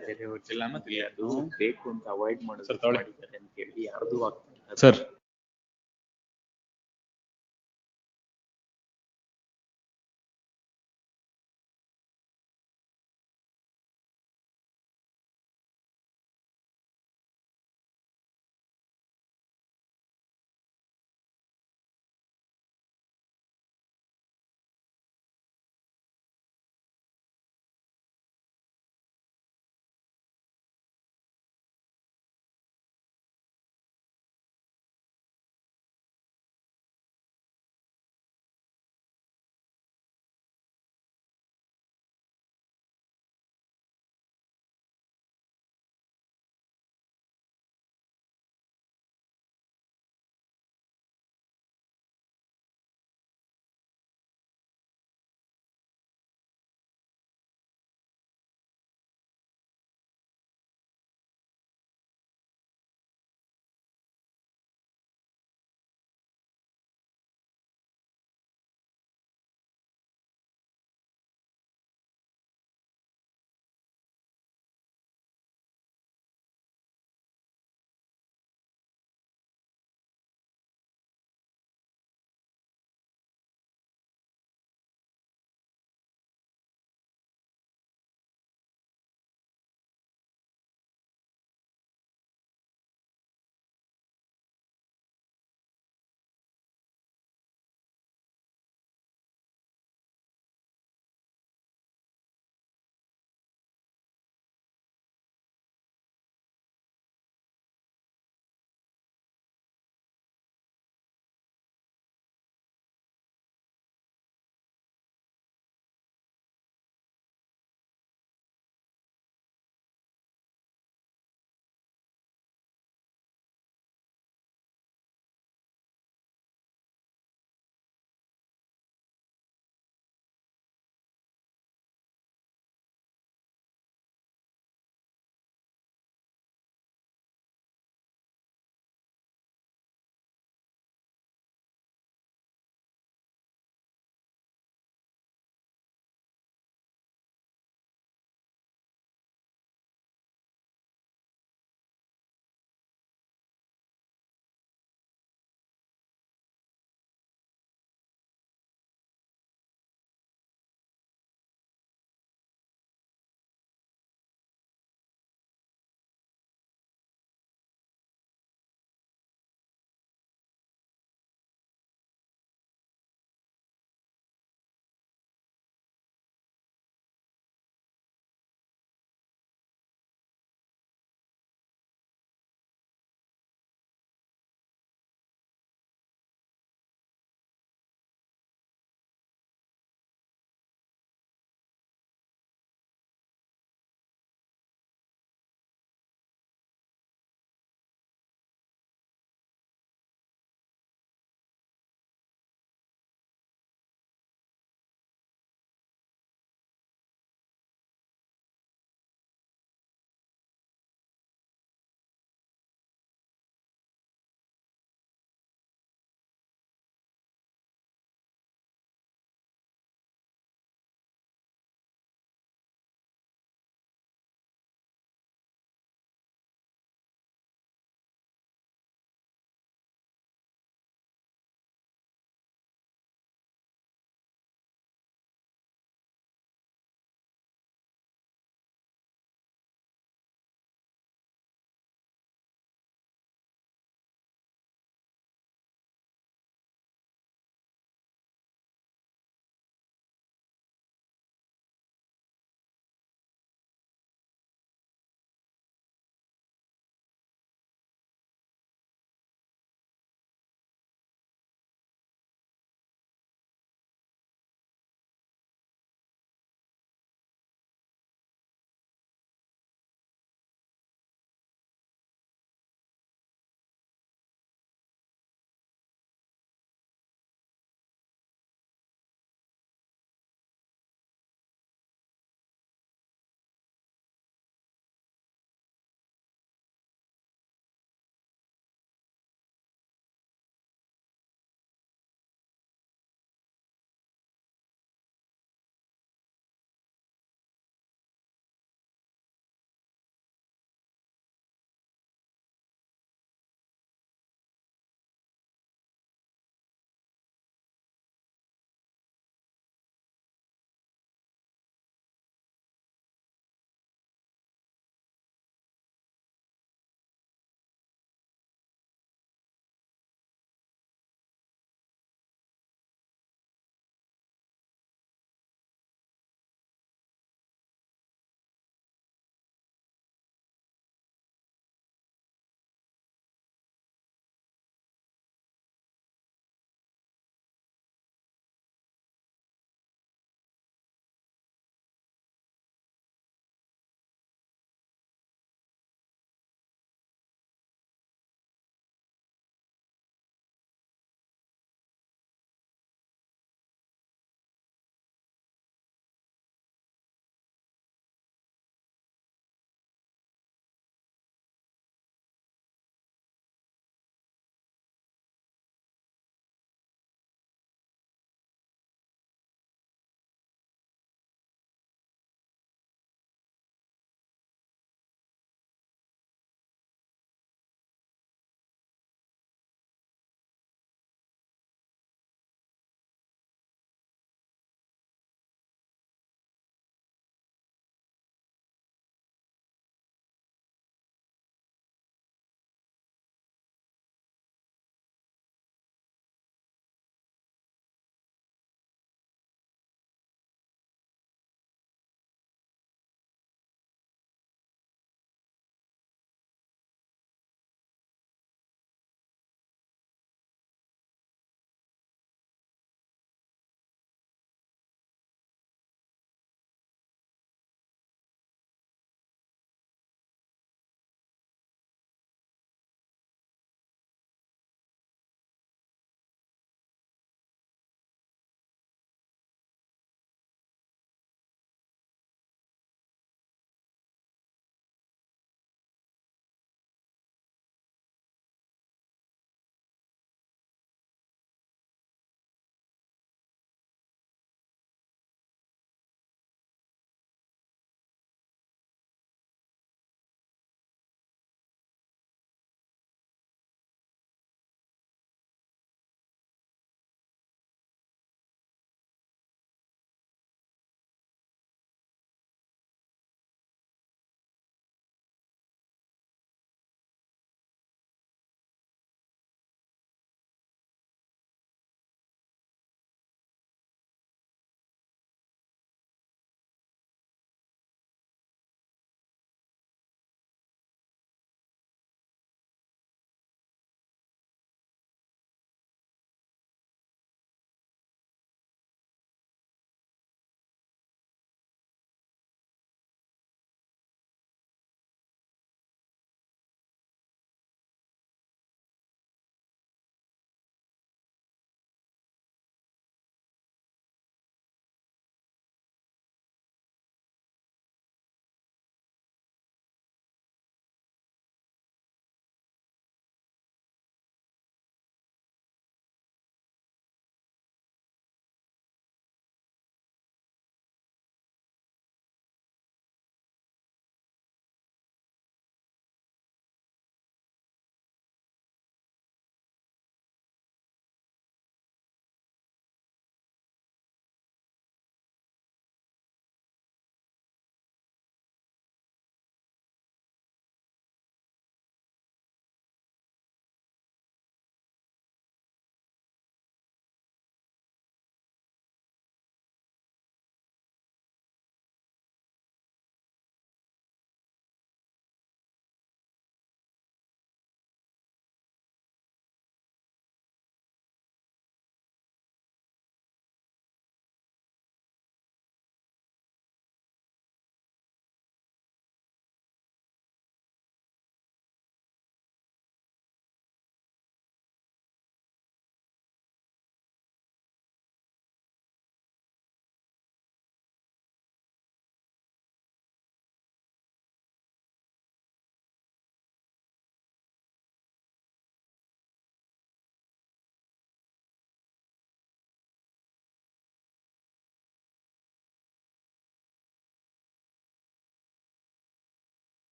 ಬೇರೆ ಗೊತ್ತಿಲ್ಲ ಮತ್ತೆ ಅದು ಬೇಕು ಅಂತ ಅವಾಯ್ಡ್ ಮಾಡೋದು ಮಾಡಿದ್ದಾರೆ ಅಂತ ಹೇಳಿ ಯಾರ್ದು ಆಗ್ತದೆ sir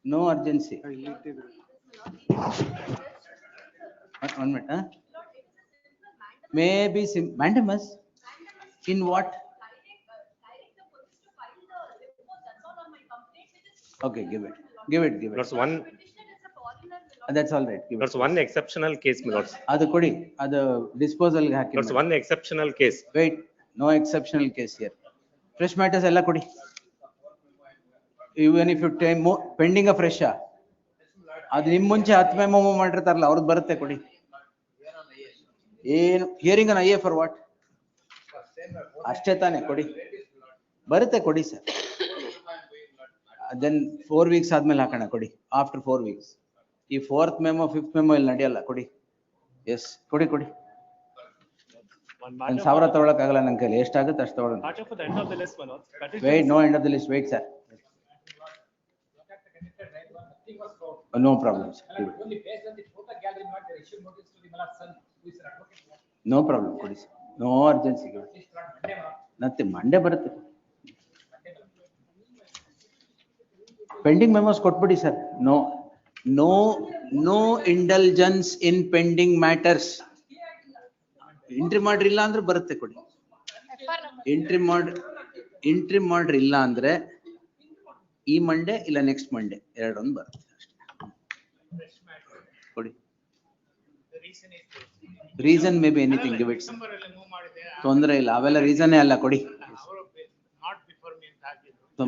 No urgency. One minute. Huh? Maybe mandamus. In what? Okay, give it. Give it. Give it. That's one. That's all right. Give That's it. one exceptional case, my lords. Adu kodi. Adu disposal haki. That's one exceptional case. Wait. No exceptional case here. Fresh matters ella kodi. Even if you take pending a fresh. ಅದು ನಿಮ್ಮ ಮುಂಚೆ 10 memo ಮಾಡಿರ್ತಾರಲ್ಲ ಅವ್ರದ್ದು ಬರುತ್ತೆ ಕೊಡಿ. ಏನು hearing an IA for what? ಅಷ್ಟೇ ತಾನೇ ಕೊಡಿ. ಬರುತ್ತೆ ಕೊಡಿ ಸರ್. ದೆನ್ 4 weeks ಆದ್ಮೇಲೆ ಹಾಕೋಣ ಕೊಡಿ. After 4 weeks. ಈ 4th ಮೆಮೊ 5th ಮೆಮೊ ಇಲ್ಲಿ ನಡೆಯಲ್ಲ ಕೊಡಿ. ಎಸ್ ಕೊಡಿ. 1000 ತಗೊಳಕ್ಕಾಗಲ್ಲ ನನ್ನ ಕೈಲಿ. ಎಷ್ಟಾಗುತ್ತೆ ಅಷ್ಟು ತಗೊಳ್ಳೋಣ. Wait, no end of the list. Wait sir. No problem. Only based on the total gathering, not the issue notice to the son who is an advocate. No problem. No urgency. Nothing. Monday barutte. Pending memos kotbidi sir. No indulgence in pending matters. Entry ಮಾಡ್ರಿಲ್ಲ ಅಂದ್ರೆ ಬರುತ್ತೆ ಕೊಡಿ. Entry ಮಾಡ್ರಿಲ್ಲ ಅಂದ್ರೆ ಈ Monday ಇಲ್ಲ next Monday ಎರಡೊಂದು ಬರುತ್ತೆ. Reason may be anything. Give it. ತೊಂದರೆ ಇಲ್ಲ. ಅವೆಲ್ಲ ರೀಸನ್ ಅಲ್ಲ ಕೊಡಿ.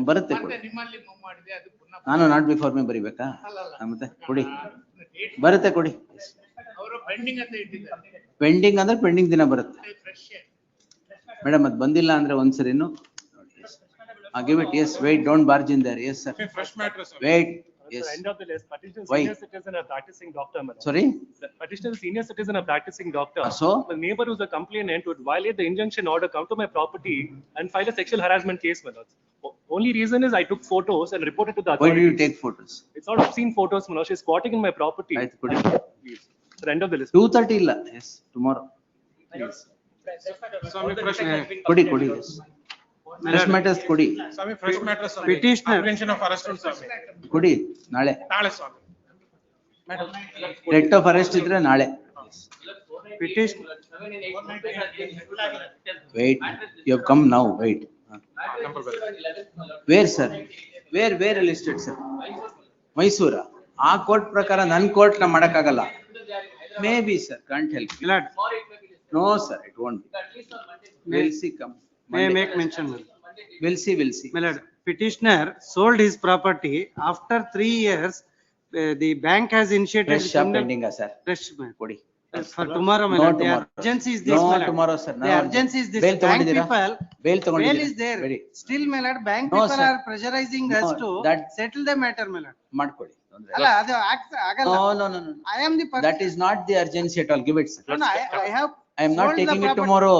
ಬರುತ್ತೆ ಕೊಡಿ. ನಾನು ನಾಟ್ ಬಿಫೋರ್ ಮೇ ಬರಿಬೇಕಾ? ಮತ್ತೆ ಕೊಡಿ. ಬರುತ್ತೆ ಕೊಡಿ. ಪೆಂಡಿಂಗ್ ಅಂದ್ರೆ ಪೆಂಡಿಂಗ್ ದಿನ ಬರುತ್ತೆ ಮೇಡಮ್. ಅದು ಬಂದಿಲ್ಲ ಅಂದ್ರೆ ಒಂದ್ಸರಿನು give it. Yes, wait, don't barge in there. Yes sir. Wait. Yes. End of the list. Petition Why? senior citizen, a practicing doctor. Sorry? The petitioner senior citizen, a practicing doctor. So? The neighbor who's a complainant would violate the injunction order, come to my property and file a sexual harassment case with us. Only reason is I took photos and reported to the Why authorities. did you take photos? It's not obscene photos, Manoj. She's squatting in my property. Right, good. Please. The end of the list. 2:30 illa. Yes, tomorrow. Please. ಕೊಡಿ. Yes. Fresh matters ಕೊಡಿ. Swami, fresh matters. Petitioner. Apprehension of arrest on Swami. ಕೊಡಿ ನಾಳೆ. Swami. Threat of arrest ಇದ್ರೆ ನಾಳೆ. Petition. Wait, you have come now. Wait. Where sir? Where listed sir? ಮೈಸೂರ. ಆ court ಪ್ರಕಾರ ನನ್ನ court ನ ಮಾಡಕ್ಕಾಗಲ್ಲ. Maybe sir, can't help. Lord, No sir, it won't be. We'll see come. may I Monday. make mention? We'll see. My lord, petitioner sold his property after 3 years. The bank has initiated. Fresh pending sir. Fresh, my lord. ಕೊಡಿ. For tomorrow, my No lord. The tomorrow. urgency is this, No my lord. tomorrow sir. The urgency is this. Bail Bank ತಗೊಂಡಿದ್ದೀರಾ? people, Bail bail ತಗೊಂಡಿದ್ದೀರಾ? is there. Ready. Still, my lord, bank No, people sir. are pressurizing us No, to that- settle the matter, my lord. ಮಾಡ್ಕೊಳ್ಳಿ. ತೊಂದ್ರೆ ಇಲ್ಲ. ಅಲ್ಲ, ಅದು ಆಗಲ್ಲ. No. I am the person. That is not the urgency at all. Give it sir. No, I have. I am not sold the taking it property. tomorrow.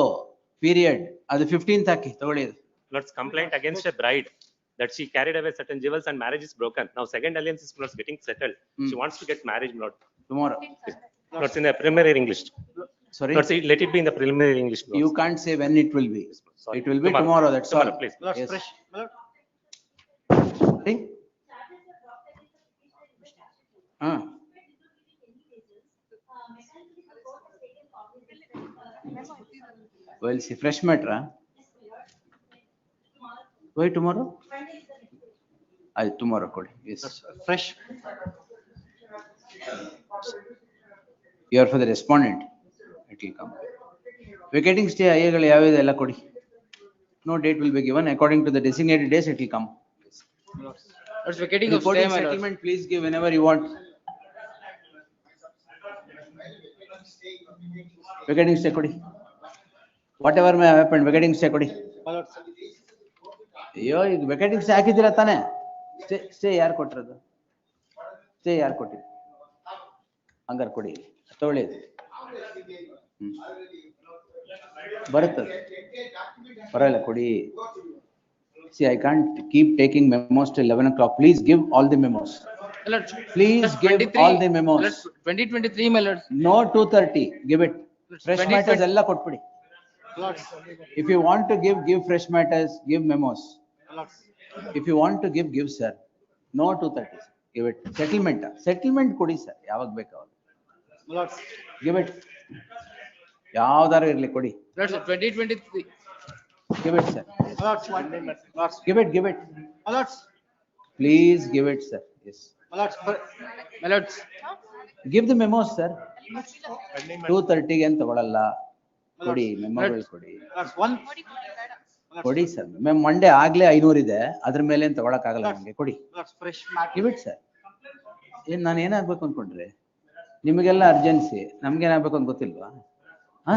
Period. ಅದು 15th ಹಾಕಿ ತಗೊಳ್ಳಿ. Let's complaint against a bride that she carried away certain jewels and marriage is broken. Now second alliance is not getting settled. She wants to get married, Lord. Tomorrow. Lord's in the preliminary English. Sorry. Lord's, let it be in the preliminary English. Lords. You can't say when it will be. Sorry. It will be tomorrow. That's all. Tomorrow, please. Yes. Fresh, my lord. See? Well, see, fresh matter. Why tomorrow? Tomorrow, Kodi. Yes. Fresh. You are for the respondent. It will come. Vacating stay, ayyagal yavide ella kodi. No date will be given. According to the designated days, it will come. It's vacating of stay, Reporting my lord. settlement, please give whenever you want. Vacating stay kodi. Whatever may have happened, vacating stay kodi. ಅಯ್ಯೋ ಈಗ ವೆಕೇಟಿಂಗ್ stay ಹಾಕಿದ್ದೀರಾ ತಾನೆ? Stay ಯಾರು ಕೊಟ್ಟಿರೋದು? Stay ಯಾರು ಕೊಟ್ಟಿದ್ರು? ಹಂಗಾರೆ ಕೊಡಿ, ತಗೊಳ್ಳಿ. ಬರುತ್ತದೆ, ಪರವಾಗಿಲ್ಲ ಕೊಡಿ. See, I can't keep taking memos till 11 o'clock. Please give all the memos. Please give all the memos. 2023, my lord. No 2:30. Give it. Fresh matters ಎಲ್ಲ ಕೊಟ್ಬಿಡಿ. If you want to give fresh matters, give memos. If you want to give sir. No 2:30. give it. Settlement ಕೊಡಿ sir, ಯಾವಾಗ ಬೇಕಾವಾಗ. My lords. Give it. ಯಾವ್ದಾರು ಇರ್ಲಿ ಕೊಡಿ. My lords, 2023. Give it sir. My lords, one name, my lords. Give it. My lords, Please give it sir. Yes. my lords, My lords, Give the memos sir. 2:30 ಗೆ ತಗೊಳಲ್ಲ. ಕೊಡಿ ಮೆಮೊಗಳು ಕೊಡಿ. lords, one. ಕೊಡಿ sir. Monday ಆಗ್ಲೇ 500 ಇದೆ, ಅದ್ರ ಮೇಲೆ ಏನ್ ತಗೊಳಕ್ ಆಗಲ್ಲ ನಮ್ಗೆ. ಕೊಡಿ. Lords, fresh matter. Give it sir. ಏನ್ ನಾನು ಏನಾಗ್ಬೇಕು ಅನ್ಕೊಂಡ್ರೆ? ನಿಮಗೆಲ್ಲ ಅರ್ಜೆನ್ಸಿ, ನಮ್ಗೇನಾಗ್ಬೇಕು ಅಂತ ಗೊತ್ತಿಲ್ವಾ? ಹಾ?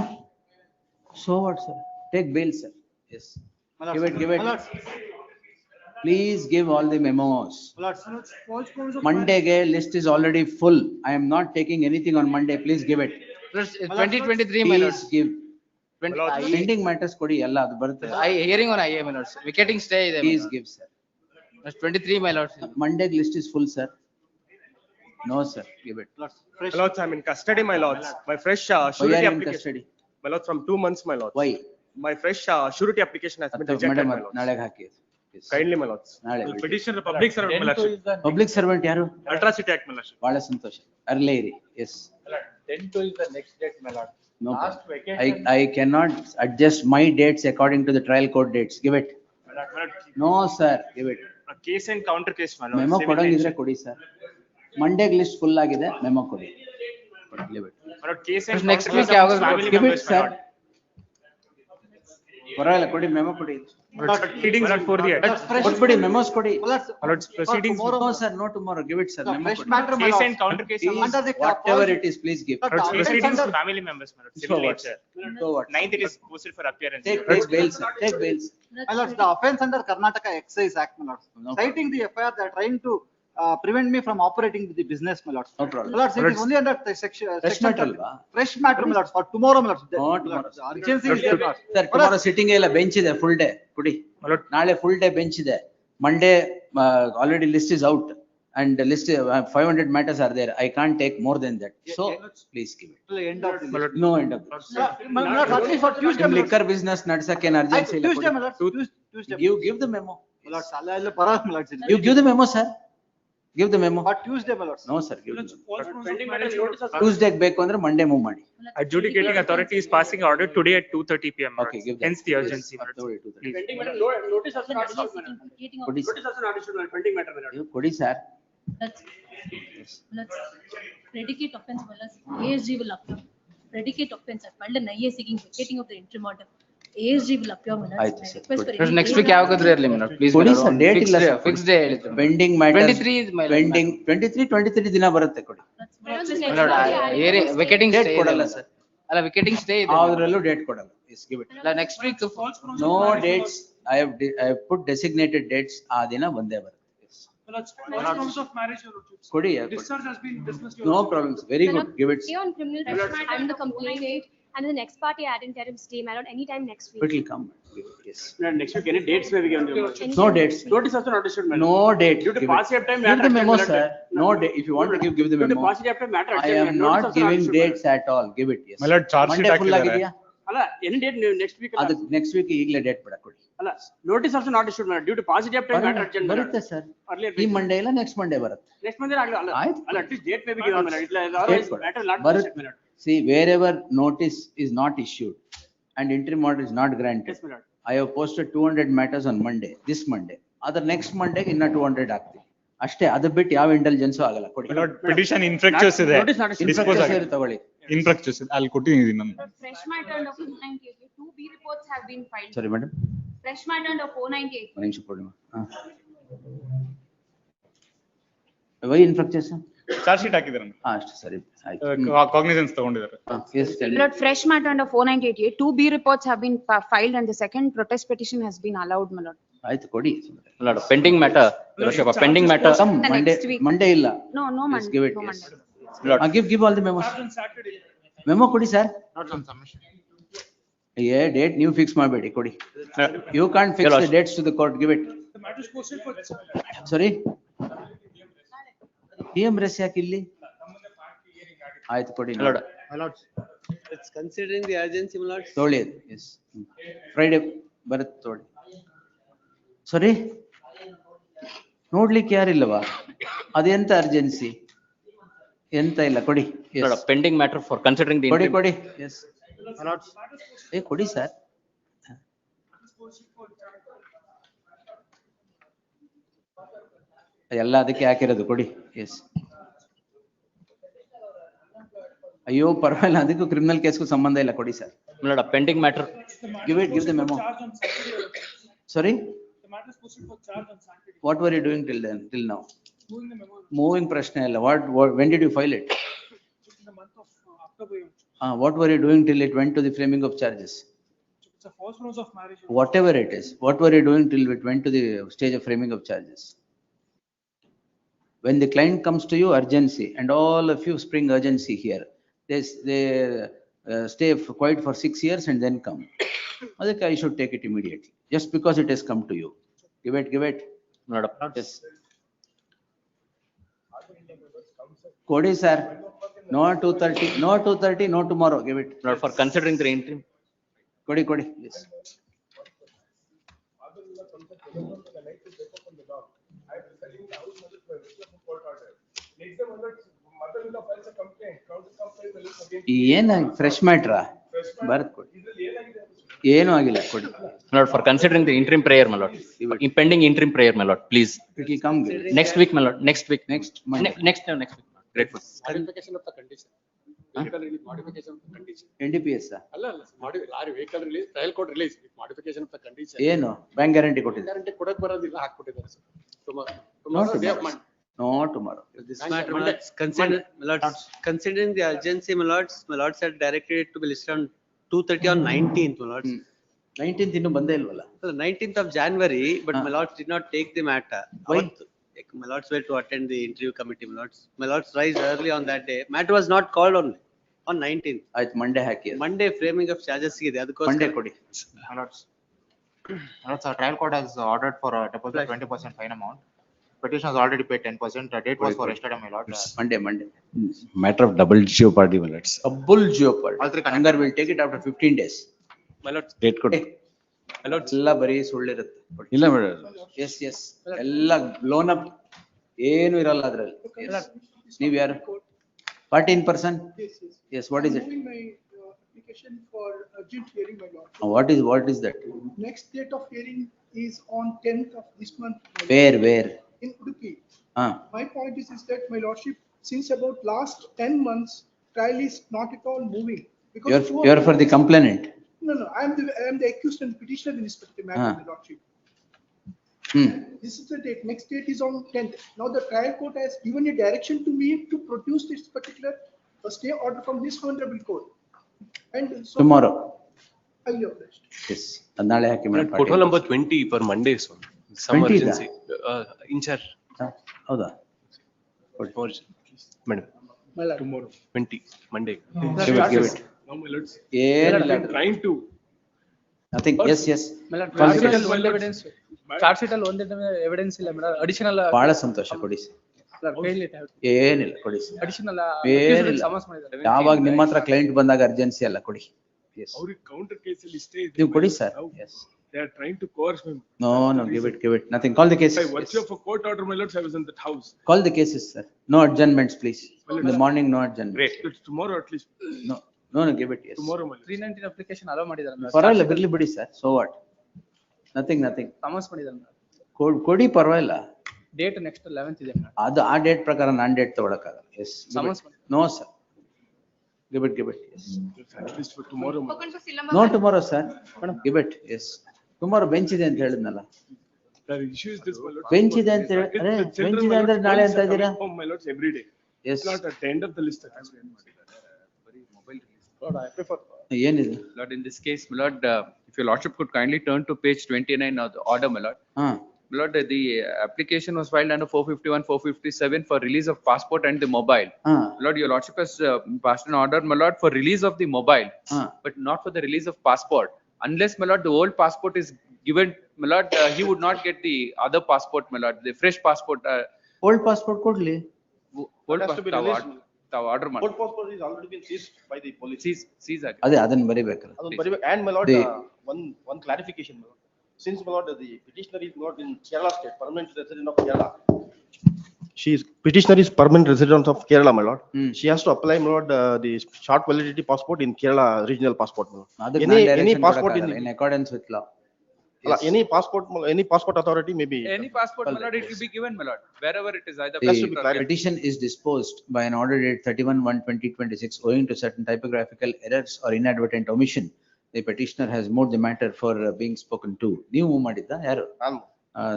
So what sir? Take bail sir. Yes. My lords, Give it. My lords, Please give all the memos. my lords. Mondayಗೆ list is already full. I am not taking anything on Monday. Please give it. lords, 2023, my Please lords. give. 20 Pending matters ಕೊಡಿ, ಎಲ್ಲ ಅದು ಬರುತ್ತೆ. hearing on IA, my lords. Vacating stay ಇದೆ. my Please lords. give sir. Lords, 23, my lords. Monday list is full sir. No sir, give it. Lords, fresh. My lords, I'm in custody, my lords. My fresh Why are surety you in application. custody? My lords, from 2 months, my lords. Why? My fresh surety application has been rejected, Madam, my lords. ನಾಳೆಗೆ ಹಾಕಿ. Yes. Kindly, my lords. ನಾಳೆ. Petition public servant, my lordship. Pubblic servant ಯಾರು? Atrocity act, my lordship. ಬಹಳ ಸಂತೋಷ. ಅರ್ಲೇ ಇರಿ. Yes. 10 is the next date, my lord. No Last problem. vacation. I cannot adjust my dates according to the trial court dates. Give it. No sir, give it. A case and counter case, my lord. Memo Civil ಕೊಡೋಂಗಿದ್ರೆ action. ಕೊಡಿ sir. Monday list full ಆಗಿದೆ, memo ಕೊಡಿ. Give it. My lord, case and Next counter week case ಯಾವಾಗ of family Give it members, my sir. lord. ಪರವಾಗಿಲ್ಲ ಕೊಡಿ, memo ಕೊಡಿ. Proceedings before the end. ಕೊಟ್ಬಿಡಿ, ಮೆಮೊಸ್ ಕೊಡಿ. My lords, My lords, proceedings. No sir, no tomorrow. Give it sir. the Memo fresh ಕೊಡಿ. matter, my Case lords. and counter case of Under the Whatever it is, please give. Lords, Proceedings under- of family members, my lord. So Civil what? nature. So what? 9th it is posted for appearance. Take bail sir. Take bails. My lords, the offense under Karnataka Excise Act, my lords. No Citing the FIR, they are trying to prevent me from operating with the business, my lords. No problem. My lords, it is only under the section. Fresh section matter 30. ಅಲ್ವಾ? Fresh matter, my lords, for tomorrow, my lords. No, My tomorrow. lords, the urgency is there, my lords. Sir, tomorrow sitting ಇಲ್ಲ, bench ಇದೆ, full day. ಕೊಡಿ. My lord, ನಾಳೆ full day bench ಇದೆ. Monday already list is out and the list 500 matters are there. I can't take more than that. So please give it. Till the end of the my list. lord, No end of this. My lords, at least for Tuesday, ನಿಮ್ my lords. liquor business ನಡ್ಸಕ್ಕೆ ಏನು urgency ಇಲ್ಲ. Tuesday, my ಕೊಡಿ. lords, Tuesday. Give the memo. My lords, ಅಲ್ಲ ಪರವಾಗಿಲ್ಲ, my lords. You give the memo sir. Give the memo. For Tuesday, my lords. No sir, give the memo. Pending matter notice of. Tuesday ಬೇಕು ಅಂದ್ರೆ Monday move ಮಾಡಿ. adjudicating authority is passing order today at 2:30 PM. my Okay, lords. give that. Hence the Yes, urgency, my lords. authority to that. Please. Pending matter notice also not issued, my lord. ಕೊಡಿ sir. Notice also not issued, my lord. Pending matter, my lord. ನೀವು ಕೊಡಿ sir. Let's predicate offense, well as ASG will appear. Predicate offense, I filed an IA seeking vacating of the interim order. ASG will appear, my lords. ಆಯ್ತು I sir, request good. for Lords, any next day week ಯಾವಾಗಾದ್ರೂ ಇರ್ಲಿ, my lord. Please, ಕೊಡಿ my sir, lord. date Fixed ಇಲ್ಲ day, sir. fixed day ಹೇಳಿದ್ರು. Pending matters. 23 is my lord. Pending 23 ದಿನ ಬರುತ್ತೆ ಕೊಡಿ. My lord, vacating Date stay ಕೊಡಲ್ಲ ಇದೆ. sir. ಅಲ್ಲ, vacating stay ಇದೆ. ಯಾವ್ದ್ರಲ್ಲೂ ಡೇಟ್ ಕೊಡಲ್ಲ. Yes, give it. ಅಲ್ಲ, next week. No dates. I have put designated dates. ಆ ದಿನ ಒಂದೇ ಬರುತ್ತೆ. Yes. Terms of marriage, your lordship. ಕೊಡಿ. Discharge has been dismissed. your No lordship. problems. Very good. Give it. Stay on criminal record and the complaint and the next party ad interim stay, my lord, anytime next week. It will come. Give it. Yes. Next week, any dates may be given, your lordship. No dates. Notice also not issued, my lord. No date. Due to Give it. paucity of time, Give the matter memo has been sir. elected. No date. If you want to give the Due to memo. paucity of time, matter. I am not giving dates at all. Give it. Yes. My lord, charge sheet Monday full ಹಾಕಿದ್ದಾರೆ. ಆಗಿದೆಯಾ? ಅಲ್ಲ, any date next week. ಅದು next week ಈಗಲೇ date ಬಿಡ ಕೊಡಿ. ಅಲ್ಲ, notice also not issued, my lord. Due to paucity of time, matter urgent, my lord. ಬರುತ್ತೆ sir. Earlier, ಈ ಮಂಡೇ ಇಲ್ಲ ನೆಕ್ಸ್ಟ್ ಮಂಡೇ ಬರುತ್ತೆ. next month ಆಗಲ್ಲ, ಅಲ್ಲ. ಆಯ್ತು. ಅಲ್ಲ, at least date may be given, my lord. Otherwise, ಕೊಡಿ. matter not ಬರುತ್ತೆ. issued, my lord. See, wherever notice is not issued and interim order is not granted, Yes, my lord. I have posted 200 matters on Monday, this Monday. Other next Monday ಇನ್ನ 200 ಆಗ್ತೀವಿ. ಅಷ್ಟೇ, ಅದು ಬಿಟ್ಟು ಯಾವ intelligence ಆಗಲ್ಲ ಕೊಡಿ. My lord, petition infractious ಇದೆ. Notice not issued. Dispose Infractions ಆಗಿದೆ. ತಗೊಳ್ಳಿ. Infractious ಇದೆ. ಅಲ್ಲಿ ಕೊಟ್ಟಿದ್ದೀನಿ ನಾನು. Fresh matter under 498, 2 B reports have been filed. Sorry madam, Fresh matter under 498. ಒಂದು ನಿಮಿಷ ಕೊಡಿ. ವೈ ಇನ್ಫ್ರಾಕ್ಚರ್ಸ್? ಚಾರ್ಜ್ ಶೀಟ್ ಹಾಕಿದ್ದಾರೆ. ಅಷ್ಟೇ ಸರಿ ಆಯ್ತು. ಕಾಗ್ನಿಸೆನ್ಸ್ ತಗೊಂಡಿದ್ದಾರೆ. Yes, tell me. Lord, fresh matter under 498, 2 B reports have been filed and the second protest petition has been allowed, my lord. ಆಯ್ತು ಕೊಡಿ. My lord, pending matter. Your worship, pending matter. Some The Monday, next week. Monday ಇಲ್ಲ. No, Yes, Monday. give it, No yes. Monday. My lord, Give all the memos. On Saturday. Memo ಕೊಡಿ sir. Not on submission. Date ನೀವು fix ಮಾಡಬೇಡಿ ಕೊಡಿ. You can't fix the dates to the court, give it. The matter is posted for. Sorry? PM ರೆಸ್ ಯಾಕೆ ಇಲ್ಲಿ? ಆಯ್ತು ಕೊಡಿ. my lord. My lords, it's considering the urgency, my lords. ತೊಗೊಳ್ಳಿ. S Friday ಬರುತ್ತೆ ತೊಗೊಳ್ಳಿ. ಸಾರಿ ನೋಡ್ಲಿಕ್ಕೆ ಯಾರಿಲ್ಲವಾ? ಅದೆಂತ ಅರ್ಜೆನ್ಸಿ? ಎಂತ ಇಲ್ಲ ಕೊಡಿ. My lord, pending matter for considering the ಕೊಡಿ interim. ಕೊಡಿ. ಎಸ್ ಕೊಡಿ ಸರ್. ಎಲ್ಲ ಅದಕ್ಕೆ ಹಾಕಿರೋದು ಕೊಡಿ. ಎಸ್. ಅಯ್ಯೋ ಪರವಾಗಿಲ್ಲ, ಅದಕ್ಕೂ ಕ್ರಿಮಿನಲ್ ಕೇಸ್ಗೂ ಸಂಬಂಧ ಇಲ್ಲ, ಕೊಡಿ sir. My lord, pending matter. Give the memo. Sorry? What were you doing till then, till now? Moving prashna illa. When did you file it? In the month of October. What were you doing till it went to the framing of charges? It's a false promise of marriage. Whatever it is, what were you doing till it went to the stage of framing of charges? When the client comes to you, urgency, and all of you spring urgency here. They stay quiet for 6 years and then come. I should take it immediately, just because it has come to you. Give it. My lord, Yes. Kodi sir, no 2:30, no 2:30, no tomorrow, give it. my lord, for considering the interim. Kodi, yes. ಏನ fresh ಮ್ಯಾಟ್ರಾ? ಬರ್ದ್ ಕೊಡಿ. ಏನು ಆಗಿಲ್ಲ, ಕೊಡಿ. My lord, for considering the interim prayer, my lord. Impending interim prayer, my lord, please. It will come. Next week, my lord, next week. Next Monday. Next week. Grateful. Modification of the condition. Vehicle release, modification of the condition. NDPS ಅಲ್ಲ lorry vehicle release, trial court release with modification of the condition. ಏನು bank guarantee ಕೊಟ್ಟಿದ್ದಾರೆ? Guarantee ಕೊಡಕ್ ಬರೋದಿಲ್ಲ, ಹಾಕ್ಬಿಟ್ಟಿದ್ದಾರೆ sir. No tomorrow. This matter, my lords, considering the urgency, my lords had directed it to be listed on 2:30 on 19th, my lords. 19th ಇನ್ನು ಬಂದೇ ಇಲ್ವಲ್ಲ? So the 19th of January, but my lords did not take the matter. Why? My lords were to attend the interview committee, my lords. My lords rise early on that day. Matter was not called on 19th. ಆಯ್ತು, Monday hockey. Monday framing of charges ಇದೆ, ಅದಕ್ಕೋಸ್ಕರ. Monday ಕೊಡಿ. My lords, trial court has ordered for a deposit 20% fine amount. Petition has already paid 10%. Date was for yesterday, my lord. Monday. Matter of double jeopardy, my lords. Double jeopardy. All three connected. Hunger will take it after 15 days. My lords, Date ಕೊಡಿ. my lords, ಎಲ್ಲ ಬರೀ ಸುಳ್ಳಿರುತ್ತೆ. ಇಲ್ಲ madam. S ಎಲ್ಲ loan up, ಏನು ಇರಲ್ಲ ಅದ್ರಲ್ಲಿ. ನೀವ್ ಯಾರು? 14%? Yes, what is it? Moving my application for urgent hearing, my lord. What is that? Next date of hearing is on 10th of this month. my lord. Where? In Udupi. Ah, My point is that my lordship, since about last 10 months, trial is not at all moving. Because you're for the complainant. No, I am the accused and petitioner in this particular matter, Ah. my lordship. Hmm. This is the date. Next date is on 10th. Now the trial court has given a direction to me to produce this particular stay order from this honorable court. And so Tomorrow. I will oblige. Yes. ಅದ್ ನಾಳೆ ಹಾಕಿ madam. protocol number 20 for Monday, so some 20 da? urgency. In charge. ಹೌದಾ? Madam, My lord. tomorrow, 20, Monday. Give it. Now, my lords, ಏನಿಲ್ಲ. I'm trying to. Nothing. Yes. Charge sheet ಅಲ್ಲಿ ಒಂದು evidence. Charge sheet ಅಲ್ಲಿ ಒಂದೇ evidence ಇಲ್ಲ madam. Additional. ಬಹಳ ಸಂತೋಷ, ಕೊಡಿ sir. ಏನಿಲ್ಲ, ಕೊಡಿ ಸರ್. Additional. ಏನಿಲ್ಲ. ಸಮನ್ಸ್ ಮಾಡಿದ್ದಾರೆ. ಯಾವಾಗ ನಿಮ್ಮ ಹತ್ರ ಕ್ಲೈಂಟ್ ಬಂದಾಗ ಅರ್ಜೆನ್ಸಿ ಅಲ್ಲ, ಕೊಡಿ. Yes. ಅವ್ರಿಗೆ counter case ಅಲ್ಲಿ stay ಇದೆ. ನೀವು ಕೊಡಿ sir. Yes. They are trying to coerce me. No, give it. Nothing. Call the cases. By virtue of a court order, my lords, I was in that house. Call the cases, sir. No adjournments, please. In the morning, no adjournments. Great. It's tomorrow at least. No, give it. Yes. Tomorrow, my lords. 319 application allow ಮಾಡಿದ್ದಾರೆ. ಪರವಾಗಿಲ್ಲ, ಬಿರ್ಲಿ ಬಿಡಿ sir. So what? Nothing. Summons ಮಾಡಿದ್ದಾರೆ. ಕೊಡಿ, ಪರವಾಗಿಲ್ಲ. Date next 11th ಇದೆ madam. ಅದು ಆ date ಪ್ರಕಾರ ನಾನ್ ಡೇಟ್ ತಗೊಳಕ್ಕಾಗಲ್ಲ. Yes. Summons No, sir. Give it. Yes. At least for tomorrow, my lords. No tomorrow, sir. Give it. Yes. Tomorrow bench ಇದೆ ಅಂತ ಹೇಳಿದ್ನಲ್ಲ. The issue is this, my lords. Bench ಇದೆ ಅಂತ ಹೇಳಿ, ಅರೆ bench ಇದೆ ಅಂದ್ರೆ ನಾಳೆ ಅಂತ ಇದ್ದೀರಾ? My lords, every day. Yes. It's not at the end of the list. Lord, I prefer. ಏನಿದೆ? Lord, in this case, my lord, if your lordship could kindly turn to page 29 of the order, my lord. ಹಾ. My lord, the application was filed under 451, 457 for release of passport and the mobile. ಹಾ. My lord, your lordship has passed an order, my lord, for release of the mobile, ಹಾ. but not for the release of passport. Unless, my lord, the old passport is given, my lord, he would not get the other passport, my lord, the fresh passport. Old passport ಕೊಡ್ಲಿ. Old has to be passport, released. order, my Old lord. passport is already been seized by the police. Seize again. ಅದೇ ಅದನ್ನ ಬರಿಬೇಕಲ್ಲ. And my lord, The- one clarification, my lord. Since my lord, the petitioner is not in Kerala state, permanent resident of Kerala. petitioner is permanent resident of Kerala, my lord. Hmm. She has to apply, my lord, the short validity passport in Kerala regional passport, my lord. ಅದಕ್ಕೆ Any ನಾನು direction passport ಕೊಡಕ್ಕಾಗಲ್ಲ, in accordance with law. Alla, any passport authority may be. Any passport, my lord, it will be given, my lord, wherever it is either. The petition is disposed by an order date 31/1/2026 owing to certain typographical errors or inadvertent omission. The petitioner has moved the matter for being spoken to. ನೀವು move ಮಾಡಿದ್ದ ಯಾರು?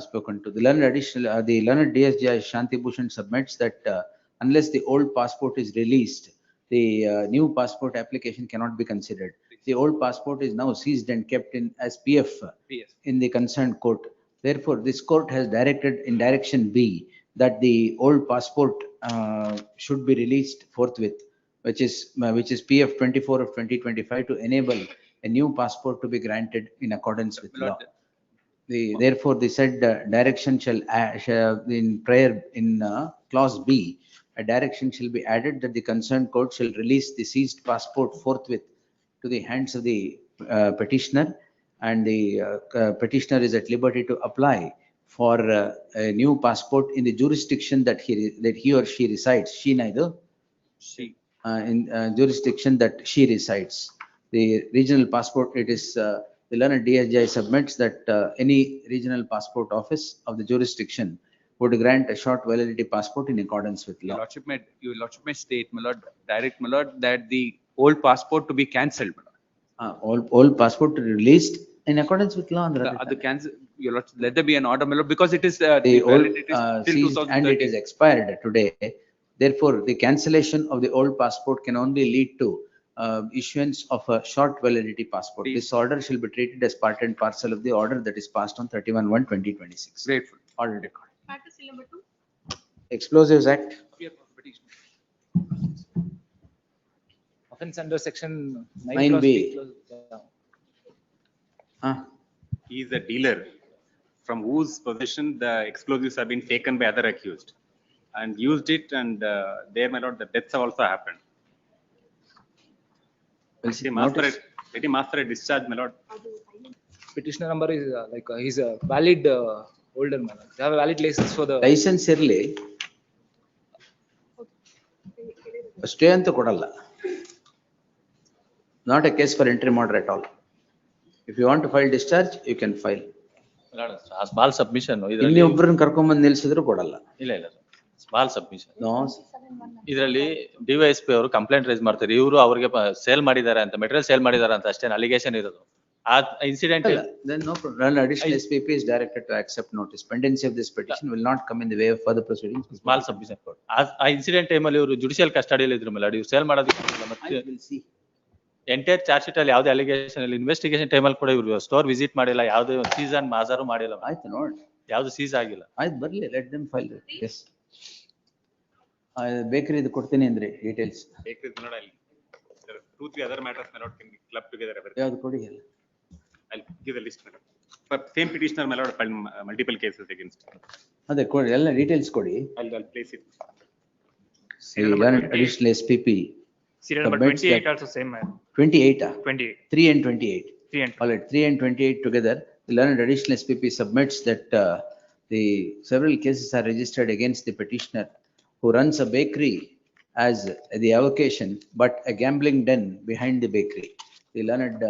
Spoken to. The learned DSJ Shanti Bhushan submits that unless the old passport is released, the new passport application cannot be considered. The old passport is now seized and kept in as PF in the concerned court. Therefore, this court has directed in direction B that the old passport should be released forthwith, which is PF 24 of 2025 to enable a new passport to be granted in accordance with law. Therefore, the said direction shall in prayer in clause B, a direction shall be added that the concerned court shall release the seized passport forthwith to the hands of the petitioner, and the petitioner is at liberty to apply for a new passport in the jurisdiction that he or she resides. She neither. In jurisdiction that she resides. The regional passport, it is the learned DSJ submits that any regional passport office of the jurisdiction would grant a short validity passport in accordance with law. Your lordship may state, my lord, direct, my lord, that the old passport to be cancelled, my lord. Old passport released in accordance with law. The cancel, your lordship, let there be an order, my lord, because it is The old validity is till seized and it is 2030. expired today. Therefore, the cancellation of the old passport can only lead to issuance of a short validity passport. This order shall be treated as part and parcel of the order that is passed on 31/1/2026. Grateful. Order record. Explosives Act. Offense under section 9B. He is a dealer from whose possession the explosives have been taken by other accused and used it, and there, my lord, the deaths have also happened. Let him ask for a discharge, my lord. Petitioner number is he's a valid holder, man. They have a valid license for the. License ಇರ್ಲಿ, stay ಅಂತ ಕೊಡಲ್ಲ. Not a case for entry order at all. If you want to file discharge, you can file. Small submission. ಇಲ್ಲಿ ಒಬ್ಬರನ್ನ ಕರ್ಕೊಂಡ್ಬಂದು ನಿಲ್ಸಿದ್ರು ಕೊಡಲ್ಲ. ಇಲ್ಲ small submission. No. ಇದರಲ್ಲಿ DYSP ಅವರು ಕಂಪ್ಲೇಂಟ್ ರೈಸ್ ಮಾಡ್ತಾರೆ, ಇವರು ಅವ್ರಿಗೆ ಸೇಲ್ ಮಾಡಿದ್ದಾರೆ ಅಂತ, ಮೆಟೀರಿಯಲ್ ಸೇಲ್ ಮಾಡಿದ್ದಾರೆ ಅಂತ ಅಷ್ಟೇ ಅಲಿಗೇಷನ್ ಇರೋದು. ಆ incident Then no problem. Additional SPP is directed to accept notice. Pendency of this petition will not come in the way of further proceedings. Small submission. ಆ ಇನ್ಸಿಡೆಂಟ್ ಟೈಮಲ್ಲಿ ಇವರು ಜುಡಿಷಿಯಲ್ ಕಸ್ಟಡಿಯಲ್ಲಿ ಇದ್ರು ಮೇಲೆ ಇವ್ರು ಸೇಲ್ ಮಾಡೋದಕ್ಕೆ ಎಂಟೈರ್ ಚಾರ್ಜ್ ಶೀಟ್ ಅಲ್ಲಿ ಯಾವುದೇ allegation ಇಲ್ಲ. ಇನ್ವೆಸ್ಟಿಗೇಷನ್ ಟೈಮಲ್ಲಿ ಕೂಡ ಇವರು ಸ್ಟೋರ್ ವಿಸಿಟ್ ಮಾಡಿಲ್ಲ, ಯಾವುದೇ ಸೀಸನ್ ಮಾಜಾರು ಮಾಡಿಲ್ಲ. ಆಯ್ತು ನೋಡಿ, ಯಾವ್ದು ಸೀಸ್ ಆಗಿಲ್ಲ. ಆಯ್ತು ಬರ್ಲಿ, let them file. Yes bakery ಇದು ಕೊಡ್ತೀನಿ ಅಂದ್ರೆ details. Bakeries, my lord, there are 2-3 other matters, my lord, can be clubbed together. ಯಾವ್ದು ಕೊಡಿ ಹೇಳಿ. I'll give the list, my lord. For same petitioner, my lord, filed multiple cases against. ಅದೇ ಕೊಡಿ, ಎಲ್ಲ details ಕೊಡಿ. I'll place it. Additional SPP. Serial number 28 also same, man. 28. 28. 3 and 28. 3 and All right, 3 and 28 together. The learned additional SPP submits that the several cases are registered against the petitioner who runs a bakery as the avocation, but a gambling den behind the bakery. The learned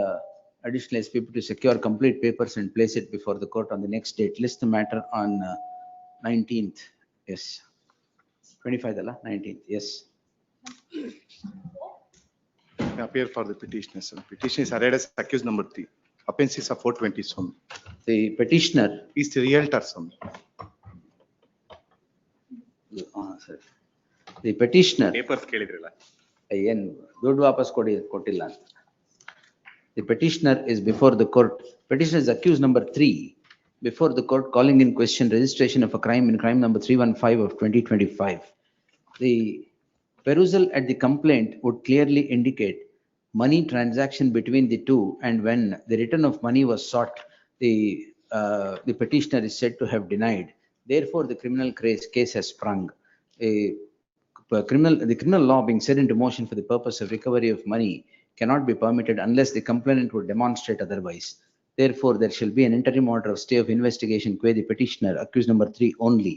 additional SPP to secure complete papers and place it before the court on the next date. List the matter on 19th. Yes. 25th, 19th. Yes. Appear for the petitioner. Petition is arraigned as accused number 3. Offenses of 427. The petitioner is the realtor, son. Sir. The petitioner. Papers ಕೇಳಿದ್ರಲ್ಲ. ಏನು ದುಡ್ಡು ವಾಪಸ್ ಕೊಟ್ಟಿಲ್ಲ ಅಂತ. The petitioner is before the court. Petitioner is accused number 3 before the court calling in question registration of a crime in crime number 315 of 2025. The perusal at the complaint would clearly indicate money transaction between the two, and when the return of money was sought, the petitioner is said to have denied. Therefore, the criminal case has sprung. The criminal law being set into motion for the purpose of recovery of money cannot be permitted unless the complainant would demonstrate otherwise. Therefore, there shall be an interim order of stay of investigation qua the petitioner, accused number 3 only,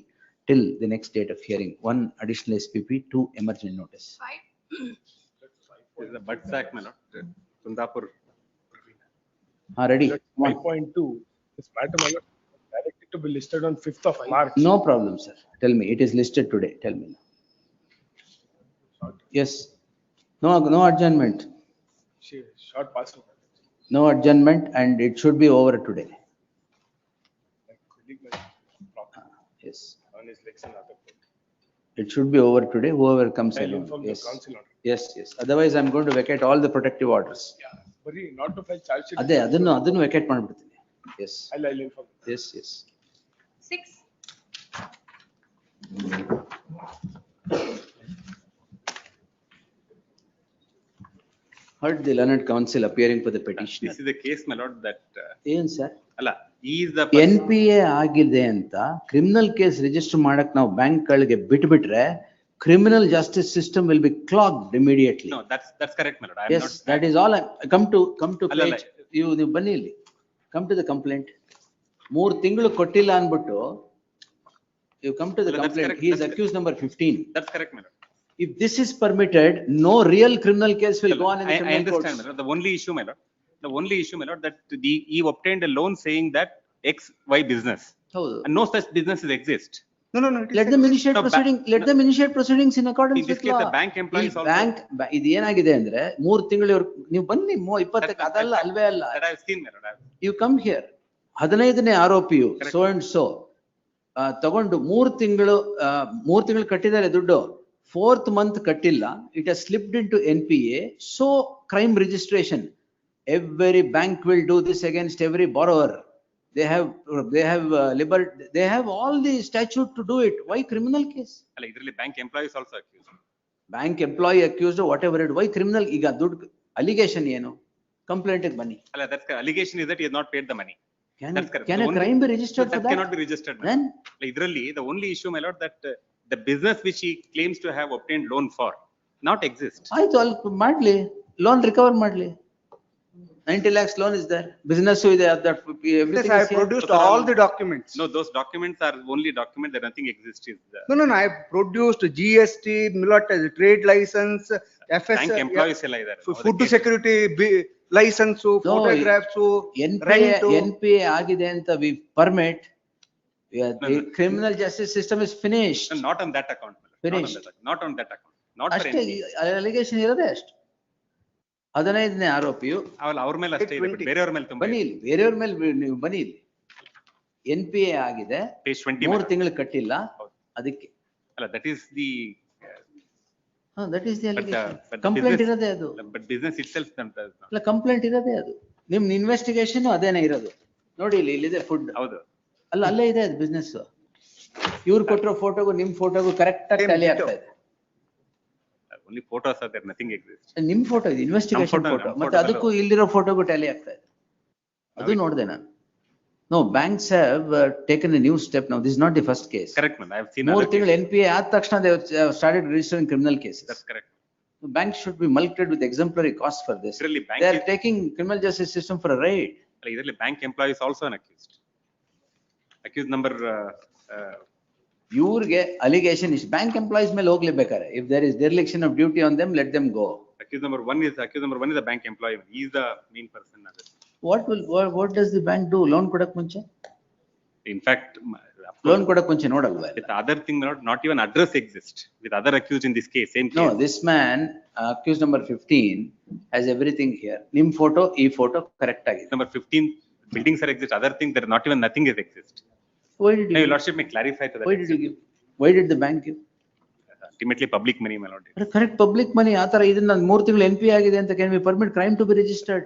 till the next date of hearing. 1 additional SPP, 2 emergency notice. This is the Bud Sack, my lord, Kundapur. Ready? 5.2, this matter my lord, directed to be listed on 5th of March. No problem, sir. Tell me, it is listed today. Tell me. Yes. No adjournment. Short past. No adjournment, and it should be over today. Yes. On his legs and other. It should be over today, whoever comes I'll along. inform Yes. the council on it. Yes. Otherwise, I'm going to vacate all the protective orders. But not to file charge sheet. ಅದನ್ನು vacate ಮಾಡ್ಬಿಡ್ತೀನಿ. Yes. I'll inform. Yes. 6. Heard the learned counsel appearing for the petitioner. This is the case, my lord, that. ಏನ್ sir? Alla, he is the. NPA ಆಗಿದೆ ಅಂತ criminal case register ಮಾಡಕ್ ನಾವು bank ಗಳಿಗೆ ಬಿಟ್ಬಿಟ್ರೆ criminal justice system will be clogged immediately. No, that's correct, my lord. I am Yes, not. that is all. Come to ಅಲ್ಲ, page. You ಬನ್ನಿ ಇಲ್ಲಿ. Come to the complaint. 3 ತಿಂಗಳು ಕೊಟ್ಟಿಲ್ಲ ಅನ್ಬಿಟ್ಟು you come to the That's complaint. correct. He is That's accused number 15. That's correct, my lord. If this is permitted, no real criminal case will go on in the I criminal understand, courts. my lord. The only issue, my lord, that he obtained a loan saying that XY business. ಹೌದು. And no such businesses exist. No. Let them initiate No, proceeding. Let them initiate proceedings in accordance In this with case, law. the bank employees also. ಇದು ಏನಾಗಿದೆ ಅಂದ್ರೆ 3 ತಿಂಗಳು ನೀವು ಬನ್ನಿ 20 ಅದಲ್ಲ ಅಲ್ವೇ ಅಲ್ಲ. That I have seen, my lord. You come here. 15ನೇ ಆರೋಪಿಯು Correct. so and so ತಗೊಂಡು 3 ತಿಂಗಳು ಕಟ್ಟಿದ್ದಾರೆ ದುಡ್ಡು. 4th month ಕಟ್ಟಿಲ್ಲ. It has slipped into NPA. So crime registration. Every bank will do this against every borrower. They have all the statute to do it. Why criminal case? Alla, idರಲ್ಲಿ bank employees also accused. Bank employee accused of whatever it. Why criminal? ಈಗ ದುಡ್ಡು allegation ಏನು? Complaint ಗೆ ಬನ್ನಿ. Alla, that's correct. Allegation is that he has not paid the money. That's correct. Can The a only- crime be registered for That that? cannot be registered. my Then? lord. Alla, idರಲ್ಲಿ the only issue, my lord, that the business which he claims to have obtained loan for not exist. ಆಯ್ತು ಅಲ್ಲಿ ಮಾಡ್ಲಿ loan recover ಮಾಡ್ಲಿ 90 lakhs loan is there, business ಇದೆ that everything I is here. produced all the documents. No, those documents are only document that nothing exists. No, I produced GST, trade license, FS. Bank employees ಎಲ್ಲ ಇದ್ದಾರೆ. Food security license, photographs, rent. NPA ಆಗಿದೆ ಅಂತ we permit. The criminal justice system is finished. No, not on that account. Finished. Not on that account. Not for ಅಷ್ಟೇ NPA. allegation ಇರೋದೇ ಅಷ್ಟು. 15ನೇ ಆರೋಪಿಯು ಅವ್ರ ಮೇಲೆ ಅಷ್ಟೇ ಇದೆ, but ಬೇರೆಯವ್ರ ಮೇಲೆ ತುಂಬಾ ಬನ್ನಿ ಇಲ್ಲಿ ಬೇರೆಯವ್ರ ಮೇಲೆ ನೀವು ಬನ್ನಿ ಇಲ್ಲಿ NPA ಆಗಿದೆ Page 20 3 ತಿಂಗಳು ಕಟ್ಟಿಲ್ಲ ಅದಕ್ಕೆ ಅಲ್ಲ, that is the that is the allegation. but the Complaint business- ಇರೋದೇ ಅದು. but business itself does not. ಅಲ್ಲ ಕಂಪ್ಲೇಂಟ್ ಇರೋದೇ ಅದು. ನಿಮ್ ಇನ್ವೆಸ್ಟಿಗೇಷನ್ ಅದೇನೇ ಇರೋದು. ನೋಡಿ ಇಲ್ಲಿದೆ ಫುಡ್. ಹೌದು. ಅಲ್ಲೇ ಇದೆ ಅದು ಬಿಸ್ನೆಸ್. ಇವ್ರು ಕೊಟ್ಟಿರೋ ಫೋಟೋಗೂ ನಿಮ್ ಫೋಟೋಗೂ ಕರೆಕ್ಟ್ ಆಗಿ ಟ್ಯಾಲಿ ಆಗ್ತಾ ಇದೆ. Only photos are there, nothing exists. ನಿಮ್ ಫೋಟೋ ಇದೆ ಇನ್ವೆಸ್ಟಿಗೇಷನ್ ಫೋಟೋ ಮತ್ತೆ ಅದಕ್ಕೂ ಇಲ್ಲಿರೋ ಫೋಟೋಗೂ ಟ್ಯಾಲಿ ಆಗ್ತಾ ಇದೆ. ಅದು ನೋಡಿದೆ ನಾನು. No, banks have taken a new step now. This is not the first case. Correct, man. I have seen 3 ತಿಂಗಳು NPA ಆದ ತಕ್ಷಣ they have started registering criminal cases. That's correct. Banks should be mulcted with exemplary costs for this. Really, bank They are taking criminal justice system for a ride. Idರಲ್ಲಿ bank employees also an accused. Accused number ಇವ್ರಿಗೆ allegation is bank employees ಮೇಲೆ ಹೋಗ್ಲೇಬೇಕಾರೆ. If there is dereliction of duty on them, let them go. accused number one is a bank employee. He is the main person. What does the bank do? Loan ಕೊಡಕ್ ಮುಂಚೆ? In fact, loan ಕೊಡಕ್ ಮುಂಚೆ ನೋಡಲ್ವಾ? with other thing, not even address exists with other accused in this case, same case. No, this man, accused number 15, has everything here. ನಿಮ್ photo ಈ photo correct ಆಗಿದೆ. Number 15 buildings are exist, other things there not even nothing is exist. Why did Now, you your lordship may clarify to that. Why did you give? Why did the bank give? Ultimately public money, my lord. Correct, public money. ಆ ತರ ಇದನ್ನ 3 ತಿಂಗಳು NPA ಆಗಿದೆ ಅಂತ can we permit crime to be registered?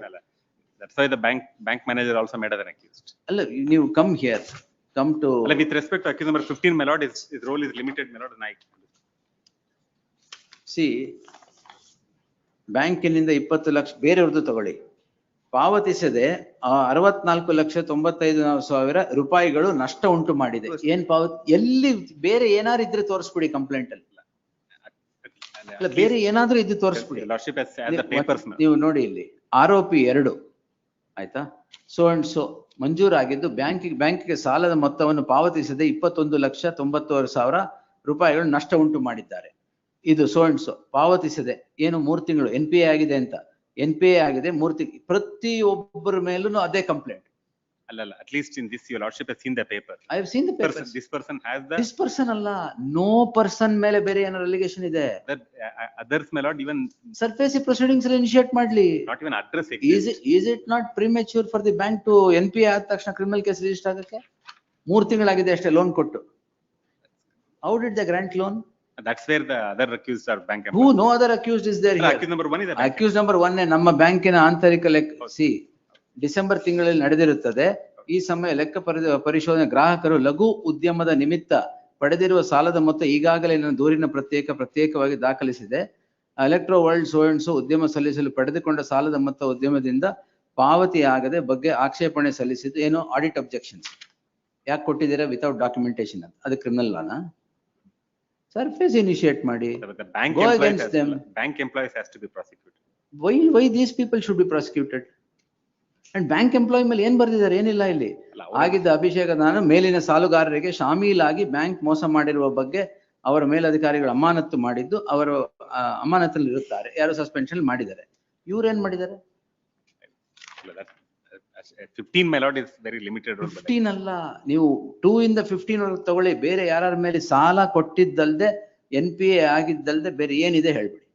That's why the bank manager also made as an accused. ಅಲ್ಲ ನೀವು come here, come to. With respect to accused number 15, my lord, his role is limited, my lord, and I. See, ಬ್ಯಾಂಕಿನಿಂದ 20 ಲಕ್ಷ ಬೇರೆಯವ್ರದ್ದು ತಗೊಳ್ಳಿ, ಪಾವತಿಸದೆ 64,95,000 ರೂಪಾಯಿಗಳು ನಷ್ಟ ಉಂಟು ಮಾಡಿದೆ. ಏನ್ ಎಲ್ಲಿ ಬೇರೆ ಏನಾದ್ರು ಇದ್ರೆ ತೋರಿಸ್ಬಿಡಿ ಕಂಪ್ಲೇಂಟ್ ಅಲ್ಲಿ. ಅಲ್ಲ ಬೇರೆ ಏನಾದ್ರೂ ಇದ್ದು ತೋರಿಸ್ಬಿಡಿ. Lordship has the papers. ನೀವು ನೋಡಿ ಇಲ್ಲಿ ಆರೋಪಿ 2 ಆಯ್ತಾ? ಸೊ ಅಂಡ್ ಸೊ ಮಂಜೂರಾಗಿದ್ದು ಬ್ಯಾಂಕಿಗೆ ಸಾಲದ ಮೊತ್ತವನ್ನು ಪಾವತಿಸದೆ 21,90,90,000 ರೂಪಾಯಿಗಳು ನಷ್ಟ ಉಂಟು ಮಾಡಿದ್ದಾರೆ. ಇದು ಸೋ ಅಂಡ್ ಸೊ ಪಾವತಿಸದೆ ಏನು 3 ತಿಂಗಳು NPA ಆಗಿದೆ ಅಂತ, NPA ಆಗಿದೆ 3 ತಿಂಗಳು, ಪ್ರತಿಯೊಬ್ಬರ ಮೇಲೂ ಅದೇ ಕಂಪ್ಲೇಂಟ್. ಅಲ್ಲಲ್ಲ, at least in this your lordship has seen the paper. I have seen the paper. This person has the. This person ಅಲ್ಲ, no person ಮೇಲೆ ಬೇರೆ ಏನಾದ್ರು ಅಲಿಗೇಷನ್ ಇದೆ. That others may not even. Surface proceedings initiate ಮಾಡ್ಲಿ. Not even address it. Is it not premature for the bank to NPA ಆದ ತಕ್ಷಣ criminal case register ಆಗಕ್ಕೆ? 3 ತಿಂಗಳಾಗಿದೆ ಅಷ್ಟೇ ಲೋನ್ ಕೊಟ್ಟು. How did they grant loan? That's where the other accused are bank Who? No other accused is there here. Accused number 1 is the Accused number 1 ನಮ್ಮ ಬ್ಯಾಂಕಿನ ಆಂತರಿಕ ಲೆಕ್ಕ. C December ತಿಂಗಳಲ್ಲಿ ನಡೆದಿರುತ್ತದೆ. ಈ ಸಮಯ ಲೆಕ್ಕ ಪರಿಶೋಧನೆ ಗ್ರಾಹಕರು ಲಘು ಉದ್ಯಮದ ನಿಮಿತ್ತ ಪಡೆದಿರುವ ಸಾಲದ ಮೊತ್ತ ಈಗಾಗಲೇ ನನ್ನ ದೂರಿನ ಪ್ರತ್ಯೇಕವಾಗಿ ದಾಖಲಿಸಿದೆ. ಎಲೆಕ್ಟ್ರೋ ವರ್ಲ್ಡ್ ಸೋ ಉದ್ಯಮ ಸಲ್ಲಿಸಲು ಪಡೆದುಕೊಂಡ ಸಾಲದ ಮೊತ್ತ ಉದ್ಯಮದಿಂದ ಪಾವತಿಯಾಗದೆ ಬಗ್ಗೆ ಆಕ್ಷೇಪಣೆ ಸಲ್ಲಿಸಿದ್ದು. ಏನು ಆಡಿಟ್ ಅಬ್ಜೆಕ್ಷನ್ಸ್ ಯಾಕೆ ಕೊಟ್ಟಿದ್ದೀರಾ ವಿತೌಟ್ ಡಾಕ್ಯುಮೆಂಟೇಶನ್ ಅಂತ? ಅದು ಕ್ರಿಮಿನಲ್ ಲಾನಾ? ಸರ್ಫೇಸ್ ಇನಿಷಿಯೇಟ್ ಮಾಡಿ. Go against them. Bank employees has to be prosecuted. Why these people should be prosecuted? And bank employee ಮೇಲೆ ಏನ್ ಬರ್ದಿದ್ದಾರೆ? ಏನಿಲ್ಲ ಇಲ್ಲಿ. ಆಗಿದ್ದ ಅಭಿಷೇಕ ನಾನು ಮೇಲಿನ ಸಾಲುಗಾರರಿಗೆ ಶಾಮೀಲಾಗಿ ಬ್ಯಾಂಕ್ ಮೋಸ ಮಾಡಿರುವ ಬಗ್ಗೆ ಅವರ ಮೇಲಧಿಕಾರಿಗಳು ಅಮಾನತು ಮಾಡಿದ್ದು ಅವರ ಅಮಾನತಲ್ಲಿ ಇರುತ್ತಾರೆ. ಯಾರು ಸಸ್ಪೆನ್ಷನ್ ಮಾಡಿದ್ದಾರೆ. ಇವ್ರು ಏನ್ ಮಾಡಿದ್ದಾರೆ? 15 my lord is very limited. 15 ಅಲ್ಲ, ನೀವು 2 ಇಂದ 15 ವರೆಗೆ ತಗೊಳ್ಳಿ. ಬೇರೆ ಯಾರ ಮೇಲೆ ಸಾಲ ಕೊಟ್ಟಿದ್ದಲ್ದೆ NPA ಆಗಿದ್ದಲ್ದೆ ಬೇರೆ ಏನಿದೆ ಹೇಳ್ಬಿಡಿ.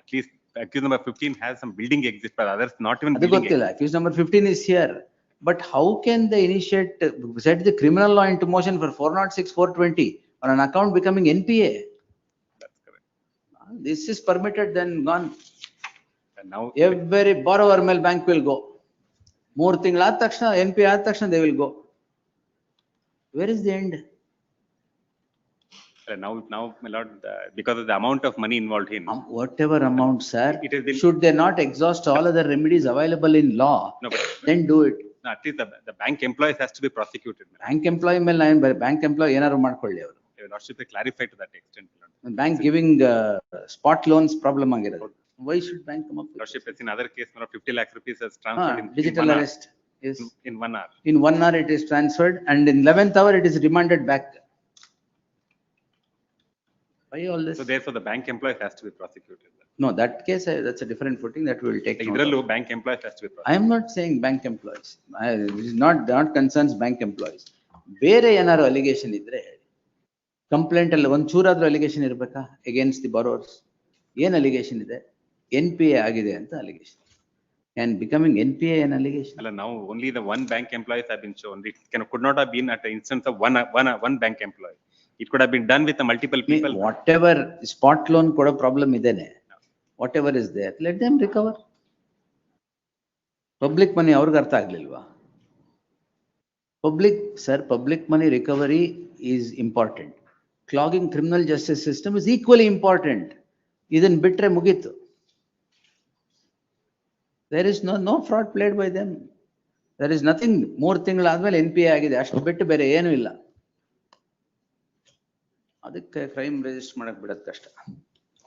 At least accused number 15 has some building exist, but others not even ಅದು building. ಗೊತ್ತಿಲ್ಲ. Accused number 15 is here, but how can they initiate set the criminal law into motion for 406 420 on an account becoming NPA? That's correct. This is permitted, then gone. And now Every borrower ಮೇಲೆ bank will go. 3 ತಿಂಗಳಾದ ತಕ್ಷಣ NPA ಆದ ತಕ್ಷಣ they will go. Where is the end? Now my lord, because of the amount of money involved in. Whatever amount, sir, It has been. should they not exhaust all other remedies available in law? No, but Then do it. no, at least the bank employees has to be prosecuted. Bank employee ಮೇಲೆ bank employee ಏನಾದ್ರು ಮಾಡ್ಕೊಳ್ಳಿ ಅವರು. Your lordship will clarify to that extent. Bank giving spot loans problem ಆಗಿರೋದು. Why should bank come up with Lordship has in other case, 50 lakh rupees has transferred in digital 1 hour. arrest? Yes. In 1 hour. In 1 hour it is transferred and in 11th hour it is remanded back. Why all this? So therefore the bank employees has to be prosecuted. No, that case, that's a different footing that we will take note of. Idrallu bank employees has to be prosecuted. I am not saying bank employees. This is not concerns bank employees. ಬೇರೆ ಏನಾದ್ರು allegation ಇದ್ರೆ complaint ಅಲ್ಲಿ ಒಂದ್ ಚೂರಾದ್ರೂ allegation ಇರ್ಬೇಕಾ against the borrowers? ಏನ್ allegation ಇದೆ? NPA ಆಗಿದೆ ಅಂತ allegation. And becoming NPA an allegation? Now only the one bank employees have been shown. It could not have been at the instance of one bank employee. It could have been done with the multiple people. Whatever spot loan ಕೊಡೋ problem ಇದೆನೆ, whatever is there, let them recover. Public money ಅವ್ರಿಗೆ ಅರ್ಥ ಆಗ್ಲಿಲ್ವಾ? Public money recovery is important. Clogging criminal justice system is equally important. ಇದನ್ನ ಬಿಟ್ರೆ ಮುಗೀತು. There is no fraud played by them. There is nothing. 3 ತಿಂಗಳಾದ್ಮೇಲೆ NPA ಆಗಿದೆ ಅಷ್ಟು ಬಿಟ್ಟು ಬೇರೆ ಏನೂ ಇಲ್ಲ. ಅದಕ್ಕೆ ಕ್ರೈಮ್ ರಿಜಿಸ್ಟರ್ ಮಾಡಕ್ ಬಿಡೋದು ಕಷ್ಟ.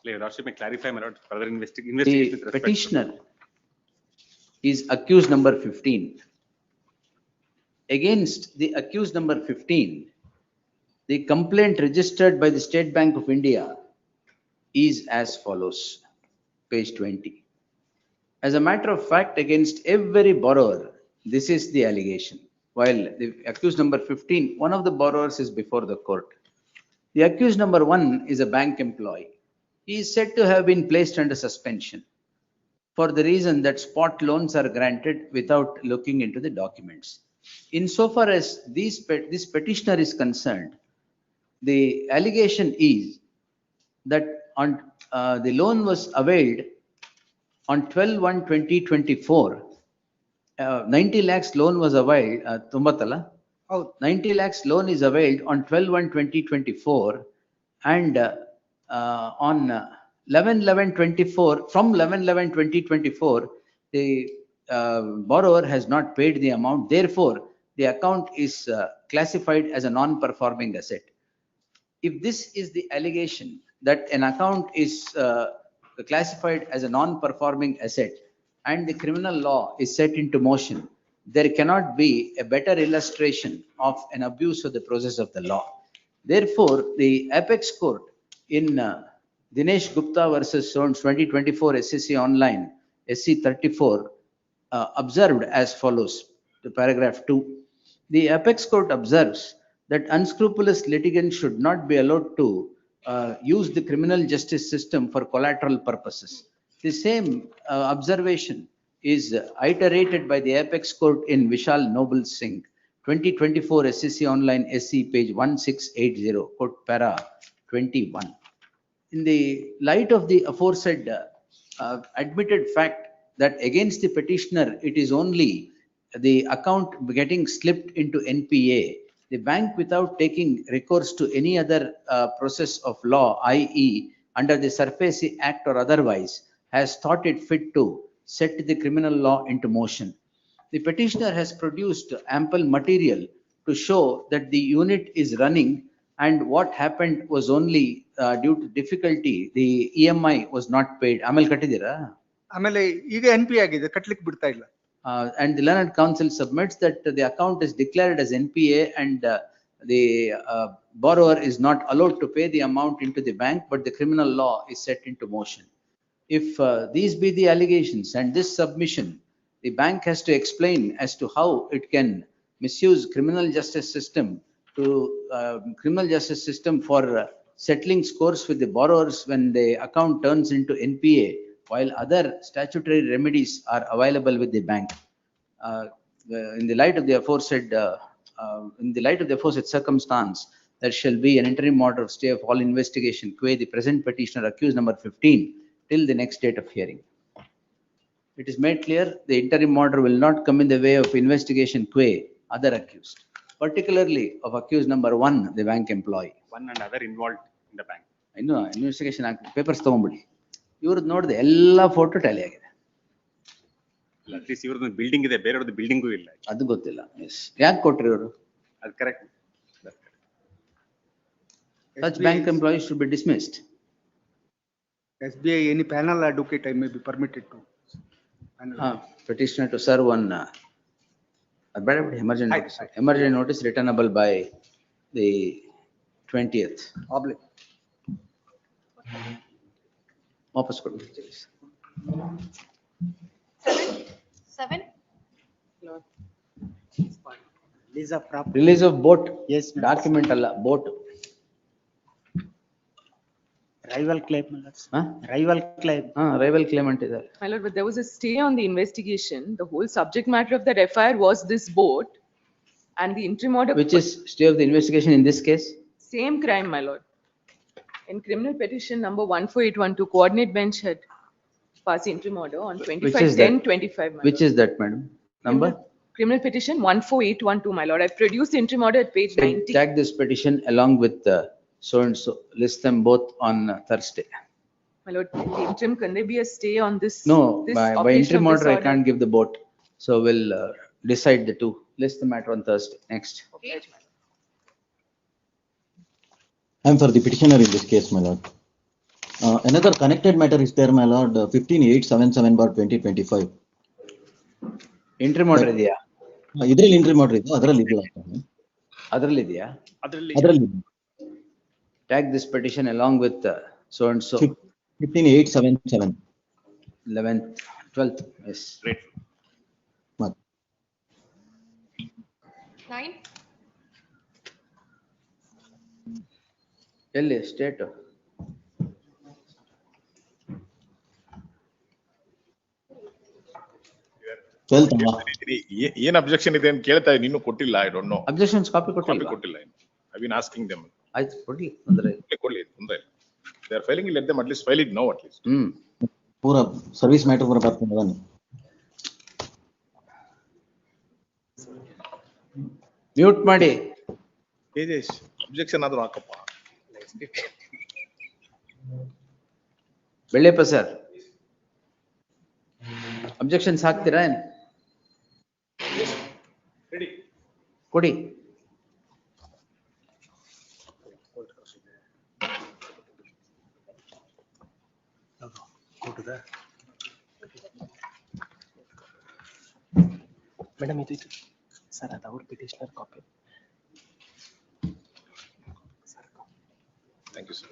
Your lordship may clarify my lord further investigation. The petitioner is accused number 15. Against the accused number 15, the complaint registered by the State Bank of India is as follows. Page 20. As a matter of fact, against every borrower, this is the allegation. While the accused number 15, one of the borrowers is before the court. The accused number 1 is a bank employee. He is said to have been placed under suspension for the reason that spot loans are granted without looking into the documents. Insofar as this petitioner is concerned, the allegation is that on the loan was availed on 12/1/2024, 90 lakhs loan was availed, 90 lakhs loan is availed on 12/1/2024 and on 11/11/24, from 11/11/2024, the borrower has not paid the amount. Therefore, the account is classified as a non-performing asset. If this is the allegation that an account is classified as a non-performing asset, and the criminal law is set into motion, there cannot be a better illustration of an abuse of the process of the law. Therefore, the apex court in Dinesh Gupta versus Soames 2024 SCC online SC 34 observed as follows, to paragraph 2. The apex court observes that unscrupulous litigants should not be allowed to use the criminal justice system for collateral purposes. The same observation is iterated by the apex court in Vishal Noble Singh 2024 SCC online SC page 1680, quote para 21. In the light of the aforesaid admitted fact that against the petitioner it is only the account getting slipped into NPA, the bank, without taking recourse to any other process of law, i.e. under the SURFACE Act or otherwise, has thought it fit to set the criminal law into motion. The petitioner has produced ample material to show that the unit is running, and what happened was only due to difficulty, the EMI was not paid. Amal kattidira? ಆಮೇಲೆ ಈಗ NP ಆಗಿದೆ, ಕಟ್ಲಿಕ್ಕೆ ಬಿಡ್ತಾ ಇಲ್ಲ. And the learned counsel submits that the account is declared as NPA and the borrower is not allowed to pay the amount into the bank, but the criminal law is set into motion. If these be the allegations and this submission, the bank has to explain as to how it can misuse criminal justice system for settling scores with the borrowers when the account turns into NPA, while other statutory remedies are available with the bank. In the light of the aforesaid circumstance, there shall be an interim order of stay of all investigation, qua the present petitioner accused number 15, till the next date of hearing. It is made clear the interim order will not come in the way of investigation qua other accused, particularly of accused number 1, the bank employee. One and other involved in the bank. I know, investigation papers ತಗೊಂಬಿಡಿ. ಇವ್ರದ್ದು ನೋಡಿದೆ ಎಲ್ಲ photo Tally ಆಗಿದೆ. At least ಇವ್ರದ್ದು building ಇದೆ, ಬೇರೆಯವ್ರದ್ದು building ಇಲ್ಲ. ಅದು ಗೊತ್ತಿಲ್ಲ. ಯಾಕೆ ಕೊಟ್ರಿ ಇವರು? ಅದು correct. Such bank employees should be dismissed. SBI, any panel advocate I may be permitted to. Petitioner to serve on emergent notice. Emergent notice returnable by the 20th. ವಾಪಸ್ ಕೊಡಿ. 7. Release of boat. Yes. Document alla, boat. Rival claim. Rival claim. Rival claim antidare. My lord, but there was a stay on the investigation. The whole subject matter of that FIR was this boat, and the interim order. Which is stay of the investigation in this case? Same crime, my lord. In criminal petition number 14812, coordinate bench had passed the interim order on 25/10/25. Which is that, madam? Number? Criminal petition 14812, my lord. I produced the interim order at page 90. Tag this petition along with so and so. List them both on Thursday. My lord, the interim, can there be a stay on this? No, this by interim order I can't give the boat. So we'll decide the two. List the matter on Thursday. Next. Okay. I am for the petitioner in this case, my lord. Another connected matter is there, my lord, 15877/2025. Interim order ಇದೆಯಾ? ಇದರಲ್ಲಿ interim order ಇದೆ, ಅದರಲ್ಲಿ ಇಲ್ಲ. ಅದರಲ್ಲಿ ಇದೆಯಾ? ಅದರಲ್ಲಿ. Tag this petition along with so and so. 15877. 11th, 12th, yes. Great. 9. ಎಲ್ಲಿ state? ಏನ್ ಅಬ್ಜೆಕ್ಷನ್ ಇದೆ ಅಂತ ಕೇಳ್ತಾ ಇದ್ದೀನಿ, ಇನ್ನೂ ಕೊಟ್ಟಿಲ್ಲ. I don't know. Objections copy ಕೊಟ್ಟಿಲ್ಲ. I been asking them. ಆಯ್ತು, ಕೊಡ್ಲಿ, ತೊಂದರೆ ಇಲ್ಲ. ಕೊಡ್ಲಿ, ತೊಂದರೆ ಇಲ್ಲ. They are filing, let them at least file it now at least. ಪೂರಾ ಸರ್ವಿಸ್ ಮ್ಯಾಟರ್ ಪೂರಾ ಬರ್ತೀನಿ ಅದನ್ನು. ಮ್ಯೂಟ್ ಮಾಡಿ. ತೇಜೇಶ್, ಅಬ್ಜೆಕ್ಷನ್ ಆದ್ರೂ ಹಾಕಪ್ಪ. ಬೆಳ್ಳೆಪ್ಪ ಸರ್, ಅಬ್ಜೆಕ್ಷನ್ಸ್ ಹಾಕ್ತೀರಾ? ಕೊಡಿ. ಮೇಡಮ್ ಇದು ಸರ್ ಅದು ಅವ್ರ petitioner copy. Thank you, sir.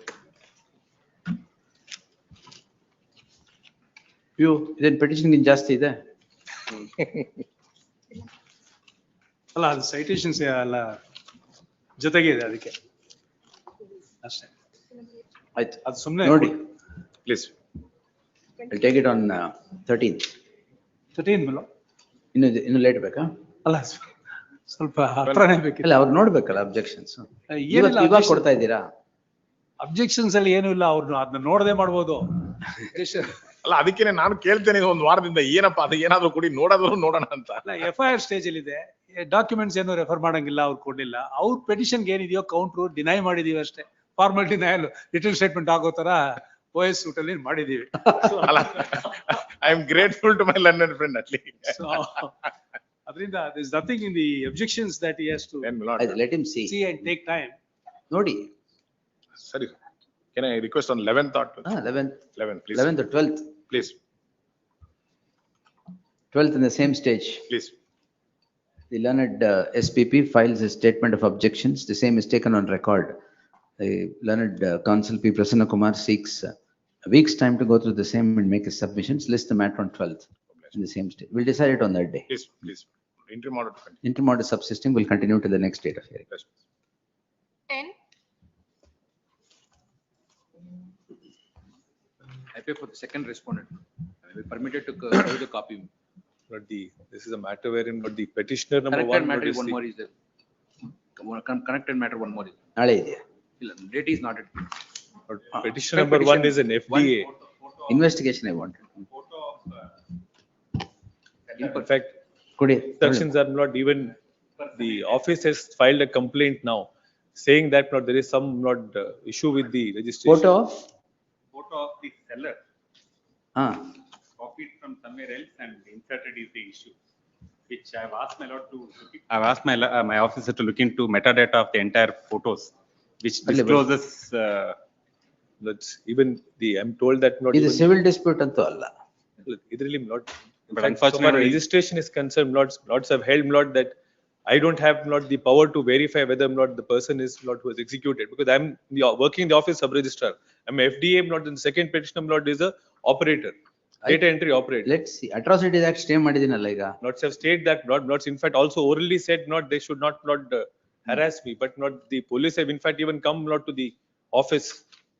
ಇದೇನು ಪೆಟಿಷನ್ ಜಾಸ್ತಿ ಇದೆ? ಅಲ್ಲ ಅದು ಸೈಟೇಷನ್ಸ್ ಎಲ್ಲ ಜೊತೆಗೆ ಇದೆ ಅದಕ್ಕೆ ಅಷ್ಟೇ. ಆಯ್ತು, ಅದು ಸುಮ್ಮನೆ ನೋಡಿ. Please. I'll take it on 13th. 13 bill ಇನ್ನು ಲೇಟ್ ಬೇಕಾ? ಅಲ್ಲ ಸ್ವಲ್ಪ ಹತ್ರನೇ ಬೇಕಿಲ್ಲ. ಅಲ್ಲ ಅವ್ರು ನೋಡ್ಬೇಕಲ್ಲ ಅಬ್ಜೆಕ್ಷನ್ಸ್. ಏನಿಲ್ಲ ಇವಾಗ ಕೊಡ್ತಾ ಇದ್ದೀರಾ? ಅಬ್ಜೆಕ್ಷನ್ಸ್ ಅಲ್ಲಿ ಏನು ಇಲ್ಲ, ಅವ್ರನ್ನ ಅದನ್ನ ನೋಡದೆ ಮಾಡ್ಬೋದು. ಅಲ್ಲ ಅದಕ್ಕೇನೆ ನಾನು ಕೇಳ್ತೇನೆ ಒಂದು ವಾರದಿಂದ ಏನಪ್ಪಾ ಅದು ಏನಾದ್ರು ಕೊಡಿ ನೋಡೋದ್ರು ನೋಡೋಣ ಅಂತ. ಅಲ್ಲ FIR ಸ್ಟೇಜ್ ಅಲ್ಲಿ ಇದೆ, ಡಾಕ್ಯುಮೆಂಟ್ಸ್ ಏನು ರೆಫರ್ ಮಾಡಂಗಿಲ್ಲ, ಅವ್ರು ಕೊಡ್ಲಿಲ್ಲ. ಅವ್ರ ಪೆಟಿಷನ್ಗೆ ಏನಿದೆಯೋ ಕೌಂಟ್ರು ಡಿನೈ ಮಾಡಿದೀವಿ ಅಷ್ಟೇ. ಫಾರ್ಮಲ್ ಡಿನೈಲ್ ರಿಟರ್ನ್ ಸ್ಟೇಟ್ಮೆಂಟ್ ಆಗೋ ತರ OS ಸೂಟ್ ಅಲ್ಲಿ ಮಾಡಿದೀವಿ. I am grateful to my learned friend at least. So ಅದರಿಂದ there is nothing in the objections that he has to Let him see and take time. ನೋಡಿ. Sorry, can I request on 11th or 11th, 11th, please. 11th or 12th, Please, 12th in the same stage. please. The learned SPP files a statement of objections. The same is taken on record. The learned counsel P. Prasanna Kumar seeks a week's time to go through the same and make his submissions. List the matter on 12th in the same stage. We'll decide it on that day. Please, please. Interim order to continue. Interim order subsisting will continue to the next date of hearing. Yes. 10. I pay for the second respondent. I will permitted to serve the copy. But this is a matter wherein but the petitioner number Connected one. matter notice one the- more is there. Connected matter one more is there. ನಾಳೆ ಇದೆಯಾ? ಇಲ್ಲ, date is not at. but petitioner number one is an FDA. Investigation I want. In fact, ಕೊಡಿ. instructions are not even, the office has filed a complaint now saying that not there is some not issue with the registration. Photo of? Photo of the seller copied from somewhere else and inserted is the issue, which I have asked my lord to look into. I've asked my officer to look into metadata of the entire photos, which discloses. That's even the, I'm told that not. ಇದು even- civil dispute ಅಂತೂ ಅಲ್ಲ. Idrilli not. In But fact, so far unfortunately- registration is concerned, lots have held not that I don't have not the power to verify whether not the person is not was executed, because I'm working in the office sub-registrar. I'm FDA not in the second petition not is a operator, data entry operator. Let's see. Atrocities Act stay ಮಾಡಿದೀನಲ್ಲ ಈಗ. Lots have stated that not in fact also orally said not they should not harass me, but not the police have in fact even come not to the office.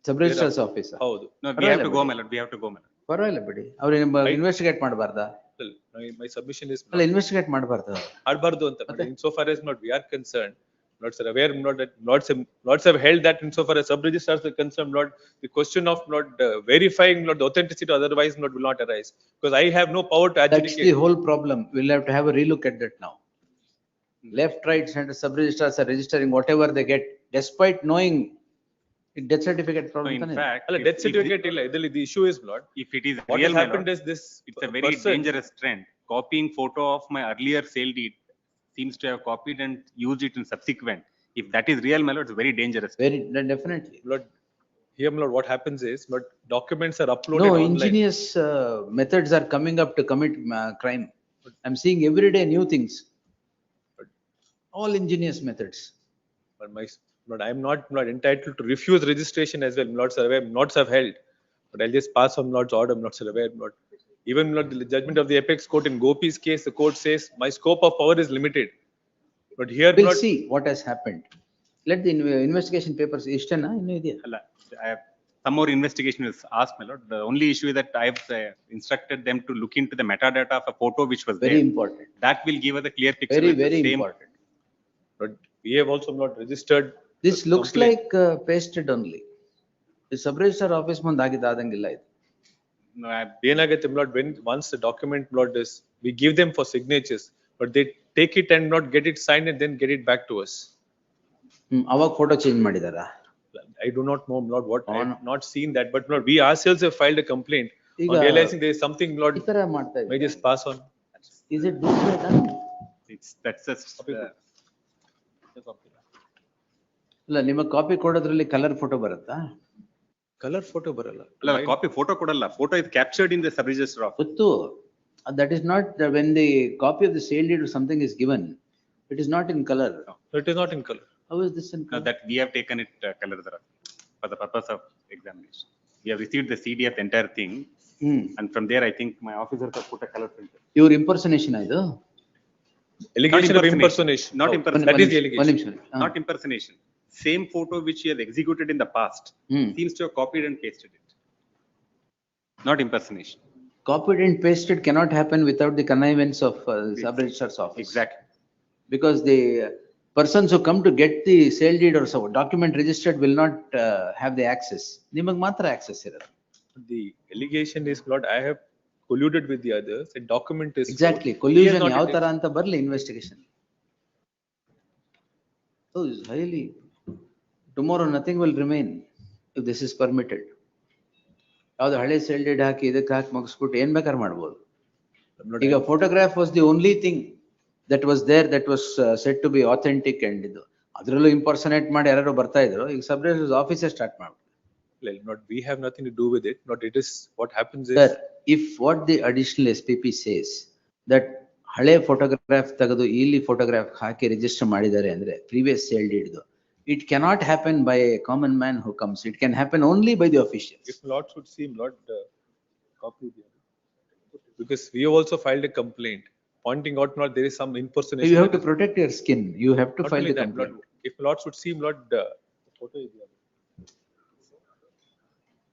Sub-registrar's office. ಹೌದು. No, we have to go, my lord. We have to go, my lord. ಪರವಾಗಿಲ್ಲ ಬಿಡಿ. ಅವ್ರು investigate ಮಾಡಬಾರ್ದಾ? My submission is ಅಲ್ಲ investigate ಮಾಡಬಾರ್ದು. ಮಾಡಬಾರ್ದು ಅಂತ. Insofar as not we are concerned, lots are aware not that lots have held that insofar as sub-registrars are concerned, not the question of not verifying not the authenticity otherwise not will not arise, because I have no power to That's adjudicate. the whole problem. We'll have to have a relook at that now. Left, right, center sub-registrars are registering whatever they get, despite knowing death certificate So problem. in fact, ಅಲ್ಲ death certificate ಇಲ್ಲ ಇದರಲ್ಲಿ the issue is not if it is what real, has my happened lord, is this it's a very person- dangerous trend. Copying photo of my earlier sale deed seems to have copied and used it in subsequent. If that is real, my lord, it's very dangerous. Very definitely. Lord, here my lord, what happens is not documents are uploaded No, online. ingenious methods are coming up to commit crime. I'm seeing every day new things. All ingenious methods. But I am not entitled to refuse registration as well. Lots have held, but I'll just pass on lots order. Not aware. Not even not the judgment of the apex court in Gopi's case. The court says my scope of power is limited. But here We'll not. see what has happened. Let the investigation papers ಇಷ್ಟನಾ ಇನ್ನೂ ಇದೆಯಾ? ಅಲ್ಲ, I have some more investigation is asked, my lord. The only issue is that I have instructed them to look into the metadata of a photo which was Very there. important. That will give us a clear picture. Very, with the very same- important. But we have also not registered. This looks complaint. like pasted only. The sub-registrar office ಮುಂದೆ ಆದಂಗಿಲ್ಲ ಇದು. No, ಏನಾಗುತ್ತೆ not when once the document not is we give them for signatures, but they take it and not get it signed and then get it back to us. ಅವಾಗ photo change ಮಾಡಿದಾರ? I do not know not what I have not seen that, but not we ourselves have filed a complaint ಈಗ on realizing there is something not ಈ ತರ ಮಾಡ್ತಾ may ಇದ್ದಾರೆ. just pass on. Is it done? that's just ಇಲ್ಲ ನಿಮ್ಮ copy ಕೊಡೋದ್ರಲ್ಲಿ colour photo ಬರುತ್ತಾ? Colour photo ಬರಲ್ಲ. ಅಲ್ಲ, ಕಾಪಿ ಫೋಟೋ ಕೊಡಲ್ಲ. Photo is captured in the sub-registrar office. ಗೊತ್ತು. That is not, when the copy of the sale deed or something is given, it is not in color. It is not in color. How is this in color? That we have taken it color for the purpose of examination. We have received the CD of the entire thing. And from there, I think my officers have put a color filter. Your impersonation either? Allegation of impersonation. Not Oh, impersonation. that is the allegation. Not impersonation. Same photo which he has executed in the past seems to have copied and pasted it. Not impersonation. Copied and pasted cannot happen without the connivance of Sub-registrar's office. Exactly. Because the persons who come to get the sale deed or so document registered will not have the access. Nimag matra access irodu. The allegation is not, I have colluded with the others, a document is. Exactly. Collusion yav tara anta barli investigation. So it's highly, tomorrow nothing will remain if this is permitted. ಯಾವ್ದು ಹಳೆ sale deed ಹಾಕಿ ಇದಕ್ಕೆ ಹಾಕಿ ಮುಗಿಸ್ಬಿಟ್ಟು ಏನ್ ಬೇಕಾದ್ರೆ ಮಾಡ್ಬೋದು. ಈಗ photograph was the only thing that was there, that was said to be authentic and ಇದು ಅದರಲ್ಲೂ ಇಂಪರ್ಸನೇಟ್ ಮಾಡಿ ಯಾರು ಬರ್ತಾ ಇದ್ರು. ಈಗ ಸಬ್-ರಿಜಿಸ್ಟ್ರಾರ್ ಆಫೀಸೇ ಸ್ಟಾರ್ಟ್ ಮಾಡ್ಬಿಟ್ಟು. Not, we have nothing to do with it. Not, it is what happens is. Sir, if what the additional SPP says that ಹಳೆ photograph ತೆಗೆದು ಇಲ್ಲಿ ಫೋಟೋಗ್ರಾಫ್ ಹಾಕಿ ರಿಜಿಸ್ಟರ್ ಮಾಡಿದ್ದಾರೆ ಅಂದ್ರೆ previous sale deed, it cannot happen by a common man who comes. It can happen only by the officials. If Lord should seem not copy the other. Because we have also filed a complaint pointing out not there is some impersonation. You have to protect your skin. You have to Not file only the that, complaint. If Lord should seem not the photo is the other.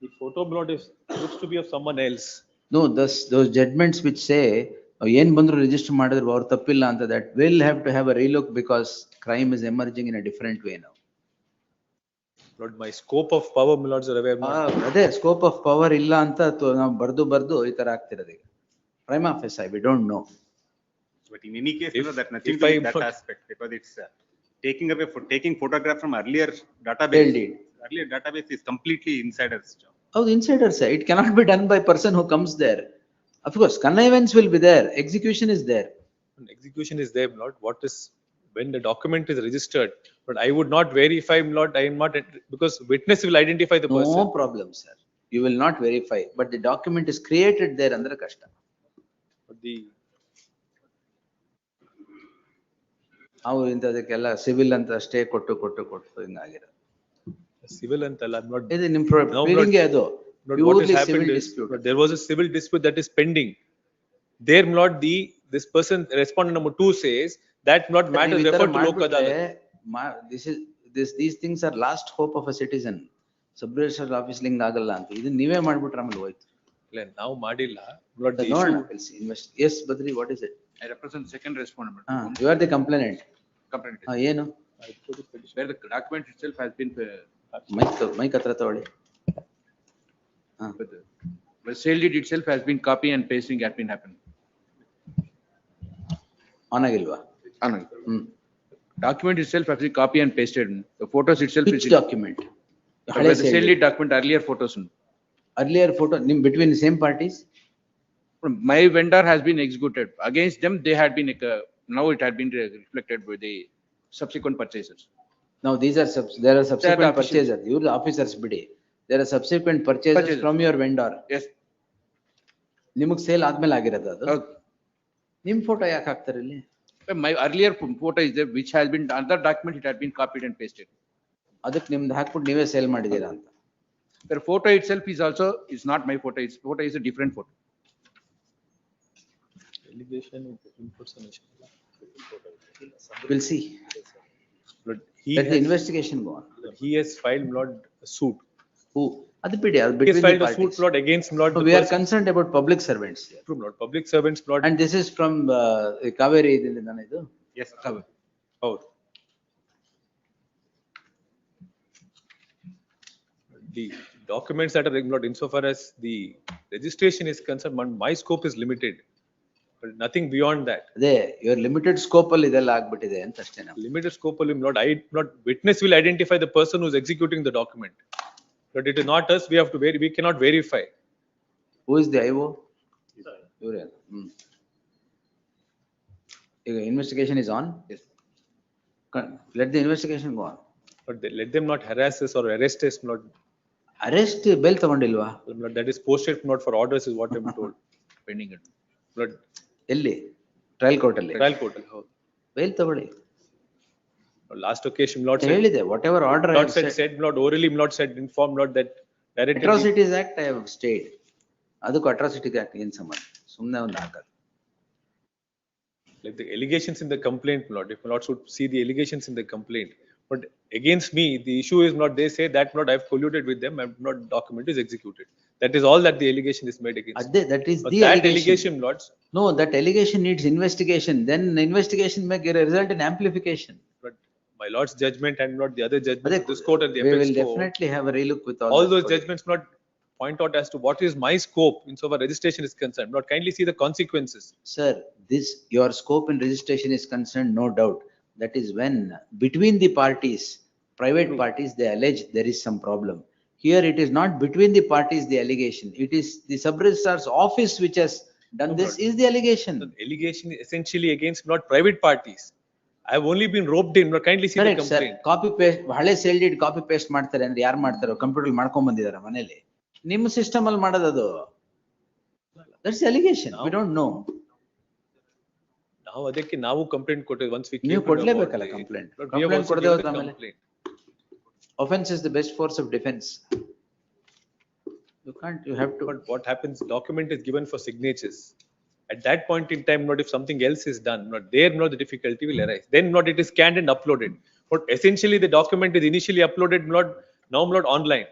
The photo blood is looks to be of someone else. No, those judgments which say ಏನ್ ಬಂದ್ರು register ಮಾಡಿದ್ರು ಅವ್ರು ತಪ್ಪಿಲ್ಲ ಅಂತ, that will have to have a relook because crime is emerging in a different way now. Lord, my scope of power, my lords are aware. ಅದೇ scope of power ಇಲ್ಲ ಅಂತ ನಾವು ಬರ್ದು ಈ ತರ ಆಗ್ತಿರೋದು ಈಗ. Prima facie, we don't know. But in any case, that nothing to do with that aspect, because it's taking photograph from earlier database. Earlier database is completely insider's job. Oh, the insiders, it cannot be done by person who comes there. Of course, connivance will be there, execution is there. Execution is there, Lord. What is when the document is registered? But I would not verify, Lord. I am not, because witness will identify the person. No problem, sir. You will not verify, but the document is created there under kashta. But the ನಾವು ಇಂಥದಕ್ಕೆಲ್ಲ civil ಅಂತ stay ಕೊಟ್ಟು ಹಿಂಗಾಗಿರೋದು. Civil and I'm not. ಇದು ನಿಮ್ feeling ಅದು. What has happened is there was a civil dispute that is pending. There, Lord, this person, respondent number 2 says that not matter refer to Lok Adalat. These things are last hope of a citizen. Sub-registrar office League ಆಗಲ್ಲ ಅಂತ ಇದನ್ನ ನೀವೇ ಮಾಡ್ಬಿಟ್ರೆ ಆಮೇಲೆ ಹೋಯ್ತು. ಇಲ್ಲ ನಾವು ಮಾಡಿಲ್ಲ. Lord, the issue. Yes, Badri, what is it? I represent second respondent. You are the complainant. ಏನು? Where the document itself has been. Mike ಹತ್ರ ತಗೊಳ್ಳಿ. The sale deed itself has been copy and pasting has been happened. On ಆಗಿಲ್ವಾ? Document itself has been copy and pasted. The photos itself. Which document? The sale deed document, earlier photos. Earlier photo between the same parties? My vendor has been executed. Against them, they had been, now it had been reflected with the subsequent purchases. Now these are there are subsequent purchases. You the officers bidi. There are subsequent purchases from your vendor. Yes. ನಿಮಗೆ sale ಆದ್ಮೇಲೆ ಆಗಿರೋದು ಅದು. ನಿಮ್ photo ಯಾಕೆ ಹಾಕ್ತಾರೆ ಇಲ್ಲಿ? My earlier photo is there, which has been other document. It had been copied and pasted. ಅದಕ್ಕೆ ನಿಮ್ದು ಹಾಕ್ಬಿಟ್ಟು ನೀವೇ ಸೇಲ್ ಮಾಡಿದೀರಾ ಅಂತ. The photo itself is also is not my photo. Its photo is a different photo. Allegation is impersonation. We'll see. But let the investigation go on. He has filed not a suit. Who? Adu pidi. He has filed a suit not against not. So we are concerned about public servants here. True, not public servants not. And this is from Kaveri idinda idu? Yes, Kaveri. Oh. The documents that are not, insofar as the registration is concerned, my scope is limited. But nothing beyond that. Your limited scope alli idella agbittide anta ashte na. Limited scope alli not witness will identify the person who is executing the document. But it is not us. We cannot verify. Who is the IO? Investigation is on. Yes. Let the investigation go on. But let them not harass us or arrest us. Not arrest bail ತಗೊಂಡಿಲ್ವಾ? That is posted not for orders is what I am told. Pending it. Blood, ಎಲ್ಲಿ? Trial court ಅಲ್ಲಿ? trial court ಅಲ್ಲಿ, ಹೌದು. Bale ತಗೊಳ್ಳಿ. Last occasion, Lord said. ಹೇಳಿದೆ, what ever order Lord said, Lord orally, Lord said, informed, Lord that. Directed. Atrocities Act I have stayed. ಅದಕ್ಕೂ Atrocities Act ಏನ್ ಸಂಬಂಧ? ಸುಮ್ನೆ ಒಂದು ಹಾಕೋದು. Like the allegations in the complaint, Lord, if Lord should see the allegations in the complaint. But against me, the issue is not, they say that not I've colluded with them, and not document is executed. That is all that the allegation is made against. That is But the that allegation. Lords, No, that allegation needs investigation. Then investigation may result in amplification. but my Lord's judgment and not the other judgment of this court and the We apex will court. definitely have a relook with All that those code. judgments not point out as to what is my scope insofar registration is concerned. Not kindly see the consequences. Sir, this, your scope in registration is concerned, no doubt. That is when between the parties, private parties, they allege there is some problem. Here it is not between the parties the allegation. It is the sub-registrar's office which has done this is the allegation. The allegation is essentially against not private parties. I have only been roped in. Not kindly see the Correct, sir. complaint. Copy paste, ಹಳೆ sale deed copy paste ಮಾಡ್ತಾರೆ ಅಂದ್ರೆ ಯಾರು ಮಾಡ್ತಾರೋ? Computer ಮಾಡ್ಕೊಂಡ್ ಬಂದಿದಾರ ಮನೇಲಿ? ನಿಮ್ಮ system ಅಲ್ಲಿ ಮಾಡೋದದು. That's the allegation. We don't know. ನಾವು ಅದಕ್ಕೆ ನಾವು ಕಂಪ್ಲೇಂಟ್ ಕೊಟ್ಟಿದ್ವಿ. Once we ನೀವು came to know ಕೊಡ್ಲೇಬೇಕಲ್ಲ about the- complaint. But we have complaint also ಕೊಡದೆ given ಹೋದ್ರೆ the ಆಮೇಲೆ complaint. offense is the best force of defense. You can't, you have to. But what happens, document is given for signatures. At that point in time, not if something else is done, not there, not the difficulty will arise. Then not it is scanned and uploaded. But essentially the document is initially uploaded, not now not online.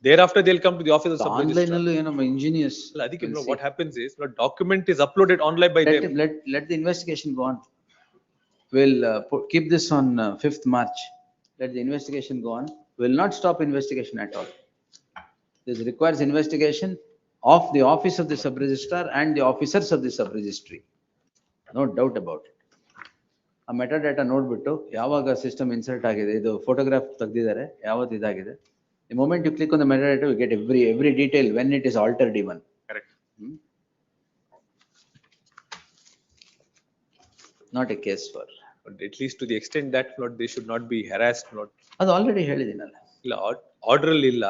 Thereafter they'll come to the office of Online sub-registrar. allu ಏನೋ ingenious. ಅದಕ್ಕೆ what happens is, not document is uploaded online by them. Let the investigation go on. We'll keep this on 5th March. Let the investigation go on. Will not stop investigation at all. This requires investigation of the office of the sub-registrar and the officers of the sub-registry. No doubt about it. ಆ metadata ನೋಡ್ಬಿಟ್ಟು ಯಾವಾಗ system insert ಆಗಿದೆ, ಇದು photograph ತೆಗ್ದಿದ್ದಾರೆ, ಯಾವತ್ತು ಇದಾಗಿದೆ. The moment you click on the metadata, you get every detail when it is altered even. Correct. Not a case for. But at least to the extent that not they should not be harassed, not. ಅದು already ಹೇಳಿದ್ದೀನಲ್ಲ. ಇಲ್ಲ order ಅಲ್ಲಿ ಇಲ್ಲ.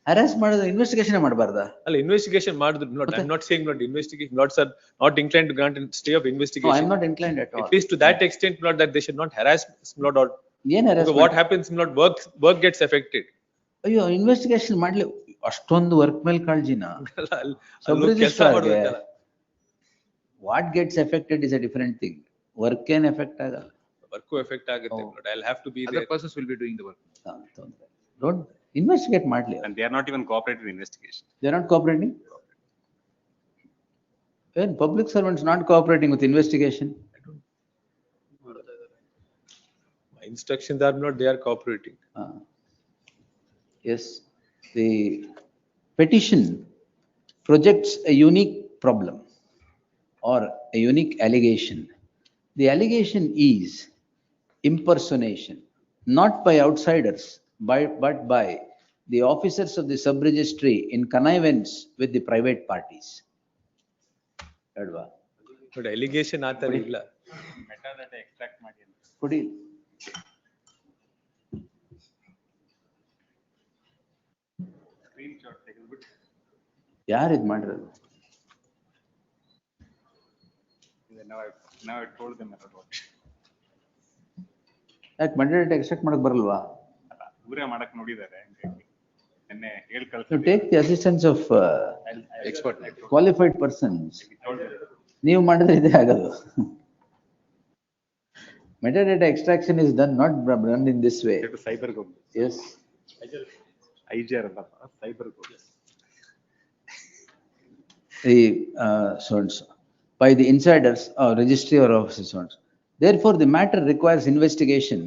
ಹರಾಸ್ ಮಾಡೋದು investigation ಮಾಡಬಾರ್ದಾ? ಅಲ್ಲ investigation ಮಾಡಿದ್ರು. Not, I'm not saying not investigation, not sir, not inclined to grant a stay of investigation. No, I'm not inclined at all. At least to that extent, not that they should not harass, not or. ಏನ್ harass? What happens, not work gets affected. ಅಯ್ಯೋ investigation ಮಾಡ್ಲಿ, ಅಷ್ಟೊಂದು work ಮೇಲೆ ಕಾಳಜಿನ? What gets affected is a different thing. Work ಏನ್ affect ಆಗಲ್ಲ. Work affect ಆಗುತ್ತೆ. I'll have to be there. Other persons will be doing the work. Don't investigate ಮಾಡ್ಲಿ. And they are not even cooperating in investigation. They are not cooperating? When public servants not cooperating with investigation? My instructions are not, they are cooperating. Yes, the petition projects a unique problem or a unique allegation. The allegation is impersonation, not by outsiders, but by the officers of the sub-registry in connivance with the private parties. But allegation ಆ ತರ ಇಲ್ಲ. Metadata extract ಮಾಡಿ. ಕೊಡಿ. Screenshot ತೆಗೆದ್ಬಿಟ್ಟು. ಯಾರು ಇದು ಮಾಡಿರೋದು? Now I told them about what. ಯಾಕೆ ಮೆಟಾಡೇಟಾ ಎಕ್ಸ್ಟ್ರಾಕ್ಟ್ ಮಾಡಕ್ ಬರಲ್ವಾ? ಇವರೇ ಮಾಡಕ್ ನೋಡಿದ್ದಾರೆ. ನೆನ್ನೆ ಹೇಳಿ You ಕಳ್ಸಿದ್ದೆ. take the assistance of expert qualified persons. ನೀವು ಮಾಡಿದ್ರೆ ಇದೇ ಆಗೋದು. Metadata extraction is done not done in this way. Cyber go. Yes. IJR ಅಲ್ಲ, cyber go. The so and so by the insiders or registry or officers. So and so. Therefore, the matter requires investigation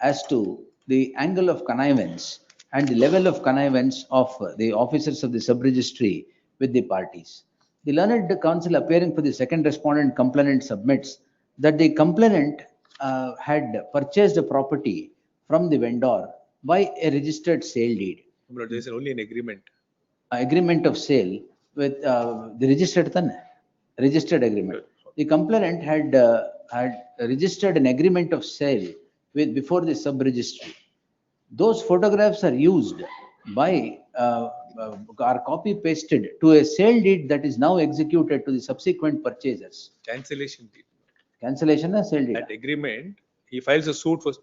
as to the angle of connivance and the level of connivance of the officers of the sub-registry with the parties. The learned counsel appearing for the second respondent complainant submits that the complainant had purchased a property from the vendor by a registered sale deed. But there is only an agreement. Agreement of sale with the registered agreement. The complainant had registered an agreement of sale with before the sub-registry. Those photographs are used by are copy pasted to a sale deed that is now executed to the subsequent purchasers. Cancellation deed. Cancellation or sale deed? That agreement, he files a suit for,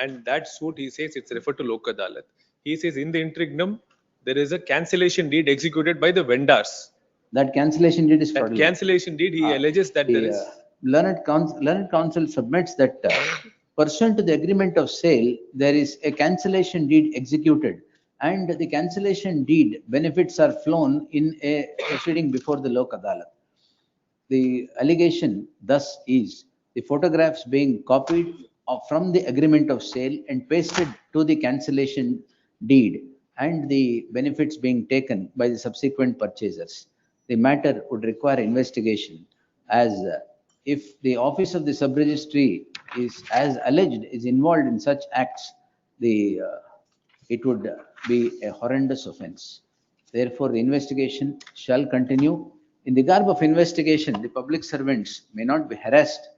and that suit, he says it's referred to Lok Adalat. He says in the interregnum, there is a cancellation deed executed by the vendors. That cancellation deed is That fraudulent. cancellation deed, he alleges that there is. Learned counsel submits that pursuant to the agreement of sale, there is a cancellation deed executed, and the cancellation deed benefits are flown in a proceeding before the Lok Adalat. The allegation thus is the photographs being copied from the agreement of sale and pasted to the cancellation deed, and the benefits being taken by the subsequent purchasers. The matter would require investigation, as if the office of the sub-registry is, as alleged, is involved in such acts, it would be a horrendous offense. Therefore, the investigation shall continue. In the garb of investigation, the public servants may not be harassed,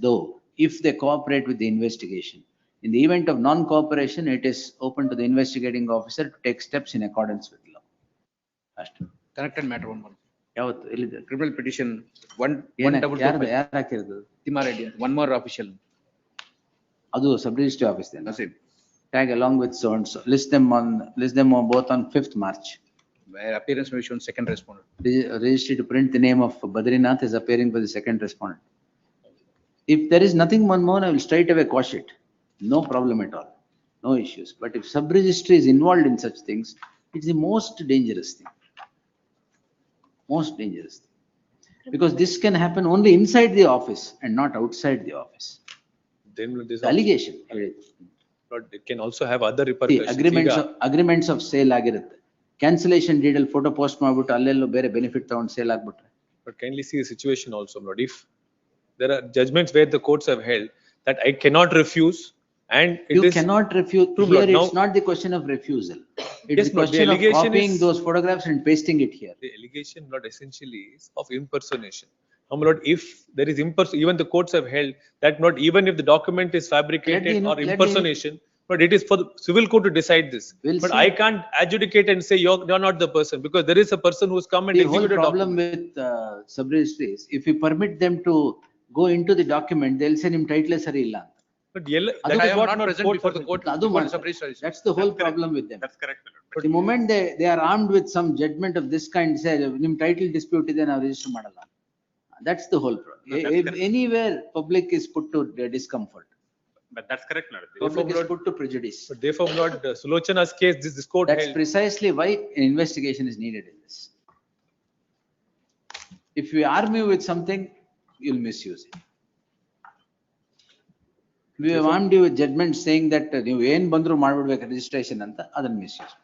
though, if they cooperate with the investigation. In the event of non-cooperation, it is open to the investigating officer to take steps in accordance with law. Connected matter one more. ಯಾವತ್ತು ಎಲ್ಲಿದೆ? Criminal petition one double ಯಾರು ಹಾಕಿರೋದು? Timareddy, one more official. ಅದು sub registry office tag along with so and so. List them on both on 5th March. Where appearance may be shown second respondent. Registry to print the name of Badrinath is appearing for the second respondent. If there is nothing more, I will straight away quash it. No problem at all. No issues. But if sub-registry is involved in such things, it's the most dangerous thing. Most dangerous thing. Because this can happen only inside the office and not outside the office. Then this The allegation. But it can also have other repercussions. Agreements of sale ಆಗಿರುತ್ತೆ. Cancellation deed ಅಲ್ಲಿ photo post ಮಾಡ್ಬಿಟ್ಟು ಅಲ್ಲೆಲ್ಲೋ ಬೇರೆ benefit ತಗೊಂಡು sale ಆಗ್ಬಿಟ್ರೆ. But kindly see the situation also, Lord. If there are judgments where the courts have held that I cannot refuse, and You cannot refuse. Here it's not the question of refusal. It's the question of copying those photographs and pasting it here. The allegation, Lord, essentially is of impersonation. My Lord, if there is even the courts have held that not even if the document is fabricated or impersonation, but it is for the civil court to decide this. But I can't adjudicate and say you're not the person, because there is a person who's come and executed a document. The whole problem with sub-registries, if you permit them to go into the document, they'll say ನಿಮ್ title ಸರಿ ಇಲ್ಲ. But that I am not present before the court. That's the whole problem with them. That's correct. But the moment they are armed with some judgment of this kind, say ನಿಮ್ title dispute ಇದೆ ನಾವು register ಮಾಡಲ್ಲ. That's the whole problem. Anywhere public is put to discomfort. But that's correct, Lord. Public is put to prejudice. But therefore, Lord, Sulochana's case, this court That's held. precisely why an investigation is needed in this. If we arm you with something, you'll misuse it. We have armed you with judgment saying that ನೀವು ಏನ್ ಬಂದ್ರು ಮಾಡ್ಬಿಡ್ಬೇಕು registration ಅಂತ, ಅದನ್ನ misuse.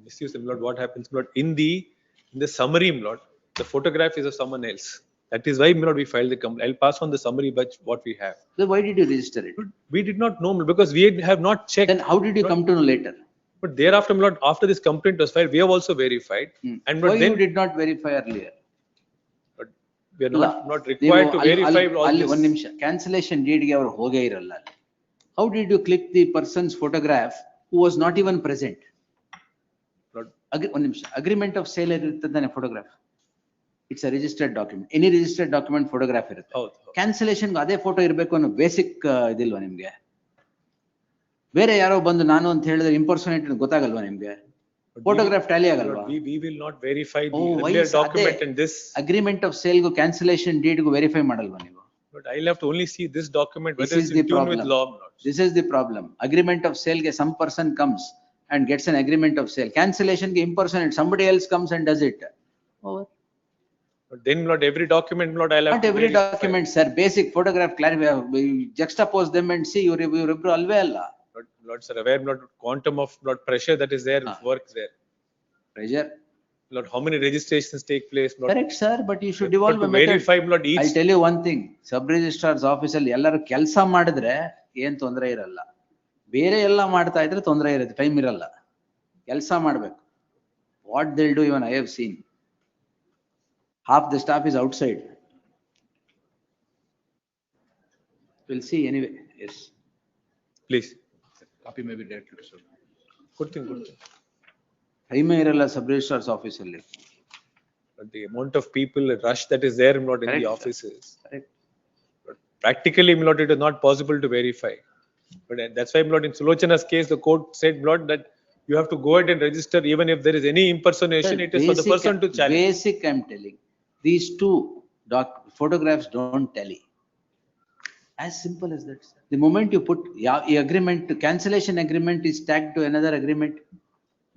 Misuse, Lord, what happens, Lord? In the summary, Lord, the photograph is of someone else. That is why, Lord, we filed the complaint. I'll pass on the summary, but what we have. So why did you register it? We did not know, because we have not checked. Then how did you come to know later? But thereafter, Lord, after this complaint was filed, we have also verified. And Why then you did not verify earlier? we are not required to verify all ಅಲ್ಲಿ this. ಒಂದು ನಿಮಿಷ, cancellation deed ಗೆ ಅವರು ಹೋಗೇ ಇರಲ್ಲ. How did you click the person's photograph who was not even present? ಒಂದು ನಿಮಿಷ, agreement of sale ಇರುತ್ತದೆ photograph. It's a registered document. Any registered document photograph ಇರುತ್ತೆ. Cancellation ಅದೇ ಫೋಟೋ ಇರಬೇಕು ಅನ್ನೋ ಬೇಸಿಕ್ ಇದಿಲ್ವಾ ನಿಮ್ಗೆ? ಬೇರೆ ಯಾರೋ ಬಂದು ನಾನು ಅಂತ ಹೇಳಿದ್ರೆ ಇಂಪರ್ಸನೇಟ್ ಗೊತ್ತಾಗಲ್ವಾ ನಿಮ್ಗೆ? ಫೋಟೋಗ್ರಾಫ್ ಟ್ಯಾಲಿ ಆಗಲ್ವಾ? We will not verify the earlier document and this. Agreement of sale ಗೂ cancellation deed ಗೂ verify ಮಾಡಲ್ವಾ ನೀವು? But I'll have to only see this document whether This it's is the in tune with problem. law or not. This is the problem. Agreement of sale ಗೆ some person comes and gets an agreement of sale. Cancellation ಗೆ impersonate, somebody else comes and does it. Over. But then not every document, Lord, I'll have Not to every verify. document, sir. Basic photograph clarify, juxtapose them and see ಇವ್ರಿಬ್ರು ಅಲ್ವೇ ಅಲ್ಲ. Lord, sir, aware not quantum of Lord pressure that is there, works there. Pressure. Lord, how many registrations take place? Lord? Correct, sir, but you should evolve But a to method. verify, Lord, each. I'll tell you one thing, sub-registrar's office ಅಲ್ಲಿ ಎಲ್ಲರೂ ಕೆಲಸ ಮಾಡಿದ್ರೆ ಏನ್ ತೊಂದರೆ ಇರಲ್ಲ. ಬೇರೆ ಎಲ್ಲ ಮಾಡ್ತಾ ಇದ್ರೆ ತೊಂದರೆ ಇರುತ್ತೆ, ಟೈಮ್ ಇರಲ್ಲ. ಕೆಲಸ ಮಾಡ್ಬೇಕು. What they'll do, even I have seen. Half the staff is outside. We'll see anyway. Yes. Please. Copy may be directed to sir. ಕೊಡ್ತೀನಿ. Time ಇರಲ್ಲ sub-registrar's office ಅಲ್ಲಿ. But the amount of people, the rush that is there, not in the Correct, sir. offices. Correct. But practically, my lord, it is not possible to verify. But that's why, my lord, in Sulochana's case, the court said, my lord, that you have to go ahead and register even if there is any impersonation, Sir, it is for the person to challenge. Basic, I'm telling. These two photographs don't tally. As simple as that, sir. The moment you put agreement, cancellation agreement is tagged to another agreement,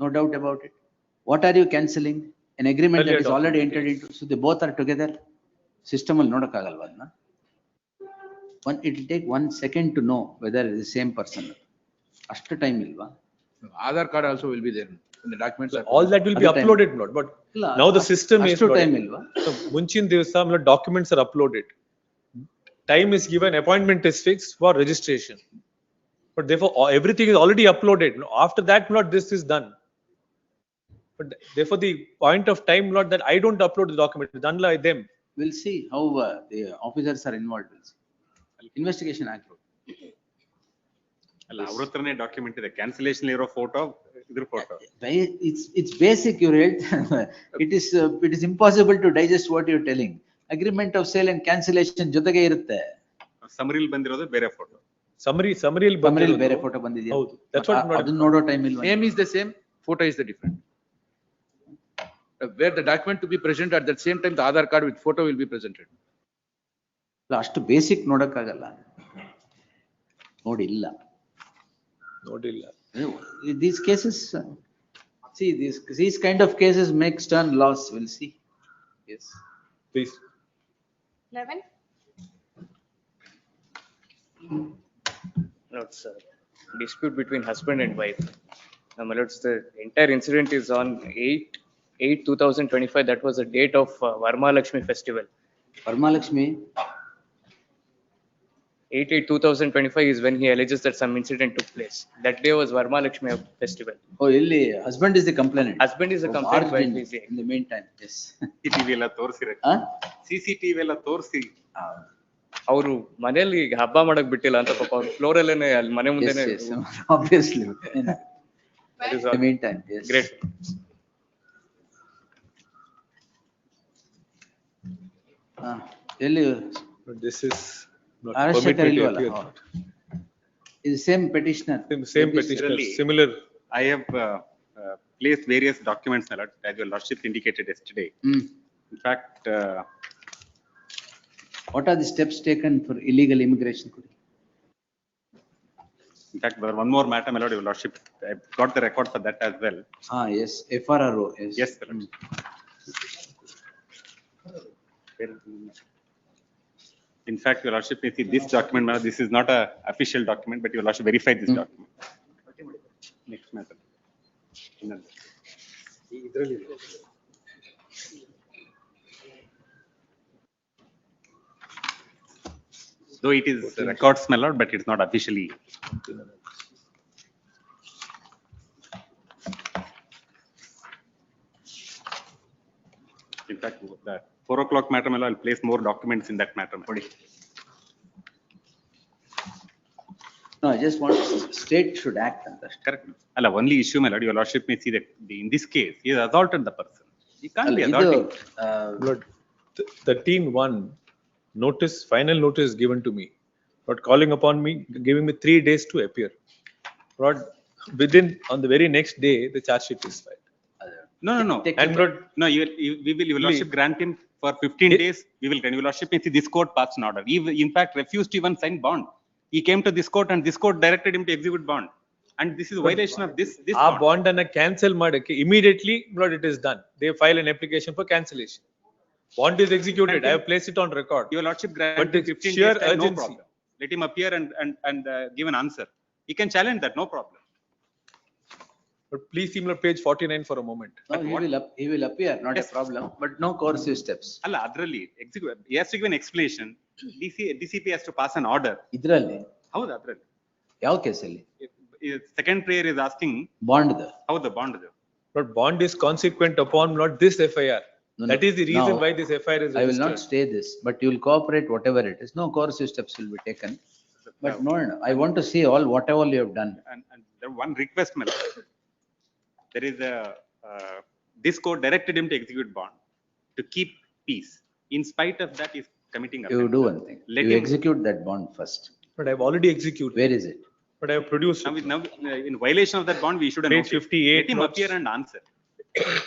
no doubt about it. What are you cancelling? An agreement Earlier that is already document, entered into, so they both are together. System will not kagalvadna. It will take 1 second to know whether it is the same person. Ashta time ilva. Aadhaar card also will be there in the documents. All that will be Other time. uploaded, not, but now the system is. Ashtu not- time ilva. So, Munchin Divasa, my lord, documents are uploaded. Time is given, appointment is fixed for registration. But therefore, everything is already uploaded. After that, my lord, this is done. But therefore, the point of time, my lord, that I don't upload the document, it's done by them. We'll see how the officers are involved. We'll see. Investigation act. ಅಲ್ಲ ಅವ್ರ ಹತ್ರನೇ document ಇದೆ, cancellation ಇರೋ photo ಇದ್ರ photo. It's basic, you read. It is impossible to digest what you're telling. Agreement of sale and cancellation ಜೊತೆಗೆ ಇರುತ್ತೆ. ಸಮರಿಲ್ ಬಂದಿರೋದು ಬೇರೆ ಫೋಟೋ. Summary ಬೇರೆ ಫೋಟೋ ಬಂದಿದೆಯಾ? ಹೌದು. That's what ಅದನ್ನ ನೋಡೋ ಟೈಮ್ ಇಲ್ವಾ? Name is the same, photo is the different. Where the document to be present at that same time, the Aadhaar card with photo will be presented. ಅಷ್ಟು basic ನೋಡಕ್ಕಾಗಲ್ಲ. ನೋಡಿಲ್ಲ. These cases, see, these kind of cases make stern laws. We'll see. Yes. Please. 11. No, it's a dispute between husband and wife. My lords, the entire incident is on 8/8/2025. That was the date of Varma Lakshmi festival. Varma Lakshmi. 8/8/2025 is when he alleges that some incident took place. That day was Varma Lakshmi festival. Oh, ಇಲ್ಲಿ husband is the complainant. Husband is the complainant, wife is the. In the meantime, yes. CCTV ಎಲ್ಲ ತೋರಿಸಿರಕ್ಕೆ. CCTV ಎಲ್ಲ ತೋರಿಸಿ. ಅವರು ಮನೆಯಲ್ಲಿ ಹಬ್ಬ ಮಾಡಕ್ ಬಿಟ್ಟಿಲ್ಲ ಅಂತ ಪಾಪ ಅವ್ರು ಫ್ಲೋರ್ ಅಲ್ಲೇನೆ ಅಲ್ಲಿ ಮನೆ ಮುಂದೆನೆ. Yes, obviously. In the meantime, yes. Great. ಎಲ್ಲಿ? This is not ಆರಕ್ಷಕ permitted to ಇಲ್ವಲ್ಲ? appear. Is same petitioner. Same petitioner, similar. I have placed various documents, my lord, as your lordship indicated yesterday. In fact, what are the steps taken for illegal immigration? in fact, there one more matter, my lord, your lordship, I got the record for that as well. Yes, FRRO. Yes. Yes, my lord. In fact, your lordship may see this document, my lord, this is not a official document, but your lordship verified this document. Next matter. Though it is records, my lord, but it's not officially. In fact, that 4 o'clock matter, my lord, I'll place more documents in that matter. my lord. No, I just want state should act on that. Correct. Alla, only issue, my lord, your lordship may see that in this case, he has assaulted the person. He can't be assaulting. Lord, 13/1 notice, final notice given to me. Lord, calling upon me, giving me 3 days to appear. Lord, on the very next day, the charge sheet is filed. No. And Lord, No, we will, your lordship grant him for 15 days. We will grant. Your lordship may see this court passed an order. He, in fact, refused to even sign bond. He came to this court and this court directed him to execute bond. And this is a violation of this bond and a cancel madake immediately, Lord, it is done. They file an application for cancellation. Bond is executed. I have placed it on record. Your lordship But granted the 15 sheer days time, no urgency. problem. Let him appear and give an answer. He can challenge that, no problem. But please see page 49 for a moment. No, he will appear, not a problem, but no coercive steps. Alla, adralli execute. He has to give an explanation. DCP has to pass an order. Idralli? How the adralli? ಯಾವ ಕೇಸಲ್ಲಿ? Second prayer is asking. Bond. How the bond? But bond is consequent upon not this FIR. That is the reason why this FIR is registered. I will not say this, but you will cooperate whatever it is. No coercive steps will be taken. But no, I want to see whatever you have done. And there one request, my lord. there is this court directed him to execute bond to keep peace. In spite of that, he's committing You offense. do one thing. Let You him- execute that bond first. But I've already executed. Where is it? But I have produced Now, it. now, in violation of that bond, we should have Page 58 Let him notes. appear and answer.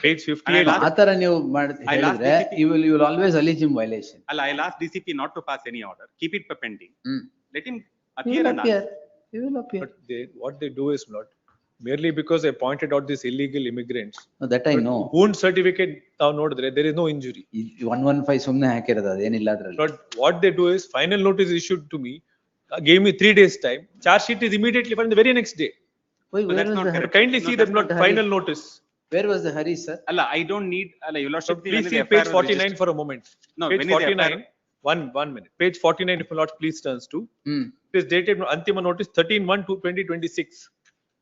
Page And 58. I'll ಆ ತರ ನೀವು I'll ask ಹೇಳಿದ್ರೆ DCP. you will always allege him violation. I'll ask DCP not to pass any order. Keep it pending. Hmm. Let him He appear will and appear. answer. He will appear. But what they do is not merely because they pointed out these illegal immigrants. No, that I know. Wound certificate now noted there is no injury. 115 ಸುಮ್ನೆ ಹಾಕಿರೋದು ಅದೇನಿಲ್ಲ ಅದ್ರಲ್ಲಿ. But what they do is final notice issued to me, gave me 3 days time. Charge sheet is immediately filed the very next day. Wait, No, where that's was not the correct. Kindly No, see that's that not not the hurry. final notice. Where was the hurry, sir? Allah, I don't need, Allah, your So lordship. please see page 49 for a moment. No, Page when is the 49, FIR? one minute. Page 49, if my lord please turns to. It is dated Antima notice 13/1/2026.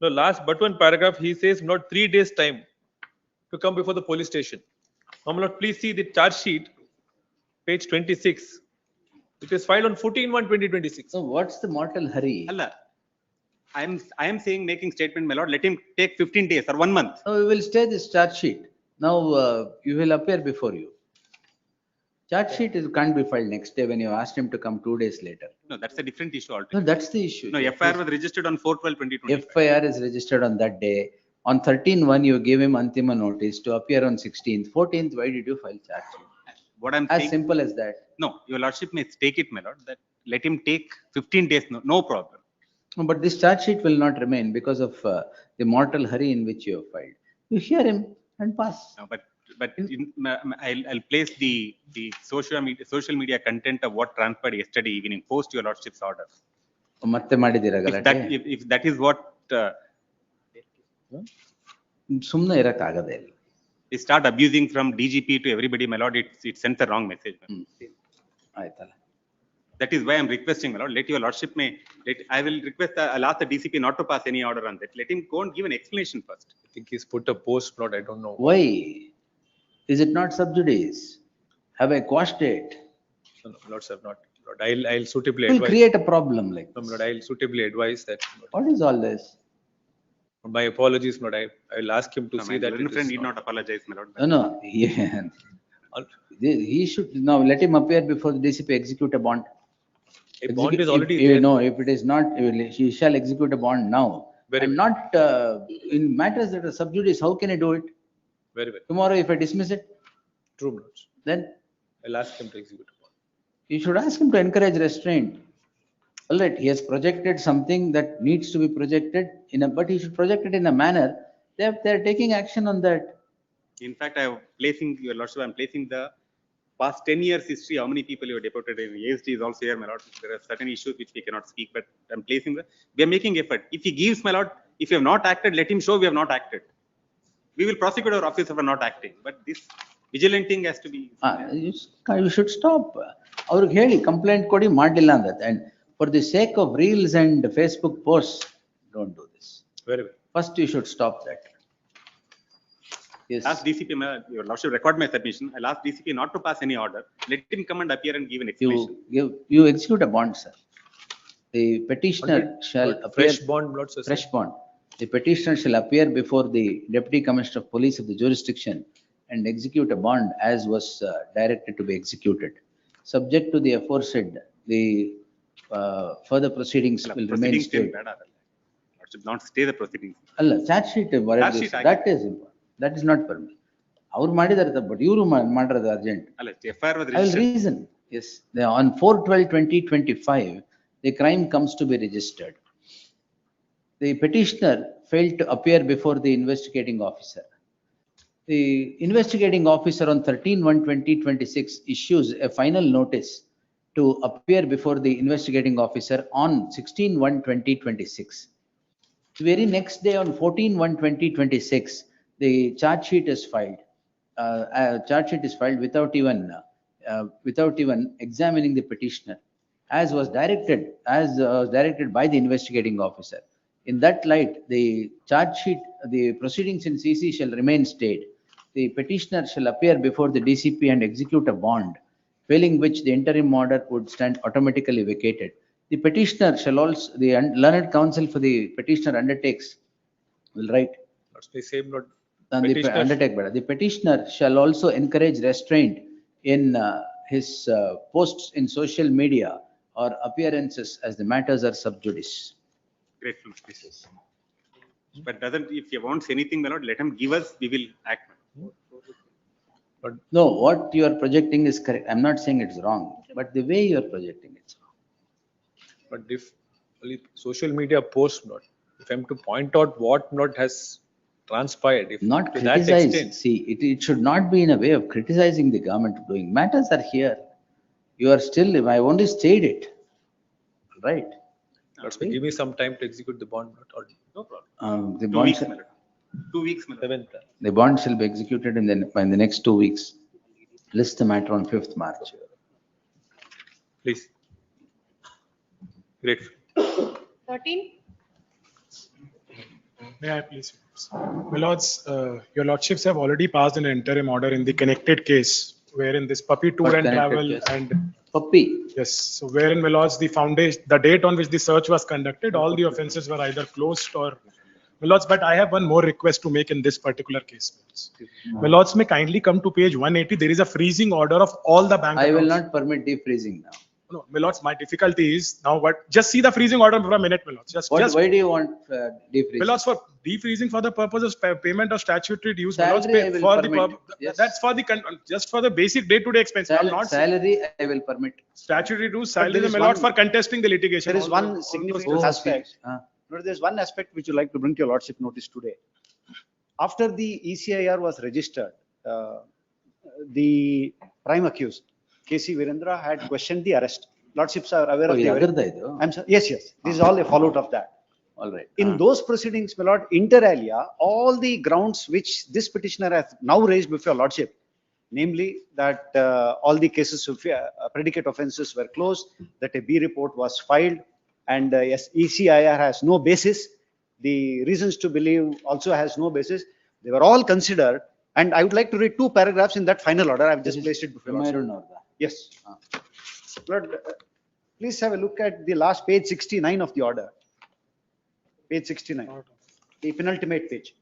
The last but one paragraph, he says not 3 days time to come before the police station. Now, my lord, please see the charge sheet, page 26. It is filed on 14/1/2026. So what's the mortal hurry? Allah, I am saying making statement, my lord. Let him take 15 days or 1 month. No, we will stay this charge sheet. Now you will appear before you. Charge sheet can't be filed next day when you asked him to come 2 days later. No, that's a different issue No, altogether. that's the issue. No, FIR was registered on 4/12/2025. FIR is registered on that day. On 13/1, you gave him Antima notice to appear on 16th. 14th, why did you file charge sheet? What I'm As saying, simple as that. no, your lordship may take it, my lord. That let him take 15 days, no problem. No, but this charge sheet will not remain because of the mortal hurry in which you have filed. You hear him and pass. No, but I'll place the social media content of what transpired yesterday evening post your lordship's order. ಮತ್ತೆ ಮಾಡಿದ್ದೀರಾ ಗಲಾಟೆ? If that is what ಸುಮ್ನೆ ಇರಕ್ಕಾಗದೇ ಇಲ್ಲ. they start abusing from DGP to everybody, my lord, it sends a wrong message. ಆಯ್ತಲ್ಲ. That is why I'm requesting, my lord, let your lordship I will request, I'll ask the DCP not to pass any order on that. Let him go and give an explanation first. I think he's put a post plot, I don't know. Why? Is it not sub judice? Have I quashed it? No, lords have not. Lord, I'll suitably It will advise. create a problem like No, this. Lord, I'll suitably advise that. What is all this? My apologies, Lord. I'll ask him to No, see my that. learned it friend is need not apologize, my lord. No, yeah. He should, now let him appear before the DCP, execute a bond. A bond is already If, there. no, if it is not, he shall execute a bond now. Very And well. not in matters that are sub judice, how can I do it? Very well. Tomorrow, if I dismiss it, True, lords. then I'll ask him to execute. you should ask him to encourage restraint. All right, he has projected something that needs to be projected but he should project it in a manner, they're taking action on that. In fact, your lordship, I'm placing the past 10 years history, how many people you have deported in ASD is also here, my lord. There are certain issues which we cannot speak, but I'm placing we are making effort. If he gives, my lord, if you have not acted, let him show we have not acted. We will prosecute our officer for not acting, but this vigilanting has to be. You should stop. ಅವ್ರಿಗೆ ಹೇಳಿ complaint ಕೊಡಿ ಮಾಡಲಿಲ್ಲ ಅಂತ. And for the sake of reels and Facebook posts, don't do this. Very well. First, you should stop that. Yes. Ask DCP, your lordship, record my submission. I'll ask DCP not to pass any order. Let him come and appear and give an explanation. You execute a bond, sir. The petitioner shall appear. Fresh bond, lords. Fresh bond. The petitioner shall appear before the Deputy Commissioner of Police of the jurisdiction and execute a bond as was directed to be executed. Subject to the aforesaid, the further proceedings will remain stayed. Lordship, not stay the proceedings. ಅಲ್ಲ charge sheet that is important. That is not permitted. ಅವ್ರು ಮಾಡಿದಾರೆ but ಇವರು ಮಾಡಿರೋದು urgent. ಅಲ್ಲ, FIR was I will reason. Yes, on 4/12/2025, the crime comes to be registered. The petitioner failed to appear before the investigating officer. The investigating officer on 13/1/2026 issues a final notice to appear before the investigating officer on 16/1/2026. The very next day on 14/1/2026, the charge sheet is filed. Charge sheet is filed without even examining the petitioner, as was directed by the investigating officer. In that light, the charge sheet, the proceedings in CC shall remain stayed. The petitioner shall appear before the DCP and execute a bond, failing which the interim order would stand automatically vacated. The petitioner shall also, the learned counsel for the petitioner undertakes will write. Lords, the same, Lord, Petitioner- undertake better. The petitioner shall also encourage restraint in his posts in social media or appearances as the matters are sub judice. Grateful, please. But doesn't, if he wants anything, my lord, let him give us, we will act. No, what you are projecting is correct. I'm not saying it's wrong, but the way you are projecting it's wrong. But if only social media posts not, if I'm to point out what not has transpired, if Not to that criticize. extent. See, it should not be in a way of criticizing the government doing. Matters are here. You are still, I only stayed it. Right? Lords, give me some time to execute the bond, or no problem. The 2 bond, weeks, my lord. 2 weeks, my lord. 7th. the bond shall be executed in the next 2 weeks. List the matter on 5th March. Please. Grateful. 13. May I please? My lords, your lordships have already passed an interim order in the connected case, wherein this puppy tour What and connected travel case? and Puppy. yes, so wherein, my lords, the foundation, the date on which the search was conducted, all the offences were either closed or, my lords, but I have one more request to make in this particular case. My lords, may kindly come to page 180. There is a freezing order of all the bank I will accounts. not permit defreezing now. No, my lords, my difficulty is now what, just see the freezing order for a minute, my lords. Just, Why do you want defreezing? my lords, for defreezing for the purpose of payment of statutory dues, my lords, Salary I pay will for the permit. purpose, Yes. that's for the, just for the basic day-to-day expense. I'm not Salary I will permit. statutory dues, But there salary, is my lords, one- for contesting the litigation. There is all one those- all those significant things. aspect. No, there's one aspect which you like to bring to your lordship notice today. After the ECIR was registered, the prime accused, KC Virendra, had questioned the arrest. Lordships are aware Oh, of the. yeah, agarda idu? I'm sorry. Yes, yes. This is all a fallout of that. All right. In those proceedings, my lord, inter alia, all the grounds which this petitioner has now raised before your lordship, namely that all the cases of predicate offences were closed, that a B report was filed, and yes, ECIR has no basis. The reasons to believe also has no basis. They were all considered, and I would like to read 2 paragraphs in that final order. I've just placed it before your lordship. Yes. Lord, please have a look at the last page 69 of the order. Page 69, the penultimate page.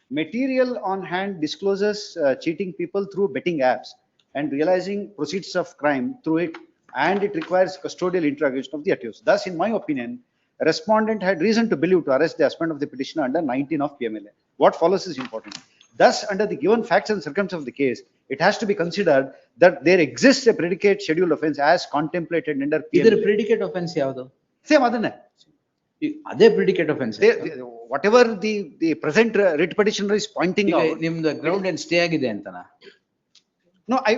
Material on hand discloses cheating people through betting apps and realizing proceeds of crime through it, and it requires custodial interrogation of the accused. Thus, in my opinion, a respondent had reason to believe to arrest the husband of the petitioner under 19 of PMLA. What follows is important. Thus, under the given facts and circumstances of the case, it has to be considered that there exists a predicate scheduled offence as contemplated under PMLA. Either predicate offense yavado? Same adane. Other predicate offense. Whatever the present writ petitioner is pointing out. Nimdu ground and stay agide antana. No, I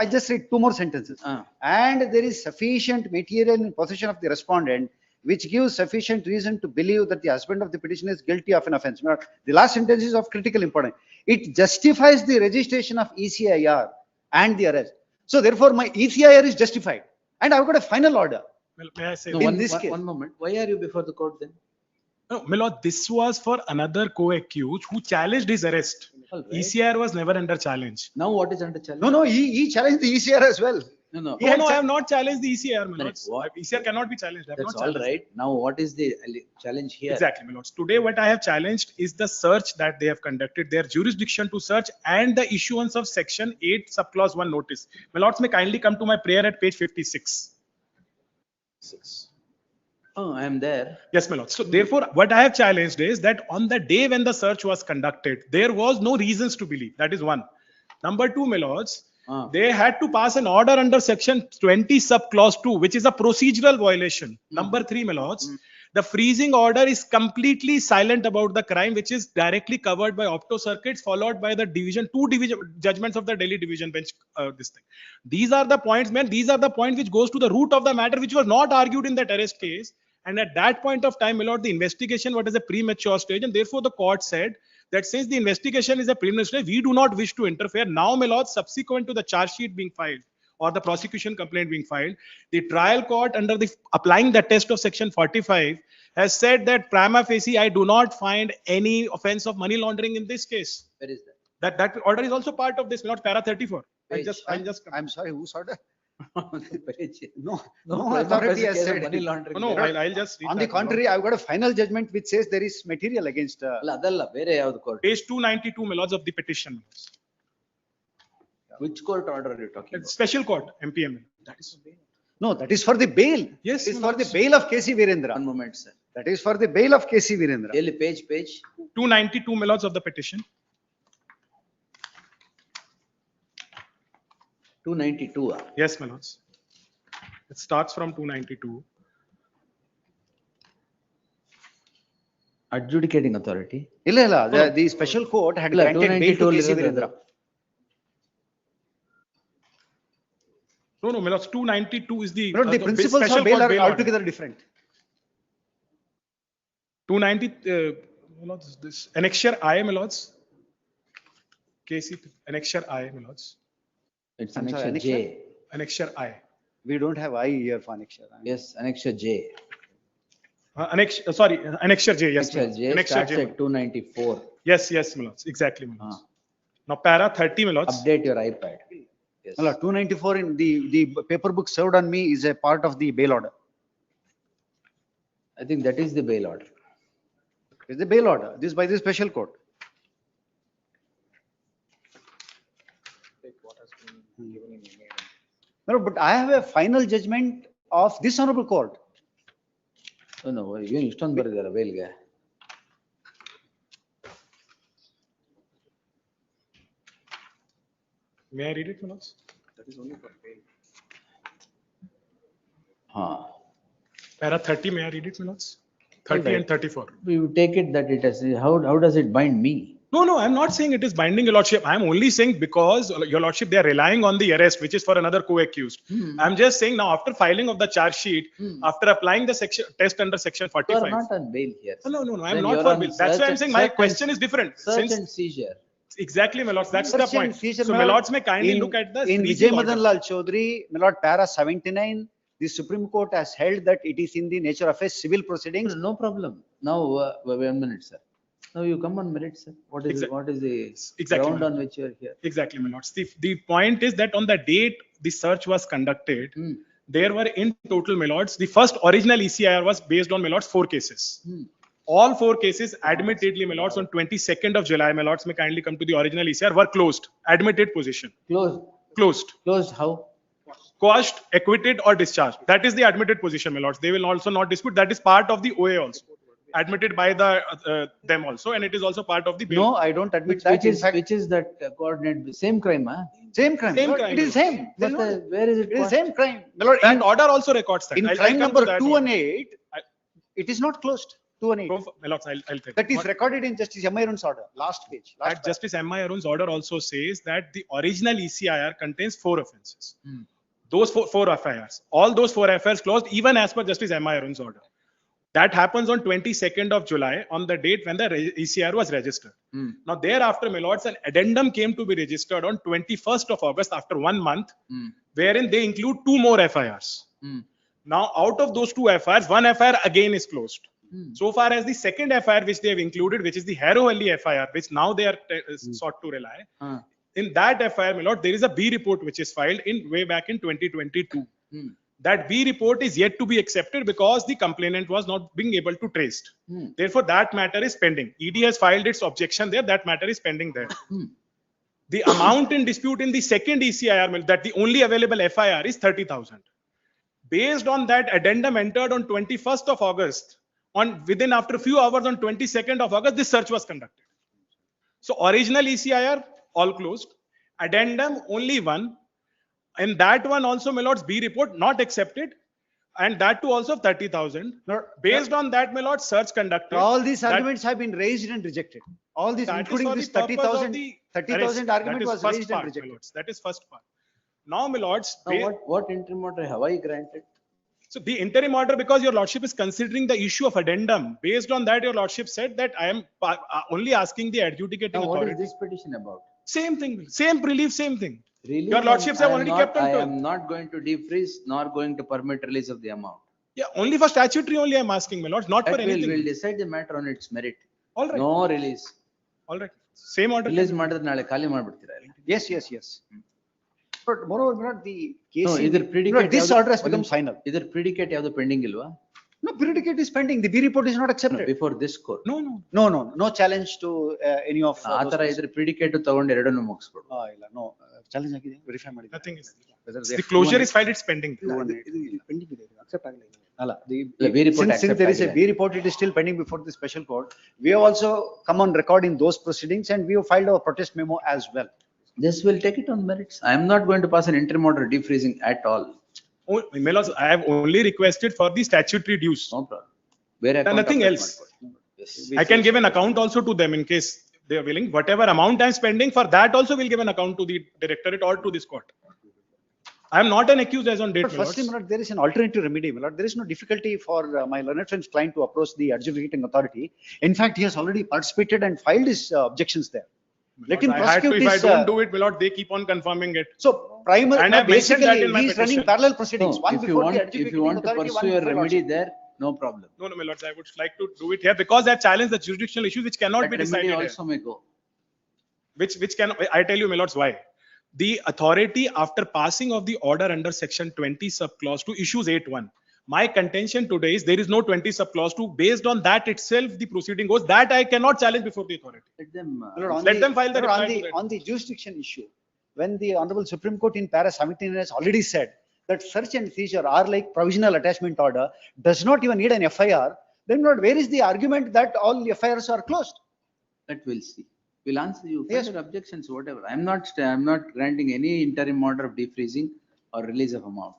just read 2 more sentences. And there is sufficient material in possession of the respondent which gives sufficient reason to believe that the husband of the petitioner is guilty of an offence. Now, the last sentence is of critical importance. It justifies the registration of ECIR and the arrest. So therefore, my ECIR is justified, and I've got a final order. Well, may I say No, in this one, case? one moment. Why are you before the court then? No, my lord, this was for another co-accused who challenged his arrest. All right. ECIR was never under challenge. Now what is under challenge? No, he challenged the ECIR as well. No. No, I have not challenged the ECIR, my lords. What? ECIR cannot be challenged. I have That's not all challenged right. Now what is the challenge here? Exactly, my lords. Today, what I have challenged is the search that they have conducted, their jurisdiction to search, and the issuance of section 8 subclause 1 notice. My lords, may kindly come to my prayer at page 56. Oh, I am there. Yes, my lord. So therefore, what I have challenged is that on the day when the search was conducted, there was no reasons to believe. That is one. Number 2, my lords, they had to pass an order under section 20 subclause 2, which is a procedural violation. Number 3, my lords, the freezing order is completely silent about the crime, which is directly covered by opto circuits, followed by the two division judgments of the Delhi division bench. This thing. These are the points, man. These are the points which goes to the root of the matter, which was not argued in that arrest case. And at that point of time, my lord, the investigation was at a premature stage, and therefore the court said that since the investigation is a preliminary stage, we do not wish to interfere. Now, my lord, subsequent to the charge sheet being filed or the prosecution complaint being filed, the trial court, under the applying the test of section 45, has said that prima facie, I do not find any offense of money laundering in this case. Where is that? That order is also part of this, not para 34. I'm sorry, whose order? No, No no prima authority facie has case of said. money laundering. No, there. I'll just read On the that, my lord. contrary, I've got a final judgment which says there is material against. ಅಲ್ಲ ಅದಲ್ಲ ಬೇರೆ ಯಾವ್ದು court? Page 292, my lords, of the petition. Which court order are you talking about? Special court, MPM. That is. No, that is for the bail. Yes, It is my for the lords. bail of KC Virendra. One moment, sir. That is for the bail of KC Virendra. ಎಲ್ಲಿ page? 292, my lords, of the petition. 292. Yes, my lords. It starts from 292. Adjudicating authority. Illa, the special court had ಇಲ್ಲ, granted bail to 292 KC Virendra. No, my lords, 292 is the. But the principles special of bail court are order. altogether different. 290, my lords, this annexure I, my lords. KC, annexure I, my lords. It's I'm sorry, annexure J. Annexure I. We don't have I here for annexure. Yes, annexure J. Annexure J, yes. Annexure J Annexure starts at 294. Yes, my lords, exactly, my lords. Now para 30, my lords. Update your iPad. Yes. No, 294 in the paper book served on me is a part of the bail order. I think that is the bail order. It's the bail order. This by the special court. No, but I have a final judgment of this honorable court. No, ಏನು ಇಷ್ಟೊಂದು ಬರೆದಿದ್ದಾರೆ ಬೇಲ್ಗೆ? May I read it, my lords? That is only for bail. Para 30, may I read it, my lords? 30 Alright. and 34. We will take it that it has, how does it bind me? No, I'm not saying it is binding, your lordship. I'm only saying because, your lordship, they are relying on the arrest, which is for another co-accused. I'm just saying now, after filing of the charge sheet, after applying the section test under section You are 45. not on bail here. No, I'm Then not you're for on bail. That's why I'm search saying my and- question is different. Search Since and seizure. exactly, my lords, that's the Search and point. seizure, So, my lords may kindly look at the in reason Vijay order. Madan Lal Chaudhary, my lord, para 79, the Supreme Court has held that it is in the nature of a civil proceedings. No problem. Now, wait a minute, sir. Now you come on merit, sir. What is the Exactly, ground my on which you are here? Exactly, my lords. The point is that on the date the search was conducted, there were in total, my lords, the first original ECIR was based on, my lords, 4 cases. All 4 cases, admittedly, my lords, on 22nd of July, my lords may kindly come to the original ECIR, were closed, admitted position. Closed. Closed how? Quashed, acquitted or discharged. That is the admitted position, my lords. They will also not dispute. That is part of the OA also. Admitted by them also, and it is also part of the bail. No, I don't admit that. In fact, Which is that coordinate? Same crime, huh? Same crime. Same Lord, crime. It is same. But where is it? It is caught? same crime. My lord, That order also records that. in I'll crime come to number that 218, it is not closed. 218. My lords, I'll take That is recorded in Justice M. Arun's order. Last page. That Justice M. I. Arun's order also says that the original ECIR contains 4 offences. Those four FIRs, all those 4 FIRs closed even as per Justice M. I. Arun's order. That happens on 22nd of July, on the date when the ECIR was registered. Now thereafter, my lords, an addendum came to be registered on 21st of August after 1 month, wherein they include 2 more FIRs. Now out of those 2 FIRs, 1 FIR again is closed. So far as the second FIR which they have included, which is the Harrow-Valley FIR, which now they are sought to rely. In that FIR, my lord, there is a B report which is filed in way back in 2022. That B report is yet to be accepted because the complainant was not being able to trace. Therefore, that matter is pending. ED has filed its objection there. That matter is pending there. The amount in dispute in the second ECIR, that the only available FIR is 30,000. Based on that addendum entered on 21st of August, within after a few hours on 22nd of August, this search was conducted. So original ECIR, all closed. Addendum, only 1. And that one also, my lords, B report not accepted. And that too also 30,000. Based on that, my lord, search conducted. All these arguments have been raised and rejected. All these, including this 30,000 argument was raised and rejected. That is first part. Now, my lords. Now, what interim order have I granted? So the interim order, because your lordship is considering the issue of addendum. Based on that, your lordship said that I am only asking the adjudicating Now, authority. what is this petition about? Same thing, same relief, same thing. Really? Your lordships have already kept on. I am not going to defreeze nor going to permit release of the amount. Yeah, only for statutory only I am asking, my lords, not for anything. We'll decide the matter on its merit. All right. No release. All right. Same order. Release ಮಾಡಿದ್ರೆ ನಾಳೆ ಖಾಲಿ ಮಾಡ್ಬಿಡ್ತೀರಾ? Yes. But moreover, my lord, the case. No, in- either my lord, predicate. This ಯಾವ್ದು- order has become ಒಂದ್ ನಿಮಿಷ. final. Either predicate ಯಾವ್ದು pending ಇಲ್ವಾ? No, predicate is pending. The B report is not No, accepted. before this court. No challenge to any of. ಆ ತರ ಇದ್ರೆ predicate ತಗೊಂಡು ಎರಡನ್ನು ಮುಗಿಸ್ಬಿಡು. ಇಲ್ಲ, no, challenge ಆಗಿದೆ, verify ಮಾಡಿ. Nothing is. Whether The they- closure is filed, it's pending. Pending ಇದೆ, accept ಆಗಿಲ್ಲ. ಅಲ್ಲ, ಇಲ್ಲ, B report since accept there is a ಆಗಿದೆ. B report, it is still pending before the special court. We have also come on record in those proceedings and we have filed our protest memo as well. This will take it on merits. I am not going to pass an interim order defreezing at all. Oh, my lords, I have only requested for the statutory dues. No problem. Where And nothing else. I can give an account also to them in case they are willing. Whatever amount I am spending, for that also will give an account to the directorate or to this court. I am not an accused as on date, But my firstly, lords. my lord, there is an alternative remedy, my lord. There is no difficulty for my learned friend's client to approach the adjudicating authority. In fact, he has already participated and filed his objections there. Let him I had to, prosecute if I his. don't do it, my lord, they keep on confirming it. So primary, And I've mentioned basically, that in my he is running petition. parallel proceedings, No, one if you before the want, if adjudicating you want to authority, one pursue your before remedy lordship. there, no problem. No, my lords, I would like to do it here because I have challenged the jurisdictional issues which cannot That be remedy decided here. also may go. Which can, I tell you, my lords, why? The authority, after passing of the order under section 20 subclause 2 issues 8(1). My contention today is there is no 20 subclause 2. Based on that itself, the proceeding goes. That I cannot challenge before the authority. Let them. My lord, on Let them file the my lord, reply to that. on the jurisdiction issue, when the Honorable Supreme Court in para 17 has already said that search and seizure are like provisional attachment order, does not even need an FIR, then my lord, where is the argument that all FIRs are closed? That we'll see. We'll answer you. Yes. Further objections, whatever. I'm not granting any interim order of defreezing or release of amount.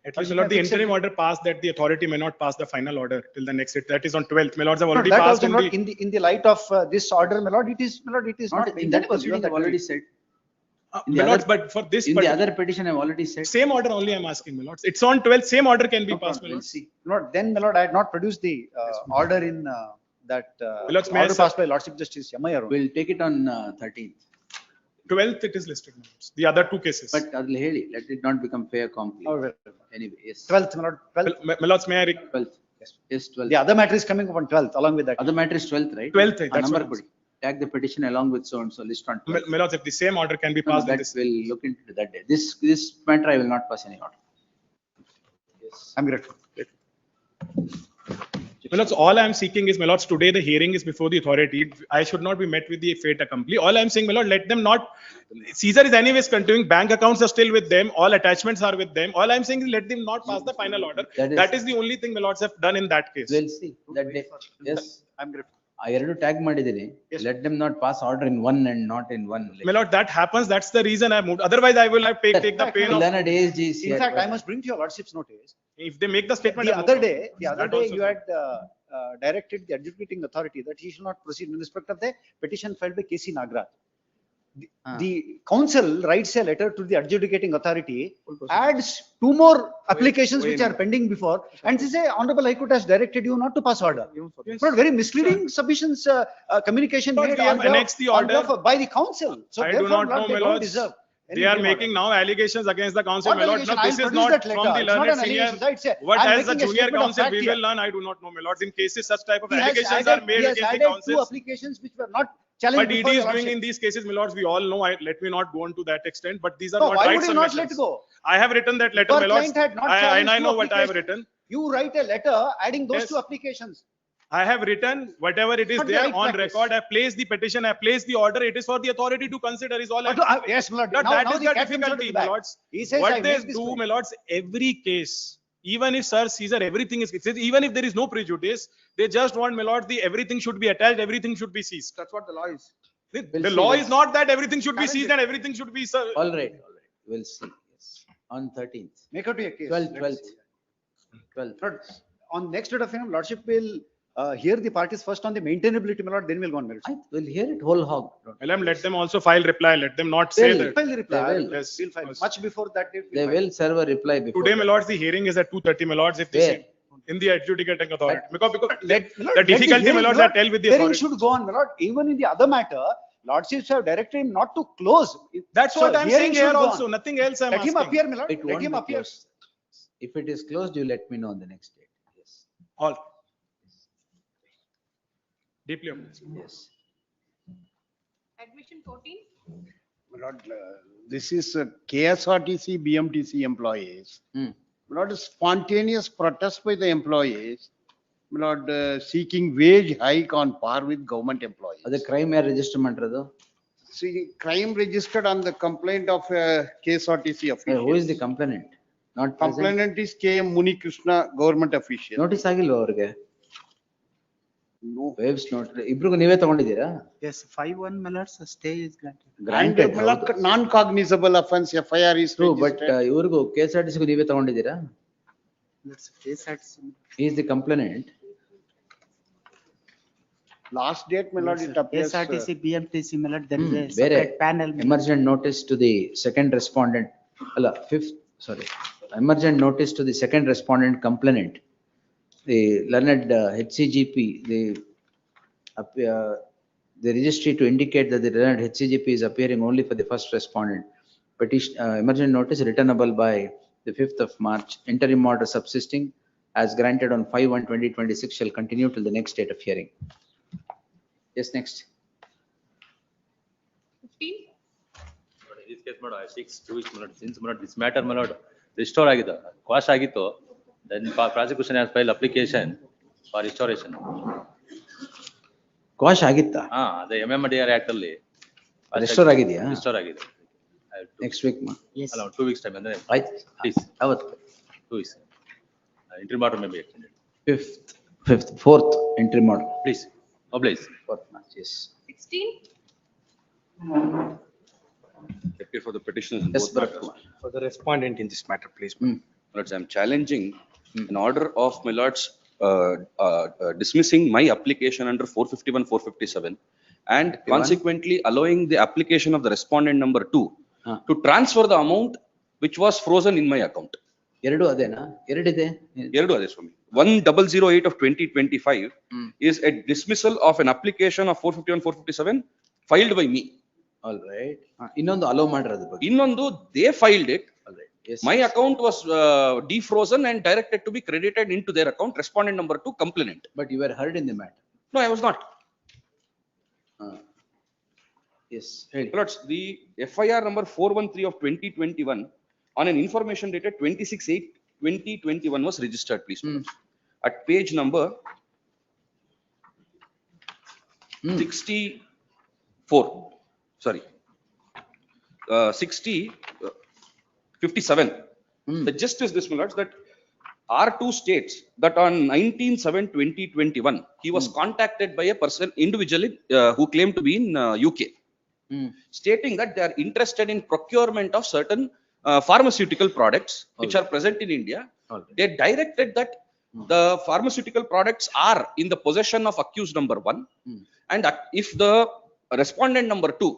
At least, my lord, the interim order passed that the authority may not pass the final order till the next date. That is on 12th. My lords have No, already that passed also in not the. in the light of this order, my lord, it is not. In that proceeding, I've already said. In the My lords, other- but for this. In the particular- other petition, I've already said. Same order only I'm asking, my lords. It's on 12th, same order can be No passed, my problem, we'll lords. see. Lord, then, my lord, I had not produced the order in that Lords, may I order sub- passed by Lordship Justice Yamaya. We'll take it on 13th. 12th it is listed, my lords. The other two cases. But ಅದ್ರಲ್ಲಿ ಹೇಳಿ, let it not become fair conflict. Oh, well. Anyway, yes. 12th, my lord, 12th. My lords, may I? 12th. Yes, 12th. The other matter is coming up on 12th along with that. Other matter is 12th, right? 12th, ಆ that's number what I'm ಕೊಡಿ. Tag the petition along with so and so list on 12th. My lords, if the same order can be No, passed in that this. will look into that day. This matter I will not pass any order. I'm grateful. My lords, all I am seeking is, my lords, today the hearing is before the authority. I should not be met with the fait accompli. All I am saying, my lord, let them not. Caesar is anyways continuing. Bank accounts are still with them. All attachments are with them. All I am saying is let them not pass the final order. That is the only thing my lords have done in that case. We'll see that day. Yes. I'm grateful. ಆ ಎರಡು tag ಮಾಡಿದ್ದೀನಿ. Let them not pass order in one and not in one. My lord, that happens. That's the reason I moved. Otherwise, I will have take the pain of. Then a DSG. In fact, I must bring to your lordship's notice. If they make the statement. The other day, you had directed the adjudicating authority that he shall not proceed in respect of the petition filed by KC Nagraj. The council writes a letter to the adjudicating authority, adds 2 more applications which are pending before, and they say Honorable High Court has directed you not to pass order. Not very misleading submissions, communication Lord, made we have annexed the order. by the council. So I do therefore, not know, they my don't lords. deserve any They are interim making now allegations against the council. What My lord, allegation? no, this I'll is produce not that letter. from the It's not learned an senior. allegation. That's it. What I'm as the making a junior statement of council fact we here. will learn, I do not know, my lords. In cases such type of He has allegations are made he has against the added 2 councils. applications which were not challenged But it before is your doing lordship. in these cases, my lords, we all know, let me not go on to that extent, but these are No, not why right would you not let submissions. go? I have written that letter, Your my lords. client had not I challenged know 2 what I have applications. written. You write a letter adding those Yes. 2 applications. I have written whatever it is Not the there right on practice. record. I placed the petition, I placed the order. It is for the authority to consider is all. Yes, my lord. That Now is the the cat comes out of difficulty, the my bag. lords. He says, What "I they made this do, claim." my lords, every case, even if sir Caesar, everything is, even if there is no prejudice, they just want, my lord, the everything should be attached, everything should be seized. That's what the law is. The law is not that everything should be seized and everything should be. All right. We'll see. Yes. On 13th. Make out your case. 12th. Lord, on next date of hearing, lordship will hear the parties first on the maintainability, my lord, then we'll go on merits. We'll hear it whole hog. Well, let them also file reply. Let them not say They'll that. File the reply. They will. Yes. We'll file. Much before that date. They will serve a reply before. Today, my lords, the hearing is at 2:30, my lords. If they Where? see in the adjudicating authority, because My lord, the let the difficulty, my hearing, lords, I tell with the hearing authority. should go on, my lord. Even in the other matter, lordships have directed him not to close. That's So what I'm hearing saying here should go also. on. Nothing else I'm Let him asking. appear, my lord. It Let won't him be appear. closed. If it is closed, you let me know on the next date. Yes. All. Deeply appreciated. Yes. Admission 14. Lord, this is KSRTC, BMTC employees. Lord, spontaneous protest by the employees. Lord, seeking wage hike on par with government employees. The crime register mandrado. See, crime registered on the complaint of KSRTC official. Who is the complainant? Not present? Complainant is KM Muni Krishna, government official. Notice agilva avrige? No. Waves note. Ibrugu ನೀವೇ ತಗೊಂಡಿದ್ದೀರಾ? Yes, 5-1 Millards stay is granted. Granted. And non-cognizable offense FIR is True, but registered. ಇವ್ರಿಗೂ KSRTC ಗೂ ನೀವೇ ತಗೊಂಡಿದ್ದೀರಾ? That's KSRTC. He is the complainant. Last date, my lord, it appears. KSRTC, BMTC, Millard, there is a ಬೇರೆ separate panel. emergent notice to the second respondent. ಅಲ್ಲ, fifth, sorry. Emergent notice to the second respondent complainant. The learned HCGP, the registry to indicate that the learned HCGP is appearing only for the first respondent. Petition, emergent notice returnable by the 5th of March. Interim order subsisting as granted on 5/1/2026 shall continue till the next date of hearing. Yes, next. 15. This case, my lord, I fix 2 weeks, my lord. Since my lord, this matter, my lord, restore ಆಗಿದ್ದು, quash ಆಗಿತ್ತು, then prosecution has filed application for restoration. Quash ಆಗಿತ್ತಾ? ಅದೇ MMDR Act ಅಲ್ಲಿ Restore ಆಗಿದೆಯಾ? Restore ಆಗಿದೆ. Next week ma. Yes. ಅಲ್ಲ, 2 weeks time ಅಂದ್ರೆ. ಆಯ್ತು. Please. ಅವತ್ತು. 2 weeks. Interim order may be extended. 5th, 4th interim order. Please. Oblige. 4th March, yes. 16. Appear for the petitioners in Yes, both Bharat matters. Kumar. For the respondent in this matter, please. Lords, I am challenging an order of my lords dismissing my application under 451, 457 and consequently allowing the application of the respondent number 2 to transfer the amount which was frozen in my account. ಎರಡು ಅದೇನಾ? ಎರಡಿದೆ. ಎರಡು ಅದೇ ಸ್ವಾಮಿ. 1008 of 2025 is a dismissal of an application of 451, 457 filed by me. All right. ಇನ್ನೊಂದು allow ಮಾಡಿರೋದು ಬಗ್ಗೆ. ಇನ್ನೊಂದು they filed it. All right. Yes. My account was defrozen and directed to be credited into their account. Respondent number 2 complainant. But you were heard in the matter. No, I was not. Yes. Lords, the FIR number 413 of 2021 on an information dated 26/8/2021 was registered, please. At page number 64, sorry, 57. The gist is this, my lords, that R2 states that on 19/7/2021, he was contacted by a person individually who claimed to be in UK, stating that they are interested in procurement of certain pharmaceutical products which are present in India. They directed that the pharmaceutical products are in the possession of accused number 1, and if the respondent number 2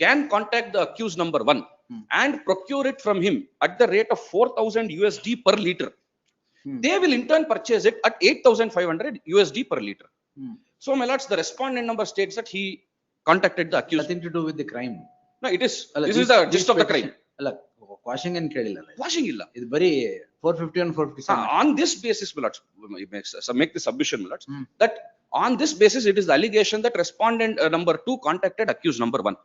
can contact the accused number 1 and procure it from him at the rate of $4,000 USD per liter, they will in turn purchase it at $8,500 USD per liter. So, my lords, the respondent number states that he contacted the accused. Nothing to do with the crime. No, it is. This is the gist of the crime. ಅಲ್ಲ, quashing ಏನು ಕೇಳಿಲ್ಲ. Quashing ಇಲ್ಲ. ಇದು ಬರೀ 451, 457. On this basis, my lords, make the submission, my lords, that on this basis, it is the allegation that respondent number 2 contacted accused number 1.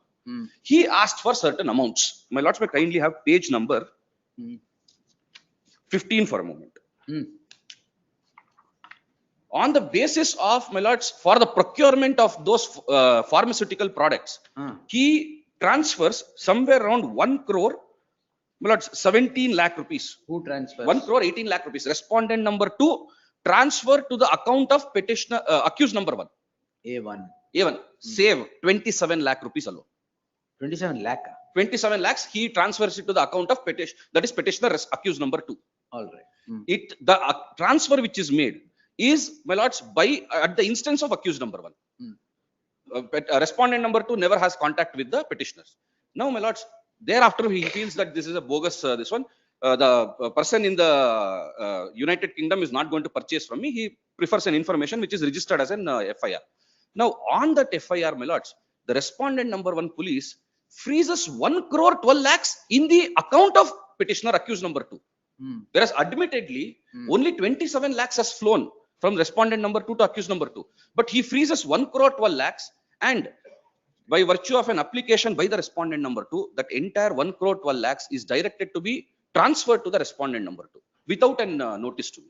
He asked for certain amounts. My lords may kindly have page number 15 for a moment. On the basis of, my lords, for the procurement of those pharmaceutical products, he transfers somewhere around 1 crore, my lords, 17 lakh rupees. Who transfers? 1 crore 18 lakh rupees. Respondent number 2 transfer to the account of petitioner accused number 1. A1 save 27 lakh rupees alone. 27 lakh. 27 lakhs he transfers it to the account of petition, that is petitioner accused number 2. All right. The transfer which is made is, my lords, by at the instance of accused number 1. Respondent number 2 never has contact with the petitioners. Now, my lords, thereafter he feels that this is a bogus this one. The person in the United Kingdom is not going to purchase from me. He prefers an information which is registered as an FIR. Now, on that FIR, my lords, the respondent number 1 police freezes 1 crore 12 lakhs in the account of petitioner accused number 2. Whereas admittedly, only 27 lakhs has flown from respondent number 2 to accused number 2. But he freezes 1 crore 12 lakhs and by virtue of an application by the respondent number 2, that entire 1 crore 12 lakhs is directed to be transferred to the respondent number 2 without an notice to me.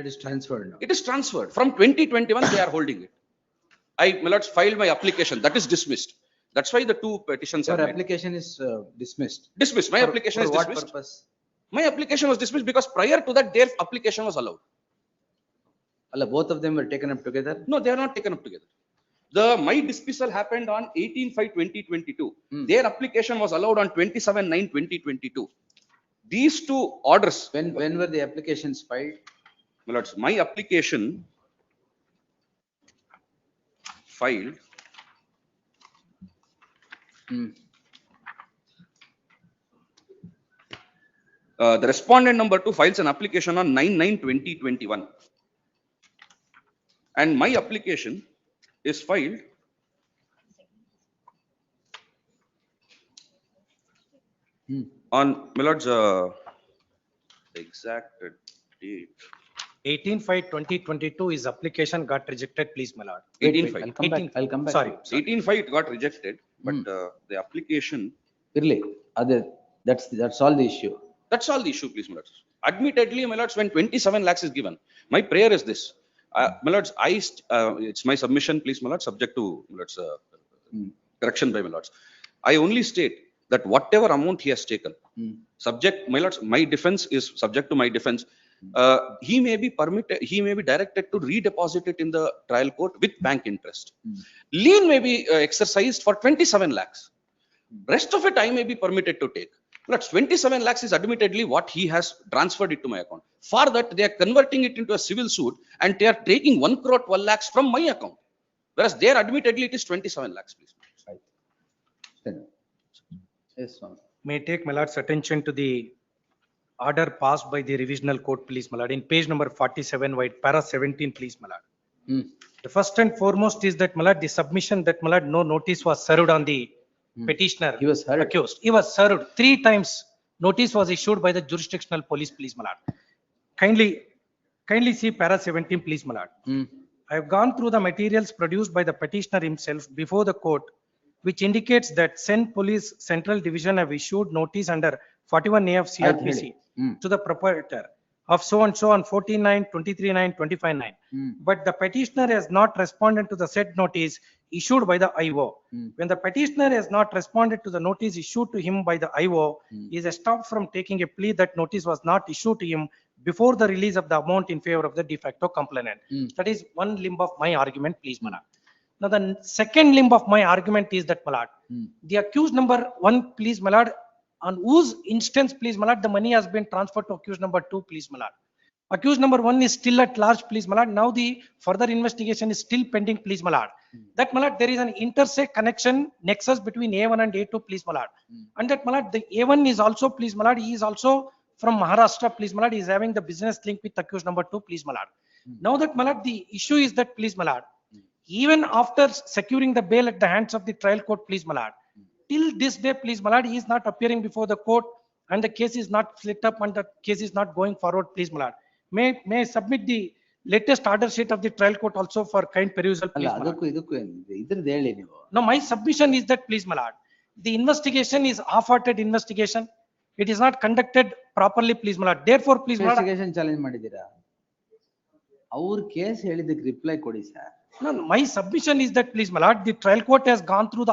It is transferred now. It is transferred from 2021. They are holding it. My lords, filed my application. That is dismissed. That's why the two petitions Your are made. application is dismissed. Dismissed. My application is For dismissed. what purpose? My application was dismissed because prior to that, their application was allowed. Allah, both of them were taken up together? No, they are not taken up together. My dismissal happened on 18/5/2022. Their application was allowed on 27/9/2022. These two orders. When were the applications filed? My lords, my application filed. The respondent number 2 files an application on 9/9/2021. And my application is filed on, my lords, exact date. 18/5/2022 is application got rejected, please, my lord. 18/5. I'll come back. Sorry. 18/5 it got rejected, but the application. Really? That's all the issue. That's all the issue, please, my lords. Admittedly, my lords, when 27 lakhs is given, my prayer is this. My lords, it's my submission, please, my lords, subject to, my lords, correction by my lords. I only state that whatever amount he has taken, subject, my lords, my defense is subject to my defense. He may be directed to redeposit it in the trial court with bank interest. Lien may be exercised for 27 lakhs. Rest of it I may be permitted to take. But 27 lakhs is admittedly what he has transferred it to my account. For that, they are converting it into a civil suit and they are taking 1 crore 12 lakhs from my account. Whereas there admittedly it is 27 lakhs, please. Right. Yes, ma'am. May I take my lord's attention to the order passed by the revisional court, please, my lord, in page number 47, white para 17, please, my lord. The first and foremost is that, my lord, the submission that, my lord, no notice was served on the petitioner. He was heard. Accused. He was served 3 times. Notice was issued by the jurisdictional police, please, my lord. Kindly see para 17, please, my lord. I have gone through the materials produced by the petitioner himself before the court, which indicates that Sen Police Central Division have issued notice under 41A of CRPC to the proprietor of so and so on 14/9, 23/9, 25/9. But the petitioner has not responded to the said notice issued by the IO. When the petitioner has not responded to the notice issued to him by the IO, he is stopped from taking a plea that notice was not issued to him before the release of the amount in favor of the de facto complainant. That is one limb of my argument, please, my lord. Now, the second limb of my argument is that, my lord, the accused number 1, please, my lord, on whose instance, please, my lord, the money has been transferred to accused number 2, please, my lord. Accused number 1 is still at large, please, my lord. Now the further investigation is still pending, please, my lord. That, my lord, there is an intersect connection nexus between A1 and A2, please, my lord. And that, my lord, the A1 is also, please, my lord, he is also from Maharashtra, please, my lord. He is having the business link with accused number 2, please, my lord. Now that, my lord, the issue is that, please, my lord, even after securing the bail at the hands of the trial court, please, my lord, till this day, please, my lord, he is not appearing before the court and the case is not split up and the case is not going forward, please, my lord. May I submit the latest order sheet of the trial court also for kind perusal, please, my lord. No, my submission is that, please, my lord, the investigation is half-hearted investigation. It is not conducted properly, please, my lord. Therefore, please, my lord. Investigation challenge ಮಾಡಿದ್ದೀರಾ? ಅವ್ರ case ಹೇಳಿದ್ದಕ್ಕೆ reply ಕೊಡಿ sir. No, my submission is that, please, my lord, the trial court has gone through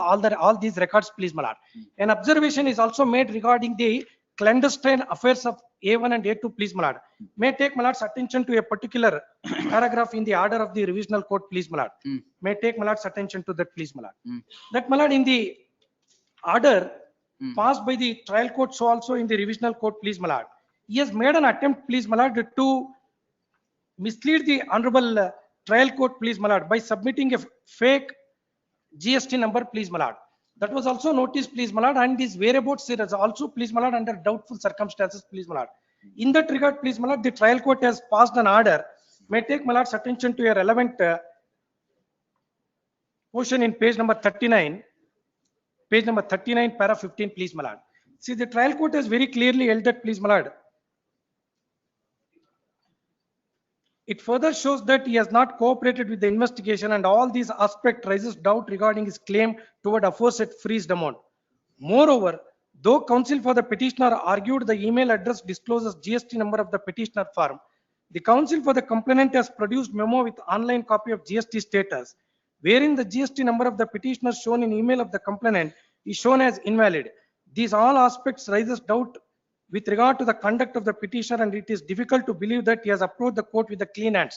all these records, please, my lord. An observation is also made regarding the clandestine affairs of A1 and A2, please, my lord. May I take my lord's attention to a particular paragraph in the order of the revisional court, please, my lord. May I take my lord's attention to that, please, my lord. That, my lord, in the order passed by the trial court, so also in the revisional court, please, my lord, he has made an attempt, please, my lord, to mislead the honorable trial court, please, my lord, by submitting a fake GST number, please, my lord. That was also noticed, please, my lord, and these whereabouts is also, please, my lord, under doubtful circumstances, please, my lord. In that regard, please, my lord, the trial court has passed an order. May I take my lord's attention to a relevant portion in page number 39, para 15, please, my lord. See, the trial court has very clearly held that, please, my lord, It further shows that he has not cooperated with the investigation, and all these aspects raises doubt regarding his claim toward aforesaid freezed amount. Moreover, though counsel for the petitioner argued the email address discloses GST number of the petitioner firm, the counsel for the complainant has produced memo with online copy of GST status, wherein the GST number of the petitioner shown in email of the complainant is shown as invalid. These all aspects raises doubt with regard to the conduct of the petitioner, and it is difficult to believe that he has approached the court with the clean hands.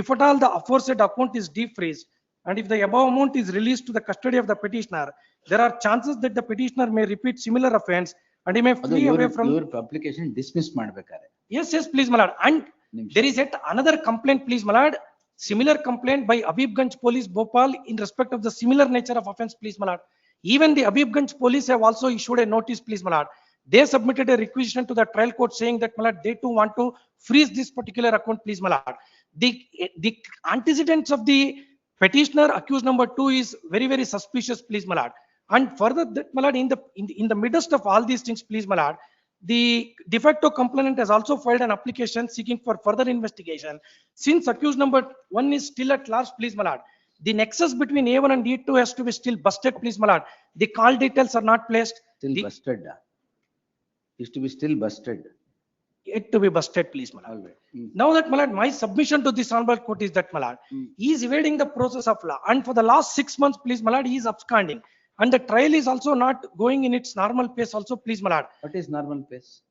If at all the aforesaid account is defreezed, and if the above amount is released to the custody of the petitioner, there are chances that the petitioner may repeat similar offense and he may flee away from. Your application dismissed madbekare. Yes, please, my lord. And there is yet another complaint, please, my lord. Similar complaint by Habibganj Police, Bhopal, in respect of the similar nature of offense, please, my lord. Even the Habibganj Police have also issued a notice, please, my lord. They submitted a requisition to the trial court saying that, my lord, they too want to freeze this particular account, please, my lord. The antecedents of the petitioner accused number 2 is very, very suspicious, please, my lord. And further, that, my lord, in the midst of all these things, please, my lord, the de facto complainant has also filed an application seeking for further investigation. Since accused number 1 is still at large, please, my lord, the nexus between A1 and A2 has to be still busted, please, my lord. The call details are not placed. Still busted. Is to be still busted. Yet to be busted, please, my lord. Now that, my lord, my submission to this honorable court is that, my lord, he is evading the process of law, and for the last 6 months, please, my lord, he is absconding, and the trial is also not going in its normal pace also, please, my lord. What is normal pace?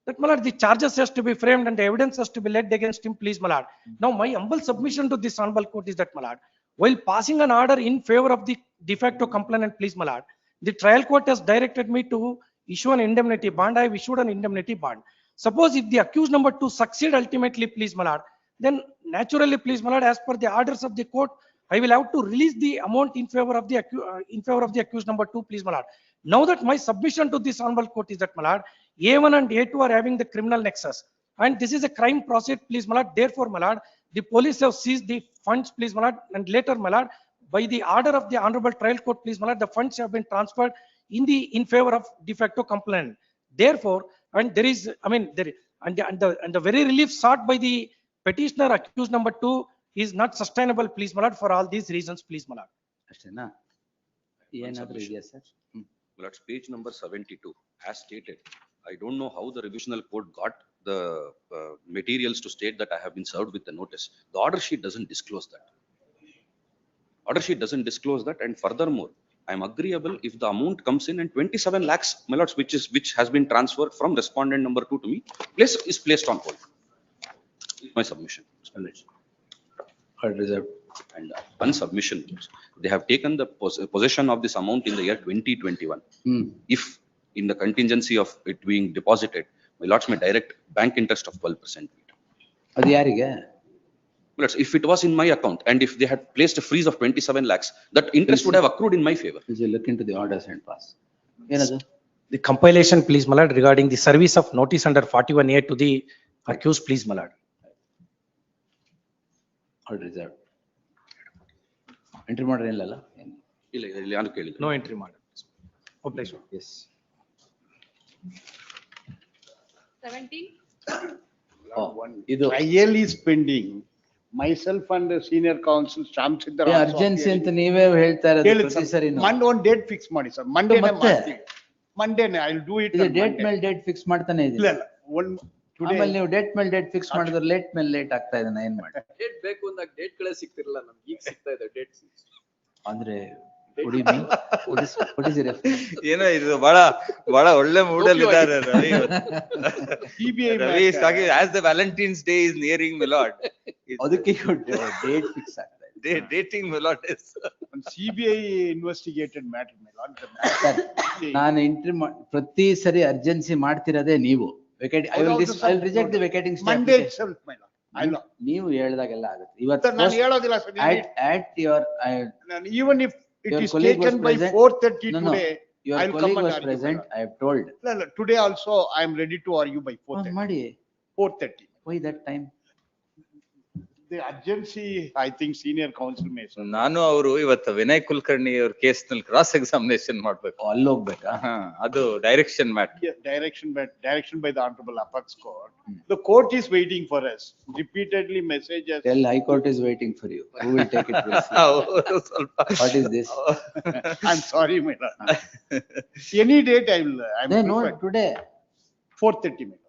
That, my lord, the charges has to be framed and the evidence has to be laid against him, please, my lord. Now my humble submission to this honorable court is that, my lord, while passing an order in favor of the de facto complainant, please, my lord, the trial court has directed me to issue an indemnity bond. I have issued an indemnity bond. Suppose if the accused number 2 succeed ultimately, please, my lord, then naturally, please, my lord, as per the orders of the court, I will have to release the amount in favor of the accused number 2, please, my lord. Now that my submission to this honorable court is that, my lord, A1 and A2 are having the criminal nexus, and this is a crime process, please, my lord. Therefore, my lord, the police have seized the funds, please, my lord, and later, my lord, by the order of the honorable trial court, please, my lord, the funds have been transferred in favor of de facto complainant. Therefore, and there is, I mean, there and the very relief sought by the petitioner accused number 2 is not sustainable, please, my lord, for all these reasons, please, my lord. Ashtena. Yes, sir. That's page number 72. As stated, I don't know how the revisional court got the materials to state that I have been served with the notice. The order sheet doesn't disclose that. Order sheet doesn't disclose that, and furthermore, I am agreeable if the amount comes in and 27 lakhs, my lords, which has been transferred from respondent number 2 to me, is placed on hold. My submission. And one submission, they have taken the possession of this amount in the year 2021. If in the contingency of it being deposited, my lords may direct bank interest of 12%. If it was in my account and if they had placed a freeze of 27 lakhs, that interest would have accrued in my favor. Please look into the orders and pass. The compilation, please, my lord, regarding the service of notice under 41A to the accused, please, my lord. Order reserved. Entry model illala? No entry model. Obligation. Yes. 17. Trial is pending. Myself and the senior counsel Shyam Siddhar urgency ಅಂತ ನೀವೇ ಹೇಳ್ತಾ ಇರೋದು ಪ್ರತಿ ಸರಿ Monday one date fix ಮಾಡಿ sir. Monday I'll do it. ಇದು date ಮೇಲೆ date fix ಮಾಡ್ತಾನೆ ಇದ್ದೀನಿ. ಆಮೇಲೆ ನೀವು ಡೇಟ್ ಮೇಲೆ ಡೇಟ್ ಫಿಕ್ಸ್ ಮಾಡಿದ್ರೆ ಲೇಟ್ ಮೇಲೆ ಲೇಟ್ ಆಗ್ತಾ ಇದೆ, ಏನ್ ಮಾಡಿ? ಡೇಟ್ ಬೇಕು ಅಂದಾಗ ಡೇಟ್ ಗಳೇ ಸಿಗ್ತಿರಲ್ಲ ನಮ್ಗೆ, ಈಗ ಸಿಗ್ತಾ ಇದೆ ಡೇಟ್. ಅಂದ್ರೆ ಏನೋ ಇದು ಬಹಳ ಒಳ್ಳೆ ಮೂಡ್ ಅಲ್ಲಿ ಇದ್ದಾರೆ Ravi. Ravi is talking as the Valentine's Day is nearing, my lord. ಅದಕ್ಕೆ ಡೇಟ್ ಫಿಕ್ಸ್ ಆಗ್ತಾ ಇದೆ. Dating, my lord, is CBI investigated matter, my lord. ನಾನು ಎಂಟ್ರಿ ಪ್ರತಿ ಸರಿ ಅರ್ಜೆನ್ಸಿ ಮಾಡ್ತಿರೋದೇ ನೀವು. I will reject the vacating stay. Monday itself, my lord. ನೀವು ಹೇಳ್ದಾಗೆಲ್ಲ ಆಗುತ್ತೆ. ಇವತ್ತು ನಾನು ಹೇಳೋದಿಲ್ಲ sir. At your even if it is taken by 4:30 today, your colleague was present, I have told. Today also I am ready to argue by 4:30. 4:30. Why that time? The urgency, I think senior counsel may. ನಾನು ಅವರು ಇವತ್ತು ವಿನಯ್ ಕುಲಕರ್ಣಿ ಅವ್ರ case ನಲ್ಲಿ cross examination ಮಾಡ್ಬೇಕು. ಅಲ್ಲಿ ಹೋಗ್ಬೇಕಾ? ಅದು direction matter. Yeah, direction by the honorable apex court. The court is waiting for us. Repeatedly messages. Tell High Court is waiting for you. Who will take it? We'll see. What is this? I'm sorry, my lord. Any date I will. I'm No, today. 4:30, my lord.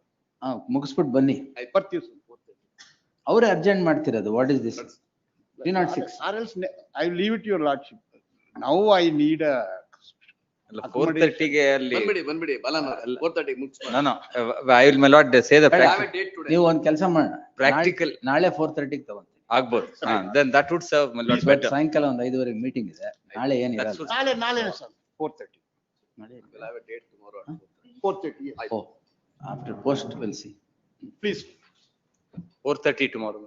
ಮುಗಿಸ್ಬಿಟ್ಟು ಬನ್ನಿ. ಅವರೇ urgent ಮಾಡ್ತಿರೋದು. What is this? 306. Or else I will leave it to your lordship. Now I need a. 4:30 ಗೆ ಅಲ್ಲಿ ಬಂದ್ಬಿಡಿ ಬಾಲನ 4:30 ಮುಗಿಸ್ಬಿಡಿ. No, I will my lord say the ನೀವು ಒಂದ್ ಕೆಲಸ ಮಾಡೋಣ. practical ನಾಳೆ 4:30 ತಗೊಂತೀನಿ. ಆಗ್ಬೋದು. Then that would serve my lord better. ಸಾಯಂಕಾಲ ಒಂದು 5:30 ಮೀಟಿಂಗ್ ಇದೆ. ನಾಳೆ ಏನಿರಲ್ಲ. ನಾಳೆ sir 4:30. We'll have a date tomorrow. 4:30. Yes. Oh, after post we'll see. Please. 4:30 tomorrow.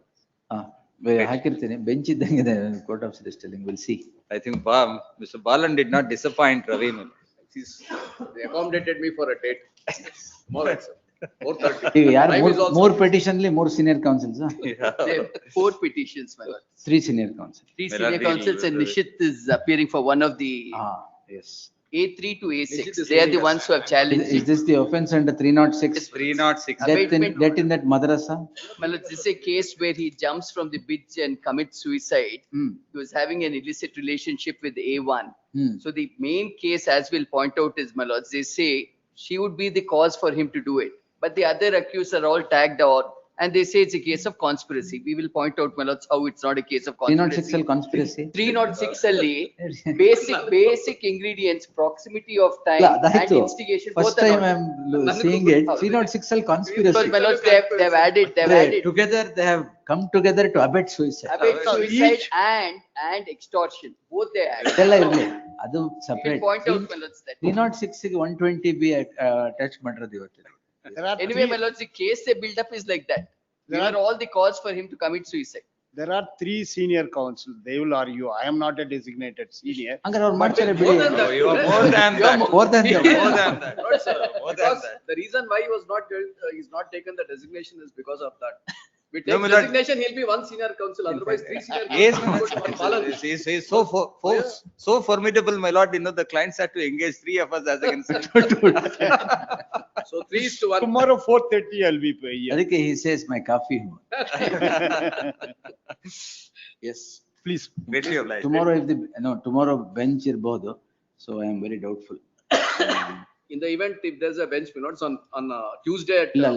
ಹಾಕಿರ್ತೀನಿ. ಬೆಂಚ್ ಇದ್ದಂಗಿದೆ court of telling. Will see. I think Mr. Balan did not disappoint Ravi. They accommodated me for a date. Tomorrow, sir. 4:30. ಈಗ ಯಾರು ಮೂರ್ petition ಲಿ 3 senior counsels? 4 petitions, my lord. 3 senior counsels. 3 senior counsels and Nishit is appearing for one of the. Yes. A3 to A6. They are the ones who have challenged. Is this the offense under 306? 306. Death in that madrasa? Well, this is a case where he jumps from the bridge and commits suicide. He was having an illicit relationship with A1. So the main case, as we'll point out, is, my lords, they say she would be the cause for him to do it. But the other accused are all tagged out. And they say it's a case of conspiracy. We will point out, my lords, how it's not a case of conspiracy. 306 conspiracy. 306 ಅಲ್ಲಿ basic ingredients, proximity of time and instigation. First time I'm seeing it. 306 conspiracy. Because, my lords, they've added. Together they have come together to abet suicide. Abet suicide and extortion. Both they added. ಎಲ್ಲ ಇರ್ಲಿ. ಅದು separate. Point out, my lords, that 306 ಗೆ 120 B attach ಮಾಡಿರೋದು ಇವತ್ತು. Anyway, my lords, the case they build up is like that. There are all the cause for him to commit suicide. There are 3 senior counsels. They will argue. I am not a designated senior. ಹಂಗಾರೆ ಅವ್ರು ಮಾಡ್ತಾರೆ ಬಿಡಿ. You are more than that. More than that. Not, sir. Because the reason why he was not he's not taken the designation is because of that. We take designation, he'll be 1 senior counsel, otherwise 3 senior counsels. Yes, he is so formidable, my lord. You know, the clients had to engage 3 of us as against. So 3 is to 1. Tomorrow 4:30 I'll be here. ಅದಕ್ಕೆ he says my coffee. Yes, please. Greatly obliged. Tomorrow bench ಇರಬಹುದು. So I am very doubtful. In the event, if there's a bench, my lords, on Tuesday at ಇಲ್ಲ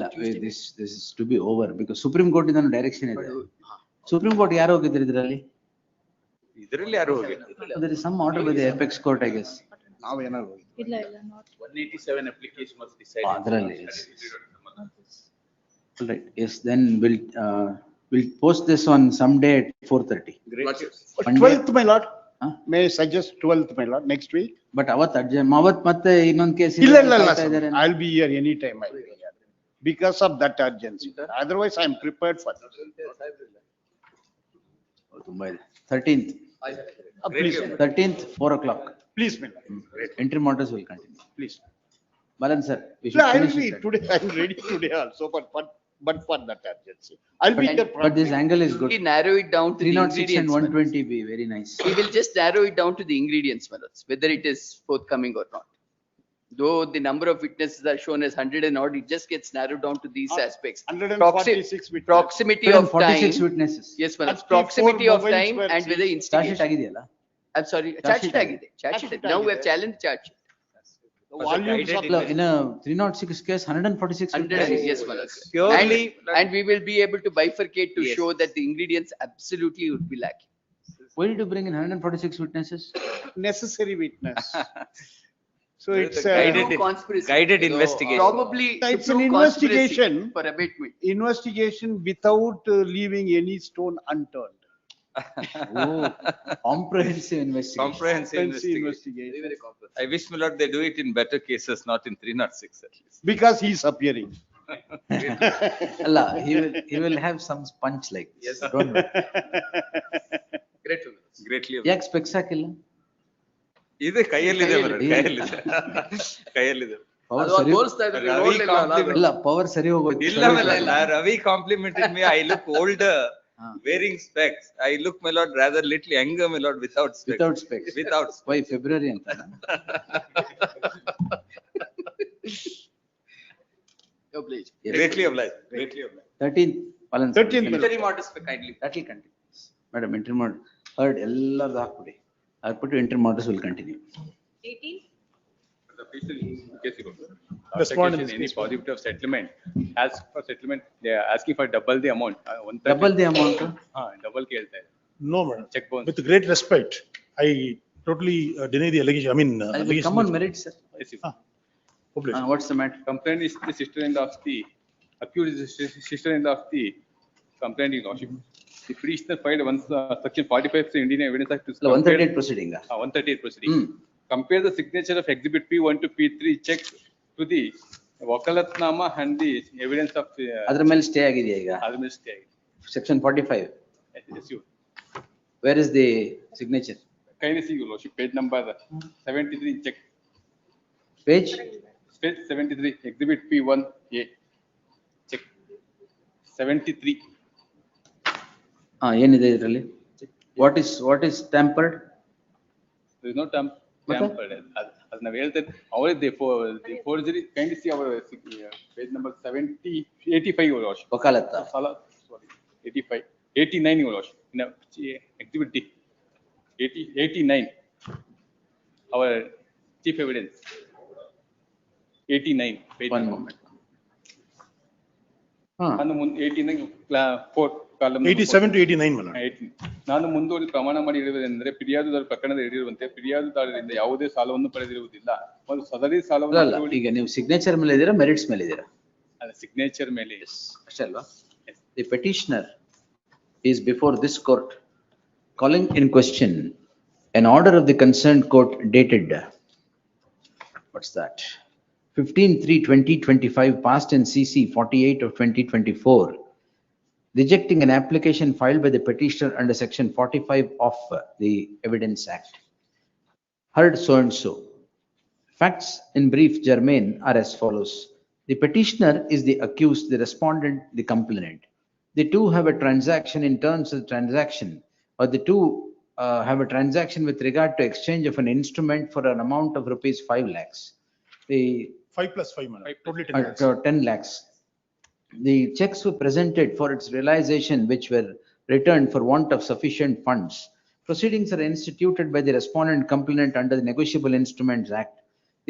this is to be over because Supreme Court ಇಂದ direction ಇದೆ. Supreme Court ಯಾರು ಹೋಗಿದ್ರು ಇದರಲ್ಲಿ? ಇದರಲ್ಲಿ ಯಾರು ಹೋಗಿಲ್ಲ. There is some order by the apex court, I guess. ನಾವು ಏನಾದ್ರು ಹೋಗಿ. ಇಲ್ಲ not. 187 application was decided. ಅದರಲ್ಲಿ. All right. Yes, then we'll post this on some day at 4:30. Great. 12th, my lord. May I suggest 12th, my lord, next week? But ಅವತ್ ಮತ್ತೆ ಇನ್ನೊಂದು case ಇಲ್ಲ I'll be here anytime. I'll be here because of that urgency. Otherwise I am prepared for this. ತುಂಬಾ ಇದೆ. 13th. Please. 13th 4 o'clock. Please, my lord. Entry matters will continue. Please. Balan sir, we should finish it today. I'm ready today also, but for that urgency. I'll be there. But this angle is good. We narrow it down to the 306 and ingredients. 120 be very nice. We will just narrow it down to the ingredients, my lords, whether it is forthcoming or not. Though the number of witnesses are shown as 100 and odd, it just gets narrowed down to these aspects. 146 witnesses. Proximity of time. 46 witnesses. Yes, my lords. Proximity of time and whether instigation. Charge sheet agidiyalla? I'm sorry, charge sheet agide. Charge sheet. Now we have challenged charge sheet. In a 306 case, 146 100, yes, my lords. And we will be able to bifurcate to show that the ingredients absolutely would be lacking. Why did you bring in 146 witnesses? Necessary witness. So it's guided investigation. Probably it's an investigation for abatement. Investigation without leaving any stone unturned. Comprehensive investigation. Comprehensive investigation. Very comprehensive. I wish, my lord, they do it in better cases, not in 306 at least. Because he is appearing. Allah, he will have some punch like this. Yes. Don't worry. Greatly. ಯಾಕೆ specs ಹಾಕಿಲ್ಲ? ಇದೆ ಕೈಯಲ್ಲಿದೆ ಕೈಯಲ್ಲಿದೆ. ಇಲ್ಲ power ಸರಿ ಹೋಗೋದು. ಇಲ್ಲ Ravi complimented me. I look older. wearing specs. I look, my lord, rather little younger, my lord, without specs. Without specs. Without. Why February anta? Obliged. Yes. Greatly obliged, greatly obliged. 13th. Palan. 13th. Interim orders for kindly. That will continue. Madam, interim order. Heard ಎಲ್ಲರದು ಹಾಕ್ಬಿಡಿ. ಹಾಕ್ಬಿಟ್ಟು interim orders will continue. 18. The petition in case you go. Respond in Application, this any case. possibility of settlement. As for settlement, they are asking for double the amount. 130. Double the amount. Double ಕೇಳ್ತಾ ಇದೆ. No, madam. Check bones. With great respect, I totally deny the allegation. I mean, I will allegation come on that- merit, sir. Yes, yes. Obliged. What's the matter? Complaint is the sister-in-law of the accused is the sister-in-law of the complaint in lordship. The petitioner filed one section 45 of the Indian Evidence Act. to 138 proceeding. 138 proceeding. Compare the signature of exhibit P1 to P3 checks to the Wakalatnama and the evidence of ಅದ್ರ ಮೇಲೆ stay ಆಗಿದೆಯಾ ಈಗ? other mistake. Section 45. Yes, you. Where is the signature? Kindly see your lordship, page number 73 check. Page? Page 73, exhibit P1A. Check. 73. ಏನಿದೆ ಇದರಲ್ಲಿ? What is tampered? There is no tampered. As ನಾವು ಹೇಳ್ತೇವೆ, ಅವರೇ the forgery, kindly see our page number 70, 85 your lordship. ವಕಾಲತ್ತ. Sorry, 85, 89 your lordship. In exhibit D. 89. Our chief evidence. 89. Page One number. moment. ನಾನು 89 4 column 87 to 89, madam. ನಾನು ಮುಂದುವರಿ ಪ್ರಮಾಣ ಮಾಡಿ ಹೇಳುವುದೆಂದರೆ ಫಿರ್ಯಾದುದಾರ ಪ್ರಕರಣದ ಹೇಳಿರುವಂತೆ ಫಿರ್ಯಾದುದಾರರಿಂದ ಯಾವುದೇ ಸಾಲವನ್ನು ಪಡೆದಿರುವುದಿಲ್ಲ ಮತ್ತು ಸದರಿ ಅಲ್ಲ, ಸಾಲವನ್ನು ಈಗ ನೀವು ಸಿಗ್ನೇಚರ್ ಮೇಲೆ ಇದ್ದೀರಾ, ಮೆರಿಟ್ಸ್ ಮೇಲೆ ಇದ್ದೀರಾ? ಸಿಗ್ನೇಚರ್ ಮೇಲೆ ಅಷ್ಟೇ ಅಲ್ವಾ? The petitioner is before this court calling in question an order of the concerned court dated, what's that? 15/3/2025 passed in CC 48 of 2024, rejecting an application filed by the petitioner under section 45 of the Evidence Act. Heard so and so. Facts in brief germane are as follows. The petitioner is the accused, the respondent, the complainant. The two have a transaction in terms of the transaction, or the two have a transaction with regard to exchange of an instrument for an amount of rupees 5 lakhs. The 5 plus 5, madam. Totally 10 lakhs. 10 lakhs. The checks were presented for its realization, which were returned for want of sufficient funds. Proceedings are instituted by the respondent complainant under the Negotiable Instruments Act.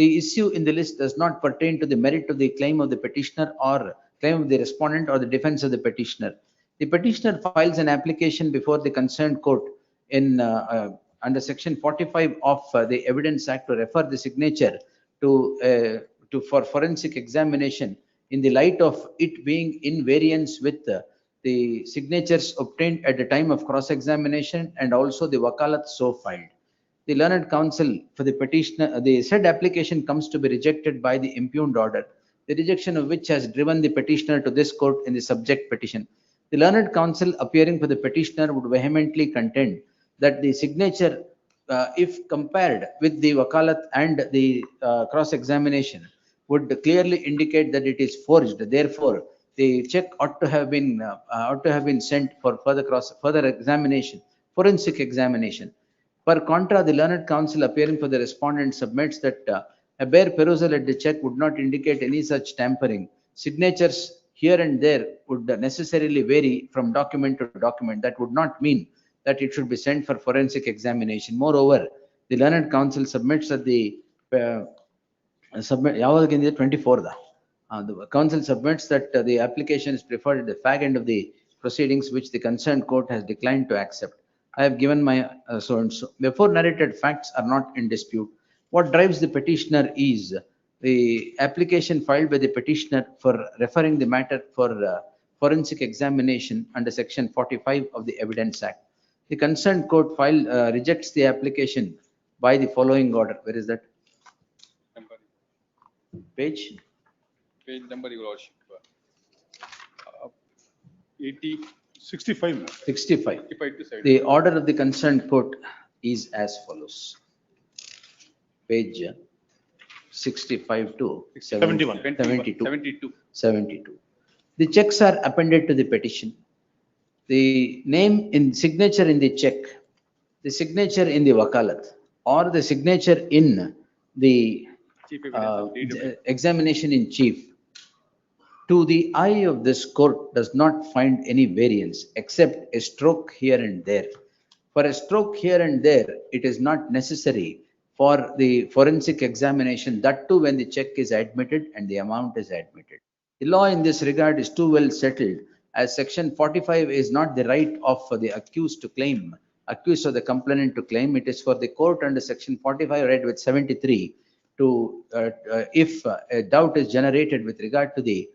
The issue in the list does not pertain to the merit of the claim of the petitioner or claim of the respondent or the defense of the petitioner. The petitioner files an application before the concerned court in under section 45 of the Evidence Act to refer the signature to for forensic examination in the light of it being in variance with the signatures obtained at the time of cross-examination and also the wakalat so filed. The learned counsel for the petitioner, the said application comes to be rejected by the impugned order, the rejection of which has driven the petitioner to this court in the subject petition. The learned counsel appearing for the petitioner would vehemently contend that the signature, if compared with the wakalat and the cross-examination, would clearly indicate that it is forged. Therefore, the check ought to have been sent for further examination, forensic examination. Per contra, the learned counsel appearing for the respondent submits that a bare perusal at the check would not indicate any such tampering. Signatures here and there would necessarily vary from document to document. That would not mean that it should be sent for forensic examination. Moreover, the learned counsel submits that the ಯಾವಾಗದಿಂದ 24 the counsel submits that the application is preferred at the fag end of the proceedings, which the concerned court has declined to accept. I have given my so and so. Before narrated facts are not in dispute. What drives the petitioner is the application filed by the petitioner for referring the matter for forensic examination under section 45 of the Evidence Act. The concerned court rejects the application by the following order. Where is that? Page number, your lordship. 80. 65. 65. 65 to 70. The order of the concerned court is as follows. Page 65 to 71. 72. 72. 72. The checks are appended to the petition. the name in signature in the check, the signature in the wakalat, or the signature in the examination in chief, to the eye of this court does not find any variance except a stroke here and there. For a stroke here and there, it is not necessary for the forensic examination, that too when the check is admitted and the amount is admitted. The law in this regard is too well settled, as section 45 is not the right of the accused to claim, accused or the complainant to claim. It is for the court under section 45 read with 73 to, if a doubt is generated with regard to the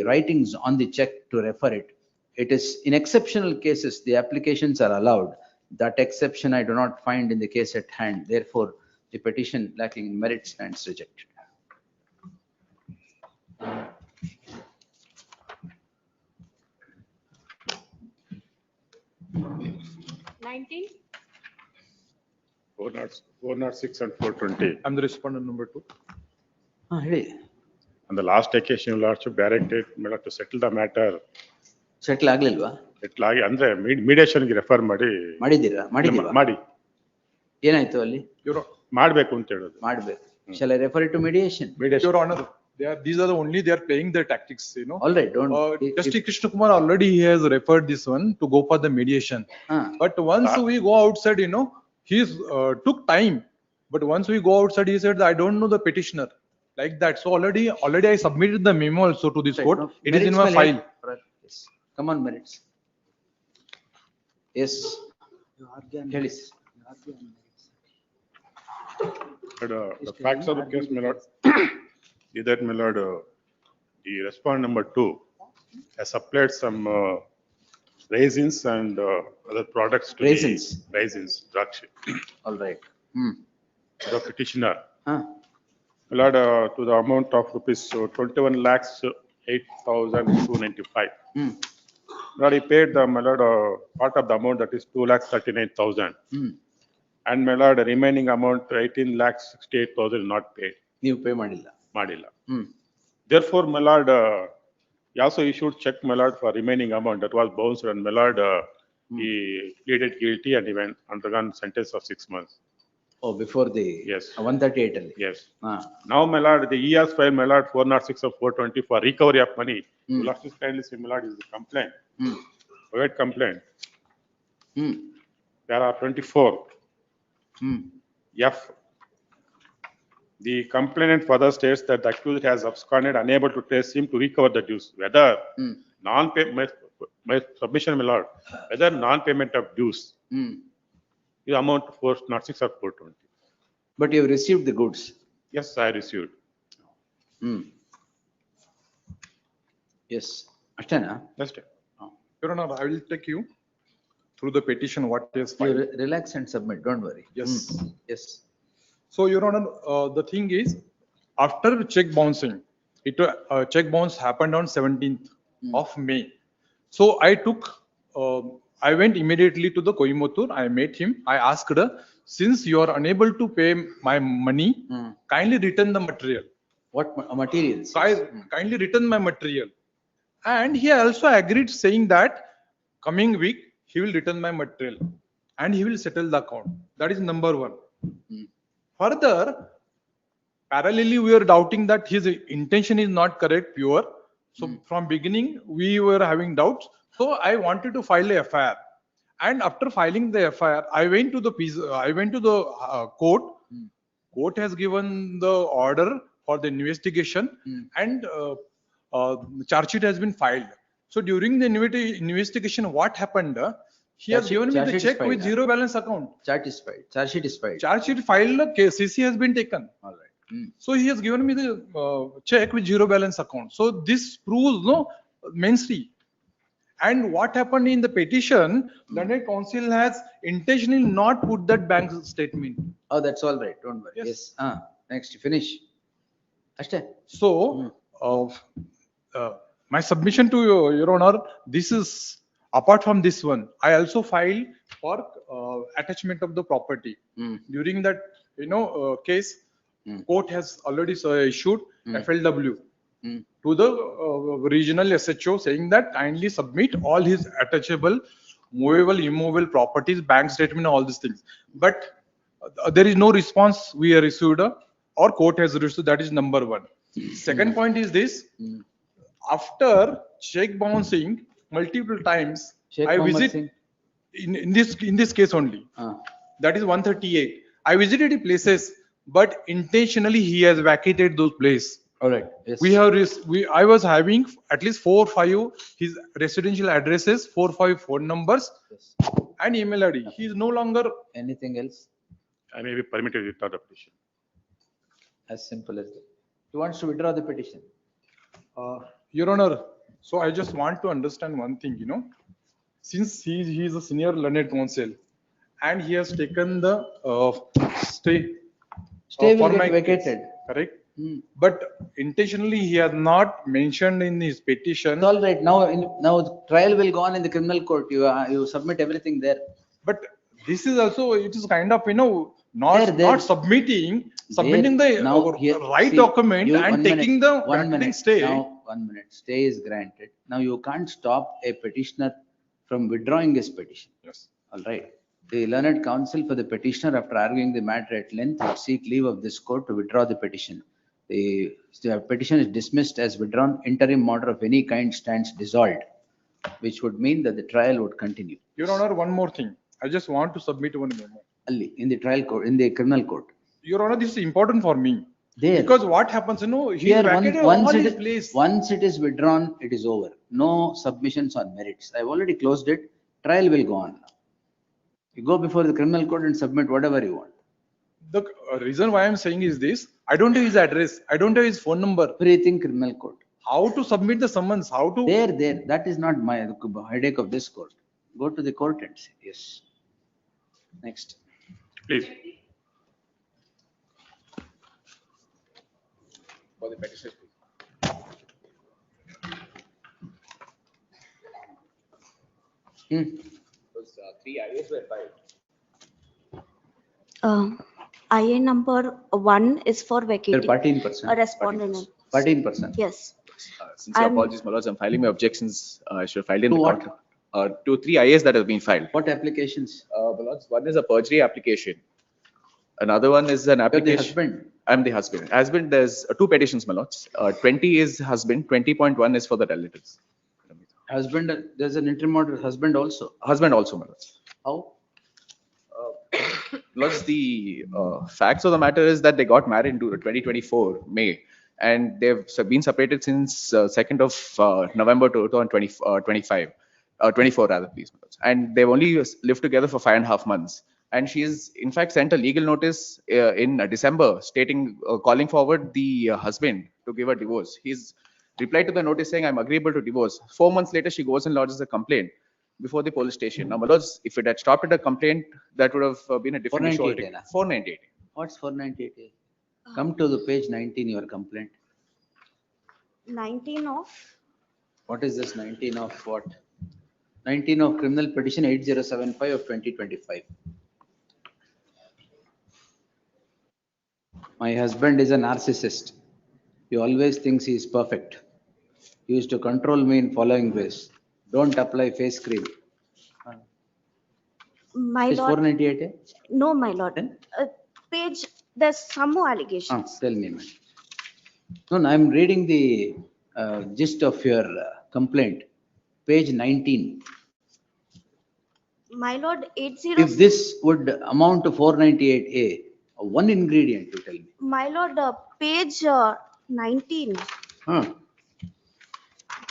writings on the check, to refer it. It is in exceptional cases the applications are allowed. That exception I do not find in the case at hand. Therefore, the petition lacking in merit stands rejected. Four not 6 and 420. I'm the respondent number 2. On the last occasion, you lordship directed to settle the matter. Settle ಆಗ್ಲಿಲ್ವಾ? Settle ಆಗಿ ಅಂದ್ರೆ mediation ಗೆ refer ಮಾಡಿ. ಮಾಡಿದ್ದೀರಾ? ಮಾಡಿದ್ದೀರಾ? ಮಾಡಿ. ಏನಾಯ್ತು ಅಲ್ಲಿ? ಮಾಡ್ಬೇಕು ಅಂತ ಹೇಳೋದು. ಮಾಡ್ಬೇಕು. Shall I refer it to mediation? Your Honor, these are the only they are playing their tactics, you know. All right, don't. Justice Krishna Kumar already has referred this one to go for the mediation. But once we go outside, you know, he's took time. But once we go outside, he said, I don't know the petitioner. Like that. So already I submitted the memo also to this court. No. It is in my file. Yes. Come on, merits. Yes. Please. But the facts of the case, my lord, is that, my lord, the respondent number 2 has supplied some raisins and other products to raisins, drakshi. All right. The petitioner. My lord, to the amount of rupees 21 lakhs 8,295. Lord, he paid the, my lord, part of the amount, that is 2,39,000. And my lord, the remaining amount 18,68,000 not paid. ನೀವು pay ಮಾಡಿಲ್ಲ. ಮಾಡಿಲ್ಲ. Therefore, my lord, he also issued check, my lord, for remaining amount that was bounced, and my lord, he pleaded guilty and he went undergone sentence of 6 months. Oh, before the 138 ಅಲ್ಲಿ. Yes. Now, my lord, the he has filed, my lord, 406 of 420 for recovery of money. You lost this kindly, my lord, is the complaint. Private complaint. There are 24. F. The complainant further states that the accused has absconded, unable to trace him to recover the dues. Whether non-payment, my submission, my lord, whether non-payment of dues, the amount of 406 or 420. But you have received the goods. Yes, I received. Yes. Ashtana? That's it. Your Honor, I will take you through the petition what is filed. Relax and submit, don't worry. Yes. Yes. So, Your Honor, the thing is, after check bouncing, check bounce happened on 17th of May. So I went immediately to the Coimbatore. I met him. I asked her, since you are unable to pay my money, kindly return the material. What materials? Kindly return my material. And he also agreed, saying that coming week he will return my material and he will settle the account. That is number 1. Further, parallelly, we were doubting that his intention is not correct, pure. So from beginning, we were having doubts. So I wanted to file a FIR. And after filing the FIR, I went to the court. Court has given the order for the investigation, and charge sheet has been filed. So during the investigation, what happened? He has given me the check with zero balance account. Charge sheet is filed. Charge sheet filed, CC has been taken. All right. So he has given me the check with zero balance account. So this proves mainstream. And what happened in the petition, London Council has intentionally not put that bank statement. Oh, that's all right. Don't worry. Yes. Next, finish. Ashte. So, my submission to Your Honor, this is apart from this one. I also filed for attachment of the property. During that, case, court has already issued FLW. to the regional SHO saying that kindly submit all his attachable, movable, immovable properties, bank statement, all these things. But there is no response we have received or court has received. That is number one. Second point is this. After check bouncing multiple times, Sheikh I Mohammed visit Singh. in this case only. That is 138. I visited the places, but intentionally he has vacated those places. All right. Yes. I was having at least 4 or 5 his residential addresses, 4 or 5 phone numbers, and email ID. He is no longer. Anything else? I may be permitted to withdraw the petition. As simple as that. He wants to withdraw the petition. Your Honor, so I just want to understand one thing, since he is a senior learned counsel and he has taken the stay. Stay will for get my case, vacated. correct? But intentionally he has not mentioned in his petition. All right. Now trial will go on in the criminal court. You submit everything there. But this is also, it is kind of, not submitting the right document and taking the vacating stay. Now, 1 minute. Stay is granted. Now you can't stop a petitioner from withdrawing his petition. Yes. All right. The learned counsel for the petitioner, after arguing the matter at length, will seek leave of this court to withdraw the petition. The petition is dismissed as withdrawn. Interim order of any kind stands dissolved, which would mean that the trial would continue. Your Honor, one more thing. I just want to submit one memo. In the trial court, in the criminal court. Your Honor, this is important for me. There. Because what happens, he Here, vacated once all it his is- place. once it is withdrawn, it is over. No submissions on merits. I've already closed it. Trial will go on now. You go before the criminal court and submit whatever you want. The reason why I'm saying is this, I don't have his address, I don't have his phone number. Everything criminal court. How to submit the summons, how to. There. That is not my headache of this court. Go to the court and say, yes. Next. Please. For the petition. Those 3 IAs were filed. IA number 1 is for vacating. 14%. A respondent. 14%. Yes. Sincere I'm- apologies, my lords. I'm filing my objections. I should have filed in To the what? court. To 3 IAs that have been filed. What applications? My lords, one is a perjury application. Another one is an You're the application. husband. I'm the husband. Husband, there's 2 petitions, my lords. 20 is husband, 20.1 is for the relatives. Husband, there's an interim order, husband also. Husband also, my lords. How? Lords, the facts of the matter is that they got married in 2024, May, and they've been separated since 2nd of November 2025, 24 rather, please. my lords. And they've only lived together for 5.5 months. And she is, in fact, sent a legal notice in December stating, calling forward the husband to give a divorce. He's replied to the notice saying, I'm agreeable to divorce. 4 months later, she goes and lodges a complaint before the police station. Now, my lords, if it had stopped at a complaint, that would have been a different issue 498, altogether. 498. What's 498? Come to the page 19, your complaint. 19 of, What is this 19 of what? 19 of criminal petition 8075 of 2025. My husband is a narcissist. He always thinks he is perfect. He used to control me in following ways. Don't apply face cream. my Is lord, 498? eh? no, my lord. Page, there's some more allegations. Tell me, man. No, I'm reading the gist of your complaint. Page 19. My lord, 80, If this would amount to 498A, one ingredient, you tell me. my lord, page 19. Huh.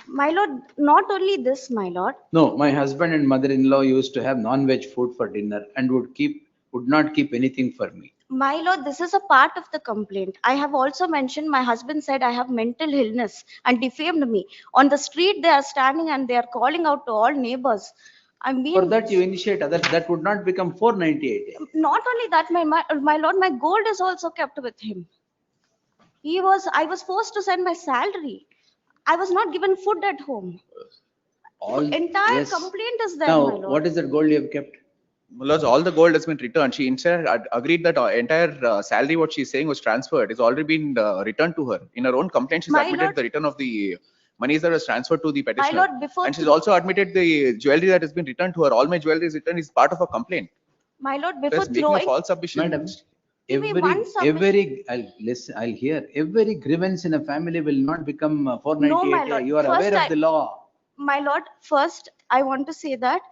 My lord, not only this, my lord. No, my husband and mother-in-law used to have non-veg food for dinner and would not keep anything for me. My lord, this is a part of the complaint. I have also mentioned my husband said I have mental illness and defamed me. On the street, they are standing and they are calling out to all neighbors. I'm being. For that, you initiate others. That would not become 498. Not only that, my lord, my gold is also kept with him. I was forced to send my salary. I was not given food at home. All Entire yes. complaint is there, Now, my lord. what is that gold you have kept? Lords, all the gold has been returned. She instead agreed that entire salary what she's saying was transferred. It's already been returned to her. In her own complaint, she's My admitted lord- the return of the monies that was transferred to the petitioner. lord, before And she's th- also admitted the jewelry that has been returned to her. All my jewelry is returned is part of a complaint. My lord, That's before making a throwing, false submission. Madam, Give me every, one submission. I'll listen, I'll hear, every grievance in a family will not become No, my 498A. lord. You are First aware I- of the law. my lord, first, I want to say that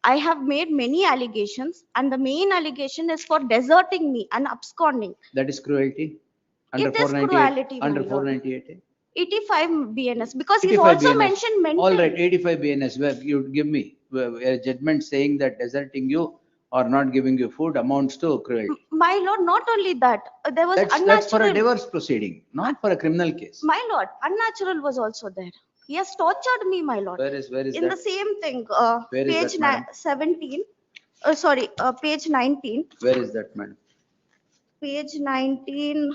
I have made many allegations, and the main allegation is for deserting me and absconding. That is cruelty. Under It is 498, cruelty, my under lord. 498A. 85 BNS, because he's 85 also BNS. mentioned mental. All right, 85 BNS, where you give me a judgment saying that deserting you or not giving you food amounts to cruelty. My lord, not only that, there was That's for a unnatural. divorce proceeding, not for a criminal case. My lord, unnatural was also there. He has tortured me, my lord. Where is In the that? same thing, Where is page that, madam? 17, page 19, Where is that, madam? page 19,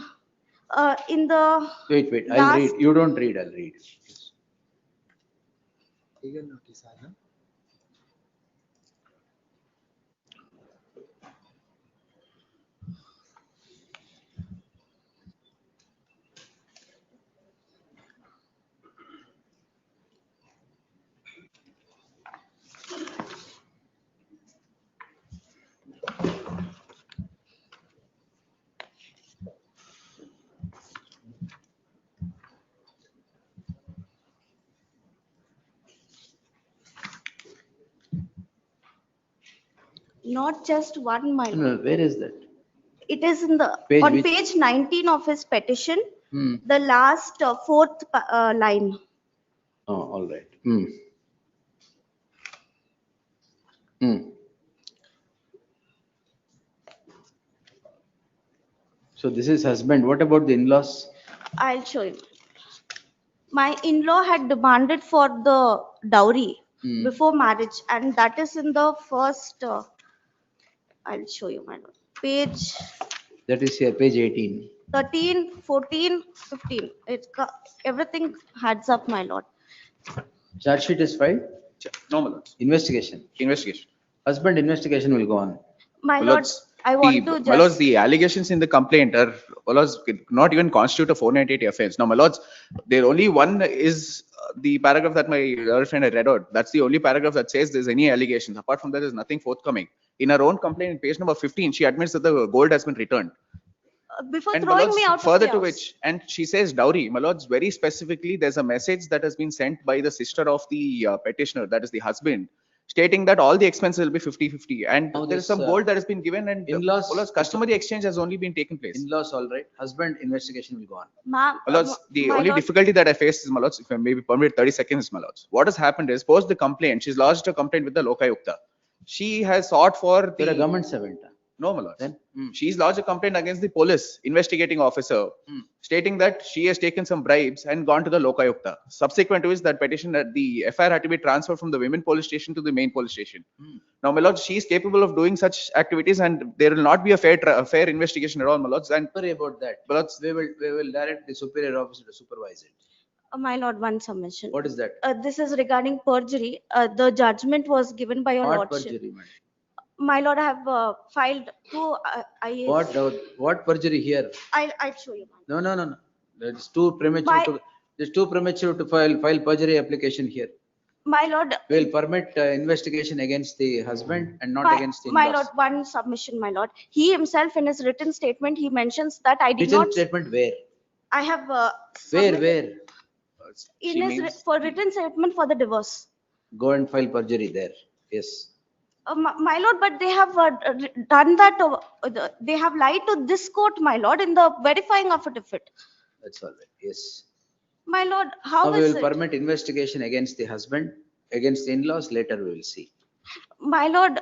in the Wait, I'll last. read. You don't read, I'll read. Legal notice, huh? Not just one, my lord. No, where is that? It is in the, Page on which? page 19 of his petition, Hmm. the last fourth line. Oh, all right. Hmm. Hmm. So this is husband. What about the in-laws? I'll show you. My in-law had demanded for the dowry Hmm. before marriage, and that is in the first, I'll show you, my lord. Page That is here, page 18. 13, 14, 15. Everything adds up, my lord. Charge sheet is filed? No, my lords. Investigation. Investigation. Husband investigation will go on. My My lord, lords, I want to My lords, just, the allegations in the complaint are, my lords, not even constitute a 498 offense. Now, my lords, there only one is the paragraph that my girlfriend had read out. That's the only paragraph that says there's any allegations. Apart from that, there's nothing forthcoming. In her own complaint, in page number 15, she admits that the gold has been returned. before And my throwing lords, me out further of the to house. which, and she says dowry, my lords, very specifically, there's a message that has been sent by the sister of the petitioner, that is the husband, stating that all the expenses will be 50-50. And Now there is this, some gold that has been given, and in-laws- my lords, customary exchange has only been taken place. In-laws, all right. Husband investigation will go on. Ma'am, My lords, the my only lord, difficulty that I face is, my lords, if I maybe permit 30 seconds, my lords. What has happened is, post the complaint, she's lodged a complaint with the Lokayukta. She has sought for You're a the, government servant. no, my lords. Then? Hmm. She's lodged a complaint against the police investigating officer, stating that she has taken some bribes and gone to the Lokayukta. Subsequent to which, that petition, that the FIR had to be transferred from the women police station to the main police station. Now, my lords, she is capable of doing such activities, and there will not be a fair investigation at all, my lords. And Sorry about that. my lords, We will direct the superior officer to supervise it. my lord, one submission. What is that? This is regarding perjury. The judgment was given by your What lordship. perjury, madam? My lord, I have filed two IAs. What perjury here? I'll show you. No. It's too premature My- to, it's too premature to file perjury application here. My lord, We'll permit investigation against the husband and not my, against the my in-laws. lord, one submission, my lord. He himself in his written statement, he mentions that I did Written not, statement where? I have Where? submitted she in his, means- for written statement for the divorce. Go and file perjury there. Yes. My lord, but they have done that, they have lied to this court, my lord, in the verifying affidavit. That's all right. Yes. My lord, Now how we is will it? permit investigation against the husband, against the in-laws. Later we will see. My lord,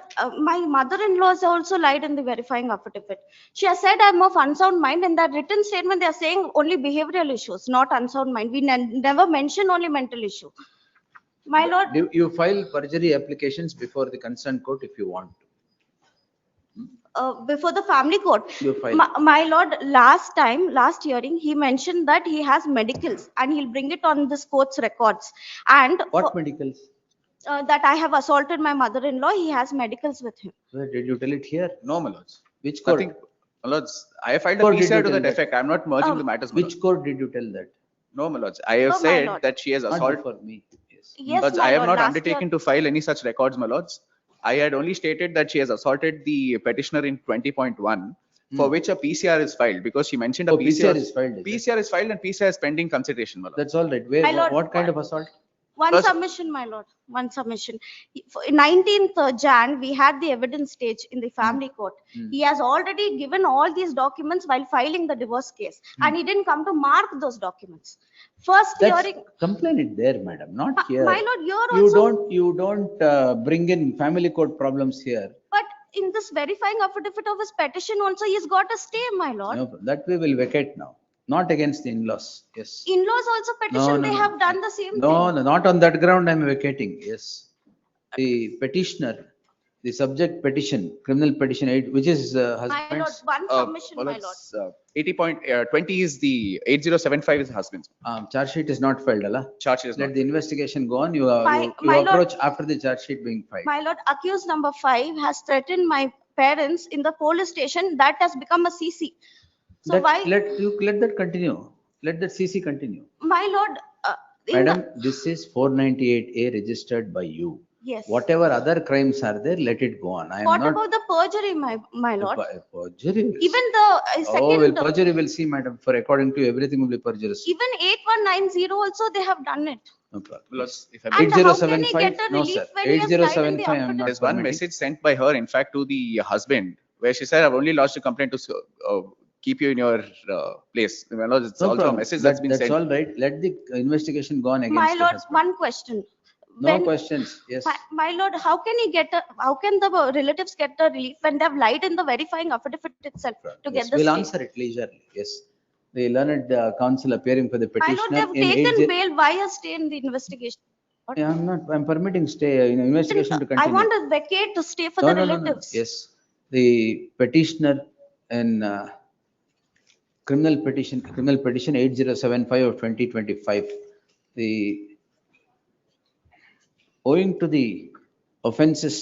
my mother-in-law has also lied in the verifying affidavit. She has said I'm of unsound mind. In that written statement, they are saying only behavioral issues, not unsound mind. We never mention only mental issue. My lord, You file perjury applications before the concerned court if you want to. before the family court, You file. my lord, last hearing, he mentioned that he has medicals and he'll bring it on this court's records. And What medicals? that I have assaulted my mother-in-law. He has medicals with him. Where did you tell it here? No, my lords. Which I court? think, my lords, I have filed a Court did PCR you to tell that that? effect. I'm not merging the matters, my lords. Which court did you tell that? No, my lords. I have No, my said lord. that she has Not assaulted. for me. Yes. Yes, But my I have lord, not last undertaken year. to file any such records, my lords. I had only stated that she has assaulted the petitioner in 20.1, for which a PCR is filed, because she mentioned a Oh, PCR is filed, is it? PCR is filed and PCR is pending consideration, my lord. That's all right. Where, My lord, what kind of assault? One Plus- submission, my lord, one submission. 19th Jan, we had the evidence stage in the family court. He has already given all these documents while filing the divorce case, and he didn't come to mark those documents. First That's, hearing, complain it there, madam, not here. my lord, you're also, You don't bring in family court problems here. but in this verifying affidavit of his petition also, he's got a stay, my lord. No, that we will vacate now, not against the in-laws, yes. In-laws also petition, they no, have done the same No, thing. no, not on that ground I'm vacating, yes. The petitioner, the subject petition, criminal petition 8, which is My lord, husband's. one submission, my lord. 80.20 is the 8075 is the husband's. Charge sheet is not filed, Allah. Charge sheet is Let not. the investigation go on, you My lord- approach after the charge sheet being filed. My lord, accused number 5 has threatened my parents in the police station. That has become a CC. So why, Let that continue, let that CC continue. my lord, in Madam, the, this is 498A registered by you. yes. Whatever other crimes are there, let it go on. I am What not. about the perjury, my lord? Perjury. Even the Oh, well, second, perjury will see, madam, for according to everything will be perjurous. even 8190 also they have done it. No problem. Lords, if I And may- how can he 8075, get a no, relief sir. when he has died in the 8075, I am not There's one permitting. message sent by her, in fact, to the husband, where she said, I've only lodged a complaint to keep you in your place. My lord, it's No also a problem. message that's been That's sent. all right. Let the investigation go on against My the lord, husband. one question. No When- questions, yes. My lord, how can the relatives get a relief when they have lied in the verifying affidavit itself to Yes, get the we'll stay? answer it leisurely, yes. The learned counsel appearing for the My lord, petitioner they've in taken 80. bail. Why a stay in the investigation? Yeah, I'm permitting stay, investigation to I continue. want a vacate to stay for No, the no, no, no, relatives. yes. The petitioner in criminal petition 8075 of 2025. The owing to the offenses,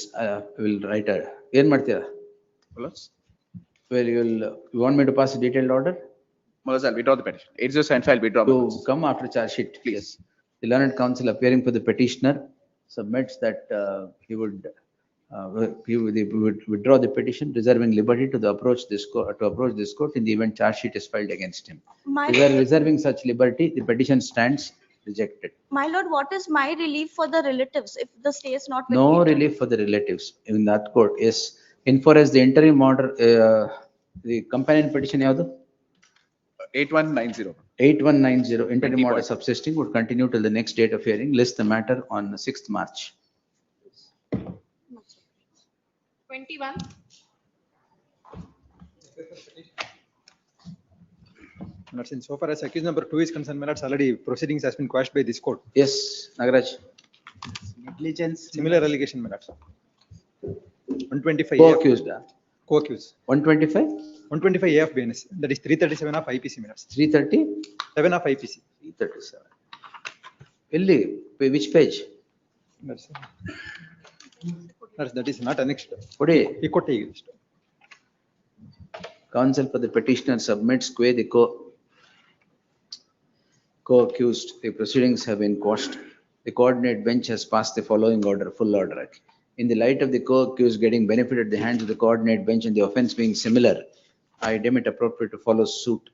will write a, ಏನ್ ಮಾಡ್ತೀರಾ? Lords, Well, you want me to pass a detailed order? my lords, I'll withdraw the petition. 8075, I'll withdraw. my To lords. come after charge sheet, Please. yes. The learned counsel appearing for the petitioner submits that he would withdraw the petition, reserving liberty to approach this court in the event charge sheet is filed against him. My, Reserving such liberty, the petition stands rejected. my lord, what is my relief for the relatives if the stay is not No vacated? relief for the relatives in that court. Yes, in for as the interim order, the companion petition ಯಾವುದು? 8190. 8190 interim 20 order point. subsisting would continue till the next date of hearing. List the matter on 6th March. 21. Lords, so far as accused number 2 is concerned, my lords, already proceedings has been quashed by this court. Yes, Nagaraj. Negligence. Similar allegation, my lords. 125. Co-accused. Co-accused. 125? 125 A of BNS. That is 337 of IPC, my lords. 330? 7 of IPC. 337. Illi, which page? Lords, that is not annexed. Kodi. Equity. Counsel for the petitioner submits que the co-accused. The proceedings have been quashed. The coordinate bench has passed the following order, full order. In the light of the co-accused getting benefit at the hands of the coordinate bench and the offense being similar, I deem it appropriate to follow suit.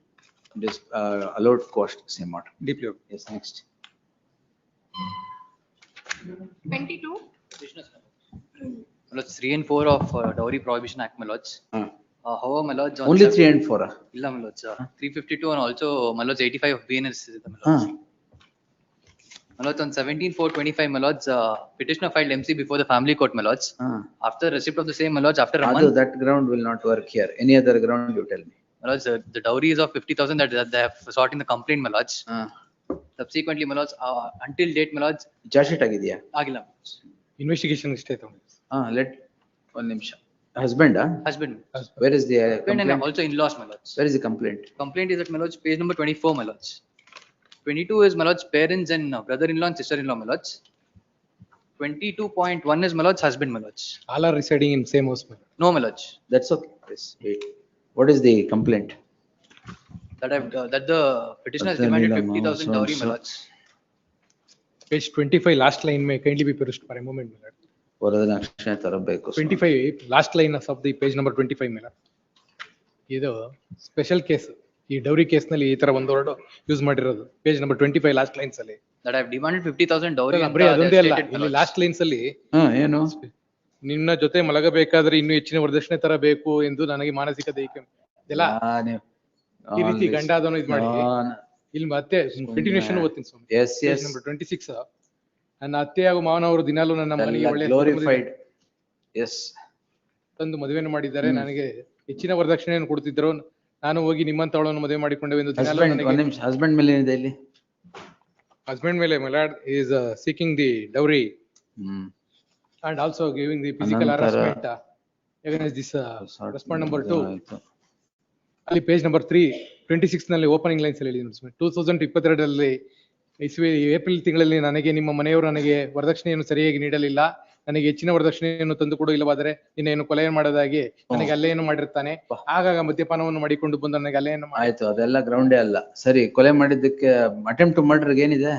It is allowed quashed, same order. Deeply. Yes, next. 22. My lords, 3 and 4 of Dowry Prohibition Act, my lords. However, my lords. on Only seven- 3 and 4. Illa, my lords. 352 and also my lords 85 of BNS. My lords. My lords, on 17/4/25, my lords, petitioner filed MC before the family court, my lords. After receipt of the same, my lords, after a month, That ground will not work here. Any other ground you tell me. my lords, the dowry is of 50,000 that they have sought in the complaint, my lords. Subsequently, my lords, until date, my lords, Charge sheet ಆಗಿದೆಯಾ? ಆಗಿಲ್ಲ. Investigation ಇಷ್ಟೇ ತಗೊಂಡು. Let one ನಿಮಿಷ. Husband, Husband. Where is the Husband and complaint? also in-laws, my lords. Where is the complaint? Complaint is at my lords, page number 24, my lords. 22 is my lords, parents and brother-in-law and sister-in-law, my lords. 22.1 is my lord's husband, my lords. All are residing in same house, my lord. No, my lords. That's okay. Yes, wait. What is the complaint? That the petitioner has demanded 50,000 dowry, my lords. Page 25, last line may kindly be perused for a moment, my lord. ವರದನ ಅಕ್ಷಯ ತರಬೇಕು. 25, last line of the page number 25, my lord. ಇದು special case, ಈ dowry case ನಲ್ಲಿ ಈ ತರ ಒಂದು word use ಮಾಡಿರೋದು. Page number 25 last lines ಅಲ್ಲಿ. That I have demanded 50,000 dowry. ಬರೀ ಅದೊಂದೇ ಅಲ್ಲ, ಇಲ್ಲಿ ಲಾಸ್ಟ್ ಲೈನ್ಸ್ ಅಲ್ಲಿ ಏನು ನಿನ್ನ ಜೊತೆ ಮಲಗಬೇಕಾದ್ರೆ ಇನ್ನು ಹೆಚ್ಚಿನ ವರದಕ್ಷಿಣೆ ತರ ಬೇಕು ಎಂದು ನನಗೆ ಮಾನಸಿಕ ದೈಹಿಕ ಇದೆಲ್ಲ ಈ ರೀತಿ ಗಂಡ ಅದನ್ನು ಇದು ಮಾಡಿ ಇಲ್ಲಿ ಮತ್ತೆ ಕಂಟಿನ್ಯೂಷನ್ ಓದ್ತೀನಿ ಸ್ವಾಮಿ. Page number 26. ನನ್ನ ಅತ್ತೆ ಹಾಗೂ ಮಾವನವರು ದಿನಾಲೂ ನನ್ನ ಮನೆಗೆ ಒಳ್ಳೆ ತಂದು ಮದುವೆಯನ್ನು ಮಾಡಿದ್ದಾರೆ. ನನಗೆ ಹೆಚ್ಚಿನ ವರದಕ್ಷಿಣೆಯನ್ನು ಕೊಡ್ತಿದ್ರು. ನಾನು ಹೋಗಿ ನಿಮ್ಮಂತವಳನ್ನು ಮದುವೆ ಮಾಡಿಕೊಂಡೆ ಎಂದು ದಿನಾಲೂ ನನಗೆ. ಹಸ್ಬೆಂಡ್ ಮೇಲೆ ಏನಿದೆ ಇಲ್ಲಿ? Husband ಮೇಲೆ my lord is seeking the dowry and also giving the physical harassment against this respondent number 2. ಅಲ್ಲಿ ಪೇಜ್ ನಂಬರ್ 3 26 ನಲ್ಲಿ ಓಪನಿಂಗ್ ಲೈನ್ಸ್ ಅಲ್ಲಿ 2022 ರಲ್ಲಿ ಏಪ್ರಿಲ್ ತಿಂಗಳಲ್ಲಿ ನನಗೆ ನಿಮ್ಮ ಮನೆಯವರು ನನಗೆ ವರದಕ್ಷಿಣೆಯನ್ನು ಸರಿಯಾಗಿ ನೀಡಲಿಲ್ಲ, ನನಗೆ ಹೆಚ್ಚಿನ ವರದಕ್ಷಿಣೆಯನ್ನು ತಂದು ಕೊಡು, ಇಲ್ಲವಾದರೆ ನಿನ್ನೆಯನ್ನು ಕೊಲೆಯನ್ನು ಮಾಡೋದಾಗಿ ನನಗೆ ಅಲ್ಲೆಯನ್ನು ಮಾಡಿರ್ತಾನೆ. ಆಗಾಗ ಮದ್ಯಪಾನವನ್ನು ಮಾಡಿಕೊಂಡು ಬಂದು ನನಗೆ ಅಲ್ಲೆಯನ್ನು ಆಯ್ತು. ಅದೆಲ್ಲ ಗ್ರೌಂಡೇ ಅಲ್ಲ. ಸರಿ, ಕೊಲೆ ಮಾಡಿದ್ದಕ್ಕೆ ಅಟೆಂಪ್ಟ್ ಟು ಮರ್ಡರ್ ಏನಿದೆ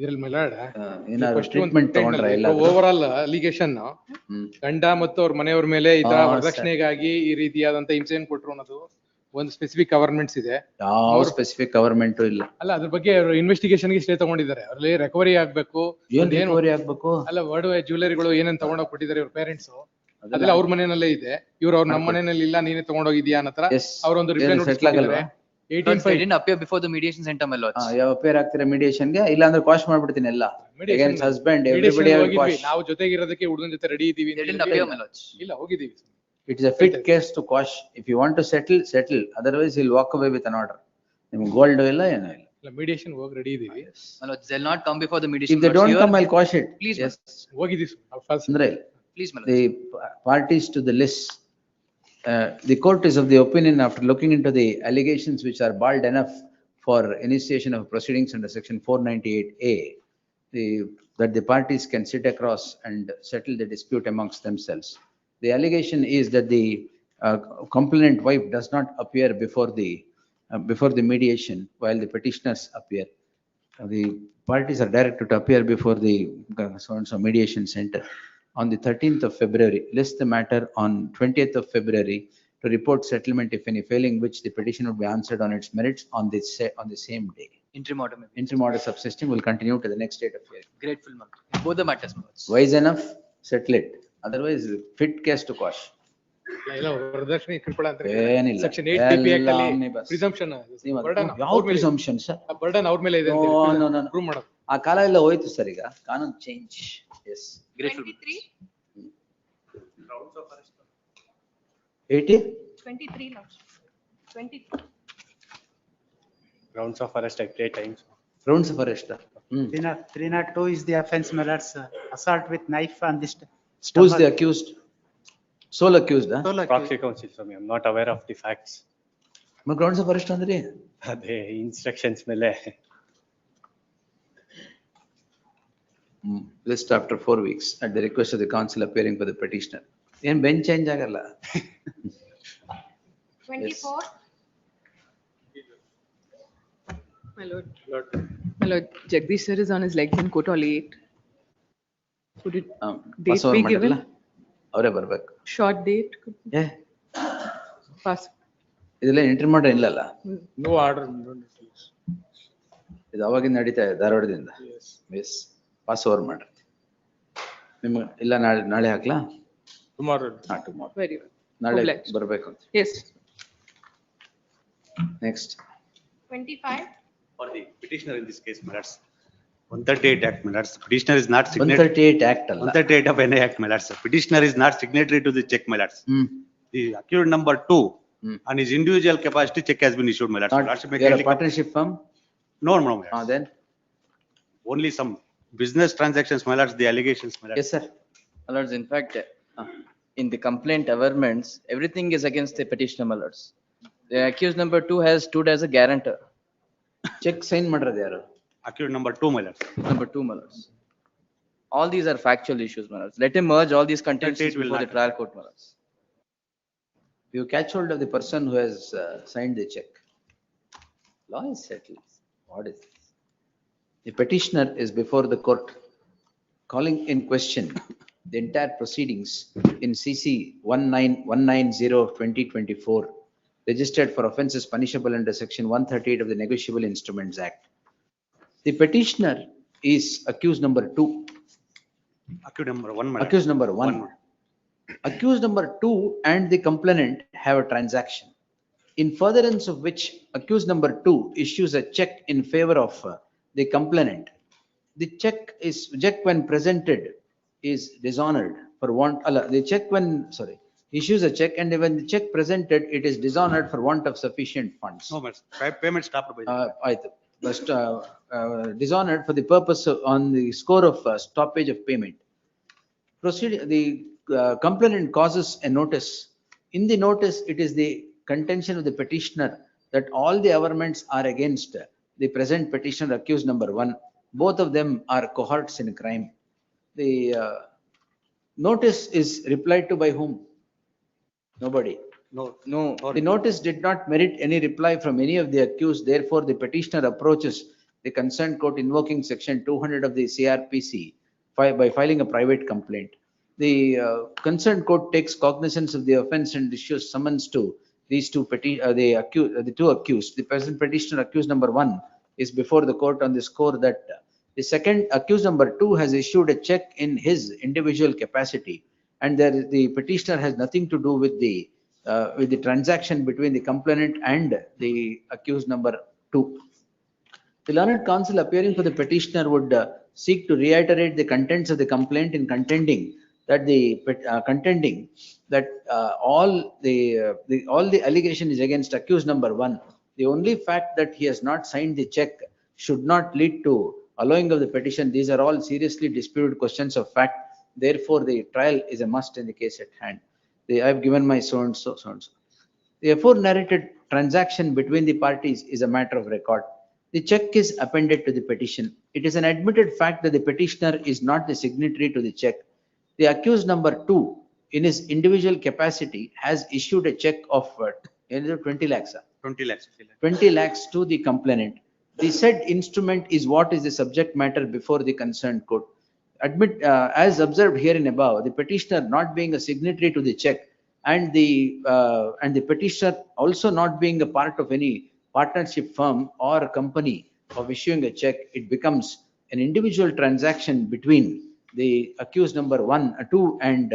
ಇದರಲ್ಲಿ ಮೆಲಾಡ್ ಟ್ರೀಟ್ಮೆಂಟ್ ತಗೊಂಡ್ರೆ ಇಲ್ಲ? ಓವರ್ ಆಲ್ ಅಲಿಗೇಷನ್ ಗಂಡ ಮತ್ತು ಅವ್ರ ಮನೆಯವ್ರ ಮೇಲೆ ಈ ತರ ವರದಕ್ಷಿಣೆಗಾಗಿ ಈ ರೀತಿಯಾದಂತ ಹಿಂಸೆಯನ್ನು ಕೊಟ್ಟರು ಅನ್ನೋದು ಒಂದು ಸ್ಪೆಸಿಫಿಕ್ ಗವರ್ಮೆಂಟ್ಸ್ ಇದೆ. ಯಾವ ಸ್ಪೆಸಿಫಿಕ್ ಗವರ್ಮೆಂಟ್ ಇಲ್ಲ. ಅಲ್ಲ, ಅದ್ರ ಬಗ್ಗೆ ಇನ್ವೆಸ್ಟಿಗೇಷನ್ ಗೆ ಸ್ಟೇ ತಗೊಂಡಿದ್ದಾರೆ. ಅವ್ರಲ್ಲಿ ರಿಕವರಿ ಆಗ್ಬೇಕು. ಏನ್ ರಿಕವರಿ ಆಗ್ಬೇಕು? ಅಲ್ಲ, ವರ್ಡ್ ಜ್ಯುವೆಲರಿಗಳು ಏನೇನ್ ತಗೊಂಡೋಗಿ ಕೊಟ್ಟಿದ್ದಾರೆ ಇವ್ರ ಪೇರೆಂಟ್ಸ್, ಅದೆಲ್ಲ ಅವ್ರ ಮನೆಯಲ್ಲೇ ಇದೆ. ಇವ್ರು ಅವ್ರ ನಮ್ಮ ಮನೆಯಲ್ಲಿ ಇಲ್ಲ, ನೀನೇ ತಗೊಂಡೋಗಿದ್ಯಾ ಅನ್ನೋ ತರ ಅವ್ರೊಂದು ರಿಪ್ಲೈ ನೋಟಿಸ್ ಕೊಟ್ಟಿದ್ದಾರೆ. 18 didn't appear before the mediation center, my lords. ಯಾವ ಅಪೇರ್ ಆಗ್ತೀರಾ mediation ಗೆ? ಇಲ್ಲ ಅಂದ್ರೆ ಕ್ವಾಶ್ ಮಾಡ್ಬಿಡ್ತೀನಿ ಎಲ್ಲ. Against husband, everybody will quash. ನಾವು ಜೊತೆಗಿರೋದಕ್ಕೆ ಹುಡುಗನ ಜೊತೆ ರೆಡಿ ಇದೀವಿ. They didn't appear, my lords. ಇಲ್ಲ, ಹೋಗಿದೀವಿ. It is a fit case to quash. If you want to settle, settle. Otherwise, he'll walk away with an order. ನಿಮ್ಗೆ gold ಇಲ್ಲ ಏನೋ ಇಲ್ಲ. ಇಲ್ಲ, mediation ಹೋಗಿ ರೆಡಿ ಇದೀವಿ. My lords, they'll not come before the mediation. If they don't come, I'll quash it. Please, yes. ಹೋಗಿದೀವಿ. ಅಂದ್ರೆ please, my lords. The parties to the list. The court is of the opinion, after looking into the allegations which are bald enough for initiation of proceedings under section 498A, that the parties can sit across and settle the dispute amongst themselves. The allegation is that the complainant wife does not appear before the mediation while the petitioners appear. The parties are directed to appear before the so-and-so mediation center on the 13th of February, list the matter on 20th of February to report settlement if any, failing which the petition would be answered on its merits on the same day. Interim order. Interim order subsisting will continue to the next date of hearing. Grateful, my lord. Both the matters, my lords. Wise enough, settle it. Otherwise, fit case to quash. ಇಲ್ಲ, ವರದಕ್ಷಿಣೆ ಕಿರುಕುಳ ಅಂತ ಏನಿಲ್ಲ. Section 8 TP act ಅಲ್ಲಿ presumption ಯಾವ presumption sir? Burden ಅವ್ರ ಮೇಲೆ ಇದೆ ಅಂತ ಪ್ರೂವ್ ಮಾಡೋದು. ಆ ಕಾಲ ಎಲ್ಲ ಹೋಯ್ತು ಸರ್, ಈಗ ಕಾನೂನು change. Yes, grateful. 80? 23 lords. 23. Grounds of arrest at 8 times. Grounds of arrest. 302 is the offense, my lords. Assault with knife on this. Who's the accused? Sole accused, huh? Proxy counsel, Swami. I'm not aware of the facts. Grounds of arrest ಅಂದ್ರೆ ಅದೇ instructions ಮೇಲೆ. List after 4 weeks at the request of the counsel appearing for the petitioner. ಏನ್ bench change ಆಗಲ್ಲ. 24. My lord, Jagdish sir is on his legs in court all 8. Could it date be given? ಅವರೇ ಬರ್ಬೇಕು. Short date? Pass. ಇದೆಲ್ಲ entry ಮಾಡೋ ಇಲ್ಲಲ್ಲ? No order. ಇದು ಅವಾಗಿಂದ ನಡೀತಾ ಇದೆ ಧಾರವಾಡದಿಂದ. ಎಸ್, ಪಾಸ್ ಓವರ್ ಮಾಡ್ರಿ. ನಿಮ್ಗೆ ಇಲ್ಲ ನಾಳೆ ಹಾಕ್ಲಾ? Tomorrow. Tomorrow. Very well. ನಾಳೆ ಬರ್ಬೇಕು. Yes. Next. 25. For the petitioner in this case, my lords. 138 Act, my lords. Petitioner is not signatory. 138 Act ಅಲ್ಲ. 138 of any Act, my lords. Petitioner is not signatory to the check, my lords. The accused number 2, on his individual capacity, check has been issued, my lords. They are a partnership firm? No, my lords. Then? Only some business transactions, my lords, the allegations, my lords. Yes, sir. My lords, in fact, in the complaint averments, everything is against the petitioner, my lords. The accused number 2 has stood as a guarantor. Check sign ಮಾಡಿರೋದು ಯಾರು? Accused number 2, my lords. Number 2, my lords. All these are factual issues, my lords. Let him merge all these contentions will before the not- trial court, my lords. You catch hold of the person who has signed the check. Law is settled. What is this? The petitioner is before the court calling in question the entire proceedings in CC 19190/2024 registered for offences punishable under section 138 of the Negotiable Instruments Act. The petitioner is accused number 2. Accused number 1, my lords. Accused number 1. Accused number 2 and the complainant have a transaction, in furtherance of which accused number 2 issues a check in favor of the complainant. The check when presented is dishonored for want, the check when, sorry, issues a check, and when the check presented, it is dishonored for want of sufficient funds. No, my lords. Payment stopped by the Dishonored for the purpose on the score of stoppage of payment. The complainant causes a notice. In the notice, it is the contention of the petitioner that all the averments are against the present petitioner accused number 1. Both of them are cohorts in crime. The notice is replied to by whom? Nobody. No. The notice did not merit any reply from any of the accused. Therefore, the petitioner approaches the concerned court invoking section 200 of the CRPC by filing a private complaint. The concerned court takes cognizance of the offence and issues summons to these two the two accused. The present petitioner accused number 1 is before the court on the score that the second accused number 2 has issued a check in his individual capacity, and the petitioner has nothing to do with the transaction between the complainant and the accused number 2. The learned counsel appearing for the petitioner would seek to reiterate the contents of the complaint in contending that all the allegation is against accused number 1. The only fact that he has not signed the check should not lead to allowing of the petition. These are all seriously disputed questions of fact. Therefore, the trial is a must in the case at hand. I have given my so and so. The aforenarrated transaction between the parties is a matter of record. The check is appended to the petition. It is an admitted fact that the petitioner is not the signatory to the check. The accused number 2, in his individual capacity, has issued a check of 20 lakhs. 20 lakhs. 20 lakhs to the complainant. The said instrument is what is the subject matter before the concerned court. As observed here in above, the petitioner not being a signatory to the check and the petitioner also not being a part of any partnership firm or company of issuing a check, it becomes an individual transaction between the accused number 2 and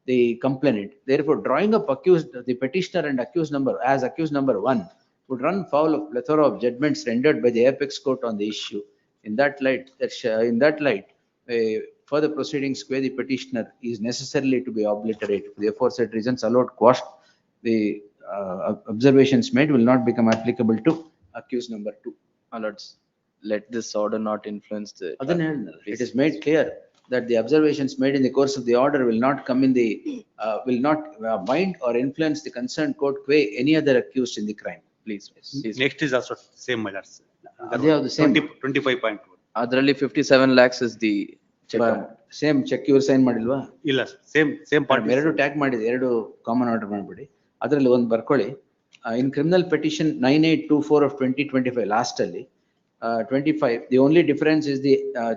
the complainant. Therefore, drawing up the petitioner and accused number 1 would run foul of plethora of judgments rendered by the apex court on the issue. In that light, further proceedings where the petitioner is necessarily to be obliterated. For the aforesaid reasons, allowed quashed. The observations made will not become applicable to accused number 2. Lords, let this order not influence the. It is made clear that the observations made in the course of the order will not come in the will not bind or influence the concerned court way any other accused in the crime. Please. Next is also same, my lords. They have the same. 25.1. Adರಲ್ಲಿ 57 lakhs is the check amount. Same check ಇವರು sign ಮಾಡಿಲ್ವಾ? ಇಲ್ಲ same party. ಎರಡು tag ಮಾಡಿದೆ, ಎರಡು common order ಮಾಡ್ಬಿಡಿ. ಅದರಲ್ಲಿ ಒಂದು ಬರ್ಕೊಳ್ಳಿ. In criminal petition 9824 of 2025 last ಅಲ್ಲಿ 25, the only difference is the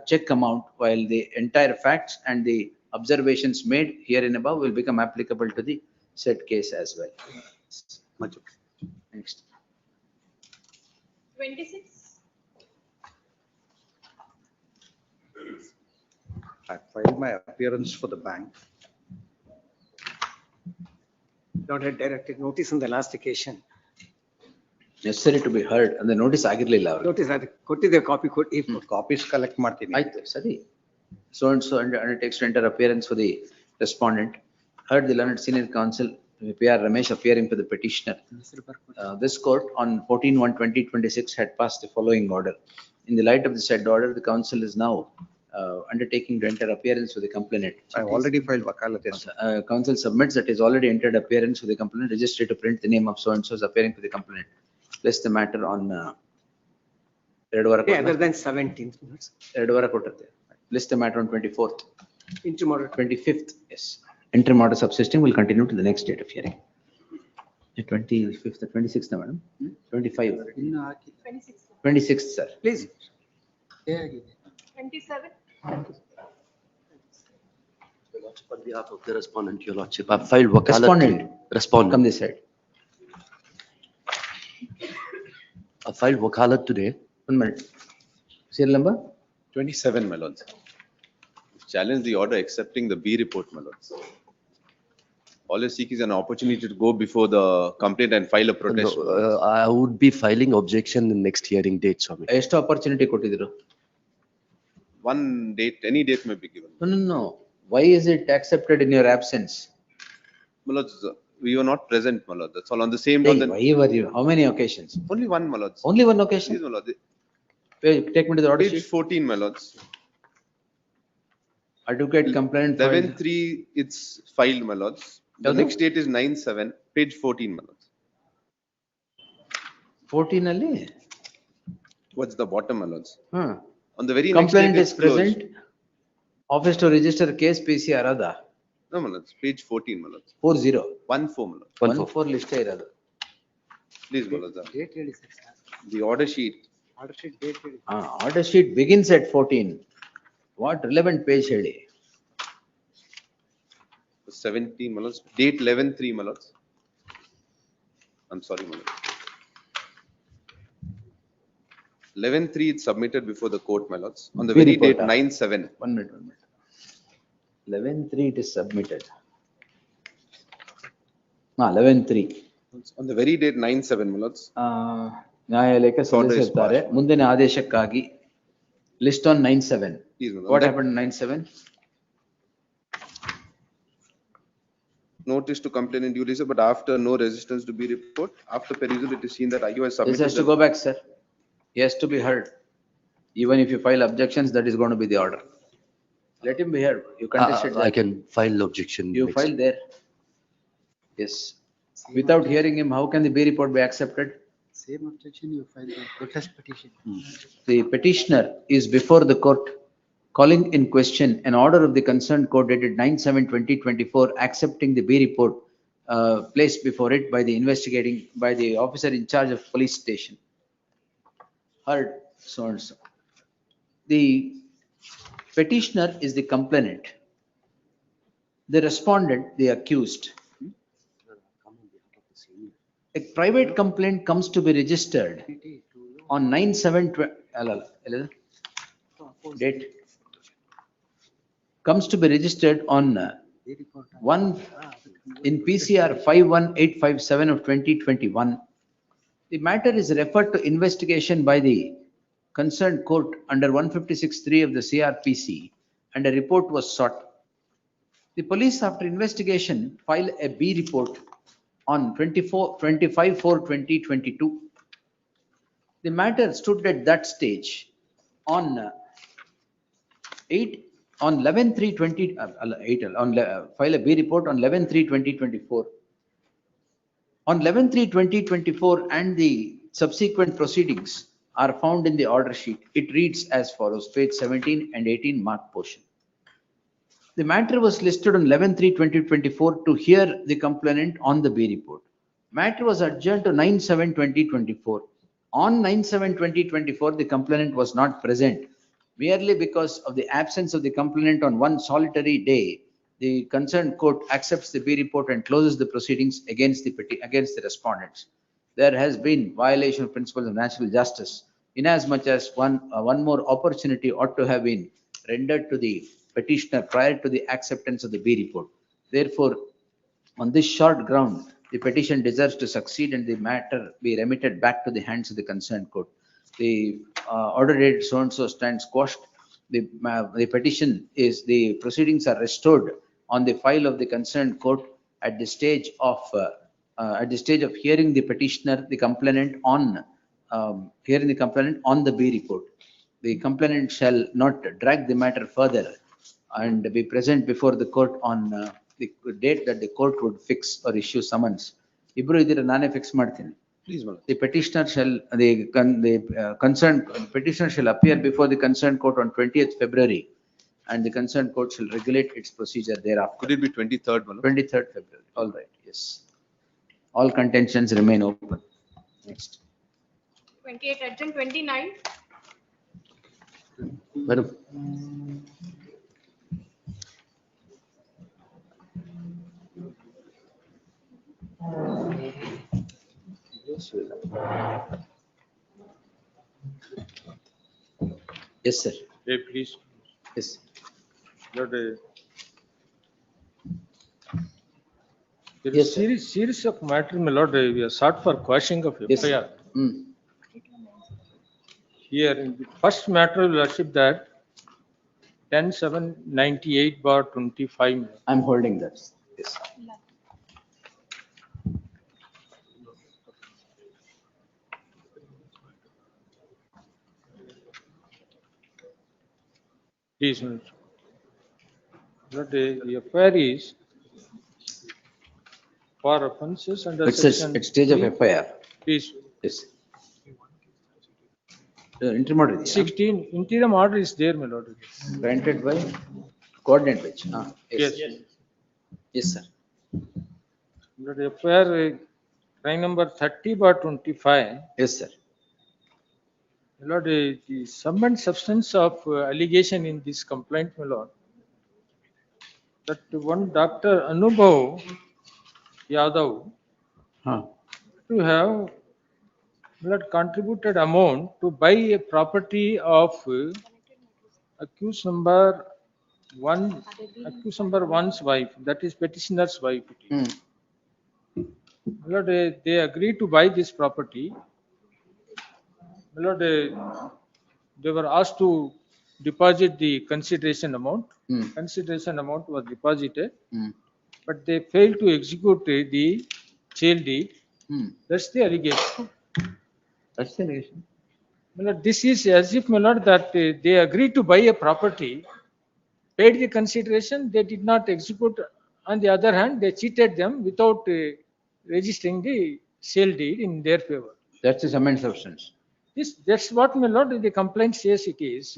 check amount, while the entire facts and the observations made here in above will become applicable to the said case as well. Next. 26. I filed my appearance for the bank. Lord had directed notice on the last occasion. Necessary to be heard, and the notice ಆಗಿರ್ಲಿಲ್ಲ ಅವರು. Notice ಅದು ಕೊಟ್ಟಿದ್ದೆ, copy ಕೊಟ್ಟು Copies collect ಮಾಡ್ತೀನಿ. ಆಯ್ತು, ಸರಿ. So and so undertakes to enter appearance for the respondent. Heard the learned senior counsel PR Ramesh appearing for the petitioner. This court on 14/1/2026 had passed the following order. In the light of the said order, the counsel is now undertaking to enter appearance for the complainant. I already filed vakalat. Counsel submits that is already entered appearance for the complainant, registered to print the name of so and so is appearing for the complainant. Place the matter on Other than 17th minutes. List the matter on 24th. Interim order. 25th, yes. Interim order subsisting will continue to the next date of hearing. The 25th, the 26th, no, madam? 25. 26th, sir. Please. 27. On behalf of the respondent, your lordship, I filed wakalat. Respondent. Respondent. Come this side. I filed wakalat today. 1 minute. Serial number? 27, my lords. Challenge the order accepting the B report, my lords. All you seek is an opportunity to go before the complaint and file a protest. No, I would be filing objection in next hearing date, Swami. ಎಷ್ಟು opportunity ಕೊಟ್ಟಿದ್ರು? One date, any date may be given. No. Why is it accepted in your absence? My lords, we were not present, my lord. That's all on the same Hey, day. why were you? How many occasions? Only one, my lords. Only one occasion? Please, my lord. Take me to the order Page sheet. 14, my lords. Advocate complaint filed. 11/3, it's filed, my lords. The Yavudu? next date is 9/7, page 14, my lords. 14 ಅಲ್ಲಿ? What's the bottom, my lords? Huh. On the very next Complainant date, is it's closed. present. Office to register case PCR ada. No, my lords, page 14, my lords. 40. 1/4, my lords. 1/4 list ಇರೋದು. Please, my lords. Date ಹೇಳಿ sir. The order sheet. Order sheet date ಹೇಳಿ. Order sheet begins at 14. What relevant page ಹೇಳಿ? 17, my lords. Date 11/3, my lords. I'm sorry, my lords. 11/3, it's submitted before the court, my lords. On the Be very report, date 9/7. 1 minute. 11/3 it is submitted. 11/3. On the very date 9/7, my lords. ನ್ಯಾಯಾಲಯಕ್ಕೆ Order is ಸಲ್ಲಿಸುತ್ತಾರೆ. ಮುಂದಿನ ಆದೇಶಕ್ಕಾಗಿ list on 9/7. Please, my lord. What That happened 9/7? Notice to complainant duly, sir, but after no resistance to be report, after perusal, it is seen that IU has This submitted. has to go back, sir. He has to be heard. Even if you file objections, that is going to be the order. Let him be heard. You contested I that. can file objection. You next. filed there. Yes. Without hearing him, how can the B report be accepted? Same objection you filed the protest petition. The petitioner is before the court calling in question an order of the concerned court dated 9/7/2024 accepting the B report placed before it by the officer in charge of police station. Heard so and so. The petitioner is the complainant. The respondent, the accused. A private complaint comes to be registered on 9/7/20 date comes to be registered on 1 in PCR 51857 of 2021. The matter is referred to investigation by the concerned court under 156(3) of the CRPC and a report was sought. The police, after investigation, filed a B report on 25/4/2022. The matter stood at that stage on 11/3/20 file a B report on 11/3/2024. On 11/3/2024 and the subsequent proceedings are found in the order sheet. It reads as follows, page 17 and 18 marked portion. The matter was listed on 11/3/2024 to hear the complainant on the B report. Matter was adjourned to 9/7/2024. On 9/7/2024, the complainant was not present. Merely because of the absence of the complainant on one solitary day, the concerned court accepts the B report and closes the proceedings against the respondents. There has been violation of principles of natural justice, inasmuch as one more opportunity ought to have been rendered to the petitioner prior to the acceptance of the B report. Therefore, on this short ground, the petition deserves to succeed and the matter be remitted back to the hands of the concerned court. The order dated so and so stands quashed. The petition is, the proceedings are restored on the file of the concerned court at the stage of hearing the petitioner, the complainant on the B report. The complainant shall not drag the matter further and be present before the court on the date that the court would fix or issue summons. Ibru idira nane fix ಮಾಡ್ತೀನಿ. Please, my lord. The petitioner shall, concerned petitioner shall appear before the concerned court on 20th February, and the concerned court shall regulate its procedure thereafter. Could it be 23rd, my lord? 23rd February, all right, yes. All contentions remain open. Next. 28, urgent 29. Madam. Yes, sir. Hey, please. Yes. Lord, there Yes, is series of matter, my lord, we are sought for quashing of Yes, FIR. sir. Here, in the first matter, your lordship, that 10/7/98/25. I'm holding that. Yes. Please, my lord. Lord, the FIR is for offences under It's a section. it's stage of 3. FIR. Please. Yes. Interim order. 16, interim order is there, my lord. Granted by coordinate bench. Yes. Yes, sir. Lord, FIR, crime number 30/25. Yes, sir. My lord, the sum and substance of allegation in this complaint, my lord, that one Dr. Anubhav Yadav to have, my lord, contributed amount to buy a property of accused number 1, accused number 1's wife, that is petitioner's wife. My lord, they agreed to buy this property. My lord, they were asked to deposit the consideration amount. Consideration amount was deposited, but they failed to execute the sale deed. That's the allegation. That's the allegation. My lord, this is as if, my lord, that they agreed to buy a property, paid the consideration, they did not execute. On the other hand, they cheated them without registering the sale deed in their favor. That's the sum and substance. That's what, my lord, the complaint says it is.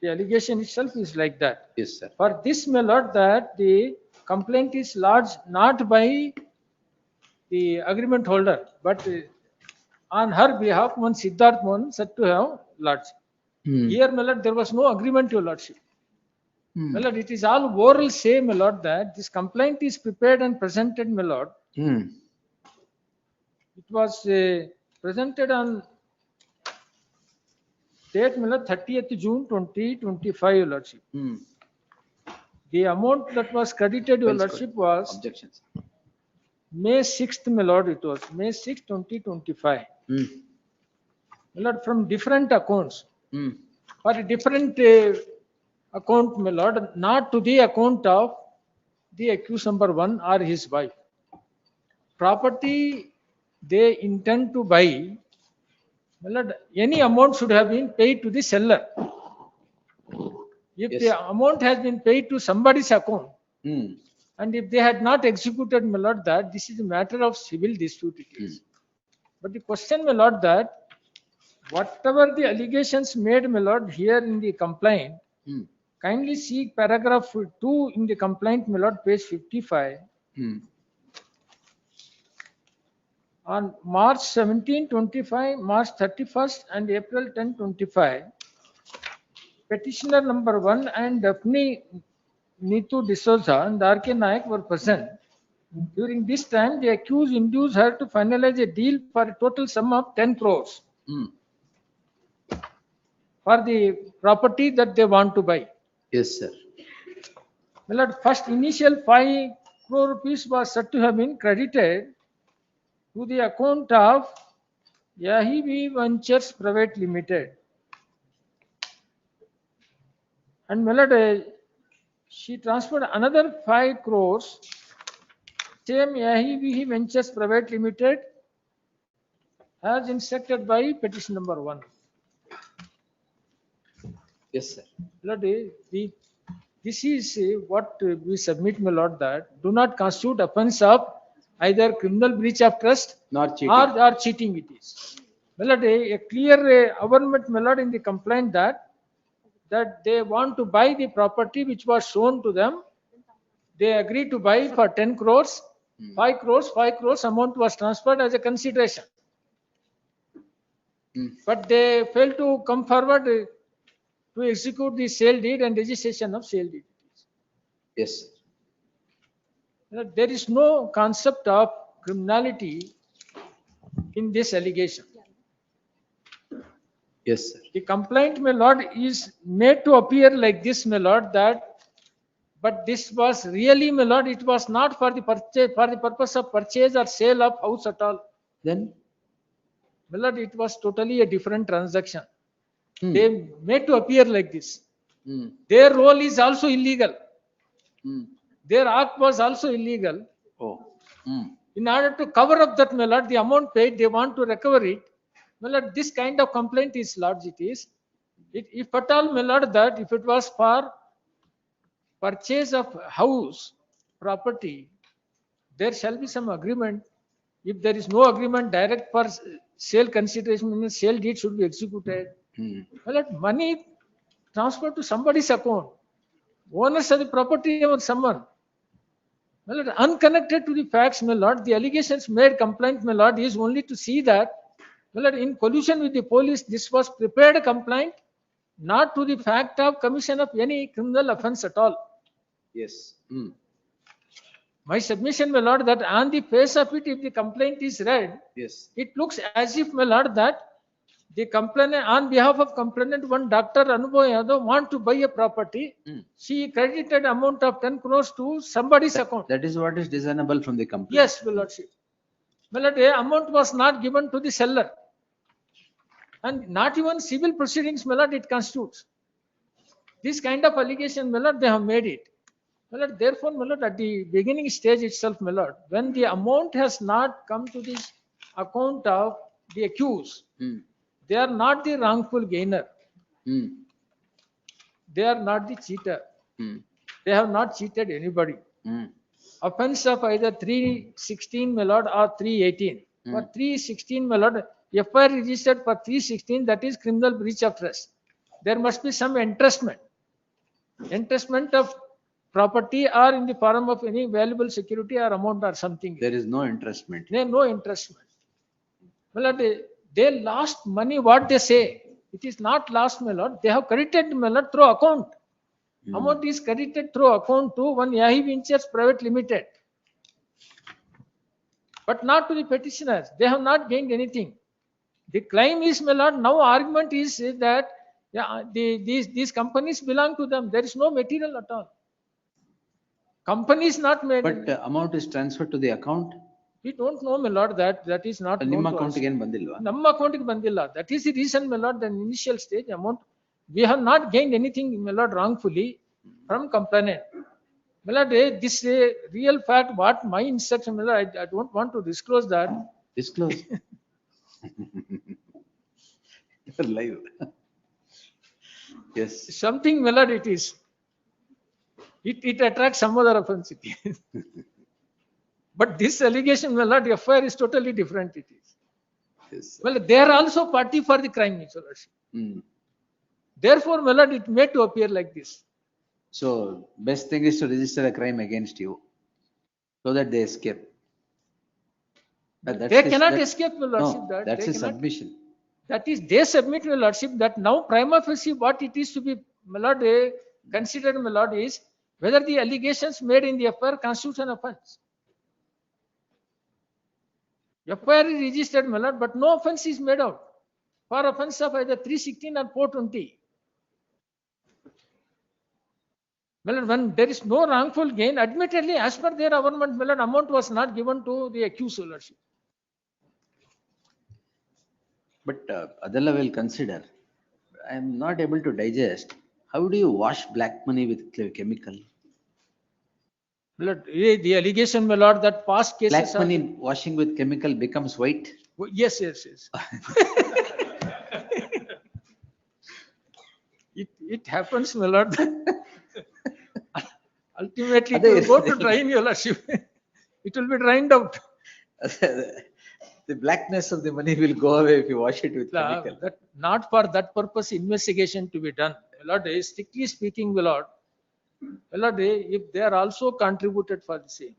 The allegation itself is like that. Yes, sir. For this, my lord, that the complaint is lodged not by the agreement holder, but on her behalf, one Siddharth Mohan said to have lodged. Here, my lord, there was no agreement, your lordship. My lord, it is all oral say, my lord, that this complaint is prepared and presented, my lord. It was presented on date, my lord, 30th June 2025, your lordship. The amount that was credited, your lordship, was objections. May 6th, my lord, it was May 6th, 2025. My lord, from different accounts, for a different account, my lord, not to the account of the accused number 1 or his wife. Property they intend to buy, my lord, any amount should have been paid to the seller. If the amount has been paid to somebody's account, and if they had not executed, my lord, that this is a matter of civil dispute it is. But the question, my lord, that whatever the allegations made, my lord, here in the complaint, kindly see paragraph 2 in the complaint, my lord, page 55. On March 17, 25, March 31st, and April 10, 25, petitioner number 1 and Daphne Neetu D'Souza and R.K. Nayak were present. During this time, the accused induced her to finalize a deal for a total sum of 10 crores for the property that they want to buy. Yes, sir. My lord, first initial 5 crore rupees was said to have been credited to the account of Yahivi Ventures Private Limited. And my lord, she transferred another 5 crores, same Yahivi Ventures Private Limited, as instructed by petition number 1. Yes, sir. Lord, this is what we submit, my lord, that do not constitute offense of either criminal breach of trust Not cheating. or cheating it is. My lord, a clear abetment, my lord, in the complaint that they want to buy the property which was shown to them. They agreed to buy for 10 crores, 5 crores amount was transferred as a consideration. But they failed to come forward to execute the sale deed and registration of sale deed. Yes. There is no concept of criminality in this allegation. Yes, sir. The complaint, my lord, is made to appear like this, my lord, but this was really, my lord, it was not for the purpose of purchase or sale of house at all. Then? My lord, it was totally a different transaction. They made to appear like this. Their role is also illegal. Their act was also illegal. Oh. In order to cover up that, my lord, the amount paid, they want to recover it. My lord, this kind of complaint is large. It is. If at all, my lord, that if it was for purchase of house property, there shall be some agreement. If there is no agreement direct for sale consideration, means sale deed should be executed. My lord, money transferred to somebody's account. Owners of the property or someone. My lord, unconnected to the facts, my lord, the allegations made complaint, my lord, is only to see that, my lord, in collusion with the police, this was prepared complaint, not to the fact of commission of any criminal offense at all. Yes. My submission, my lord, that on the face of it, if the complaint is read, yes, it looks as if, my lord, that the complainant, on behalf of complainant, one Dr. Anubhav Yadav want to buy a property. She credited amount of 10 crores to somebody's account. That is what is discernible from the complaint. Yes, my lordship. My lord, the amount was not given to the seller. And not even civil proceedings, my lord, it constitutes. This kind of allegation, my lord, they have made it. My lord, therefore, my lord, at the beginning stage itself, my lord, when the amount has not come to the account of the accused, they are not the wrongful gainer. They are not the cheater. They have not cheated anybody. Offense of either 316, my lord, or 318. For 316, my lord, FIR registered for 316, that is criminal breach of trust. There must be some entrustment. Entrustment of property or in the form of any valuable security or amount or something. There is no entrustment. There no entrustment. Well, they lost money, what they say. It is not lost, my lord. They have credited, my lord, through account. Amount is credited through account to one Yahi Ventures Private Limited. But not to the petitioners. They have not gained anything. The claim is, my lord, now argument is that these companies belong to them. There is no material at all. Company is not made. But amount is transferred to the account? We don't know, my lord, that is not known Nimma to account us. again bandilva? Namma account ಗೆ ಬಂದಿಲ್ಲ. That is the reason, my lord, the initial stage amount. We have not gained anything, my lord, wrongfully from complainant. My lord, this real fact, what my instruction, my lord, I don't want to disclose that. Disclose. You're live. Yes. Something, my lord, it is. It attracts some other offense. But this allegation, my lord, FIR is totally different. It is. Yes. Well, they are also party for the crime, Mr. Lordship. Therefore, my lord, it made to appear like this. So, best thing is to register a crime against you so that they escape. But They cannot escape, my lordship. No, that's they a cannot- submission. That is, they submit, my lordship, that now prima facie what it is to be, my lord, considered, my lord, is whether the allegations made in the FIR constitutes an offense. FIR is registered, my lord, but no offense is made out for offense of either 316 or 420. My lord, when there is no wrongful gain, admittedly, as per their government, my lord, amount was not given to the accused, your lordship. But Adela will consider. I am not able to digest. How do you wash black money with chemical? My lord, the allegation, my lord, that past cases Black money washing with chemical becomes white? Yes. It happens, my lord. Ultimately, it will go to drain, your lordship. It will be drained out. The blackness of the money will go away if you wash it with chemical. That not for that purpose investigation to be done. My lord, strictly speaking, my lord, if they are also contributed for the same.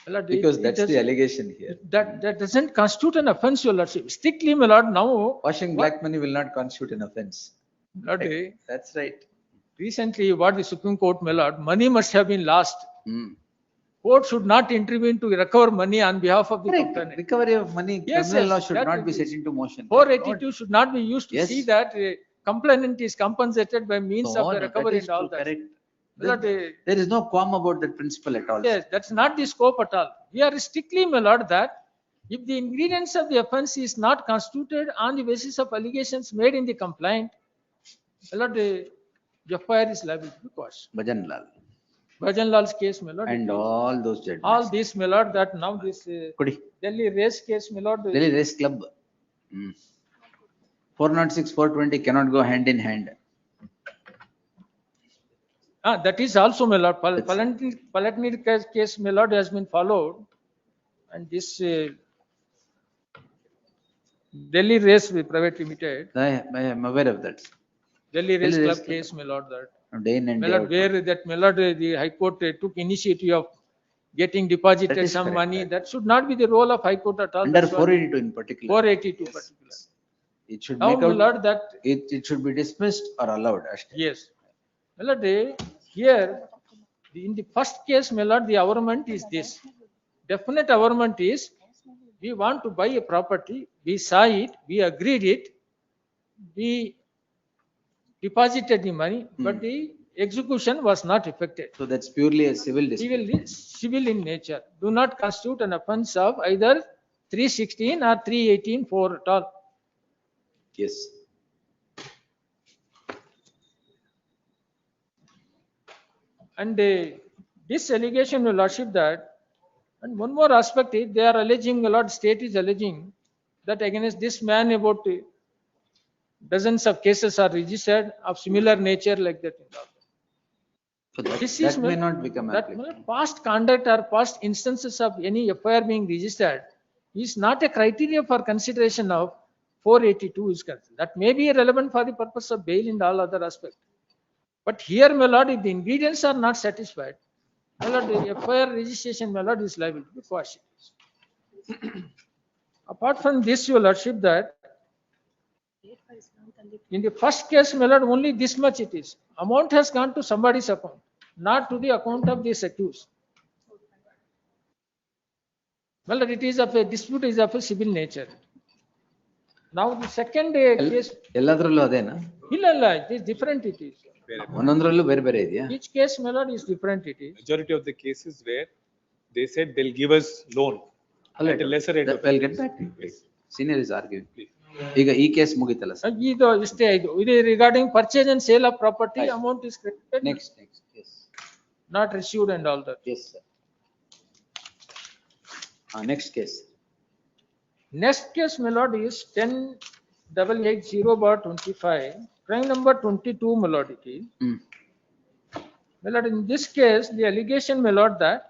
My lord, Because it that's the allegation here. That doesn't constitute an offense, your lordship. Strictly, my lord, now. Washing black money will not constitute an offense. My lord, That's right. recently, what the Supreme Court, my lord, money must have been lost. Court should not intervene to recover money on behalf of the complainant. Recovery of money, Yes, criminal law yes, should that not will be be- set into motion. 482 should not be used to Yes. see that complainant is compensated by means No, of the no, that recovery is and all true, that. correct. My lord, There is no qualm about that principle at all. yes, that's not the scope at all. We are strictly, my lord, that if the ingredients of the offense is not constituted on the basis of allegations made in the complaint, my lord, the FIR is liable to be quashed. Bhajan Lal Bhajan Lal's case, my lord. and it is- all those judgments. all these, my lord, that now this Kudi. Delhi race case, my lord. Delhi Race Club. 406, 420 cannot go hand in hand. That is also, my lord, Palatni case, my lord, has been followed. And this Delhi Race Private Limited, I am aware of that. Delhi Race Delhi Race Club Club. case, my lord, that. Day in and My day lord, out. where that, my lord, the High Court took initiative of getting deposited That is some correct, money. right. That should not be the role of High Court at all. Under That's what- 482 in particular. 482 particular. It should Now, make my out, lord, that, it should be dismissed or allowed. yes. My lord, here, in the first case, my lord, the averment is this. Definite averment is, we want to buy a property, we saw it, we agreed it, we deposited the money, but the execution was not effected. So that's purely a civil dispute. Civil in nature, do not constitute an offense of either 316 or 318 for at all. Yes. And this allegation, your lordship, that, and one more aspect is, they are alleging, my lord, state is alleging that against this man about dozens of cases are registered of similar nature like that. So that, This that is may my- not become That applicable. past conduct or past instances of any FIR being registered is not a criteria for consideration of 482 is concerned. That may be relevant for the purpose of bail and all other aspects. But here, my lord, if the ingredients are not satisfied, my lord, the FIR registration, my lord, is liable to be quashed. Apart from this, your lordship, that in the first case, my lord, only this much it is. Amount has gone to somebody's account, not to the account of this accused. Well, it is of a dispute is of a civil nature. Now the second case, ಎಲ್ಲದರಲ್ಲೂ ಅದೇನಾ? it is different. It is. ಒಂದೊಂದರಲ್ಲೂ ಬೇರೆ ಬೇರೆ ಇದೆಯಾ? Each case, my lord, is different. It is. Majority of the cases where they said they'll give us loan at a lesser rate. I'll get back to you. Senior is arguing. ಈಗ ಈ case ಮುಗಿತಲ್ಲ sir. ಇದು ಇಷ್ಟೇ ಇದು. ಇದು regarding purchase and sale of property, Right. amount is credited. Next, yes. Not received and all that. Yes, sir. Next case. Next case, my lord, is 10-880/25, crime number 22, my lord, it is. My lord, in this case, the allegation, my lord, that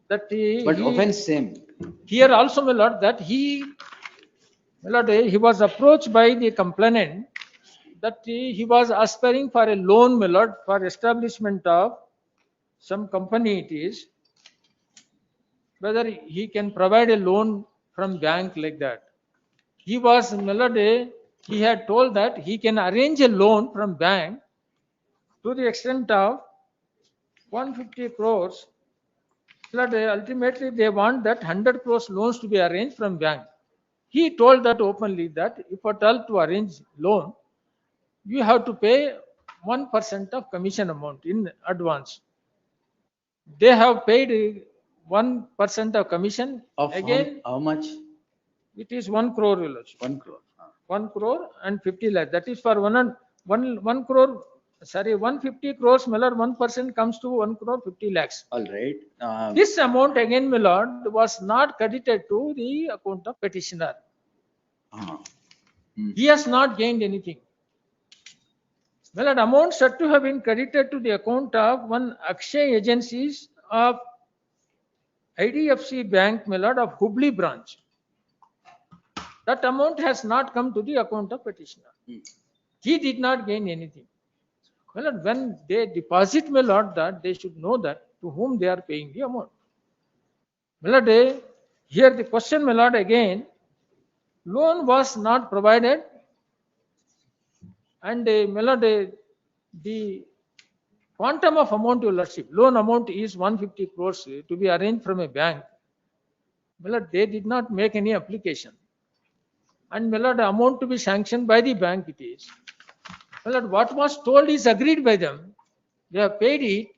But offense same. Here also, my lord, that my lord, he was approached by the complainant that he was aspiring for a loan, my lord, for establishment of some company it is, whether he can provide a loan from bank like that. He was, my lord, he had told that he can arrange a loan from bank to the extent of 150 crores. But ultimately they want that 100 crores loans to be arranged from bank. He told that openly that if at all to arrange loan, you have to pay 1% of commission amount in advance. They have paid 1% of commission. Of Again, how much? it is 1 crore. 1 crore. 1 crore and 50 lakh. That is for 1 crore. Sorry, 150 crores, my lord, 1% comes to 1 crore 50 lakhs. All right. This amount again, my lord, was not credited to the account of petitioner. He has not gained anything. My lord, amount said to have been credited to the account of one Akshay agencies of IDFC Bank, my lord, of Hubli branch. That amount has not come to the account of petitioner. He did not gain anything. My lord, when they deposit, my lord, that they should know that to whom they are paying the amount. My lord, here the question, my lord, again, loan was not provided, and my lord, the quantum of amount, your lordship, loan amount is 150 crores to be arranged from a bank. My lord, they did not make any application. And my lord, the amount to be sanctioned by the bank it is. My lord, what was told is agreed by them. They have paid it.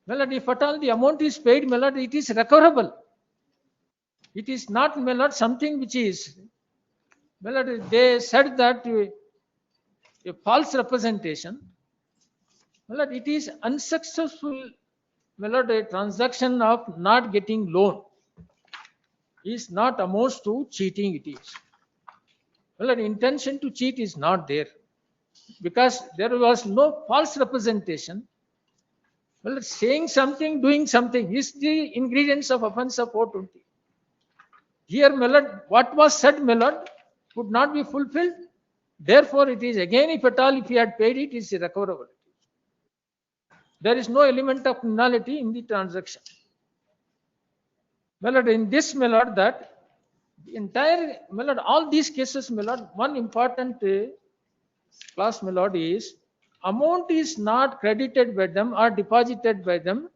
My lord, if at all the amount is paid, my lord, it is recoverable. It is not, my lord, something which is, my lord, they said that a false representation. My lord, it is unsuccessful, my lord, a transaction of not getting loan is not amounts to cheating it is. Well, an intention to cheat is not there because there was no false representation. Well, saying something, doing something is the ingredients of offense of 420. Here, my lord, what was said, my lord, could not be fulfilled. Therefore, it is again, if at all, if he had paid it, it is recoverable. There is no element of criminality in the transaction. My lord, in this, my lord, that the entire, my lord, all these cases, my lord, one important clause, my lord, is amount is not credited by them or deposited by them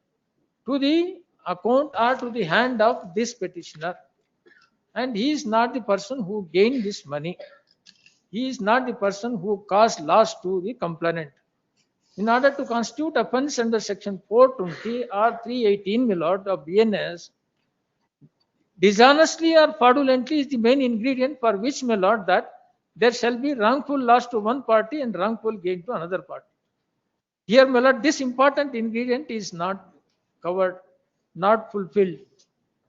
to the account or to the hand of this petitioner. And he is not the person who gained this money. He is not the person who caused loss to the complainant. In order to constitute offense under section 420 or 318, my lord, of BNS, dishonestly or fraudulently is the main ingredient for which, my lord, that there shall be wrongful loss to one party and wrongful gain to another party. Here, my lord, this important ingredient is not covered, not fulfilled.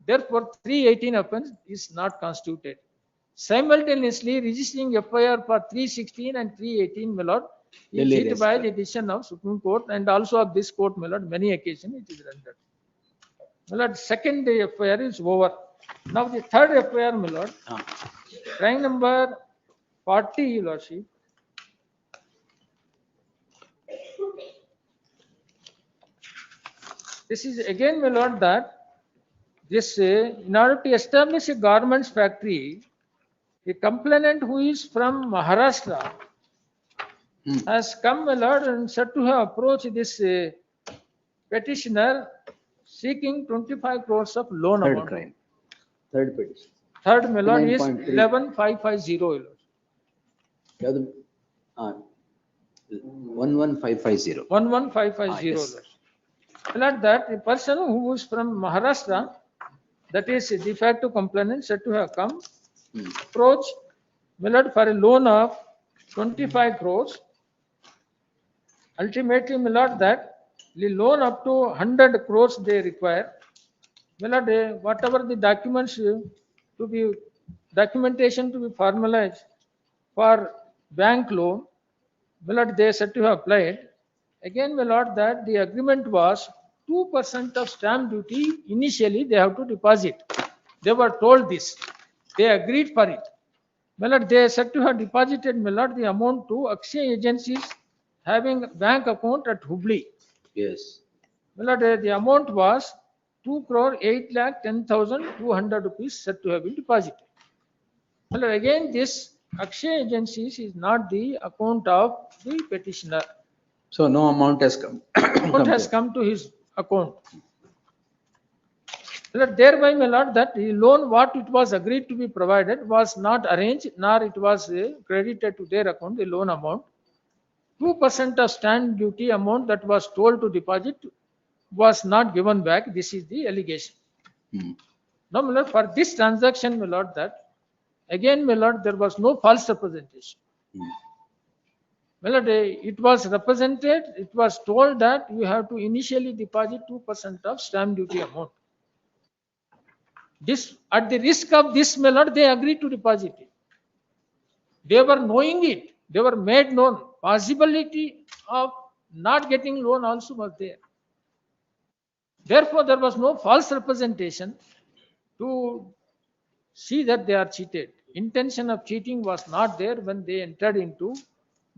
Therefore, 318 offense is not constituted. Simultaneously, registering FIR for 316 and 318, my lord, is hit by the decision of Supreme Court and also of this court, my lord, many occasions it is rendered. My lord, second FIR is over. Now the third FIR, my lord, crime number 40, your lordship. This is again, my lord, that this in order to establish a garments factory, a complainant who is from Maharashtra has come, my lord, and said to have approached this petitioner seeking 25 crores of loan Third amount. crime. Third petition. Third, my lord, is 9.3. 11550. The other, 11550. 11550. Yes. Lord, that a person who is from Maharashtra, that is de facto complainant, said to have come, approach, my lord, for a loan of 25 crores. Ultimately, my lord, that the loan up to 100 crores they require. My lord, whatever the documents to be, documentation to be formalized for bank loan, my lord, they said to have applied. Again, my lord, that the agreement was 2% of stamp duty initially they have to deposit. They were told this. They agreed for it. My lord, they said to have deposited, my lord, the amount to Akshay agencies having bank account at Hubli. Yes. My lord, the amount was 2,08,10,200 rupees said to have been deposited. My lord, again, this Akshay agencies is not the account of the petitioner. So no amount has come. Amount has come to his account. My lord, thereby, my lord, that the loan what it was agreed to be provided was not arranged, nor it was credited to their account, the loan amount. 2% of stamp duty amount that was told to deposit was not given back. This is the allegation. Now, my lord, for this transaction, my lord, that again, my lord, there was no false representation. My lord, it was represented, it was told that you have to initially deposit 2% of stamp duty amount. This, at the risk of this, my lord, they agreed to deposit it. They were knowing it. They were made known. Possibility of not getting loan also was there. Therefore, there was no false representation to see that they are cheated. Intention of cheating was not there when they entered into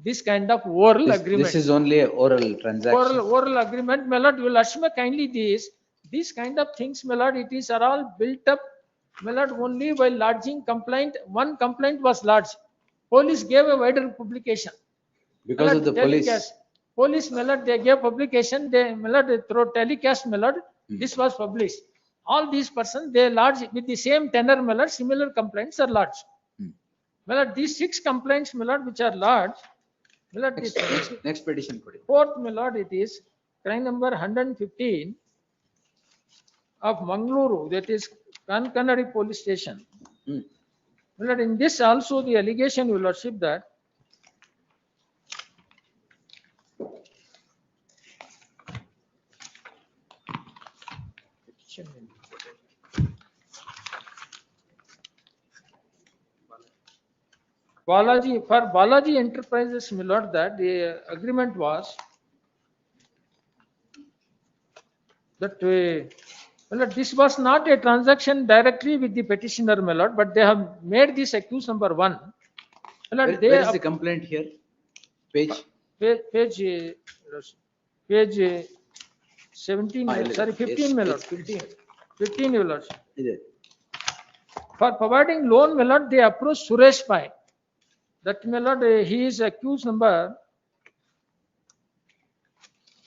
this kind of oral agreement. This is only a oral transaction. Oral agreement, my lord, you will assure me kindly these kind of things, my lord, it is are all built up, my lord, only while lodging complaint. One complaint was lodged. Police gave a wider publication. Because of the police. Telecast. Police, my lord, they gave publication, they, my lord, through telecast, my lord, this was published. All these persons, they lodged with the same tenor, my lord, similar complaints are lodged. My lord, these 6 complaints, my lord, which are lodged, my lord, Next petition. fourth, my lord, it is crime number 115 of Mangaluru, that is Kankanadi police station. My lord, in this also the allegation, your lordship, that Balaji Enterprises, my lord, that the agreement was that my lord, this was not a transaction directly with the petitioner, my lord, but they have made this accused number 1. My lord, Where is the complaint here? Page? Page 17, sorry, 15, yes, my lord, page 15, your lord. Is it? For providing loan, my lord, they approached Suresh Pai. That, my lord, he is accused number,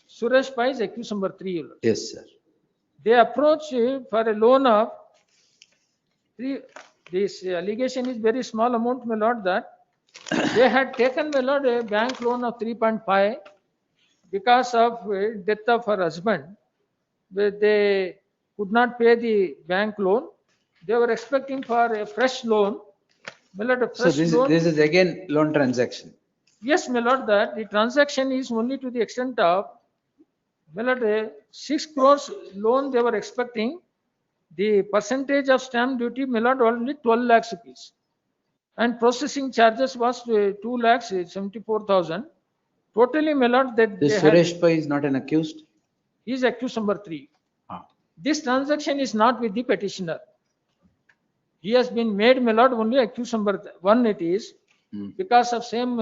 Suresh Pai is accused number 3, your lord. Yes, sir. They approached for a loan of 3. This allegation is very small amount, my lord, that they had taken, my lord, a bank loan of 3.5 because of death of her husband. But they could not pay the bank loan. They were expecting for a fresh loan. My lord, a So fresh loan. this is again loan transaction. Yes, my lord, that the transaction is only to the extent of, my lord, 6 crores loan they were expecting. The percentage of stamp duty, my lord, only 12 lakhs rupees. And processing charges was 2 lakhs 74,000. Totally, my lord, that This they had, Suresh Pai is not an accused? he is accused number 3. Ah. This transaction is not with the petitioner. He has been made, my lord, only accused number 1 it is, because of same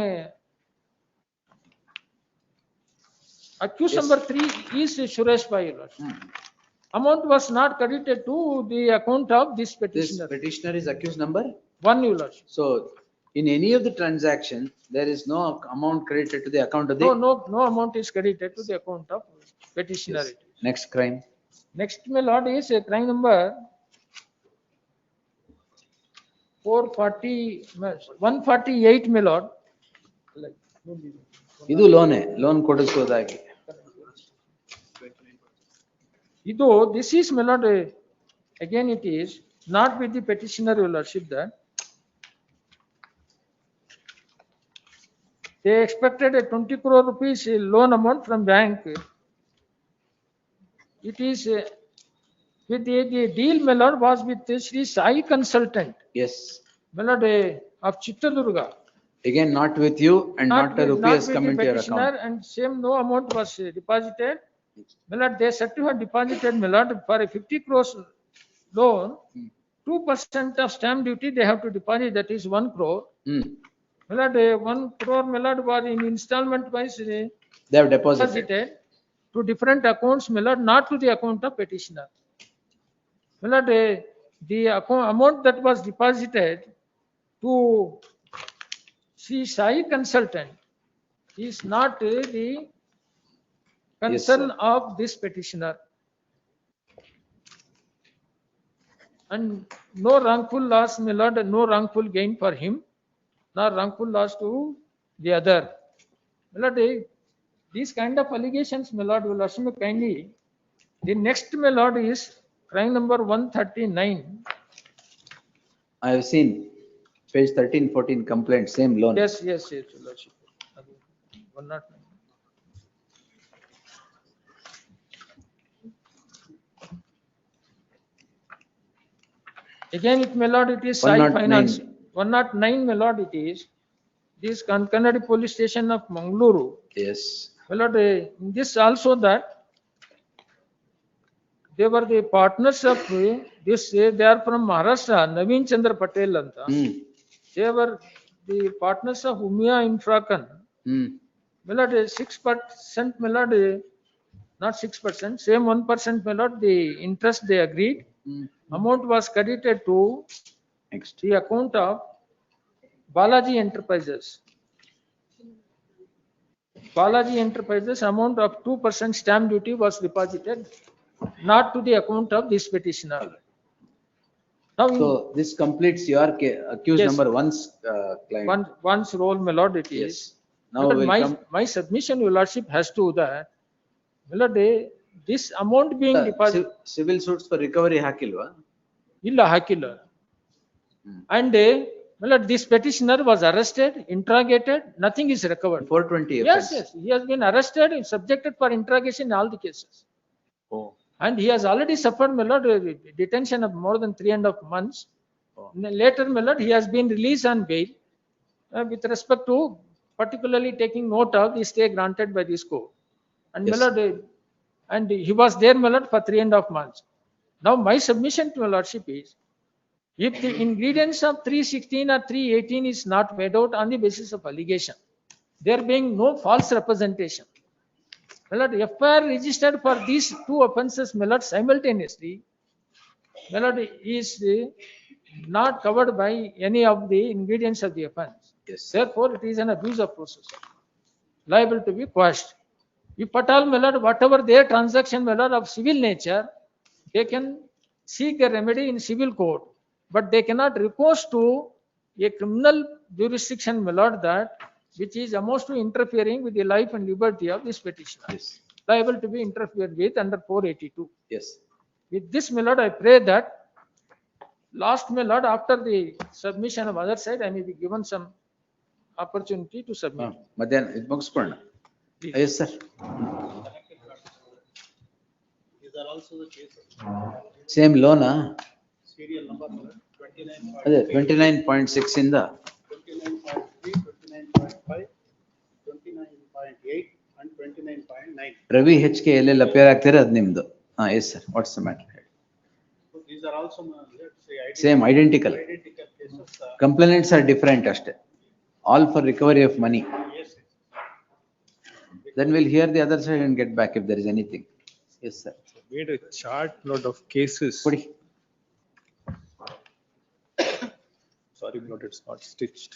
accused number 3 is Suresh Pai, your lord. Amount was not credited to the account of this petitioner. This petitioner is accused number? 1, your lord. So in any of the transaction, there is no amount credited to the account of the? No amount is credited to the account of petitioner. Yes. Next crime. Next, my lord, is a crime number 148, my lord. ಇದು loan ಕೊಡಿಸೋದಾಗಿ. This is, my lord, again it is not with the petitioner, your lordship, that they expected a 20 crore rupees loan amount from bank. It is with the deal, my lord, was with Sri Sai Consultant. Yes. My lord, of Chitradurga. Again, not with you and not a rupee has come into your account. And same no amount was deposited. My lord, they said to have deposited, my lord, for a 50 crores loan, 2% of stamp duty they have to deposit, that is 1 crore. My lord, 1 crore, my lord, was in installment wise They have deposited to different accounts, my lord, not to the account of petitioner. My lord, the amount that was deposited to see Sai Consultant is not the concern of this petitioner. And no wrongful loss, my lord, no wrongful gain for him, nor wrongful loss to the other. My lord, these kind of allegations, my lord, will assume kindly. The next, my lord, is crime number 139. I have seen page 13, 14 complaint, same loan. Yes, your lordship. 109. Again, it, my lord, it is Sai Finance. 109, my lord, it is. this Kannadi police station of Mangaluru. Yes. My lord, in this also that they were the partners of this, they are from Maharashtra, Naveen Chandra Patel anta. They were the partners of Umia Infrakan. My lord, 6%, my lord, not 6%, same 1%, my lord, the interest they agreed. Amount was credited to the account of Balaji Enterprises. Balaji Enterprises amount of 2% stamp duty was deposited, not to the account of this petitioner. Now, So this completes your accused Yes. number one's claim. one's role, my lord, it is. Now But we'll come. my submission, your lordship, has to that, my lord, this amount being deposited. Civil suits for recovery hakilwa? Illa hakilla. And my lord, this petitioner was arrested, interrogated, nothing is recovered. 420 Yes, offense. yes, he has been arrested and subjected for interrogation in all the cases. Oh. And he has already suffered, my lord, detention of more than 3.5 months. Later, my lord, he has been released on bail with respect to particularly taking note of the stay granted by this court. And Yes. my lord, and he was there, my lord, for 3.5 months. Now, my submission to my lordship is, if the ingredients of 316 or 318 is not made out on the basis of allegation, there being no false representation, my lord, FIR registered for these two offences, my lord, simultaneously, my lord, is not covered by any of the ingredients of the offence. Yes. Therefore, it is an abuse of process, liable to be quashed. If at all, my lord, whatever their transaction, my lord, of civil nature, they can seek a remedy in civil court, but they cannot recourse to a criminal jurisdiction, my lord, that which is amounts to interfering with the life and liberty of this petitioner. Yes. Liable to be interfered with under 482. Yes. With this, my lord, I pray that last, my lord, after the submission of other side, I may be given some opportunity to submit. Madhyan, it mugiskonda. Yes, sir. These are also the cases. Same loan, huh? Serial number 29. 29.6 in the 29.3, 29.5, 29.8 and 29.9. Ravi HK ಎಲ್ಲೆಲ್ಲ appear ಆಗ್ತಾರೆ ಅದು ನಿಮ್ದು. Yes, sir. What's the matter? So these are also, let's say, Same, identical. Identical cases. Complainants are different ಅಷ್ಟೇ. All for recovery of money. Yes. Then we'll hear the other side and get back if there is anything. Yes, sir. Made a chart note of cases. Sorry, note it's not stitched.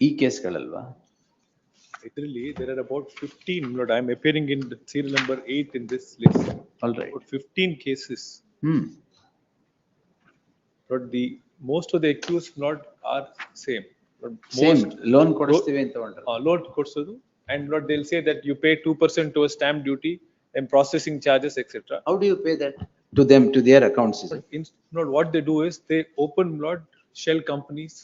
ಈ ಕೇಸ್ಗಳಲ್ವಾ? Literally, there are about 15, Lord, I'm appearing in the serial number 8 in this list. All right. About 15 cases. Hmm. But most of the accused, Lord, are same. Lord, Same, loan ಕೊಡಿಸ್ತೀವಿ ಅಂತ ಹೊರಟ್ರು. Loan ಕೊಡ್ಸೋದು, and Lord, they'll say that you pay 2% to a stamp duty and processing charges, etc. How do you pay that? To them, to their accounts? Is it? Lord, what they do is they open, Lord, shell companies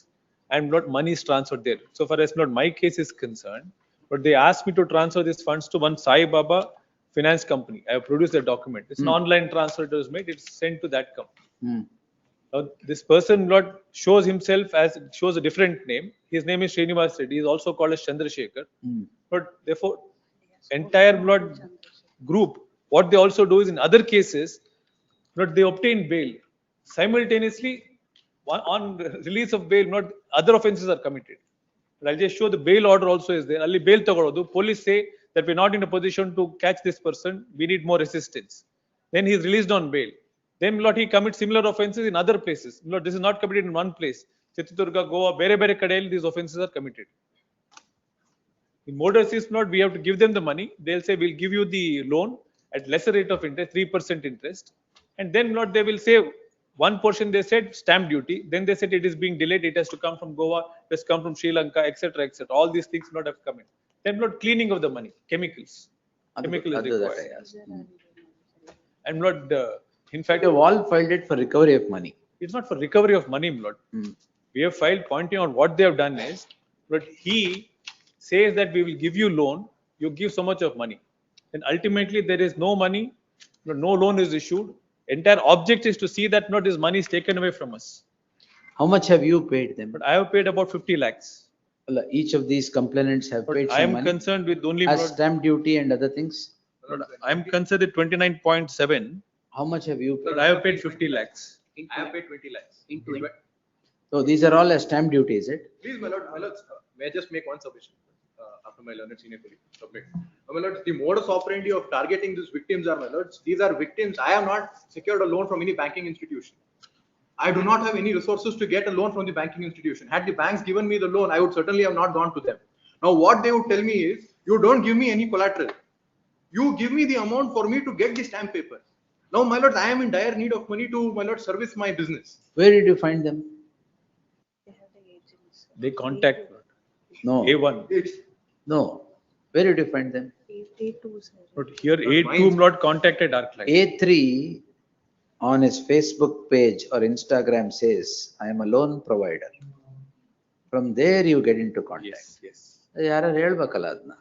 and Lord, money is transferred there. So far as Lord, my case is concerned, but they asked me to transfer these funds to one Sai Baba finance company. I have produced the document. It's an online transfer that was made. It's sent to that company. Now, this person, Lord, shows a different name. His name is Srinivas Reddy. He is also called as Chandrasekhar. But therefore, entire Lord group, what they also do is in other cases, Lord, they obtain bail. Simultaneously, on release of bail, not other offences are committed. But I'll just show the bail order also is there. Alli bail tagolodu. Police say that we're not in a position to catch this person. We need more assistance. Then he is released on bail. Then Lord, he commits similar offences in other places. Lord, this is not committed in one place. Chitradurga, Goa, bere kadel, these offences are committed. In modus is not, we have to give them the money. They'll say, we'll give you the loan at lesser rate of interest, 3% interest. And then Lord, they will say, one portion they said stamp duty. Then they said it is being delayed. It has to come from Goa, it has come from Sri Lanka, etc., etc. All these things not have come in. Then Lord, cleaning of the money, chemicals. Chemical is required. And Lord, in fact, you have all filed it for recovery of money. It's not for recovery of money, Lord. We have filed pointing out what they have done is, but he says that we will give you loan, you give so much of money. Then ultimately there is no money. No loan is issued. Entire object is to see that not this money is taken away from us. How much have you paid them? But I have paid about 50 lakhs. Each of these complainants have But paid I some am money concerned with only, as stamp duty and other things. I am concerned with 29.7. How much have you paid? But I have paid 50 lakhs. I have paid 20 lakhs. So these are all as stamp duty, is it? Please, my lord, may I just make one submission after my learned senior colleague submit. My lord, the modus operandi of targeting these victims are, my lords, these are victims. I have not secured a loan from any banking institution. I do not have any resources to get a loan from the banking institution. Had the banks given me the loan, I would certainly have not gone to them. Now, what they would tell me is, you don't give me any collateral. You give me the amount for me to get the stamp paper. Now, my lord, I am in dire need of money to, my lord, service my business. Where did you find them? They contact. No. A1. No. Where did you find them? But here A2 not contacted our client. A3 on his Facebook page or Instagram says, I am a loan provider. From there you get into contact. Yes. ಯಾರು ಹೇಳ್ಬೇಕಲ್ಲ ಅದನ್ನ.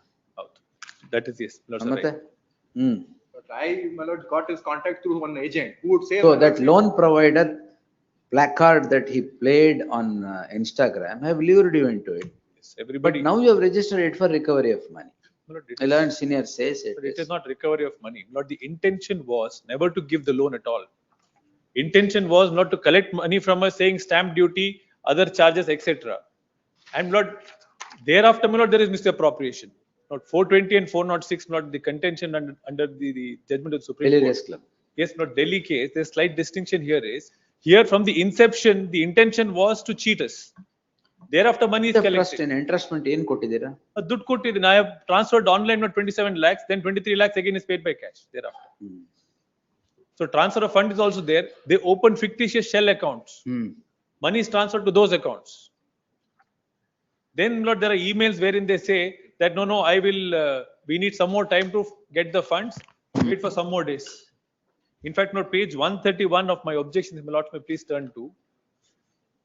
That is yes. Lord, ಮತ್ತೆ? But I, my lord, got his contact through one agent who would say. So that loan provider placard that he played on Instagram have lured you into it. Yes, everybody. But now you have registered it for recovery of money. I learned senior says it. But it is not recovery of money. Not the intention was never to give the loan at all. Intention was not to collect money from us, saying stamp duty, other charges, etc. And not thereafter, my lord, there is misappropriation. Not 420 and 406, not the contention under the judgment of the Supreme Court. Yes, not Delhi case. The slight distinction here is, here from the inception, the intention was to cheat us. Thereafter, money is collected. Trust and entrustment ಏನು ಕೊಟ್ಟಿದ್ದೀರಾ? ದುಡ್ಡು ಕೊಟ್ಟಿದ್ದೀನಿ. I have transferred online not 27 lakhs, then 23 lakhs again is paid by cash thereafter. So transfer of fund is also there. They open fictitious shell accounts. Money is transferred to those accounts. Then, Lord, there are emails wherein they say that no, I will. We need some more time to get the funds. Wait for some more days. In fact, Lord, page 131 of my objections, my lord, may please turn to.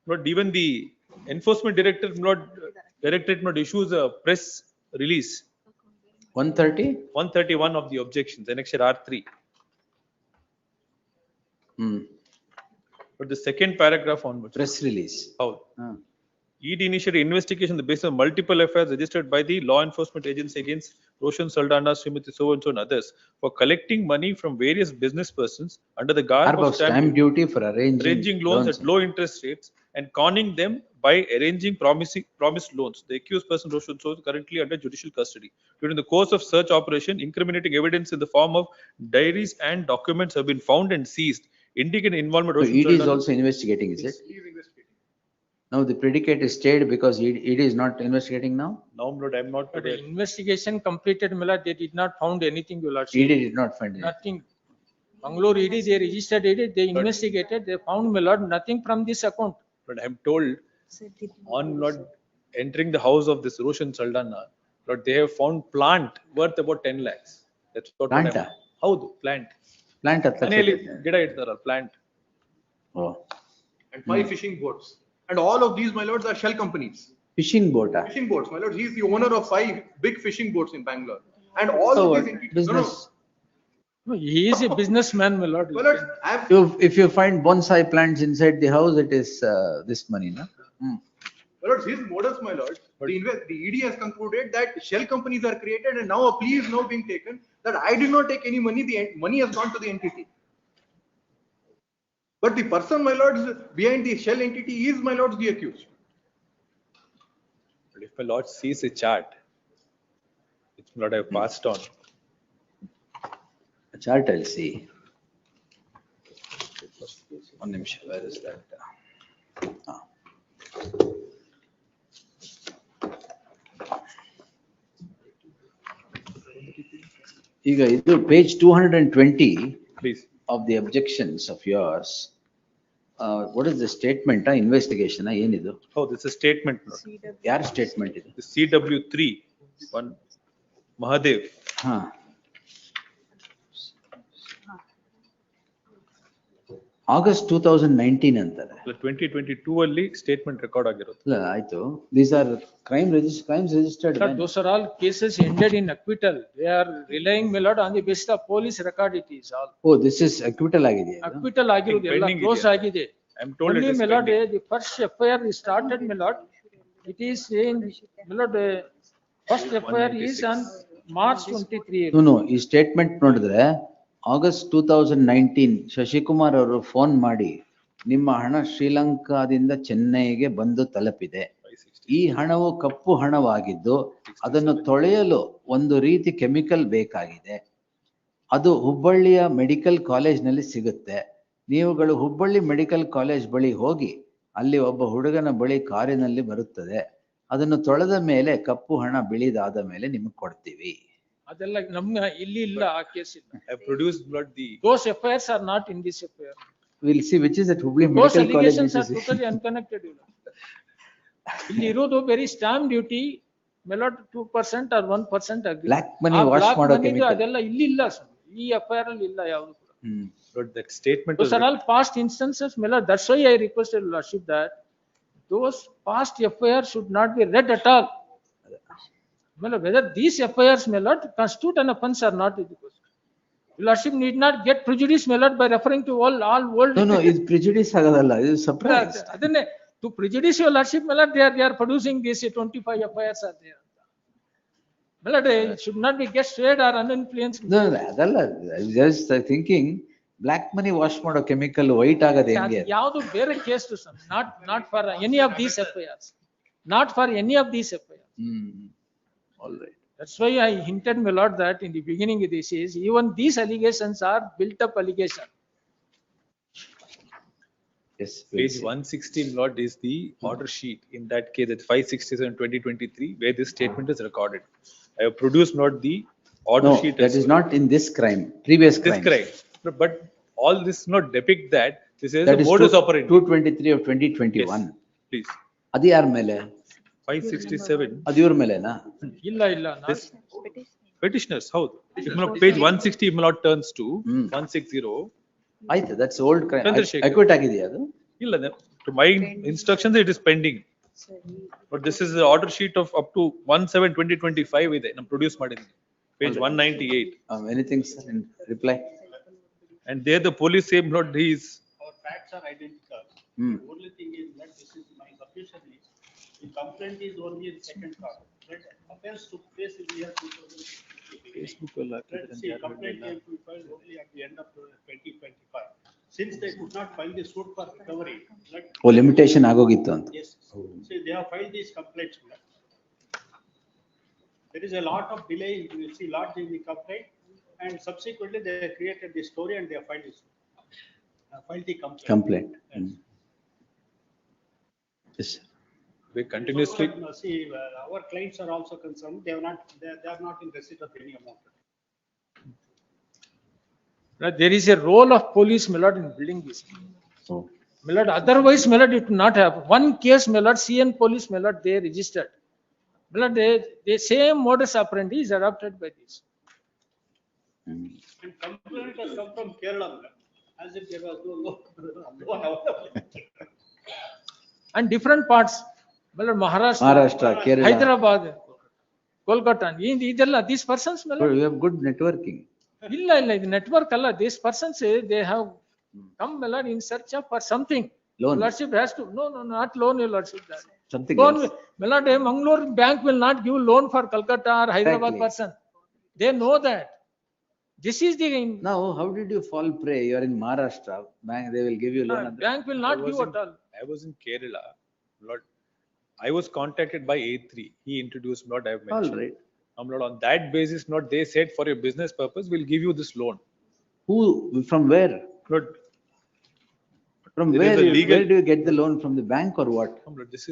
Lord, even the enforcement director, Lord, Directorate, Lord, issues a press release. 130? 131 of the objections, annexure R3. But the second paragraph onwards. Press release. How? ED initiated investigation on the basis of multiple affairs registered by the law enforcement agency against Roshan Saldana, Srimati so and so and others for collecting money from various business persons under the garb of stamp duty for arranging loans at low interest rates and conning them by arranging promised loans. The accused person Roshan so is currently under judicial custody. During the course of search operation, incriminating evidence in the form of diaries and documents have been found and seized, indicating involvement. So ED is also investigating, is it? Now the predicate is stayed because ED is not investigating now? No, Lord, I am not. The investigation completed, my lord, they did not found anything, your lordship. ED did not find anything. Nothing. Bangalore ED, they registered ED, they investigated, they found, my lord, nothing from this account. But I am told on Lord entering the house of this Roshan Saldana, Lord, they have found plant worth about 10 lakhs. That's what Planta? How do plant? Plant plant. Oh. And 5 fishing boats. And all of these, my lords, are shell companies. Fishing boat. Fishing boats, my lord. He is the owner of 5 big fishing boats in Bangalore. And all of these business. No, he is a businessman, my lord. My lord, If you find bonsai plants inside the house, it is this money, no? My lord, his modus, my lord. The ED has concluded that shell companies are created and now a plea is now being taken that I did not take any money. The money has gone to the entity. But the person, my lords, behind the shell entity is, my lords, the accused. But if my lord sees a chart, which my lord I have passed on. A chart I'll see. One nimisha, where is that? ಈಗ ಇದು page 220 please of the objections of yours. What is the statement? Investigation? ಏನಿದು? Oh, this is a statement. ಯಾರ statement ಇದು? The CW3 one Mahadev. August 2019 ಅಂತಾರೆ. 2022 ಅಲ್ಲಿ statement record ಆಗಿರೋದು. ಇಲ್ಲ ಆಯ್ತು. These are crimes registered. Sir, those are all cases ended in acquittal. They are relying, my lord, on the basis of police record it is all. Oh, this is acquittal ಆಗಿದೆಯಾ? Acquittal ಆಗಿರೋದು ಎಲ್ಲ Pending close ಇದೆಯಾ? ಆಗಿದೆ. I am told it Only, is my lord, pending. the first FIR is started, my lord. It is in, my lord, first FIR is on March 23. No, ಈ statement ನೋಡಿದ್ರೆ August 2019 Shashikumar ಅವರು phone ಮಾಡಿ ನಿಮ್ಮ ಹಣ ಶ್ರೀಲಂಕಾದಿಂದ ಚೆನ್ನೈಗೆ ಬಂದು ತಲುಪಿದೆ. ಈ ಹಣವು ಕಪ್ಪು ಹಣವಾಗಿದ್ದು ಅದನ್ನು ತೊಳೆಯಲು ಒಂದು ರೀತಿ ಕೆಮಿಕಲ್ ಬೇಕಾಗಿದೆ. ಅದು ಹುಬ್ಬಳ್ಳಿಯ ಮೆಡಿಕಲ್ ಕಾಲೇಜ್ನಲ್ಲಿ ಸಿಗುತ್ತೆ. ನೀವುಗಳು ಹುಬ್ಬಳ್ಳಿ ಮೆಡಿಕಲ್ ಕಾಲೇಜ್ ಬಳಿ ಹೋಗಿ ಅಲ್ಲಿ ಒಬ್ಬ ಹುಡುಗನ ಬಳಿ ಕಾರಿನಲ್ಲಿ ಬರುತ್ತದೆ. ಅದನ್ನು ತೊಳೆದ ಮೇಲೆ ಕಪ್ಪು ಹಣ ಬಿಳಿದಾದ ಮೇಲೆ ನಿಮಗೆ ಕೊಡ್ತೀವಿ. ಅದೆಲ್ಲ ನಮ್ಮ ಇಲ್ಲಿ ಇಲ್ಲ ಆ ಕೇಸ್ ಇಲ್ಲ. I produced blood the. Those FIRs are not in this FIR. We'll see which is at Hubli Those Medical College. allegations are totally unconnected. ಇಲ್ಲಿ ಇರೋದು ಬರೀ stamp duty, my lord 2% or 1% ಆಗಿದೆ. Black money wash ಮಾಡೋ chemical. ಅದೆಲ್ಲ ಇಲ್ಲಿ ಇಲ್ಲ sir. ಈ FIR ಅಲ್ಲಿ ಇಲ್ಲ ಯಾವುದು ಕೂಡ. But that statement Those was. are all past instances, my lord. That's why I requested lordship that those past FIRs should not be read at all. My lord, whether these FIRs, my lord, constitute an offence or not is the question. Your lordship need not get prejudice, my lord, by referring to all old. No, ಇದು prejudice ಆಗೋದಲ್ಲ, ಇದು surprise. ಅದನ್ನೇ to prejudice your lordship, my lord, they are producing these 25 FIRs are there. My lord, it should not be get swayed or uninfluenced. No, ಅದಲ್ಲ. I was just thinking black money wash ಮಾಡೋ chemical white ಆಗೋದು ಹೆಂಗೆ? ಯಾವುದು ಬೇರೆ case to some, not for any of these FIRs. Not for any of these FIRs. All right. That's why I hinted, my lord, that in the beginning of this is even these allegations are built up allegations. Yes. Page 116 lot is the order sheet in that case at 567/2023 where this statement is recorded. I have produced not the order No, sheet. that is not in this crime, previous This crime. crime. But all this not depict that this is That a is modus operandi. 223 of 2021. Please. ಅದು ಯಾರ ಮೇಲೆ? 567. ಅದು ಇವ್ರ ಮೇಲೆನಾ? ಇಲ್ಲ. This petitioners, how? If my lord, page 160, if my lord turns to 160. ಆಯ್ತು, that's old crime. Chandrasekhar. Acquit ಆಗಿದೆಯಾ ಅದು? ಇಲ್ಲ, to my instructions it is pending. But this is the order sheet of up to 1/7/2025 ಇದೆ ನಾನು produce ಮಾಡಿದ್ದೀನಿ. Page 198. Anything sir in reply? And there the police say not he is. Our facts are identical. The only thing is that this is my submission is the complaint is only in second part. But offense took place in the year 2015. Facebook will Let's see, complaint came to file only at the end of 2025. Since they could not file the suit for recovery. Oh limitation ಆಗೋಗಿತ್ತು ಅಂತ. Yes, see, they have filed these complaints. There is a lot of delay, you see, lodged in the complaint, and subsequently they created the story and they have filed this. Filed the complaint. Complaint. Yes. We continuously. See, our clients are also concerned, they are not in receipt of any amount. There is a role of police, my lord, in building this. My lord, otherwise, my lord, it would not have. One case, my lord, CN police, my lord, they registered. My lord, the same modus operandi is adopted by this. And complaint has come from Kerala, as if there was no. And different parts, my lord, Maharashtra, Kerala. Hyderabad, Kolkata, ಇದೆಲ್ಲ these persons, my lord. You have good networking. ಇಲ್ಲ, ಇದು network ಅಲ್ಲ. These persons, they have come, my lord, in search of for something. Loan. Lordship has to, no, not loan, your lordship. Something Loan, else. my lord, Mangalore bank will not give loan for Calcutta or Hyderabad Exactly. person. They know that. This is the. Now, how did you fall prey? You are in Maharashtra, bank, they will give you loan. Bank will not give at all. I was in Kerala, Lord. I was contacted by A3. He introduced not I have mentioned. All right. Lord, on that basis, not they said for your business purpose, we'll give you this loan. Who, from where? Lord, From there where, is a legal. where do you get the loan, from the bank or what? Lord, this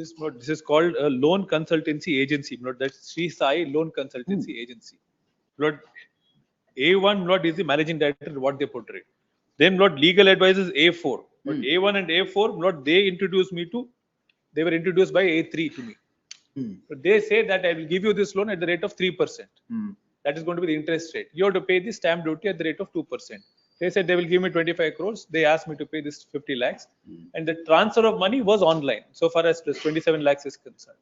is called a loan consultancy agency. Lord, that's Sri Sai Loan Consultancy Agency. Lord, A1, Lord, is the managing director, what they portray. Then, Lord, legal advice is A4. But A1 and A4, Lord, they introduced me to, they were introduced by A3 to me. But they say that I will give you this loan at the rate of 3%. That is going to be the interest rate. You have to pay the stamp duty at the rate of 2%. They said they will give me 25 crores. They asked me to pay this 50 lakhs. And the transfer of money was online, so far as this 27 lakhs is concerned.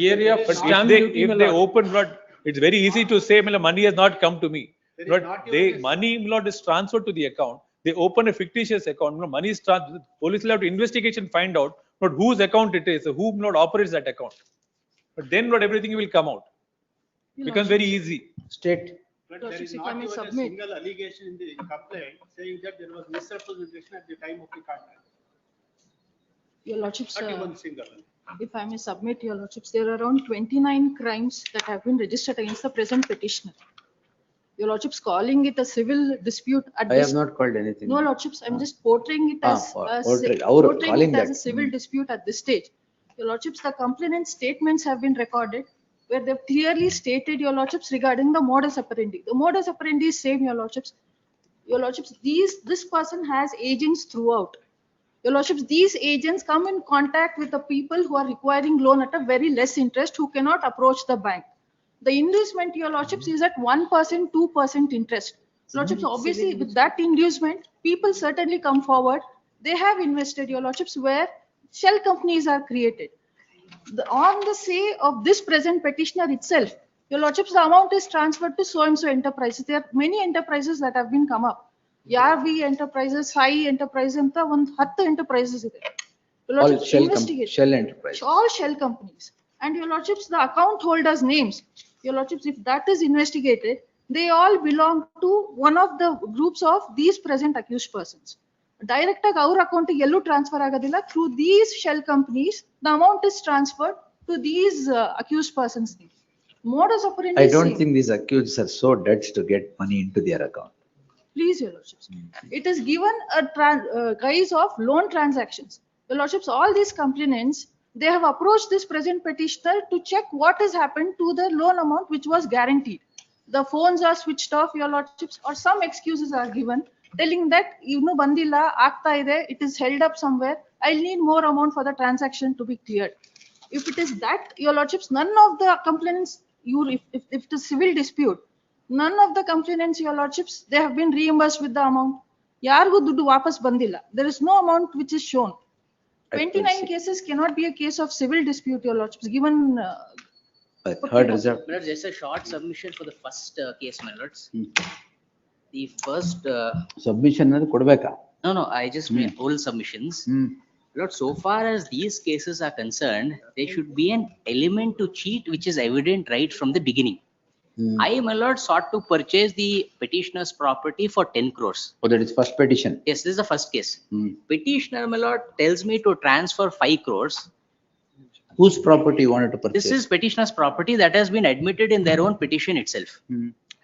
Area of stamp duty, If my they lord. open, Lord, it's very easy to say, "Well, money has not come to me. Lord, money, Lord, is transferred to the account. They open a fictitious account, money is transferred. Police will have to investigation, find out, not whose account it is, who, Lord, operates that account. But then, Lord, everything will come out. Becomes very easy. State. But there is If I not may even a submit. single allegation in the complaint saying that there was misrepresentation at the time of the contract. Your lordships, Not even single. if I may submit, your lordships, there are around 29 crimes that have been registered against the present petitioner. Your lordships calling it a civil dispute at I this. have not called anything. No lordships, I'm just portraying it as, portray- portraying it calling as a that. civil dispute at this stage. Your lordships, the complainant's statements have been recorded where they've clearly stated, your lordships, regarding the modus operandi. The modus operandi is same, your lordships. Your lordships, this person has agents throughout. Your lordships, these agents come in contact with the people who are requiring loan at a very less interest, who cannot approach the bank. The inducement, your lordships, is at 1%, 2% interest. Lordships, obviously, with that inducement, people certainly come forward. They have invested, your lordships, where shell companies are created. On the say of this present petitioner itself, your lordships, the amount is transferred to so and so enterprises. There are many enterprises that have been come up. Yarvi enterprises, Sai enterprise, and one 10 enterprises. Your All lordships, shell, investigate. shell enterprise. All shell companies. And your lordships, the account holders' names. Your lordships, if that is investigated, they all belong to one of the groups of these present accused persons. Direct our account yellow transfer agadilla through these shell companies. The amount is transferred to these accused persons' name. Modus operandi. I don't same. think these accused are so Dutch to get money into their account. Please, your lordships. It is given a guise of loan transactions. Your lordships, all these complainants, they have approached this present petitioner to check what has happened to the loan amount which was guaranteed. The phones are switched off, your lordships, or some excuses are given, telling that, bandila, aagta ide, it is held up somewhere. I'll need more amount for the transaction to be cleared. If it is that, your lordships, none of the complainants, if it is civil dispute, none of the complainants, your lordships, they have been reimbursed with the amount. Yargu dudu vapas bandila. There is no amount which is shown. 29 cases cannot be a case of civil dispute, your lordships, given. Third result. My lords, just a short submission for the first case, my lords. The first. Submission and kodbeka. No, I just made all submissions. Lord, so far as these cases are concerned, there should be an element to cheat which is evident right from the beginning. I, my lord, sought to purchase the petitioner's property for 10 crores. Oh, that is first petition. Yes, this is the first case. Petitioner, my lord, tells me to transfer 5 crores. Whose property you wanted to purchase? This is petitioner's property that has been admitted in their own petition itself.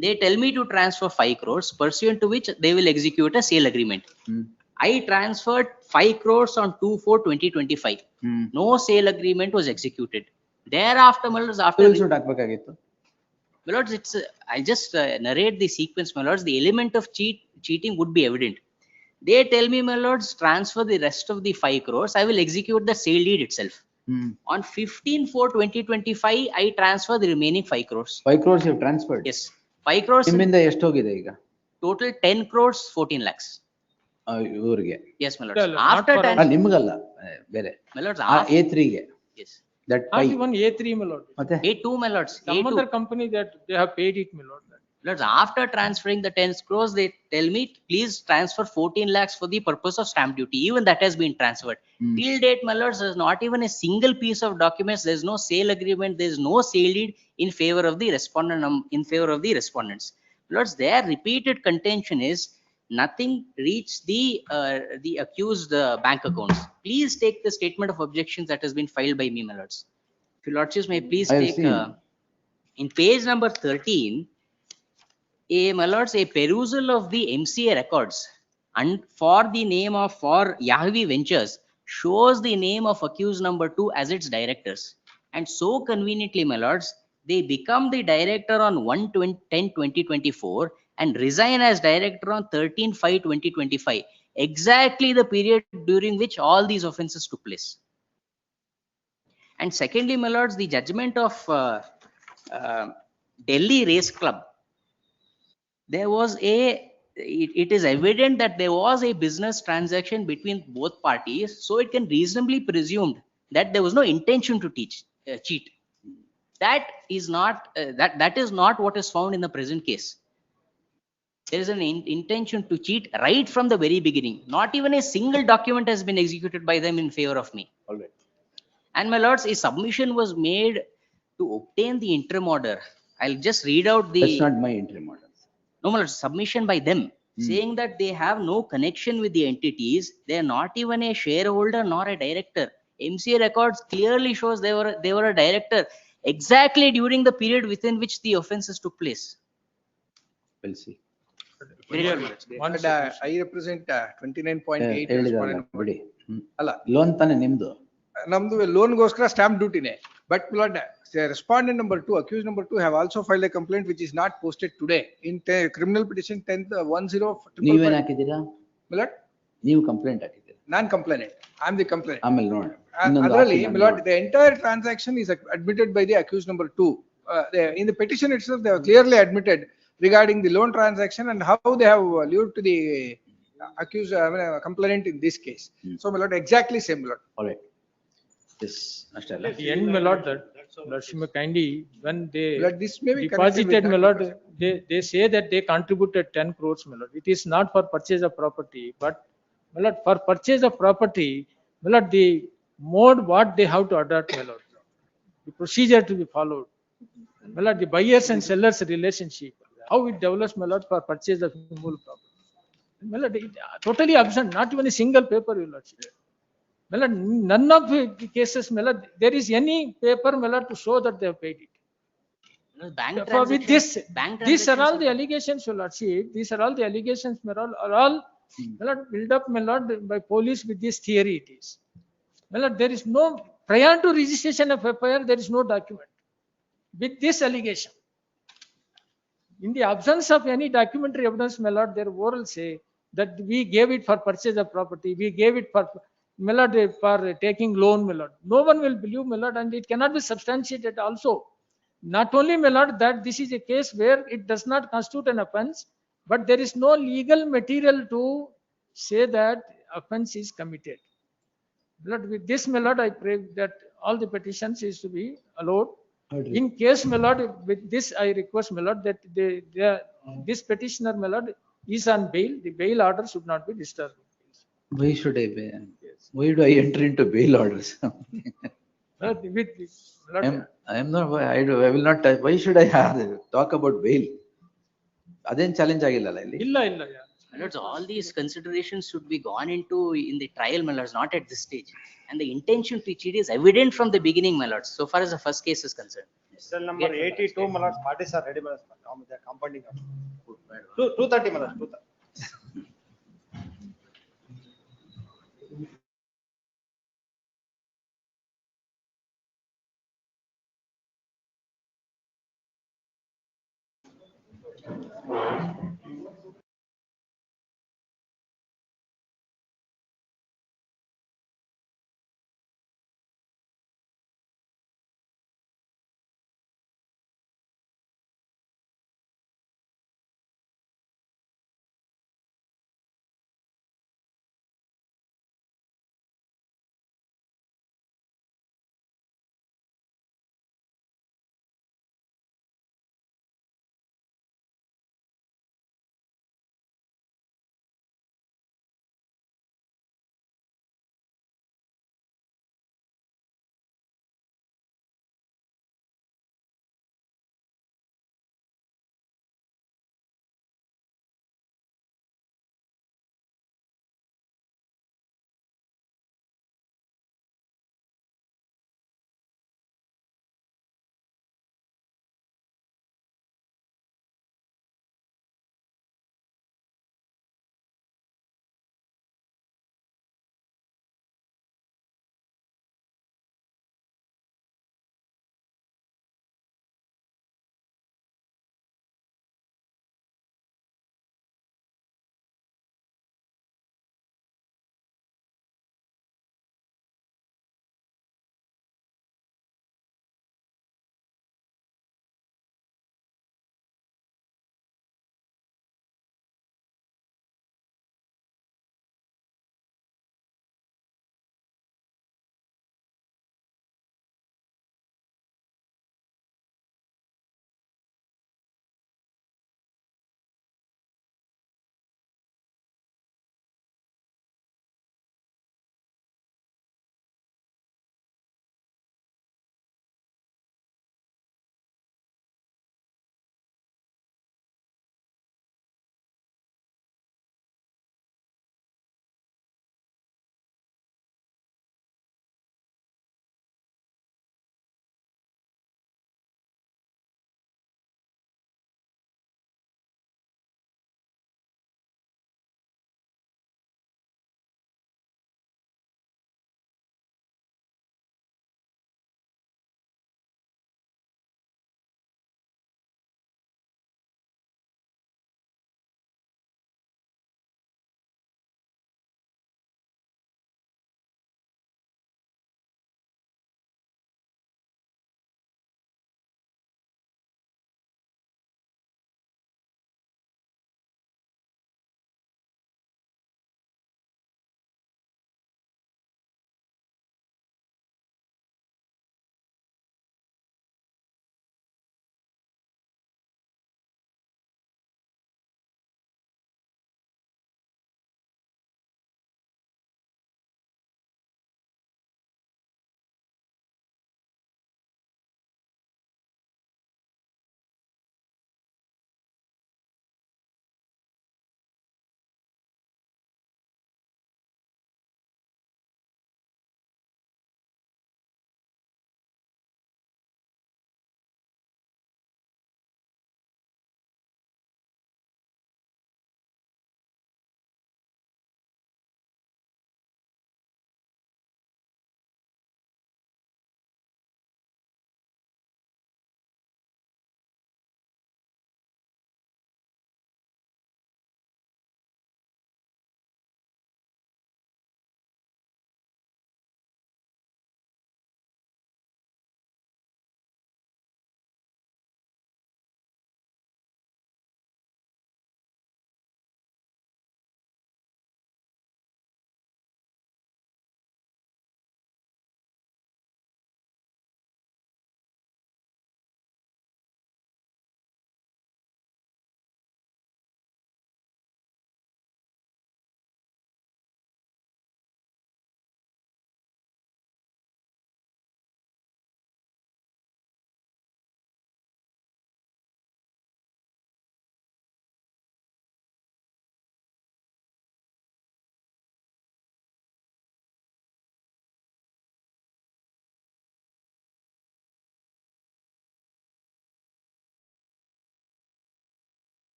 They tell me to transfer 5 crores, pursuant to which they will execute a sale agreement. I transferred 5 crores on 2/4/2025. No sale agreement was executed. Thereafter, my lords, after. My lords, it's I'll just narrate the sequence, my lords. The element of cheating would be evident. They tell me, my lords, transfer the rest of the 5 crores. I will execute the sale deed itself. On 15/4/2025, I transfer the remaining 5 crores. 5 crores you have transferred? Yes. 5 crores. Total 10 crores, 14 lakhs. Yes, my lords. After 10. My lords, after. A3 Yes. That Not even A3, my lord. A2, my lords. Some A2. other company that they have paid it, my lord. Lords, after transferring the 10 crores, they tell me, please transfer 14 lakhs for the purpose of stamp duty. Even that has been transferred. Till date, my lords, there's not even a single piece of documents. There's no sale agreement. There's no sale deed in favor of the respondent, in favor of the respondents. Lords, their repeated contention is nothing reached the accused bank accounts. Please take the statement of objections that has been filed by me, my lords. If your lordships may please take in page number 13. My lords, a perusal of the MCA records and for Yahweh Ventures shows the name of accused number 2 as its directors. And so conveniently, my lords, they become the director on 1/10/2024 and resign as director on 13/5/2025. Exactly the period during which all these offences took place. And secondly, my lords, the judgment of Delhi Race Club. there was it is evident that there was a business transaction between both parties, so it can reasonably presumed that there was no intention to cheat. That is not that is not what is found in the present case. There is an intention to cheat right from the very beginning. Not even a single document has been executed by them in favor of me. All right. And my lords, a submission was made to obtain the interim order. I'll just read out the. That's not my interim order. No, my lords, submission by them saying that they have no connection with the entities. They are not even a shareholder nor a director. MCA records clearly shows they were a director exactly during the period within which the offences took place. We'll see. One I represent 29.8. ಹೇಳಿದಾರಲ್ಲ ಬಿಡಿ. ಅಲ್ಲ loan ತಾನೆ ನಿಮ್ದು. ನಮ್ದು ಲೋನ್ಗೋಸ್ಕರ stamp ಡ್ಯೂಟಿನೇ. But respondent number 2, accused number 2 have also filed a complaint which is not posted today in criminal petition 10-10. ನೀವೇನ್ ಹಾಕಿದ್ದೀರಾ? Milord? ನೀವು complaint ಹಾಕಿದ್ದೀರಾ? Non complainant. I am the complainant. ಆಮೇಲೆ ನೋಡೋಣ. Additionally, Milord, the entire transaction is admitted by the accused number 2. In the petition itself, they have clearly admitted regarding the loan transaction and how they have lured to the accused complainant in this case. So, Milord, exactly same, Milord. All right. Yes, ಅಷ್ಟೇ ಅಲ್ಲ. At the end, my lord, that Lordship kindly, when they Milord, this may be deposited, my lord, connected they say that they contributed 10 crores, my lord. It is not for purchase of property, but my lord, for purchase of property, my lord, the mode what they have to adopt, my lord, the procedure to be followed, my lord, the buyers and sellers relationship, how it develops, my lord, for purchase of movable property. My lord, totally absent, not even a single paper, your lordship. My lord, none of the cases, my lord, there is any paper, my lord, to show that they have paid it. Bank For with this, bank these are all transactions the allegations, your lordship. These are all the allegations, my lord, are all, my lord, built up, my lord, by police with this theory it is. My lord, there is no, prior to registration of FIR, there is no document with this allegation. In the absence of any documentary evidence, my lord, their oral say that we gave it for purchase of property, we gave it for, my lord, for taking loan, my lord. No one will believe, my lord, and it cannot be substantiated also. Not only, my lord, that this is a case where it does not constitute an offense, but there is no legal material to say that offense is committed. My lord, with this, my lord, I pray that all the petitions is to be allowed. In case, my lord, with this, I request, my lord, that this petitioner, my lord, is on bail. The bail order should not be disturbed. Why should I pay? Why do I enter into bail orders? I am not. I will not. Why should I talk about bail? ಅದೇನ್ challenge ಆಗಿಲ್ಲಲ್ಲ ಇಲ್ಲಿ? ಇಲ್ಲ ಇಲ್ಲ. My lords, all these considerations should be gone into in the trial, my lords, not at this stage. And the intention to cheat is evident from the beginning, my lords, so far as the first case is concerned. Cell number 82, my lords, parties are ready, my lords, they are compounding. 230, my lords, 230.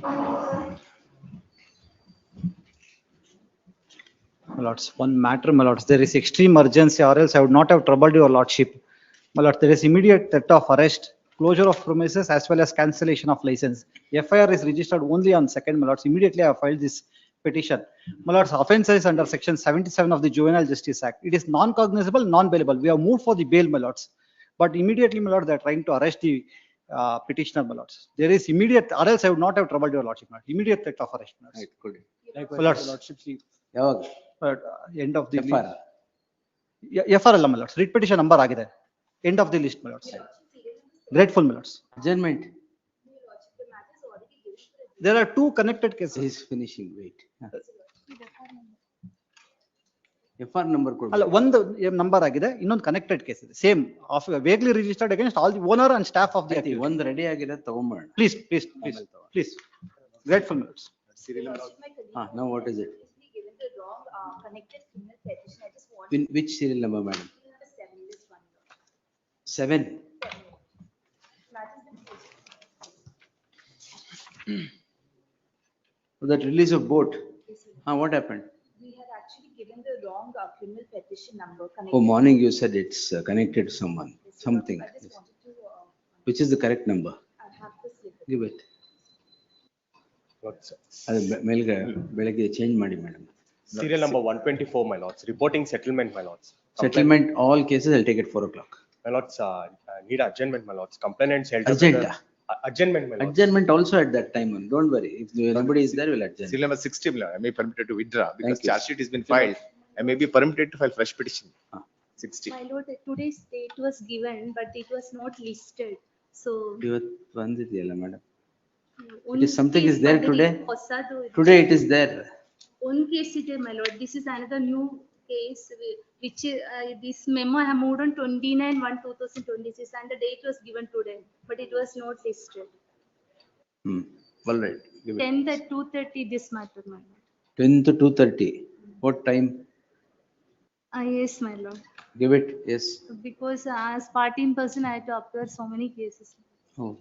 My lords, one matter, my lords, there is extreme urgency or else I would not have troubled your lordship. My lord, there is immediate threat of arrest, closure of premises as well as cancellation of license. FIR is registered only on 2nd, my lords. Immediately I have filed this petition. My lords, offence is under section 77 of the Juvenile Justice Act. It is non-cognizable, non-bailable. We have moved for the bail, my lords. But immediately, my lord, they are trying to arrest the petitioner, my lords. There is immediate, or else I would not have troubled your lordship, my lord. Immediate threat of arrest, my lords. Good. My lords. ಯಾವಾಗ? End of the FR. FR ಅಲ್ಲ, my lords. Writ petition number ಆಗಿದೆ. End of the list, my lords. Grateful, my lords. Adjournment. There are two connected cases. He is finishing, wait. FR number ಅಲ್ಲ, ಒಂದು number ಆಗಿದೆ, ಇನ್ನೊಂದು connected case ಇದೆ. Same of vaguely registered against all the owner and staff of the ಒಂದು ready ಆಗಿದೆ, ತಗೊಂಬೋಣ. Please please please please. Grateful, my lords. Now what is it? Given the wrong connected criminal petition, I just want. Which serial number, madam? 7. That release of boat. What happened? We had actually given the wrong criminal petition number. Oh, morning you said it's connected to someone, something. I just wanted to. Which is the correct number? I have the slip. Give it. ಅದು ಮೇಲ್ಗೆ ಬೆಳಗ್ಗೆ change ಮಾಡಿ madam. Serial number 124, my lords. Reporting settlement, my lords. Settlement, all cases, I'll take it 4 o'clock. My lords, need adjournment, my lords. Complainants held. Urgent. Adjournment, my lords. Adjournment also at that time, don't worry. If nobody is there, we'll adjourn. Serial number 60, my lord, I may be permitted to withdraw because Thank you. charge sheet has been filed. I may be permitted to file fresh petition. 60. My lord, today's date was given, but it was not listed. So. ಇವತ್ತು ಬಂದಿದೆಯಲ್ಲ madam. One It is something case is there already today. ಹೊಸದು ಇದೆ. Today it is there. One case it is, my lord. This is another new case which this memo I have moved on 29/1/2026 and the date was given today, but it was not listed. All right. Give it. 10th at 2:30 this matter, my lord. 10 to 2:30. What time? Yes, my lord. Give it. Yes. Because as part in person I had to appear so many cases. Oh.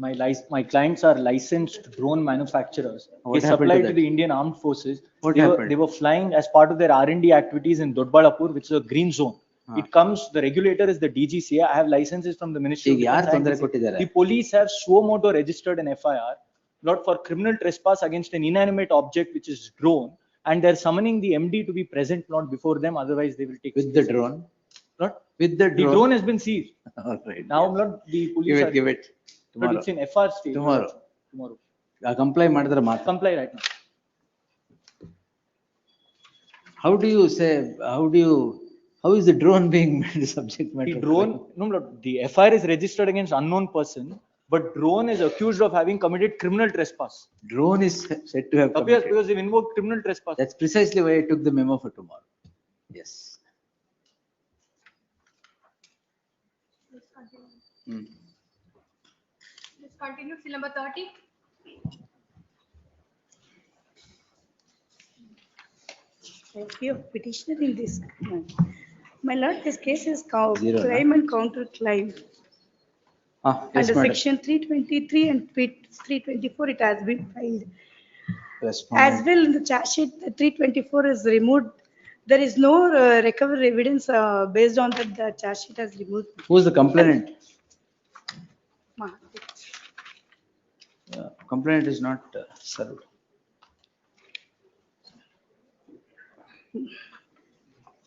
My clients are licensed drone manufacturers. What They happened to supply to that? the Indian Armed Forces. What They happened? were flying as part of their R&D activities in Dodbalapur, which is a green zone. It comes, the regulator is the DGCA. I have licenses from the Ministry of ಈಗ ಯಾರು Defense. ತೊಂದರೆ ಕೊಟ್ಟಿದ್ದಾರೆ? The police have suo moto registered an FIR, not for criminal trespass against an inanimate object which is drone, and they're summoning the MD to be present, not before them, otherwise they will take. With the drone? Not? With the The drone? drone has been seized. All right. Now, not the police. Give it, are- give it. But Tomorrow. it's in FR stage. Tomorrow. Tomorrow. Comply ಮಾಡಿದ್ರೆ ಮಾತ್ರ. Comply right now. How do you say, how is the drone being made subject matter? The drone, no, the FIR is registered against unknown person, but drone is accused of having committed criminal trespass. Drone is said to have Appears committed. because they've invoked criminal trespass. That's precisely why I took the memo for tomorrow. Yes. Let's continue till number 30. Thank you. Petitioner in this. My lord, this case is called Zero, claim and counter claim. Yes, Under madam. section 323 and 324, it has been filed. Respondent. As well, in the charge sheet, the 324 is removed. There is no recovery evidence based on that the charge sheet has removed. Who is the complainant? Complainant is not served.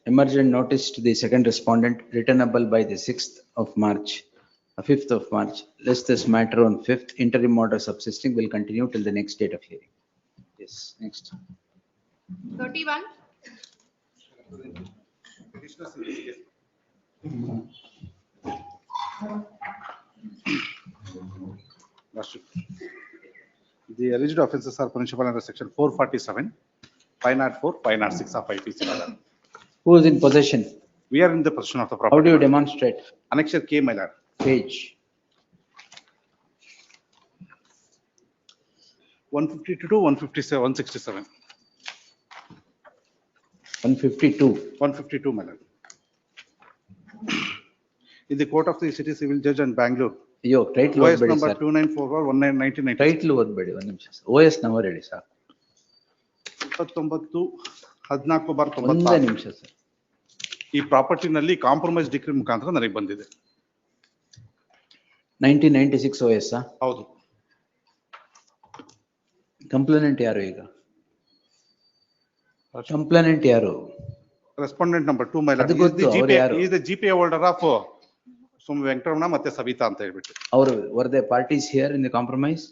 Emergent notice to the second respondent returnable by the 6th of March, 5th of March. Lest this matter on 5th interim order subsisting will continue till the next date of hearing. Yes, next. 31. Lordship. The alleged offences are punishable under section 447, 504, 506 of IPC. Who is in possession? We are in the possession of the property. How do you demonstrate? Annexure K, my lord. Page. 152, 157, 167. 152. 152, my lord. In the court of the city civil judge and Bangalore, ಅಯ್ಯೋ title OS ಓದ್ಬೇಡಿ number sir. 2944 title ಓದ್ಬೇಡಿ ಒಂದ್ ನಿಮಿಷ. OS number ಹೇಳಿ sir. 29/14/96. ಒಂದೇ ನಿಮಿಷ sir. ಈ ಪ್ರಾಪರ್ಟಿನಲ್ಲಿ compromise degree ಮುಖಾಂತರ ನನಗೆ ಬಂದಿದೆ. 1996 OS. ಹೌದು. ಕಂಪ್ಲೇನೆಂಟ್ ಯಾರು ಈಗ? ಕಂಪ್ಲೇನೆಂಟ್ ಯಾರು? ರೆಸ್ಪಾಂಡೆಂಟ್ ನಂಬರ್ 2 ಮೈ ಅದು ಗೊತ್ತು, ಅವ್ರು ಯಾರು? Is the GPA holder of Venkataramana ಮತ್ತೆ ಸವಿತಾ ಅಂತ ಹೇಳ್ಬಿಟ್ಟು. ಅವರು were they parties here in the compromise?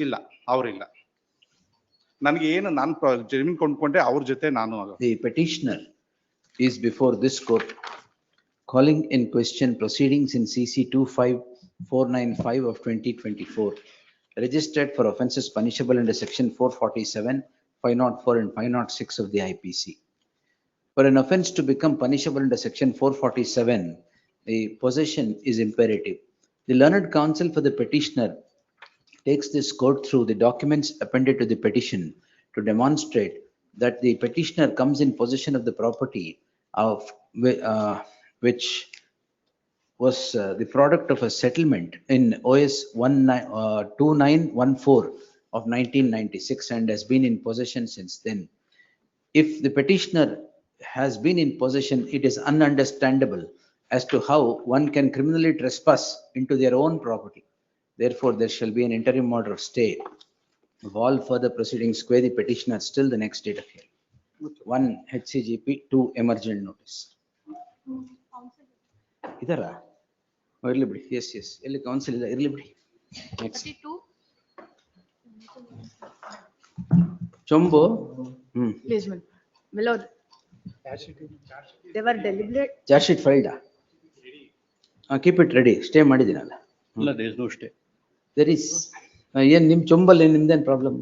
ಇಲ್ಲ, ಅವರಿಲ್ಲ. ನನಗೆ ಏನು ನಾನು ಜಮೀನು ಕೊಂಡ್ಕೊಂಡೆ ಅವ್ರ ಜೊತೆ ನಾನು. The petitioner is before this court calling in question proceedings in CC 25495 of 2024 registered for offences punishable under section 447, 504 and 506 of the IPC. For an offence to become punishable under section 447, the possession is imperative. The learned counsel for the petitioner takes this court through the documents appended to the petition to demonstrate that the petitioner comes in possession of the property of which was the product of a settlement in OS 2914 of 1996 and has been in possession since then. If the petitioner has been in possession, it is ununderstandable as to how one can criminally trespass into their own property. Therefore, there shall be an interim order of stay of all further proceedings where the petitioner still the next date of hearing. 1 HCGP, 2 emergent notice. ಇದರ ಇರ್ಲಿ ಬಿಡಿ. S S ಎಲ್ಲಿ council ಇಲ್ಲ, ಇರ್ಲಿ ಬಿಡಿ. Next ಚೊಂಬು. Please, my lord. They were deliberate. Charge sheet filed. Keep it ready. Stay ಮಾಡಿದ್ದೀನಲ್ಲ. ಇಲ್ಲ, there is no stay. There is. ಏನ್ ನಿಮ್ ಚೊಂಬಲ್ಲಿ ನಿಮ್ದೇನ್ ಪ್ರಾಬ್ಲಮ್?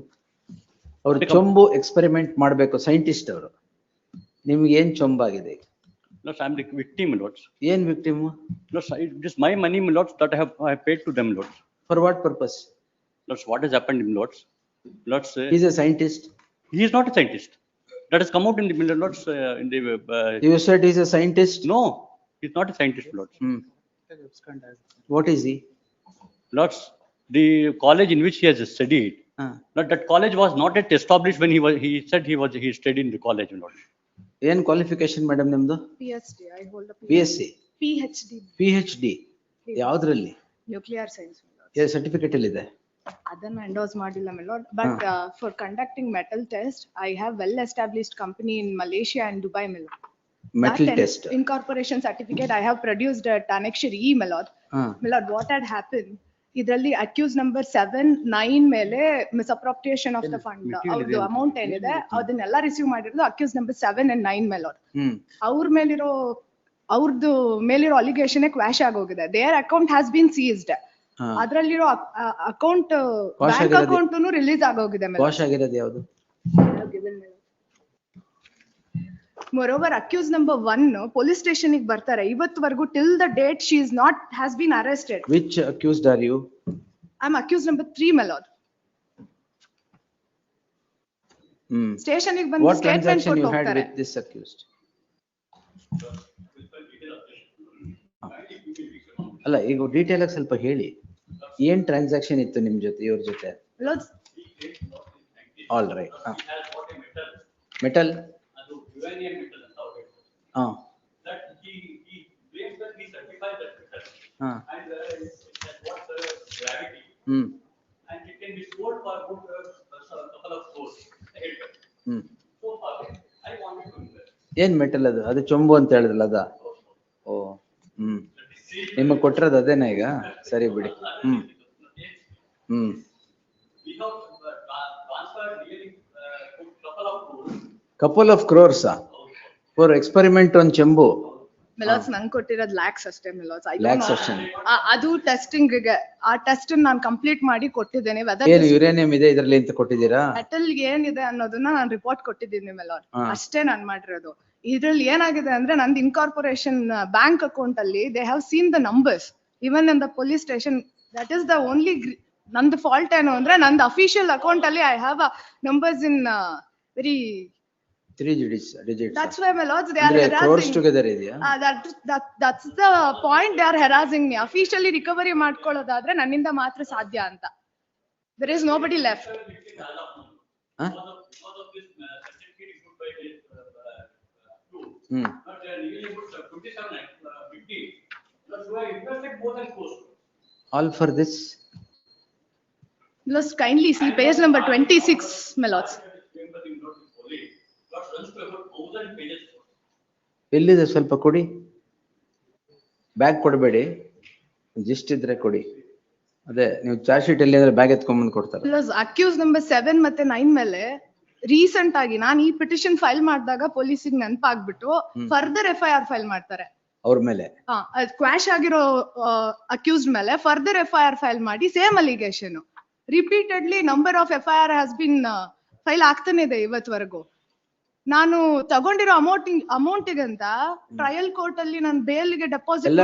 ಅವ್ರು ಚೊಂಬು ಎಕ್ಸ್ಪೆರಿಮೆಂಟ್ ಮಾಡ್ಬೇಕು, ಸೈಂಟಿಸ್ಟ್ ಅವರು. ನಿಮ್ಗೆ ಏನ್ ಚೊಂಬಾಗಿದೆ? No, I am the victim, lords. ಏನ್ victim? No, it is my money, lords, that I have paid to them, lords. For what purpose? Lords, what has happened, lords? Lords. He's a scientist. He is not a scientist. That has come out in the lords in the. You said he's a scientist? No, he's not a scientist, lords. What is he? Lords, the college in which he has studied, that college was not yet established when he said he studied in the college, lords. ಏನ್ qualification madam ನಿಮ್ದು? PhD. I hold a BSc. PhD. PhD. ಯಾವ್ದ್ರಲ್ಲಿ? Nuclear science. Certificate ಅಲ್ಲಿ ಇದೆ. ಅದನ್ನ endorse ಮಾಡಿಲ್ಲ my lord, but for conducting metal test I have well established company in Malaysia and Dubai, my lord. Metal That test. incorporation certificate I have produced at annexure E, my lord. My lord, what had happened? ಇದರಲ್ಲಿ accused number 7, 9 ಮೇಲೆ misappropriation of the fund, ಅವ್ರದ್ದು amount ಏನಿದೆ ಅದನ್ನೆಲ್ಲ receive ಮಾಡಿರೋದು accused number 7 and 9, my lord. ಅವ್ರದ್ದು ಮೇಲಿರೋ allegation quash ಆಗೋಗಿದೆ. There account has been seized. ಅದ್ರಲ್ಲಿರೋ ಅಕೌಂಟ್ ಬ್ಯಾಂಕ್ ಅಕೌಂಟ್ ರಿಲೀಸ್ ಆಗೋಗಿದೆ. ಕ್ವಾಶ್ ಆಗಿರೋದು ಯಾವುದು? Moreover, accused number 1 police station ಗೆ ಬರ್ತಾರೆ. ಇವತ್ತುವರೆಗೂ till the date she is not has been arrested. Which accused are you? I am accused number 3, my lord. Station ಗೆ ಬಂದು statement ಕೊಟ್ಟು ಹೋಗ್ತಾರೆ. What transaction you had with this accused? ಅಲ್ಲ, ಈಗ detail ಆಗಿ ಸ್ವಲ್ಪ ಹೇಳಿ. ಏನ್ ಟ್ರಾನ್ಸಾಕ್ಷನ್ ಇತ್ತು ನಿಮ್ ಜೊತೆ, ಇವ್ರ ಜೊತೆ? All right. ಮೆಟಲ್. ಏನ್ ಮೆಟಲ್ ಅದು? ಅದು ಚೊಂಬು ಅಂತ ಹೇಳಿದ್ರಲ್ಲ ಅದ? ಓ, ನಿಮಗ್ ಕೊಟ್ಟಿರೋದು ಅದೇನಾ ಈಗ? ಸರಿ ಬಿಡಿ. couple of crores for experiment on Chembu. ಮೆಲಾಸ್ ನಂಗೆ ಕೊಟ್ಟಿರೋದು ಲ್ಯಾಕ್ಸ್ ಅಷ್ಟೇ ಮೆಲಾಸ್. ಲ್ಯಾಕ್ಸ್ ಅಷ್ಟೇ. ಅದು ಟೆಸ್ಟಿಂಗ್ ಗೆ ಆ ಟೆಸ್ಟ್ ನಾನು ಕಂಪ್ಲೀಟ್ ಮಾಡಿ ಕೊಟ್ಟಿದ್ದೇನೆ. ಏನು ಯುರೇನಿಯಂ ಇದೆ ಇದರಲ್ಲಿ ಅಂತ ಕೊಟ್ಟಿದ್ದೀರಾ? ಮೆಟಲ್ ಏನಿದೆ ಅನ್ನೋದನ್ನ ನಾನು ರಿಪೋರ್ಟ್ ಕೊಟ್ಟಿದ್ದೀನಿ ಮೆಲಾಸ್. ಅಷ್ಟೇ ನಾನು ಮಾಡಿರೋದು. ಇದ್ರಲ್ಲಿ ಏನಾಗಿದೆ ಅಂದ್ರೆ ನಂದು ಇನ್ಕಾರ್ಪೊರೇಷನ್ ಬ್ಯಾಂಕ್ ಅಕೌಂಟ್ ಅಲ್ಲಿ they have seen the numbers even in the police station. That is the only ನಂದು ಫಾಲ್ಟ್ ಏನು ಅಂದ್ರೆ ನಂದು ಅಫಿಷಿಯಲ್ ಅಕೌಂಟ್ ಅಲ್ಲಿ I have numbers in very 3 digits. That's why, my lords, they are Andre crores harassing. together ಇದೆಯಾ? That's the point. They are harassing me. Officially recovery ಮಾಡ್ಕೊಳ್ಳೋದಾದ್ರೆ ನನ್ನಿಂದ ಮಾತ್ರ ಸಾಧ್ಯ ಅಂತ. There is nobody left. All for this? Let's kindly see page number 26, my lords. ಎಲ್ಲಿದೆ ಸ್ವಲ್ಪ ಕೊಡಿ. Bag ಕೊಡಬೇಡಿ, gist ಇದ್ರೆ ಕೊಡಿ. ಅದೇ ನೀವು ಚಾರ್ಜ್ ಶೀಟ್ ಎಲ್ಲಿ ಅಂದ್ರೆ ಬ್ಯಾಗ್ ಎತ್ಕೊಂಡ್ಬಂದು ಕೊಡ್ತಾರೆ. Plus accused number 7 ಮತ್ತೆ 9 ಮೇಲೆ ರೀಸೆಂಟ್ ಆಗಿ ನಾನು ಈ ಪಿಟಿಷನ್ ಫೈಲ್ ಮಾಡಿದಾಗ ಪೊಲೀಸಿಗೆ ನೆನಪಾಗ್ಬಿಟ್ಟು ಫರ್ದರ್ FIR ಫೈಲ್ ಮಾಡ್ತಾರೆ ಅವ್ರ ಮೇಲೆ. ಕ್ವಾಶ್ ಆಗಿರೋ ಅಕ್ಯೂಸ್ಡ್ ಮೇಲೆ ಫರ್ದರ್ FIR ಫೈಲ್ ಮಾಡಿ same allegation repeatedly number of FIR has been file ಆಗ್ತಾನೆ ಇದೆ ಇವತ್ವರೆಗೂ. ನಾನು ತಗೊಂಡಿರೋ ಅಮೌಂಟಿಗಂತ ಟ್ರಯಲ್ ಕೋರ್ಟ್ ಅಲ್ಲಿ ನಾನು ಬೇಲ್ಗೆ ಡೆಪಾಸಿಟ್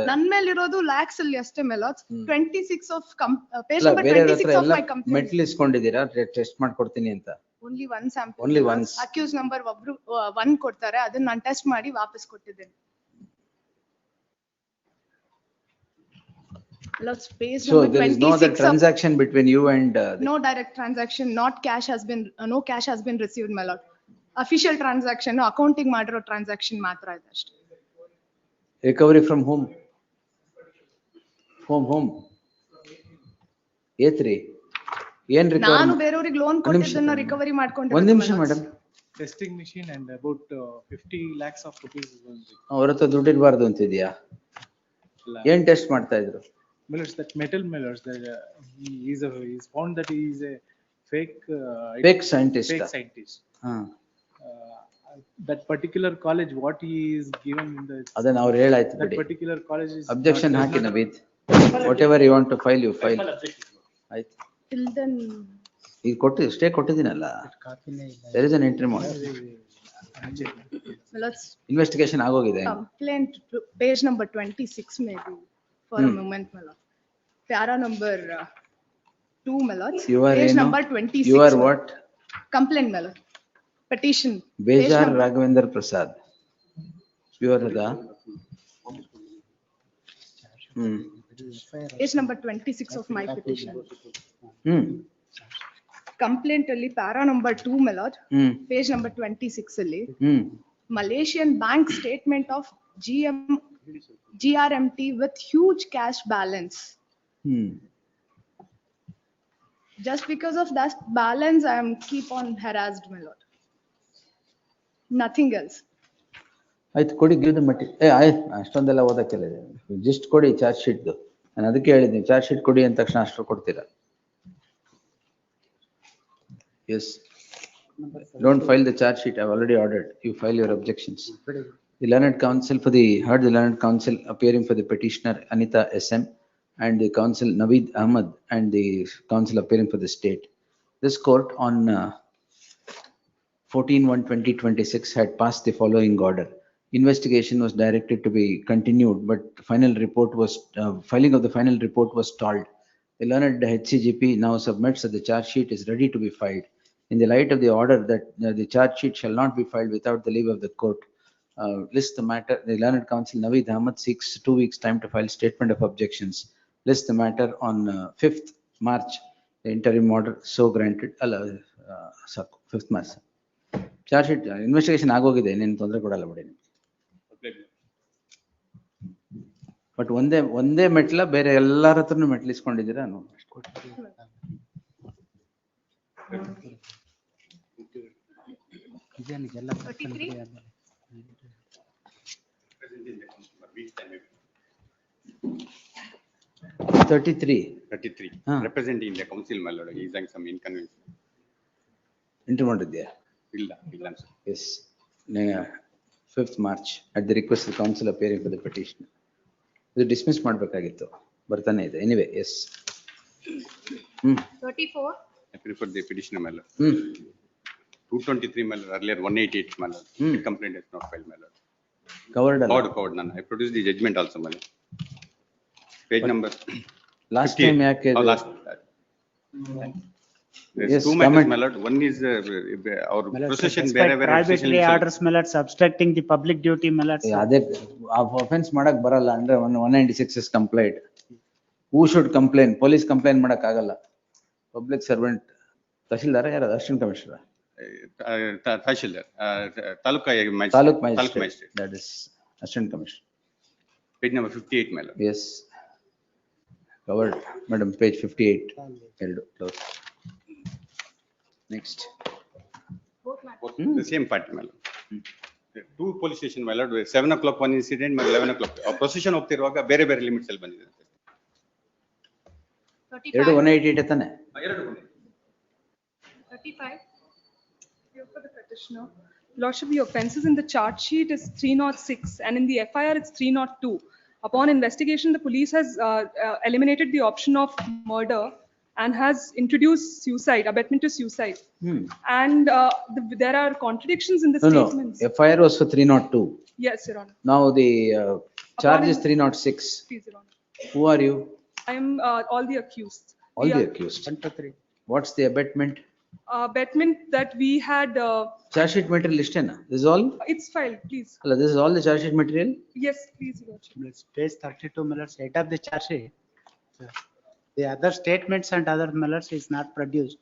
ನನ್ ಮೇಲೆ ಇರೋದು ಲ್ಯಾಕ್ಸ್ ಅಲ್ಲಿ ಅಷ್ಟೇ ಮೇಲೆ 26 of page number 26 of my complaint metal ಇಸ್ಕೊಂಡಿದ್ದೀರಾ ಟೆಸ್ಟ್ ಮಾಡ್ಕೊಡ್ತೀನಿ ಅಂತ. Only one sample. Only once. Accuse number ಒಬ್ರು 1 ಕೊಡ್ತಾರೆ, ಅದನ್ನ ನಾನು ಟೆಸ್ಟ್ ಮಾಡಿ ವಾಪಸ್ ಕೊಟ್ಟಿದ್ದೇನೆ. Page so there is no other transaction between you and no direct transaction, no cash has been received, my lord. Official transaction, accounting madiro transaction matra ide ashte. Recovery from whom? Whom? A3 ಏನ್ recovery? ನಾನು ಬೇರೆಯವರಿಗೆ loan ಕೊಟ್ಟಿದ್ದನ್ನ recovery ಮಾಡ್ಕೊಂಡಿದ್ದೀನಿ. ಒಂದು ನಿಮಿಷ madam. Testing machine and about 50 lakhs of rupees. ಅವರ ಹತ್ರ ದುಡ್ಡು ಇರಬಾರ್ದು ಅಂತಿದ್ಯಾ? ಏನ್ ಟೆಸ್ಟ್ ಮಾಡ್ತಾ ಇದ್ರು? Millers, that metal Millers, that he's found that he is a fake scientist. That particular college, what he is given in the ಅದನ್ನ ಅವ್ರು ಹೇಳಾಯ್ತು that ಬಿಡಿ. particular college is objection hockey Naveed. Whatever you want to file, you file. ಆಯ್ತು. Till then ಈಗ ಕೊಟ್ಟು stay ಕೊಟ್ಟಿದ್ದೀನಲ್ಲ. There is an interim order. Investigation ಆಗೋಗಿದೆ. Complaint page number 26 maybe for a moment, my lord. Para number 2, my lord. Page number 26. You are what? Complaint, my lord. Petition. Bejar Raghavendra Prasad. You are the Page number 26 of my petition. Complaint ಅಲ್ಲಿ para number 2, my lord. Page number 26 ಅಲ್ಲಿ Malaysian bank statement of GRMT with huge cash balance. Just because of that balance, I am keep on harassed, my lord. Nothing else. ಆಯ್ತು ಕೊಡಿ, give the ಮಟಿ. ಆಯ್ತು ಅಷ್ಟೊಂದೆಲ್ಲ ಓದಕ್ಕೆಲ್ಲ ಇದೆ. Just ಕೊಡಿ charge ಶೀಟ್ದು. ನಾನು ಅದಕ್ಕೆ ಹೇಳಿದ್ದೀನಿ charge sheet ಕೊಡಿ ಅಂದ ತಕ್ಷಣ ಅಷ್ಟು ಕೊಡ್ತೀರಾ? Yes. Don't file the charge sheet. I've already ordered. You file your objections. The learned counsel heard the learned counsel appearing for the petitioner Anita SM and the counsel Naveed Ahmad and the counsel appearing for the state. This court on 14/1/2026 had passed the following order. Investigation was directed to be continued, but filing of the final report was stalled. The learned HCGP now submits that the charge sheet is ready to be filed. In the light of the order that the charge sheet shall not be filed without the leave of the court, list the matter. The learned counsel Naveed Ahmad seeks 2 weeks time to file statement of objections. List the matter on 5th March. The interim order so granted. 5th March. Charge sheet investigation ಆಗೋಗಿದೆ, ಏನು ತೊಂದರೆ ಕೊಡಲ್ಲ ಬಿಡಿ. But ಒಂದೇ ಮೆಟ್ಲ ಬೇರೆ ಎಲ್ಲಾರ ಹತ್ರನು ಮೆಟ್ಲ್ ಇಸ್ಕೊಂಡಿದ್ದೀರಾ? Thirty-three. Representing the council, my lord, he is having some inconvenience. Enter ಮಾಡಿದ್ಯಾ? ಇಲ್ಲ sir. Yes. 5th March at the request of the council appearing for the petition. ಇದು ಡಿಸ್ಮಿಸ್ ಮಾಡಬೇಕಾಗಿತ್ತು, ಬರ್ತಾನೆ ಇದೆ. Anyway, yes. 34. I prefer the petitioner, my lord. 223, my lord, earlier 188, my lord. The complaint is not filed, my lord. Covered ಅಲ್ಲ? Covered, none. I produced the judgment also, my lord. Page number. Last time ಯಾಕೆ? Last. There's Yes, two matters, comment. my lord. One is our My lord, procession despite wherever. prohibitory orders, my lord, obstructing the public duty, my lord. ಅದೇ offense ಮಾಡಕ್ ಬರಲ್ಲ ಅಂದ್ರೆ 196 is complied. Who should complain? Police complain ಮಾಡಕ್ ಆಗಲ್ಲ. Public servant, ತಹಶೀಲ್ದಾರ ಯಾರು assistant commissioner? Tashildar, Taluk magistrate. That is assistant commissioner. Page number 58, my lord. Yes. Covered, madam, page 58. Close. Next. The same party, my lord. Two police station, my lord, 7 o'clock one incident, 11 o'clock. Procession ಹೋಗ್ತಿರುವಾಗ ಬೇರೆ ಬೇರೆ limits ಅಲ್ಲಿ ಬಂದಿದೆ. 188 ತಾನೆ? 35. Here for the petitioner. Lordship, the offences in the charge sheet is 306 and in the FIR it's 302. Upon investigation, the police has eliminated the option of murder and has introduced suicide, abetment to suicide. And there are contradictions in the statements. No, FIR was for 302. Yes, Your Honor. Now the charge is 306. Please, Your Honor. Who are you? I am all the accused. All the accused. What's the abetment? Abetment that we had. Charge sheet material istena? This is all? It's filed, please. Hello, this is all the charge sheet material? Yes, please, Your Lordship. Page 32, my lord, set up the charge sheet. The other statements and other, my lords, is not produced.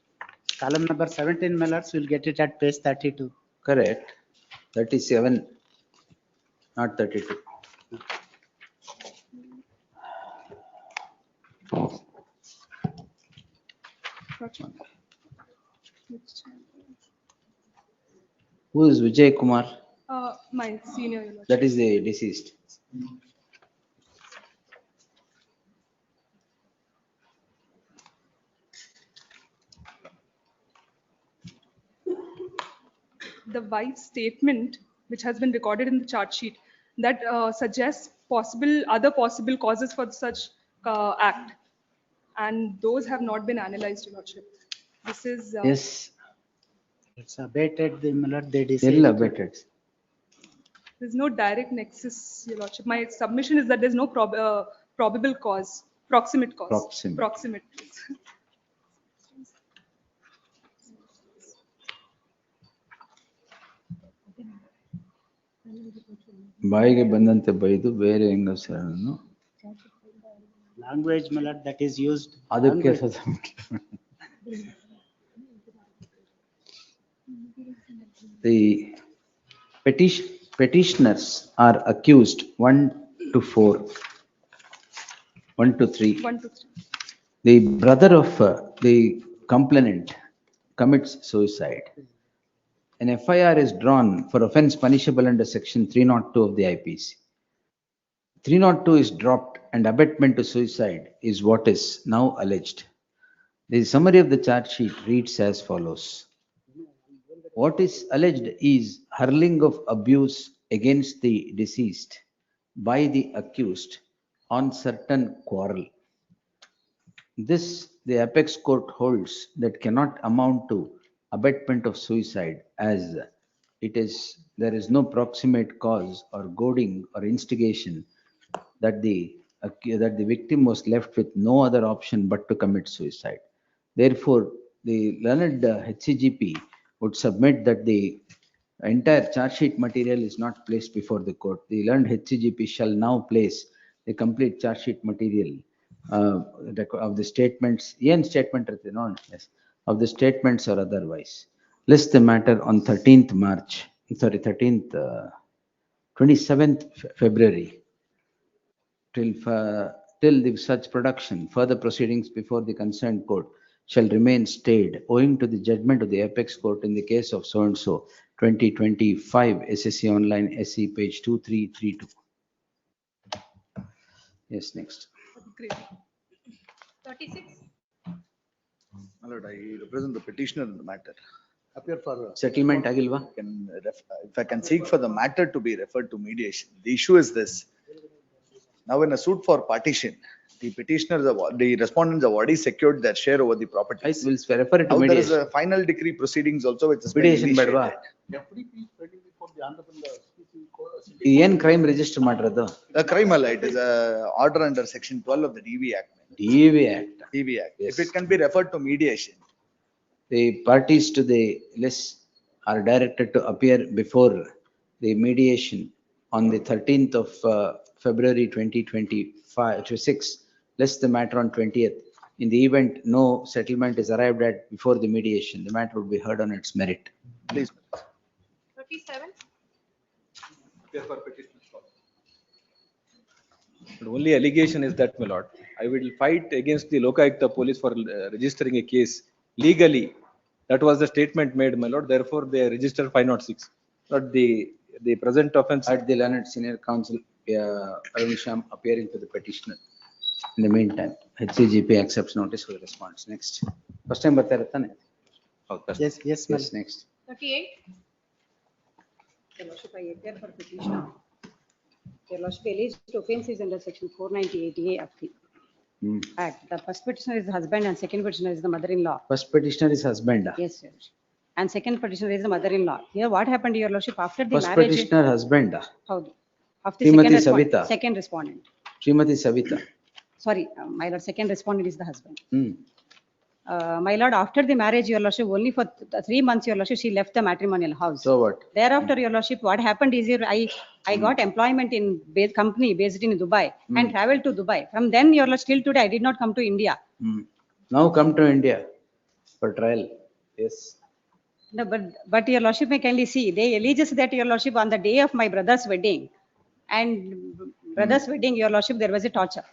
Column number 17, my lords, will get it at page 32. Correct. 37, not 32. Who is Vijay Kumar? My senior, Your Lordship. That is the deceased. The wife's statement, which has been recorded in the charge sheet, that suggests other possible causes for such act, and those have not been analyzed, Your Lordship. This is Yes. It's abated, the my lord, they decide. Still abated. there's no direct nexus, Your Lordship. My submission is that there's no probable cause, proximate cause. Proximate. ಬಾಯಿಗೆ ಬಂದಂತೆ ಬೈದು ಬೇರೆ ಹೆಂಗಸರನ್ನು Language, my lord, that is used. ಅದಕ್ಕೆ The petitioners are accused 1 to 4, 1 to 3. 1 to 3. The brother of the complainant commits suicide. An FIR is drawn for offense punishable under section 302 of the IPC. 302 is dropped and abetment to suicide is what is now alleged. The summary of the charge sheet reads as follows. What is alleged is hurling of abuse against the deceased by the accused on certain quarrel. This the apex court holds that cannot amount to abetment of suicide, as there is no proximate cause or goading or instigation that the victim was left with no other option but to commit suicide. Therefore, the learned HCGP would submit that the entire charge sheet material is not placed before the court. The learned HCGP shall now place the complete charge sheet material of the statements, of the statements or otherwise. List the matter on 27th February. Till the such production, further proceedings before the concerned court shall remain stayed owing to the judgment of the apex court in the case of so and so 2025 SSC online SC page 2332. Yes, next. Great. 36. My lord, I represent the petitioner in the matter. Appear for settlement agilva. If I can seek for the matter to be referred to mediation. The issue is this. Now in a suit for partition, the petitioners, the respondents have already secured their share over the property. I will refer it to now mediation. there is a final decree proceedings also which is Mediation bedva. Yen crime register madrado. The crime it is a order under section 12 of the DV Act. DV Act. Yes. If it can be referred to mediation, The parties to the list are directed to appear before the mediation on the 13th of February 2025 to 6, list the matter on 20th. In the event no settlement is arrived at before the mediation, the matter would be heard on its merit. Please. 37. The only allegation is that, my lord, I will fight against the Lokayukta police for registering a case legally. That was the statement made, my lord. Therefore, they registered 506. Not the present offense. At the learned senior counsel, Arun Sham appearing to the petitioner. In the meantime, HCGP accepts notice for the response. Next. First time batayarata Yes, yes, Yes, next. 38. Your Lordship, I appear for petitioner. Your Lordship, alleged offence is under section 498A of the Act. The first petitioner is the husband and second petitioner is the mother-in-law. First petitioner is husband. Yes, Your Lordship. And second petitioner is the mother-in-law. Here, what happened, Your Lordship, after the First marriage? petitioner husband. How? Of the Srimati second respondent. Savita. Second respondent. Srimati Savita. Sorry, my lord, second respondent is the husband. My lord, after the marriage, Your Lordship, only for 3 months, Your Lordship, she left the matrimonial house. So what? Thereafter, Your Lordship, what happened is here, I got employment in company based in Dubai and traveled to Dubai. From then, Your Lordship, till today, I did not come to India. Now come to India for trial. Yes. No, but Your Lordship may kindly see, they alleges that, Your Lordship, on the day of my brother's wedding and brother's wedding, Your Lordship, there was a torture.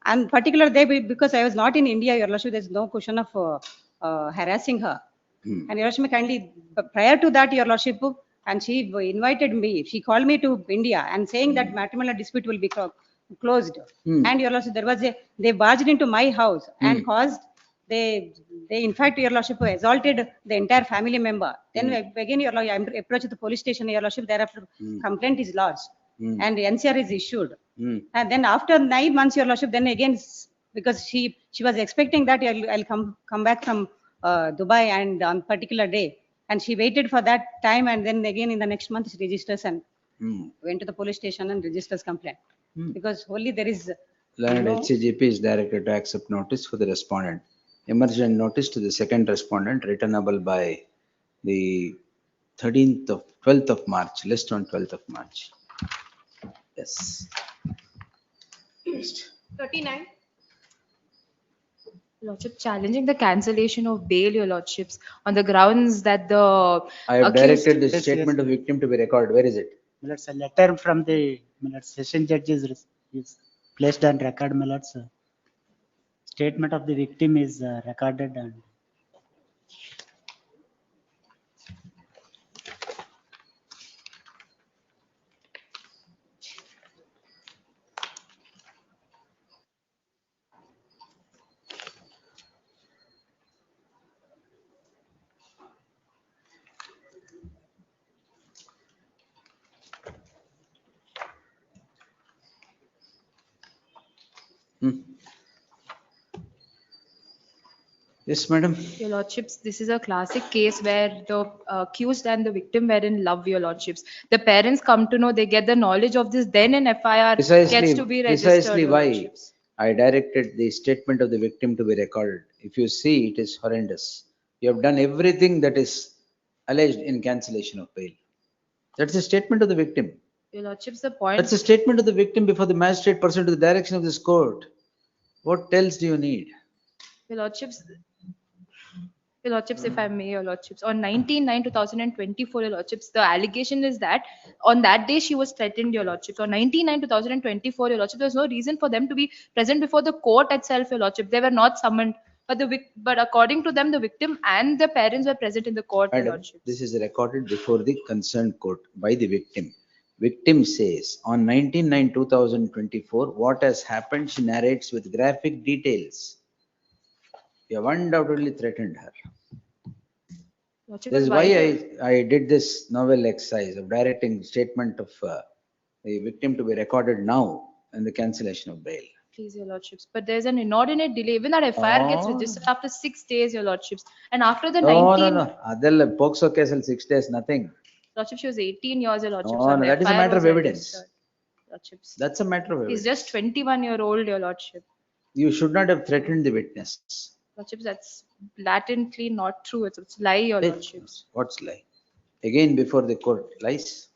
And particular day, because I was not in India, Your Lordship, there's no question of harassing her. And Your Lordship, may kindly, prior to that, Your Lordship, and she invited me, she called me to India and saying that matrimonial dispute will be closed. And Your Lordship, they barged into my house and caused, they in fact, Your Lordship, assaulted the entire family member. Then again, Your Lordship, I approached the police station, Your Lordship, thereafter complaint is lodged and NCR is issued. And then after 9 months, Your Lordship, then again, because she was expecting that I'll come back from Dubai and on particular day. And she waited for that time and then again in the next month she registers and went to the police station and registers complaint. Because only there is Learned HCGP is directed to accept notice for the respondent. Emergent notice to the second respondent returnable by the 12th of March, list on 12th of March. Yes. 39. Lordship, challenging the cancellation of bail, your lordships, on the grounds that the I have accused- directed the Yes, statement of victim to be recorded. Where is it? Millards, a letter from the Millards session judge is placed on record, Millards. Statement of the victim is recorded and Yes, madam. Your lordships, this is a classic case where the accused and the victim were in love, your lordships. The parents come to know, they get the knowledge of this, then an FIR gets to be registered. Precisely your why lordships. I directed the statement of the victim to be recorded. If you see, it is horrendous. You have done everything that is alleged in cancellation of bail. That's a statement of the victim. Your lordships, the point. That's a statement of the victim before the magistrate pursuant to the direction of this court. What else do you need? Your lordships, if I may, your lordships, on 19/9/2024, your lordships, the allegation is that on that day she was threatened, your lordships. On 19/9/2024, your lordship, there was no reason for them to be present before the court itself, your lordship. They were not summoned, but according to them, the victim and the parents were present in the court, your Madam, lordship. this is recorded before the concerned court by the victim. Victim says on 19/9/2024, what has happened, she narrates with graphic details. You have undoubtedly threatened her. Lordship, That is but why I did this novel exercise of directing statement of the victim to be recorded now in the cancellation of bail. Please, your lordships, but there's an inordinate delay. Even that FIR gets Oh. registered after 6 days, your lordships. And after the No, 19, no. Adella POXO case in 6 days, nothing. lordship, she was 18 years, your lordships. No, and no, the that is a FIR matter of was evidence. registered, lordships. That's a matter of He's evidence. just 21-year-old, your lordship. You should not have threatened the witness. Lordships, that's blatantly not true. It's lie, your lordships. What's lie? Again, before the court, lies?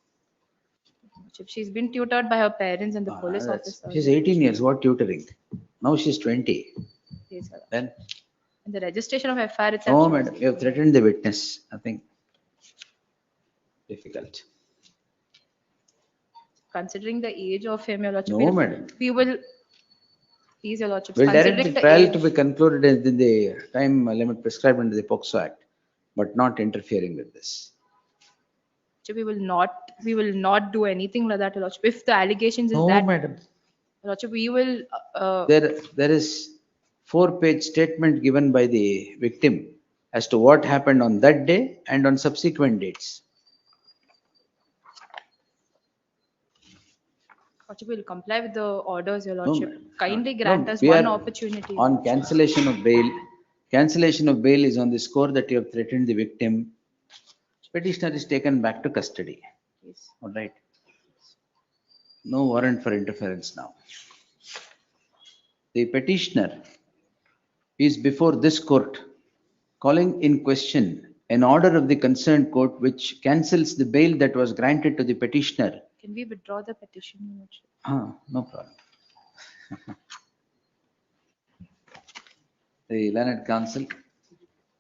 She's been tutored by her parents and the police officer. She's 18 years, what tutoring? Now she's 20. Yes, sir. Then, And the registration of FIR itself. no, madam, you have threatened the witness, nothing difficult. Considering the age of him, your lordship. No, madam. We will, please, your lordships. We'll direct Considering the the trial age, to be concluded in the time limit prescribed under the POCSO Act, but not interfering with this. we will not do anything like that, your lordship. If the allegations is No, that, madam. your lordship, we will, There is 4-page statement given by the victim as to what happened on that day and on subsequent dates. lordship, will comply with the orders, your No, lordship. madam. Kindly grant No, us we one are opportunity. On cancellation of bail. Cancellation of bail is on the score that you have threatened the victim. Petitioner is taken back to custody. Yes. All right. No warrant for interference now. The petitioner is before this court calling in question an order of the concerned court which cancels the bail that was granted to the petitioner. Can we withdraw the petition, your lordship? No problem. The learned counsel,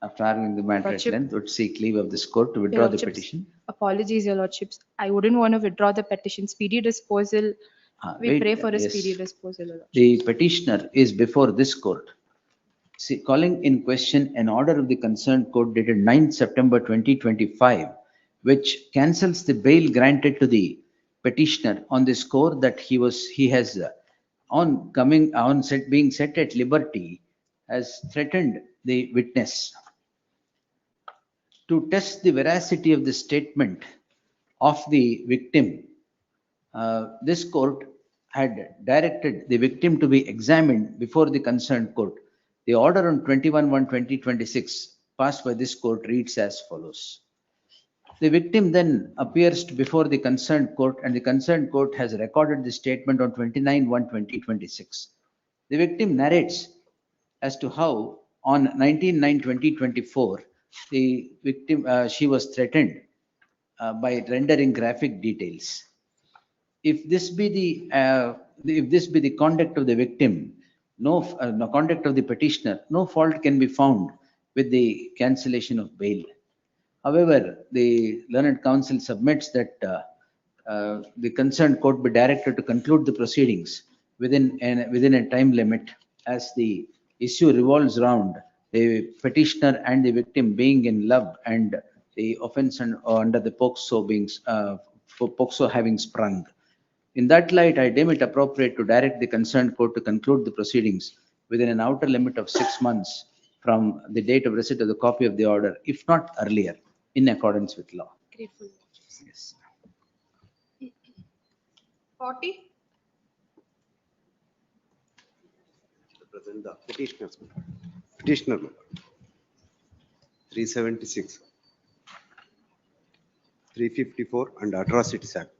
after arguing the matter at Lordship. length, would seek leave of this court to withdraw the lordships. petition. Apologies, your lordships. I wouldn't want to withdraw the petition. Speedy disposal. We Wait, pray for a yes. speedy disposal, your lordship. The petitioner is before this court, calling in question an order of the concerned court dated 9th September 2025, which cancels the bail granted to the petitioner on the score that he has being set at liberty, has threatened the witness. To test the veracity of the statement of the victim, this court had directed the victim to be examined before the concerned court. The order on 21/1/2026 passed by this court reads as follows. The victim then appears before the concerned court, and the concerned court has recorded the statement on 29/1/2026. The victim narrates as to how on 19/9/2024 the victim she was threatened by rendering graphic details. If this be the conduct of the victim, no conduct of the petitioner, no fault can be found with the cancellation of bail. However, the learned counsel submits that the concerned court be directed to conclude the proceedings within a time limit, as the issue revolves around the petitioner and the victim being in love and the offense under the POCSO having sprung. In that light, I deem it appropriate to direct the concerned court to conclude the proceedings within an outer limit of 6 months from the date of receipt of the copy of the order, if not earlier, in accordance with law. Grateful. Yes. 40. Present the petitioners. Petitioner, 376, 354 and Atrocities Act.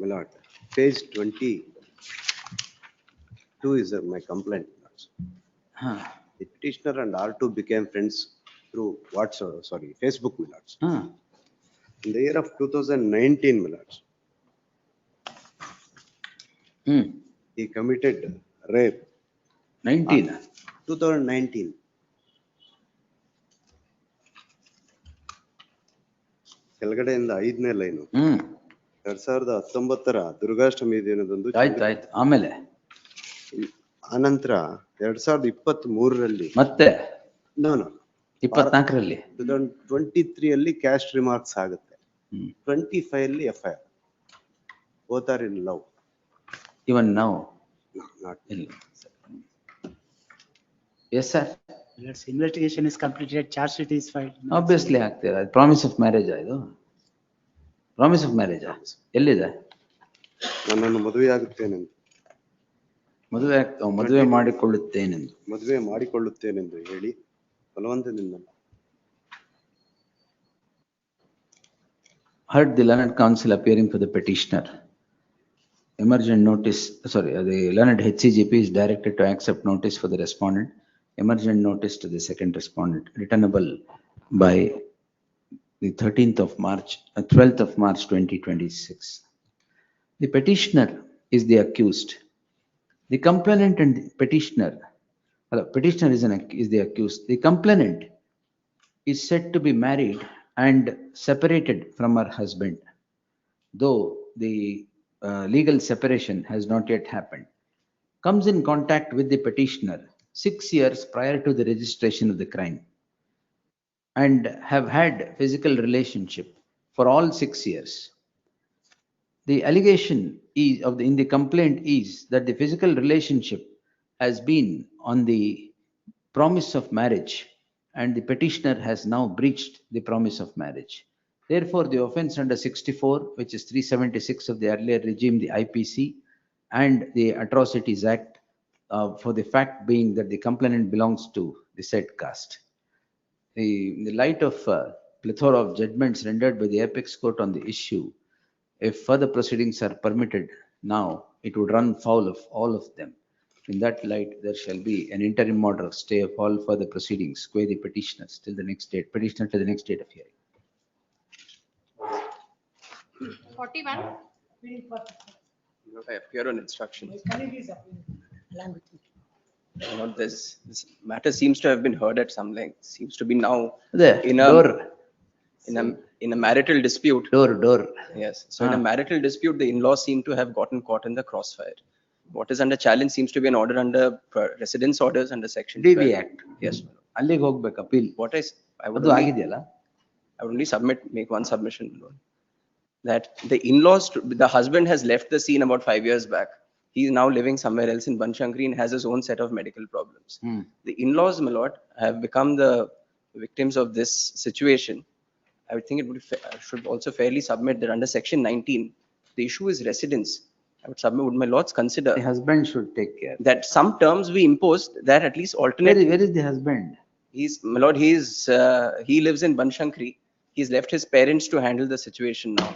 My lord, page 22 is my complaint. The petitioner and R2 became friends through WhatsApp, Facebook, my lords. In the year of 2019, my lords, he committed rape. 2019. ಕೆಳಗಡೆಯಿಂದ 5ನೇ line 2019 Durgashtami ದಿನದಂದು ಆಯ್ತು ಆಮೇಲೆ ಆನಂತರ 2023 ಮತ್ತೆ no 24 2023 ಅಲ್ಲಿ caste remarks ಆಗುತ್ತೆ 25 ಅಲ್ಲಿ FIR. both are in love. Even now? No, not in. Yes, sir. Let's investigation is completed, charge sheet is filed. Obviously ಆಗ್ತೀರಾ. Promise of marriage ಇದು. Promise of marriage ಎಲ್ಲಿದೆ? ನನ್ನನ್ನು ಮದುವೆ ಆಗುತ್ತೇನೆಂದು. ಮದುವೆ ಮಾಡಿಕೊಳ್ಳುತ್ತೇನೆಂದು. ಮದುವೆ ಮಾಡಿಕೊಳ್ಳುತ್ತೇನೆಂದು ಹೇಳಿ ಬಲವಂತದಿಂದ. Heard the learned counsel appearing for the petitioner. Emergent notice, the learned HCGP is directed to accept notice for the respondent. emergent notice to the second respondent, returnable by the 13th of March, 12th of March 2026. The petitioner is the accused. The complainant and the petitioner, petitioner is the accused. The complainant is said to be married and separated from her husband, though the legal separation has not yet happened. Comes in contact with the petitioner 6 years prior to the registration of the crime and have had physical relationship for all 6 years. The allegation is in the complaint is that the physical relationship has been on the promise of marriage and the petitioner has now breached the promise of marriage. Therefore, the offense under 64, which is 376 of the earlier regime, the IPC, and the Atrocities Act, for the fact being that the complainant belongs to the said caste. In the light of plethora of judgments rendered by the apex court on the issue, if further proceedings are permitted now, it would run foul of all of them. In that light, there shall be an interim order of stay of all further proceedings, qua the petitioners till the next date, petitioner to the next date of hearing. 41. I appear on instruction. This matter seems to have been heard at some length. Seems to be now in a marital dispute. Yes. So in a marital dispute, the in-laws seem to have gotten caught in the crossfire. What is under challenge seems to be an order under residence orders under section 12. DV Act. Yes. Allige hogbeka appeal. What I would only make one submission. That the in-laws, the husband has left the scene about 5 years back. He is now living somewhere else in Banshankari and has his own set of medical problems. The in-laws, my lord, have become the victims of this situation. I would think should also fairly submit that under section 19, the issue is residence. I would submit, would my lords consider the husband should take care that some terms we imposed that at least alternate. Where is the husband? My lord, he lives in Banshankari. He's left his parents to handle the situation now.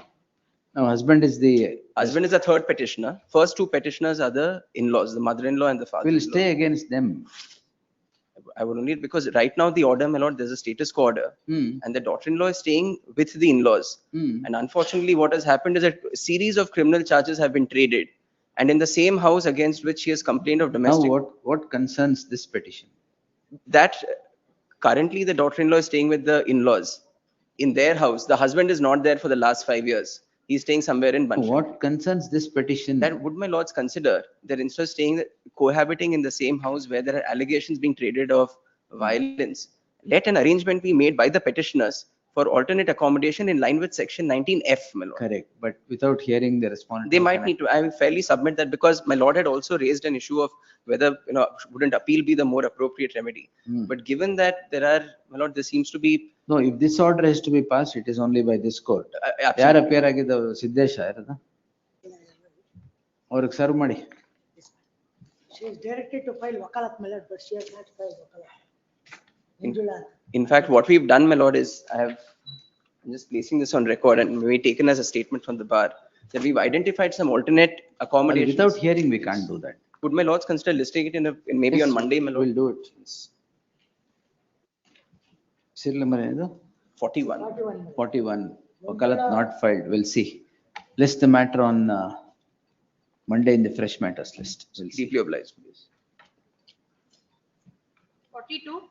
No, husband is the third petitioner. First two petitioners are the in-laws, the mother-in-law and the father-in-law. Will stay against them. I would only, because right now the order, my lord, there's a status quo order, and the daughter-in-law is staying with the in-laws. And unfortunately, what has happened is a series of criminal charges have been traded, and in the same house against which she has complained of domestic. Now, what concerns this petition? That currently the daughter-in-law is staying with the in-laws in their house. The husband is not there for the last 5 years. He's staying somewhere in Banshankari. What concerns this petition? That would my lords consider that instead of staying, cohabiting in the same house where there are allegations being traded of violence, let an arrangement be made by the petitioners for alternate accommodation in line with section 19F, my lord. Correct, but without hearing the respondent. They might need to, I will fairly submit that because my lord had also raised an issue of whether, wouldn't appeal be the more appropriate remedy. But given that there are, my lord, there seems to be. No, if this order has to be passed, it is only by this court. Yaar appear agida Siddesha irada? Aur serve ಮಾಡಿ. She is directed to file wakalat, my lord, but she has not filed wakalat. In fact, what we've done, my lord, is I'm just placing this on record and maybe taken as a statement from the bar that we've identified some alternate accommodations. Without hearing, we can't do that. Would my lords consider listing it in maybe on Monday, my lord? We'll do it. Serial number is 41. 41. Wakalat not filed. We'll see. List the matter on Monday in the fresh matters list. We'll see. Deeply obliged, please. 42.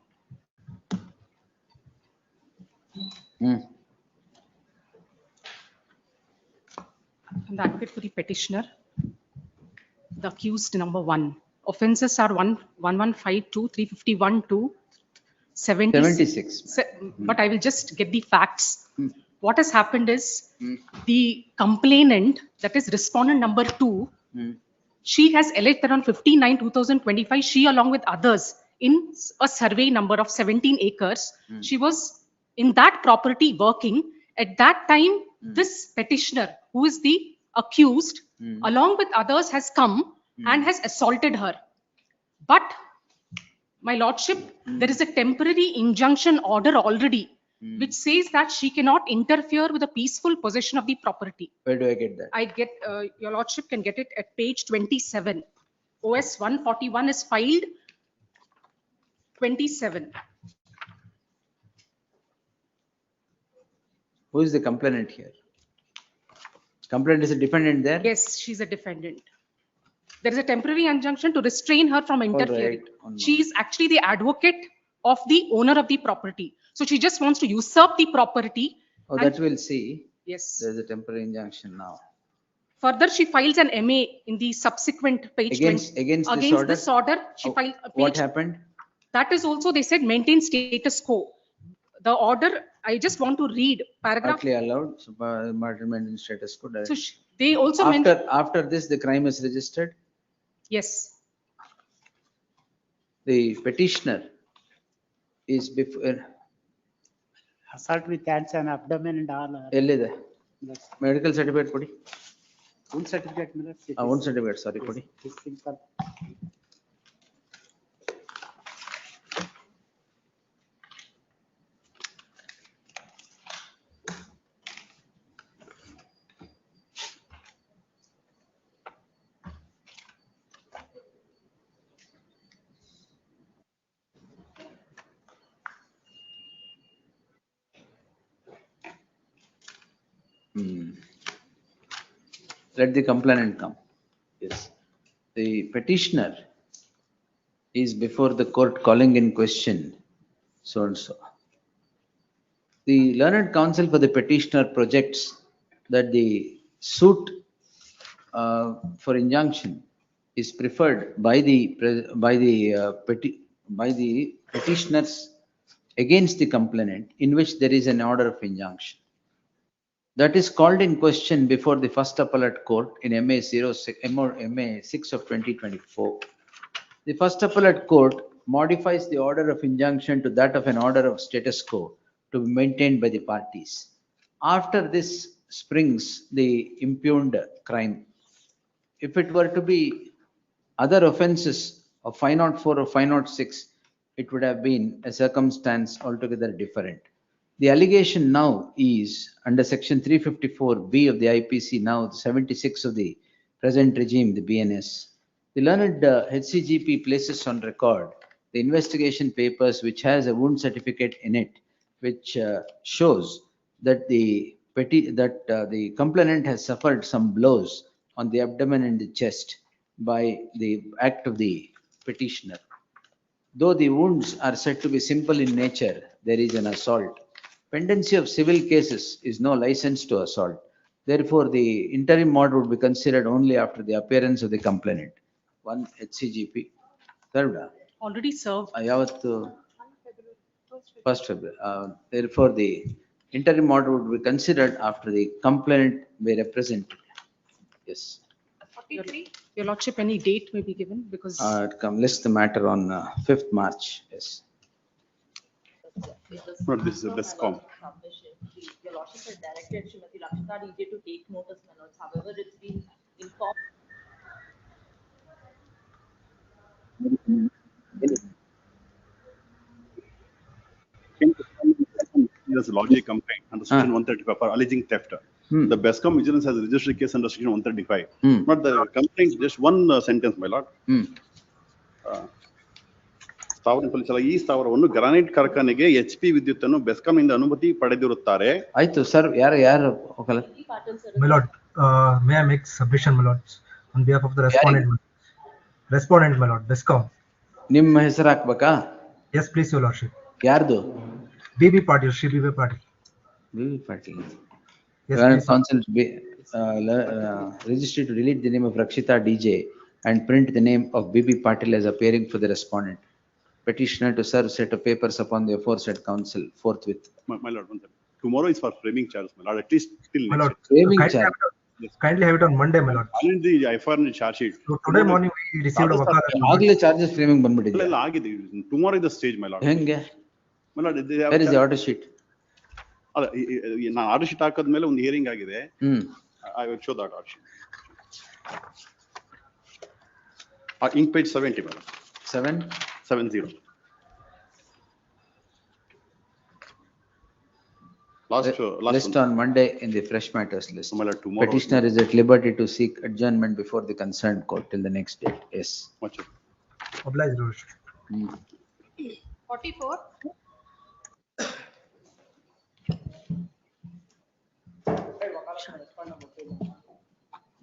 And the advocate for the petitioner, the accused number 1. Offences are 1152, 351 to 76. But I will just get the facts. What has happened is the complainant, that is respondent number 2, she has alleged that on 59/2025, she along with others in a survey number of 17 acres, she was in that property working. At that time, this petitioner, who is the accused, along with others, has come and has assaulted her. But, my lordship, there is a temporary injunction order already, which says that she cannot interfere with the peaceful possession of the property. Where do I get that? I get, your lordship can get it at page 27. OS 141 is filed 27. Who is the complainant here? Complainant is a defendant there? Yes, she's a defendant. There is a temporary injunction to restrain her from interfering. right. She is actually the advocate of the owner of the property. So she just wants to usurp the property. Oh, and- that we'll see. Yes. There's a temporary injunction now. Further, she files an MA in the subsequent page. Against 20 this this order, she Oh, filed a What page. happened? That is also, they said, maintain status quo. The order, I just want to read paragraph. Partly allowed, so martyrdom in status quo. So they also mentioned, After this, the crime is registered. yes, The petitioner is before, Assault with hands and abdomen and all. ಎಲ್ಲಿದೆ? Medical certificate ಕೊಡಿ. Own certificate, my lord. It Own is- certificate, sorry, ಕೊಡಿ. it is simple. Let the complainant come. Yes. The petitioner is before the court calling in question so and so. The learned counsel for the petitioner projects that the suit for injunction is preferred by the petitioners against the complainant, in which there is an order of injunction. That is called in question before the first appellate court in MA 06, MA 6 of 2024. The first appellate court modifies the order of injunction to that of an order of status quo to be maintained by the parties. After this springs the impugned crime. If it were to be other offences of 504 or 506, it would have been a circumstance altogether different. The allegation now is under section 354B of the IPC, now 76 of the present regime, the BNS. The learned HCGP places on record the investigation papers which has a wound certificate in it, which shows that the complainant has suffered some blows on the abdomen and the chest by the act of the petitioner. Though the wounds are said to be simple in nature, there is an assault. Pendency of civil cases is no license to assault. Therefore, the interim mod would be considered only after the appearance of the complainant. One HCGP. Third, already served. First February. Therefore, the interim order would be considered after the complainant be represented. Yes. 43. Your Lordship, any date may be given because. List the matter on 5th March. Yes. No, this is the BESCOM. Your Lordship has directed Srimati Lakshita DJ to take notice, my lords. However, it's been informed. There's a logic complaint under section 135 for alleging theft. The BESCOM vigilance has registered a case under section 135. Not the complaint, just one sentence, my lord. ಸ್ಥಾವರ ಪೊಲೀಸರ ಈ ಸ್ಥಾವರವನ್ನು granite ಕಾರ್ಖಾನೆಗೆ HP ವಿದ್ಯುತ್ ಅನ್ನು ಬೆಸ್ಕಾಂ ಇಂದ ಅನುಮತಿ ಪಡೆದಿರುತ್ತಾರೆ. ಆಯ್ತು sir, ಯಾರು ಹೋಗಲ್ಲ. My lord, may I make submission, my lords, on behalf of the respondent? Respondent, my lord, BESCOM. ನಿಮ್ಮ ಹೆಸರು ಹಾಕ್ಬೇಕಾ? Yes, please, your lordship. ಯಾರ್ದು? BB Patil, Shri BB Patil. BB Patil. Yes, Learned please. counsel registered to delete the name of Rakshita DJ and print the name of BB Patil as appearing for the respondent. Petitioner to serve set of papers upon the aforesaid counsel forthwith. My lord, tomorrow is for framing charges, my lord. At least till My lord, next. Framing kindly kindly have it on Monday, my lord. Already the FIR charge sheet. So today morning we received a wakalat. ಆಗ್ಲೇ charges framing ಬಂದ್ಬಿಟ್ಟಿದೆ. ಎಲ್ಲ ಆಗಿದೆ. Tomorrow is the stage, my lord. ಹೆಂಗೆ? My lord, Where is the order sheet? ಅಲ್ಲ, ನಾನು order sheet ಹಾಕಿದ್ಮೇಲೆ ಒಂದು hearing ಆಗಿದೆ. I will show that order sheet. In page 70, my lord. 770. List on Monday in the fresh matters list. My lord, tomorrow. Petitioner is at liberty to seek adjournment before the concerned court till the next date. Yes. Much. Obliged, lordship. 44.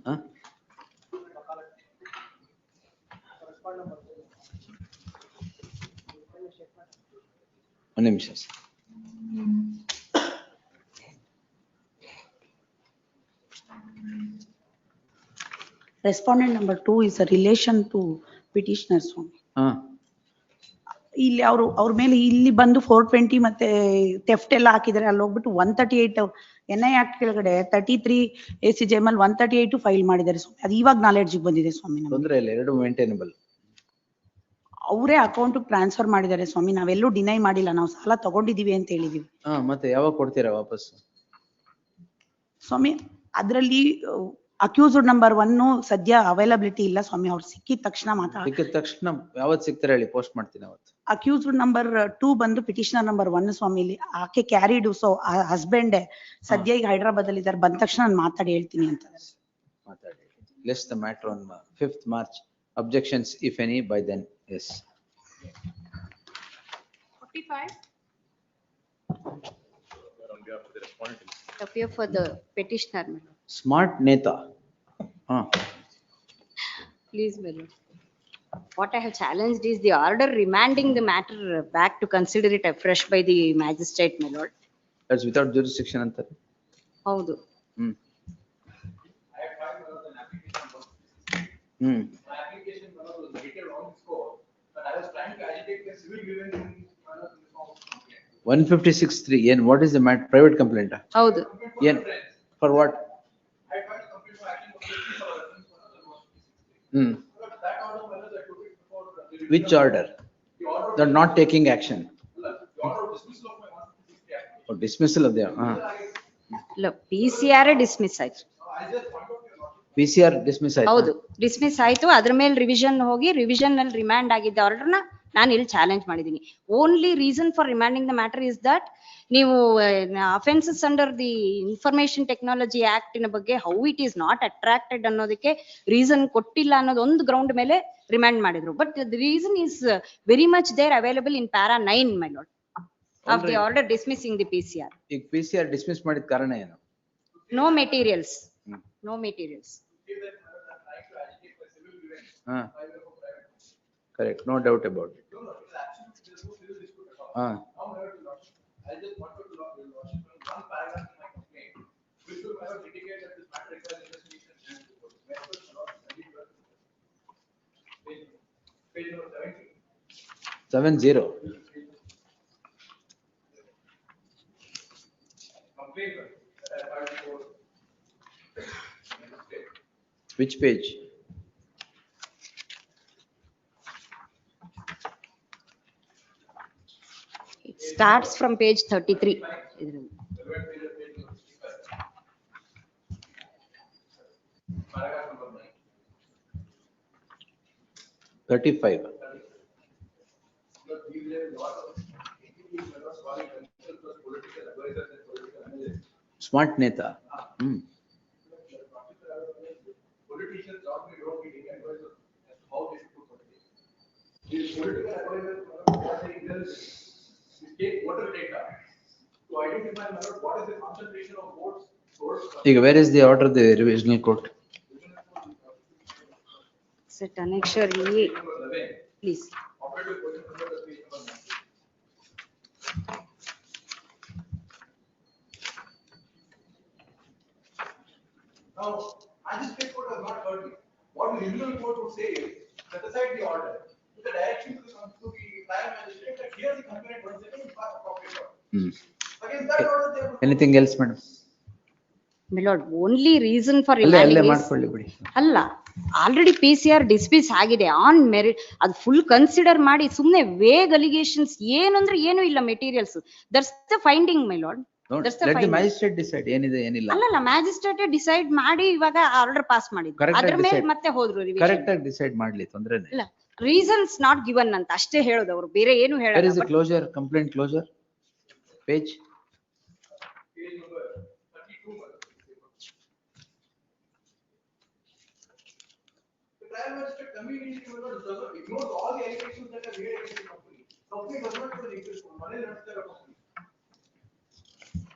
Huh? ಒಂದು ನಿಮಿಷ sir. Respondent number 2 is a relation to petitioner ಸ್ವಾಮಿ. ಇಲ್ಲಿ ಅವ್ರ ಮೇಲೆ ಇಲ್ಲಿ ಬಂದು 420 ಮತ್ತೆ theft ಎಲ್ಲ ಹಾಕಿದ್ದಾರೆ, ಅಲ್ಲಿ ಹೋಗ್ಬಿಟ್ಟು 138 NI ಆಕ್ಟ್ ಕೆಳಗಡೆ 33 ACJML 138 ಫೈಲ್ ಮಾಡಿದ್ದಾರೆ ಸ್ವಾಮಿ. ಅದು ಇವಾಗ ನಾಲೆಡ್ಜ್ ಬಂದಿದೆ ಸ್ವಾಮಿ. ತೊಂದ್ರೆ ಇಲ್ಲ, ಎರಡು ಮೇಂಟೈನಬಲ್. ಅವರೇ ಅಕೌಂಟ್ ಟ್ರಾನ್ಸ್ಫರ್ ಮಾಡಿದ್ದಾರೆ ಸ್ವಾಮಿ, ನಾವೆಲ್ಲೂ ಡಿನೈ ಮಾಡಿಲ್ಲ, ನಾವು ಸಾಲ ತಗೊಂಡಿದೀವಿ ಅಂತ ಹೇಳಿದೀವಿ ಮತ್ತೆ ಯಾವಾಗ ಕೊಡ್ತೀರಾ ವಾಪಸ್? ಸ್ವಾಮಿ ಅದರಲ್ಲಿ ಅಕ್ಯೂಸ್ಡ್ ನಂಬರ್ 1 ಸದ್ಯ ಅವೈಲಬಿಲಿಟಿ ಇಲ್ಲ ಸ್ವಾಮಿ, ಅವ್ರು ಸಿಕ್ಕಿದ ತಕ್ಷಣ ಸಿಕ್ಕಿದ ತಕ್ಷಣ ಯಾವತ್ ಸಿಗ್ತಾರೆ ಹೇಳಿ, ಪೋಸ್ಟ್ ಮಾಡ್ತೀನಿ ಅವತ್ತು. ಅಕ್ಯೂಸ್ಡ್ ನಂಬರ್ 2 ಬಂದು ಪಿಟಿಷನರ್ ನಂಬರ್ 1 ಸ್ವಾಮಿ. ಇಲ್ಲಿ ಆಕೆ ಕ್ಯಾರಿಡ್, ಸೊ ಹಸ್ಬೆಂಡ್ ಸದ್ಯ ಈಗ ಹೈದರಾಬಾದ್ ಅಲ್ಲಿ ಇದ್ದಾರೆ, ಬಂದ ತಕ್ಷಣ ನಾನು ಮಾತಾಡಿ ಹೇಳ್ತೀನಿ ಅಂತ. ಮಾತಾಡಿ. List the matter on 5th March. Objections if any by then. Yes. 45. Appear for the petitioner. Smart Neta. Please, my lord. What I have challenged is the order remanding the matter back to consider it afresh by the magistrate, my lord. That's without jurisdiction anತಾರೆ. ಹೌದು. Application was dated on score, but I was trying to agitate the civil grievance in one of the complaint. 156(3). N, what is the matter? Private complaint? ಹೌದು. N, for what? I filed a complaint for acting completely for reference to one of the 156(3). But that order, whether I took it before the. Which order? The order. They're not taking action. The order of dismissal of my 156(3) act. Or dismissal of their. ಇಲ್ಲ, PCR dismiss ಆಯ್ತು. PCR dismiss ಆಯ್ತು. ಹೌದು, dismiss ಆಯ್ತು. ಅದ್ರ ಮೇಲೆ revision ಹೋಗಿ revision ನಲ್ಲಿ remand ಆಗಿದ್ದ ಆರ್ಡರ್ನ ನಾನು ಇಲ್ಲಿ ಚಾಲೆಂಜ್ ಮಾಡಿದ್ದೀನಿ. Only reason for remanding the matter is that ನೀವು offences under the information technology act ನ ಬಗ್ಗೆ how it is not attracted ಅನ್ನೋದಕ್ಕೆ ರೀಸನ್ ಕೊಟ್ಟಿಲ್ಲ ಅನ್ನೋದು ಒಂದು ಗ್ರೌಂಡ್ ಮೇಲೆ ರಿಮ್ಯಾಂಡ್ ಮಾಡಿದ್ರು. But the reason is very much there available in para 9 my lord of the order dismissing the PCR. ಈಗ PCR dismiss ಮಾಡಿದ ಕಾರಣ ಏನು? No materials. No materials. Correct, no doubt about it. I just wanted to log one paragraph in my complaint, which will have indicated that this matter requires investigation and report. Page number 70. 70. Complaint that I filed for. Which page? It starts from page 33. 35. Smart Neta. Politicians normally don't give any advice as to how they should put politics. These political advisors, what they do is take voter data to identify what is the concentration of votes towards. ಈಗ where is the order of the revisional court? Set annexure A, please. Operative question number the page number 9. Now, magistrate court has not heard you. What the revisional court would say is, set aside the order, with the direction to the trial magistrate that here's the concurrent one second, you pass appropriate order. Against that order, they have. Anything else, madam? My lord, only reason for ಅಲ್ಲೇ remanding is ಮಾಡ್ಕೊಳ್ಳಿ ಬಿಡಿ. ಅಲ್ಲ, already PCR dismiss ಆಗಿದೆ on merit. ಅದು full consider ಮಾಡಿ ಸುಮ್ನೆ vague allegations ಏನಂದ್ರೆ ಏನು ಇಲ್ಲ materials. That's the finding my lord. Let the magistrate decide ಏನಿದೆ ಏನಿಲ್ಲ. ಅಲ್ಲಲ್ಲ, ಮ್ಯಾಜಿಸ್ಟ್ರೇಟ್ ಡಿಸೈಡ್ ಮಾಡಿ ಇವಾಗ ಆರ್ಡರ್ ಪಾಸ್ ಮಾಡಿದ್ರು. Correct ಅದ್ರ ಆಗಿ ಮೇಲೆ decide. ಮತ್ತೆ ಹೋದ್ರು ರಿವಿಷನ್. ಕರೆಕ್ಟ್ ಆಗಿ ಡಿಸೈಡ್ ಮಾಡ್ಲಿ, ತೊಂದ್ರೆನೇ ಇಲ್ಲ, ರೀಸನ್ಸ್ ನಾಟ್ ಗಿವನ್ ಅಂತ ಅಷ್ಟೇ ಹೇಳೋದು ಅವರು, ಬೇರೆ ಏನು Where is the ಹೇಳಲ್ಲ. closure, complaint closure? Page? Page number 32. The trial magistrate conveniently ignores all the allegations that are made against the company. Company does not have an interest on money, not their company.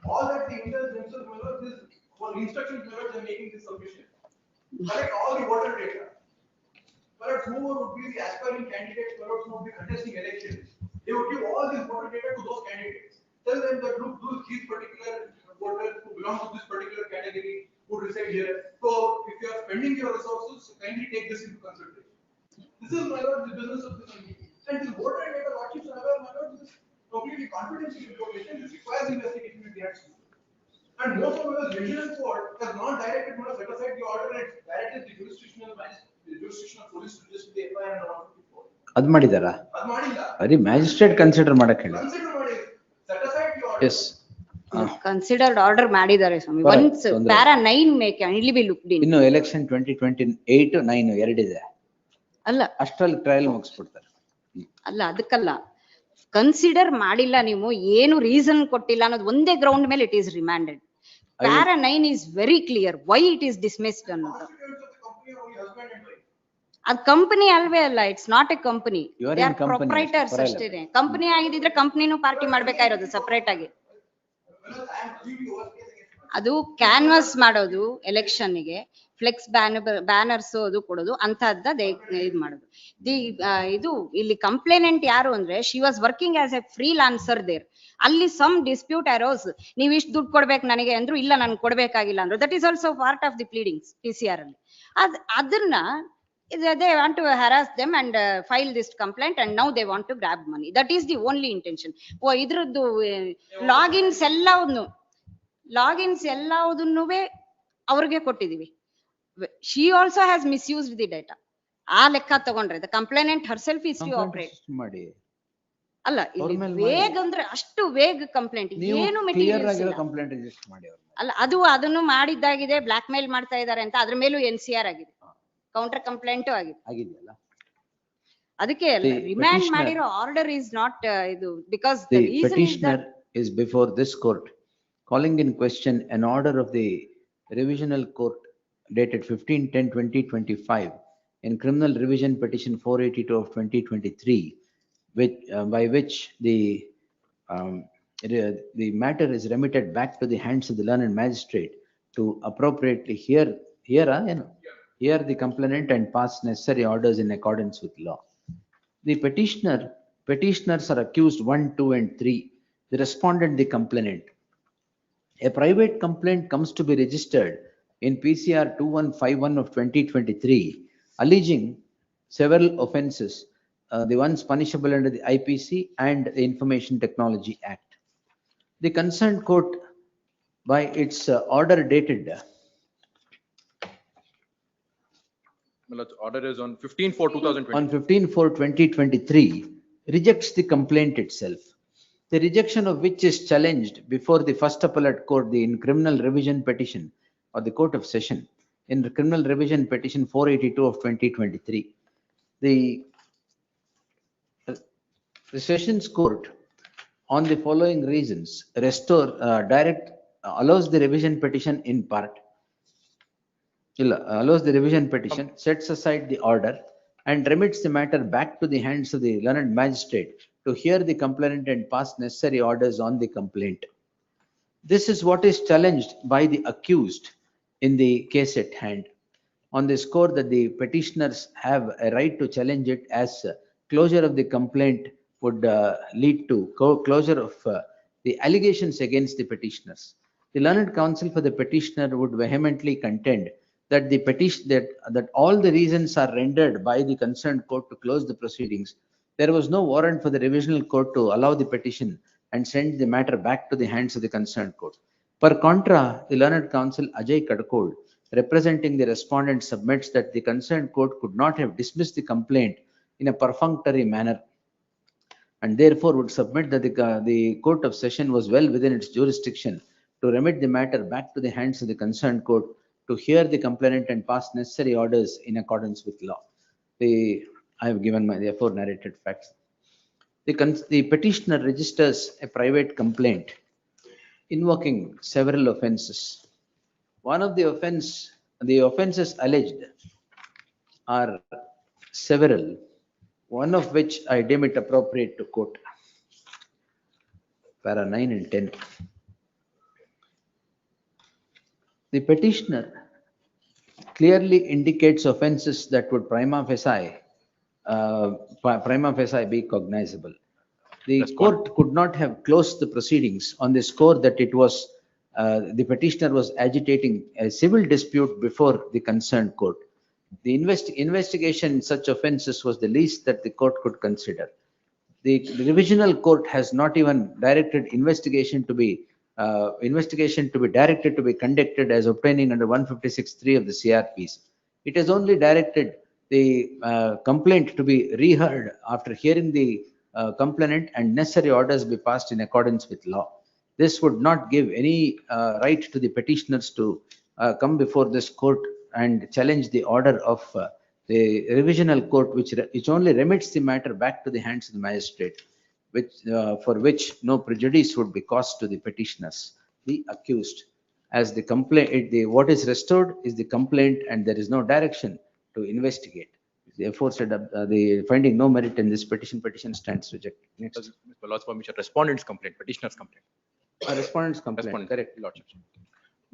All that the interest themselves, my lord, this for instructions, my lord, they are making this submission. Collect all the water data. Perhaps whoever would be the aspiring candidates, perhaps who would be contesting elections, they would give all this water data to those candidates. Tell them that look, these particular voters who belong to this particular category who reside here. So if you are spending your resources, kindly take this into consideration. This is, my lord, the business of this committee. And this water data, lordships are aware, my lord, this is completely confidential information. This requires investigation and reaction. And most of the regional court has not directed, not set aside the order and directed the jurisdictional police to just the FIR and 154. ಅದ್ ಮಾಡಿದಾರ? ಅದು ಮಾಡಿಲ್ಲ. ಬರೀ magistrate consider ಮಾಡಕ್ ಹೇಳಿ. Consider ಮಾಡಿ. Set aside the order. Yes. Considered order ಮಾಡಿದ್ದಾರೆ ಸ್ವಾಮಿ. ಒನ್ಸ್ ಪ್ಯಾರಾ 9 ಮೇಕ್ ಇಲ್ಲಿ ಬಿ ಲುಕ್ಡ್ ಇನ್. ಇನ್ನು ಎಲೆಕ್ಷನ್ 2028 9 ಎರಡಿದೆ. ಅಲ್ಲ ಅಷ್ಟ್ರಲ್ಲಿ ಟ್ರಯಲ್ ಮುಗಿಸ್ಬಿಡ್ತಾರೆ. ಅಲ್ಲ ಅದಕ್ಕಲ್ಲ, ಕನ್ಸಿಡರ್ ಮಾಡಿಲ್ಲ ನೀವು, ಏನು ರೀಸನ್ ಕೊಟ್ಟಿಲ್ಲ ಅನ್ನೋದು ಒಂದೇ ಗ್ರೌಂಡ್ ಮೇಲೆ it is remanded. Para 9 is very clear why it is dismissed ಅನ್ನೋದು. ಅದ್ ಕಂಪನಿ ಅಲ್ವೇ ಅಲ್ಲ, it's not a company, they are proprietors ಅಷ್ಟೇನೆ. ಕಂಪನಿ ಆಗಿದ್ರೆ ಕಂಪನಿನೂ ಪಾರ್ಟಿ ಮಾಡ್ಬೇಕಾಗಿರೋದು ಸಪರೇಟ್ ಆಗಿ. ಅದು ಕ್ಯಾನ್ವಾಸ್ ಮಾಡೋದು ಎಲೆಕ್ಷನ್ ಗೆ, ಫ್ಲೆಕ್ಸ್ ಬ್ಯಾನರ್ಸ್ ಅದು ಕೊಡೋದು ಅಂತಹದ್ದ ಇದು ಮಾಡೋದು. ಇದು ಇಲ್ಲಿ ಕಂಪ್ಲೇನೆಂಟ್ ಯಾರು ಅಂದ್ರೆ she was working as a freelancer there. ಅಲ್ಲಿ ಸಮ್ ಡಿಸ್ಪ್ಯೂಟ್ ಅರೋಸ್, ನೀವ್ ಇಷ್ಟು ದುಡ್ಡು ಕೊಡ್ಬೇಕು ನನಗೆ ಅಂದ್ರು, ಇಲ್ಲ ನನ್ಗೆ ಕೊಡ್ಬೇಕಾಗಿಲ್ಲ ಅಂದ್ರು. That is also part of the pleadings PCR ಅಲ್ಲಿ. ಅದನ್ನ they want to harass them and file this complaint and now they want to grab money. That is the only intention. ಇದ್ರದ್ದು ಲಾಗಿನ್ಸ್ ಎಲ್ಲವುದನ್ನು ಅವ್ರಿಗೆ ಕೊಟ್ಟಿದೀವಿ. She also has misused the data. ಆ ಲೆಕ್ಕ ತಗೊಂಡ್ರೆ the complainant herself is to operate ಮಾಡಿ. ಅಲ್ಲ ಇಲ್ಲಿ vague ಅಂದ್ರೆ ಅಷ್ಟು ವೇಗ್ ಕಂಪ್ಲೇಂಟ್, ಏನು ಮೆಟೀರಿಯಲ್ಸ್ ಇಲ್ಲ. ಕಂಪ್ಲೇಂಟ್ ರಿಜಿಸ್ಟರ್ ಮಾಡಿ ಅಲ್ಲ ಅದನ್ನು ಮಾಡಿದ್ದಾಗಿದೆ, ಬ್ಲಾಕ್ ಮೇಲ್ ಮಾಡ್ತಾ ಇದ್ದಾರೆ ಅಂತ ಅದ್ರ ಮೇಲೂ NCR ಆಗಿದೆ, ಕೌಂಟರ್ ಕಂಪ್ಲೇಂಟ್ ಆಗಿದೆಯಲ್ಲ. ಅದಕ್ಕೆ ರಿಮ್ಯಾಂಡ್ ಮಾಡಿರೋ ಆರ್ಡರ್ ಇಸ್ ನಾಟ್ ಇದು, because the reason is that is before this court calling in question an order of the Revisional Court dated 15/10/2025 in criminal revision petition 482 of 2023, which by which the matter is remitted back to the hands of the learned magistrate to appropriately hear the complainant and pass necessary orders in accordance with law. The petitioners are accused 1, 2 and 3. The respondent, the complainant. A private complaint comes to be registered in PCR 2151 of 2023, alleging several offences, the ones punishable under the IPC and the Information Technology Act. The concerned court, by its order dated order is on 15/4/2020. On 15/4/2023, rejects the complaint itself, the rejection of which is challenged before the first appellate court, in criminal revision petition or the court of session in the criminal revision petition 482 of 2023. The sessions court, on the following reasons, allows the revision petition in part. Allows the revision petition, sets aside the order and remits the matter back to the hands of the learned magistrate to hear the complainant and pass necessary orders on the complaint. This is what is challenged by the accused in the case at hand, on the score that the petitioners have a right to challenge it, as closure of the complaint would lead to closure of the allegations against the petitioners. The learned counsel for the petitioner would vehemently contend that the petition that all the reasons are rendered by the concerned court to close the proceedings. There was no warrant for the revisional court to allow the petition and send the matter back to the hands of the concerned court. Per contra, the learned counsel Ajay Kadkol, representing the respondent, submits that the concerned court could not have dismissed the complaint in a perfunctory manner, and therefore would submit that the court of session was well within its jurisdiction to remit the matter back to the hands of the concerned court to hear the complainant and pass necessary orders in accordance with law. I have given my therefore narrated facts. The petitioner registers a private complaint invoking several offences. One of the offences alleged are several. one of which I deem it appropriate to quote. Para 9 and 10. The petitioner clearly indicates offences that would prima facie be cognizable. The court could not have closed the proceedings on the score that it was the petitioner was agitating a civil dispute before the concerned court. The investigation in such offences was the least that the court could consider. The revisional court has not even directed investigation to be directed to be conducted as obtaining under 156(3) of the CRPs. It has only directed the complaint to be reheard after hearing the complainant and necessary orders be passed in accordance with law. This would not give any right to the petitioners to come before this court and challenge the order of the revisional court, which only remits the matter back to the hands of the magistrate, for which no prejudice would be caused to the petitioners, the accused. As the complaint, what is restored is the complaint, and there is no direction to investigate. Therefore, said the finding no merit in this petition stands rejected. Next. With my lord's permission, respondent's complaint, petitioner's complaint. Respondent's complaint. Correct. Lordship.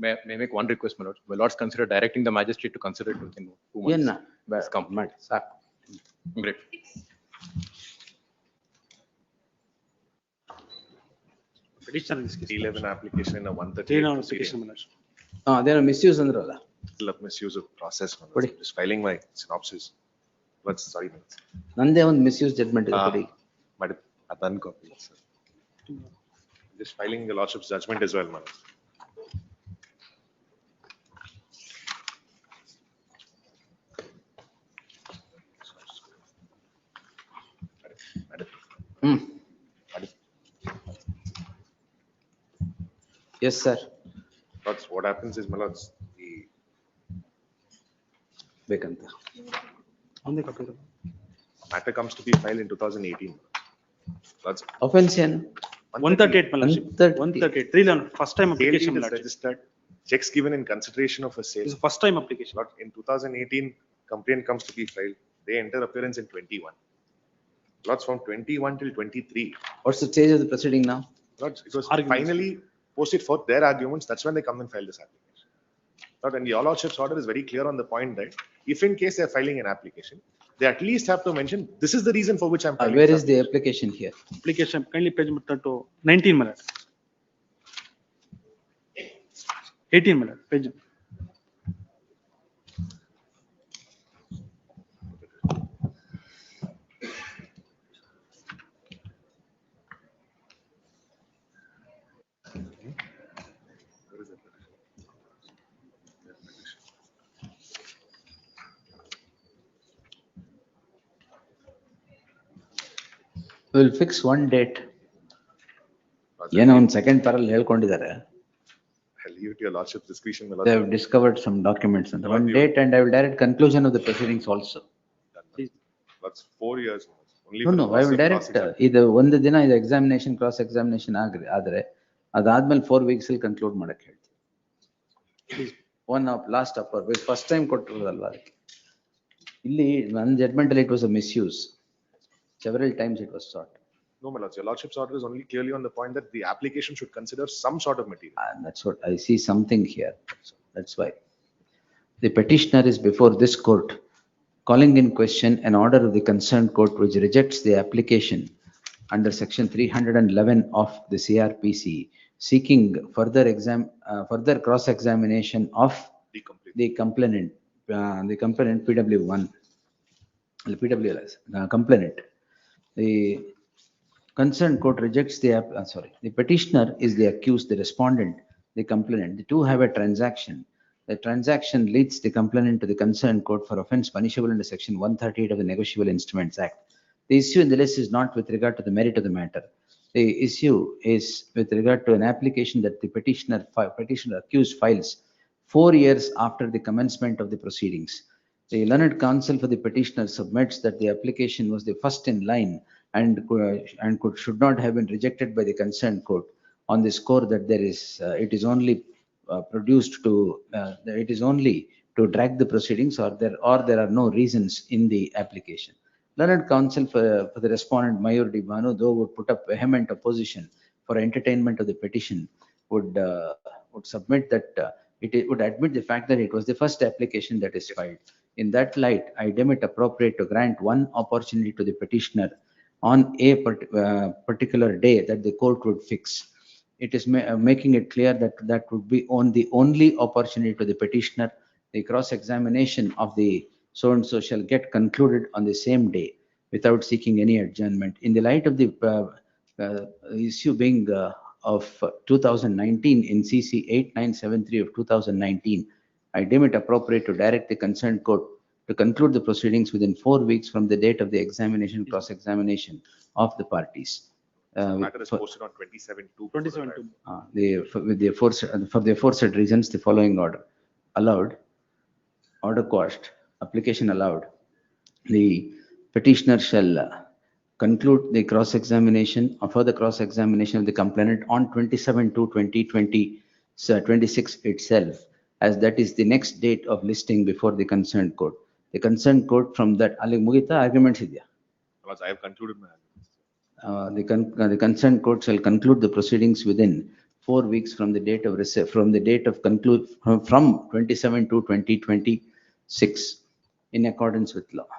May I make one request, my lord? My lords consider directing the magistrate to consider it within 2 months. This complaint. Great. Petition in this case. 11 application in a 138. application. There are misuse andralla. Misuse of process. Just filing my synopsis. What's sorry. Nande one misuse judgment is But that's uncopy, sir. Just filing the lordship's judgment as well, man. Yes, sir. That's what happens is, my lords, the matter comes to be filed in 2018. That's offense. 138, my lordship. 138. 311. First time application, my lordship. Registered. Checks given in consideration of a sale. It's first time application. But in 2018, complaint comes to be filed. They enter appearance in 21. Lots from 21 till 23. What's the stage of the proceeding now? Lots, it was finally posted for their arguments. That's when they come and file this application. But and your lordship's order is very clear on the point that if in case they're filing an application, they at least have to mention this is the reason for which I'm filing. Where is the application here? Application kindly page to 19 minutes. 18 minutes page. We'll fix one date. ಏನೋ ಒಂದು second ಪರಲ್ಲಿ ಹೇಳ್ಕೊಂಡಿದ್ದಾರೆ. I'll leave it to your lordship's discretion. They have discovered some documents and one date, and I will direct conclusion of the proceedings also. That's 4 years. Only No, I will direct. ಇದು ಒಂದು ದಿನ ಇದು examination, cross examination ಆದರೆ ಅದಾದ್ಮೇಲೆ 4 weeks ಅಲ್ಲಿ conclude ಮಾಡಕ್ಕೆ ಹೇಳ್ತೀನಿ. One of last upper, first time ಕೊಟ್ಟಿರೋದಲ್ವಾ ಅದಕ್ಕೆ. ಇಲ್ಲಿ ನನ್ನ judgment ಅಲ್ಲಿ it was a misuse. Several times it was sought. No, my lords, your lordship's order is only clearly on the point that the application should consider some sort of material. And that's what I see something here. That's why. The petitioner is before this court, calling in question an order of the concerned court which rejects the application under section 311 of the CRPC, seeking further cross-examination of the complainant PW1, PWLS, complainant. The concerned court rejects the petitioner is the accused, the respondent, the complainant. The two have a transaction. The transaction leads the complainant to the concerned court for offense punishable under section 138 of the Negotiable Instruments Act. The issue in the list is not with regard to the merit of the matter. The issue is with regard to an application that the petitioner accused files 4 years after the commencement of the proceedings. The learned counsel for the petitioner submits that the application was the first in line and should not have been rejected by the concerned court on the score that it is only to drag the proceedings, or there are no reasons in the application. Learned counsel for the respondent Mayur D. Bhanu, though would put up vehement opposition for entertainment of the petition, would submit that would admit the fact that it was the first application that is filed. In that light, I deem it appropriate to grant one opportunity to the petitioner on a particular day that the court would fix. It is making it clear that that would be the only opportunity to the petitioner. The cross-examination of the so-and-so shall get concluded on the same day without seeking any adjournment. In the light of the issue being of 2019 in CC 8973 of 2019, I deem it appropriate to direct the concerned court to conclude the proceedings within 4 weeks from the date of the examination, cross-examination of the parties. Matter is posted on 27/2. For the aforesaid reasons, the following order: allowed, order quashed, application allowed. The petitioner shall conclude the cross-examination or further cross-examination of the complainant on 27/2/2026 itself, as that is the next date of listing before the concerned court. The concerned court from that arguments idya. Because I have concluded my arguments. The concerned court shall conclude the proceedings within 4 weeks from the date of from 27/2/2026 in accordance with law.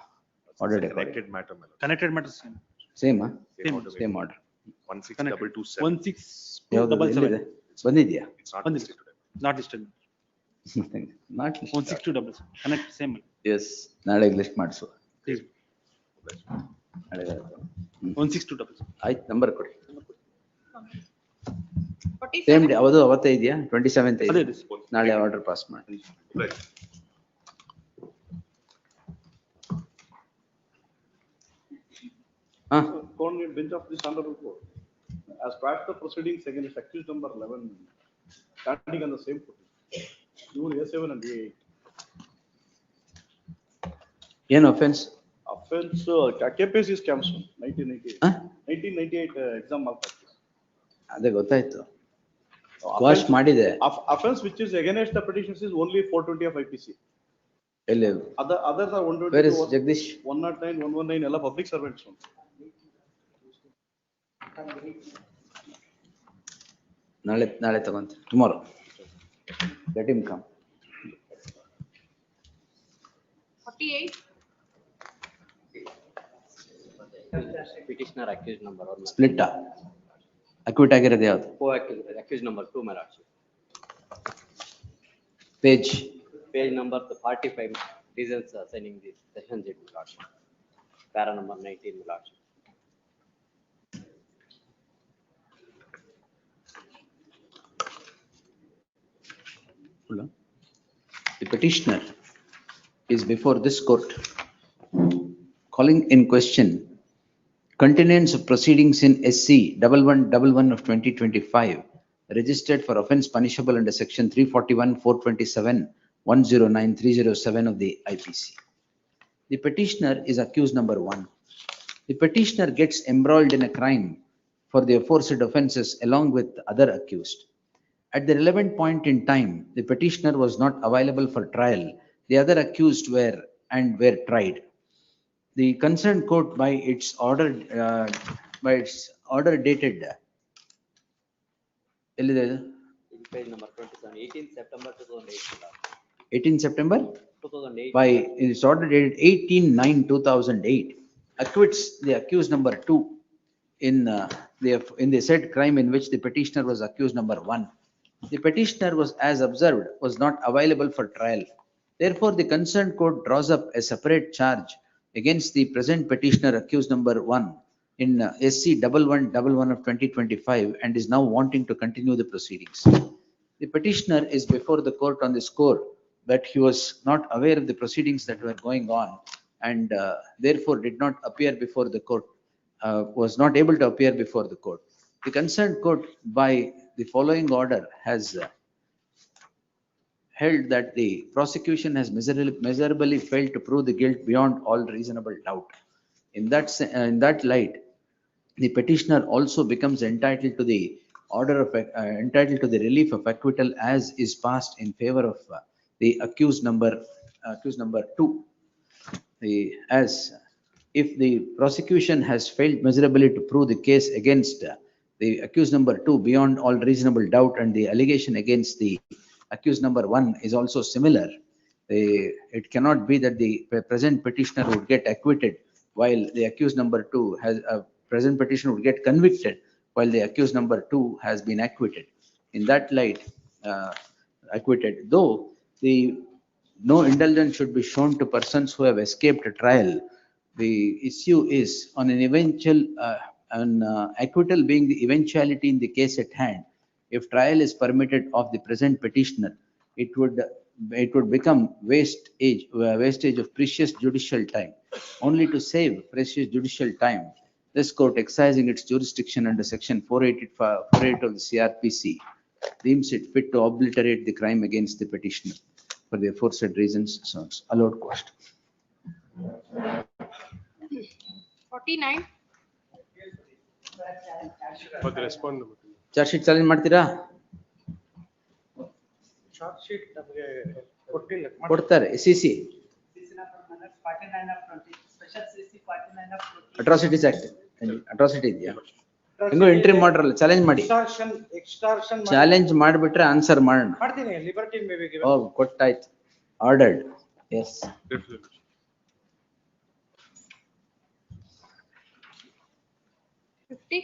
Ordered accordingly. Connected matter, my lord. Connected matters. Same, Same order. 16227. 16277. ಬಂದಿದ್ಯಾ? It's not listed today. Not listed. Not listed. 16277. Connect same. Yes, ನಾಳೆ list ಮಾಡಿಸುವ. Please. ನಾಳೆ 16277. ಆಯ್ತು, number ಕೊಡಿ. Same day ಅವತ್ತೇ ಇದೆಯಾ? 27th ಇದೆ. ನಾಳೆ ಆರ್ಡರ್ ಪಾಸ್ ಮಾಡಿ. Coordinate bench of this honorable court as part of the proceedings against accused number 11 standing on the same footing. Even A7 and A8. ಏನು offense? Offense, KPS is cancelled 1998. 1998 exam malpractice. ಅದೇ ಗೊತ್ತಾಯ್ತು. Wash ಮಾಡಿದೆ. Offense which is against the petitions is only 420 of IPC. ಎಲ್ಲಿ? Others are 120. Where is Jagdish? 109, 119 ಎಲ್ಲ public servants. ನಾಳೆ ತಗೊಂತ. Tomorrow. Let him come. 48. Petitioner accused number or Split. Acquit ಆಗಿರೋದು ಯಾವುದು? accused number 2, my lordship. Page number 45 reasons signing this session date, my lordship. Para number 19, my lordship. The petitioner is before this court calling in question continuance of proceedings in SC 1111 of 2025 registered for offence punishable under section 341, 427, 109, 307 of the IPC. The petitioner is accused number 1. The petitioner gets embroiled in a crime for the aforesaid offences along with other accused. At the relevant point in time, the petitioner was not available for trial. The other accused were tried. The concerned court by its order dated Page number 27, 18 September 2008. 18 September 2008. by its order dated 18/9/2008 acquits the accused number 2 in the said crime in which the petitioner was accused number 1. The petitioner was, as observed, was not available for trial. Therefore, the concerned court draws up a separate charge against the present petitioner accused number 1 in SC 1111 of 2025 and is now wanting to continue the proceedings. The petitioner is before the court on the score that he was not aware of the proceedings that were going on and therefore did not appear before the court, was not able to appear before the court. The concerned court by the following order has held that the prosecution has miserably failed to prove the guilt beyond all reasonable doubt. In that light, the petitioner also becomes entitled to the entitled to the relief of acquittal as is passed in favor of the accused number 2. As if the prosecution has failed miserably to prove the case against the accused number 2 beyond all reasonable doubt, and the allegation against the accused number 1 is also similar, it cannot be that the present petitioner would get acquitted while the accused number 2 has a present petitioner would get convicted while the accused number 2 has been acquitted. In that light, acquitted, though no indulgence should be shown to persons who have escaped a trial. The issue is on an eventual, acquittal being the eventuality in the case at hand. If trial is permitted of the present petitioner, it would become wastage of precious judicial time. Only to save precious judicial time, this court, exercising its jurisdiction under section 480 of the CRPC, deems it fit to obliterate the crime against the petitioner. For the aforesaid reasons, sounds allowed cost. 49. For the respondent. Charge sheet challenge ಮಾಡ್ತೀರಾ? Charge sheet ನಮಗೆ ಕೊಟ್ಟಿಲ್ಲ. ಕೊಡ್ತಾರೆ CC. Atrocities Act. Atrocity ಇದೆಯಾ? ಹೆಂಗೋ entry ಮಾಡ್ರಲ್ಲ, challenge ಮಾಡಿ. Extortion challenge ಮಾಡಿಬಿಟ್ರೆ answer ಮಾಡೋಣ. ಮಾಡ್ತೀನಿ. Liberty may be given. O, ಕೊಟ್ಟಾಯ್ತು. Ordered. Yes. 50.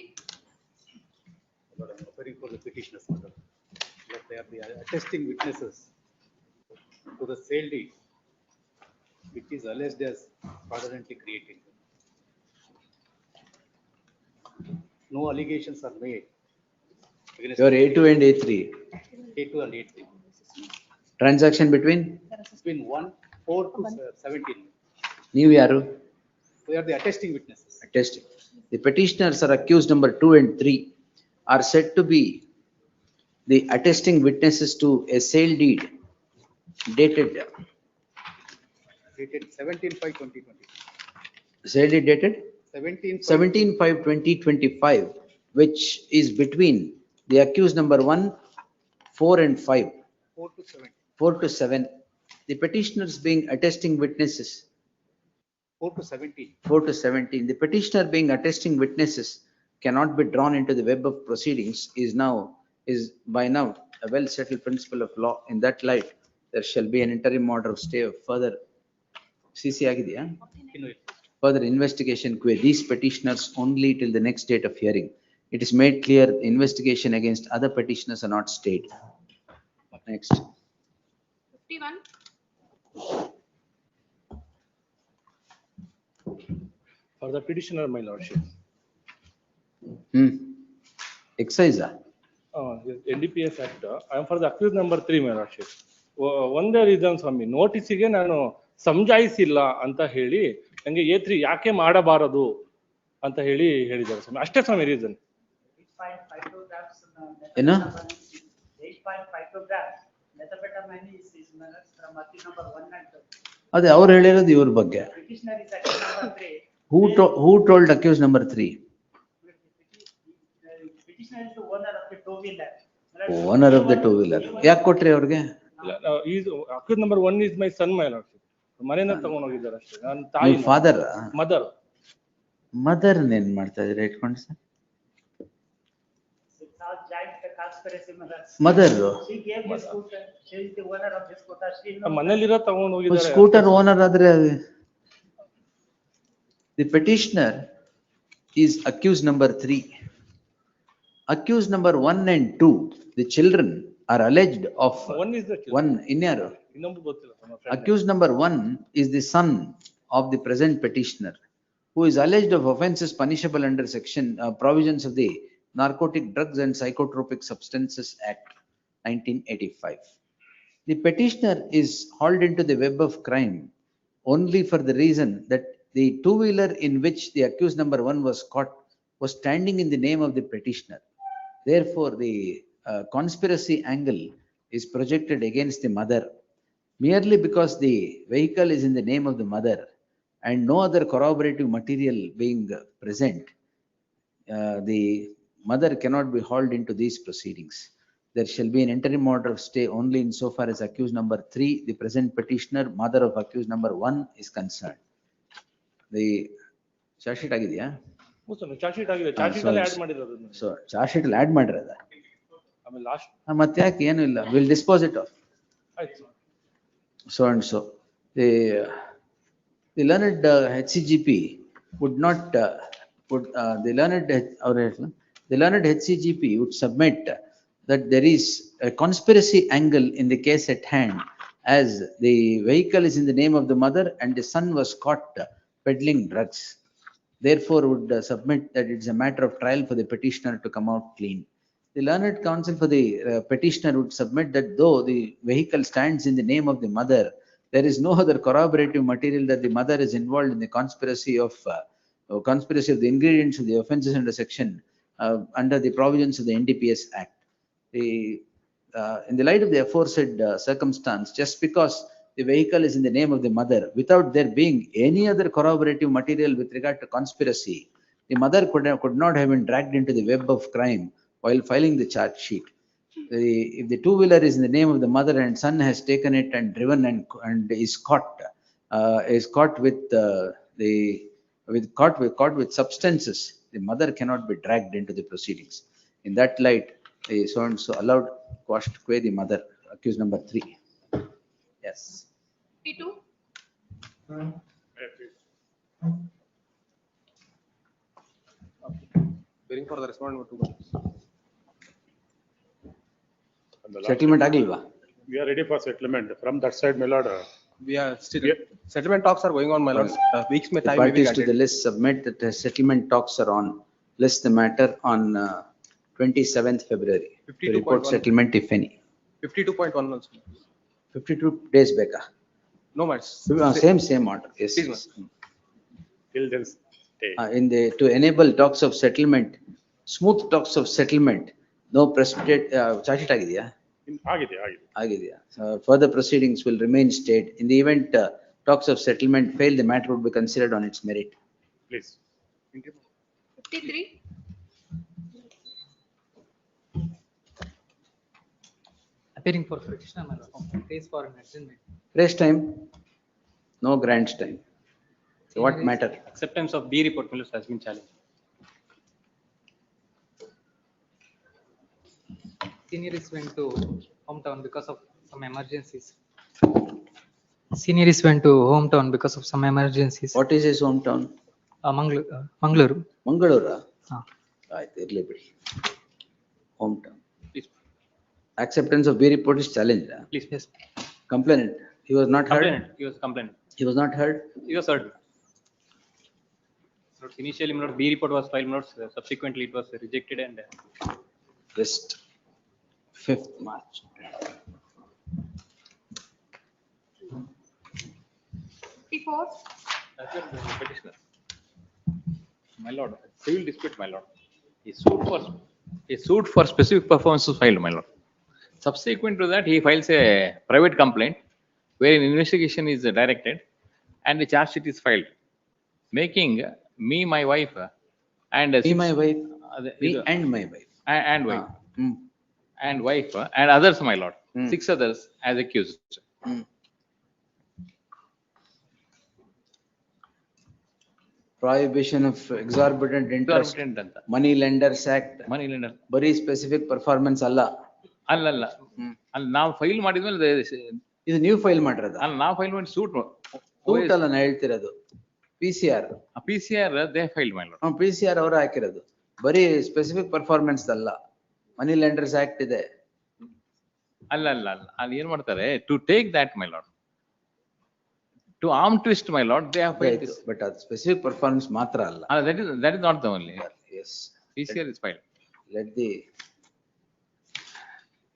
For the petitioners, that they are the attesting witnesses to the sale deed, which is alleged as fraudulently creating. No allegations are made. Your A2 and A3. A2 and A3. Transaction between 4 to 17. ನೀವು ಯಾರು? We are the attesting witnesses. Attesting. The petitioners are accused number 2 and 3 are said to be the attesting witnesses to a sale deed dated 17/5/2020. sale deed dated 17/5/2025, which is between the accused number 1, 4 and 5. 4 to 7. 4 to 7. The petitioners being attesting witnesses 4 to 17. 4 to 17. The petitioner being attesting witnesses cannot be drawn into the web of proceedings is by now a well settled principle of law. In that light, there shall be an interim order of stay of further CC ಆಗಿದೆಯಾ? Further investigation with these petitioners only till the next date of hearing. It is made clear the investigation against other petitioners are not stayed. Next. 51. For the petitioner, my lordship. Excise. Yes, NDPS Act, I am for the accused number 3, my lordship. ಒಂದೇ reason ಸ್ವಾಮಿ, ನೋಟಿಸಿಗೆ ನಾನು ಸಮಜಾಯಿಸಿಲ್ಲ ಅಂತ ಹೇಳಿ ನಂಗೆ A3 ಯಾಕೆ ಮಾಡಬಾರದು ಅಂತ ಹೇಳಿದ್ದಾರೆ ಸ್ವಾಮಿ, ಅಷ್ಟೇ ಸ್ವಾಮಿ ರೀಸನ್. ಏನು? 8.52 grams. Methamphetamine is minutes from accused number 1 and 2. ಅದೇ ಅವ್ರು ಹೇಳಿರೋದು ಇವ್ರ ಬಗ್ಗೆ. Petitioner is accused number 3. Who told accused number 3? Petitioner is the owner of the two-wheeler. Owner of the two-wheeler. ಯಾಕೆ ಕೊಟ್ರಿ ಅವ್ರಿಗೆ? Accused number 1 is my son, my lordship. ಮನೆಯಿಂದ ತಗೊಂಡು ಹೋಗಿದ್ದಾರೆ ಅಷ್ಟೇ. ನನ್ನ ತಾಯಿ. ಫಾದರ್? ಮದರ್. ಮದರ್ ಏನ್ ಮಾಡ್ತಾ ಇದ್ರೆ ಇಟ್ಕೊಂಡು ಸರ್? ಮದರ್ ಮನೇಲಿರೋ ತಗೊಂಡು ಹೋಗಿದ್ದಾರೆ. ಸ್ಕೂಟರ್ ಓನರ್ ಆದ್ರೆ the petitioner is accused number 3. Accused number 1 and 2, the children are alleged of 1 is the one inyaru. ಇನ್ನೊಂದು ಗೊತ್ತಿಲ್ಲ. Accused number 1 is the son of the present petitioner, who is alleged of offences punishable under section provisions of the Narcotic Drugs and Psychotropic Substances Act 1985. The petitioner is hauled into the web of crime only for the reason that the two-wheeler in which the accused number 1 was caught was standing in the name of the petitioner. Therefore, the conspiracy angle is projected against the mother merely because the vehicle is in the name of the mother and no other corroborative material being present. The mother cannot be hauled into these proceedings. There shall be an interim order of stay only insofar as accused number 3, the present petitioner, mother of accused number 1, is concerned. The charge sheet ಆಗಿದೆಯಾ? Charge sheet ಆಗಿದೆ, charge sheet ಅಲ್ಲಿ add ಮಾಡಿರೋದು. So charge sheet ಅಲ್ಲಿ add ಮಾಡಿರೋದ? ಆಮೇಲೆ last ಮತ್ತೆ ಯಾಕೆ ಏನು ಇಲ್ಲ, ವಿಲ್ ಡಿಸ್ಪೋಸ್ ಇಟ್ ಆಫ್. ಆಯ್ತು. So and so. The learned HCGP would not, the learned HCGP would submit that there is a conspiracy angle in the case at hand, as the vehicle is in the name of the mother and the son was caught peddling drugs. Therefore would submit that it's a matter of trial for the petitioner to come out clean. The learned counsel for the petitioner would submit that though the vehicle stands in the name of the mother, there is no other corroborative material that the mother is involved in the conspiracy of the ingredients of the offences under section under the provisions of the NDPS Act. In the light of the aforesaid circumstance, just because the vehicle is in the name of the mother, without there being any other corroborative material with regard to conspiracy, the mother could not have been dragged into the web of crime while filing the charge sheet. If the two-wheeler is in the name of the mother and son has taken it and driven and is caught with substances, the mother cannot be dragged into the proceedings. In that light, the so and so allowed quashed quay the mother, accused number 3. Yes. P2. Waiting for the respondent to go. Settlement agilva? We are ready for settlement. From that side, my lord. We are still, settlement talks are going on, my lord. Weeks may The time may be parties to granted. the list submit that the settlement talks are on. List the matter on 27th February. To report 52.1. settlement if any. 52.1 also. 52 days beka. No much. Same order. Yes. Please, Yes. Till then stay. To enable talks of settlement, smooth talks of settlement, no precipitate, charge sheet ಆಗಿದೆಯಾ? ಆಗಿದೆಯಾ? Further proceedings will remain stayed. In the event talks of settlement fail, the matter would be considered on its merit. Please. 53. Appearing for petitioner, my lord, praise for an adjournment. Raise time, no grants time. So what matter? Acceptance of B report, my lord, has been challenged. Senior is went to hometown because of some emergencies. Senior is went to hometown because of some emergencies. What is his hometown? Mangaluru. Mangaluru. Irli bidi. Hometown. Please. Acceptance of B report is challenged. Please, yes. Complainant. He was not heard. He was complainant. He was not heard. He was heard. Initially, my lord, B report was filed, my lord. Subsequently, it was rejected and List 5th March. 54. Petitioner. My lord, civil dispute, my lord. He sued for specific performances filed, my lord. Subsequent to that, he files a private complaint wherein investigation is directed and the charge sheet is filed, making me, my wife, and Me, my wife. Me and my wife. and wife, and wife and others, my lord, 6 others as accused. Prohibition of exorbitant interest. Exorbitant ಅಂತ. Money Lenders Act. Money lender. ಬರೀ specific performance ಅಲ್ಲ. ಅಲ್ಲಲ್ಲ. ಅಲ್ಲಿ ನಾವು file ಮಾಡಿದ್ಮೇಲೆ ಇದು ನೀವು file ಮಾಡಿರೋದ? ಅಲ್ಲಿ ನಾವು ಫೈಲ್ ಮಾಡಿ ಸೂಟ್ ಅಲ್ಲ ನಾನು ಹೇಳ್ತಿರೋದು. PCR. PCR ದೇ ಫೈಲ್ ಮಾಡಿ. PCR ಅವರು ಹಾಕಿರೋದು. ಬರೀ ಸ್ಪೆಸಿಫಿಕ್ ಪರ್ಫಾರ್ಮೆನ್ಸ್ ಅಲ್ಲ. ಮನಿ ಲೆಂಡರ್ಸ್ ಆಕ್ಟ್ ಇದೆ. ಅಲ್ಲ ಅಲ್ಲಿ ಏನ್ ಮಾಡ್ತಾರೆ to take that my lord, to arm twist my lord they have filed this. But ಅದು ಸ್ಪೆಸಿಫಿಕ್ ಪರ್ಫಾರ್ಮೆನ್ಸ್ ಮಾತ್ರ ಅಲ್ಲ. that is not the only. Yes. PCR is filed. Let the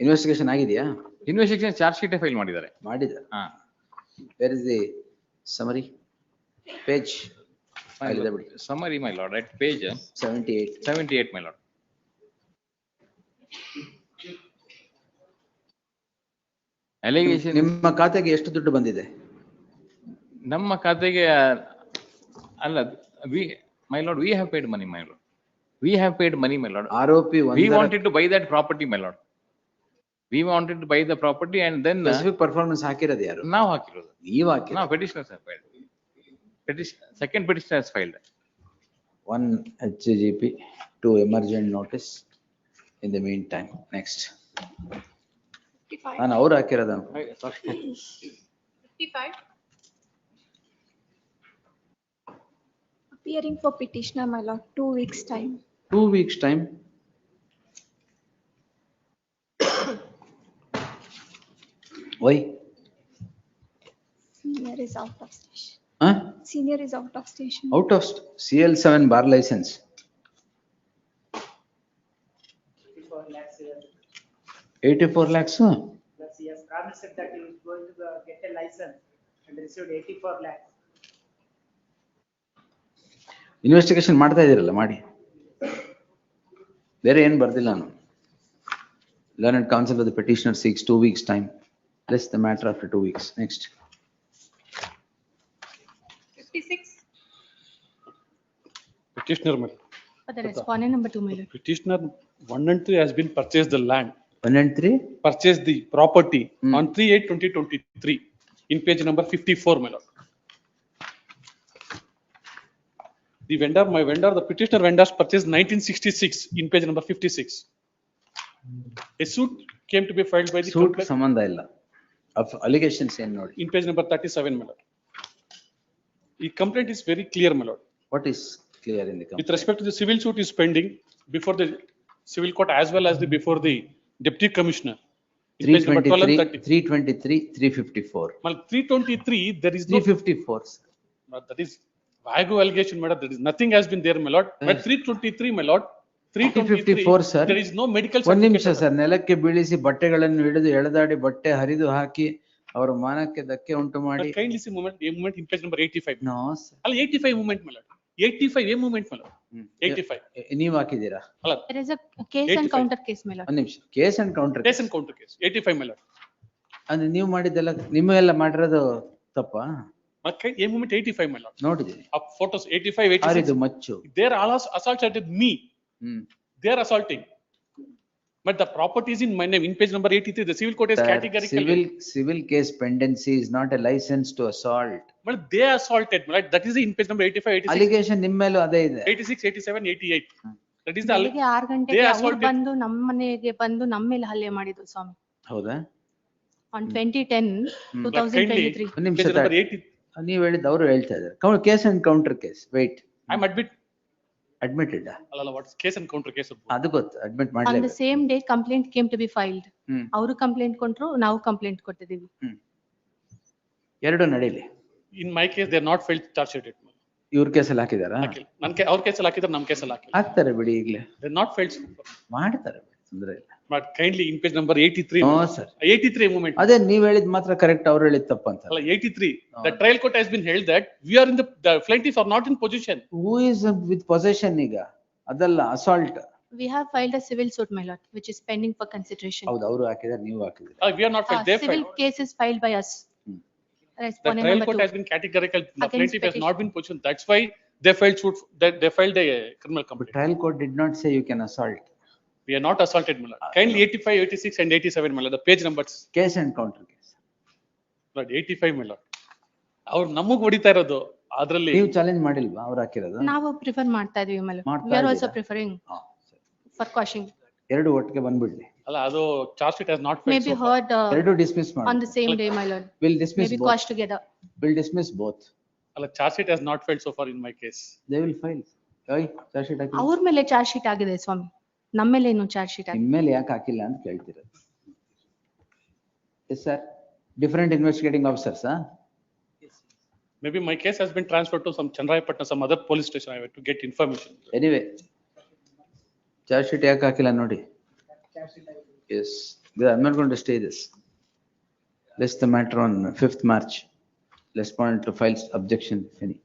investigation ಆಗಿದೆಯಾ? Investigation charge sheet file ಮಾಡಿದ್ದಾರೆ. ಮಾಡಿದ್ದಾರೆ. Where is the summary? Page. Summary, my lord, at page 78, my lord. Allegation. ನಿಮ್ಮ ಖಾತೆಗೆ ಎಷ್ಟು ದುಡ್ಡು ಬಂದಿದೆ? ನಮ್ಮ ಖಾತೆಗೆ ಅಲ್ಲ, my lord, we have paid money, my lord. We have paid money, my lord. ಆರೋಪಿ We wanted to buy that property, my lord. We wanted to buy the property and then specific performance ಹಾಕಿರೋದು ಯಾರು? ನಾವು ಹಾಕಿರೋದು. ನೀವು ಹಾಕಿರೋದು. ನಾವು petitioners have filed. Second petitioner has filed. one HGGP, 2 emergent notice in the meantime. Next. ನಾನು ಅವ್ರು ಹಾಕಿರೋದ 55. Appearing for petitioner, my lord, 2 weeks time. 2 weeks time. Why? Senior is out of station. Huh? Senior is out of station. Out of CL7 bar license. 84 lakhs. Plus he has promised that he is going to get a license and received 84 lakhs. Investigation ಮಾಡ್ತಾ ಇದೀರಲ್ಲ ಮಾಡಿ, ಬೇರೆ ಏನ್ ಬರ್ದಿಲ್ಲ ನಾನು. Learned counsel of the petitioner seeks 2 weeks time. List the matter after 2 weeks. Next. 56. Petitioner, my lord. For the respondent number 2, my lord. Petitioner 1 and 3 has been purchased the land. 1 and 3? Purchased the property on 3/8/2023 in page number 54, my lord. The vendor, my vendor, the petitioner vendors purchased 1966 in page number 56. A suit came to be filed by the Suit ಸಂಬಂಧ ಇಲ್ಲ. Of allegations ಏನ್ ನೋಡಿ. in page number 37, my lord. The complaint is very clear, my lord. What is clear in the complaint? With respect to the civil suit is pending before the civil court as well as the before the deputy commissioner. In page number 12 and 30. 323, 354. Well, 323, there is no. 354. That is vague allegation, my lord. There is nothing has been there, my lord. But 323, my lord. 354, sir. There is no medical ಒಂದು ನಿಮಿಷ certificate. Sir, ನೆಲಕ್ಕೆ ಬೀಳಿಸಿ ಬಟ್ಟೆಗಳನ್ನು ಹಿಡಿದು ಎಳೆದಾಡಿ ಬಟ್ಟೆ ಹರಿದು ಹಾಕಿ ಅವರ ಮಾನಕ್ಕೆ ಧಕ್ಕೆ ಉಂಟು ಮಾಡಿ. But kindly see moment, a moment in page number 85. No, sir. All 85 moment, my lord. 85 a moment, my lord. 85. ನೀವು ಹಾಕಿದ್ದೀರಾ? All There is a case and 85. counter case, my lord. ಒಂದು ನಿಮಿಷ, case and counter. case and counter case. 85, my lord. ಅಂದ್ರೆ ನೀವು ಮಾಡಿದ್ದೆಲ್ಲ ನಿಮ್ಮೆಲ್ಲ ಮಾಡಿರೋದು ತಪ್ಪಾ? But a moment 85, my lord. ನೋಡಿದ್ದೀನಿ. Up photos 85, 86. ಆರಿದು ಮಚ್ಚು. They are all assaulted me. They are assaulting. But the property is in my name. In page number 83, the civil court is categorically. Civil case pendency is not a license to assault. But they assaulted, right? That is in page number 85, 86. Allegation ನಿಮ್ಮ ಮೇಲೂ ಅದೇ ಇದೆ. 86, 87, 88. That is the. ಬೆಳಿಗ್ಗೆ 6 They ಗಂಟೆಗೆ ಅವ್ರು assaulted. ಬಂದು ನಮ್ಮ ಮನೆಗೆ ಬಂದು ನಮ್ಮ ಮೇಲೆ ಹಲ್ಲೆ ಮಾಡಿದ್ರು ಸ್ವಾಮಿ. ಹೌದಾ? On 2010, 2023. ಒಂದು ನಿಮಿಷ Page number 80. ನೀವು ಹೇಳಿದ್ದು ಅವರು ಹೇಳ್ತಾ ಇದ್ದಾರೆ. Case and counter case. Wait. I'm admitted. ಅಲ್ಲ, what is case and counter case? ಅದು ಗೊತ್ತು, ಅಡ್ಮಿಟ್ On ಮಾಡಲೇಬೇಕು. the same day, complaint came to be filed. ಅವರು ಕಂಪ್ಲೇಂಟ್ ಕೊಟ್ರು, ನಾವು ಕಂಪ್ಲೇಂಟ್ ಕೊಟ್ಟಿದ್ದೀವಿ. ಎರಡು ನಡೀಲಿ. In my case, they are not filed charge sheet. ಇವ್ರ ಕೇಸಲ್ಲಿ ಹಾಕಿದಾರಾ? ಅವ್ರ ಕೇಸಲ್ಲಿ ಹಾಕಿದ್ರೆ ನಮ್ಮ ಕೇಸಲ್ಲಿ ಹಾಕಿಲ್ಲ. ಹಾಕ್ತಾರೆ ಬಿಡಿ ಈಗಲೇ. They are not filed. ಮಾಡ್ತಾರೆ, ತೊಂದರೆ ಇಲ್ಲ. But kindly in page number 83. No, sir. 83 moment. ಅದೇ ನೀವ್ ಹೇಳಿದ್ ಮಾತ್ರ ಕರೆಕ್ಟ್, ಅವ್ರು ಹೇಳಿದ್ ತಪ್ಪಂತ. ಅಲ್ಲ, 83. The trial court has been held that we are in the plaintiffs are not in possession. Who is with possession ಈಗ? ಅದಲ್ಲ, assault. We have filed a civil suit, my lord, which is pending for consideration. ಹೌದು, ಅವರು ಹಾಕಿದಾರೆ, ನೀವು ಹಾಕಿದ್ರಿ. We are not filed. They Civil filed. case is filed by us. The Respondent trial number court 2. has been categorical. The Against plaintiff has petition. not been possession. That's why they filed suit. They filed a criminal complaint. Trial court did not say you can assault. We are not assaulted, my lord. Kindly 85, 86 and 87, my lord. The page numbers. Case and counter case. Lord, 85, my lord. ಅವ್ರು ನಮಗ್ ಹೊಡಿತಾ ಇರೋದು ಅದ್ರಲ್ಲಿ. ನೀವು challenge ಮಾಡಿಲ್ವಾ ಅವ್ರು ಹಾಕಿರೋದು? ನಾವು ಪ್ರಿಫರ್ ಮಾಡ್ತಾ ಇದೀವಿ, my lord. ಮಾಡ್ತಾ We are also ಇದ್ದೀರಾ? preferring for quashing. ಎರಡು ಒಟ್ಟಿಗೆ ಬಂದ್ಬಿಡ್ಲಿ. ಅಲ್ಲ, ಅದು charge sheet has not filed. Maybe so far. heard ಎರಡು ಡಿಸ್ಮಿಸ್ ಮಾಡಿ. on the same day, my lord. We'll dismiss Maybe both. quash together. We'll dismiss both. ಅಲ್ಲ, charge sheet has not filed so far in my case. They will file. Charge sheet ಹಾಕಿ. ಅವ್ರ ಮೇಲೆ charge sheet ಆಗಿದೆ ಸ್ವಾಮಿ, ನಮ್ಮ ಮೇಲೆ ಏನು charge sheet ಆಗಿದೆ? ನಿಮ್ಮ ಮೇಲೆ ಯಾಕೆ ಹಾಕಿಲ್ಲ ಅಂತ ಕೇಳ್ತಿರೋದು. Yes, sir. Different investigating officers, huh? Maybe my case has been transferred to some Chandrayapatna, some other police station. I have to get information. Anyway, charge sheet ಯಾಕೆ ಹಾಕಿಲ್ಲ ನೋಡಿ. Yes, I'm not going to stay this. List the matter on 5th March. Respondent to files objection, if any.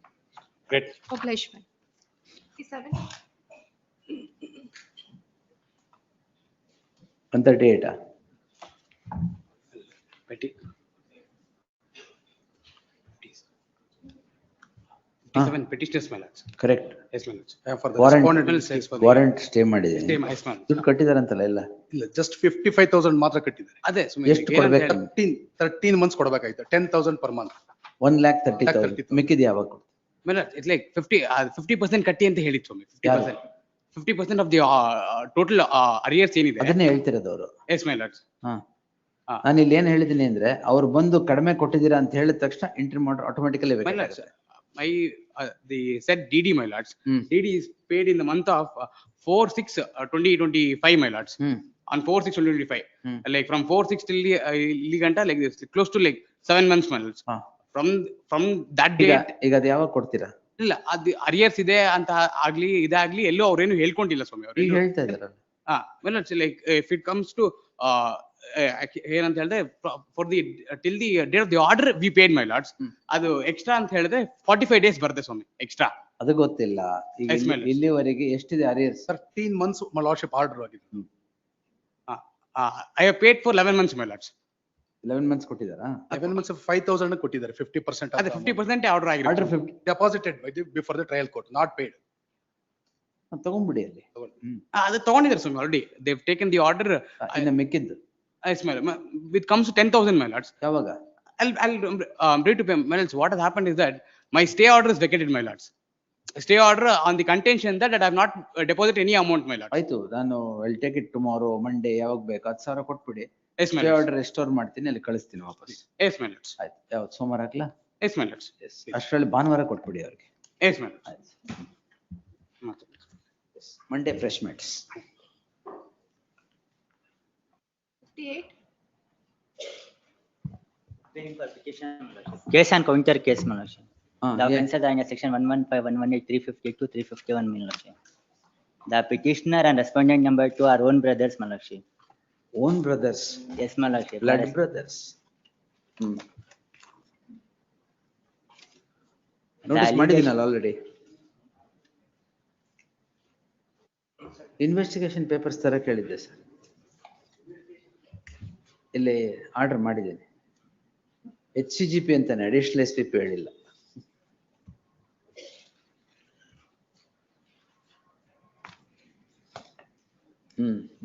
Great. Obligement. 57. 138. Petty. 57 petitioners, my lords. Correct. Yes, my lords. For the Warrant, respondent says for the. warrant stay ಮಾಡಿದ್ದೀನಿ. Stay, yes, my lords. ದುಡ್ಡು ಕಟ್ಟಿದಾರಂತಲ್ಲ ಎಲ್ಲ. ಇಲ್ಲ, just 55,000 ಮಾತ್ರ ಕಟ್ಟಿದ್ದಾರೆ. ಅದೇ ಎಷ್ಟು ಕೊಡ್ಬೇಕು? 13 months ಕೊಡಬೇಕಾಯ್ತು. 10,000 per month. 1,30,000. ಮಿಕ್ಕಿದ ಯಾವಾಗ? It's like 50% ಕಟ್ಟಿ ಅಂತ ಹೇಳಿತ್ತು ಸ್ವಾಮಿ. 50% of the total arrears ಏನಿದೆ. ಅದನ್ನೇ ಹೇಳ್ತಿರೋದು ಅವರು. Yes, my lords. ನಾನು ಇಲ್ಲಿ ಏನ್ ಹೇಳಿದೀನಿ ಅಂದ್ರೆ ಅವ್ರು ಬಂದು ಕಡಿಮೆ ಕೊಟ್ಟಿದ್ದೀರಾ ಅಂತ ಹೇಳಿದ ತಕ್ಷಣ ಎಂಟ್ರಿ ಮಾಡ್ರೆ automatically the said DD, my lords. DD is paid in the month of 4/6/2025, my lords. On 4/6/2025, like from 4/6 till Liganta, like this, close to like 7 months, my lords. From that date. ಈಗ ಅದು ಯಾವಾಗ ಕೊಡ್ತೀರಾ? ಇಲ್ಲ, ಅದು arrears ಇದೆ ಅಂತ ಆಗ್ಲಿ ಇದಾಗ್ಲಿ ಎಲ್ಲೂ ಅವ್ರೇನು ಹೇಳ್ಕೊಂಡಿಲ್ಲ ಸ್ವಾಮಿ ಅವರು. ಈಗ ಹೇಳ್ತಾ ಇದಾರೆ. well it's like if it comes to ಏನಂತ ಹೇಳಿದ್ರೆ for the till the date of the order we paid, my lords. ಅದು ಎಕ್ಸ್ಟ್ರಾ ಅಂತ ಹೇಳಿದ್ರೆ 45 days ಬರುತ್ತೆ ಸ್ವಾಮಿ ಎಕ್ಸ್ಟ್ರಾ. ಅದು ಗೊತ್ತಿಲ್ಲ. ಈಗ ಇಲ್ಲಿವರೆಗೆ ಎಷ್ಟಿದೆ arrears? 13 months my lordship order ಆಗಿದೆ. I have paid for 11 months, my lords. 11 months ಕೊಟ್ಟಿದ್ದಾರಾ? 11 months 5,000 ಕೊಟ್ಟಿದ್ದಾರೆ. 50% ಅದು 50% ಆರ್ಡರ್ ಆಗಿದೆ. Order 50 deposited before the trial court, not paid. ತಗೊಂಡ್ಬಿಡಿ ಅಲ್ಲಿ. ಅದು ತಗೊಂಡಿದ್ದಾರೆ ಸ್ವಾಮಿ already. they have taken the order. ಇನ್ನು ಮಿಕ್ಕಿದ್ದು yes my lord, it comes to 10,000, my lords. ಯಾವಾಗ? I'll ready to pay, my lords. What has happened is that my stay order is vacated, my lords. Stay order on the contention that I have not deposited any amount, my lords. ಆಯ್ತು, ನಾನು I'll take it tomorrow, Monday, ಯಾವಾಗ ಬೇಕು 10,000 ಕೊಟ್ಬಿಡಿ. Yes, my stay lords. Order restore ಮಾಡ್ತೀನಿ, ಅಲ್ಲಿ ಕಳಿಸ್ತೀನಿ ವಾಪಸ್. Yes, my lords. ಆಯ್ತು, ಯಾವತ್ತು ಸೋಮವಾರ ಹಾಕ್ಲಾ? Yes, my lords. ಅಷ್ಟರಲ್ಲಿ ಭಾನುವಾರ ಕೊಟ್ಬಿಡಿ ಅವ್ರಿಗೆ. Yes, my lords. Monday fresh mates. 58. Case and counter case, my lordship. The offences are under section 115, 118, 352, 351, my lordship. The petitioner and respondent number 2 are own brothers, my lordship. Own brothers? Yes, my lordship. Blood brothers. Notice ಮಾಡಿದ್ದೀನಲ್ಲ already. Investigation papers ತರ ಕೇಳಿದ್ದೆ sir, ಇಲ್ಲಿ order ಮಾಡಿದ್ದೇನೆ. HCGP ಅಂತಾನೆ, additional SPP ಹೇಳಿಲ್ಲ.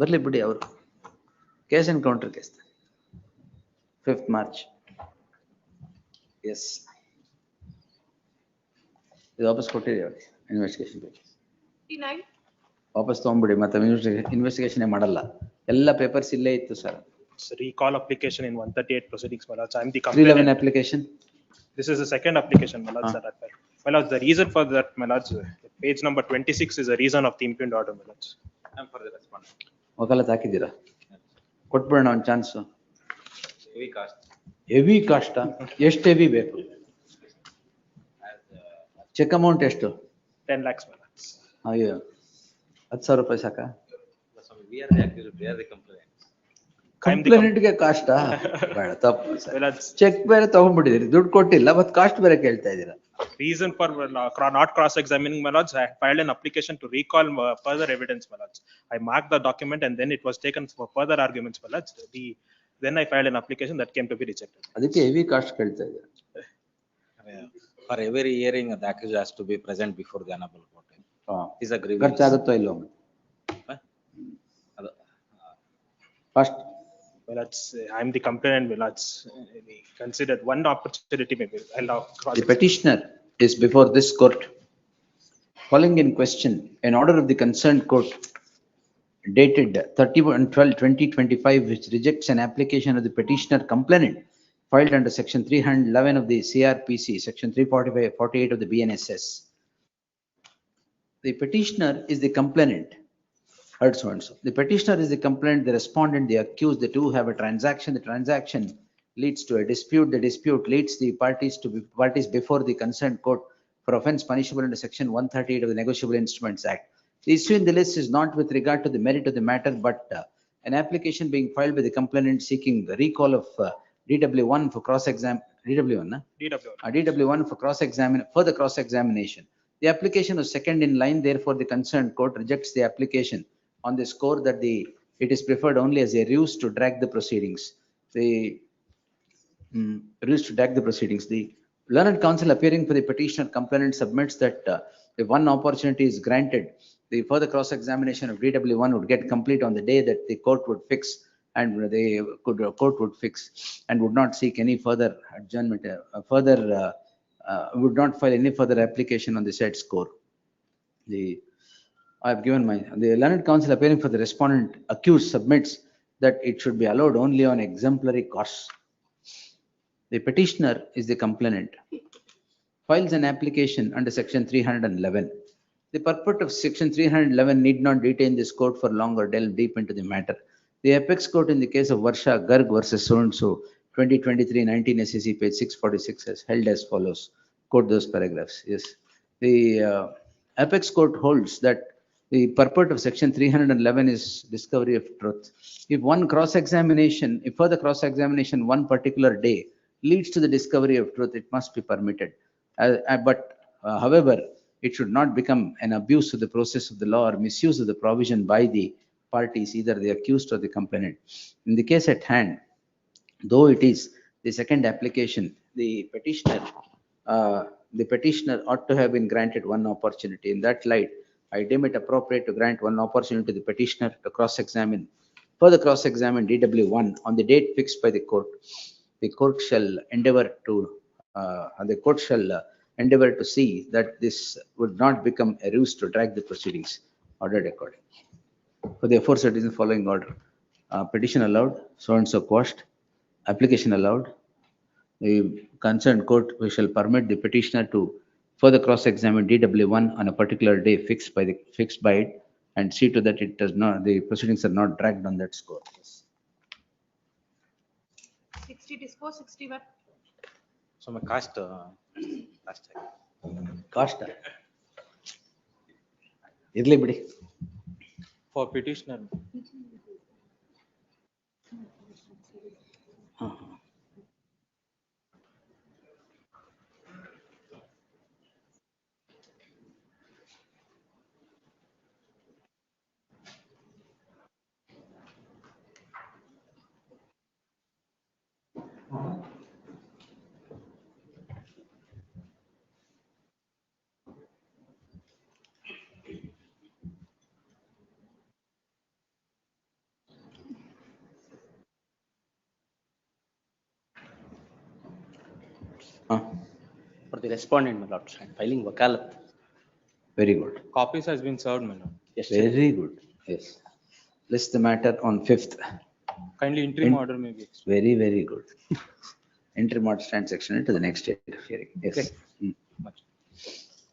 ಬರ್ಲಿ ಬಿಡಿ ಅವರು. Case and counter case 5th March. Yes, ಇದು ವಾಪಸ್ ಕೊಟ್ಟಿದ್ದೀವಿ ಅವ್ರಿಗೆ ಇನ್ವೆಸ್ಟಿಗೇಷನ್ ಪೇಪರ್. 59. ವಾಪಸ್ ತಗೊಂಡ್ಬಿಡಿ, ಮತ್ತೆ ಇನ್ವೆಸ್ಟಿಗೇಷನ್ ಮಾಡಲ್ಲ. ಎಲ್ಲ ಪೇಪರ್ಸ್ ಇಲ್ಲೇ ಇತ್ತು sir. Recall application in 138 proceedings, my lords. I am the 311 application. This is the second application, my lords, that I filed. My lords, the reason for that, my lords, page number 26 is a reason of the impugned order, my lords. I am for the respondent. ವಕಾಲತ್ ಹಾಕಿದ್ದೀರಾ? ಕೊಟ್ಬಿಡೋಣ ಒಂದು chance. Heavy cost. Heavy cost? ಎಷ್ಟು heavy ಬೇಕು? Cheque amount ಎಷ್ಟು? 10 lakhs, my lords. ಅಯ್ಯೋ, 10,000 ರೂಪಾಯಿ ಸಾಕಾ? We are the accused, we are the complainant. ಕಂಪ್ಲೇಂಟ್ಗೆ ಕಾಸ್ಟಾ? ಬೇಡ, ತಪ್ಪು ಸರ್. ಚೆಕ್ ಬೇರೆ ತಗೊಂಡ್ಬಿಟ್ಟಿದ್ದೀರಿ, ದುಡ್ಡು ಕೊಟ್ಟಿಲ್ಲ, ಮತ್ತೆ ಕಾಸ್ಟ್ ಬೇರೆ ಕೇಳ್ತಾ ಇದ್ದೀರಾ. Reason for not cross-examining, my lords, I filed an application to recall further evidence, my lords. I marked the document and then it was taken for further arguments, my lords. Then I filed an application that came to be rejected. ಅದಕ್ಕೆ heavy cost ಕೇಳ್ತಾ ಇದ್ದೀರಾ. For every hearing, the accused has to be present before the honorable court. Is a grievance. ಖರ್ಚಾಗುತ್ತೋ ಇಲ್ಲೋ? First Well, I am the complainant, my lords. We considered one opportunity maybe. The petitioner is before this court. Calling in question an order of the concerned court dated 31/12/2025, which rejects an application of the petitioner complainant filed under section 311 of the CRPC, section 345-48 of the BNSS. The petitioner is the complainant. Heard so and so. The petitioner is the complainant, the respondent, the accused. The two have a transaction. The transaction leads to a dispute. The dispute leads the parties before the concerned court for offence punishable under section 138 of the Negotiable Instruments Act. The issue in the list is not with regard to the merit of the matter, but an application being filed by the complainant seeking the recall of DW1 for DW1 for further cross-examination. The application was second in line. Therefore, the concerned court rejects the application on the score that it is preferred only as a ruse to drag the proceedings. The learned counsel appearing for the petitioner complainant submits that if one opportunity is granted, the further cross-examination of DW1 would get complete on the day that the court would fix, and court would fix and would not seek any further adjournment, would not file any further application on the said score. I've given the learned counsel appearing for the respondent accused submits that it should be allowed only on exemplary costs. The petitioner is the complainant, files an application under section 311. The purport of section 311 need not detain this court for long or delve deep into the matter. The apex court in the case of Varsha Garg versus so-and-so, 2023, 19 SEC, page 646 has held as follows. Quote those paragraphs. Yes. The apex court holds that the purport of section 311 is discovery of truth. If one cross-examination, if further cross-examination one particular day leads to the discovery of truth, it must be permitted. However, it should not become an abuse of the process of the law or misuse of the provision by the parties, either the accused or the complainant. In the case at hand, though it is the second application, the petitioner ought to have been granted one opportunity. In that light, I deem it appropriate to grant one opportunity to the petitioner to further cross-examine DW1 on the date fixed by the court. The court shall endeavor to see that this would not become a ruse to drag the proceedings. Ordered accordingly. For the aforesaid reason, following order: petition allowed, so and so quashed. Application allowed. The concerned court shall permit the petitioner to further cross-examine DW1 on a particular day fixed by it, and see to that the proceedings are not dragged on that score. Yes. 60 discourse, 61. So my cast. Irli bidi. For petitioner. For the respondent, my lord, filing wakalat. Very good. Copies has been served, my lord. Yes, Very good. Yes. List the matter on 5th. Kindly interim order may be. Very, very good. Interim order stands sectioned to the next date of hearing. Yes. Okay.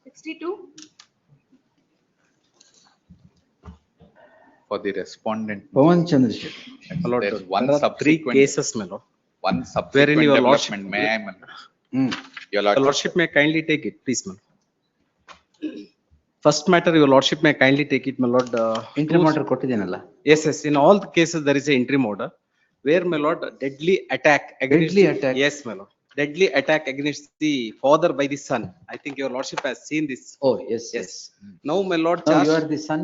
62. For the respondent. Pawan Chandrasekhar. My lord, there's one there are three subsequent cases, my lord. One subsequent Wherein your lordship, development, may I, my lord? Your Your lordship. lordship may kindly take it, please, my lord. First matter, your lordship may kindly take it, my lord. Interim order ಕೊಟ್ಟಿದ್ದೇನಲ್ಲ? Yes, yes. In all the cases, there is an interim order where, my lord, deadly attack against. Deadly attack. Yes, my lord. Deadly attack against the father by the son. I think your lordship has seen this. Oh, yes, yes. Now, my lord, Now charged. you are the son?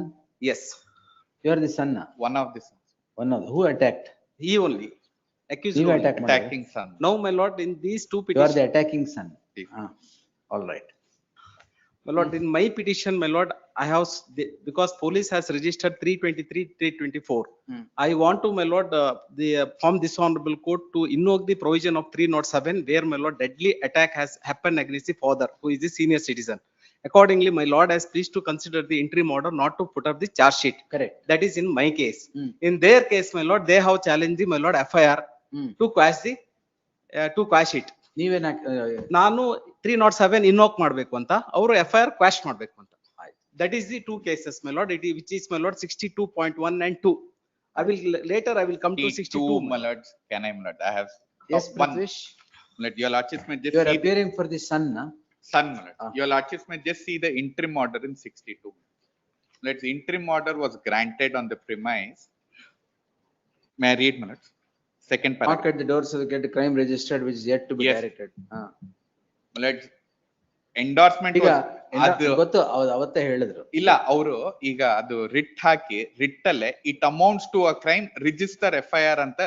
Yes, You are the son now? One of the sons. One of who attacked? he only. Accused You only. attack ಮಾಡಿದ್ರು? Attacking son. Now, my lord, in these two You are petitions. the attacking son. Yes. All right. My lord, in my petition, my lord, I have, because police has registered 323, 324. I want to, my lord, from this honorable court to invoke the provision of 307, where, my lord, deadly attack has happened against the father, who is the senior citizen. Accordingly, my lord has pleased to consider the interim order not to put up the charge sheet. Correct. That is in my case. In their case, my lord, they have challenged the, my lord, FIR to quash it. ನೀವೇನ ನಾನು 307 invoke ಮಾಡ್ಬೇಕು ಅಂತ ಅವರು FIR quash ಮಾಡ್ಬೇಕು ಅಂತ. That is the two cases, my lord, which is, my lord, 62.1 and 2. Later I will come to 62. My lord, can I, my lord? I have. Yes, one. Prithvish. Let your lordship may just You are see the appearing for the son, na? son, my lord. Your lordship may just see the interim order in 62. Let's interim order was granted on the premise. May I read, my lord? Second Knock paragraph. at the door so they get the crime registered which is yet to be Yes. directed. My lord, endorsement ಈಗ was ಅದು ಗೊತ್ತು ಅವತ್ತೇ ಹೇಳಿದ್ರು. ಇಲ್ಲ ಅವರು ಈಗ ಅದು writ ಹಾಕಿ ರಿಟ್ ಅಲ್ಲೇ it amounts to a crime register FIR ಅಂತ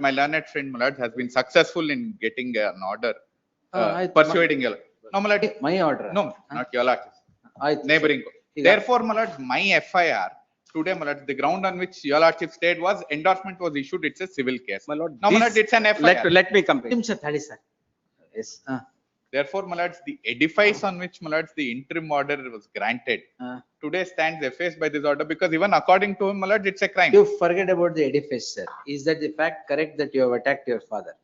my learned friend my lord has been successful in getting an order persuading your no my lord My order. no not your lord ಆಯ್ತು. neighboring court. Therefore my lord my FIR today my lord the ground on which your lordship stayed was endorsement was issued, it's a civil case. My lord, no my lord it's an FIR. let me complete. ನಿಮಿಷ ತಡಿ sir. Yes Therefore, my lords, the edifice on which, my lords, the interim order was granted today stands effaced by this order, because even according to him, my lords, it's a crime. You forget about the edifice, sir. Is that the fact correct that you have attacked your father?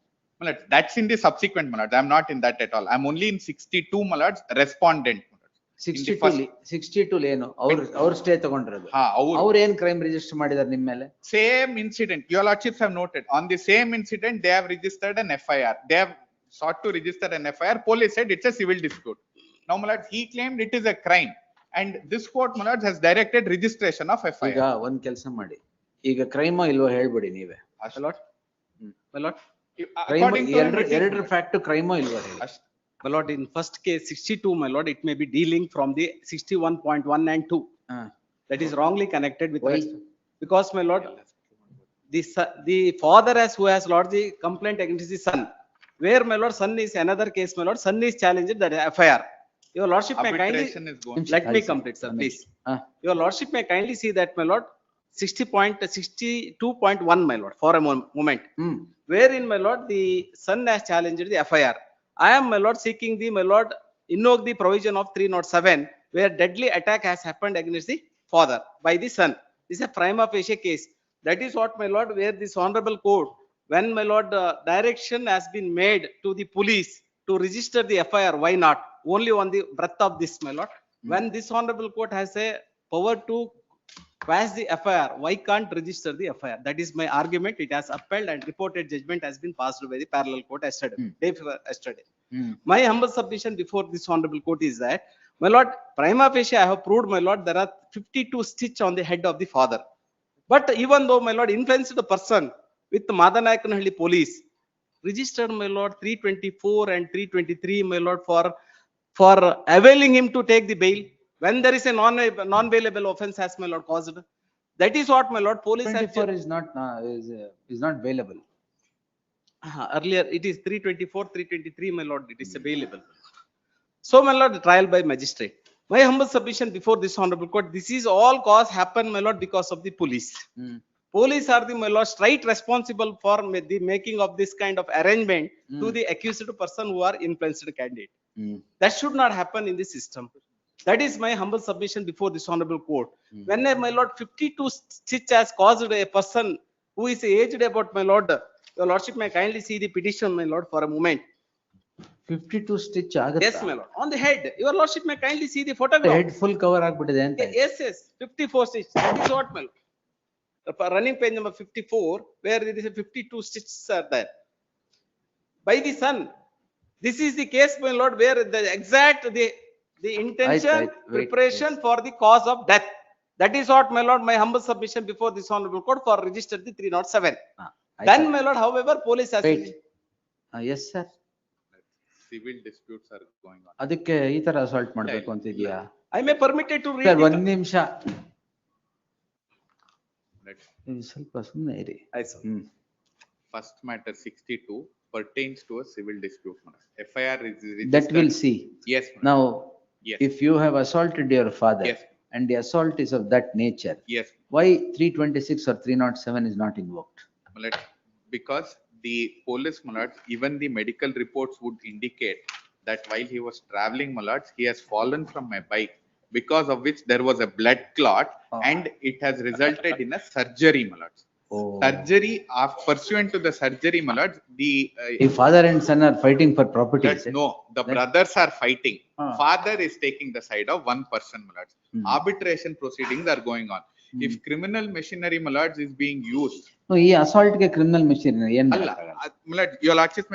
My lords, that's in the subsequent, my lords. I'm not in that at all. I'm only in 62, my lords, respondent. 62 ಏನು ಅವ್ರ stay ತಗೊಂಡಿರೋದು ಅವ್ರು ಏನ್ crime register ಮಾಡಿದಾರೆ ನಿಮ್ಮ ಮೇಲೆ? Same incident, your lordships have noted, on the same incident they have registered an FIR. They have sought to register an FIR. Police said it's a civil dispute. Now, my lords, he claimed it is a crime, and this court, my lords, has directed registration of FIR. ಈಗ ಒಂದ್ ಕೆಲಸ ಮಾಡಿ, ಈಗ ಕ್ರೈಮೋ ಇಲ್ವೋ ಹೇಳ್ಬಿಡಿ ನೀವೇ. My lord, my lord, ಎರಡರ fact ಕ್ರೈಮೋ ಇಲ್ವೋ ಹೇಳಿ. My lord, in first case 62, my lord, it may be dealing from the 61.1 and 2. That is wrongly connected with because, my lord, the father who has lodged the complaint against the son, where, my lord, son is another case, my lord, son is challenged that FIR. Your lordship may kindly let me complete, sir, please. Your lordship may kindly see that, my lord, 62.1, my lord, for a moment, wherein, my lord, the son has challenged the FIR. I am, my lord, seeking the, my lord, invoke the provision of 307, where deadly attack has happened against the father by the son. This is a prima facie case. That is what, my lord, where this honorable court, when, my lord, direction has been made to the police to register the FIR, why not? Only on the breadth of this, my lord. When this honorable court has a power to quash the FIR, why can't register the FIR? That is my argument. It has upheld, and reported judgment has been passed by the parallel court yesterday. My humble submission before this honorable court is that, my lord, prima facie I have proved, my lord, there are 52 stitch on the head of the father. But even though, my lord, influenced the person with Madanayakanhalli police registered, my lord, 324 and 323, my lord, for availing him to take the bail when there is a non-bailable offense has, my lord, caused. That is what, my lord, police 24 is not bailable. Earlier it is 324, 323, my lord, it is a bailable. So, my lord, trial by magistrate. My humble submission before this honorable court, this is all cause happen, my lord, because of the police. Police are the, my lord, straight responsible for the making of this kind of arrangement to the accused person who are influenced candidate. That should not happen in the system. That is my humble submission before this honorable court. When, my lord, 52 stitch has caused a person who is aged about, my lord, your lordship may kindly see the petition, my lord, for a moment. 52 stitch ಆಗುತ್ತಾ? Yes, my lord, on the head. Your lordship may kindly see the photograph. Head full cover ಆಗ್ಬಿಟ್ಟಿದೆ ಅಂತ. Yes, 54 stitch. That is what, my lord. Running page number 54, where there is a 52 stitches are there by the son. This is the case, my lord, where the exact the intention, preparation for the cause of death. That is what, my lord, my humble submission before this honorable court for registered the 307. Then, my lord, however, police has yes, sir. Civil disputes are going on. ಅದಕ್ಕೆ ಈ ತರ assault ಮಾಡಬೇಕು ಅಂತ ಇದೆಯಾ? I may permitted to read. Sir ಒಂದ್ ನಿಮಿಷ ಸ್ವಲ್ಪ ಸುಮ್ಮನೆ ಇರಿ. First matter 62 pertains to a civil dispute. FIR is registered. That we'll see. Yes. Now, yes. If you have assaulted your father, yes, and the assault is of that nature, yes, why 326 or 307 is not invoked? Because the police, my lords, even the medical reports would indicate that while he was traveling, my lords, he has fallen from a bike, because of which there was a blood clot, and it has resulted in a surgery, my lords. Surgery, pursuant to the surgery, my lords, the father and son are fighting for property. No, the brothers are fighting. Father is taking the side of one person, my lords. Arbitration proceedings are going on. If criminal machinery, my lords, is being used. No, ಈ assault ಗೆ criminal machinery ಏನು ಅಲ್ಲ, my lord, your lordship,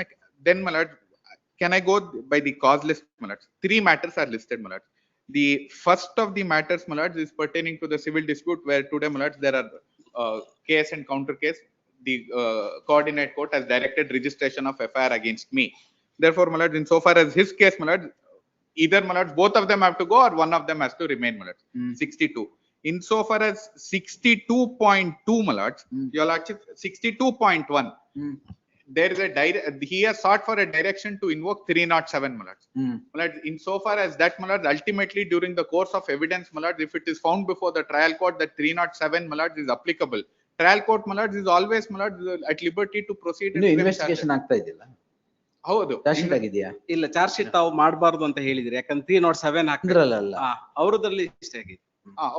then, my lord, can I go by the cause list, my lords? 3 matters are listed, my lords. The first of the matters, my lords, is pertaining to the civil dispute, where today, my lords, there are case and counter case. The coordinate court has directed registration of FIR against me. Therefore, my lords, insofar as his case, my lords, either, my lords, both of them have to go, or one of them has to remain, my lords. 62. Insofar as 62.2, my lords, your lordship, 62.1. There is he has sought for a direction to invoke 307, my lords. My lords, insofar as that, my lords, ultimately during the course of evidence, my lords, if it is found before the trial court that 307, my lords, is applicable, trial court, my lords, is always, my lords, at liberty to proceed. Investigation ಆಗ್ತಾ ಇದೆಯಲ್ಲ. ಹೌದು. Charge sheet ಆಗಿದೆಯಾ? ಇಲ್ಲ charge sheet ತಾವು ಮಾಡಬಾರ್ದು ಅಂತ ಹೇಳಿದ್ರಿ, ಯಾಕಂದ್ರೆ 307 ಅಂದ್ರಲ್ಲ. ಅವರದಲ್ಲಿ ಇಷ್ಟ ಆಗಿದೆ.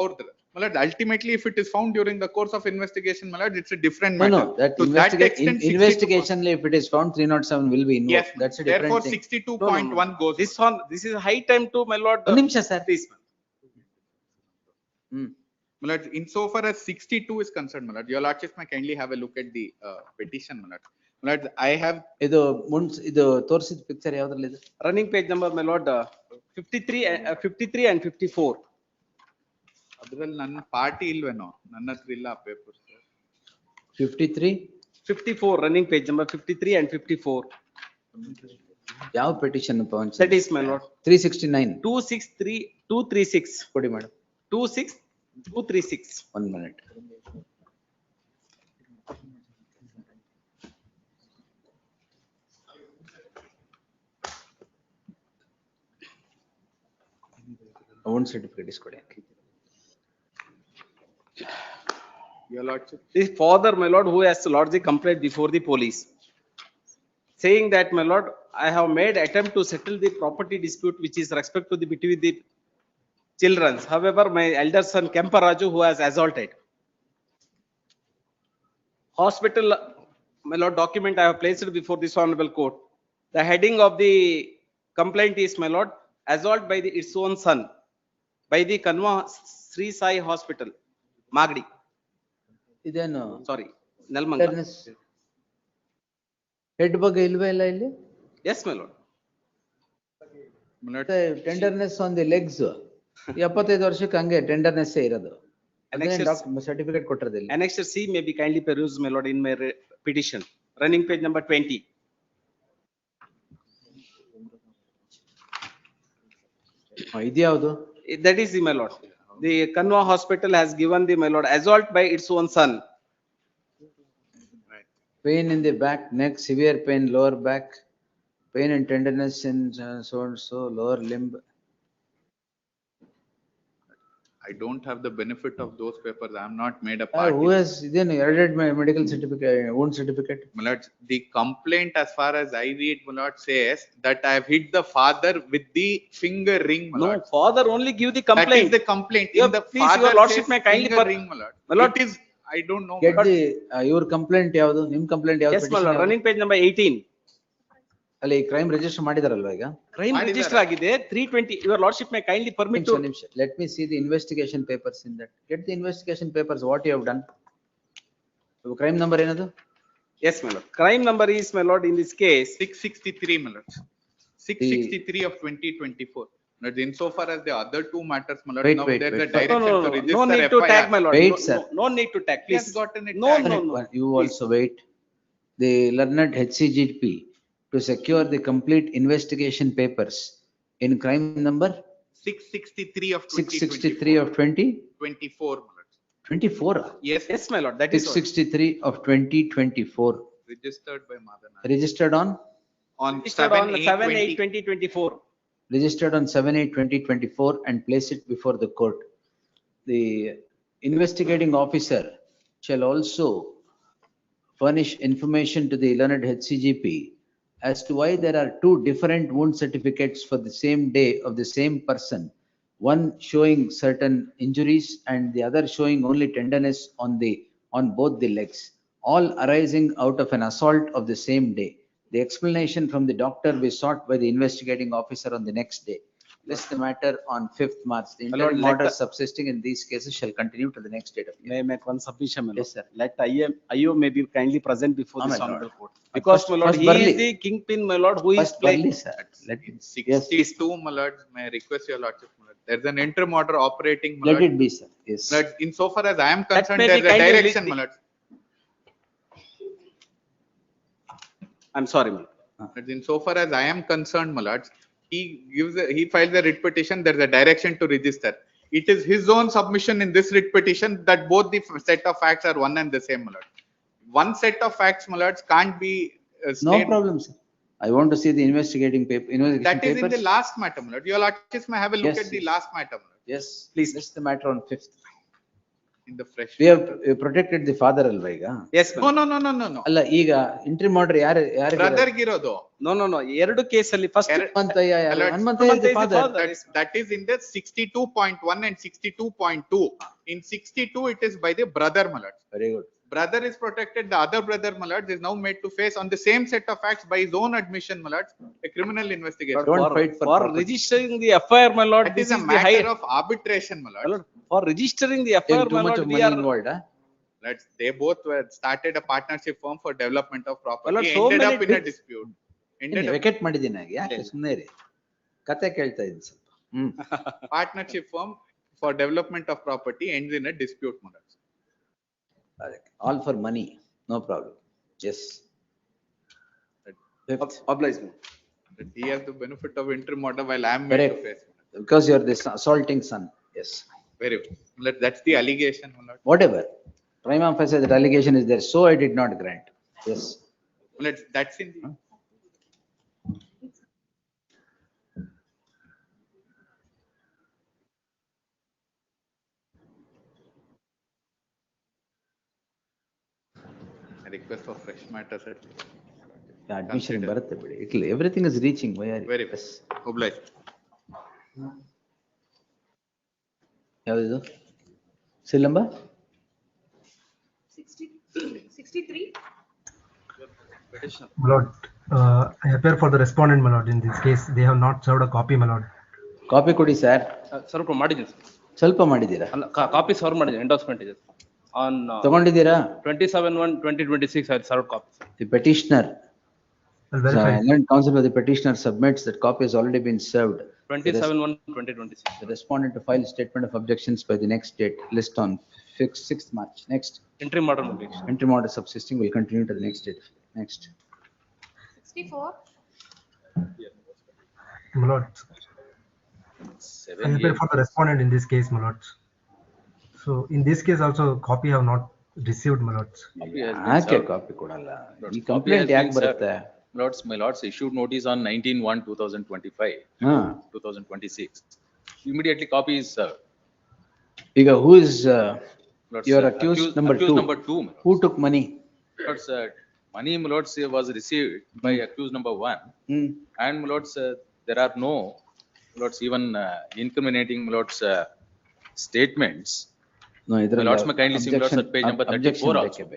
ಅವ್ರದ್ದು. My lord, ultimately, if it is found during the course of investigation, my lord, it's a different No, matter. no, that To that extent, 62 investigation, if it is found, 307 will be Yes, invoked. That's a different therefore thing. 62.1 goes. This is high time to, my lord. ಒಂದು ನಿಮಿಷ sir. Please. My lord, insofar as 62 is concerned, my lord, your lordship may kindly have a look at the petition, my lord. My lord, I have. ಇದು ತೋರಿಸಿದ picture ಯಾವ್ದ್ರಲ್ಲಿ ಇದೆ? Running page number, my lord, 53 and 54. ಅದ್ರಲ್ಲಿ ನನ್ನ party ಇಲ್ವೇನೋ, ನನ್ನ ಹತ್ರ ಇಲ್ಲ papers. 53 54 running page number 53 and 54. ಯಾವ petition Pavan? That is, my lord, 369 236 ಕೊಡಿ madam. 236. 1 minute. own certificate is ಕೊಡಿ. Your lordship. This father, my lord, who has lodged the complaint before the police, saying that, my lord, I have made attempt to settle the property dispute which is respect to the between the children. However, my elder son Kemparaju, who has assaulted. Hospital, my lord, document I have placed before this honorable court. The heading of the complaint is, my lord, assault by its own son by the Kanwa Sri Sai Hospital, Magdi. ಇದೇನು? Sorry, Nalmanga. Head ಬಗ್ಗೆ ಇಲ್ವೇ ಇಲ್ಲ ಇಲ್ಲಿ? Yes, my lord. Tenderness on the legs 75 ವರ್ಷಕ್ಕೆ ಹಂಗೆ tenderness ಇರೋದು. Certificate ಕೊಟ್ಟಿರೋದಿಲ್ಲ. Annexure C may be kindly perused, my lord, in my petition. Running page number 20. ಇದ್ಯಾವುದು? That is the, my lord. The Kanwa Hospital has given the, my lord, assault by its own son. Pain in the back, neck, severe pain, lower back, pain and tenderness in so and so, lower limb. I don't have the benefit of those papers. I am not made a party. Who has then added my medical certificate, own certificate? My lord, the complaint, as far as I read, my lord, says that I have hit the father with the finger ring, my lord. No, father only give the complaint. That is the complaint. Yeah, In the please, father your lordship says may kindly finger ring, my lord. My lord, it is, I don't know. Get the your complaint ಯಾವುದು? ನಿಮ್ಮ complaint ಯಾವುದು? Yes, my lord. Running page number 18. ಅಲ್ಲಿ crime register ಮಾಡಿದಾರಲ್ವಾ ಈಗ? Crime register ಆಗಿದೆ 320. Your lordship may kindly permit to. Let me see the investigation papers in that. Get the investigation papers. What you have done? Crime number ಏನದು? Yes, my lord. Crime number is, my lord, in this case 663, my lord. 663 of 2024. But insofar as the other two matters, my lord, now there's a direction to register no need to FIR. tag, my lord. Wait, sir. No need to tag, He please. has gotten it. No, tagged. no. You also wait. The learned HCGP to secure the complete investigation papers in crime number 663 of 663 of 2024, my lord. 24. Yes, Yes, my lord. That is 663 of 2024. registered by Madana. Registered on? registered on 7/8/2024. Registered on 7/8/2024 and place it before the court. The investigating officer shall also furnish information to the learned HCGP as to why there are two different wound certificates for the same day of the same person, one showing certain injuries and the other showing only tenderness on both the legs, all arising out of an assault of the same day. The explanation from the doctor was sought by the investigating officer on the next day. List the matter on 5th March. The interim order subsisting in these cases shall continue to the next date of May I make one submission, my lord? Yes, sir. Let IO may be kindly present before Oh, this my honorable lord. court. Because, my lord, first he Burley. is the kingpin, my lord, who is First playing. Burley, sir. Let In Yes. 62, my lord, may I request your lordship, my lord. There's an interim order operating, my Let lord. it be, sir. Yes. Lord, insofar as I am concerned, may be there's a kindly direction, my lord. I'm sorry, my lord. But insofar as I am concerned, my lords, he files a writ petition, there's a direction to register. It is his own submission in this writ petition that both the set of facts are one and the same, my lord. One set of facts, my lords, can't be No problem, sir. I want to see the investigating paper, investigation That is in papers. the last matter, my lord. Your lordships may have a look Yes, at the yes. last matter, my lord. Yes, please. List the matter on 5th. in the fresh. We have protected the father alva ಈಗ. Yes, No, no, no, no, no, no. ಅಲ್ಲ ಈಗ interim order ಯಾರು Brother girodo. No. ಎರಡು ಕೇಸಲ್ಲಿ first Hanumanthaiah ಯಾರು? Alert. Hanumanthaiah is the father. That is in the 62.1 and 62.2. In 62, it is by the brother, my lord. Very good. Brother is protected, the other brother, my lord, is now made to face on the same set of facts by his own admission, my lord, a criminal investigation. Don't fight for property. registering the FIR, my lord, That this is a is the matter higher. of arbitration, my lord. For registering the FIR, Too my much lord, of we money are. involved, huh? They both were started a partnership firm for development of property, lord, so ended many up in a bits. dispute. Ended up vacate ಮಾಡಿದ್ದೀನಿ ಯಾಕೆ ಸುಮ್ಮನೆ ಇರಿ ಕತೆ ಕೇಳ್ತಾ ಇದ್ದೀನಿ ಸ್ವಲ್ಪ. partnership firm for development of property ends in a dispute, my lord. All for money, no problem. Yes. Oblige me. That he has the benefit of interim order while I am made to Correct. face. Because you are the assaulting son. Yes. Very well. That's the allegation, my lord. Whatever. Prima facie that allegation is there, so I did not grant. Yes. That's in the. I request for fresh matters at least. Admission ಬರುತ್ತೆ ಬಿಡಿ. Everything is reaching. Why are you? Very well. Obliged. ಯಾವುದು? Cell number? 63. Petition. My lord, I appear for the respondent, my lord. In this case, they have not served a copy, my lord. Copy ಕೊಡಿ sir. ಸ್ವಲ್ಪ ಮಾಡಿದ್ದೀನಿ sir. ಸ್ವಲ್ಪ ಮಾಡಿದ್ದೀರಾ? ಅಲ್ಲ copy serve ಮಾಡಿದ್ದೀನಿ, endorsement ಇದೆ on ತಗೊಂಡಿದ್ದೀರಾ? 27/1/2026 I served copy. The petitioner. I'll So, verify. Learned counsel of the petitioner submits that copy has already been served. 27/1/2026. The respondent to file statement of objections by the next date, list on 6th March. Next. Interim order publication. Interim order subsisting will continue to the next date. Next. 64. My lord, I appear for the respondent in this case, my lord. So in this case also, copy have not received, my lord. ಯಾಕೆ copy ಕೊಡಲ್ಲ? ಈ complaint ಯಾಕೆ ಬರುತ್ತೆ? My lords issued notice on 19/1/2025, ಹಾ. 2026. Immediately copy is served. ಈಗ who is Lords, your accused number accused 2? number 2, my lords. Who took money? Lords, money, my lords, was received by accused number 1. And my lords, there are no, my lords, even incriminating, my lords, statements. No, My lords may kindly see, my lords, at page number 34 also.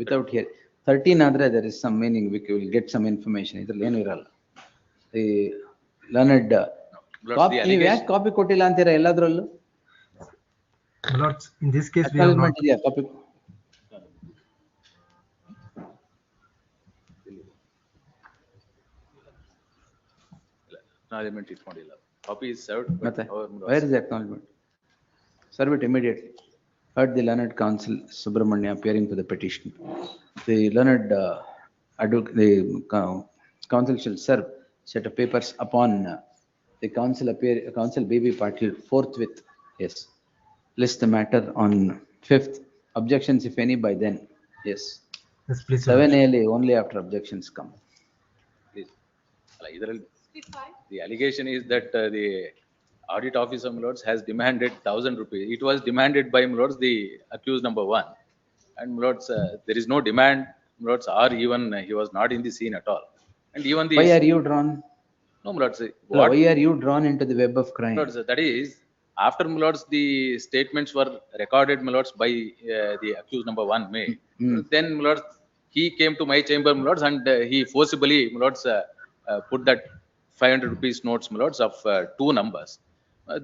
Without here 13 ಆದ್ರೆ there is some meaning, we will get some information. ಇದ್ರಲ್ಲಿ ಏನು ಇರಲ್ಲ. The learned ನೀವು ಯಾಕೆ copy ಕೊಟ್ಟಿಲ್ಲ ಅಂತೀರಾ ಎಲ್ಲಾದ್ರಲ್ಲೂ? My lord, in this case we have not. ಇದೆಯಾ ಕಾಪಿ? Acknowledgement ಇಟ್ಕೊಂಡಿಲ್ಲ. Copy is served. ಮತ್ತೆ where is the acknowledgement? Serve it immediately. Heard the learned counsel Subramanya appearing for the petition. The learned the counsel shall serve set of papers upon the counsel BB Patil forthwith. Yes. List the matter on 5th. Objections if any by then. Yes. Yes, please. 7A only after objections come. Please. The allegation is that the audit officer, my lords, has demanded 1,000 rupees. It was demanded by, my lords, the accused number 1. And, my lords, there is no demand, my lords, or even he was not in the scene at all. And even the. Why are you drawn? No, my lords. Why are you drawn into the web of crime? My lords, that is, after, my lords, the statements were recorded, my lords, by the accused number 1 made. Then, my lords, he came to my chamber, my lords, and he forcibly, my lords, put that 500 rupees notes, my lords, of 2 numbers.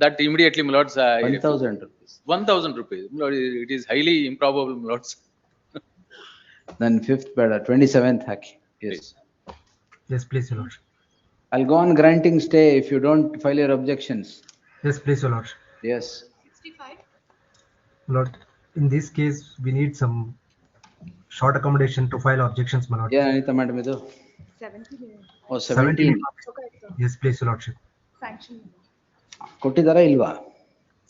That immediately, my lords, 1,000 rupees. 1,000 rupees. My lord, it is highly improbable, my lords. Then 5th, 27th, haki. Yes. Yes, please, your lord. I'll go on granting stay if you don't file your objections. Yes, please, your lord. Yes. 65. Lord, in this case, we need some short accommodation to file objections, my lord. Yeah, Anita madam, idu. 17. Oh, 17. Yes, please, your lordship. Sanction. ಕೊಟ್ಟಿದಾರಾ ಇಲ್ವಾ?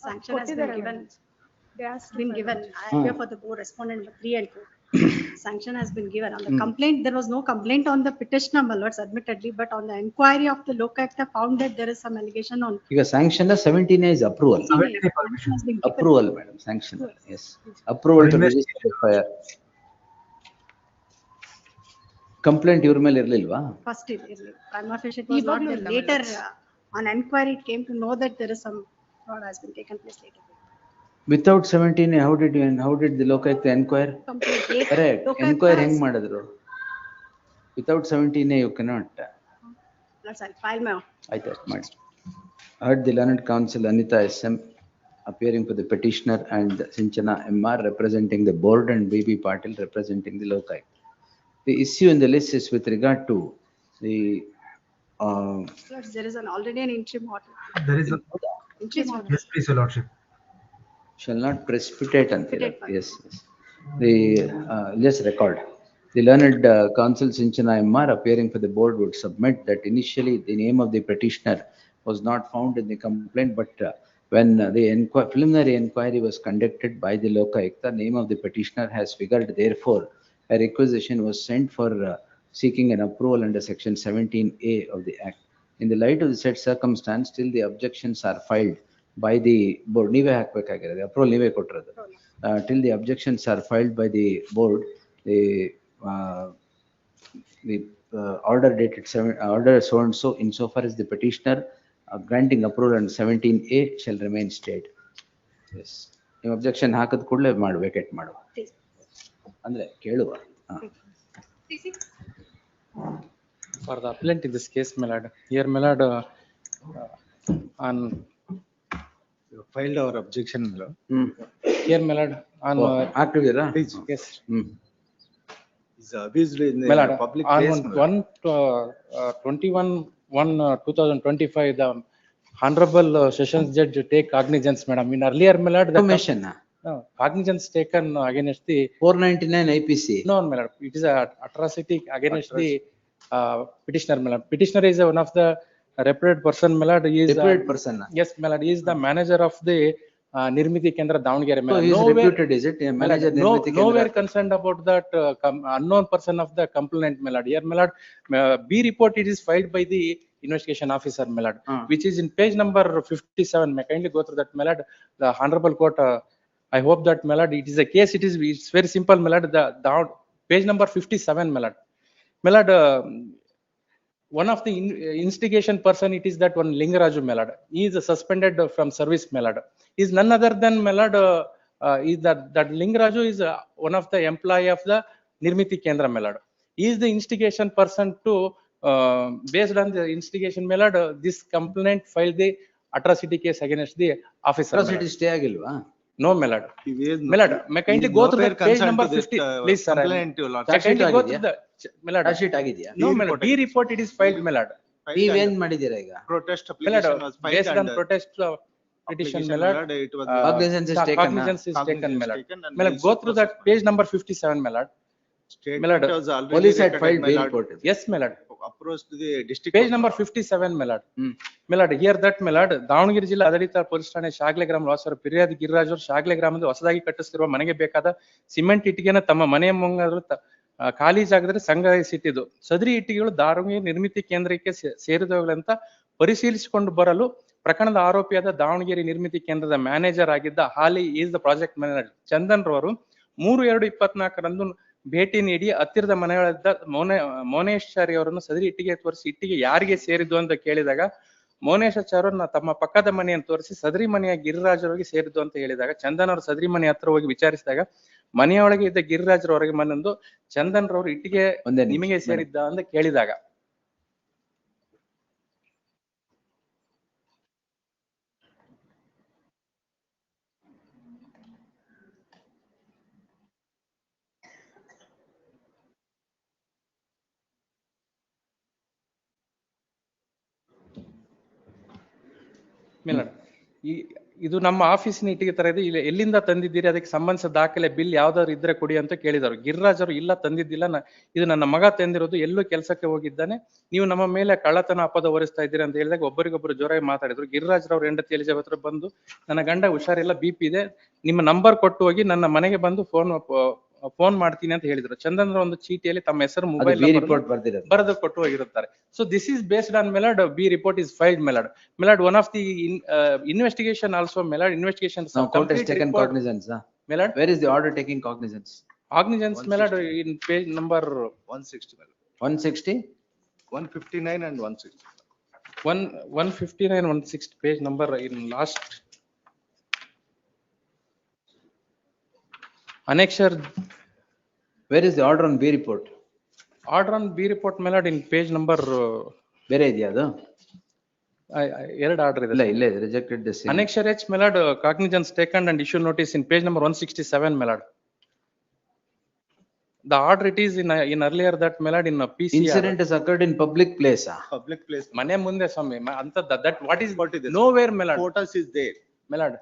Sanction has been given. They has been given. I appear for the board respondent number 3 and 4. sanction has been given. On the complaint, there was no complaint on the petitioner, my lords, admittedly, but on the inquiry of the Lokaयुಕ್ta found that there is some allegation on. ಈಗ sanction 17A is approval. 17A has been given. Approval, madam, sanction, yes. Approval to register FIR. Complaint ಇವ್ರ ಮೇಲೆ ಇರ್ಲಿಲ್ವಾ? First, prima facie it was not there. Later, on inquiry, it came to know that there is some fraud has been taken place later. Without 17A, how did the Lokaयुಕ್ta inquire? Correct, inquire ಹೆಂಗ್ ಮಾಡಿದ್ರು? Without 17A, you cannot. That's I'll file my. ಆಯ್ತು, ಅಷ್ಟು ಮಾಡಿ. Heard the learned counsel Anita SM appearing for the petitioner and Sinchana MR representing the board and BB Patil representing the Lokaयुಕ್ta. The issue in the list is with regard to the There is already an interim order. There is a, Interim order. yes, please, your lordship. shall not precipitate and yes, yes. The just record. The learned counsel Sinchana MR appearing for the board would submit that initially the name of the petitioner was not found in the complaint, but when the preliminary inquiry was conducted by the Lokaयुಕ್ta, name of the petitioner has figured. Therefore, a requisition was sent for seeking an approval under section 17A of the Act. In the light of the said circumstance, till the objections are filed by the board, ನೀವೇ ಹಾಕ್ಬೇಕಾಗಿರೋದು, approval ನೀವೇ ಕೊಟ್ಟಿರೋದು. Till the objections are filed by the board, the order dated order so and so insofar as the petitioner granting approval under 17A shall remain stayed. Yes. ನೀವು objection ಹಾಕಿದ ಕೂಡಲೇ ಮಾಡಿ vacate ಮಾಡುವ. ಅಂದ್ರೆ ಕೇಳುವ. For the appellant in this case, my lord, here, my lord, on You filed our objection, my lord. here, my lord, on ಹಾಕ್ತಿದ್ದೀರಾ? yes, Is abused in my the lord, public on place. my lord. 21/1/2025, the honorable sessions judge take cognizance, madam. In earlier, my lord, the Information. no, cognizance taken against the 499 IPC. no, my lord, it is a atrocity against the petitioner, my lord. Petitioner is one of the reputed person, my lord. He is Reputed person. yes, my lord. He is the manager of the Nirmiti Kendra Davangere. So he is reputed, is it? Manager Nirmiti Kendra. Nowhere concerned about that unknown person of the complainant, my lord. Here, my lord, B report it is filed by the investigation officer, my lord, which is in page number 57. May I kindly go through that, my lord? The honorable court. I hope that, my lord, it is a case. It's very simple, my lord. The page number 57, my lord. My lord, one of the instigation person, it is that one Lingaraju, my lord. He is suspended from service, my lord. He is none other than, my lord, is that Lingaraju is one of the employee of the Nirmiti Kendra, my lord. He is the instigation person to, based on the instigation, my lord, this complaint filed the atrocity case against the officer. Atrocity stay ಆಗಿಲ್ವಾ? No, my lord. My lord, may kindly go through the page number 50, please, sir. May kindly go through the, my lord. Sheet ಆಗಿದೆಯಾ? No, my lord. B report it is filed, my lord. ನೀವೇನ್ ಮಾಡಿದ್ದೀರಾ ಈಗ? Protest My lord, application was filed based on and protest petition, my application, lord. it was Cognizance is taken, Cognizance is taken, cognizance my lord. taken and My lord, go through that page number 57, my lord. My lord, statement was already Police had recorded, filed my B lord. report. yes, my lord. Approached the district. Page court. number 57, my lord. My lord, here that, my lord, Davanagere ಜಿಲ್ಲಾ ಆಡಳಿತ police ಠಾಣೆ ಶಾಗ್ಲೆ ಗ್ರಾಮ ವಾಸರ ಪಿರಿಯಾದಿ ಗಿರಿರಾಜ್ ಅವರು ಶಾಗ್ಲೆ ಗ್ರಾಮದ ಹೊಸದಾಗಿ ಕಟ್ಟಿಸಿರುವ ಮನೆಗೆ ಬೇಕಾದ cement ಇಟ್ಟಿಗೆನ ತಮ್ಮ ಮನೆಯ ಮುಂಗಾದ್ರು ಖಾಲಿ ಜಾಗದಲ್ಲಿ ಸಂಗ್ರಹಿಸಿಟ್ಟಿದ್ದು. ಸದರಿ ಇಟ್ಟಿಗೆಗಳು ದಾವಣಗೆರೆ ನಿರ್ಮಿತಿ ಕೇಂದ್ರಕ್ಕೆ ಸೇರಿದವುಗಳಂತ ಪರಿಶೀಲಿಸಿಕೊಂಡು ಬರಲು ಪ್ರಕರಣದ ಆರೋಪಿಯಾದ ದಾವಣಗೆರೆ ನಿರ್ಮಿತಿ ಕೇಂದ್ರದ ಮ್ಯಾನೇಜರ್ ಆಗಿದ್ದ ಹಾಲಿ is the project manager Chandan ರವರು 3/2/24ರಂದು ಭೇಟಿ ನೀಡಿ ಹತ್ತಿರದ ಮನೆಯಲ್ಲಿದ್ದ ಮೋನೇಶ್ವರಿ ಅವರನ್ನು ಸದರಿ ಇಟ್ಟಿಗೆ ತೋರಿಸಿ ಇಟ್ಟಿಗೆ ಯಾರಿಗೆ ಸೇರಿದ್ದು ಅಂತ ಕೇಳಿದಾಗ ಮೋನೇಶಾಚಾರ್ಯ ತಮ್ಮ ಪಕ್ಕದ ಮನೆಯನ್ನು ತೋರಿಸಿ ಸದರಿ ಮನೆಯ ಗಿರಿರಾಜರವರಿಗೆ ಸೇರಿದ್ದು ಅಂತ ಹೇಳಿದಾಗ ಚಂದನ್ ಅವರು ಸದರಿ ಮನೆ ಹತ್ರ ಹೋಗಿ ವಿಚಾರಿಸಿದಾಗ ಮನೆಯೊಳಗೆ ಇದ್ದ ಗಿರಿರಾಜರವರೆಗೆ ಮನೊಂದು ಚಂದನ್ ರವರು ಇಟ್ಟಿಗೆ ನಿಮಗೆ ಸೇರಿದ್ದ ಅಂತ ಕೇಳಿದಾಗ ಇದು ನಮ್ಮ ಆಫೀಸಿನ ಇಟ್ಟಿಗೆ ತರ ಇದೆ, ಇಲ್ಲಿ ಎಲ್ಲಿಂದ ತಂದಿದ್ದೀರಿ, ಅದಕ್ಕೆ ಸಂಬಂಧಿಸಿದ ದಾಖಲೆ ಬಿಲ್ ಯಾವ್ದಾದ್ರು ಇದ್ರೆ ಕೊಡಿ ಅಂತ ಕೇಳಿದರು. ಗಿರಿರಾಜ್ ಅವರು ಇಲ್ಲ ತಂದಿದ್ದಿಲ್ಲ, ಇದು ನನ್ನ ಮಗ ತಂದಿರೋದು, ಎಲ್ಲೂ ಕೆಲಸಕ್ಕೆ ಹೋಗಿದ್ದಾನೆ, ನೀವು ನಮ್ಮ ಮೇಲೆ ಕಳ್ಳತನ ಅಪದ ಹೊರಿಸ್ತಾ ಇದ್ದೀರಿ ಅಂತ ಹೇಳಿದಾಗ ಒಬ್ಬರಿಗೊಬ್ಬರು ಜೋರಾಗಿ ಮಾತಾಡಿದ್ರು. ಗಿರಿರಾಜ್ ರವ್ರ ಹೆಂಡತಿ ಎಲಿಜಬೆತ್ ಬಂದು ನನ್ನ ಗಂಡ ಹುಷಾರಿಲ್ಲ, BP ಇದೆ, ನಿಮ್ಮ ನಂಬರ್ ಕೊಟ್ಟು ಹೋಗಿ ನನ್ನ ಮನೆಗೆ ಬಂದು ಫೋನ್ ಫೋನ್ ಮಾಡ್ತೀನಿ ಅಂತ ಹೇಳಿದ್ರು. ಚಂದನ್ ಒಂದು ಚೀಟಿಯಲ್ಲಿ ತಮ್ಮ ಹೆಸರು ಅದು ಮೊಬೈಲ್ ಬಿ ರಿಪೋರ್ಟ್ ಬರ್ದಿರೋದು. ಬರೆದು ಕೊಟ್ಟು ಹೋಗಿರುತ್ತಾರೆ. So this is based on my lord, B report is filed, my lord. My lord, one of the investigation also, my lord, investigation. Now court has taken cognizance. My lord, Where is the order taking cognizance? cognizance, my lord, in page number 160. 160? 159 and 160. 159, 160 page number in last annexure. Where is the order on B report? Order on B report, my lord, in page number. ಬೇರೆ ಇದೆಯಾ ಅದು? ಎರಡು order ಇದೆ. ಇಲ್ಲ ಇಲ್ಲ rejected this. Annexure H, my lord, cognizance taken and issue notice in page number 167, my lord. The order it is in earlier that, my lord, in a PCR. Incident has occurred in public place. Public place. ಮನೆ ಮುಂದೆ ಸ್ವಾಮಿ ಅಂತ that what is nowhere, my lord. Photos is there. My lord,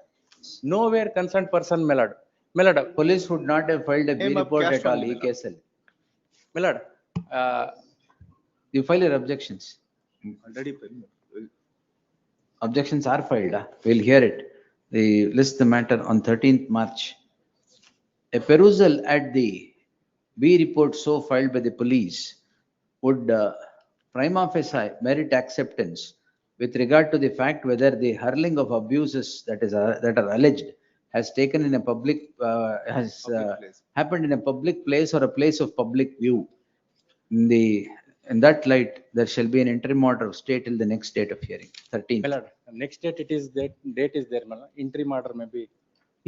nowhere concerned person, my lord. My lord, Police would not have filed a B report at all ಈ ಕೇಸಲ್ಲಿ. my lord, You file your objections. Already. Objections are filed. We'll hear it. They list the matter on 13th March. A perusal at the B report so filed by the police would prima facie merit acceptance with regard to the fact whether the hurling of abuses that are alleged has taken in a public happened in a public place or a place of public view. In that light, there shall be an interim order of stay till the next date of hearing, 13th. my lord, next date it is that date is there, my lord. Interim order maybe.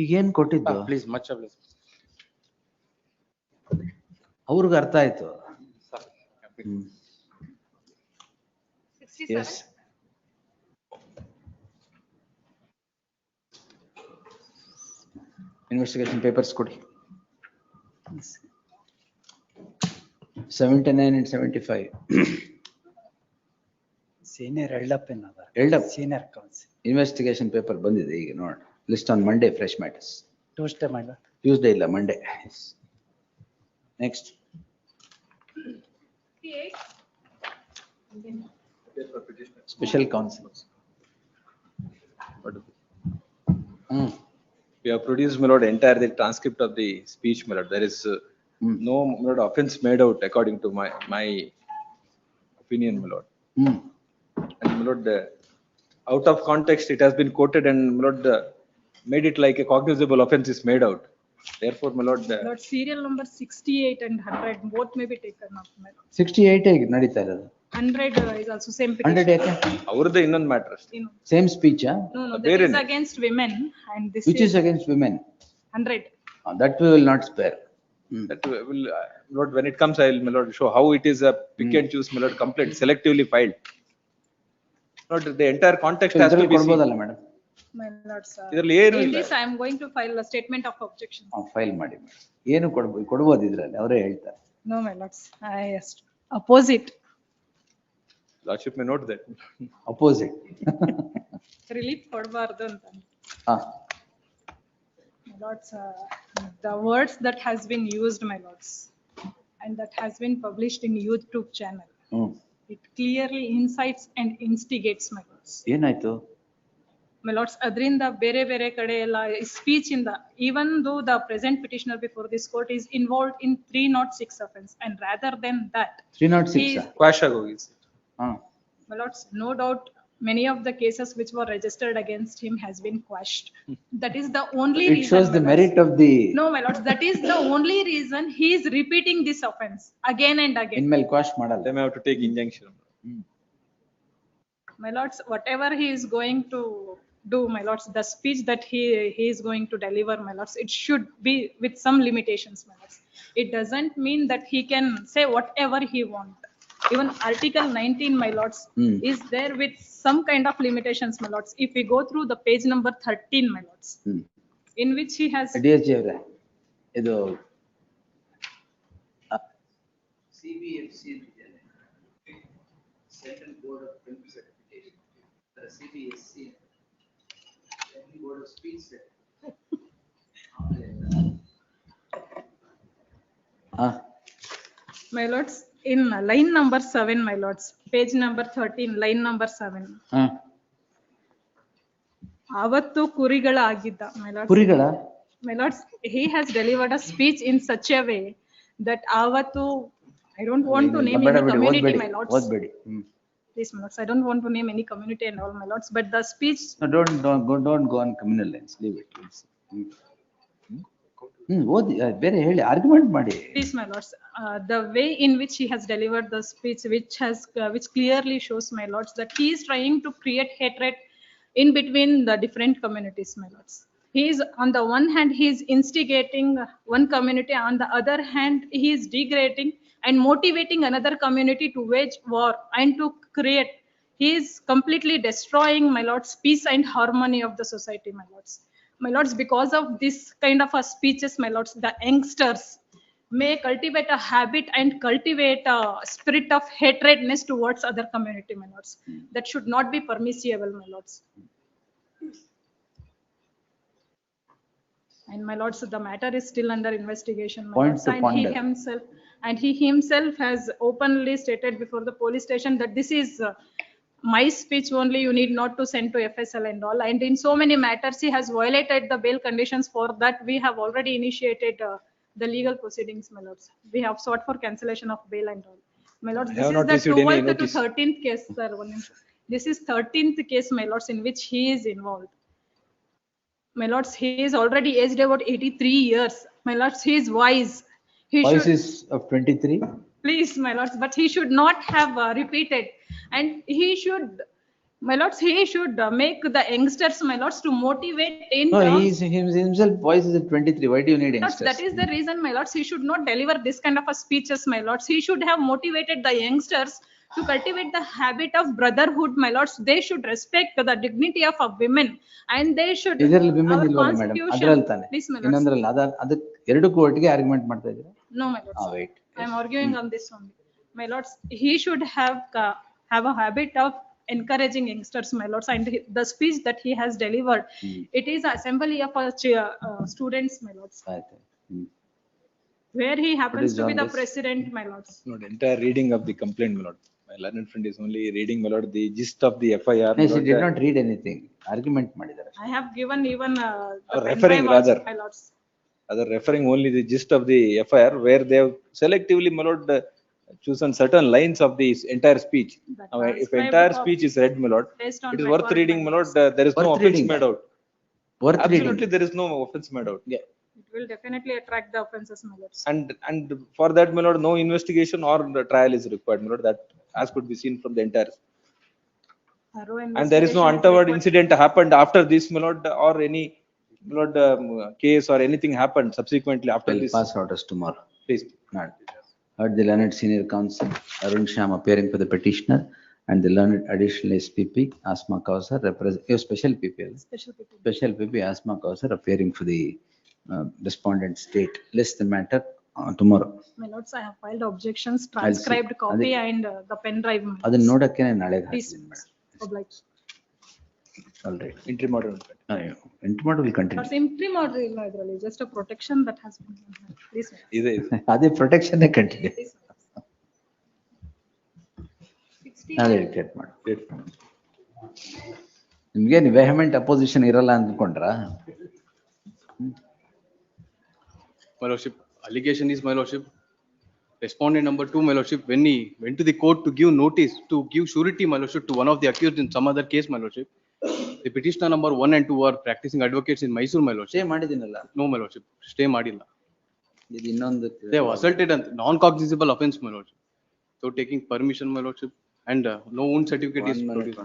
ಈಗ ಏನ್ ಕೊಟ್ಟಿದ್ದು? Please, much obliged. ಅವ್ರಿಗೆ ಅರ್ಥ ಆಯ್ತು. Yes. Investigation papers ಕೊಡಿ. 79 and 75. Senior held up in other. Held up. Senior counsel. Investigation paper ಬಂದಿದೆ ಈಗ ನೋಡ. List on Monday, fresh matters. Tuesday, my lord. Tuesday ಇಲ್ಲ Monday. Next. Special counsel. We have produced, my lord, entire the transcript of the speech, my lord. There is no, my lord, offense made out according to my opinion, my lord. And my lord, out of context, it has been quoted and my lord, made it like a cognizable offense is made out. Therefore, my lord. Lord, serial number 68 and 100 both may be taken up, my lord. 68 ನಡೀತಾ ಇರೋದು. 100 is also same 100 petition. ಯಾಕೆ? ಅವ್ರದ್ದು ಇನ್ನೊಂದು matter ಅಷ್ಟೇ. Same speech. No, that is against women and this Which is against women? 100. That we will not spare. That will, Lord, when it comes, I will, my lord, show how it is a pick and choose, my lord, complaint selectively filed. Lord, the entire context has to be seen. ಕೊಡ್ಬೋದಲ್ಲ madam? My lord, sir. ಇದರಲ್ಲಿ ಏನು In ಇಲ್ಲ. this, I am going to file a statement of objection. File ಮಾಡಿ. ಏನು ಕೊಡ್ಬೋದು ಇದ್ರಲ್ಲಿ ಅವರೇ ಹೇಳ್ತಾರೆ. No, my lords, I oppose it. Lordship may note that. Opposite. Relief ಕೊಡಬಾರ್ದು ಅಂತ. ಹಾ. My lords, the words that has been used, my lords, and that has been published in YouTube channel. It clearly incites and instigates, my lords. ಏನಾಯ್ತು? My lords, ಅದರಿಂದ ಬೇರೆ ಬೇರೆ ಕಡೆ ಎಲ್ಲ speech ಇಂದ, even though the present petitioner before this court is involved in 306 offense, and rather than that, 306. Quash ಆಗೋಗಿದೆ. my lords, no doubt many of the cases which were registered against him has been quashed. That is the only It reason. shows the my merit lords. of the. No, my lords, that is the only reason he is repeating this offense again and again. ಇನ್ಮೇಲೆ quash ಮಾಡಲ್ಲ. They may have to take injunction. My lords, whatever he is going to do, my lords, the speech that he is going to deliver, my lords, it should be with some limitations, my lords. It doesn't mean that he can say whatever he want. Even Article 19, my lords, is there with some kind of limitations, my lords. If we go through the page number 13, my lords, in which he has. DSG ಅವರೇ, ಇದು CBFC Central Board of Film Certification, the CBSC Central Board of Speech Certification. My lords, in line number 7, my lords, page number 13, line number 7. ಅವತ್ತು ಕುರಿಗಳ ಆಗಿದ್ದ, my lords. ಕುರಿಗಳ? My lords, he has delivered a speech in such a way that Avatu, I don't want to name any community, my lords. ಓದ್ಬೇಡಿ. Please, my lords, I don't want to name any community and all, my lords, but the speech. No, don't go on communal lines. Leave it. ಓದಿ ಬೇರೆ ಹೇಳಿ argument ಮಾಡಿ. Please, my lords, the way in which he has delivered the speech, which clearly shows, my lords, that he is trying to create hatred in between the different communities, my lords. He is, on the one hand, he is instigating one community, on the other hand, he is degrading and motivating another community to wage war and to create. He is completely destroying, my lords, peace and harmony of the society, my lords. My lords, because of this kind of a speeches, my lords, the youngsters may cultivate a habit and cultivate a spirit of hatredness towards other community, my lords. That should not be permissible, my lords. And my lords, the matter is still under investigation, my Point lords, to and he himself has openly stated before the police station that this is my speech only, you need not to send to FSL and all. And in so many matters, he has violated the bail conditions. For that, we have already initiated the legal proceedings, my lords. We have sought for cancellation of bail and all. My lords, this is the 12th to 13th case, sir. This is 13th case, my lords, in which he is involved. My lords, he is already aged about 83 years. My lords, he is wise. Voice is of 23. Please, my lords, but he should not have repeated. And he should, my lords, he should make the youngsters, my lords, to motivate in No, terms. himself voice is at 23. Why do you need Lords, youngsters? that is the reason, my lords, he should not deliver this kind of a speeches, my lords. He should have motivated the youngsters to cultivate the habit of brotherhood, my lords. They should respect the dignity of a women, and they should. ಇದರಲ್ಲಿ women our ಇಲ್ವಲ್ಲ madam, constitution- ಅದ್ರಲ್ಲಿ ತಾನೆ Please, my lords. ಇನ್ನೊಂದ್ರಲ್ಲ ಅದಕ್ಕೆ ಎರಡಕ್ಕೂ ಒಟ್ಟಿಗೆ argument ಮಾಡ್ತಾ ಇದ್ದೀರಾ? No, my lords. wait. I am arguing on this only. My lords, he should have a habit of encouraging youngsters, my lords, and the speech that he has delivered, it is assembly of students, my lords, where he happens to be the president, my lords. Not entire reading of the complaint, my lord. My learned friend is only reading, my lord, the gist of the FIR. Yes, he did not read anything. Argument ಮಾಡಿದ್ದಾರೆ. I have given even the referring pen drive also, rather. my lords. Other referring only the gist of the FIR, where they have selectively, my lord, chosen certain lines of the entire speech. Now, if entire speech is read, my lord, Based on it is worth record, reading, my my lord. There is no Worth offense reading. made out. Worth reading. Absolutely, there is no offense made out. Yeah. It will definitely attract the offenses, my lords. And for that, my lord, no investigation or the trial is required, my lord. That as could be seen from the entire. Thorough And there is no investigation untoward required. incident happened after this, my lord, or any, my lord, case or anything happened subsequently after Will this. pass orders tomorrow. Please. Not. Heard the learned senior counsel Arun Sham appearing for the petitioner and the learned additional SPP Asma Kausar special PPL. Special PP Asma Kausar appearing for the respondent state. List the matter tomorrow. My lords, I have filed objections, transcribed copy and the pen drive. my ಅದನ್ನ lords. ನೋಡಕ್ಕೆ ನಾಳೆ Please, oblige. All right. Interim order. Interim will continue. Lords, interim order ಇಲ್ಲ ಇದ್ರಲ್ಲಿ, just a protection that has been given. Please, my lords. ಇದೆ. ಅದೇ protection continue. Please, my lords. 60 ಅದೇ ರಿಟೇಟ್ ಮಾಡಿ. ನಿಮ್ಗೆ ವೆಹಮೆಂಟ್ ಅಪೋಸಿಷನ್ ಇರಲ್ಲ ಅಂದ್ಕೊಂಡ್ರಾ? My lordship, allegation is, my lordship, respondent number 2, my lordship, when he went to the court to give notice, to give surety, my lordship, to one of the accused in some other case, my lordship, the petitioner number 1 and 2 are practicing advocates in Mysore, my lordship. Stay ಮಾಡಿದ್ದೀನಲ್ಲ. No, my lordship, stay ಮಾಡಿಲ್ಲ. ಇದು ಇನ್ನೊಂದು. They have assaulted a non-cognizable offense, my lordship. So taking permission, my lordship, and no wound certificate is produced.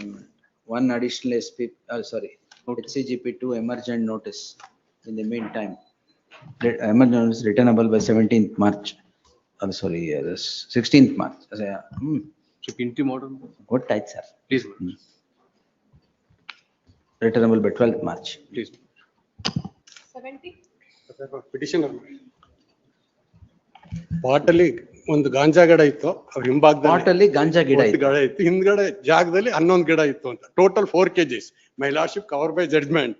One additional SP, HCGP 2 emergent notice in the meantime. Emergent notice returnable by 17th March. 16th March. Interim order. What type, sir? Please. Returnable by 12th March. Please. 70. Petition ಬಾಟಲಿ ಒಂದು ಗಾಂಜಾ ಗಿಡ ಇತ್ತು ಅವ್ರ ಹಿಂಭಾಗದಲ್ಲಿ. ಬಾಟಲಿ ಗಾಂಜಾ ಗಿಡ ಒಂದು ಗಿಡ ಇತ್ತು, ಹಿಂದ್ಗಡೆ ಜಾಗದಲ್ಲಿ 11 ಗಿಡ ಇತ್ತು ಅಂತ. Total 4 kgs. My lordship cover by judgment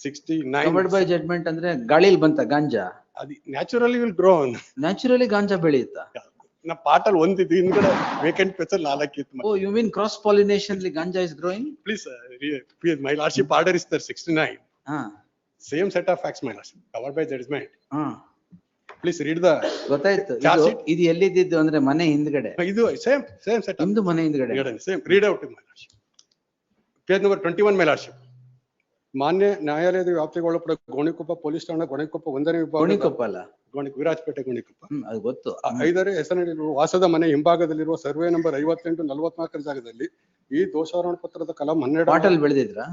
69. Covered by judgment ಅಂದ್ರೆ ಗಾಳಿಲಿ ಬಂತ ಗಾಂಜಾ? ಅದು naturally will grow. Naturally ganja ಬೆಳೆಯುತ್ತಾ? ನಾ ಪಾಟಲ್ ಒಂದಿದ್ದು ಹಿಂದ್ಗಡೆ ವೇಕೆಂಟ್ ಪ್ಲೇಸ್ ಅಲ್ಲಿ 4 ಇತ್ತು. Oh, you mean cross pollination ganja is growing? Please, my lordship order is there 69. Same set of facts, my lordship, covered by judgment. ಹಾ Please read the ಗೊತ್ತಾಯ್ತು. charge ಇದು sheet. ಇದು ಎಲ್ಲಿದ್ದು ಅಂದ್ರೆ ಮನೆ ಹಿಂದ್ಗಡೆ, ಇದು same set of. ಹಿಂದು ಮನೆ ಹಿಂದ್ಗಡೆ. Same, read out, my lordship. Page number 21, my lordship. ಮಾನ್ಯ ನ್ಯಾಯಾಲಯದ ವ್ಯಾಪ್ತಿಗೆ ಒಳಪಡ ಗೋಣಿಕೊಪ್ಪ ಪೊಲೀಸ್ ಠಾಣಾ ಗೋಣಿಕೊಪ್ಪ 1ನೇ ವಿಭಾಗ. ಗೋಣಿಕೊಪ್ಪ ಅಲ್ಲ, ವಿರಾಜಪೇಟೆ ಗೋಣಿಕೊಪ್ಪ. ಅದು ಗೊತ್ತು. 5ರ ಹೆಸರಿನಲ್ಲಿರುವ ವಾಸದ ಮನೆ ಹಿಂಭಾಗದಲ್ಲಿರುವ ಸರ್ವೆ ನಂಬರ್ 58-44 ಜಾಗದಲ್ಲಿ ಈ ದೋಷಾರೋಪಣ ಪತ್ರದ ಕಲಂ 12. ಪಾಟಲ್ ಬೆಳೆದಿದ್ರಾ?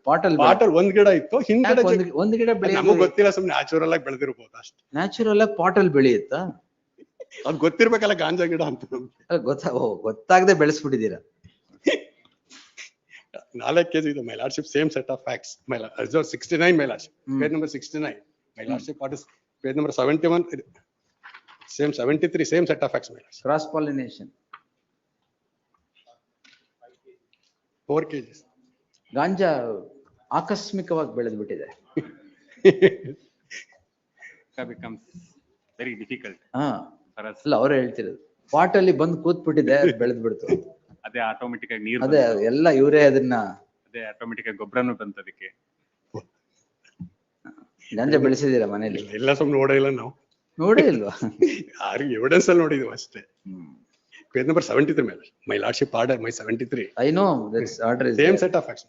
ಪಾಟಲ್ ಒಂದ್ ಗಿಡ ಇತ್ತು ಹಿಂದ್ಗಡೆ. ಒಂದ್ ಗಿಡ ನಮಗ್ ಗೊತ್ತಿಲ್ಲ, ಸುಮ್ನೆ ನ್ಯಾಚುರಲ್ ಆಗಿ ಬೆಳೆದಿರ್ಬೋದು ಅಷ್ಟೇ. ನ್ಯಾಚುರಲ್ ಆಗಿ ಪಾಟಲ್ ಬೆಳೆಯುತ್ತಾ? ಅದ್ ಗೊತ್ತಿರ್ಬೇಕಲ್ಲ ಗಾಂಜಾ ಗಿಡ ಅಂತ. ಗೊತ್ತಾಗದೆ ಬೆಳೆಸ್ಬಿಟ್ಟಿದ್ದೀರಾ. 4 kg ಇದು my lordship, same set of facts. My lord, 69 my lordship, page number 69. My lordship, what is page number 71? Same 73, same set of facts, my lordship. Cross pollination. 4 kg. ಗಾಂಜಾ ಆಕಸ್ಮಿಕವಾಗಿ ಬೆಳೆದ್ಬಿಟ್ಟಿದೆ. becomes very difficult. ಹಾ, ಅಲ್ಲ ಅವ್ರು ಹೇಳ್ತಿರೋದು pot ಅಲ್ಲಿ ಬಂದು ಕೂತ್ಬಿಟ್ಟಿದೆ, ಬೆಳೆದ್ ಬಿಡ್ತು. ಅದೇ automatic ಆಗಿ ನೀರು, ಅದೇ ಎಲ್ಲ ಇವರೇ ಅದನ್ನ, ಅದೇ ಆಟೋಮೆಟಿಕ್ ಆಗಿ ಗೊಬ್ಬರನು ಬಂತು ಅದಕ್ಕೆ. ಗಾಂಜಾ ಬೆಳೆಸಿದೀರಾ ಮನೇಲಿ? ಎಲ್ಲ ಸುಮ್ನೆ ನೋಡೇ ಇಲ್ಲ ನಾವು. ನೋಡೇ ಇಲ್ವಾ? ಯಾರಿಗೆ ಎವಿಡೆನ್ಸ್ ಅಲ್ಲಿ ನೋಡಿದ್ವಿ ಅಷ್ಟೇ. Page number 73, my lordship order, my 73. I know this order is same set of facts.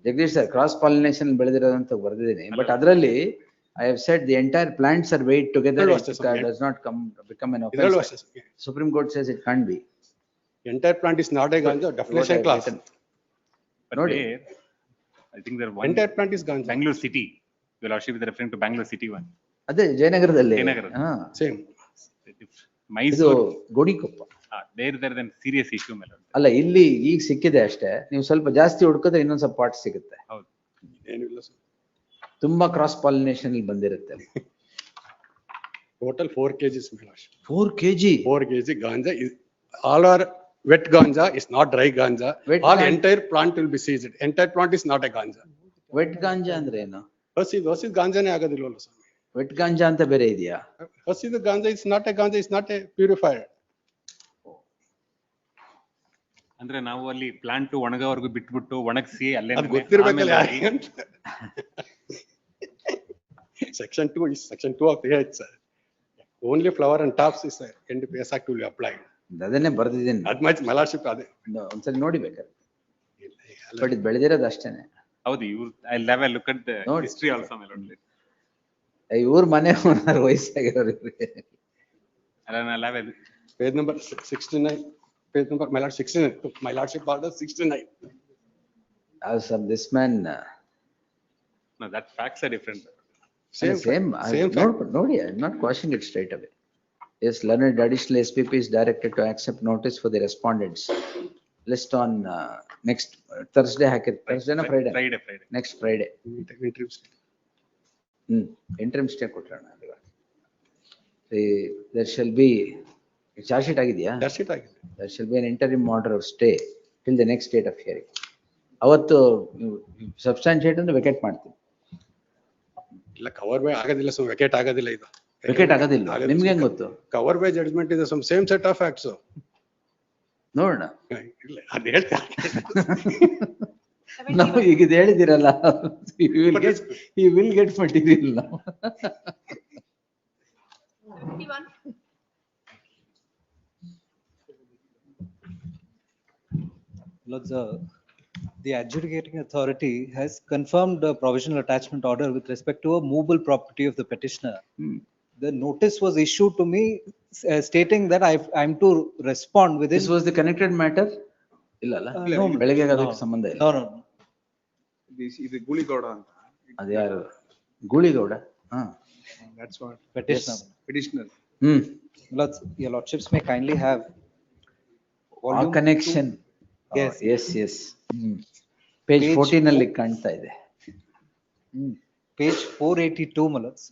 Jagadish sir, cross pollination ಬೆಳೆದಿರೋದಂತ ಬರ್ದಿದ್ದೀನಿ. ಬಟ್ ಅದರಲ್ಲಿ I have said the entire plants are weighed together. It does not become an offense. Supreme Court says it can't be. Entire plant is not a ganja definition class. But there, I think there one entire plant is ganja. Bangalore city. Your lordship is referring to Bangalore city one. ಅದೇ ಜಯನಗರದಲ್ಲಿ. Same. Mysuru Gonikoppa. There then serious issue ಮೇಲೆ. ಅಲ್ಲ, ಇಲ್ಲಿ ಈಗ ಸಿಕ್ಕಿದೆ ಅಷ್ಟೇ. ನೀವು ಸ್ವಲ್ಪ ಜಾಸ್ತಿ ಹುಡುಕಿದ್ರೆ ಇನ್ನೊಂದ್ ಸ್ವಲ್ಪ ಪಾರ್ಟ್ ಸಿಗುತ್ತೆ. ಹೌದು, ಏನಿಲ್ಲ ಸರ್, ತುಂಬಾ ಕ್ರಾಸ್ ಪಾಲಿನೇಷನ್ ಅಲ್ಲಿ ಬಂದಿರುತ್ತೆ. Total 4 kg. 4 kg. 4 kg ganja is all are wet ganja, is not dry ganja. All entire plant will be seized. Entire plant is not a ganja. Wet ganja ಅಂದ್ರೆ ಏನು? ಹಸಿದು ಗಾಂಜಾನೇ ಆಗೋದಿಲ್ವಲ್ಲ sir. Vet ಗಾಂಜಾ ಅಂತ ಬೇರೆ ಇದೆಯಾ? ಹಸಿದು ಗಾಂಜಾ is not a ganja, is not a purified. ಅಂದ್ರೆ ನಾವು ಅಲ್ಲಿ plant ಒಣಗೋವರೆಗೂ ಬಿಟ್ಬಿಟ್ಟು ಒಣಗಿಸಿ ಅಲ್ಲೇ ಗೊತ್ತಿರ್ಬೇಕಲ್ಲ ಯಾರಿಗೆ ಅಂತ. Section 2 is section 2 of the H, sir. Only flower and tops is NDPS Act will be applied. ಅದನ್ನೇ ಬರ್ದಿದ್ದೀನಿ. That much my lordship ಅದೇ ಒಂದ್ಸರಿ ನೋಡಿ ಬೇಕಾದ್ರೆ. ಬಟ್ ಇದು ಬೆಳೆದಿರೋದು ಅಷ್ಟೇನೆ. ಹೌದು, ಇವ್ರು I leave look at the history also my lord. ಇವ್ರ ಮನೆ ಓನರ್ ವಯಸ್ಸಾಗಿರೋರು. ಅಲ್ಲ ನಾ leave page number 69, page number my lord 69, my lordship order 69. As of this man, no, that facts are different. Same. Nodi, I'm not quashing it straight away. Yes, learned additional SPP is directed to accept notice for the respondents. List on next Thursday. Thursday na Friday? Friday. Next Friday. Interim stay. Interim stay kotrana. There shall be charge sheet ಆಗಿದೆಯಾ? Charge sheet ಆಗಿದೆ. There shall be an interim order of stay till the next date of hearing. ಅವತ್ತು substantiate ಅಂದ್ರೆ vacate ಮಾಡ್ತೀವಿ. ಇಲ್ಲ, cover by ಆಗೋದಿಲ್ಲ, so vacate ಆಗೋದಿಲ್ಲ. ಇದು vacate ಆಗೋದಿಲ್ಲ. ನಿಮ್ಗೆ ಹೆಂಗ್ ಗೊತ್ತು? ಕವರ್ ಬೈ ಜಡ್ಜ್ಮೆಂಟ್ ಇದೆ, ಸೇಮ್ ಸೆಟ್ ಆಫ್ ಫ್ಯಾಕ್ಟ್ಸ್. ನೋಡೋಣ. ಇಲ್ಲ, ಅದು ಹೇಳ್ತಾ ನಾವು ಈಗ ಇದು ಹೇಳಿದಿರಲ್ಲ, he will get material now. The adjudicating authority has confirmed a provisional attachment order with respect to a movable property of the petitioner. The notice was issued to me stating that I'm to respond within. This was the connected matter? ಇಲ್ಲ ಅಲ್ಲ, ಬೆಳಗ್ಗೆ ಅದಕ್ಕೆ ಸಂಬಂಧ ಇಲ್ಲ. No. ಇದು ಗೂಳಿಗೌಡ ಅಂತ. ಅದು ಯಾರು? Gooligowda? That's what petitioner. Your lordships may kindly have ಆ ಕನೆಕ್ಷನ್. Yes. Page 14 ಅಲ್ಲಿ ಕಾಣ್ತಾ ಇದೆ. Page 482, Malats,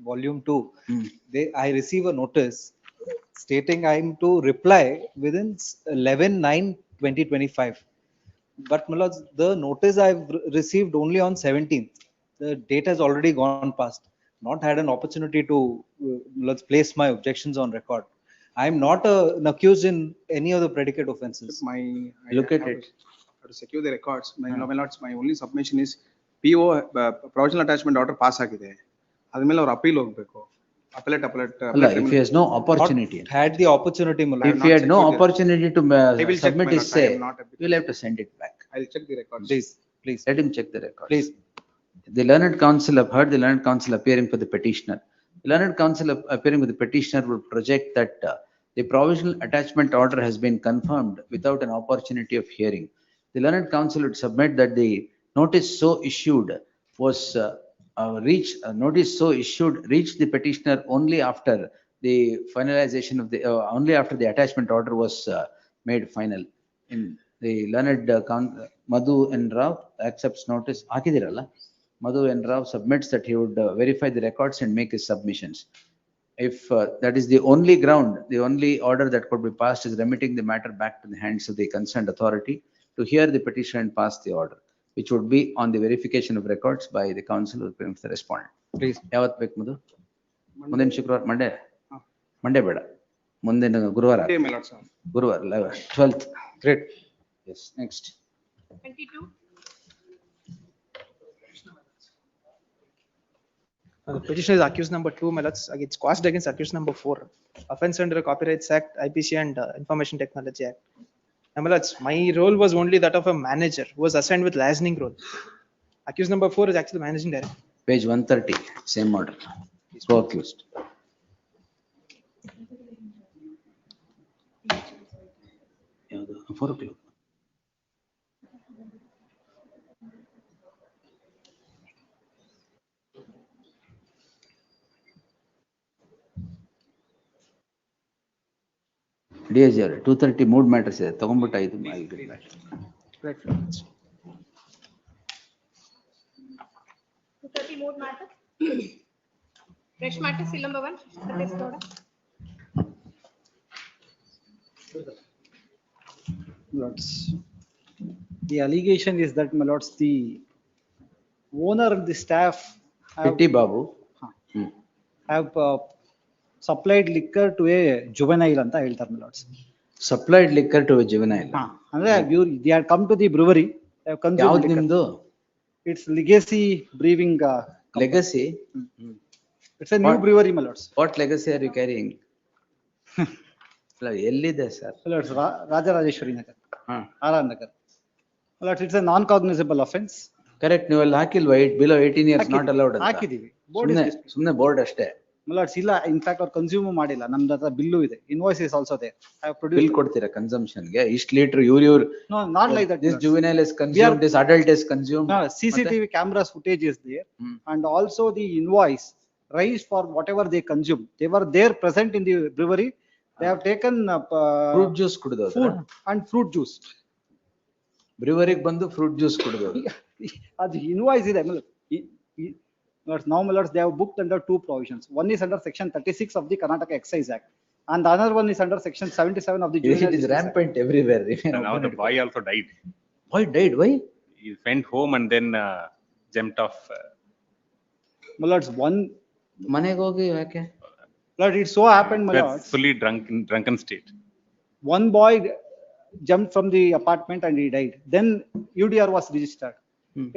volume 2. I receive a notice stating I'm to reply within 11/9/2025. But Malats, the notice I've received only on 17th. The date has already gone past. Not had an opportunity to place my objections on record. I'm not an accused in any of the predicate offences. Look at it. To secure the records, my lords, my only submission is PO provisional attachment order pass ಆಗಿದೆ ಅದ್ಮೇಲೆ ಅವ್ರು appeal ಹೋಗ್ಬೇಕು appellate ಅಲ್ಲ, if he has no opportunity. Had the opportunity, my lord. If he had no opportunity to I will check, submit my his lord. I say, am not able to you'll have to send it back. I'll check the records. Please. Let him check the records. Please. The learned counsel have heard the learned counsel appearing for the petitioner. The learned counsel appearing with the petitioner would project that the provisional attachment order has been confirmed without an opportunity of hearing. The learned counsel would submit that the notice so issued was reached the petitioner only after the finalization of the only after the attachment order was made final. In the learned Madhu and Rao accepts notice. Hakidiralla. Madhu and Rao submits that he would verify the records and make his submissions. If that is the only ground, the only order that could be passed is remitting the matter back to the hands of the concerned authority to hear the petition and pass the order, which would be on the verification of records by the counsel or the respondent. Please. Yavat bek Madhu? Mundin Shukrar, Monday beda. Mundin Guruvara. Monday, my lord, sir. Guruvar, 12th. Great. Yes, next. 22. The petition is accused number 2, my lords. It's quashed against accused number 4. Offense under Copyrights Act, IPC and Information Technology Act. Now, my lords, my role was only that of a manager who was assigned with liaising role. Accused number 4 is actually managing director. Page 130, same order. Co-accused. ಯಾವುದು? 4 o'clock. DSG 230 mood matters ಇದೆ ತಗೊಂಡ್ಬಿಟ್ಟು ಇದು ಮಾಡಿ. Right. 230 mood matter. Fresh matter, seal number 1, the test order. Lords, the allegation is that, my lords, the owner and the staff Pitti Babu have supplied liquor to a juvenile anta ಹೇಳ್ತಾರೆ, my lords. Supplied liquor to a juvenile. ಅಂದ್ರೆ they had come to the brewery, they have consumed ಯಾವ್ದು liquor. ನಿಮ್ದು? It's Legacy Brewing. Legacy? It's a new brewery, my lords. What legacy are you carrying? ಎಲ್ಲಿದೆ sir? My lords, Rajarajeshwari Nagar, RR Nagar. My lords, it's a non-cognizable offense. Correct, ನೀವು ಅಲ್ಲಿ ಹಾಕಿಲ್ವಾ below 18 years not allowed ಅಂತ? ಹಾಕಿದೀವಿ. ಸುಮ್ಮನೆ board ಅಷ್ಟೇ. My lords, ಇಲ್ಲ, in fact ಅವ್ರು consume ಮಾಡಿಲ್ಲ, ನಮ್ದು ಹತ್ರ ಬಿಲ್ಲು ಇದೆ, invoice is also there. I have produced. Bill ಕೊಡ್ತೀರಾ ಕನ್ಸಂಪ್ಷನ್ ಗೆ? ಇಷ್ಟು ಲೀಟರ್ ಇವ್ರ No, not like that. this juvenile is consumed, this adult is consumed. No, CCTV cameras footage is there, and also the invoice raised for whatever they consumed. They were there present in the brewery. They have taken fruit juice ಕುಡಿದೋದ್ರ? food and fruit juice. ಬ್ರಿವರಿಗೆ ಬಂದು fruit juice ಕುಡಿದೋದ್ರು. ಅದು invoice ಇದೆ. Now, my lords, they have booked under 2 provisions. One is under section 36 of the Karnataka Excise Act, and the other one is under section 77 of the Juvenile. It is rampant everywhere. And now the boy also died. Boy died, why? He went home and then jumped off. My lords, one ಮನೆಗೆ ಹೋಗಿ ಯಾಕೆ? Lord, it so happened, my lords, Fully drunken state. one boy jumped from the apartment and he died. Then UDR was registered.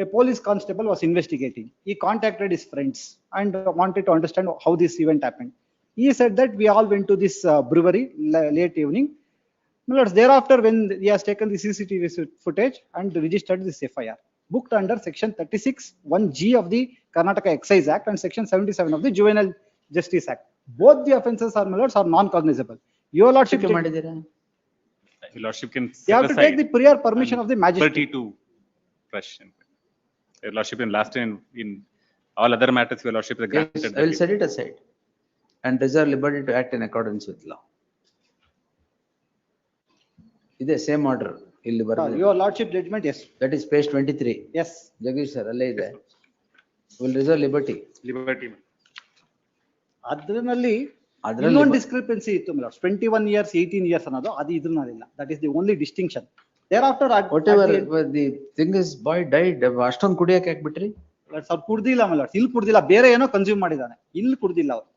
A police constable was investigating. He contacted his friends and wanted to understand how this event happened. He said that we all went to this brewery late evening. My lords, thereafter, when he has taken the CCTV footage and registered this FIR, booked under section 36 1G of the Karnataka Excise Act and section 77 of the Juvenile Justice Act. Both the offences are, my lords, are non-cognizable. Your lordship, Your lordship can you have to take the prior permission of the magistrate. 32 fresh. Your lordship in last in all other matters, your lordship is granted. I will set it aside and reserve liberty to act in accordance with law. ಇದೆ same order ಇಲ್ಲಿ ಬರ್ತದೆ. Your lordship judgment, yes. That is page 23. Yes. Jagadish sir ಅಲ್ಲೇ ಇದೆ. Will reserve liberty. Liberty. ಅದರಲ್ಲಿ ಇನ್ನೊಂದು discrepancy ಇತ್ತು, my lords. 21 years, 18 years ಅನ್ನೋದು ಅದು ಇದ್ರಲ್ಲಿಲ್ಲ. That is the only distinction. Thereafter, whatever the thing is, boy died. ಅಷ್ಟೊಂದು ಕುಡಿಯಕ್ಕೆ ಹಾಕ್ಬಿಟ್ರಿ? ಸರ್ ಕುಡ್ದಿಲ್ಲ, my lords. ಇಲ್ಲಿ ಕುಡ್ದಿಲ್ಲ, ಬೇರೆ ಏನೋ ಕನ್ಸ್ಯೂಮ್ ಮಾಡಿದಾನೆ, ಇಲ್ಲಿ ಕುಡ್ದಿಲ್ಲ ಅವರು.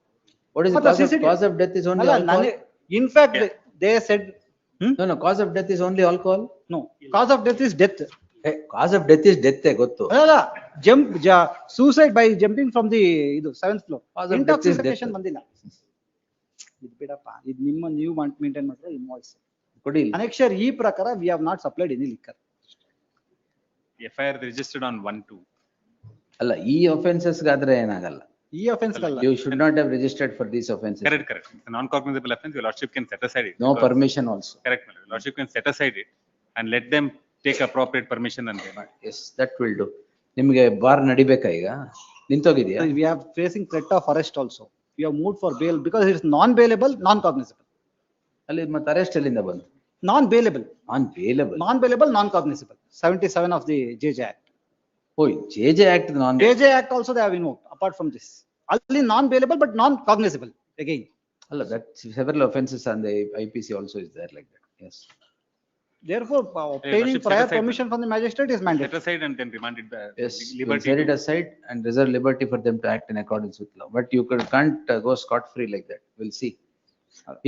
What is the cause of death is only alcohol? In fact, they said no, cause of death is only alcohol. No, cause of death is death. Cause of death is death, ಗೊತ್ತು. ಅಲ್ಲ suicide by jumping from the ಇದು 7th floor. Cause of death is Intoxication death. ಬಂದಿಲ್ಲ. ಇದು ಬಿಡಪ್ಪ, ಇದು ನೀವು maintain ಮಾಡಿದ್ರೆ invoice ಕೊಡಿ. ಅನೆಕ್ಷರ್ ಈ ಪ್ರಕಾರ we have not supplied any liquor. FIR registered on 1-2. ಅಲ್ಲ, ಈ offences ಗಾದ್ರೆ ಏನಾಗಲ್ಲ. ಈ offense Galla. You should not have registered for these offences. Correct. It's a non-cognizable offense. Your lordship can set aside it. No permission also. Correct. Your lordship can set aside it and let them take appropriate permission and then. Yes, that will do. ನಿಮ್ಗೆ bar ನಡಿಬೇಕಾ ಈಗ? ನಿಂತೋಗಿದ್ಯಾ? We are facing threat of arrest also. We have moved for bail because it is non-bailable, non-cognizable. ಅಲ್ಲಿ ಮತ್ತೆ arrest ಎಲ್ಲಿಂದ ಬಂತು? Non-bailable. Non-bailable. Non-bailable, non-cognizable. 77 of the JJ Act. Oh, JJ Act, JJ Act also they have invoked apart from this. Only non-bailable but non-cognizable again. Allah, that several offences on the IPC also is there like that. Yes. Therefore, obtaining prior permission from the magistrate is mandatory. Set aside and then remand it back. Yes, you Liberty set it to- aside and reserve liberty for them to act in accordance with law. But you can't go scot-free like that. We'll see.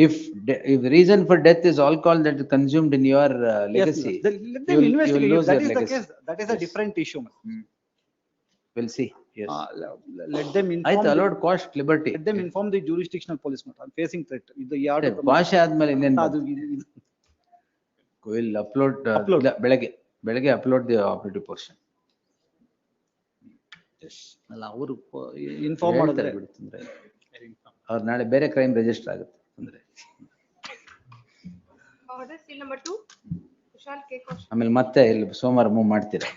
If the reason for death is alcohol that is consumed in your legacy, Let you them will investigate. lose That your is the legacy. case. That is a different issue. We'll see. Yes. Let them I inform. allowed quash liberty. Let them inform the jurisdictional police. I'm facing threat. ಇದು ಯಾರು quash ಆದ್ಮೇಲೆ ಇನ್ನೇನ್ ಅದು will upload ಇಲ್ಲ, ಬೆಳಗ್ಗೆ upload the operative portion. ಅಲ್ಲ ಅವರು inform ಮಾಡಿದ್ರೆ ಅವ್ರು ನಾಳೆ ಬೇರೆ ಕ್ರೈಮ್ ರಿಜಿಸ್ಟರ್ ಆಗುತ್ತೆ ಅಂದ್ರೆ Order seal number 2. Kushal K. Quashing. ಆಮೇಲೆ ಮತ್ತೆ ಇಲ್ಲಿ ಸೋಮವಾರ ಮೂವ್ ಮಾಡ್ತೀರಾ.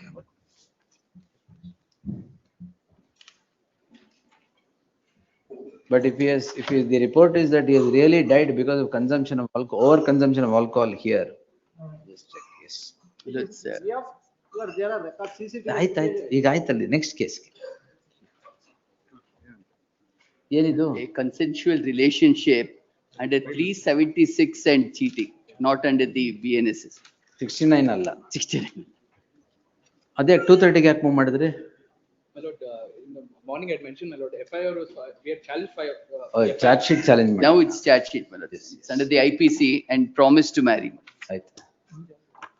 But if the report is that he has really died because of consumption of alcohol, over consumption of alcohol here. Just check, yes. That's, there are records CCTV. ಆಯ್ತು ಈಗ ಆಯ್ತಲ್ಲಿ next case ಏನಿದು? A consensual relationship under 376 and cheating, not under the BNSS. 69 ಅಲ್ಲ 69. ಅದೇ 230 ಯಾಕೆ move ಮಾಡಿದ್ರಿ? My lord, in the morning I had mentioned, my lord, FIR was, we had challenged FIR. Charge sheet challenge ಮಾಡಿ. Now it's charge sheet, my lord. It's under the IPC and promise to marry. ಆಯ್ತು.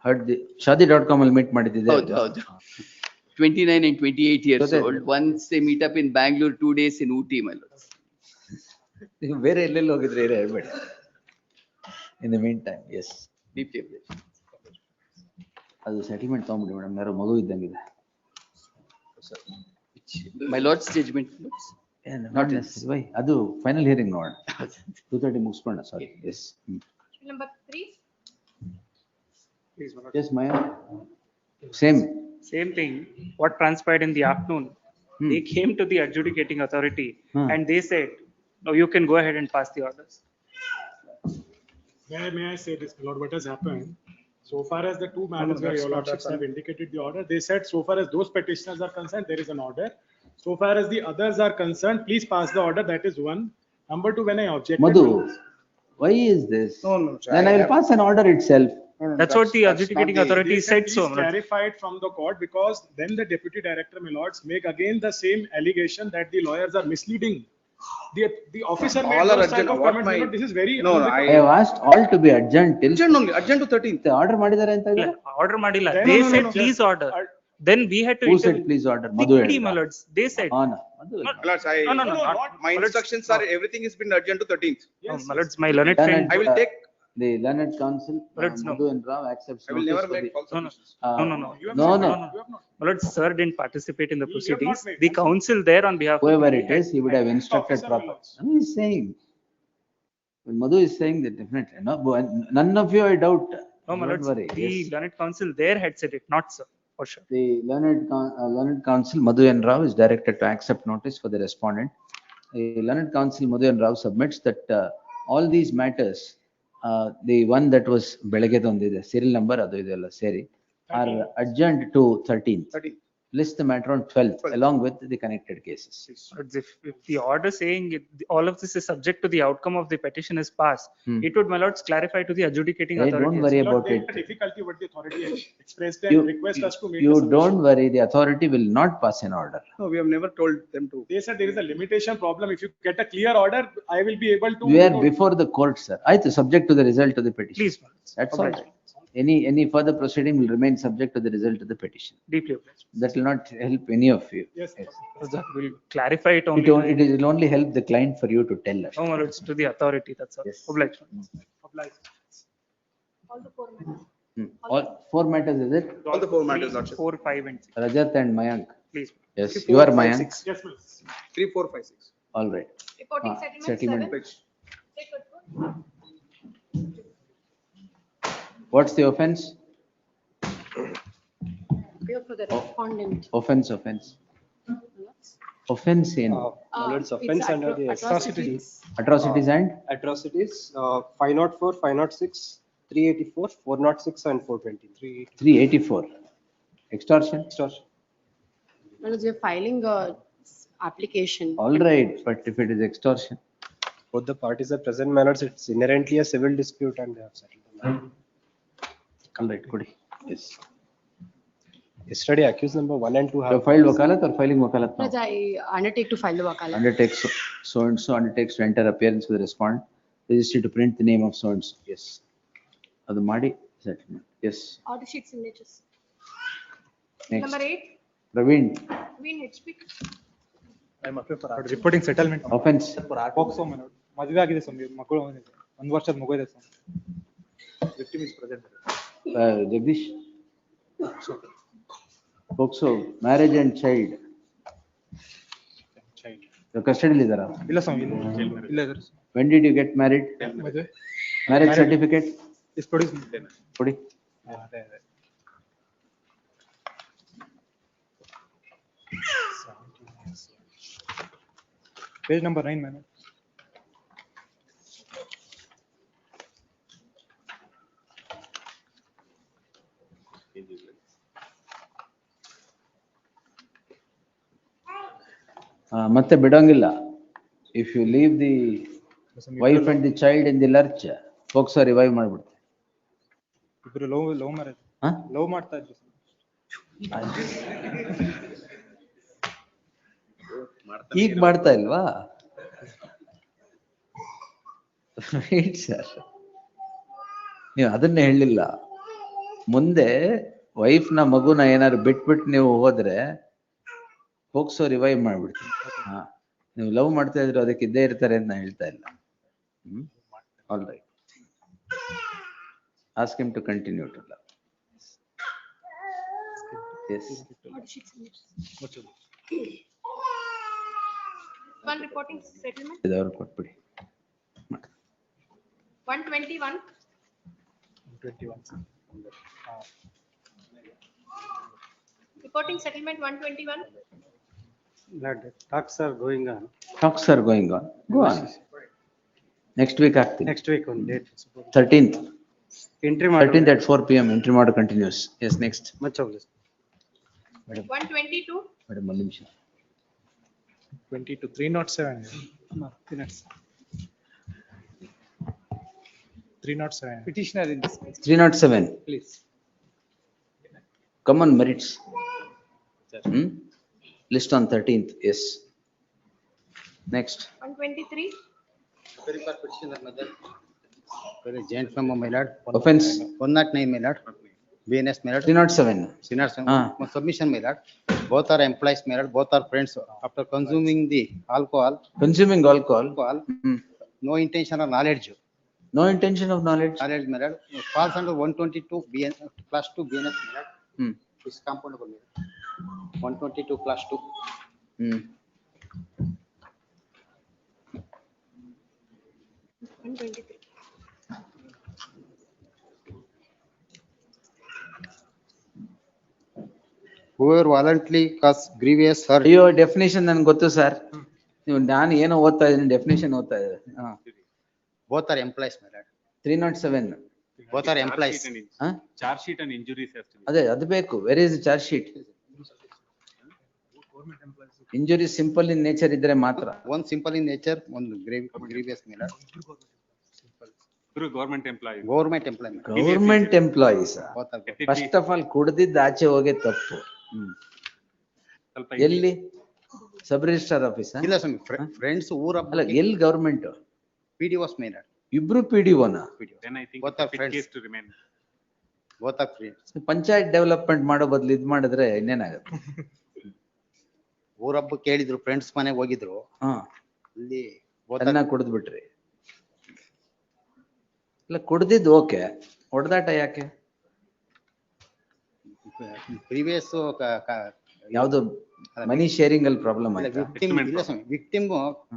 Heard the shadi.com ಅಲ್ಲಿ meet ಮಾಡಿದ್ದೆ. ಹೌದು. 29 and 28 years ಗೊತ್ತಾಯ್ತು. old. Once they meet up in Bangalore, 2 days in Ooty, my lord. ನೀವು ಬೇರೆ ಎಲ್ಲೆಲ್ಲಿ ಹೋಗಿದ್ರೆ ಹೇಳ್ಬೇಡಿ. In the meantime, yes. Deeply appreciated. ಅದು ಸೆಟಲ್ಮೆಂಟ್ ತಗೊಂಬಿಡಿ ಮೇಡಮ್, ಯಾರೋ ಮಗು ಇದ್ದಂಗಿದೆ. My lord's judgment. Not necessary. Why? ಅದು ಫೈನಲ್ ಹಿಯರಿಂಗ್ ನೋಡೋಣ. 230 ಮುಗಿಸ್ಕೊಳ್ಳೋಣ. ಸಾರಿ. ಎಸ್. Number 3. ಎಸ್ ಮಯ. Same. Same thing, what transpired in the afternoon, they came to the adjudicating authority and they said, no, you can go ahead and pass the orders. May I say this, my lord, what has happened? So far as the two matters where your lordships have indicated the order, they said so far as those petitioners are concerned, there is an order. So far as the others are concerned, please pass the order. That is one. Number two, when I objected. Madhu, why is this? No. Then I will pass an order itself. That's what the adjudicating authority said so. Please clarify it from the court, because then the deputy director, my lords, make again the same allegation that the lawyers are misleading. The officer made All are those type urgent. of What comments, my my- lord. This is very. No, unbecoming. I have asked all to be adjourned till. Urgent only, urgent to 13th. Order ಮಾಡಿದ್ದಾರೆ ಅಂತ ಇದ್ದಾರೆ. Order madilla. Then- They no, said, no. please order. Then we had to. Who said please order? Madhu The ಹೇಳಿದ. my lords, they said. No, Madhu ಹೇಳಿದ. My lords, my instructions are, everything has been urgent to 13th. My lords, my learned friend. I will take. The learned counsel, Let's know. Madhu and Rao accepts. I will notice never for make the- false submissions. No. My lords, sir didn't participate in the proceedings. The counsel there on behalf. of Whoever the it is, he would have instructed proper. No, he is saying. When Madhu is saying that definitely, no, none of you I doubt. No, my Don't lords, worry. the Yes. learned counsel there had said it, not sir, for sure. The learned counsel, Madhu and Rao, is directed to accept notice for the respondent. The learned counsel, Madhu and Rao, submits that all these matters, the one that was ಬೆಳಗ್ಗೆದು ಒಂದಿದೆ serial number, ಅದು ಇದೆಲ್ಲ ಸೇರಿ, are adjourned to 13th. List the matter on 12th along with the connected cases. Lords, if the order saying all of this is subject to the outcome of the petition is passed, it would, my lords, clarify to the adjudicating Hey, authority. don't worry Lord, about they it. had difficulty what the authority has expressed You, and request us to make. you the submission. don't worry, the authority will not pass an order. No, we have never told them to. They said there is a limitation problem. If you get a clear order, I will be able to. We are before the court, sir. I subject to the result of the petition. Please, my lords. That's all right. any further proceeding will remain subject to the result of the petition. Deeply obliged. That will not help any of you. Yes. We'll clarify it It only. will only help the client for you to tell us. No, my lords, to the authority, that's all. Yes. Obliged. Obliged. All the 4 matters. All 4 matters, is it? All the 4 matters, Lordship. 4, 5 and 6. Rajat and Mayank. Please. Yes, 3, you 4, are 5, Mayank. 6. Yes, please. 3, 4, 5, 6. All right. Reporting Settlement. settlement 7. Take control. What's the offense? Appeal for the respondent. Offense. Offense in It's offense under the atrocities. atrocities and Atrocities, 504, 506, 384, 406 and 420. 384. Extortion. Well, you're filing a application. All right, but if it is extortion, Both the parties are present, my lords, it's inherently a civil dispute and they have settled the matter. all right, Kudi. Yes. Yesterday, accused number 1 and 2 You have have filed wakalat or filing wakalat now? I undertake to file the wakalat. Undertakes so and so undertakes to enter appearance with respondent. Registry to print the name of so and so. Yes. Adu Madi settlement. Yes. All the sheet signatures. Next. Number 8, Praveen, Win HP. I'm applying for reporting settlement. offense. POCSO ಮದುವೆ ಆಗಿದೆ ಸ್ವಾಮಿ, ಮಕ್ಕಳು 1 ವರ್ಷದ ಮಗು ಇದೆ ಸ್ವಾಮಿ. Victim is present. Jagdish. POCSO, marriage and child. Custody ಇದರಾ? ಇಲ್ಲ ಸ್ವಾಮಿ, ಇಲ್ಲ ಇದ್ದಾರೆ. When did you get married? ಮದುವೆ. Marriage certificate? Is produced. Kudi. ಅದೇ. Page number 9, man. ಮತ್ತೆ ಬಿಡೋಂಗಿಲ್ಲ. If you leave the wife and the child in the lurch, POCSO revive ಮಾಡ್ಬಿಡುತ್ತೆ. ಇಬ್ರು love marriage. Love ಮಾಡ್ತಾ ಇದ್ರು. ಈಗ ಮಾಡ್ತಾ ಇಲ್ವಾ? ರೈಟ್ ಸರ್, ನೀವು ಅದನ್ನೇ ಹೇಳಿಲ್ಲ. ಮುಂದೆ ವೈಫ್ ನ ಮಗುನ ಏನಾದ್ರು ಬಿಟ್ಬಿಟ್ಟು ನೀವು ಹೋದ್ರೆ POCSO ರಿವೈವ್ ಮಾಡ್ಬಿಡ್ತೀನಿ. ಹಾ, ನೀವು ಲವ್ ಮಾಡ್ತಾ ಇದ್ರು ಅದಕ್ಕೆ ಇದ್ದೇ ಇರ್ತಾರೆ ಅಂತ ನಾನು ಹೇಳ್ತಾ ಇಲ್ಲ. All right, ask him to continue to love. Yes. One reporting settlement. ಇದವರು ಕೊಟ್ಬಿಡಿ. 121. 21. Reporting settlement 121. Talks are going on. Talks are going on. Go on. Next week ಆಗ್ತೀನಿ. Next week on date. 13th. Entry 13th at 4 PM. Entry order continues. Yes, next. Much obliged. Madam, 122. madam, one ನಿಮಿಷ. 22, 307. No, 307. Petitioner in this case. 307. Please. Come on, merits. List on 13th. Yes. Next. 123. Joint memo, my lord. Offense. 109, my lord. BNS, my lord. 307. Submission, my lord. Both are employees, my lord. Both are friends. After consuming the alcohol. Consuming alcohol. No intention or knowledge. No intention of knowledge. Knowledge, my lord. Falls under 122 BN, class 2 BNS, my lord. Is compoundable, my lord. 122 class 2. 123. Whoever voluntarily cause grievous hurt. ಅಯ್ಯೋ, definition ನನ್ಗೆ ಗೊತ್ತು sir. ನೀವು ನಾನು ಏನೋ ಓದ್ತಾ ಇದ್ದೀನಿ, definition ಓದ್ತಾ ಇದ್ದಾರೆ. Both are employees, my lord. 307. Both are employees. Charge sheet and injuries has to be. ಅದೇ ಅದು ಬೇಕು. Where is charge sheet? Injury simple in nature ಇದ್ರೆ ಮಾತ್ರ. One simple in nature, one grievous, my lord. Through government employee. Government employment. Government employees. Both are. First of all ಕುಡ್ದಿದ್ದು ಆಚೆ ಹೋಗಿ ತಪ್ಪು. ಎಲ್ಲಿ? Sub registrar office? ಇಲ್ಲ ಸ್ವಾಮಿ, friends ಊರ. ಅಲ್ಲ, ಎಲ್ಲಿ ಗವರ್ಮೆಂಟ್? PDOs, my lord. ಇಬ್ರು PDOನ? Then I think Both are fit friends. case to remain. both are free. Panchayat development ಮಾಡೋ ಬದಲು ಇದ್ ಮಾಡಿದ್ರೆ ಇನ್ನೇನಾಗುತ್ತೆ? ಊರಬ್ಬ ಕೇಳಿದ್ರು, ಫ್ರೆಂಡ್ಸ್ ಮನೆಗೆ ಹೋಗಿದ್ರು, ಹಾ, ಅಲ್ಲಿ ಚೆನ್ನಾಗಿ ಕುಡಿದ್ ಬಿಟ್ರಿ. ಇಲ್ಲ ಕುಡ್ದಿದ್ದು ಓಕೆ, ಹೊಡೆದಾಟ ಯಾಕೆ? ಪ್ರೀವಿಯಸ್ ಯಾವ್ದು ಮನಿ ಶೇರಿಂಗ್ ಅಲ್ಲಿ ಪ್ರಾಬ್ಲಮ್ ಆಯ್ತಾ? ವಿಕ್ಟಿಮ್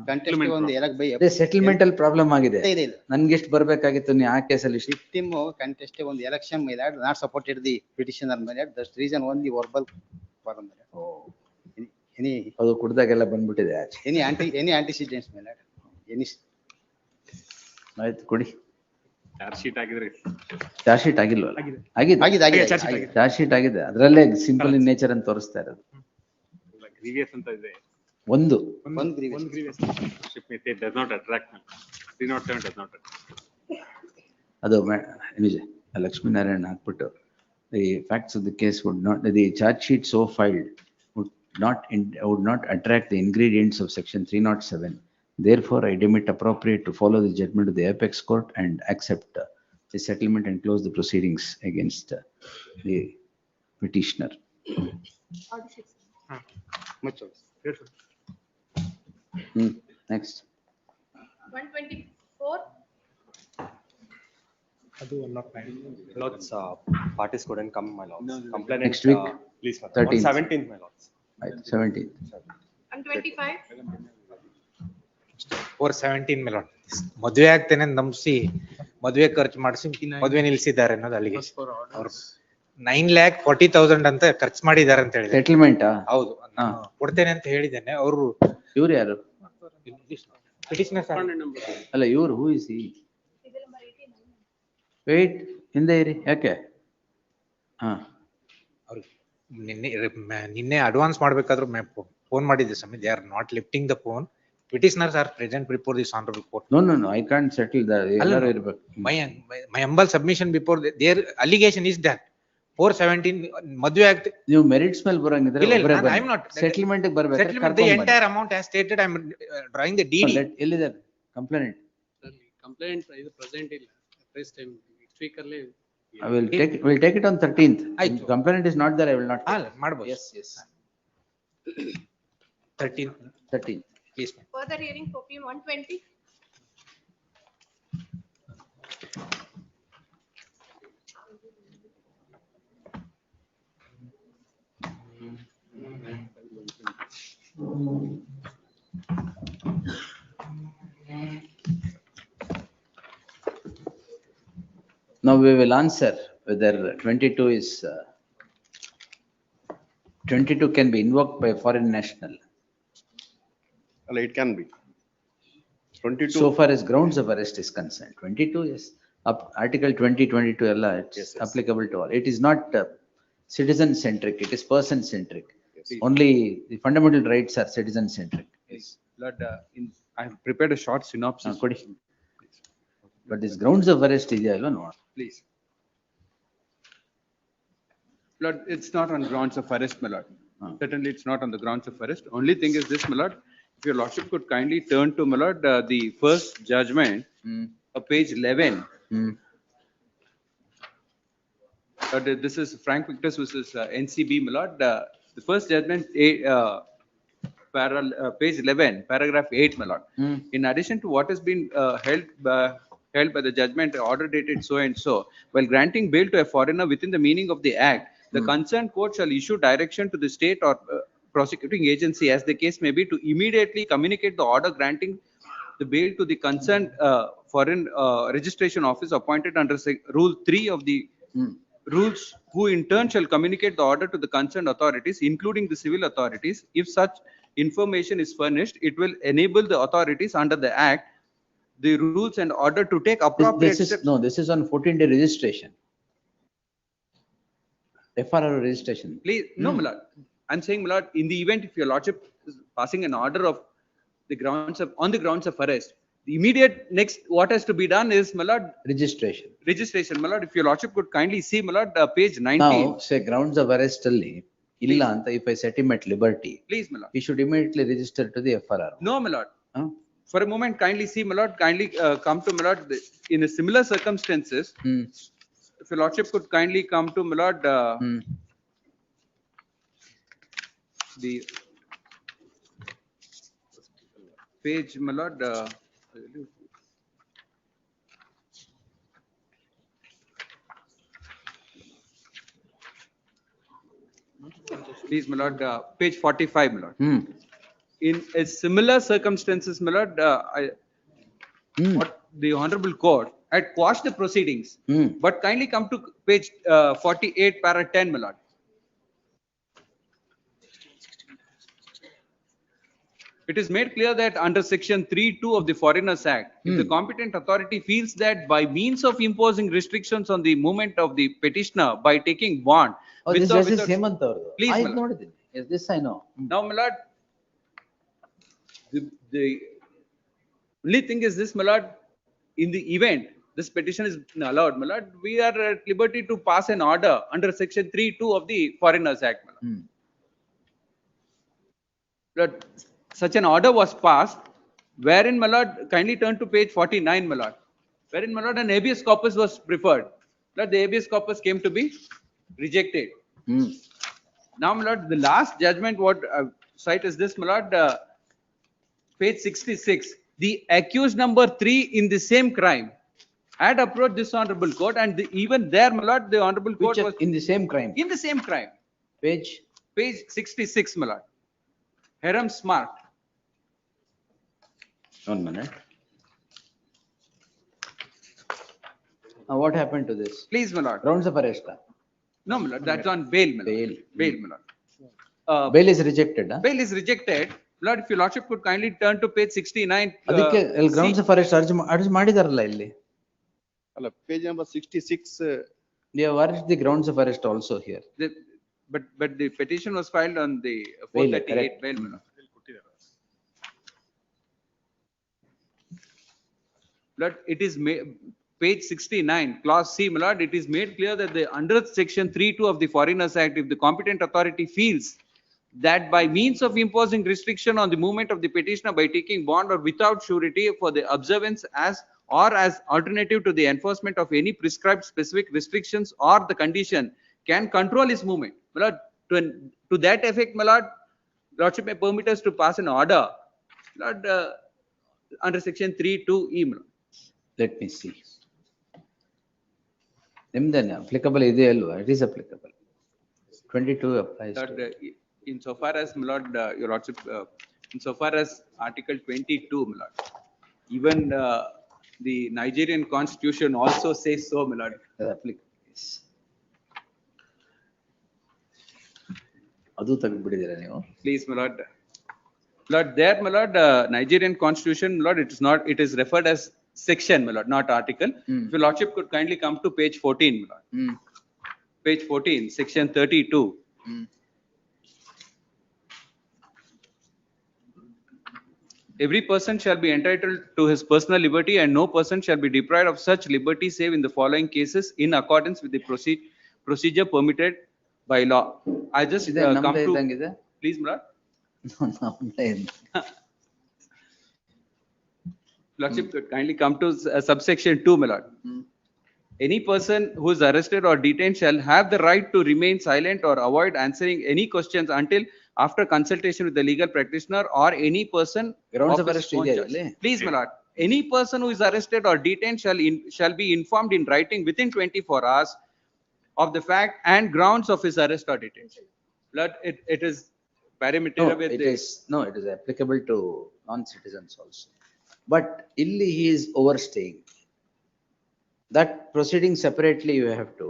ಕಂಟೆಸ್ಟ್ ಒಂದು ಎರಡ್ ಬೈ ಸೆಟಲ್ಮೆಂಟ್ ಅಲ್ಲಿ ಪ್ರಾಬ್ಲಮ್ ಆಗಿದೆ. ಇದೆ ಇಲ್ಲ. ನನ್ಗೆ ಎಷ್ಟು ಬರ್ಬೇಕಾಗಿತ್ತು ನೀವು ಆ ಕೇಸಲ್ಲಿ? Victim contest ಒಂದು election my lord not supported the petitioner my lord. That's reason only verbal forum my lord. Any ಅದು ಕುಡ್ದಾಗೆಲ್ಲ ಬಂದ್ಬಿಟ್ಟಿದೆ ಆಚೆ. any antecedents my lord. Any ಆಯ್ತು ಕೊಡಿ. ಚಾರ್ಜ್ ಶೀಟ್ ಆಗಿದ್ರೆ ಚಾರ್ಜ್ ಶೀಟ್ ಆಗಿಲ್ವಲ್ಲ? ಆಗಿದೆ. ಚಾರ್ಜ್ ಶೀಟ್ ಆಗಿದೆ, ಅದ್ರಲ್ಲೇ ಸಿಂಪಲ್ ಇನ್ ನೇಚರ್ ಅಂತ ತೋರಿಸ್ತಾ ಇರೋದು. ಗ್ರೀವಿಯಸ್ ಅಂತ ಇದೆ. ಒಂದು grievous it does not attract 307 does not attract. ಅದು ನಿಜ. ಲಕ್ಷ್ಮೀ ನಾರಾಯಣ ಹಾಕ್ಬಿಟ್ಟು the facts of the case would not, the charge sheet so filed would not attract the ingredients of section 307. Therefore, I deem it appropriate to follow the judgment of the apex court and accept the settlement and close the proceedings against the petitioner. Next. 124. Lords, parties couldn't come, my lords. Complainant, Next week, please, my lords. 13th. 17th, my lords. Right, 17th. 125. 417 ಮೇಲೆ ಮದುವೆ ಆಗ್ತೇನೆ ನಂಬಿಸಿ ಮದುವೆ ಖರ್ಚು ಮಾಡಿಸಿ ಮದುವೆ ನಿಲ್ಸಿದ್ದಾರೆ ಅನ್ನೋದು ಅಲ್ಲಿಗೆ. ಅವ್ರು 9,40,000 ಅಂತ ಖರ್ಚು ಮಾಡಿದ್ದಾರೆ ಅಂತ ಹೇಳಿದ್ರು. ಸೆಟಲ್ಮೆಂಟ್ ಹೌದು, ಕೊಡ್ತೇನೆ ಅಂತ ಹೇಳಿದ್ದೇನೆ. ಅವರು ಇವ್ರು ಯಾರು? Petitioner sir. ಅಲ್ಲ ಇವ್ರು ಹೂ ಇಸ್ ಹಿ? ವೇಟ್, ಹಿಂದೆ ಇರಿ. ಯಾಕೆ? ಹಾ, ಅವ್ರು ನಿನ್ನೆ ಅಡ್ವಾನ್ಸ್ ಮಾಡ್ಬೇಕಾದ್ರೂ ಫೋನ್ ಮಾಡಿದ್ದೆ ಸ್ವಾಮಿ. They are not lifting the phone. Petitioners are present before this honorable court. No, I can't settle that. My humble submission before their allegation is that 417 ಮದುವೆ ಆಗ್ತದೆ. ನೀವು ಮೆರಿಟ್ಸ್ ಮೇಲೆ ಬರಂಗಿದ್ರೆ I am not. ಸೆಟಲ್ಮೆಂಟ್ ಗೆ ಬರ್ಬೇಕು. The entire amount as stated, I am drawing the DD. ಎಲ್ಲಿದೆ complaint? Complaint ಇದು present ಇಲ್ಲ. First time next week ಅಲ್ಲಿ we'll take it on 13th. Complaint is not there, I will not. ಮಾಡಬಹುದು. Yes. 13. Please. Further hearing for PM 120. Now we will answer whether 22 can be invoked by a foreign national. It can be. 22. So far as grounds of arrest is concerned, 22 is Article 2022 it's applicable to all. It is not citizen centric, it is person centric. Only the fundamental rights are citizen centric. Yes. Lord, I have prepared a short synopsis. But this grounds of arrest is there, no? Please. Lord, it's not on grounds of arrest, my lord. Certainly, it's not on the grounds of arrest. Only thing is this, my lord. If your lordship could kindly turn to, my lord, the first judgment, page 11. This is Frank Victus versus NCB, my lord. The first judgment, page 11, paragraph 8, my lord. In addition to what has been held by the judgment, order dated so and so, while granting bail to a foreigner within the meaning of the act, the concerned court shall issue direction to the state or prosecuting agency, as the case may be, to immediately communicate the order granting the bail to the concerned foreign registration office appointed under Rule 3 of the rules, who in turn shall communicate the order to the concerned authorities, including the civil authorities. If such information is furnished, it will enable the authorities under the act, the rules and order to take appropriate steps. No, this is on 14-day registration. FRR registration. Please, no, my lord. I'm saying, my lord, in the event if your lordship is passing an order of the grounds of, on the grounds of arrest, the immediate next what has to be done is, my lord, registration, my lord. If your lordship could kindly see, my lord, page 19. Now, say grounds of arrest alli illa anta, if I set him at liberty, please, my lord, he should immediately register to the FRR. No, my lord. For a moment, kindly see, my lord, kindly come to, my lord, in a similar circumstances, if your lordship could kindly come to, my lord, the page, my lord, please, my lord, page 45, my lord. In a similar circumstances, my lord, what the honorable court had quashed the proceedings, but kindly come to page 48, para 10, my lord. It is made clear that under section 3(2) of the Foreigners Act, if the competent authority feels that by means of imposing restrictions on the movement of the petitioner by taking bond. Oh, this or is without- Hemant Avardu. Please, I my lord. ignored it. Yes, this I know. Now, my lord, the only thing is this, my lord, in the event this petition is allowed, my lord, we are at liberty to pass an order under section 3(2) of the Foreigners Act, my lord. Lord, such an order was passed, wherein, my lord, kindly turn to page 49, my lord, wherein, my lord, an habeas corpus was preferred. Lord, the habeas corpus came to be rejected. Now, my lord, the last judgment what cite is this, my lord, page 66. The accused number 3 in the same crime had approached this honorable court, and even there, my lord, the honorable court was in the same crime. in the same crime. Page 66, my lord. Hiram Smart. 1 minute. Now, what happened to this? Please, my lord. Grounds of arrest. No, my lord, that's on bail, my lord. Bail, my lord. Bail is rejected. Huh? Bail is rejected. Lord, if your lordship could kindly turn to page 69. ಅದಕ್ಕೆ grounds of arrest ಅರ್ಜಿ ಮಾಡಿದಾರಲ್ಲ ಇಲ್ಲಿ. ಅಲ್ಲ, page number 66. They have urged the grounds of arrest also here. But the petition was filed on the 438 bail, my lord. Lord, it is page 69, clause C, my lord, it is made clear that under section 3(2) of the Foreigners Act, if the competent authority feels that by means of imposing restriction on the movement of the petitioner by taking bond or without surety for the observance as alternative to the enforcement of any prescribed specific restrictions or the condition can control his movement. My lord, to that effect, my lord, lordship may permit us to pass an order, Lord, under section 3(2)(e). Let me see. Then applicable ಇದೆ ಅಲ್ವಾ? It is applicable. 22 applies. Lord, insofar as, my lord, your lordship, insofar as article 22, my lord, even the Nigerian constitution also says so, my lord. ಅದು ತೆಗೆದುಬಿಟ್ಟಿದ್ದೀರಾ ನೀವು? Please, my lord. Lord, there, my lord, Nigerian constitution, my lord, it is referred as section, my lord, not article. If your lordship could kindly come to page 14, my lord. Page 14, section 32. Every person shall be entitled to his personal liberty, and no person shall be deprived of such liberty save in the following cases in accordance with the procedure permitted by law. I just come to, please, my lord. Lordship could kindly come to subsection 2, my lord. Any person who is arrested or detained shall have the right to remain silent or avoid answering any questions until after consultation with the legal practitioner or any person. Grounds of of his arrest own ಇದೆಯಾ choice. ಇಲ್ಲಿ? Please, my lord. Any person who is arrested or detained shall be informed in writing within 24 hours of the fact and grounds of his arrest or detention. Lord, it is parameter No, with it the- is, no, it is applicable to non-citizens also. But illi he is overstaying. That proceeding separately you have to,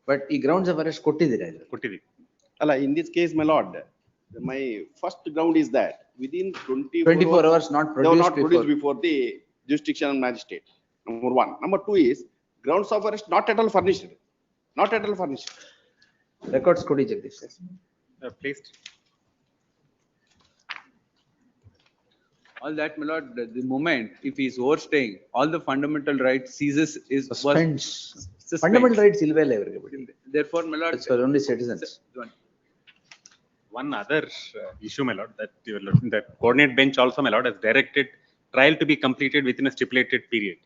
but ಈ grounds of arrest ಕೊಟ್ಟಿದ್ದೀರಾ ಇದು? ಕೊಟ್ಟಿದ್ದೀವಿ. ಅಲ್ಲ, in this case, my lord, my first ground is that within 24 hours not they were not produced produced before. before the jurisdictional magistrate. Number one. Number two is grounds of arrest not at all furnished. Not at all furnished. Records ಕೊಡಿ Jagadish. Placed. all that, my lord, the moment if he is overstaying, all the fundamental rights seizes is Suspends. suspends. Fundamental rights ಇಲ್ವೇ ಇಲ್ಲ ಇವರಿಗೆ ಬಿಡಿ. Therefore, my lord, It's for only citizens. One other issue, my lord, that coordinate bench also, my lord, has directed trial to be completed within a stipulated period.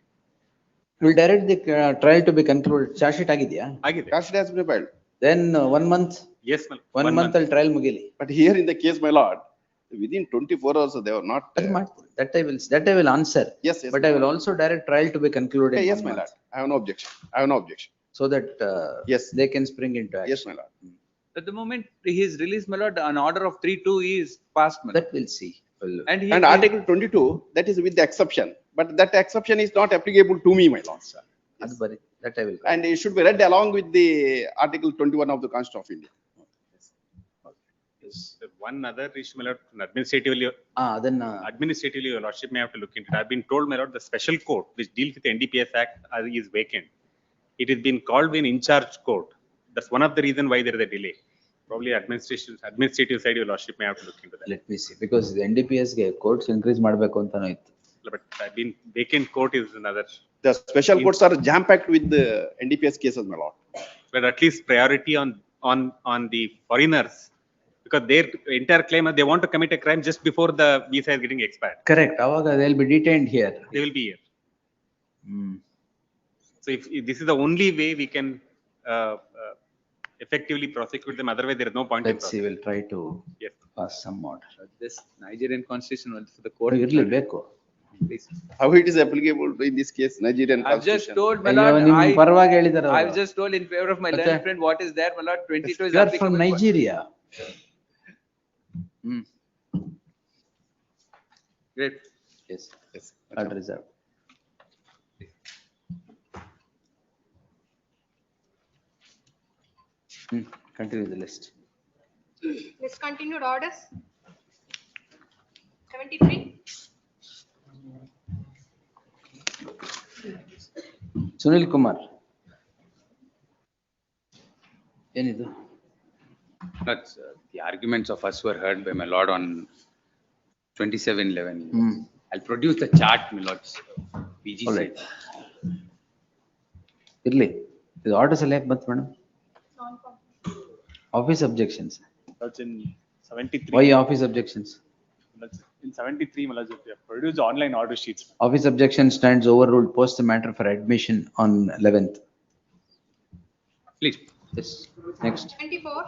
Will direct the trial to be concluded. Charge sheet ಆಗಿದೆಯಾ? ಆಗಿದೆ. Cash has been filed. Then 1 month. Yes, my lord. One month ಅಲ್ಲಿ trial ಮುಗಿಲಿ. But here in the case, my lord, within 24 hours, they were not. That I will answer. Yes, yes. But I will also direct trial to be concluded. Yes, my lord. I have no objection. I have no objection. So that Yes. they can spring into action. Yes, my lord. At the moment he is released, my lord, an order of 3-2 is passed, my lord. That we'll see. And he. And Article 22, that is with the exception, but that exception is not applicable to me, my lord, sir. ಅದು ಬರಿ that I will. And it should be read along with the Article 21 of the Constitution of India. Yes. One other issue, my lord, administratively, administratively, your lordship may have to look into it. I've been told, my lord, the special court which deals with the NDPS Act is vacant. It has been called an in-charge court. That's one of the reason why there is a delay. Probably administrative side, your lordship may have to look into that. Let me see, because the NDPS ಗೆ courts increase ಮಾಡಬೇಕು ಅಂತಾನೂ ಇತ್ತು. But I've been vacant court is another. The special courts are jam-packed with the NDPS cases, my lord. But at least priority on the foreigners, because their entire claim, they want to commit a crime just before the visa is getting expired. Correct. ಅವಾಗ they'll be detained here. They will be here. So if this is the only way we can effectively prosecute them, otherwise there is no point in Let's see, we'll try to Yes. pass some order. This Nigerian constitution was for the court. ಇರ್ಲೇಬೇಕು. Please. How it is applicable in this case, Nigerian I've just constitution? told, my ಅಯ್ಯೋ, lord, ನಿಮ್ ಪರವಾಗಿ ಹೇಳಿದಾರೆ I've just told in favor of my ಮತ್ತೆ? learned friend what is there, my lord, 22 is You are applicable. from Nigeria. Great. Yes. Yes. Not reserved. Continue the list. Discontinued orders. 73. Sunil Kumar. ಏನಿದು? That's, the arguments of us were heard by my lord on 27/11. I'll produce the chart, my lords. PG All right. ಇರ್ಲಿ. ಇದು orders ಎಲ್ಲ ಯಾಕೆ ಬಂತು madam? Office objections. That's in 73. Why office objections? That's in 73, my lord, we have produced online order sheets. Office objection stands overruled. Post the matter for admission on 11th. Please. Yes. Next. 24.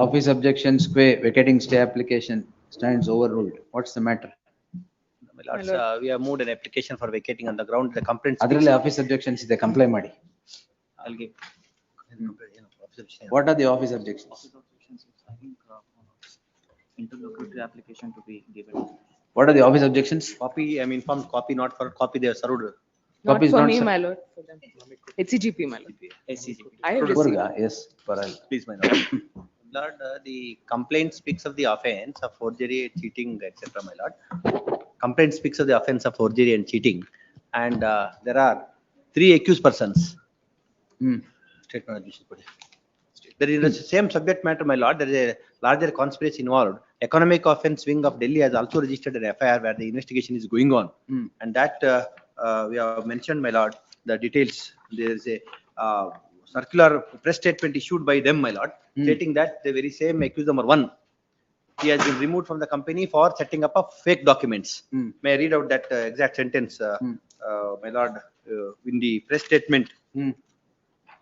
Office objection square vacating stay application stands overruled. What's the matter? My lords, we have moved an application for vacating on the ground the complaint. ಅದರಲ್ಲಿ office objections ಇದೆ, comply ಮಾಡಿ. I'll give. What are the office objections? Interlocutory application to be given. What are the office objections? Copy, I am informed, copy not for copy, they are served. Not Copy is for not me, sir. my lord, for them. It's my lord. SCGP. I have received. Purga, yes, Paral. Please, my lord. Lord, the complaint speaks of the offence of forgery, cheating, etc., my lord. Complaint speaks of the offence of forgery and cheating, and there are 3 accused persons. Statement admission. There is the same subject matter, my lord. There is a larger conspiracy involved. Economic offence wing of Delhi has also registered an FIR where the investigation is going on, and that we have mentioned, my lord, the details. There is a circular press statement issued by them, my lord, stating that the very same accused number 1, he has been removed from the company for setting up of fake documents. May I read out that exact sentence, my lord, in the press statement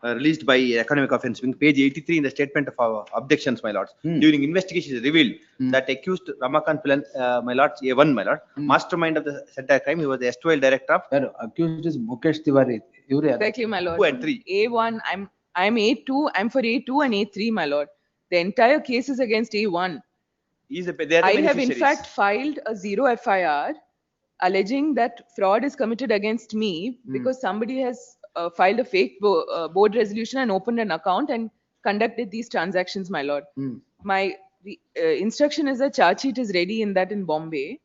released by Economic Offence Wing, page 83 in the statement of our objections, my lords. During investigation, it is revealed that accused Ramakant Pilan, my lords, A1, my lord, mastermind of the entire crime, he was the erstwhile director of. Accused is Mukesh Tiwari. Exactly, my lord. 2 and 3. A1, I'm A2, I'm for A2 and A3, my lord. The entire case is against A1. They are the I have in beneficiaries. fact filed a 0 FIR alleging that fraud is committed against me because somebody has filed a fake board resolution and opened an account and conducted these transactions, my lord. My instruction is that charge sheet is ready in Bombay.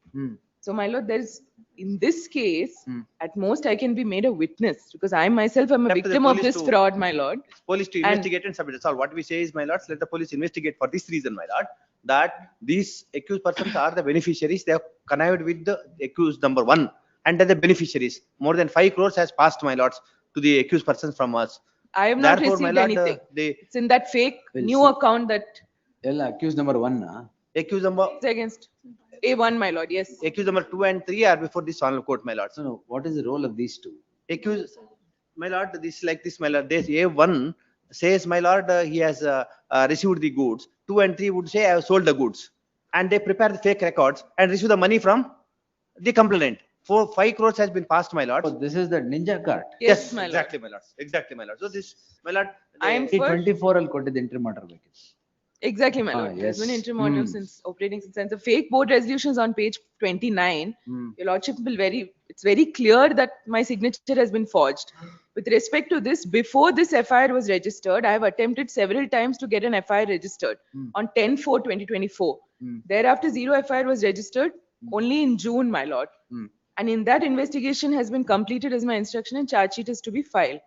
So, my lord, there is, in this case, at most I can be made a witness because I myself am a Up to the victim of police this to- fraud, my lord. Police to investigate and submit. That's all. What we say is, my lords, let the police investigate for this reason, my lord, that these accused persons are the beneficiaries. They have connived with the accused number 1 and they're the beneficiaries. More than 5 crores has passed, my lords, to the accused persons from us. I have not Therefore, my received lord, anything. they It's in that fake We'll new see. account that Accused number 1. accused number is against. A1, my lord, yes. Accused number 2 and 3 are before this honorable court, my lords. No, what is the role of these two? Accused, my lord, this like this, my lord, this A1 says, my lord, he has received the goods. 2 and 3 would say, I have sold the goods. And they prepare the fake records and receive the money from the complainant. 5 crores has been passed, my lord. Oh, this is the ninja card. Yes, my lord. Exactly, my lord. Exactly, my lord. So this, my lord. I am they- for- 24 al koಟ್ಟಿದ್ದು interim order ಬೇಕಿತ್ತು. Exactly, my Ah, lord. There's been yes. interim order Hmm. since operating since the fake board resolutions on page 29. Your lordship will it's very clear that my signature has been forged. With respect to this, before this FIR was registered, I have attempted several times to get an FIR registered on 10/4/2024. Thereafter, zero FIR was registered only in June, my lord. And in that, investigation has been completed as my instruction and charge sheet is to be filed.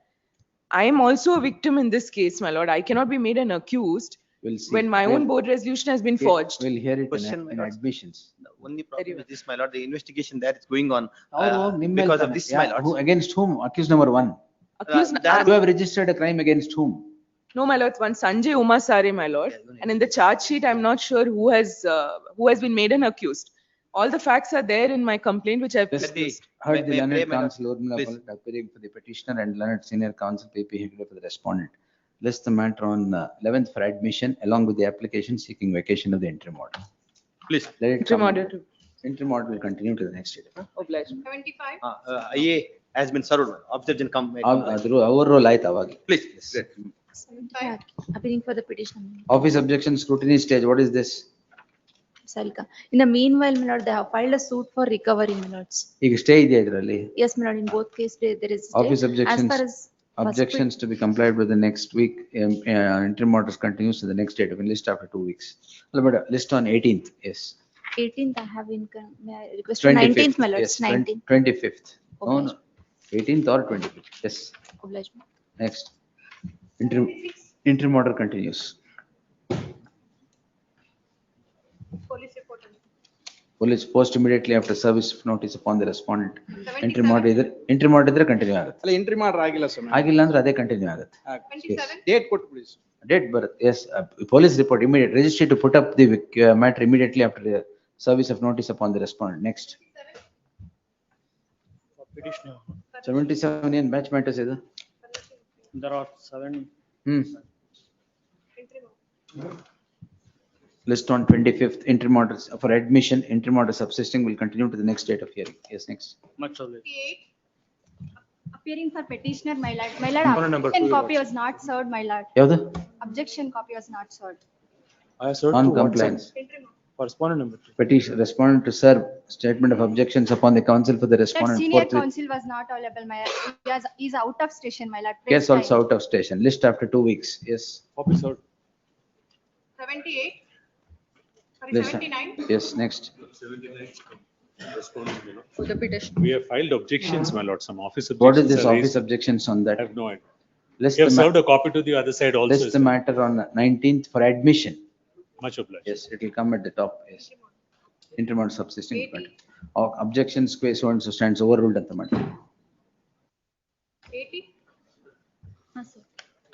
I am also a victim in this case, my lord. I cannot be made an accused We'll see. when my own board resolution has been forged. We'll hear it Question, in my lords. admissions. The only problem with this, my lord, the investigation that is going on ಅವ್ರು ನಿಮ್ಮ ಮೇಲೆ because of ತಾನೆ. this, Yeah, my lords. against whom? Accused number 1. Accused, You have registered a crime against whom? no, my lord, one Sanjay Umasare, my lord. And in the charge sheet, I'm not sure who has been made an accused. All the facts are there in my complaint, which I've Yes, produced. heard the may I learned pray, my lord? counsel Urmila Please. Palit appearing for the petitioner and learned senior counsel PP Hegde for the respondent. List the matter on 11th for admission along with the application seeking vacation of the interim order. Please. Let it Interim come order under- Interim order will continue to the next date. Obliged. 75. IA has been served, objection come. ಅದ್ರ ಅವ್ರ roll ಆಯ್ತು ಅವಾಗ. Please. Appealing for the petition. Office objection scrutiny stage, what is this? Salika. In the meanwhile, my lord, they have filed a suit for recovery, my lords. ಈಗ stay ಇದೆಯಾ ಇದರಲ್ಲಿ? Yes, my lord, in both cases, there is. stay. Office As far as. objections to be complied with the next week. Interim orders continues to the next date. We list after 2 weeks. But list on 18th, yes. 18th, I have may I request for 19th, my lords, Yes, 19th. 25th. No, no. 18th or 25th, yes. Obliged. Next. Interim order continues. Police report. Police post immediately after service of notice upon the respondent. Interim order ಇದ್ರೆ continue ಆಗುತ್ತೆ. ಅಲ್ಲ entry ಮಾಡ್ರ ಆಗಿಲ್ಲ ಸ್ವಾಮಿ. ಆಗಿಲ್ಲ ಅಂದ್ರೆ ಅದೇ continue ಆಗುತ್ತೆ. 27. Date ಕೊಟ್ಟು please. Date ಬರುತ್ತೆ, yes. Police report immediate, registry to put up the matter immediately after the service of notice upon the respondent. Next. 77 ಏನ್ ಬ್ಯಾಚ್ ಮ್ಯಾಟರ್ಸ್ ಇದು? There are 7. List on 25th, interim orders for admission, interim order subsisting will continue to the next date of hearing. Yes, next. Much obliged. Appearing for petitioner, my lord. My Component number objection 2, copy was not served, my lord. ಯಾವ್ದು? Objection copy was not served. I have served On to one compliance. side. Correspondent number 2. Petition, respondent to serve statement of objections upon the counsel for the That respondent senior forthwith. counsel was not available, my lord. He is out of station, my lord. Case also out of station. List after 2 weeks. Yes. Copy served. 78. Sorry, List. 79. Yes, next. For the petition. We have filed objections, my lord, some office objections. What is this are office raised. objections on that? I have no idea. List We have the served a copy to the other side also. List the matter on 19th for admission. Much obliged. Yes, it will come at the top, yes. Interim order subsisting. Objections, so and so stands overruled at the matter. 80.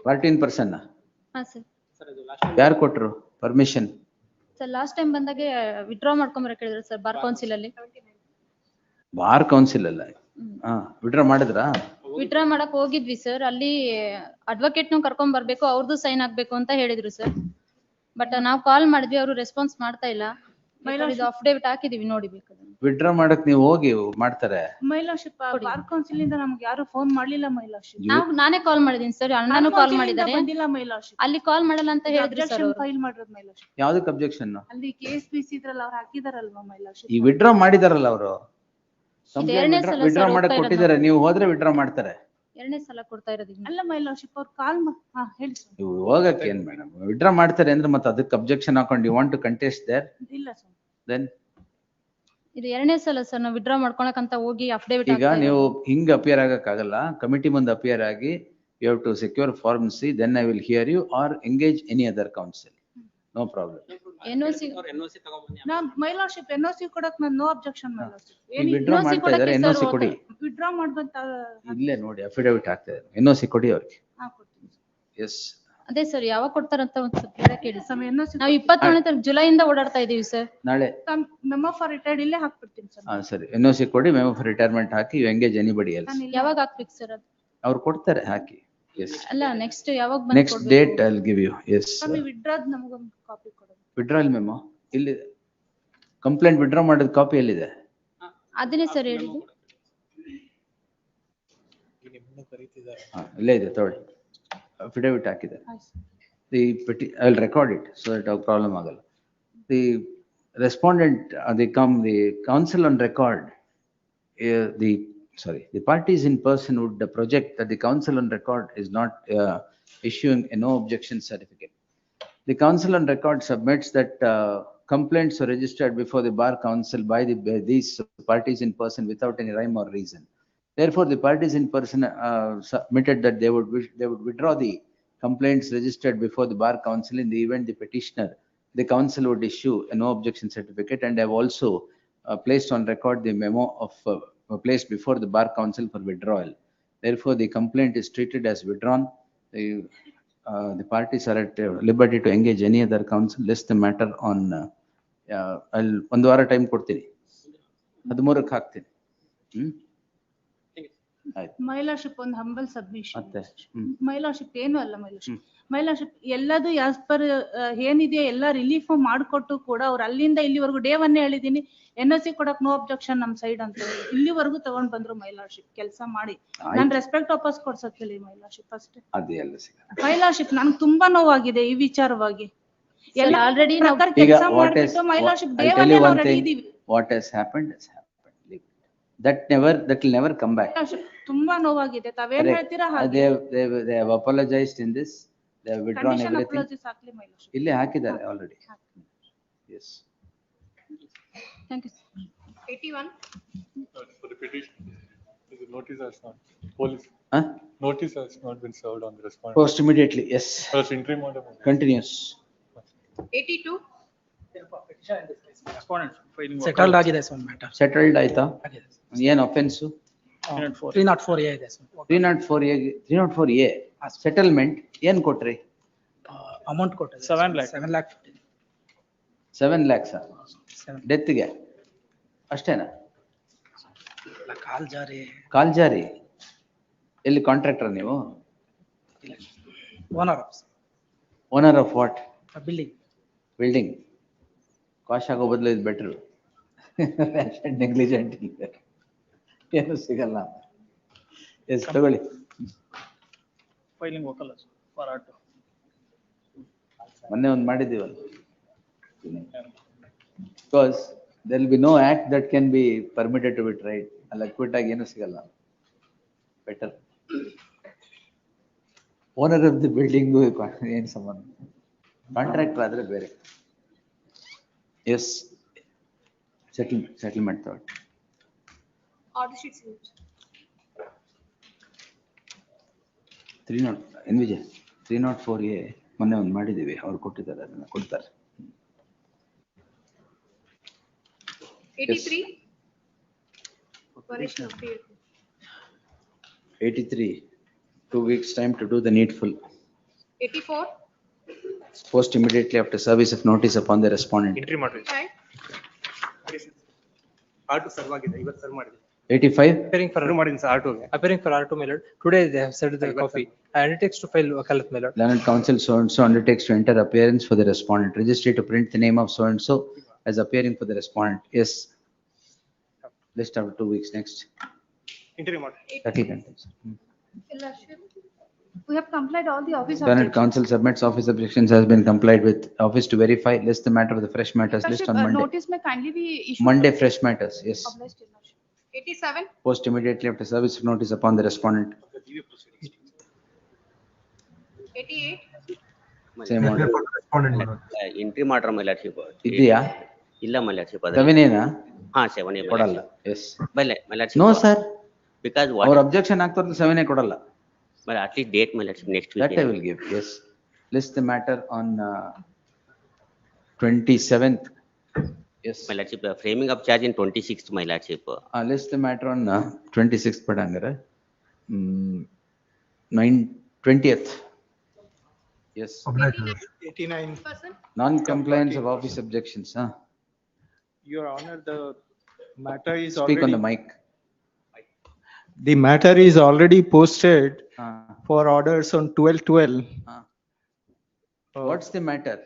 14%. sir. ಯಾರು ಕೊಟ್ರು permission? Sir last time ಬಂದಾಗೆ withdraw ಮಾಡ್ಕೊಂಬರಕ್ಕೆ ಹೇಳಿದ್ರು sir bar council ಅಲ್ಲಿ. Bar council ಅಲ್ಲ. Withdraw ಮಾಡಿದ್ರಾ? Withdraw ಮಾಡಕ್ ಹೋಗಿದ್ವಿ sir, ಅಲ್ಲಿ ಅಡ್ವೊಕೇಟ್ ನು ಕರ್ಕೊಂಡ್ ಬರ್ಬೇಕು, ಅವ್ರದ್ದು ಸೈನ್ ಆಗ್ಬೇಕು ಅಂತ ಹೇಳಿದ್ರು ಸರ್. ಬಟ್ ನಾವು ಕಾಲ್ ಮಾಡಿದ್ವಿ, ಅವರು ರೆಸ್ಪಾನ್ಸ್ ಮಾಡ್ತಾ ಇಲ್ಲ. ಇದು ಅಫಿಡೇವಿಟ್ ಹಾಕಿದೀವಿ, ನೋಡಿ ಬೇಕಾದ್ರೆ. ವಿಡ್ರಾ ಮಾಡಕ್ ನೀವು ಹೋಗಿ ಮಾಡ್ತಾರೆ. ಮೈಲಾಶಿಪ್ ಬಾರ್ ಕೌನ್ಸಿಲ್ ಇಂದ ನಮ್ಗೆ ಯಾರು ಫೋನ್ ಮಾಡ್ಲಿಲ್ಲ ಮೈಲಾಶಿಪ್. ನಾನೇ ಕಾಲ್ ಮಾಡಿದೀನಿ ಸರ್, ಅಣ್ಣನೂ ಕಾಲ್ ಮಾಡಿದ್ದಾರೆ. ಬಂದಿಲ್ಲ ಮೈಲಾಶಿಪ್. ಅಲ್ಲಿ ಕಾಲ್ ಮಾಡಲ್ಲ ಅಂತ ಹೇಳಿದ್ರು ಸರ್. ಫೈಲ್ ಮಾಡಿರೋದು ಮೈಲಾಶಿಪ್. ಯಾವ್ದಕ್ಕೆ ಅಬ್ಜೆಕ್ಷನ್? ಅಲ್ಲಿ KSPC ಇದ್ರಲ್ಲ ಅವ್ರು ಹಾಕಿದಾರಲ್ವಾ ಮೈಲಾಶಿಪ್. ಈ ವಿಡ್ರಾ ಮಾಡಿದಾರಲ್ಲ ಅವರು. ಎರಡನೇ ಸಲ ವಿಡ್ರಾ ಮಾಡಕ್ ಕೊಟ್ಟಿದ್ದಾರೆ, ನೀವು ಹೋದ್ರೆ ವಿಡ್ರಾ ಮಾಡ್ತಾರೆ. ಎರಡನೇ ಸಲ ಕೊಡ್ತಾ ಇರೋದು. ಅಲ್ಲ ಮೈಲಾಶಿಪ್ ಅವ್ರು ಕಾಲ್ ಹೇಳಿ ಸರ್. ನೀವು ಹೋಗಕ್ಕೆ ಏನ್ ಮೇಡಮ್, ವಿಡ್ರಾ ಮಾಡ್ತಾರೆ ಅಂದ್ರೆ ಮತ್ತೆ ಅದಕ್ಕೆ ಅಬ್ಜೆಕ್ಷನ್ ಹಾಕೊಂಡು you want to contest there? ಇಲ್ಲ ಸರ್. ದೆನ್ ಇದು ಎರಡನೇ ಸಲ ಸರ್ ನಾವು ವಿಡ್ರಾ ಮಾಡ್ಕೊಳಕಂತ ಹೋಗಿ ಅಫಿಡೇವಿಟ್. ಈಗ ನೀವು ಹಿಂಗ್ ಅಪಿಯರ್ ಆಗಕ್ಕಾಗಲ್ಲ, ಕಮಿಟಿ ಮುಂದೆ ಅಪಿಯರ್ ಆಗಿ you have to secure form C, then I will hear you are engage any other counsel. No problem. NOC my lordship NOC ಕೊಡಕ್ ನಾನು ನೋ ಅಬ್ಜೆಕ್ಷನ್ ಮೈಲಾಶಿಪ್. ವಿಡ್ರಾ ಮಾಡ್ತಾ ಇದ್ದಾರೆ, NOC ಕೊಡಿ. ವಿಡ್ರಾ ಮಾಡ್ಬಂತ ಇಲ್ಲೇ ನೋಡಿ ಅಫಿಡೇವಿಟ್ ಆಗ್ತಾ ಇದೆ, NOC ಕೊಡಿ ಅವ್ರಿಗೆ. ಎಸ್, ಅದೇ ಸರ್ ಯಾವಾಗ ಕೊಡ್ತಾರಂತ ಒಂದ್ ಸ್ವಲ್ಪ ಹೇಳಕ್ ಹೇಳಿ. ನಾವು 27ನೇ ತಾರೀಕು ಜುಲೈಯಿಂದ ಓಡಾಡ್ತಾ ಇದೀವಿ ಸರ್. ನಾಳೆ ಮೆಮೋ ಫಾರ್ ರಿಟೈರ್ಡ್ ಇಲ್ಲೇ ಹಾಕ್ಬಿಡ್ತೀನಿ ಸರ್. ಸರಿ NOC ಕೊಡಿ, ಮೆಮೋ ಫಾರ್ ರಿಟೈರ್ಮೆಂಟ್ ಹಾಕಿ, ಯು ಎಂಗೇಜ್ ಎನಿಬಡಿ ಎಲ್ಸ್. ಯಾವಾಗ ಹಾಕ್ಬೇಕು ಸರ್ ಅದು? ಅವ್ರು ಕೊಡ್ತಾರೆ, ಹಾಕಿ. ಎಸ್ ಅಲ್ಲ ನೆಕ್ಸ್ಟ್ ಯಾವಾಗ ಬಂದು next date I will give you. Yes ಸ್ವಾಮಿ ವಿಡ್ರಾದ್ ನಮಗೊಂದು ಕಾಪಿ ಕೊಡೋದು. ವಿಡ್ರಾಲ್ ಮೆಮೋ ಇಲ್ಲಿ ಕಂಪ್ಲೇಂಟ್ ವಿಡ್ರಾ ಮಾಡಿದ ಕಾಪಿ ಎಲ್ಲಿದೆ? ಅದನ್ನೇ ಸರ್ ಹೇಳಿದ್ದು. ಇಲ್ಲೇ ಇದೆ ತಗೊಳ್ಳಿ, ಅಫಿಡವಿಟ್ ಹಾಕಿದೆ. The I will record it so that our problem ಆಗಲ್ಲ. The respondent, the counsel on record, the parties in person would project that the counsel on record is not issuing a no objection certificate. The counsel on record submits that complaints were registered before the bar council by these parties in person without any rhyme or reason. Therefore, the parties in person submitted that they would withdraw the complaints registered before the bar council in the event the petitioner, the council would issue a no objection certificate, and have also placed on record the memo of placed before the bar council for withdrawal. Therefore, the complaint is treated as withdrawn. The parties are at liberty to engage any other counsel. List the matter on I'll ಒಂದು ವಾರ time ಕೊಡ್ತೀನಿ, 13ಕ್ಕೆ ಹಾಕ್ತೀನಿ. ಮೈಲಾರ್ಶಿಪ್ ಒಂದು humble submission. ಮೈಲಾರ್ಶಿಪ್ ಏನು ಅಲ್ಲ ಮೈಲಾರ್ಶಿಪ್ ಎಲ್ಲದು as per ಏನಿದೆ ಎಲ್ಲ ರಿಲೀಫ್ ಮಾಡಿಕೊಟ್ಟು ಕೂಡ ಅವ್ರು ಅಲ್ಲಿಂದ ಇಲ್ಲಿವರೆಗೂ ಡೇ 1 ಹೇಳಿದೀನಿ NOC ಕೊಡಕ್ ನೋ ಅಬ್ಜೆಕ್ಷನ್ ನಮ್ ಸೈಡ್ ಅಂತ ಹೇಳಿ ಇಲ್ಲಿವರೆಗೂ ತಗೊಂಡ್ ಬಂದ್ರು ಮೈಲಾರ್ಶಿಪ್ ಕೆಲಸ ಮಾಡಿ. ನಾನ್ ರೆಸ್ಪೆಕ್ಟ್ ವಾಪಸ್ ಕೊಡ್ಸಕ್ ಹೇಳಿ ಮೈಲಾರ್ಶಿಪ್ ಅಷ್ಟೇ. ಮೈಲಾರ್ಶಿಪ್ ನನ್ಗೆ ತುಂಬಾ ನೋವಾಗಿದೆ ಈ ವಿಚಾರವಾಗಿ. ಎಲ್ಲ ಆಲ್ರೆಡಿ ನಾವು ಕೆಲಸ ಮಾಡ್ಬಿಟ್ಟು ಮೈಲಾರ್ಶಿಪ್ ಡೇ 1 ನಾವು ರೆಡಿ ಇದೀವಿ. What has happened has happened. That will never come back. ತುಂಬಾ ನೋವಾಗಿದೆ. ತಾವೇನ್ ಹೇಳ್ತೀರಾ ಹಾಗೆ. They have apologized in this. They have withdrawn everything. ಇಲ್ಲೇ ಹಾಕಿದ್ದಾರೆ already. Yes. Thank you. 81. For the petition, the notice has not, police. Notice has not been served on the respondent. Post immediately, yes. First interim order. Continuous. 82. Settled ಆಗಿದೆ sir matter. Settled ಆಯ್ತಾ? ಏನ್ offence? 304A ಇದೆ sir. 304A settlement ಏನ್ ಕೊಟ್ರಿ? Amount ಕೊಟ್ಟೆ 7 lakh. 7 lakh 7 lakhs ಡೆತ್ಗೆ ಅಷ್ಟೇನಾ? ಕಾಲ್ ಜಾರಿ ಎಲ್ಲಿ ಕಾಂಟ್ರಾಕ್ಟರ್ ನೀವು? Owner of what? ಬಿಲ್ಡಿಂಗ್. ಕಾಶ್ ಆಗೋ ಬದಲು ಇದು ಬೆಟರ್. ನೆಗ್ಲಿಜೆಂಟ್ ಏನು ಸಿಗಲ್ಲ. ಎಸ್ ತಗೊಳ್ಳಿ. ಫೈಲಿಂಗ್ ಹೋಗಲ್ಲ ಫಾರ್ ಆಟೋ. ಮೊನ್ನೆ ಒಂದು ಮಾಡಿದ್ದೀವಲ್ಲ. Because there will be no act that can be permitted to be tried. ಅಲ್ಲಿ acquit ಆಗಿ ಏನು ಸಿಗಲ್ಲ. Better. Owner of the building ಏನು ಸಂಬಂಧ? ಕಾಂಟ್ರಾಕ್ಟರ್ ಆದ್ರೆ ಬೇರೆ. ಎಸ್ ಸೆಟಲ್ಮೆಂಟ್ ತಗೊಳ್ಳಿ. Order sheets. 304A ಮೊನ್ನೆ ಒಂದು ಮಾಡಿದ್ದೀವಿ, ಅವ್ರು ಕೊಟ್ಟಿದ್ದಾರೆ, ಅದನ್ನ ಕೊಡ್ತಾರೆ. 83. 83, 2 weeks time to do the needful. 84. Post immediately after service of notice upon the respondent. Entry ಮಾಡ್ರಿ. ಆಟೋ ಸರ್ವ್ ಆಗಿದೆ, ಇವತ್ತು ಸರ್ವ್ ಮಾಡಿದೆ. 85. Appearing for R2 my lord. Today they have said the copy. I undertakes to file wakalat my lord. Learned counsel so and so undertakes to enter appearance for the respondent. Registry to print the name of so and so as appearing for the respondent. Yes. List after 2 weeks next. Interim order. Settle contents. We have complied all the office Learned objections. counsel submits office objections has been complied with. Office to verify. List the matter of the fresh matters. List on Monday. Notice may kindly be issued. Monday fresh matters. Yes. 87. Post immediately after service of notice upon the respondent. 88. Same order. Entry ಮಾಡ್ರ ಮೈಲಾರ್ಶಿಪ್ ಇದೆಯಾ? ಇಲ್ಲ ಮೈಲಾರ್ಶಿಪ್ ಅದ 7A ಹಾ 7A ಕೊಡಲ್ಲ. Yes ಬಲ್ಲೆ my lordship. No sir, because ಅವ್ರ objection ಆಗ್ತಾರೆ 7A ಕೊಡಲ್ಲ. But at least date my lordship next week That I will give. Yes. List the matter on 27th. Yes. My lordship framing of charge in 26th my lordship. List the matter on 26th ಪಡಂಗರ 20th. Yes. 89. Non-compliance of office objections, huh? Your Honor, the matter is Speak on the already, mic. the matter is already posted Ah. for orders on 12/12. What's the matter?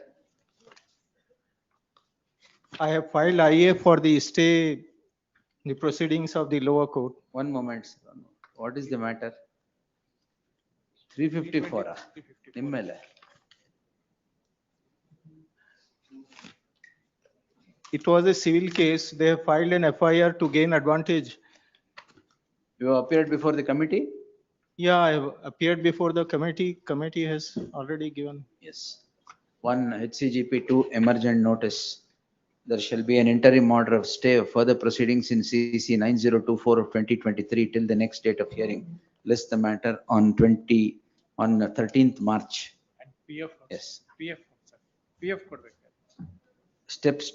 I have filed IA for the stay, the proceedings of the lower court. One moment. Sir. What is the matter? 354. Nimmele. It was a civil case. They have filed an FIR to gain advantage. You appeared before the committee? Yeah, I have appeared before the committee. Committee has already given. Yes. One HCGP 2 emergent notice. There shall be an interim order of stay of further proceedings in CC 9024 of 2023 till the next date of hearing. List the matter on 13th March. PF. Yes. PF. PF ಕೊಡ್ಬೇಕು. Steps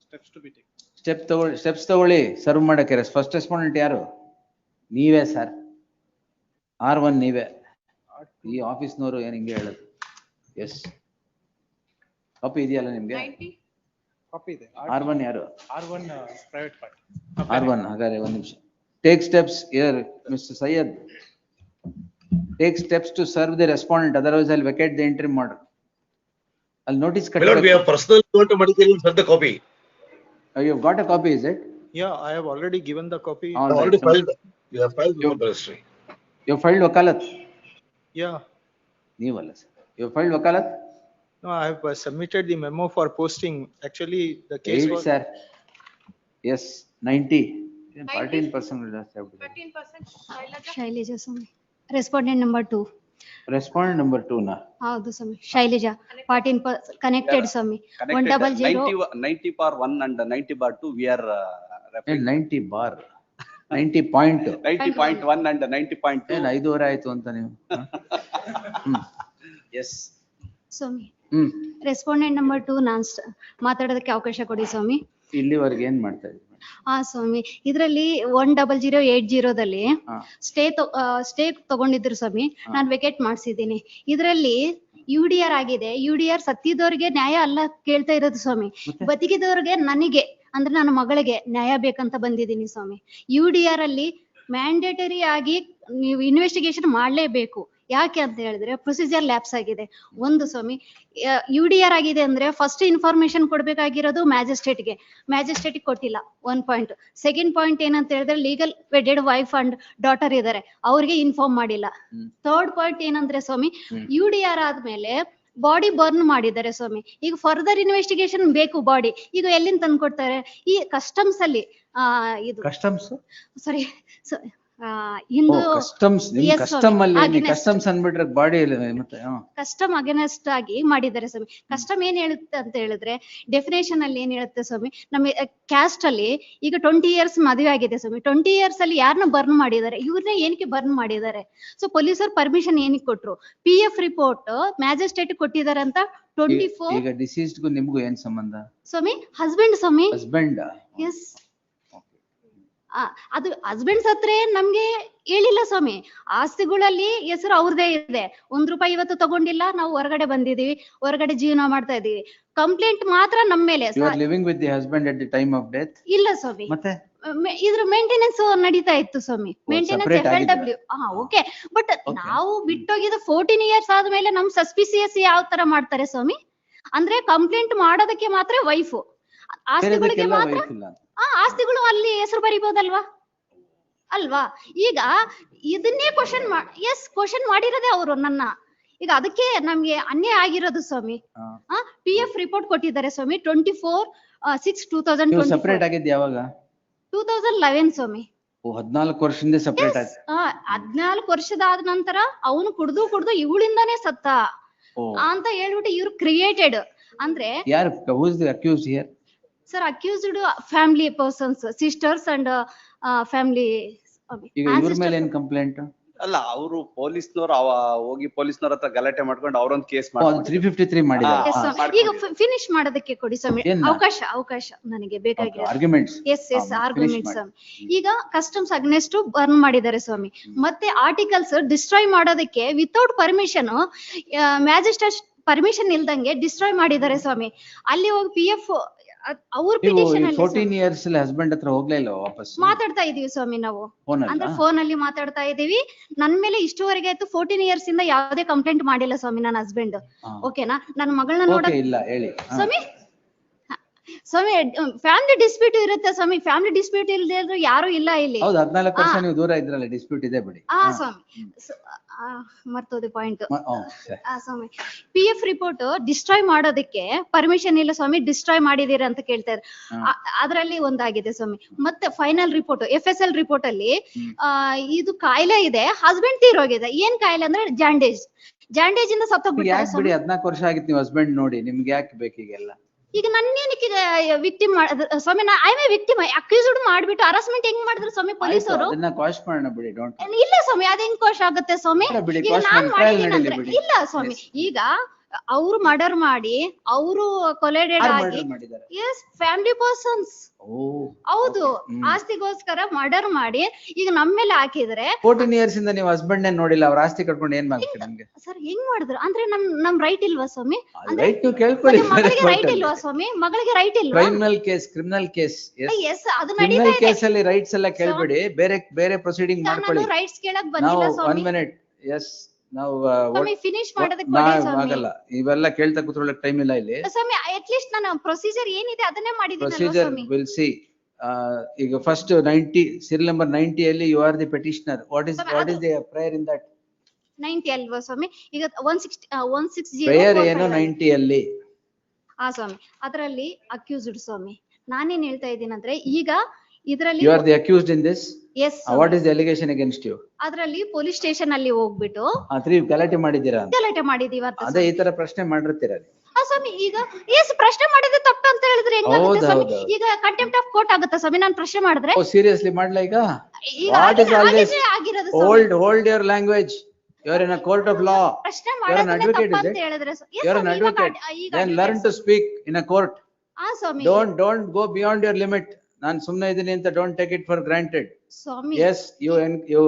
Steps to be taken. steps ತಗೊಳ್ಳಿ serve ಮಾಡಕ್ಕೆ. First respondent ಯಾರು? ನೀವೇ sir. R1 ನೀವೇ. ಈ ಆಫೀಸ್ನವರು ಏನ್ ಹಿಂಗೆ ಹೇಳೋದು? ಎಸ್. ಕಾಪಿ ಇದೆಯಲ್ಲ ನಿಮ್ಗೆ? Copy ಇದೆ. R1 ಯಾರು? R1 private party. R1 ಹಾಗಾದ್ರೆ ಒಂದು ನಿಮಿಷ. Take steps here, Mr. Syed. Take steps to serve the respondent, otherwise I'll vacate the interim order. I'll notice. My lord, we have personally going to Madikeri for the copy. You've got a copy, is it? Yeah, I have already given the copy. All right. Already filed. You have filed with the registry. You filed wakalat? Yeah. Neevalla sir. You filed wakalat? No, I have submitted the memo for posting. Actually, the case 8 was. sir. Yes, 90. 14% just have to. 13%. Shailaja Swami. Respondent number 2. Respondent number 2 na. ಹೌದು ಸ್ವಾಮಿ. Shailaja 14% connected Swami. 100. 90 bar 1 and 90 bar 2 we are referring. 90 bar. 90.1 and 90.2. ಏನು 5 ವರೆ ಆಯ್ತು ಅಂತ ನೀವು? S ಸ್ವಾಮಿ. Respondent number 2 ನಾನ್ ಮಾತಾಡೋದಕ್ಕೆ ಅವಕಾಶ ಕೊಡಿ ಸ್ವಾಮಿ. ಇಲ್ಲಿವರೆಗೆ ಏನ್ ಮಾಡ್ತಾ ಇದ್ದೀವಿ? ಸ್ವಾಮಿ, ಇದರಲ್ಲಿ 10080ದಲ್ಲಿ ಸ್ಟೇ ತಗೊಂಡಿದ್ರು ಸ್ವಾಮಿ. ನಾನು ವೆಕೇಟ್ ಮಾಡಿಸಿದ್ದೀನಿ. ಇದರಲ್ಲಿ UDR ಆಗಿದೆ. UDR ಸತ್ತಿದವ್ರಿಗೆ ನ್ಯಾಯ ಅಲ್ಲ ಕೇಳ್ತಾ ಇರೋದು ಸ್ವಾಮಿ. ಬದುಕಿದವ್ರಿಗೆ ನನಗೆ ಅಂದ್ರೆ ನನ್ನ ಮಗಳಿಗೆ ನ್ಯಾಯ ಬೇಕಂತ ಬಂದಿದ್ದೀನಿ ಸ್ವಾಮಿ. UDR ಅಲ್ಲಿ ಮ್ಯಾಂಡೇಟರಿ ಆಗಿ ನೀವು ಇನ್ವೆಸ್ಟಿಗೇಷನ್ ಮಾಡ್ಲೇಬೇಕು. ಯಾಕೆ ಅಂತ ಹೇಳಿದ್ರೆ ಪ್ರೊಸೀಜರ್ ಲ್ಯಾಪ್ಸ್ ಆಗಿದೆ. ಒಂದು ಸ್ವಾಮಿ, UDR ಆಗಿದೆ ಅಂದ್ರೆ ಫಸ್ಟ್ ಇನ್ಫಾರ್ಮೇಶನ್ ಕೊಡ್ಬೇಕಾಗಿರೋದು ಮ್ಯಾಜಿಸ್ಟ್ರೇಟ್ಗೆ. ಮ್ಯಾಜಿಸ್ಟ್ರೇಟ್ಗೆ ಕೊಟ್ಟಿಲ್ಲ. 1 ಪಾಯಿಂಟ್. ಸೆಕೆಂಡ್ ಪಾಯಿಂಟ್ ಏನಂತ ಹೇಳಿದ್ರೆ legal wedded wife and daughter ಇದಾರೆ, ಅವ್ರಿಗೆ ಇನ್ಫಾರ್ಮ್ ಮಾಡಿಲ್ಲ. ಥರ್ಡ್ ಪಾಯಿಂಟ್ ಏನಂದ್ರೆ ಸ್ವಾಮಿ, UDR ಆದ್ಮೇಲೆ ಬಾಡಿ ಬರ್ನ್ ಮಾಡಿದ್ದಾರೆ ಸ್ವಾಮಿ. ಈಗ ಫರ್ದರ್ ಇನ್ವೆಸ್ಟಿಗೇಷನ್ ಬೇಕು ಬಾಡಿ. ಈಗ ಎಲ್ಲಿಂದ ತಂದ್ಕೊಡ್ತಾರೆ? ಈ ಕಸ್ಟಮ್ಸ್ ಅಲ್ಲಿ ಇದು ಕಸ್ಟಮ್ಸ್ ಸಾರಿ ಹಿಂದೂ ಕಸ್ಟಮ್ಸ್ ಕಸ್ಟಮ್ಸ್ ಅನ್ಬಿಟ್ರೆ ಬಾಡಿ ಮತ್ತೆ ಕಸ್ಟಮ್ ಅಗೇನೆಸ್ಟ್ ಆಗಿ ಮಾಡಿದ್ದಾರೆ ಸ್ವಾಮಿ. ಕಸ್ಟಮ್ ಏನ್ ಹೇಳುತ್ತೆ ಅಂತ ಹೇಳಿದ್ರೆ ಡೆಫಿನೇಷನ್ ಅಲ್ಲಿ ಏನ್ ಹೇಳುತ್ತೆ ಸ್ವಾಮಿ, ನಮ್ಮ ಕ್ಯಾಸ್ಟ್ ಅಲ್ಲಿ ಈಗ 20 years ಮದುವೆ ಆಗಿದೆ ಸ್ವಾಮಿ. 20 years ಅಲ್ಲಿ ಯಾರನ್ನ ಬರ್ನ್ ಮಾಡಿದ್ದಾರೆ? ಇವ್ರನ್ನ ಏನಕ್ಕೆ ಬರ್ನ್ ಮಾಡಿದ್ದಾರೆ? ಸೊ ಪೊಲೀಸರು ಪರ್ಮಿಷನ್ ಏನಕ್ಕೆ ಕೊಟ್ರು? PF ರಿಪೋರ್ಟ್ ಮ್ಯಾಜಿಸ್ಟ್ರೇಟ್ ಕೊಟ್ಟಿದ್ದಾರೆ ಅಂತ 24. ಈಗ ಡಿಸೀಸ್ಡ್ ಗೂ ನಿಮ್ಗೂ ಏನ್ ಸಂಬಂಧ ಸ್ವಾಮಿ? ಹಸ್ಬೆಂಡ್ ಸ್ವಾಮಿ. ಹಸ್ಬೆಂಡ್? ಎಸ್. ಅದು ಹಸ್ಬೆಂಡ್ ಸತ್ರೆ ನಮ್ಗೆ ಹೇಳಿಲ್ಲ ಸ್ವಾಮಿ. ಆಸ್ತಿಗಳಲ್ಲಿ ಹೆಸರು ಅವ್ರದೇ ಇದೆ. ₹1 ಇವತ್ತು ತಗೊಂಡಿಲ್ಲ, ನಾವು ಹೊರಗಡೆ ಬಂದಿದೀವಿ, ಹೊರಗಡೆ ಜೀವನ ಮಾಡ್ತಾ ಇದೀವಿ. ಕಂಪ್ಲೇಂಟ್ ಮಾತ್ರ ನಮ್ಮ ಮೇಲೆ. Living with the husband at the time of death? ಇಲ್ಲ ಸ್ವಾಮಿ. ಮತ್ತೆ ಇದ್ರ ಮೇಂಟೆನೆನ್ಸ್ ನಡೀತಾ ಇತ್ತು ಸ್ವಾಮಿ. Maintenance FLW. ಓಕೆ. ಬಟ್ ನಾವು ಬಿಟ್ಟೋಗಿದ 14 years ಆದ್ಮೇಲೆ ನಮ್ ಸಸ್ಪಿಸಿಯಸ್ ಯಾವ ತರ ಮಾಡ್ತಾರೆ ಸ್ವಾಮಿ ಅಂದ್ರೆ, ಕಂಪ್ಲೇಂಟ್ ಮಾಡೋದಕ್ಕೆ ಮಾತ್ರ ವೈಫ್, ಆಸ್ತಿಗಳಿಗೆ ಮಾತ್ರ. ಆಸ್ತಿಗಳು ಅಲ್ಲಿ ಹೆಸರು ಬರಿಬಹುದಲ್ವಾ? ಅಲ್ವಾ? ಈಗ ಇದನ್ನೇ ಕ್ವಶನ್ ಮಾಡಿರೋದೇ ಅವರು ನನ್ನ. ಈಗ ಅದಕ್ಕೆ ನಮ್ಗೆ ಅನ್ಯಾಯ ಆಗಿರೋದು ಸ್ವಾಮಿ. PF ರಿಪೋರ್ಟ್ ಕೊಟ್ಟಿದ್ದಾರೆ ಸ್ವಾಮಿ 24/6/2024. ಸೆಪರೇಟ್ ಆಗಿದ್ದು ಯಾವಾಗ? 2011 ಸ್ವಾಮಿ. 14 ವರ್ಷದಿಂದ ಸೆಪರೇಟ್ ಆಯ್ತು. 14 ವರ್ಷದಾದ ನಂತರ ಅವನು ಕುಡ್ದು ಇವಳಿಂದಾನೇ ಸತ್ತ ಅಂತ ಹೇಳ್ಬಿಟ್ಟು ಇವ್ರು ಕ್ರಿಯೇಟೆಡ್ ಅಂದ್ರೆ. ಯಾರು? Who is the accused here? Sir, accused family persons, sisters and family. ಈಗ ಇವ್ರ ಮೇಲೆ ಏನ್ ಕಂಪ್ಲೇಂಟ್? ಅಲ್ಲ, ಅವರು ಪೊಲೀಸ್ನವರು ಹೋಗಿ ಪೊಲೀಸ್ನವ್ರ ಹತ್ರ ಗಲಾಟೆ ಮಾಡ್ಕೊಂಡು ಅವರೊಂದು ಕೇಸ್ 353 ಮಾಡಿದ್ದಾರೆ. ಈಗ ಫಿನಿಶ್ ಮಾಡೋದಕ್ಕೆ ಕೊಡಿ ಸ್ವಾಮಿ ಅವಕಾಶ ನನಗೆ ಬೇಕಾಗಿದೆ. ಆರ್ಗ್ಯುಮೆಂಟ್ಸ್. Yes arguments. ಈಗ ಕಸ್ಟಮ್ಸ್ ಅಗ್ನೆಸ್ಟ್ ಬರ್ನ್ ಮಾಡಿದ್ದಾರೆ ಸ್ವಾಮಿ. ಮತ್ತೆ ಆರ್ಟಿಕಲ್ಸ್ ಡಿಸ್ಟ್ರಾಯ್ ಮಾಡೋದಕ್ಕೆ ವಿತೌಟ್ ಪರ್ಮಿಷನ್ ಮ್ಯಾಜಿಸ್ಟ್ರೇಟ್ ಪರ್ಮಿಷನ್ ಇಲ್ದಂಗೆ ಡಿಸ್ಟ್ರಾಯ್ ಮಾಡಿದ್ದಾರೆ ಸ್ವಾಮಿ. ಅಲ್ಲಿ ಹೋಗಿ PF ಅವ್ರ ನೀವು ಪಿಟಿಷನ್ ಅಲ್ಲಿ 14 ಇಯರ್ಸ್ ಅಲ್ಲಿ ಹಸ್ಬೆಂಡ್ ಹತ್ರ ಹೋಗ್ಲೇ ಇಲ್ಲ ವಾಪಸ್? ಮಾತಾಡ್ತಾ ಇದೀವಿ ಸ್ವಾಮಿ ನಾವು. ಫೋನ್ ಅಂದ್ರೆ ಫೋನ್ ಅಲ್ಲಿ ಮಾತಾಡ್ತಾ ಇದೀವಿ. ನನ್ ಮೇಲೆ ಇಷ್ಟುವರೆಗೆ ಆಯ್ತು 14 ಇಯರ್ಸ್ ಇಂದ ಯಾವುದೇ ಕಂಪ್ಲೇಂಟ್ ಮಾಡಿಲ್ಲ ಸ್ವಾಮಿ ನನ್ನ ಹಸ್ಬೆಂಡ್. ಓಕೆನಾ? ನನ್ನ ಮಗಳನ್ನ ನೋಡಕ್ ಇಲ್ಲ ಹೇಳಿ ಸ್ವಾಮಿ ಸ್ವಾಮಿ ಫ್ಯಾಮಿಲಿ ಡಿಸ್ಪ್ಯೂಟ್ ಇರುತ್ತೆ ಸ್ವಾಮಿ. ಫ್ಯಾಮಿಲಿ ಡಿಸ್ಪ್ಯೂಟ್ ಇಲ್ಲದೆ ಇದ್ರು ಯಾರು ಇಲ್ಲ ಇಲ್ಲಿ. ಹೌದು 14 ವರ್ಷ ನೀವು ದೂರ ಇದ್ರಲ್ಲ, ಡಿಸ್ಪ್ಯೂಟ್ ಇದೆ ಬಿಡಿ. ಸ್ವಾಮಿ ಮರ್ತೋದೆ ಪಾಯಿಂಟ್. ಸ್ವಾಮಿ PF ರಿಪೋರ್ಟ್ ಡಿಸ್ಟ್ರಾಯ್ ಮಾಡೋದಕ್ಕೆ ಪರ್ಮಿಷನ್ ಇಲ್ಲ ಸ್ವಾಮಿ, ಡಿಸ್ಟ್ರಾಯ್ ಮಾಡಿದೀರ ಅಂತ ಕೇಳ್ತಾರೆ. ಅದ್ರಲ್ಲಿ ಒಂದಾಗಿದೆ ಸ್ವಾಮಿ. ಮತ್ತೆ ಫೈನಲ್ ರಿಪೋರ್ಟ್ FSL ರಿಪೋರ್ಟ್ ಅಲ್ಲಿ ಇದು ಕಾಯಿಲೆ ಇದೆ, ಹಸ್ಬೆಂಡ್ ತೀರೋಗಿದೆ. ಏನ್ ಕಾಯಿಲೆ ಅಂದ್ರೆ ಜಾಂಡೇಜ್ ಇಂದ ಸತ್ತೋಗ್ಬಿಟ್ಟಾರೆ ಯಾಕೆ ಬಿಡಿ, 14 ವರ್ಷ ಆಗಿತ್ತು ನೀವು ಹಸ್ಬೆಂಡ್ ನೋಡಿ, ನಿಮ್ಗೆ ಯಾಕೆ ಬೇಕೀಗೆಲ್ಲ? ಈಗ ನನ್ನೇನಕ್ಕೆ ವಿಕ್ಟಿಮ್ ಸ್ವಾಮಿ? ಐ ಮೇ ವಿಕ್ಟಿಮ್ ಅಕ್ಯೂಸ್ಡ್ ಮಾಡ್ಬಿಟ್ಟು ಹರಾಸ್ಮೆಂಟ್ ಹೆಂಗ್ ಮಾಡಿದ್ರು ಸ್ವಾಮಿ ಪೊಲೀಸರು? ಅದನ್ನ ಕ್ವಾಶ್ ಮಾಡೋಣ ಬಿಡಿ. ಇಲ್ಲ ಸ್ವಾಮಿ, ಅದ್ ಹೆಂಗ್ ಕೋಶ ಆಗುತ್ತೆ ಸ್ವಾಮಿ? ಈಗ ನಾನ್ ಮಾಡಿದೀನಿ ಅಂದ್ರೆ ಇಲ್ಲ ಸ್ವಾಮಿ. ಈಗ ಅವ್ರು ಮರ್ಡರ್ ಮಾಡಿ ಅವರು ಕೊಲೆಡೆಡ್ ಆಗಿ ಫ್ಯಾಮಿಲಿ ಪರ್ಸನ್ಸ್ ಹೌದು ಆಸ್ತಿಗೋಸ್ಕರ ಮರ್ಡರ್ ಮಾಡಿ ಈಗ ನಮ್ ಮೇಲೆ ಹಾಕಿದ್ರೆ 14 ಇಯರ್ಸ್ ಇಂದ ನೀವು ಹಸ್ಬೆಂಡ್ ನೋಡಿಲ್ಲ, ಅವ್ರ ಆಸ್ತಿ ಕಟ್ಕೊಂಡು ಏನ್ ಮಾಡ್ತೀರಿ ನಮ್ಗೆ? ಸರ್ ಹೆಂಗ್ ಮಾಡಿದ್ರು ಅಂದ್ರೆ ನಮ್ ರೈಟ್ ಇಲ್ವಾ ಸ್ವಾಮಿ? ರೈಟ್ ನೀವು ಕೇಳ್ಕೊಳ್ಳಿ. ಮಗಳಿಗೆ ರೈಟ್ ಇಲ್ವಾ ಸ್ವಾಮಿ? ಮಗಳಿಗೆ ರೈಟ್ ಇಲ್ವಾ? ಕ್ರಿಮಿನಲ್ ಕೇಸ್ ಎಸ್ ಅದು ಕ್ರಿಮಿನಲ್ ಕೇಸ್ ಅಲ್ಲಿ ರೈಟ್ಸ್ ಎಲ್ಲ ಕೇಳ್ಬೇಡಿ, ಬೇರೆ ಪ್ರೊಸೀಡಿಂಗ್ ಮಾಡ್ಕೊಳ್ಳಿ. ರೈಟ್ಸ್ ಕೇಳಕ್ ಬಂದಿಲ್ಲ ಸ್ವಾಮಿ. 1 ಮಿನಿಟ್. ಎಸ್ ನಾವು ಫಿನಿಶ್ ಮಾಡೋದಕ್ಕೆ ಕೊಡಿ ಸ್ವಾಮಿ. ಆಗಲ್ಲ, ಇವೆಲ್ಲ ಕೇಳ್ತಾ ಕೂತ್ಕೊಳ್ಳೋಕೆ ಟೈಮ್ ಇಲ್ಲ ಇಲ್ಲಿ ಸ್ವಾಮಿ. ಅಟ್ ಲೀಸ್ಟ್ ನಾನು ಪ್ರೊಸೀಜರ್ ಏನಿದೆ ಅದನ್ನೇ ಮಾಡಿದ್ದೀನಿ ಪ್ರೊಸೀಜರ್ ವಿಲ್ ಸಿ. ಈಗ ಫಸ್ಟ್ 90 serial number 90 ಅಲ್ಲಿ you are the petitioner. What is the prayer in that? 90 ಅಲ್ವಾ ಸ್ವಾಮಿ? ಈಗ 160 ಪ್ರೇಯರ್ ಏನು 90 ಅಲ್ಲಿ? ಸ್ವಾಮಿ ಅದರಲ್ಲಿ ಅಕ್ಯೂಸ್ಡ್ ಸ್ವಾಮಿ. ನಾನೇನ್ ಹೇಳ್ತಾ ಇದ್ದೀನಿ ಅಂದ್ರೆ ಈಗ ಇದರಲ್ಲಿ you are the accused in this. Yes. What is the allegation against you? ಅದರಲ್ಲಿ ಪೊಲೀಸ್ ಸ್ಟೇಷನ್ ಅಲ್ಲಿ ಹೋಗ್ಬಿಟ್ಟು ಗಲಾಟೆ ಮಾಡಿದ್ದೀರಾ? ಗಲಾಟೆ ಮಾಡಿದೀವಿ ಅಂತ. ಅದೇ ಈ ತರ ಪ್ರಶ್ನೆ ಮಾಡಿರ್ತೀರ ಸ್ವಾಮಿ. ಈಗ ಪ್ರಶ್ನೆ ಮಾಡಿದ್ರೆ ತಪ್ಪು ಅಂತ ಹೇಳಿದ್ರೆ ಹೆಂಗಾಗುತ್ತೆ ಸ್ವಾಮಿ? ಈಗ ಕಂಟೆಂಪ್ಟ್ ಆಫ್ ಕೋರ್ಟ್ ಆಗುತ್ತಾ ಸ್ವಾಮಿ ನಾನು ಪ್ರಶ್ನೆ ಮಾಡಿದ್ರೆ? ಸೀರಿಯಸ್ಲಿ ಮಾಡ್ಲಾ ಈಗ? What is all this? Hold your language. You are in a court of law. You are an advocate, is it? You are an advocate. Then learn to speak in a court. Swami Don't go beyond your limit. ನಾನು ಸುಮ್ಮನೆ ಇದ್ದೀನಿ ಅಂತ don't take it for granted. Swami Yes, you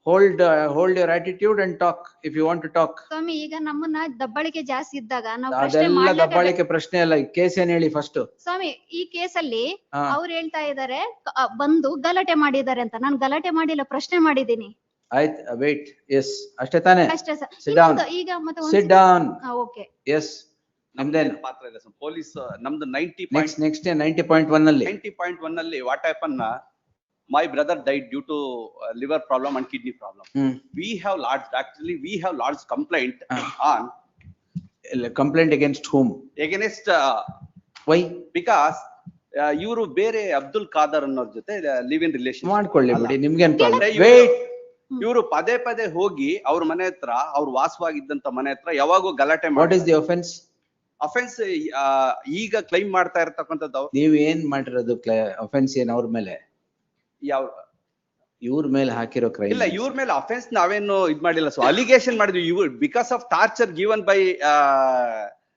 hold your attitude and talk if you want to talk. ಸ್ವಾಮಿ ಈಗ ನಮ್ಮನ್ನ ದಬ್ಬಾಳಿಕೆ ಜಾಸ್ತಿ ಇದ್ದಾಗ ನಾವು ಪ್ರಶ್ನೆ ಅದೆಲ್ಲ ಮಾಡ್ಲೇಬೇಕು. ದಬ್ಬಾಳಿಕೆ ಪ್ರಶ್ನೆ ಅಲ್ಲ. ಕೇಸ್ ಏನ್ ಹೇಳಿ ಫಸ್ಟ್? ಸ್ವಾಮಿ ಈ ಕೇಸಲ್ಲಿ ಅವ್ರು ಹೇಳ್ತಾ ಇದಾರೆ ಬಂದು ಗಲಾಟೆ ಮಾಡಿದ್ದಾರೆ ಅಂತ. ನಾನು ಗಲಾಟೆ ಮಾಡಿಲ್ಲ, ಪ್ರಶ್ನೆ ಮಾಡಿದ್ದೀನಿ. ಆಯ್ತು, wait. Yes, ಅಷ್ಟೇ ತಾನೇ? ಅಷ್ಟೇ ಸರ್. Sit down. ಈಗ ಮತ್ತೆ Sit down. ಓಕೆ. Yes. ನಮ್ದೇನು ಪಾತ್ರ ಇಲ್ಲ ಸರ್. ಪೊಲೀಸ್ ನಮ್ದು 90 ನೆಕ್ಸ್ಟ್ 90.1 ಅಲ್ಲಿ 90.1 ಅಲ್ಲಿ what happen, my brother died due to liver problem and kidney problem. We have large complaint on complaint against whom? Against why? Because ಇವರು ಬೇರೆ ಅಬ್ದುಲ್ ಖಾದರ್ ಅನ್ನೋರ್ ಜೊತೆ ಲಿವ್ ಇನ್ ರಿಲೇಶನ್ ಮಾಡ್ಕೊಳ್ಳಿ ಬಿಡಿ, ನಿಮ್ಗೇನ್ ಪ್ರಾಬ್ಲಮ್? ವೇಟ್, ಇವರು ಪದೇ ಹೋಗಿ ಅವ್ರ ಮನೆ ಹತ್ರ, ಅವ್ರು ವಾಸವಾಗಿದ್ದಂತ ಮನೆ ಹತ್ರ ಯಾವಾಗೂ ಗಲಾಟೆ ಮಾಡಿ. What is the offence? Offence ಈಗ ಕ್ಲೈಮ್ ಮಾಡ್ತಾ ಇರ್ತಕ್ಕಂಥದ್ದು. ನೀವ್ ಏನ್ ಮಾಡಿರೋದು ಅಫೆನ್ಸ್? ಏನ್ ಅವ್ರ ಮೇಲೆ? ಯಾವ ಇವ್ರ ಮೇಲೆ ಹಾಕಿರೋ ಕ್ರೈಮ್ ಇಲ್ಲ, ಇವ್ರ ಮೇಲೆ ಅಫೆನ್ಸ್ ನಾವೇನು ಇದ್ ಮಾಡಿಲ್ಲ. ಸೊ ಅಲಿಗೇಷನ್ ಮಾಡಿದ್ವಿ. ಇವ್ರು because of torture given by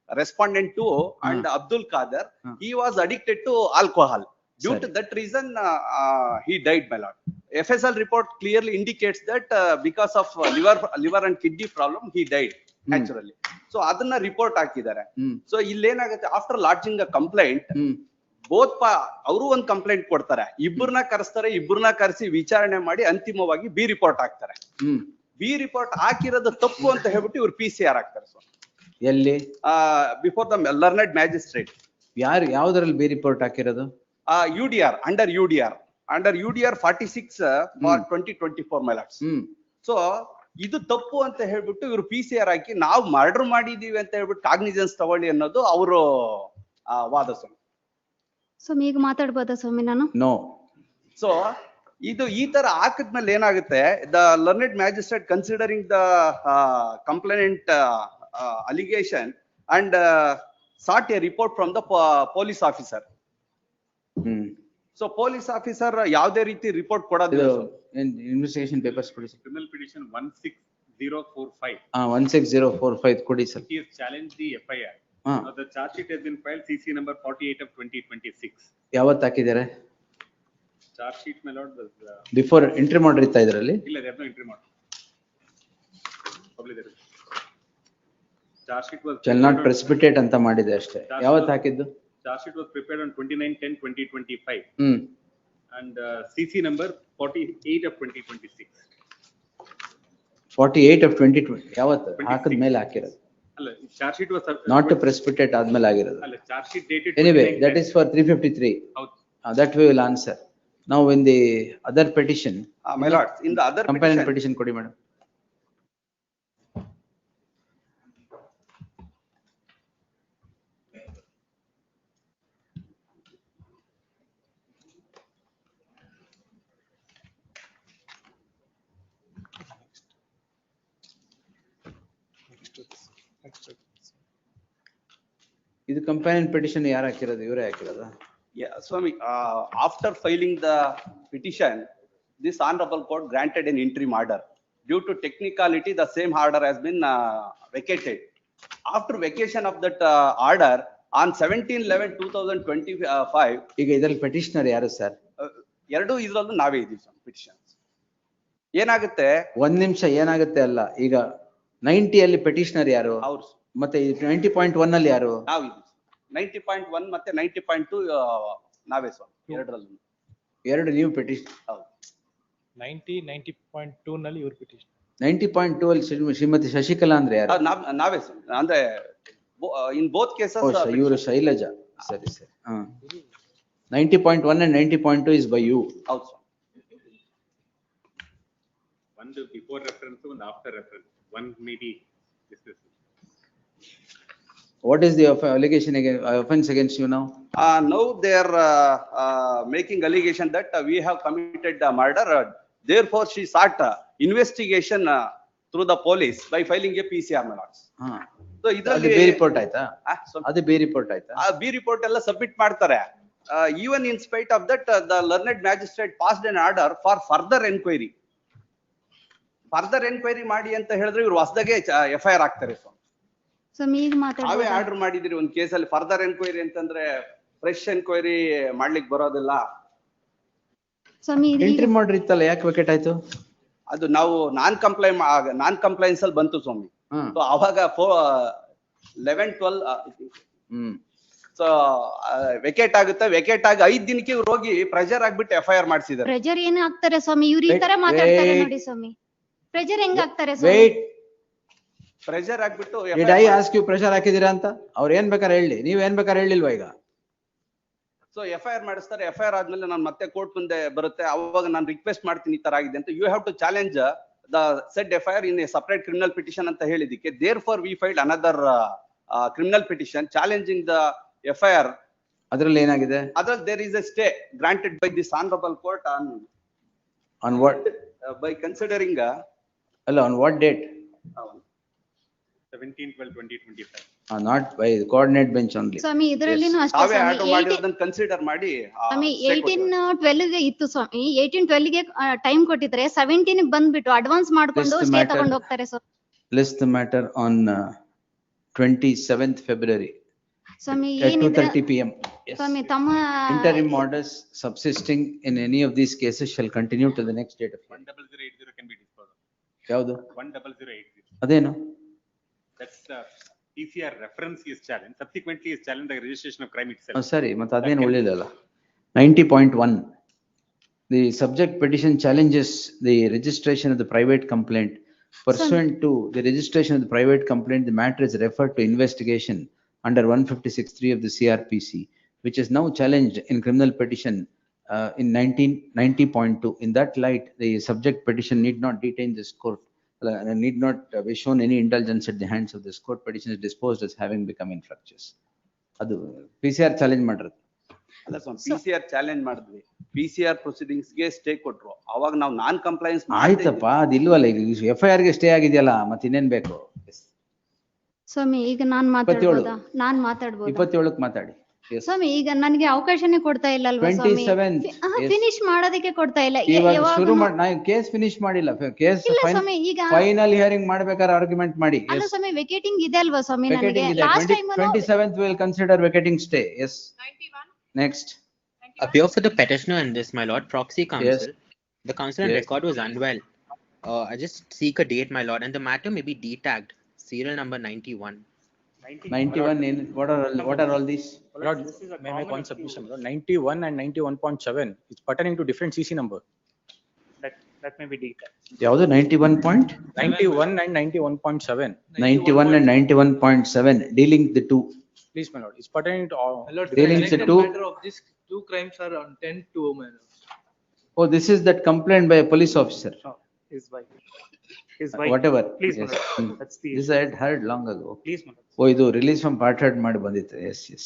respondent 2 and Abdul Kader, he was addicted to alcohol. Due to that reason, he died, my lord. FSL report clearly indicates that because of liver and kidney problem, he died naturally. So adana report hakidare. So illenagutte, after lodging a complaint, both ಅವರು ಒಂದು complaint ಕೊಡ್ತಾರೆ, ಇಬ್ಬರನ್ನ ಕರೆಸ್ತಾರೆ, ಇಬ್ಬರನ್ನ ಕರೆಸಿ ವಿಚಾರಣೆ ಮಾಡಿ ಅಂತಿಮವಾಗಿ B report ಹಾಕ್ತಾರೆ. ಬಿ ರಿಪೋರ್ಟ್ ಹಾಕಿರೋದು ತಪ್ಪು ಅಂತ ಹೇಳ್ಬಿಟ್ಟು ಇವ್ರು PCR ಹಾಕ್ತಾರೆ. ಸೊ ಎಲ್ಲಿ? Before the learned magistrate. ಯಾವ್ದ್ರಲ್ಲಿ ಬಿ ರಿಪೋರ್ಟ್ ಹಾಕಿರೋದು? UDR, under UDR 46 for 2024, my lords. So ಇದು ತಪ್ಪು ಅಂತ ಹೇಳ್ಬಿಟ್ಟು ಇವ್ರು PCR ಹಾಕಿ ನಾವು ಮರ್ಡರ್ ಮಾಡಿದೀವಿ ಅಂತ ಹೇಳ್ಬಿಟ್ಟು ಕಾಗ್ನಿಜೆನ್ಸ್ ತಗೊಳ್ಳಿ ಅನ್ನೋದು ಅವರು ವಾದ. ಸ್ವಾಮಿ ಈಗ ಮಾತಾಡ್ಬೋದಾ ಸ್ವಾಮಿ ನಾನು? ನೋ. ಸೊ ಇದು ಈ ತರ ಹಾಕಿದ್ಮೇಲೆ ಏನಾಗುತ್ತೆ, the learned magistrate considering the complainant allegation and sought a report from the police officer. So police officer ಯಾವ್ದೇ ರೀತಿ ರಿಪೋರ್ಟ್ ಕೊಡೋದಿಲ್ಲ. ಇನ್ವೆಸ್ಟಿಗೇಷನ್ ಪೇಪರ್ಸ್ ಕೊಡಿ ಸರ್. Criminal petition 16045. 16045 ಕೊಡಿ sir. He has challenged the FIR. Now the charge sheet has been filed CC number 48 of 2026. ಯಾವತ್ತು ಹಾಕಿದ್ದಾರೆ? Charge sheet, my lord, was before entry ಮಾಡಿರ್ತಾ ಇದರಲ್ಲಿ? ಇಲ್ಲ, they have no entry mod. Probably there is. Charge sheet was. shall not precipitate ಅಂತ ಮಾಡಿದೆ ಅಷ್ಟೇ. ಯಾವತ್ತು ಹಾಕಿದ್ದು? Charge sheet was prepared on 29/10/2025. Hmm. And CC number 48 of 2026. 48 of 2020 ಯಾವತ್ತು ಹಾಕಿದ ಮೇಲೆ ಹಾಕಿರೋದು? ಅಲ್ಲ, charge sheet was. Not to precipitate ಆದ್ಮೇಲೆ ಆಗಿರೋದು. ಅಲ್ಲ, charge sheet dated. Anyway, that is for 353. ಹೌದು. That we will answer. Now in the other petition. My lord, in the other companion petition ಕೊಡಿ madam. ಇದು ಕಂಪ್ಯಾನಿಯನ್ ಪೆಟಿಷನ್ ಯಾರು ಹಾಕಿರೋದು? ಇವರೇ ಹಾಕಿರೋದಾ? Yeah, Swami, after filing the petition, this honorable court granted an interim order. Due to technicality, the same order has been vacated. After vacation of that order, on 17/11/2025. ಈಗ ಇದರಲ್ಲಿ petitioner ಯಾರು sir? ಎರಡು ಇದ್ರಲ್ಲೂ ನಾವೇ ಇದೀವಿ sir petition. ಏನಾಗುತ್ತೆ? ಒಂದ್ ನಿಮಿಷ, ಏನಾಗುತ್ತೆ ಅಲ್ಲ, ಈಗ 90 ಅಲ್ಲಿ ಪೆಟಿಷನರ್ ಯಾರು? ಅವ್ರು. ಮತ್ತೆ 90.1 ಅಲ್ಲಿ ಯಾರು? ನಾವು ಇದೀವಿ. 90.1 ಮತ್ತೆ 90.2 ನಾವೇ ಸ್ವಾಮಿ, ಎರಡರಲ್ಲೂ. ಎರಡು ನೀವು ಪೆಟಿಷನ್. ಹೌದು. 90.2 ನಲ್ಲಿ ಇವ್ರ ಪಿಟಿಷನ್. 90.2 ಅಲ್ಲಿ ಶ್ರೀಮತಿ ಶಶಿಕಲಾ ಅಂದ್ರೆ ಯಾರು? ನಾವೇ ಸ್ವಾಮಿ, ಅಂದ್ರೆ ಇನ್ ಬೋತ್ ಕೇಸಸ್. ಇವರು ಶೈಲಜಾ. ಸರಿ ಸರಿ. 90.1 and 90.2 is by you. ಹೌದು ಸ್ವಾಮಿ. One before reference, one after reference. One maybe discussed. What is the allegation against, offense against you now? Now they are making allegation that we have committed a murder. Therefore, she sought investigation through the police by filing a PCR, my lords. So ಅದು B report ಆಯ್ತಾ? ಅದು B report ಆಯ್ತಾ? B report ಎಲ್ಲ submit ಮಾಡ್ತಾರೆ. Even in spite of that, the learned magistrate passed an order for further enquiry. Further enquiry ಮಾಡಿ ಅಂತ ಹೇಳಿದ್ರೆ ಇವರು ಹೊಸದಾಗೆ FIR ಆಗ್ತಾರೆ. ನಾವೇ ಆರ್ಡರ್ ಮಾಡಿದಿರಿ ಒಂದ್ ಕೇಸಲ್ಲಿ ಫರ್ದರ್ ಎನ್ಕ್ವೈರಿ ಅಂತಂದ್ರೆ ಫ್ರೆಶ್ ಎನ್ಕ್ವೈರಿ ಮಾಡ್ಲಿಕ್ಕೆ ಬರೋದಿಲ್ಲ. ಎಂಟ್ರಿ ಮಾಡ್ರಿ ಇತ್ತಲ್ಲ, ಯಾಕೆ ವೆಕೆಟ್ ಆಯ್ತು? ಅದು ನಾವು ನಾನ್ ಕಂಪ್ಲೈನ್ಸ್ ಅಲ್ಲಿ ಬಂತು ಸ್ವಾಮಿ. ಸೊ ಅವಾಗ 11-12 ಸೊ ವೆಕೆಟ್ ಆಗುತ್ತೆ. ವೆಕೆಟ್ ಆಗಿ 5 ದಿನಕ್ಕೆ ಇವ್ರು ಹೋಗಿ ಪ್ರೆಷರ್ ಆಗ್ಬಿಟ್ಟು FIR ಮಾಡಿಸಿದ್ದಾರೆ. ಪ್ರೆಷರ್ ಏನ್ ಆಗ್ತಾರೆ ಸ್ವಾಮಿ? ಇವ್ರು ಈ ತರ ಮಾತಾಡ್ತಾರೆ ನೋಡಿ ಸ್ವಾಮಿ. ಪ್ರೆಷರ್ ಹೆಂಗ್ ಆಗ್ತಾರೆ ಸ್ವಾಮಿ? ಪ್ರೆಷರ್ ಆಗ್ಬಿಟ್ಟು Did I ask you pressure ಹಾಕಿದೀರಾ ಅಂತ? ಅವ್ರು ಏನ್ ಬೇಕಾದ್ರೆ ಹೇಳಿ, ನೀವ್ ಏನ್ ಬೇಕಾದ್ರೆ ಹೇಳಿಲ್ವಾ ಈಗ? ಸೊ FIR ಮಾಡಿಸ್ತಾರೆ. FIR ಆದ್ಮೇಲೆ ನಾನು ಮತ್ತೆ ಕೋರ್ಟ್ ಮುಂದೆ ಬರುತ್ತೆ. ಅವಾಗ ನಾನು ರಿಕ್ವೆಸ್ಟ್ ಮಾಡ್ತೀನಿ ಈ ತರ ಆಗಿದೆ ಅಂತ. You have to challenge the said FIR in a separate criminal petition ಅಂತ ಹೇಳಿದಕ್ಕೆ therefore we filed another criminal petition challenging the FIR. ಅದ್ರಲ್ಲಿ ಏನಾಗಿದೆ? ಅದ್ರಲ್ಲಿ there is a stay granted by this honorable court on what? By considering ಅಲ್ಲ, on what date? 17/12/2025. Not by the coordinate bench only. ಸ್ವಾಮಿ ಇದರಲ್ಲಿನೂ ಅಷ್ಟೇ ನಾವೇ ಸ್ವಾಮಿ. Order ಮಾಡಿ ಅದನ್ನ consider ಮಾಡಿ ಸ್ವಾಮಿ 18-12 ಗೆ ಇತ್ತು ಸ್ವಾಮಿ. 18-12 ಗೆ ಟೈಮ್ ಕೊಟ್ಟಿದ್ರೆ 17 ಗೆ ಬಂದ್ಬಿಟ್ಟು ಅಡ್ವಾನ್ಸ್ ಮಾಡ್ಕೊಂಡು ಸ್ಟೇ ತಗೊಂಡು ಹೋಗ್ತಾರೆ ಸ್ವಾಮಿ. List the matter on 27th February Swami at ಏನಿದೆ 2:30 PM. Yes. ಸ್ವಾಮಿ ತಮ್ಮ Interim orders subsisting in any of these cases shall continue to the next date of hearing. 10080 can be disposed of. ಯಾವುದು? 10080. ಅದೇನು? That's PCR reference is challenged. Subsequently is challenged the registration of crime itself. ಸರಿ, ಮತ್ತೆ ಅದೇನು ಉಳಿದಲ್ಲ. 90.1 the subject petition challenges the registration of the private complaint. Pursuant to the registration of the private complaint, the matter is referred to investigation under 156(3) of the CRPC, which is now challenged in criminal petition in 90.2. In that light, the subject petition need not detain this court, need not be shown any indulgence at the hands of this court. Petition is disposed as having become infructuous. ಅದು PCR challenge ಮಾಡಿರೋದು. ಅಲ್ಲ ಸ್ವಾಮಿ, PCR challenge ಮಾಡಿದ್ವಿ. PCR proceedings ಗೆ stay ಕೊಟ್ರು. ಅವಾಗ ನಾವು non compliance ಆಯ್ತಪ್ಪ, ಅದಿಲ್ವಲ್ಲ ಈಗ FIR ಗೆ ಸ್ಟೇ ಆಗಿದೆಯಲ್ಲ, ಮತ್ತೆ ಇನ್ನೇನ್ ಬೇಕು? ಸ್ವಾಮಿ ಈಗ ನಾನ್ ಮಾತಾಡ್ಬೋದಾ? 27ಕ್ಕೆ ಮಾತಾಡಿ. ಸ್ವಾಮಿ ಈಗ ನನಗೆ ಅವಕಾಶನೇ ಕೊಡ್ತಾ ಇಲ್ಲ ಅಲ್ವಾ ಸ್ವಾಮಿ? 27th ಫಿನಿಶ್ ಮಾಡೋದಕ್ಕೆ ಕೊಡ್ತಾ ಇಲ್ಲ. ಇವಾಗ ಶುರು ಮಾಡಿ, ನಾನು ಕೇಸ್ ಫಿನಿಶ್ ಮಾಡಿಲ್ಲ. ಕೇಸ್ ಸ್ವಾಮಿ ಈಗ ಫೈನಲ್ ಹಿಯರಿಂಗ್ ಮಾಡ್ಬೇಕಾದ್ರೆ ಆರ್ಗ್ಯುಮೆಂಟ್ ಮಾಡಿ. ಅಲ್ಲ ಸ್ವಾಮಿ, ವೆಕೇಟಿಂಗ್ ಇದೆ ಅಲ್ವಾ ಸ್ವಾಮಿ? ನನಗೆ last time 27th will consider vacating stay. Yes. 91. Next. Appear for the petitioner in this, my lord. Proxy counsel. Yes. The counsel and record was unwell. I just seek a date, my lord, and the matter may be detagged. Serial number 91. 91 in, what are all these? Lord, may I make one submission? Lord? 91 and 91.7 is pertaining to different CC number. That may be detailed. ಯಾವುದು 91 point? 91 and 91.7. 91 and 91.7 dealing the two. Please, my lord, it's pertaining to all. Dealing the two. Matter of these two crimes are on 10-2, my lord. Oh, this is that complaint by a police officer. His wife. His wife. Whatever. Please, Yes. my lord. That's the. This I had heard long ago. Please, my lord. Oh, ಇದು release from part head ಮಾಡಿ ಬಂದಿತ್ತು. Yes, yes.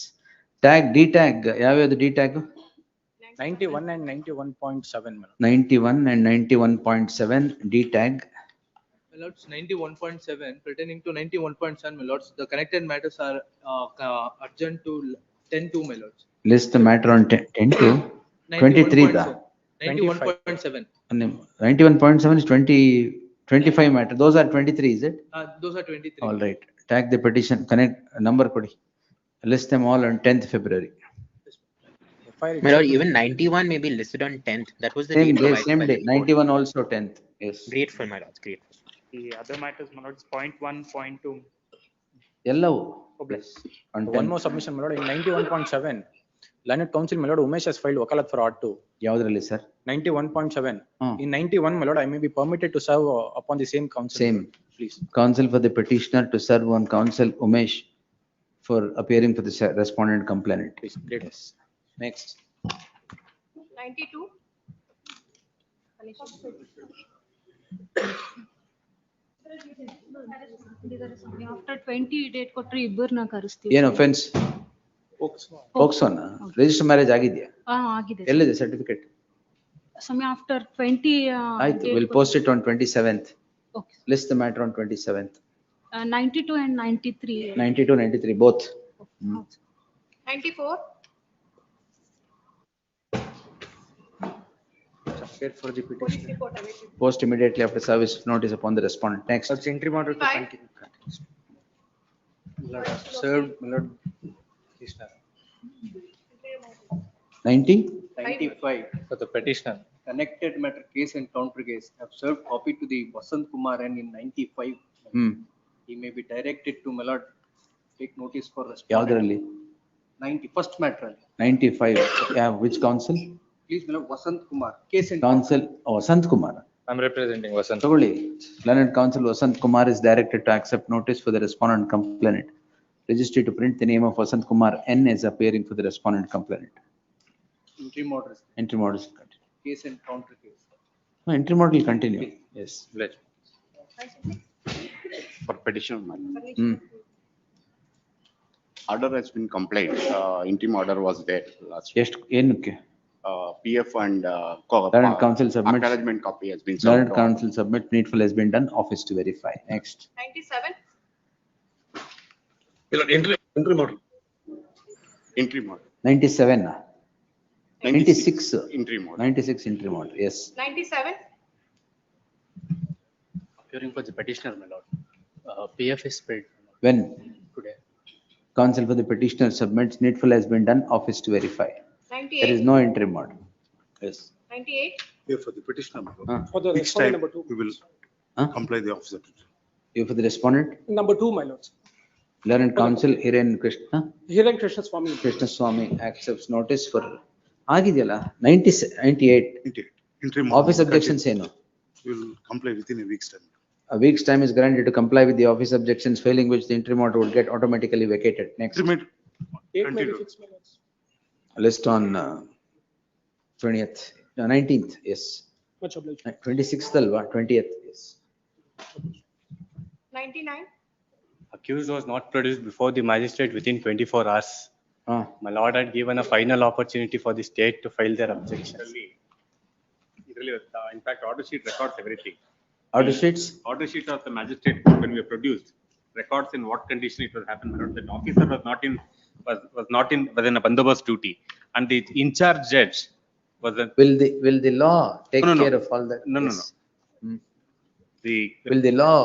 Tag, D tag, ಯಾವ್ಯಾವ್ದು D tag? 91 and 91.7, my lord. 91 and 91.7 D tag. My lords, 91.7 pertaining to 91.7, my lords, the connected matters are urgent to 10-2, my lords. List the matter on 10 to 23 da. 91.7. 91.7 is 25 matter. Those are 23, is it? Those are 23. All right. Tag the petition, connect number kodi. List them all on 10th February. My lord, even 91 may be listed on 10th. That was the Same date day, provided same by day. the court. 91 also 10th. Yes. Grateful, my lords, grateful. The other matters, my lord, is 0.1, 0.2. ಎಲ್ಲವೂ. Yes. One more submission, my lord, in 91.7, Learned Counsel, my lord, Umesh has filed wakalat for R2. ಯಾವ್ದ್ರಲ್ಲಿ sir? 91.7. In 91, my lord, I may be permitted to serve upon the same counsel. Same. Please. Counsel for the petitioner to serve on counsel Umesh for appearing for the respondent complainant. Please, great. Yes. Next. 92. After 20 date ಕೊಟ್ರೆ ಇಬ್ಬರನ್ನ ಕರೆಸ್ತೀವಿ. ಏನ್ offense? ಪೋಕ್ಸೋನ register marriage ಆಗಿದೆಯಾ? ಆಗಿದೆ. ಎಲ್ಲಿದೆ certificate? ಸಮಯ after 20 ಆಯ್ತು, we'll post it on 27th. Okay. List the matter on 27th. 92 and 93. 92, 93 both. 94. Wait for the Police petition. report awaited. Post immediately after service of notice upon the respondent. Next. That's entry matter to Fine. continue. Lord, served, my lord. Please, sir. 90? 95 for the petitioner. Connected matter case and counter case have served copy to the Vasant Kumar and in 95. He may be directed to my lord, take notice for respondent. ಯಾವ್ದ್ರಲ್ಲಿ? 91st matter. 95. Yeah, which counsel? Please, my lord, Vasant Kumar, case and. Counsel, oh, Vasant Kumar. I'm representing Vasant. ತಗೊಳ್ಳಿ. Learned counsel Vasant Kumar is directed to accept notice for the respondent complainant. Registry to print the name of Vasant Kumar N is appearing for the respondent complainant. Entry modus. Entry modus will continue. Case and counter case. No, entry model will continue. Yes. For petition matter. Hmm. Order has been complained. Interim order was there last. ಎಷ್ಟು ಏನಕ್ಕೆ? PF and Learned counsel submits. acknowledgement copy has been Learned served. counsel submit, needful has been done, office to verify. Next. 97. Entry model. Interim order. 97. 96. Interim order. 96 entry model, yes. 97. Appearing for the petitioner, my lord. PF is paid When today. counsel for the petitioner submits, needful has been done, office to verify. 98. There is no entry model. Yes. 98. Here for the petitioner. For the Next respondent time, number 2. we will comply the officer. You for the respondent, Number 2, my lords. learned counsel Hiren Krishna, Hiren Krishna Swami. Krishna Swami accepts notice for, ಆಗಿದೆಯಲ್ಲ 98. Interim. Office objections ಏನು? We will comply within a week's time. A week's time is granted to comply with the office objections, failing which the interim order would get automatically vacated. Next. Date may be Continue. fixed, my lords. List on 20th, 19th, yes. Much obliged. 26th alva, 20th, yes. 99. Accused was not produced before the magistrate within 24 hours. My lord had given a final opportunity for the state to file their objections. In fact, order sheet records everything. Order sheets? Order sheet of the magistrate when we produced records in what condition it was happened. My lord, that officer was not in was in a bandobast duty, and the in charge judge was a. Will the law take No. care of all that? No. Yes. The Will the law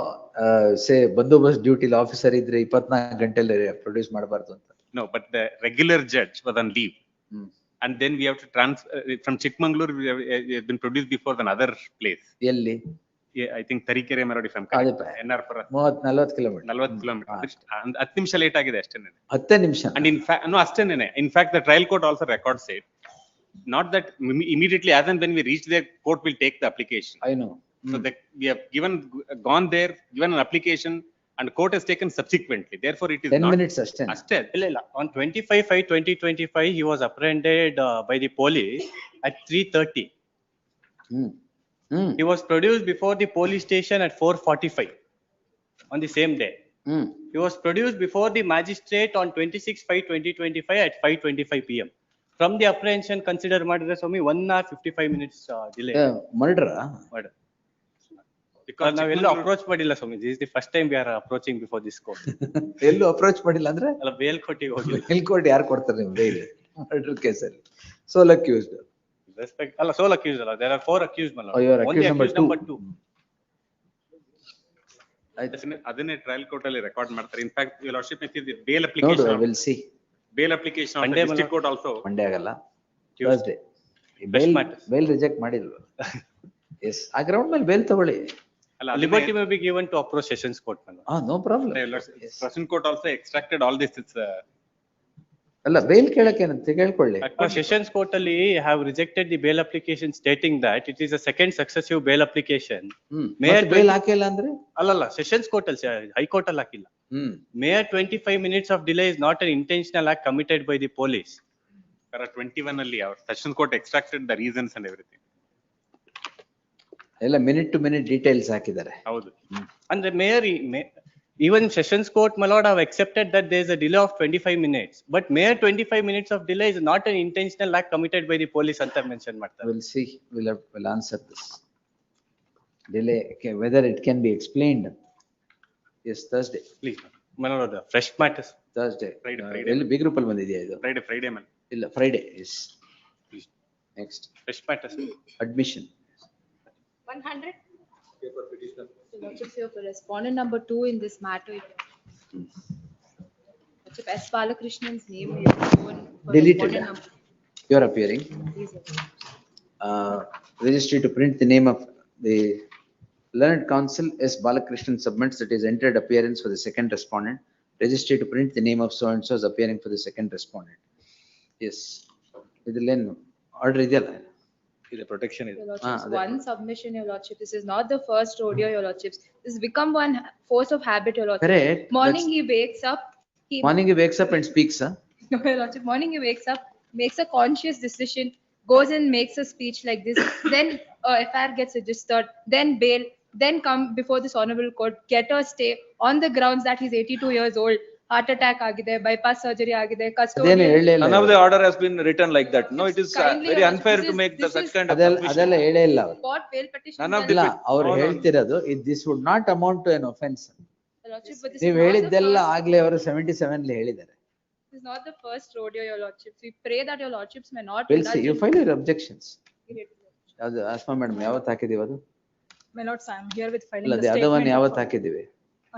say ಬಂದೋಬಸ್ತ್ duty officer ಇದ್ರೆ 24 ಗಂಟೆಲಿ produce ಮಾಡಬಾರ್ದು ಅಂತ? No, but the regular judge was on leave. And then we have to transfer from Chikmagalur, we have been produced before another place. ಎಲ್ಲಿ? I think Tarikere Melody, if I'm ಅದೇ correct. NR per 30-40 kilometre 40 kilometers. 10 ನಿಮಿಷ late ಆಗಿದೆ ಅಷ್ಟೇನೆ. 10 ನಿಮಿಷ. And in fact, no, ಅಷ್ಟೇನೆ. In fact, the trial court also records it. Not that immediately as and when we reach there, court will take the application. I know. So that we have gone there, given an application, and court has taken subsequently. Therefore, it is 10 not. minutes ಅಷ್ಟೇ. On 25/5/2025, he was apprehended by the police at 3:30. He was produced before the police station at 4:45 on the same day. He was produced before the magistrate on 26/5/2025 at 5:25 p.m. From the apprehension, consider murder as only 1 hour 55 minutes delay. Murder? Murder. Because now ಎಲ್ಲೂ approach ಮಾಡಿಲ್ಲ ಸ್ವಾಮಿ. This is the first time we are approaching before this court. ಎಲ್ಲೂ approach ಮಾಡಿಲ್ಲ ಅಂದ್ರೆ? ಅಲ್ಲ ಬೇಲ್ಕೋಟಿಗೆ ಹೋಗಿಲ್ಲ. ಬೇಲ್ಕೋಟ್ ಯಾರು ಕೊಡ್ತಾರೆ ನಿಮ್ಗೆ ಬೇಲ್? ಮರ್ಡರ್ ಕೇಸಲ್ಲಿ. Sole accused. Respect. ಅಲ್ಲ sole accused ಅಲ್ಲ. There are 4 accused my lord. Oh, you are Only accused number 2. ಅದನ್ನೇ ಟ್ರಯಲ್ ಕೋರ್ಟ್ ಅಲ್ಲಿ ರೆಕಾರ್ಡ್ ಮಾಡ್ತಾರೆ. In fact, your lordship, bail application. No, we'll see. Bail application of the district court also. Monday ಆಗಲ್ಲ. Thursday. Bail reject ಮಾಡಿಲ್ವಾ? Yes. ಆ ground ಮೇಲೆ bale ತಗೊಳ್ಳಿ. Liberty may be given to approach sessions court. No problem. Session court also extracted all this. It's ಅಲ್ಲ bale ಕೇಳಕ್ಕೆ ಏನಂತ ಕೇಳ್ಕೊಳ್ಳಿ. Sessions court ಅಲ್ಲಿ have rejected the bail application stating that it is a second successive bail application. Bail ಹಾಕಿಲ್ಲ ಅಂದ್ರೆ? ಅಲ್ಲಲ್ಲ sessions court ಅಲ್ಲಿ high court ಅಲ್ಲಿ ಹಾಕಿಲ್ಲ. Mere 25 minutes of delay is not an intentional act committed by the police. 21 ಅಲ್ಲಿ our session court extracted the reasons and everything. ಎಲ್ಲ minute to minute details ಹಾಕಿದ್ದಾರೆ. ಹೌದು. ಅಂದ್ರೆ even sessions court my lord have accepted that there is a delay of 25 minutes, but mere 25 minutes of delay is not an intentional act committed by the police ಅಂತ mention ಮಾಡ್ತಾರೆ. We'll see. We'll answer this. Delay, whether it can be explained. Yes, Thursday. Please my lord, fresh matters. Thursday. Friday. ಎಲ್ಲಿ big group ಅಲ್ಲಿ ಬಂದಿದೆಯಾ ಇದು? Friday man. ಇಲ್ಲ Friday. Yes. Please. Next. Fresh matters. Admission. 100. Lordship, respondent number 2 in this matter. Lordship, S. Balakrishnan's name is given for Deleted. respondent number. You are appearing. Please, Registry to print the name of the learned counsel S. Balakrishnan submits that is entered appearance for the second respondent. Registry to print the name of so and so is appearing for the second respondent. Yes. Idillen order ideyala? The protection is. Your Lordships, one submission, Your Lordship. This is not the first rodeo, Your Lordships. This has become one force of habit, Your Lordship. Correct. Morning he wakes up. Morning he wakes up and speaks, huh? No, Your Lordship. Morning he wakes up, makes a conscious decision, goes and makes a speech like this. Then FIR gets registered. Then bail. Then come before this honorable court, get a stay on the grounds that he's 82 years old. Heart attack agide, bypass surgery agide, custodial. None of the order has been written like that. No, it is very unfair to make such kind of submission. ಅದೆಲ್ಲ ಹೇಳೇ ಇಲ್ಲ ಅವರು. Court bail petition. None of the. ಇಲ್ಲ ಅವರು ಹೇಳ್ತಿರೋದು this would not amount to an offense. Lordship, but this ನೀವು is not ಹೇಳಿದ್ದೆಲ್ಲ the first- ಆಗ್ಲೇ ಅವರು 77 ಲಿ ಹೇಳಿದ್ದಾರೆ. This is not the first rodeo, Your Lordships. We pray that Your Lordships may not. We'll see. You indulge file your objections. in- ಅದು asthma madam ಯಾವತ್ತು ಹಾಕಿದೀವಿ ಅದು? My lords, I am here with filing ಇಲ್ಲ the ಅದು one statement. ಯಾವತ್ತು ಹಾಕಿದೀವಿ?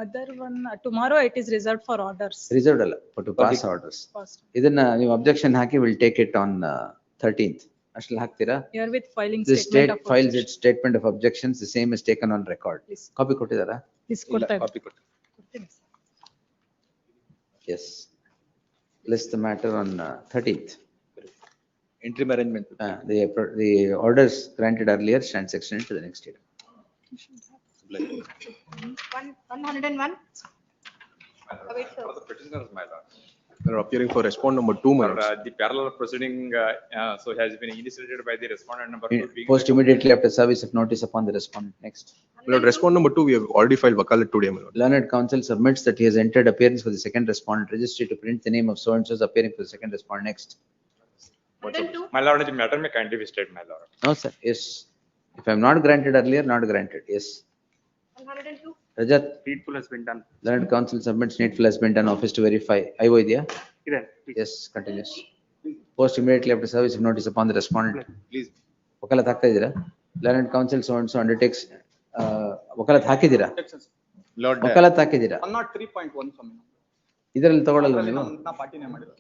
Other one, tomorrow it is reserved for orders. Reserved ಅಲ್ಲ, to pass orders. First. ಇದನ್ನ ನೀವು objection hockey will take it on 13th. ಅಷ್ಟಲ್ಲಿ ಹಾಕ್ತೀರಾ? Here with filing The statement state of files objection. its statement of objections, the same is taken on record. Please. Copy ಕೊಟ್ಟಿದ್ದಾರಾ? Please ಕೊಡ್ತಾ Copy ಕೊಟ್ಟು. Yes. List the matter on 13th. Interim arrangement. The orders granted earlier stands extended to the next year. 101. Await, sir. For the petitioners, my lord. They're appearing for respondent number 2, my lords. The parallel proceeding, so has been initiated by the respondent number 2 being. Post immediately after service of notice upon the respondent. Next. My lord, respondent number 2, we have already filed wakalat today, my lord. Learned counsel submits that he has entered appearance for the second respondent. Registry to print the name of so and so is appearing for the second respondent. Next. 102. My lord, the matter may kindly be stated, my lord. No, sir. Yes. If I am not granted earlier, not granted. Yes. 102. Rajat. Needful has been done. Learned counsel submits needful has been done. Office to verify. IO idea? Yes, continuous. Post immediately after service of notice upon the respondent. Please. ವಕಾಲತ್ ಹಾಕ್ತಾ ಇದ್ದೀರಾ? Learned counsel so and so undertakes. ವಕಾಲತ್ ಹಾಕಿದ್ದೀರಾ? Lord. ವಕಾಲತ್ ಹಾಕಿದ್ದೀರಾ? 103.1 ಸ್ವಾಮಿ. ಇದರಲ್ಲಿ ತಗೊಳ್ಳಲ್ವಾ ನೀವು? ನಾ ಪಾರ್ಟಿನೇ ಮಾಡಿಲ್ಲ.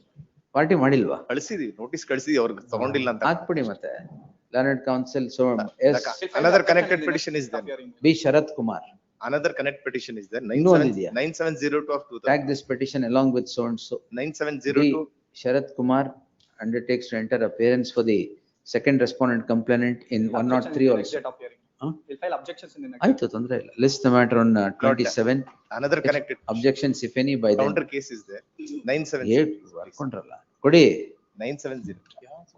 Party ಮಾಡಿಲ್ವಾ? ಕಳಿಸಿದೀವಿ, notice ಕಳಿಸಿದೀವಿ, ಅವ್ರಿಗೆ ತಗೊಂಡಿಲ್ಲ ಅಂತ. ಹಾಕ್ಬಿಡಿ ಮತ್ತೆ. Learned counsel, so yes, Another connected petition is there. B. Sharath Kumar. Another connect petition is there. ಇನ್ನೂ ಒಂದಿದೆಯಾ? 9702 of 2000. Tag this petition along with so and so. 9702. B. Sharath Kumar undertakes to enter appearance for the second respondent complainant in 103 also. We'll file objections in the next. ಆಯ್ತು, ತೊಂದ್ರೆ ಇಲ್ಲ. List the matter on 27. Another connected. Objections if any by them. Counter case is there. 970. ಬರ್ಕೊಂಡ್ರಲ್ಲ. ಕೊಡಿ. 970.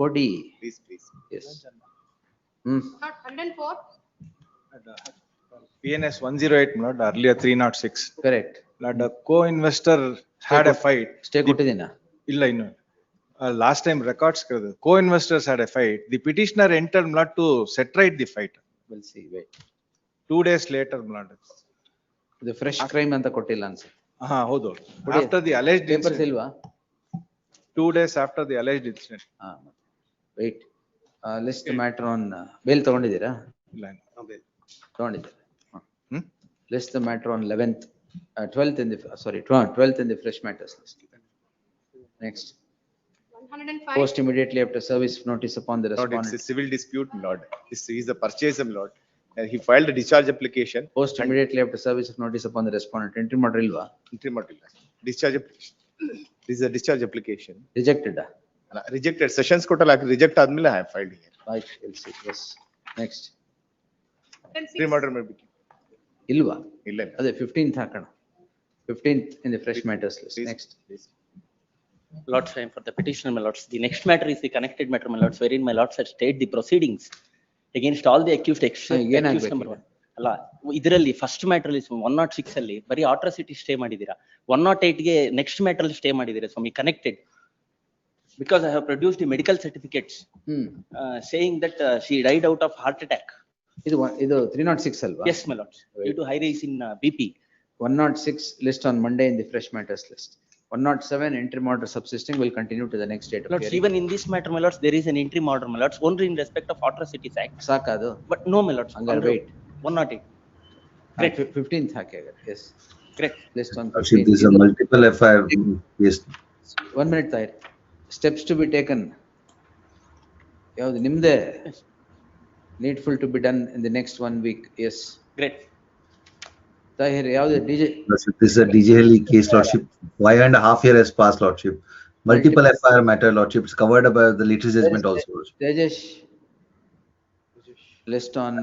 ಕೊಡಿ. Please. Yes. Not 104. PNS 108, my lord, earlier 306. Correct. Lord, the co-investor had a fight. Stay ಕೊಟ್ಟಿದ್ದೀನಾ? ಇಲ್ಲ ಇನ್ನು. Last time records ಕರೆದು co-investors had a fight. The petitioner entered my lord to set right the fight. We'll see, wait. 2 days later, my lord. The fresh crime ಅಂತ ಕೊಟ್ಟಿಲ್ಲ ಅನ್ಸುತ್ತೆ. ಹೌದು. After the alleged Papers incident. ಇಲ್ವಾ? 2 days after the alleged incident. Wait. List the matter on bail ತಗೊಂಡಿದ್ದೀರಾ? ಇಲ್ಲ. ತಗೊಂಡಿದ್ದೀರಾ? List the matter on 11th, 12th in the, sorry, 12th in the fresh matters list. Next. 105. Post immediately after service of notice upon the Lord, it's a respondent. civil dispute, Lord. This is the purchaser, Lord. And he filed a discharge application. Post immediately after service of notice upon the respondent. Entry matter ilva? Entry matter. Discharge application. This is a discharge application. Rejected. Rejected. Sessions court reject admile I have filed here. Right, we'll see. Yes. Next. Entry matter may be. Ilva? ಇಲ್ಲ. ಅದೇ 15th ಹಾಕೋಣ. 15th in the fresh matters list. Next. Lord's time for the petitioner, my lords. The next matter is the connected matter, my lords, wherein my lords had stayed the proceedings against all the accused accused number 1. ಅಲ್ಲ, ಇದರಲ್ಲಿ first matter ಅಲ್ಲಿ 106 ಅಲ್ಲಿ ಬರೀ ಆಟ್ರಾಸಿಟಿ stay ಮಾಡಿದೀರಾ. 108 ಗೆ next matter ಅಲ್ಲಿ stay ಮಾಡಿದೀರಾ ಸ್ವಾಮಿ, connected. Because I have produced the medical certificates saying that she died out of heart attack. ಇದು 306 ಅಲ್ವಾ? Yes, my lords. Due to high rise in BP. 106 list on Monday in the fresh matters list. 107 interim order subsisting will continue to the next date of Lords, hearing. even in this matter, my lords, there is an interim order, my lords, only in respect of Atrocities Act. ಸಾಕಾ ಅದು? But no, my lords. ಹಂಗಾರೆ wait. 108. Great. 15th hockey. Yes. Great. List on Actually, 15th. these are multiple FIR. Yes. 1 minute, Tahir. Steps to be taken. ಯಾವ್ದು ನಿಮ್ದೇ? Needful to be done in the next 1 week. Yes. Great. Tahir, ಯಾವ್ದು DJ? This is a DJL case, Lordship. 1.5 years has passed, Lordship. Multiple FIR matter, Lordship. It's covered by the latest judgment also. Lordship. Tejesh. List on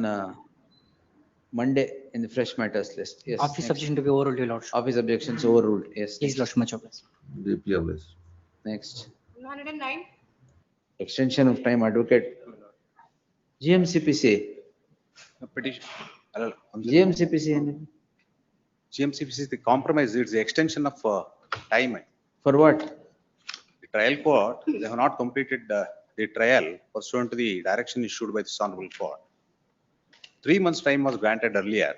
Monday in the fresh matters list. Yes. Office objection to be overruled, your lordship. Office objections overruled. Yes. Please, lordship, much obliged. Deeply obliged. Next. 109. Extension of time advocate. GMCPC. Petition. GMCPC. GMCPC is the compromise, it's the extension of time. For what? The trial court, they have not completed the trial pursuant to the direction issued by this honorable court. 3 months time was granted earlier.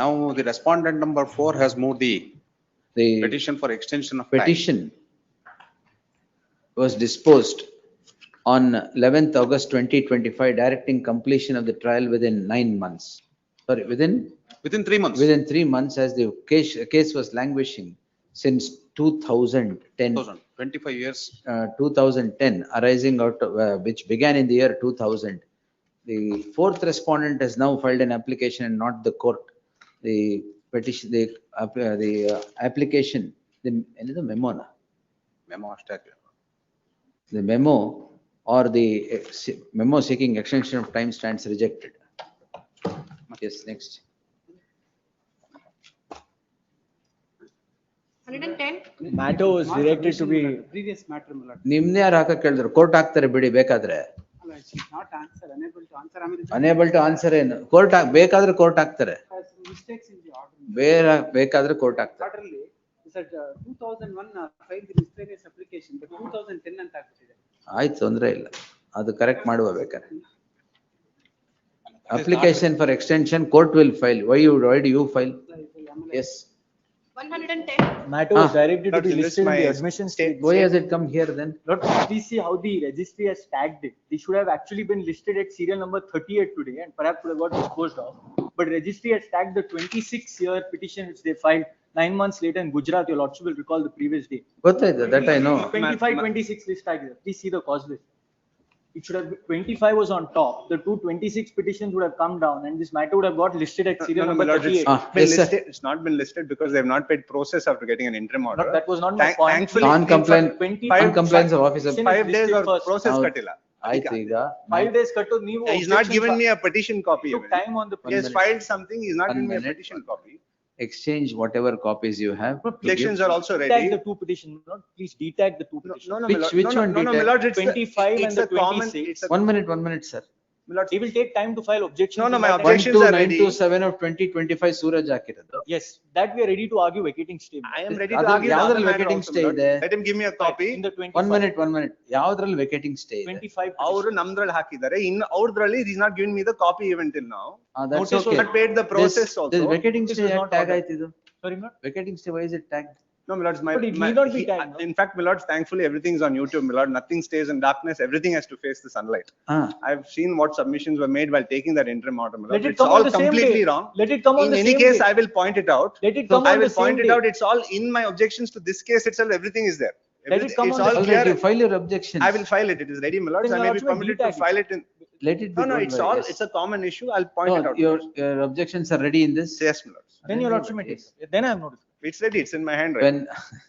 Now the respondent number 4 has moved the petition for extension of petition was disposed on 11th August 2025, directing completion of the trial within 9 months. Sorry, within 3 months. Within 3 months, as the case was languishing since 2010. 25 years. 2010, arising out of which began in the year 2000. The fourth respondent has now filed an application and not the court. The petition, the application, the memo. Memo hashtag. The memo or the memo seeking extension of time stands rejected. Yes, next. 110. Matter was directed to be. Previous matter, my lord. ನಿಮ್ನೆ ಯಾರು ಹಾಕಕ್ ಹೇಳಿದ್ರು? Court ಹಾಕ್ತಾರೆ ಬಿಡಿ ಬೇಕಾದ್ರೆ. Not answer, unable to answer. I mean, Unable to answer ಏನು? Court ಬೇಕಾದ್ರೆ court ಹಾಕ್ತಾರೆ. mistakes in the order. ಬೇಕಾದ್ರೆ ಕೋರ್ಟ್ ಹಾಕ್ತಾರೆ. Orderly, is that 2001 filed the mysterious application, but 2010 ಅಂತ ಆಗ್ಬಿಟ್ಟಿದೆ. ಆಯ್ತು, ತೊಂದ್ರೆ ಇಲ್ಲ. ಅದು ಕರೆಕ್ಟ್ ಮಾಡುವ ಬೇಕಾದ್ರೆ. Application for extension, court will file. Why do you file? Yes. 110. Matter was directed to be listed in the admission state. Why has it come here then? Lord, please see how the registry has tagged it. They should have actually been listed at serial number 38 today and perhaps would have got disposed of. But registry has tagged the 26-year petition which they filed 9 months later in Gujarat. Your lordship will recall the previous day. ಗೊತ್ತಾಯ್ತು, that I know. 25-26 list tag there. Please see the cause list. it should have, 25 was on top. The 226 petitions would have come down and this matter would have got listed at serial No, number my lord, 38. it's not been listed because they have not paid process after getting an interim order. No, that was not my point. Thankfully, Non-compliance of officer. 5 days or process Now, katila. ಆಯ್ತು ಈಗ 5 days cut to ನೀವು. He's not given me a petition copy. Took even. time on the. He has filed something, he's not given me a petition copy. exchange whatever copies you have. to give- Elections are also Detach ready. the two petitions, please detach the two petitions. No, no, Which- my lord, which no, one no, no, my detach? lord, it's 25 and it's the a common, 26. it's a. One minute, sir. My lord, They will take time to file objections. No, no, in my that time. objections are ready. 12927 of 2025 Suraj ಹಾಕಿರೋದು. Yes, that we are ready to argue vacating stay. I am ready to ಅದು argue the other ಯಾವ್ದ್ರಲ್ಲಿ matter vacating also, stay my lord. ಇದೆ? Let him give me a copy. In the 25. One minute. ಯಾವ್ದ್ರಲ್ಲಿ vacating stay ಇದೆ? 25. ಅವರು ನಮ್ದ್ರಲ್ಲಿ ಹಾಕಿದ್ದಾರೆ. ಇನ್ನು ಅವ್ರದ್ರಲ್ಲಿ he's not given me the copy even till now. That's Notice okay. Not paid the process also. This vacating This stay is ಯಾಕ್ not tag ordered. ಆಯ್ತು ಇದು? Sorry, not. Vacating stay, why is it tagged? No, my lords, But it need not be tagged, no? in fact, my lords, thankfully, everything is on YouTube, my lord. Nothing stays in darkness. Everything has to face the sunlight. I've seen what submissions were made while taking that interim order, my lord. Let it It's come all on the same completely day. wrong. Let it come on In the any same case, day. I will point it out. Let it come I on will the same point it day. out. It's all in my objections to this case itself. Everything is there. Let it come It's on the all All clear. right, you file your objections. I will file it. It is ready, my lords. Then I may your be lordship permitted to detach it. file it in. Let it be. No, done it's by- all, yes. it's a common issue. I'll point it No, out. your objections are ready in this? Yes, my lords. Then your lordship may take. Then I have noticed. It's ready. It's in my hand right When,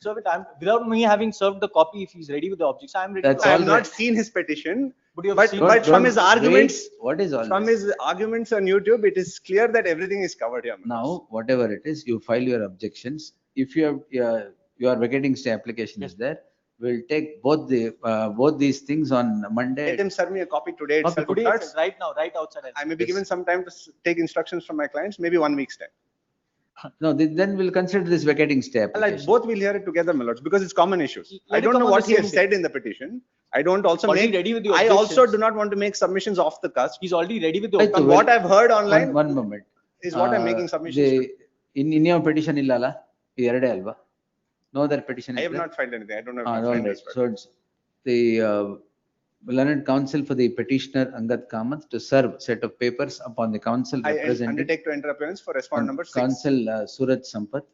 So without me having served the copy, if he's ready with the objects, I am ready. That's to I all have right. not seen his petition, But you have but, seen. but from his Don't arguments, wait. What is all from this? his arguments on YouTube, it is clear that everything is covered here. my lords. Now, whatever it is, you file your objections. If you have, your vacating stay application is there, we'll take both these things on Monday. Let him serve me a copy today itself. Today, Lords. it's right now, right outside. I may be given some time to take instructions from my clients, maybe 1 week's time. No, then we'll consider this vacating stay Like application. both will hear it together, my lords, because it's common issues. Let I it don't come know on what the he same has day. said in the petition. I don't also Already make, ready with the I also objections. do not want to make submissions off the cusp. He's already ready with the Right, objections. From what I've heard online One moment. is what I'm making submissions to. In your petition illala, ಎರಡೇ ಅಲ್ವಾ? No other petition I is have there? not filed anything. I don't know if Ah, my all friend right. has filed. So it's the learned counsel for the petitioner Angad Kamath to serve set of papers upon the counsel I representing undertake to enter appearance for respondent number 6. counsel Suraj Sampath.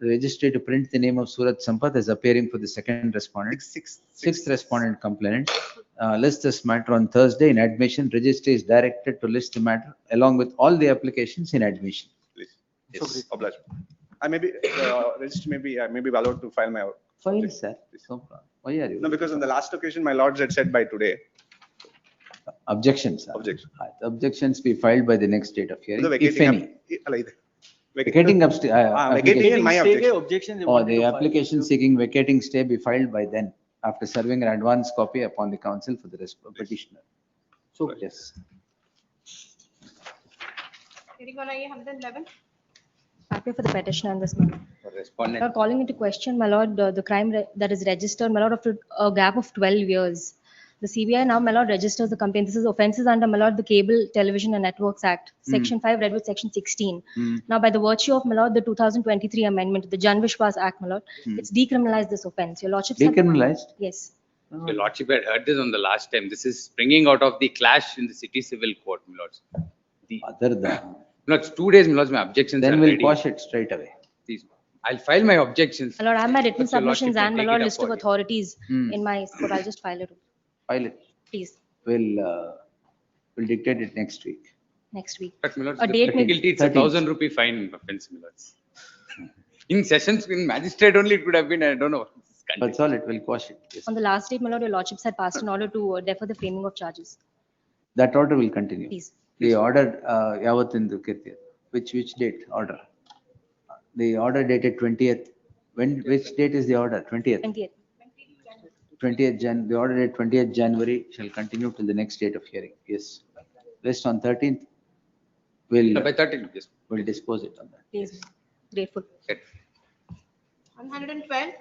The registry to print the name of Suraj Sampath as appearing for the second respondent. Sixth respondent complainant. List this matter on Thursday in admission. Registry is directed to list the matter along with all the applications in admission. Please. Yes, obliged. I may be, register I may be allowed to file my. File, sir. No problem. Why are you? No, because on the last occasion, my lords had said by today. Objections. Sir. Objection. Objections be filed by the next date of hearing, The if any. Vacating up, vacating in my Stay objection. objections. they or wanted the to file. application seeking vacating stay be filed by then, after serving an advance copy upon the counsel for the petitioner. So, yes. Hearing on IA 111. Happy for the petitioner and this matter. Respondent. Lord, calling into question, my lord, the crime that is registered, my lord, after a gap of 12 years. The CBI now, my lord, registers the complaint. This is offences under, my lord, the Cable, Television and Networks Act, Section 5, read with Section 16. Now, by the virtue of, my lord, the 2023 amendment, the Jan Vishwas Act, my lord, it's decriminalized this offence. Your lordship. Decriminalized? Yes. Your lordship had heard this on the last time. This is springing out of the clash in the city civil court, my lords. Other than. No, it's 2 days, my lords, my objections Then are we'll ready. quash it straight away. Please, I'll file my objections. My lord, I have my written But your lordship submissions will and my take lord it up list of for you. authorities in my court. I'll just file it, File it. please, We'll dictate it next week. next week. But my lords, A the date may- penalty, it's a 13th. 1,000 rupee fine offense, my lords. In sessions, in magistrate only, it could have been, I don't know. That's all, it will quash it. Yes. On the last date, my lord, your lordships had passed an order to defer the framing of charges. That order will continue. Please. The order, Yavatindu Kirti, which date order? The order dated 20th. When, which date is the order? 20th? 20th. 20th Jan, the order date 20th January shall continue till the next date of hearing. Yes. Rest on 13th, No, by 13th, yes. we'll dispose it on that. Please, grateful. 112.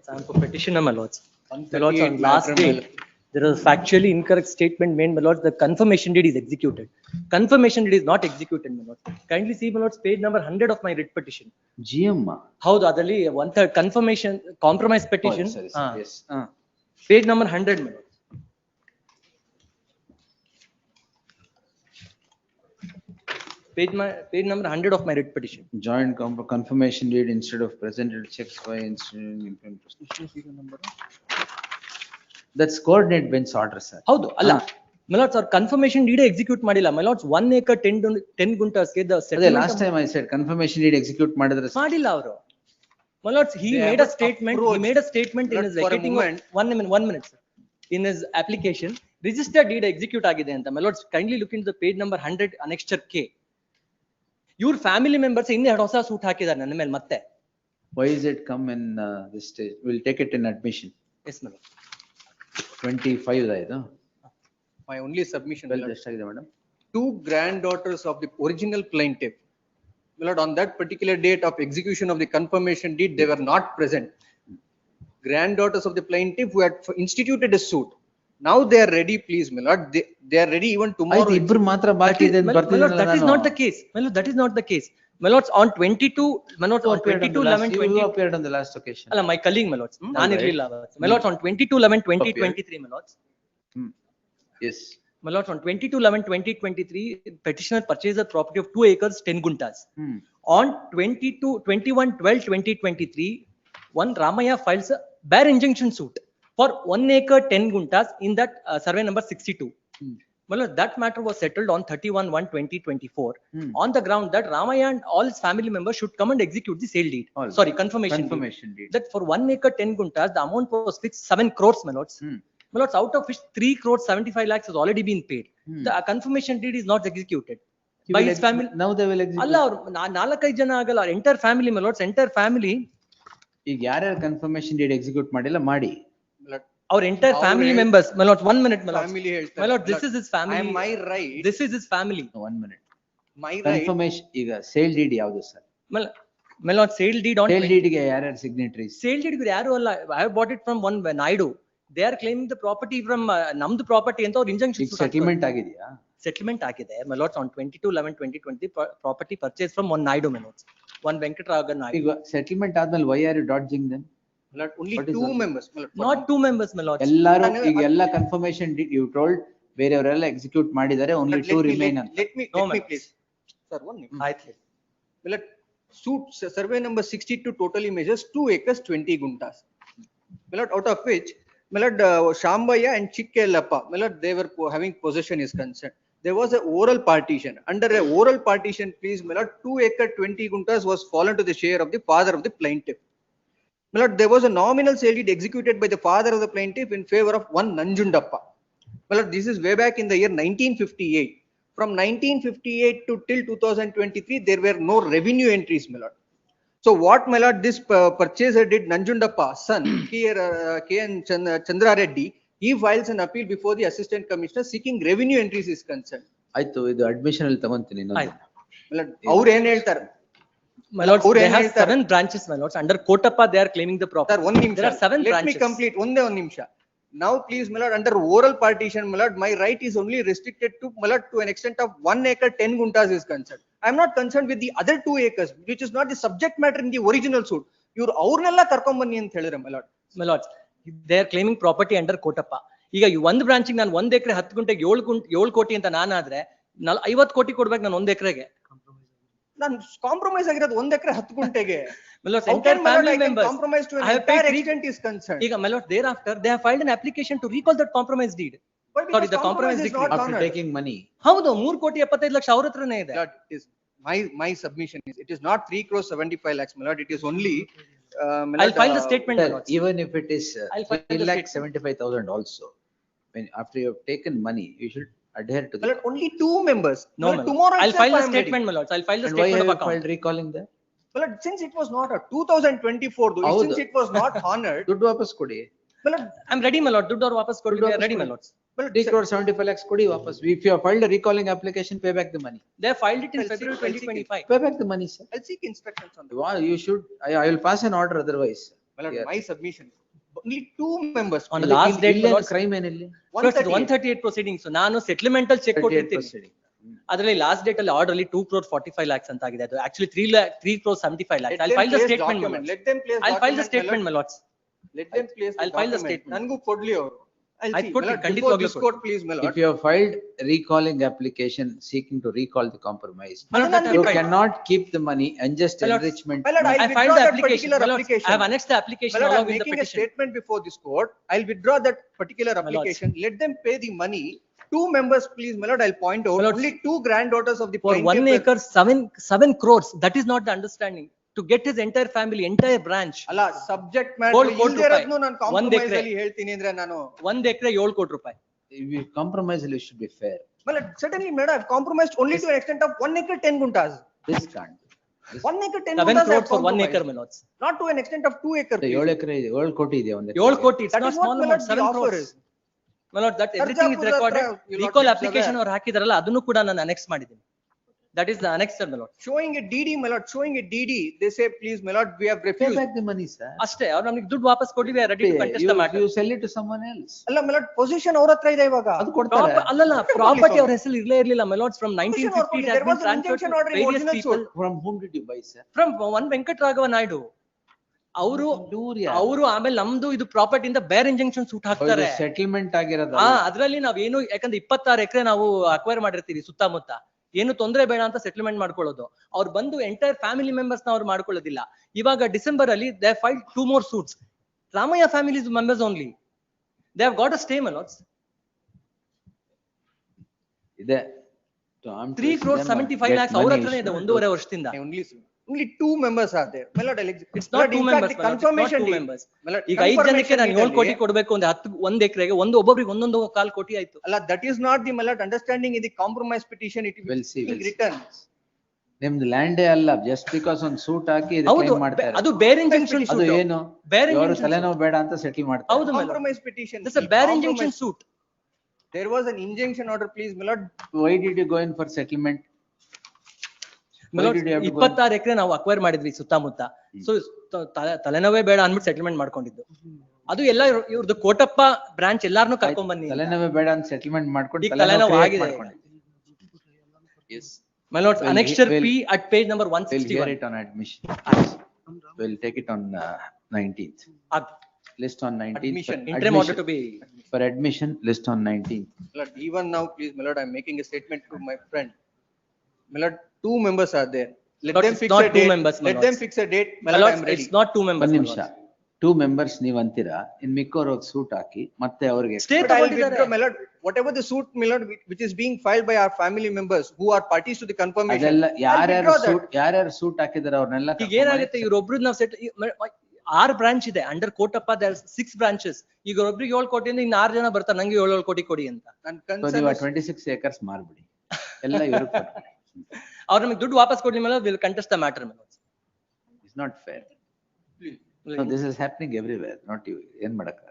I'm for petitioner, my lords. My lords, 138 on last matrimonial. date, there is a factually incorrect statement made, my lords, the confirmation deed is executed. Confirmation deed is not executed, my lords. Kindly see, my lords, page number 100 of my writ petition. GM. How the otherly, 1/3 confirmation, compromise petition. Sorry, yes. Page number 100, my lords. Page number 100 of my writ petition. Joint confirmation deed instead of presented checks by instrument. That's coordinate bench order, sir. ಹೌದು ಅಲ್ಲ ಮೆಲಾಟ್ಸ್ ಅವ್ರ confirmation deed execute ಮಾಡಿಲ್ಲ ಮೆಲಾಟ್ಸ್ 1 acre 10 guntas ಗೆ ಅದೇ last time I said confirmation deed execute ಮಾಡಿದ್ರೆ ಮಾಡಿಲ್ಲ ಅವರು ಮೆಲಾಟ್ಸ್ he made a statement in his vacating one minute sir. In his application registered deed execute ಆಗಿದೆ ಅಂತ ಮೆಲಾಟ್ಸ್ kindly look into the page number 100 annexure K. Your family members ಇನ್ನೇ ಹೊಸ suit ಹಾಕಿದ್ದಾರೆ ನನ್ನ ಮೇಲೆ ಮತ್ತೆ. Why is it come in this stage? We'll take it in admission. Yes madam. 25 ಇದು. My only submission. Well, ಎಷ್ಟಾಗಿದೆ madam? 2 granddaughters of the original plaintiff, my lord, on that particular date of execution of the confirmation deed, they were not present. Granddaughters of the plaintiff who had instituted a suit. Now they are ready, please, my lord. They are ready even tomorrow. ಇಬ್ರು ಮಾತ್ರ ಬಾಕಿ ಇದೆ ಅಂತ ಬರ್ತಿದ್ರಲ್ಲ ನಾನು. That is not the case. My lord, that is not the case. My lords, on 22, my lords, on 22/11/20. You appeared on the last occasion. ಅಲ್ಲ, my colleague, my lords. ನಾನು ಇರಲಿಲ್ಲ ಅವತ್ತು. My lords, on 22/11/2023, my lords. Yes. My lords, on 22/11/2023, petitioner purchased a property of 2 acres 10 guntas. On 21/12/2023, one Ramaya files a bare injunction suit for 1 acre 10 guntas in that survey number 62. Well, that matter was settled on 31/1/2024 on the ground that Ramaya and all his family members should come and execute the sale deed. Sorry, confirmation deed. That for 1 acre 10 guntas, the amount was fixed 7 crores, my lords. My lords, out of which 3 crores 75 lakhs has already been paid. The confirmation deed is not executed by his family. Now they will execute. Allah, 4-5 ಜನ ಆಗಲ್ಲ, entire family, my lords, entire family. ಈಗ ಯಾರ್ಯಾರು confirmation deed execute ಮಾಡಿಲ್ಲ ಮಾಡಿ. Our entire family members, my lord, 1 minute, my lord. My lord, this is his family. My right. This is his family. 1 minute. My right. Confirmation ಈಗ sale deed ಯಾವುದು sir? My lord, sale deed on. Sale deed ಗೆ ಯಾರ್ಯಾರು signatories? Sale deed ಗೆ ಯಾರು ಅಲ್ಲ. I have bought it from one Naidu. They are claiming the property from ನಮ್ದು property ಅಂತ ಅವ್ರು injunction. Settlement ಆಗಿದೆಯಾ? Settlement ಆಗಿದೆ. My lords, on 22/11/2020, property purchased from one Naidu, my lords. One Venkatraga Naidu. ಈಗ settlement ಆದ್ಮೇಲೆ why are you dodging them? My lord, only 2 members. My lord, not 2 members, my lords. ಎಲ್ಲರೂ ಈಗ ಎಲ್ಲ confirmation deed you told ಬೇರೆಯವರೆಲ್ಲ execute ಮಾಡಿದ್ದಾರೆ, only 2 remain ಅಂತ. Let me please. Sir, 1 minute. ಆಯ್ತು. My lord, suit survey number 62 totally measures 2 acres 20 guntas. My lord, out of which, my lord, Shambaya and Cheque, my lord, they were having possession is concerned. There was a oral partition. Under a oral partition, please, my lord, 2 acre 20 guntas was fallen to the share of the father of the plaintiff. My lord, there was a nominal sale deed executed by the father of the plaintiff in favor of one Nanjundappa. My lord, this is way back in the year 1958. From 1958 to till 2023, there were no revenue entries, my lord. So what, my lord, this purchaser did, Nanjundappa, son, K.N. Chandra Reddy, he files an appeal before the assistant commissioner seeking revenue entries is concerned. ಆಯ್ತು, ಇದು admission ಅಲ್ಲಿ ತಗೊಂತೀನಿ ನಾನು. ಅವ್ರು ಏನ್ ಹೇಳ್ತಾರೆ? My lords, they have 7 branches, my lords. Under Kotappa, they are claiming the property. Sir, 1 ನಿಮಿಷ. There are 7 Let branches. me complete. ಒಂದೇ 1 ನಿಮಿಷ. Now, please, my lord, under oral partition, my lord, my right is only restricted to, my lord, to an extent of 1 acre 10 guntas is concerned. I am not concerned with the other 2 acres, which is not the subject matter in the original suit. ಇವ್ರು ಅವ್ರನ್ನೆಲ್ಲ ಕರ್ಕೊಂಡ್ ಬನ್ನಿ ಅಂತ ಹೇಳಿದ್ರೆ, my lord. My lords, they are claiming property under Kotappa. ಈಗ ಈ 1 ಬ್ರಾಂಚಿಗೆ ನಾನು 1 ಎಕರೆ 10 ಗುಂಟೆಗೆ 7 ಕೋಟಿ ಅಂತ ನಾನಾದ್ರೆ 50 ಕೋಟಿ ಕೊಡ್ಬೇಕು ನಾನು 1 ಎಕರೆಗೆ. ನಾನು ಕಾಂಪ್ರಮೈಸ್ ಆಗಿರೋದು 1 ಎಕರೆ 10 ಗುಂಟೆಗೆ. My lords, entire family members. Compromise to an entire extent is concerned. ಈಗ my lords, thereafter they have filed an application to recall that compromise deed. Sorry, the compromise deed after taking money. ಹೌದು, 3,75,00,000 ಅವ್ರ ಹತ್ರನೇ ಇದೆ. My submission is it is not 3 crores 75 lakhs, my lord. It is only. I'll file the statement. Even if it is 3,75,000 also, when after you have taken money, you should adhere to that. Only 2 members. No, tomorrow I'll file the statement, my lords. I'll file the statement of account. Filed recalling that? Well, since it was not a 2024, though, since it was not honored. ದುಡ್ಡು ವಾಪಸ್ ಕೊಡಿ. I'm ready, my lord. ದುಡ್ಡು ವಾಪಸ್ ಕೊಡಿ. We are ready, my lords. 3 crores 75 lakhs ಕೊಡಿ ವಾಪಸ್. If you have filed a recalling application, pay back the money. They have filed it in February 2025. Pay back the money, sir. I'll seek instructions on that. You should. I will pass an order otherwise. Well, my submission. Only 2 members. On the last date, my lords, crime ಏನಿಲ್ಲ. 138 proceedings. So ನಾನು settlemental check ಕೊಟ್ಟಿರ್ತೀನಿ. ಅದರಲ್ಲಿ last date ಅಲ್ಲಿ order ಅಲ್ಲಿ 2 crores 45 lakhs ಅಂತ ಆಗಿದೆ. ಅದು actually 3 crores 75 lakhs. I'll file the statement, my lords. Let them place. I'll file the statement, my lords. Let them place. I'll file the statement. ನನಗೂ ಕೊಡ್ಲಿ ಅವರು. I'll ಆಯ್ತು see. ಕೊಡ್ತೀನಿ, My lord, ಖಂಡಿತವಾಗ್ಲೂ before this ಕೊಡ್ತೀನಿ. court, please, my lord. If you have filed recalling application seeking to recall the compromise, My lord, that I you filed. cannot keep the money unjust My lord, enrichment. My lord, money. I'll I filed withdraw the that application. particular My lord, application. I have annexed the application My lord, along I'm with the making a petition. statement before this court. I'll withdraw that particular lords. application. Let them pay the money. Two members, please, my lord, I'll point out. My lords, Only two granddaughters of the For plaintiff 1 were- acre, 7 crores. That is not the understanding. To get his entire family, entire branch. ಅಲ್ಲ subject matter Gold ಕೋಟಿ ಇಲ್ದೇ ರೂಪಾಯಿ. ಇರೋದ್ನು ನಾನು ಒಂದ್ compromise acre. ಅಲ್ಲಿ ಹೇಳ್ತೀನಿ ಅಂದ್ರೆ ನಾನು 1 acre 7 ಕೋಟಿ ರೂಪಾಯಿ. If you compromise, you should be fair. well certainly madam I've compromised only to an extent of 1 acre 10 guntas. This can't. 1 acre 10 7 guntas I have crores for 1 acre, compromised. my lords. Not to an extent of 2 acre. 7 ಎಕರೆ ಇದೆ, 7 ಕೋಟಿ ಇದೆ ಒಂದು 7 ಕೋಟಿ, it's That not is what small my amount, lord the 7 offer crores. is. My lord, that everything is Sarjapur recorded. hatra you Recall lordship application survey. ಅವ್ರು ಹಾಕಿದಾರಲ್ಲ ಅದನ್ನು ಕೂಡ ನಾನು annex ಮಾಡಿದ್ದೀನಿ. That is the annexed, my lord. Showing a DD, my lord, showing a DD, they say please my lord we have Pay refused. back the money, sir. ಅಷ್ಟೇ, ಅವ್ರು ನಮಗೆ ದುಡ್ಡು ವಾಪಸ್ ಕೊಡಿ, we are ready to contest the matter. You sell it to someone else. ಅಲ್ಲ my lord position ಅವ್ರ ಹತ್ರ ಇದೆ ಇವಾಗ. ಅದು ಕೊಡ್ತಾರೆ. ಅಲ್ಲಲ್ಲ, ಪ್ರಾಪರ್ಟಿ ಅವ್ರ ಹೆಸರು ಇರ್ಲೇ ಇರ್ಲಿಲ್ಲ, my lords. From 1950 it has There been was an transferred injunction to order in various original people. suit. From whom did you buy, sir? From one Venkataraghava Naidu. ಅವರು ಆಮೇಲೆ ನಮ್ದು ಇದು ಪ್ರಾಪರ್ಟಿ ಇಂದ ಬೇರೆ ಇಂಜೆಕ್ಷನ್ ಸೂಟ್ ಹಾಕ್ತಾರೆ. ಸೆಟಲ್ಮೆಂಟ್ ಆಗಿರೋದು. ಅದ್ರಲ್ಲಿ ನಾವೇನು, ಯಾಕಂದ್ರೆ 26 ಎಕರೆ ನಾವು ಅಕ್ವೈರ್ ಮಾಡಿರ್ತೀವಿ ಸುತ್ತಮುತ್ತ, ಏನು ತೊಂದ್ರೆ ಬೇಡ ಅಂತ ಸೆಟಲ್ಮೆಂಟ್ ಮಾಡ್ಕೊಳ್ಳೋದು. ಅವ್ರು ಬಂದು ಎಂಟೈರ್ ಫ್ಯಾಮಿಲಿ ಮೆಂಬರ್ಸ್ ನ ಅವ್ರು ಮಾಡ್ಕೊಳ್ಳೋದಿಲ್ಲ. ಇವಾಗ ಡಿಸೆಂಬರ್ ಅಲ್ಲಿ they filed 2 more suits. Ramaiah family members only. They have got a stay, my lords. ಇದೆ 3 crores 75 lakhs ಅವ್ರ ಹತ್ರನೇ ಇದೆ 1.5 ವರ್ಷದಿಂದ. Only 2 members are there. My lord, It's not 2 members, my lord. It's not 2 members. ಈಗ 5 ಜನಕ್ಕೆ ನಾನು 7 ಕೋಟಿ ಕೊಡ್ಬೇಕು ಅಂದ್ರೆ 1 ಎಕರೆಗೆ ಒಬ್ಬೊಬ್ಬರಿಗೆ 1.25 ಕೋಟಿ ಆಯ್ತು. ಅಲ್ಲ that is not the my lord understanding in the compromise petition. It will be written. ನಿಮ್ದು ಲ್ಯಾಂಡೇ ಅಲ್ಲ, ಜಸ್ಟ್ ಬಿಕಾಸ್ ಒಂದು ಸೂಟ್ ಹಾಕಿ ಹೌದು, ಅದು ಬೇರೆ ಇಂಜೆಕ್ಷನ್ ಅದು ಸೂಟ್. ಏನು ಬೇರೆ ಅವರು ತಲೆನೋವು ಬೇಡ ಅಂತ ಸೆಟಲ್ ಮಾಡ್ತಾರೆ. ಹೌದು, Compromise petition. This is a bare injunction suit. There was an injunction order, please my lord. Why did you go in for settlement? 26 ಎಕರೆ ನಾವು ಅಕ್ವೈರ್ ಮಾಡಿದ್ವಿ ಸುತ್ತಮುತ್ತ. ಸೊ ತಲೆನೋವೇ ಬೇಡ ಅಂದ್ಬಿಟ್ಟು ಸೆಟಲ್ಮೆಂಟ್ ಮಾಡ್ಕೊಂಡಿದ್ದು. ಅದು ಎಲ್ಲ ಇವ್ರದ್ದು ಕೋಟಪ್ಪ ಬ್ರಾಂಚ್ ಎಲ್ಲಾರನ್ನೂ ಕರ್ಕೊಂಡ್ ಬನ್ನಿ. ತಲೆನೋವೇ ಬೇಡ ಅಂತ ಸೆಟಲ್ಮೆಂಟ್ ಮಾಡ್ಕೊಂಡು ಈಗ ತಲೆನೋವು ಆಗಿದೆ. My lords, annexure P at page number 161. We'll hear it on admission. We'll take it on 19th. List on 19th. Admission. Interim order to be. For admission, list on 19th. My lord, even now, please, my lord, I'm making a statement to my friend. My lord, 2 members are there. Let Lord, them it's fix not a 2 date. members, my Let them lords. fix a date. My My lord, lords, I'm ready. it's not 2 members. ಒಂದು my ನಿಮಿಷ, lords. 2 members ನೀವ್ ಅಂತೀರಾ, ಇನ್ ಮಿಕ್ಕವ್ರು suit ಹಾಕಿ ಮತ್ತೆ ಅವ್ರಿಗೆ Stay But I'll ತಗೊಂಡಿದ್ದಾರೆ. withdraw, my lord, whatever the suit, my lord, which is being filed by our family members who are parties to the confirmation. ಅದೆಲ್ಲ I'll ಯಾರ್ಯಾರು withdraw that. Suit ಯಾರ್ಯಾರು suit ಹಾಕಿದಾರೆ ಅವ್ರನ್ನೆಲ್ಲ ಈಗ ಏನಾಗುತ್ತೆ, ಇವ್ರೊಬ್ರು ನಾವು ಸೆಟ್ 6 ಬ್ರಾಂಚ್ ಇದೆ ಅಂಡರ್ ಕೋಟಪ್ಪ. 6 ಬ್ರಾಂಚಸ್. ಈಗ ಒಬ್ರಿಗೆ 7 ಕೋಟಿಯಿಂದ ಇನ್ನು 6 ಜನ ಬರ್ತಾರೆ ನಂಗೆ 7 ಕೋಟಿ ಕೊಡಿ ಅಂತ. ನನ್ನ So concern ನೀವು is- 26 acres ಮಾರ್ಬಿಡಿ, ಎಲ್ಲ ಇವ್ರಿಗೆ ಕೊಟ್ಬಿಡಿ. ಅವ್ರು ನಮಗೆ ದುಡ್ಡು ವಾಪಸ್ ಕೊಡಿ ಮೇಲೆ will contest the matter. It's not fair. No, this is happening everywhere, not you. ಏನ್ ಮಾಡಕ್ಕ?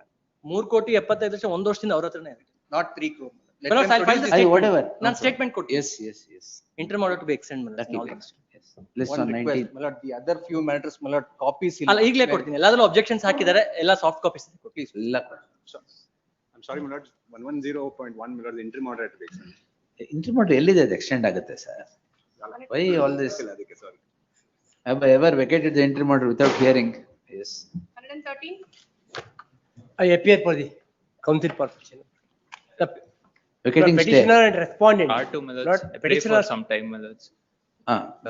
3 ಕೋಟಿ 75 ಲಕ್ಷ 1 ವರ್ಷದಿಂದ ಅವ್ರ ಹತ್ರನೇ ಇದೆ. Not 3 crore. Let My lords, them I'll file the produce I, the- whatever. ನಾನು ಸ್ಟೇಟ್ಮೆಂಟ್ ಕೊಡ್ತೀನಿ. Yes. Interim order to be extended. That will be extended. Yes. List One on request, 19th. my lord, the other few matters, my lord, copies. ಅಲ್ಲ ಈಗಲೇ ಕೊಡ್ತೀನಿ. ಎಲ್ಲಾದ್ರೂ objections ಹಾಕಿದ್ದಾರೆ, ಎಲ್ಲ soft copies. Please. ಎಲ್ಲ I'm sorry, my lord, 110.1, my lord, the interim order to be extended. interim order ಎಲ್ಲಿದೆ ಅದು extend ಆಗುತ್ತೆ sir? Why all this? Sorry. Have I ever vacated the interim order without hearing? Yes. 113. I appear for the counsel for petition. The Vacating stay. petitioner and respondent. Hard to, my lords. Not I pray for petitioner. some time, my lords.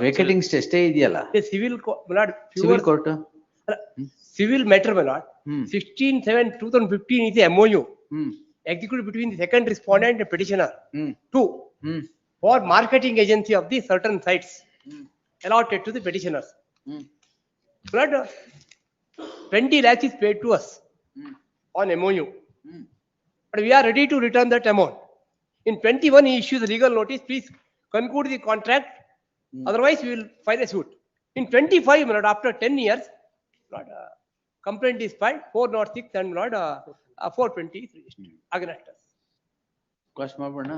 Vacating stay ಇದೆಯಲ್ಲ? The civil, my lord. Civil court. Civil matter, my lord. 16/7/2015 is the MOU. Executed between the second respondent and petitioner. 2. For marketing agency of the certain sites allotted to the petitioners. But 20 lakhs is paid to us on MOU. But we are ready to return that amount. In 21, he issues a legal notice, please conclude the contract. Otherwise, we will file a suit. In 25, my lord, after 10 years, Lord, complaint is filed, 406 and Lord, 420 against us. Quash ಮಾಡೋಣ?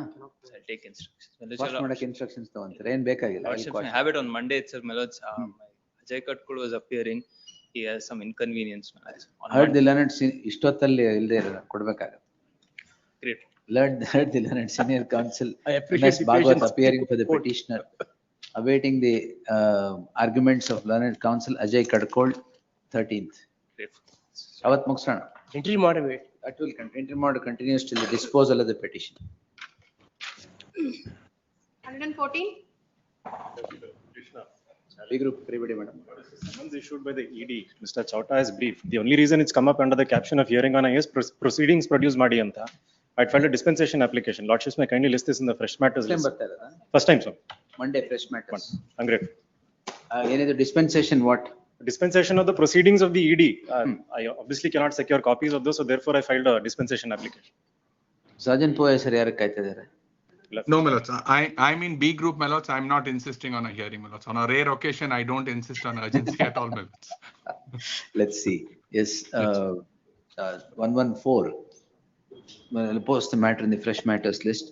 I'll take instructions. My Quash lords, ಮಾಡಕ್ಕೆ instructions ತಗೊಂತಾರೆ, ಏನ್ ಬೇಕಾಗಿಲ್ಲ. Lordship, I have it on Monday itself, my lords. Ajay Katkul was appearing. He has some inconvenience. My lords. On Heard Monday. the learned ಇಷ್ಟೊತ್ತಲ್ಲಿ ಇಲ್ದೇ ಕೊಡ್ಬೇಕಾಗತ್ತೆ. Great. Heard the learned senior counsel I appreciate MS the Bhagwat patience. appearing for the petitioner, awaiting the arguments of learned counsel Ajay Kadkol 13th. Great. ಅವತ್ ಮುಗಿಸೋಣ. Interim order, wait. That will continue, interim order continues till the disposal of the petition. 114. B group, everybody, madam. Summons issued by the ED, Mr. Chowta has briefed. The only reason it's come up under the caption of hearing on is proceedings produced Madi Anta. I'd filed a dispensation application. Lordships may kindly list this in the fresh matters list. First time, sir. Monday, fresh matters. I'm grateful. Any other dispensation, what? Dispensation of the proceedings of the ED. I obviously cannot secure copies of those, so therefore I filed a dispensation application. Sergeant Poya sir, yaar kaita idare? No, my lords. I'm in B group, my lords. I'm not insisting on a hearing, my lords. On a rare occasion, I don't insist on urgency at all, my lords. Let's see. Yes, 114. Well, post the matter in the fresh matters list.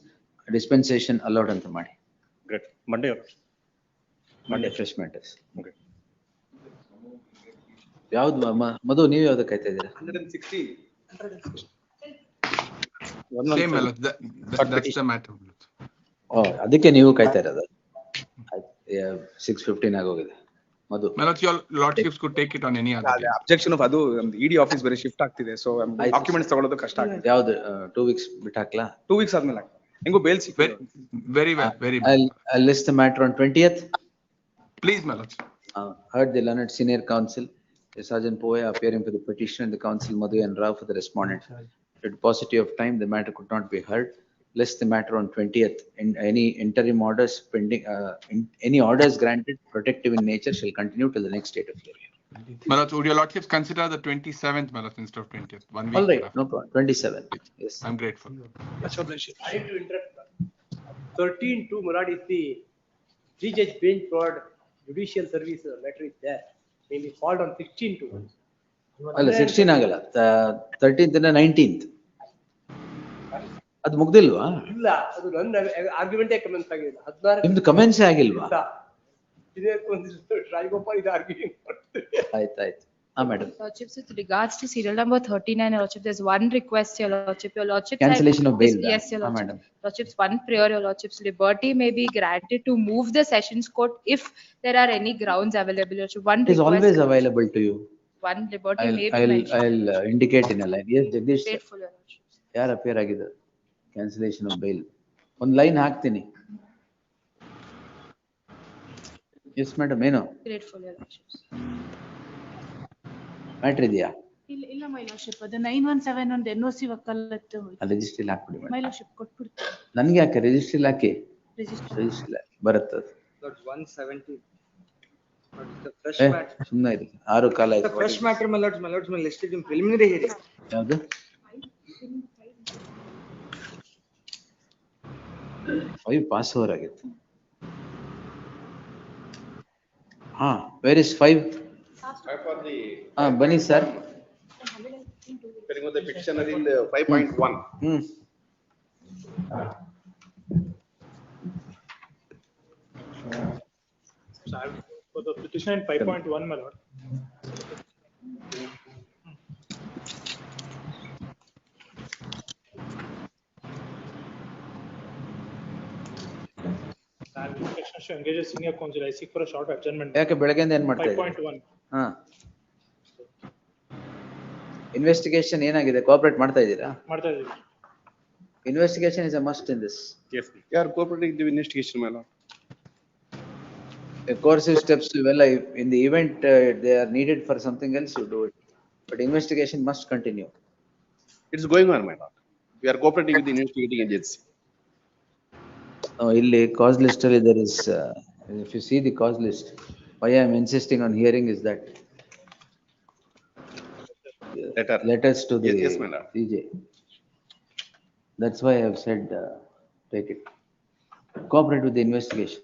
Dispensation allowed anta ಮಾಡಿ. Great. Monday. Monday fresh matters. Okay. ಯಾವ್ದು ಮಧು ನೀವು ಯಾವ್ದು ಕಾಯ್ತಾ ಇದ್ದೀರಾ? 116. Same, my lords. That's the matter. ಅದಕ್ಕೆ ನೀವು ಕಾಯ್ತಾ ಇರೋದು. 6:15 ಆಗೋಗಿದೆ. ಮಧು. My lords, your lordships could take it on any other day. Objection of ಅದು ED ಆಫೀಸ್ ಬೇರೆ ಶಿಫ್ಟ್ ಆಗ್ತಿದೆ, ಸೊ ಡಾಕ್ಯುಮೆಂಟ್ಸ್ ತಗೊಳ್ಳೋದು ಕಷ್ಟ ಆಗ್ತಿದೆ. ಯಾವ್ದು 2 weeks ಬಿಟ್ಟು ಹಾಕ್ಲಾ? 2 weeks ಆದ್ಮೇಲೆ ಹೆಂಗೋ ಬೇಲ್ ಸಿಕ್ಕಿದೆ. Very well, very well. I'll list the matter on 20th. Please, my lords. Heard the learned senior counsel, Sergeant Poya appearing for the petition and the counsel Madhu and Rao for the respondent. Due to paucity of time, the matter could not be heard. List the matter on 20th. In any interim orders pending, any orders granted protective in nature shall continue till the next date of hearing. My lords, would your lordships consider the 27th, my lords, instead of 20th? 1 week. All right, no problem. 27th. Yes. I'm grateful. Sorry to interrupt. 13-2, Murad, is the three-judge bench for judicial service matter is there. Maybe called on 16-2. ಅಲ್ಲ 16 ಆಗಲ್ಲ, 13th ಇಂದ 19th. ಅದು ಮುಗ್ದಿಲ್ವಾ? ಇಲ್ಲ, ಅದು ನನ್ನ ಆರ್ಗ್ಯುಮೆಂಟೇ commence ಆಗಿಲ್ಲ. 16 ನಿಮ್ದು commence ಆಗಿಲ್ವಾ? ಇದೇ ಒಂದು ರಾಜಗೋಪಾಲ್ ಇದು ಆರ್ಗ್ಯುಮೆಂಟ್ ಮಾಡ್ತಾರೆ. ಆಯ್ತು. Madam. Lordships, with regards to serial number 39, Your Lordship, there's one request, Your Lordship. Your Lordship. Cancellation of bail. Yes, Your Lordship. Madam. Lordships, one prayer, Your Lordship's liberty may be granted to move the sessions court if there are any grounds available. Your Lordship, one It is request. always available to you. One liberty may be mentioned. I'll indicate in a line. Yes, Jagdish. Grateful, Your Lordship. ಯಾರು appear ಆಗಿದ್ದಾರೆ? Cancellation of bail. ಒಂದು line ಹಾಕ್ತೀನಿ. Yes, madam, ಏನು? Grateful, Your Lordship. Matter ಇದೆಯಾ? ಇಲ್ಲ my lordship, ಅದು 917 ಒಂದು NOC ವಕಾಲತ್ತು ರಿಜಿಸ್ಟ್ರಿ ಹಾಕ್ಬಿಡಿ ಮೈ ಲಾರ್ಡ್ಶಿಪ್ ಕೊಟ್ಬಿಡ್ತೀನಿ. ನನ್ಗೆ ಯಾಕೆ ರಿಜಿಸ್ಟ್ರಿ ಹಾಕಿ? ರಿಜಿಸ್ಟ್ರಿ ಬರುತ್ತೆ. 170. Fresh matter. ಸುಮ್ಮನೆ ಇದೆ, 6 ಕಾಲ The fresh matter, my lords, my listed in preliminary hearing. ಯಾವುದು? 5 ಪಾಸ್ ಓವರ್ ಆಗಿತ್ತು. Where is 5? 5 for the. ಬನ್ನಿ sir. Hearing of the petitioner in the 5.1. For the petition in 5.1, my lord. To engage a senior counsel, I seek for a short adjournment. ಯಾಕೆ ಬೆಳಗ್ಗೆಯಿಂದ ಏನ್ ಮಾಡ್ತಾ ಇದ್ದೀರಾ? 5.1. Investigation ಏನಾಗಿದೆ? Cooperate ಮಾಡ್ತಾ ಇದ್ದೀರಾ? ಮಾಡ್ತಾ ಇದ್ದೀವಿ. Investigation is a must in this. Yes, we are cooperating with the investigation, my lord. Coercive steps, well, in the event they are needed for something else, you do it. But investigation must continue. It's going on, my lord. We are cooperating with the investigating agency. Illi cause list alli there is, if you see the cause list, why I am insisting on hearing is that letters to the Yes, my lord. CJ. That's why I have said, take it. Cooperate with the investigation.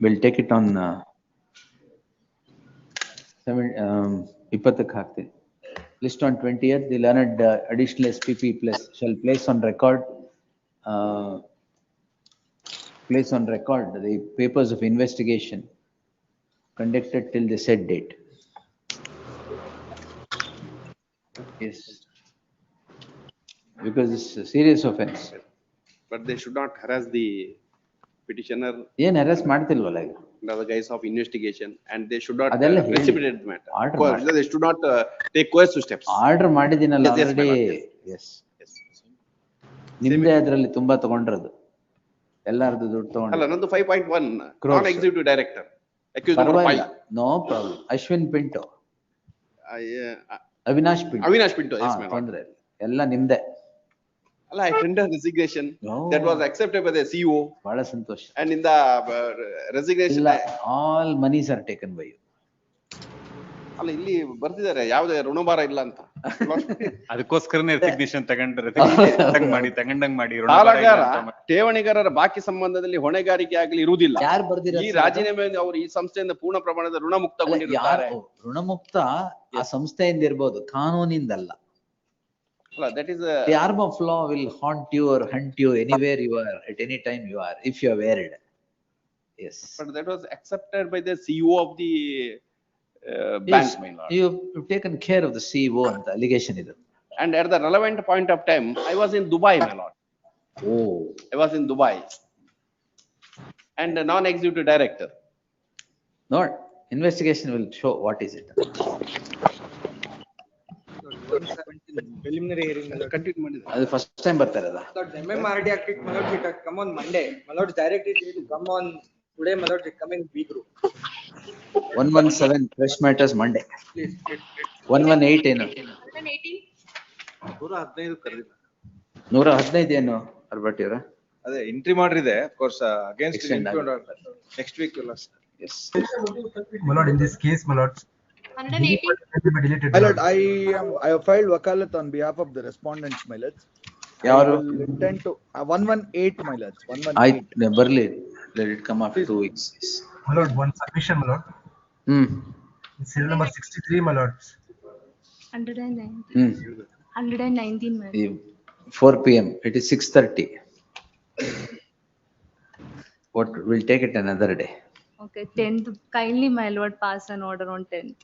We'll take it on 20th ಹಾಕ್ತೀನಿ. List on 20th, the learned additional SPP plus shall place on record the papers of investigation conducted till the said date. Yes. Because it's a serious offense. But they should not harass the petitioner. ಏನ್ harass ಮಾಡ್ತಿಲ್ವಲ್ಲ ಈಗ? The guys of investigation, and they should not ಅದೆಲ್ಲ ಹೇಳಿ. precipitate the matter. Order They should not take coercive steps. Order ಮಾಡಿದ್ದೀನಲ್ಲ Yes, yes, my already lord, yes. Yes ನಿಮ್ದೇ ಅದ್ರಲ್ಲಿ ತುಂಬಾ ತಗೊಂಡ್ರದು ಎಲ್ಲಾರ್ದು ದುಡ್ಡು ಅಲ್ಲ ತಗೊಂಡ್ರು ನಂದು 5.1 non executive director accuse number 5 no problem Ashwin Pinto Avinash Pinto yes ma'am. ತೊಂದ್ರೆ ಇಲ್ಲ. ಎಲ್ಲ ನಿಮ್ದೇ ಅಲ್ಲ I printed resignation that was accepted by the CEO ಬಹಳ ಸಂತೋಷ and in the resignation ಇಲ್ಲ all monies are taken by you ಅಲ್ಲ ಇಲ್ಲಿ ಬರ್ತಿದ್ದಾರೆ ಯಾವುದೇ ಋಣಭಾರ ಇಲ್ಲ ಅಂತ ಅದಕ್ಕೋಸ್ಕರನೇ ರೆಸಿಗ್ನೇಷನ್ ತಗೊಂಡಂಗ್ ಮಾಡಿ ಸಾಲಗಾರ ಠೇವಣಿಗಾರರ ಬಾಕಿ ಸಂಬಂಧದಲ್ಲಿ ಹೊಣೆಗಾರಿಕೆ ಆಗಲಿ ಇರುವುದಿಲ್ಲ. ಯಾರು ಬರ್ದಿರ ಈ ರಾಜೀನಾಮೆ ಅವರು ಈ ಸಂಸ್ಥೆಯಿಂದ ಪೂರ್ಣ ಪ್ರಮಾಣದ ಋಣಮುಕ್ತಗೊಂಡಿರುತ್ತಾರೆ. ಋಣಮುಕ್ತ ಆ ಸಂಸ್ಥೆಯಿಂದ ಇರ್ಬೋದು, ಕಾನೂನಿಂದಲ್ಲ. ಅಲ್ಲ, that is the arm of law will haunt you or hunt you anywhere you are at any time you are if you are wearied. Yes, but that was accepted by the CEO of the bank, my lord. You've taken care of the CEO and the allegation is. And at the relevant point of time I was in Dubai, my lord. Oh, I was in Dubai and a non-executive director. No, investigation will show what is it. Preliminary hearing continue ಮಾಡಿದ್ರು. ಅದು first time ಬರ್ತಾರೆ ಅದ. MMRD Act my lord it had come on Monday. My lord Directorate it will come on today. My lord it come in B group. 117 fresh matters Monday. 118 ಏನು? 115 ಕರೆದಿಲ್ಲ. 115 ಏನು ಅರ್ಬಟ್ ಇವರ? ಅದೇ entry ಮಾಡಿದೆ of course against next week will sir. Yes. My lord, in this case, my lord, 118. my lord, I have filed wakalat on behalf of the respondents, my lord. ಯಾರು? Intend to 118, my lord. 118. ಬರ್ಲಿ. Let it come after 2 weeks. My lord, one submission, my lord. Serial number 63, my lord. 119. 119, ma'am. 4 p.m. It is 6:30. What, we'll take it another day. Okay, 10th. Kindly, my lord, pass an order on 10th.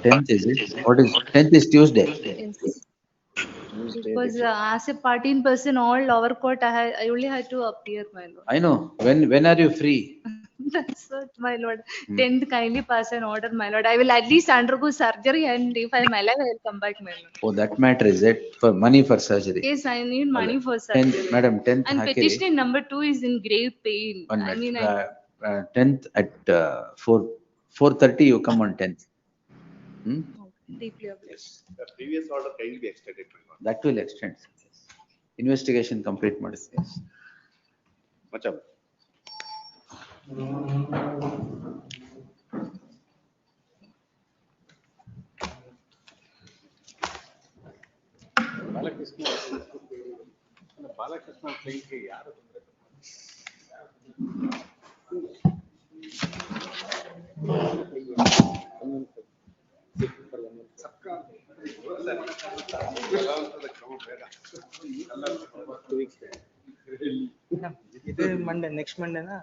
10th is it? What is 10th is Tuesday. Yes. Because as a party in person, all lower court, I only had to appear, my lord. I know. When are you free? That's what, my lord. 10th, kindly pass an order, my lord. I will at least undergo surgery, and if I am alive, I will come back, my lord. Oh, that matter is it? For money for surgery. Yes, I need money for surgery. Madam, 10th. And petition number 2 is in grave pain. One minute. 10th at 4:30 you come on 10th. Deeply obliged. The previous order kindly be extended, my lord. That will extend. Investigation complete ಮಾಡಿಸಿ. Much up. Balakrishna ಪ್ಲೇನ್ಗೆ ಯಾರು ಇದು Monday next ಮಂಡೇನಾ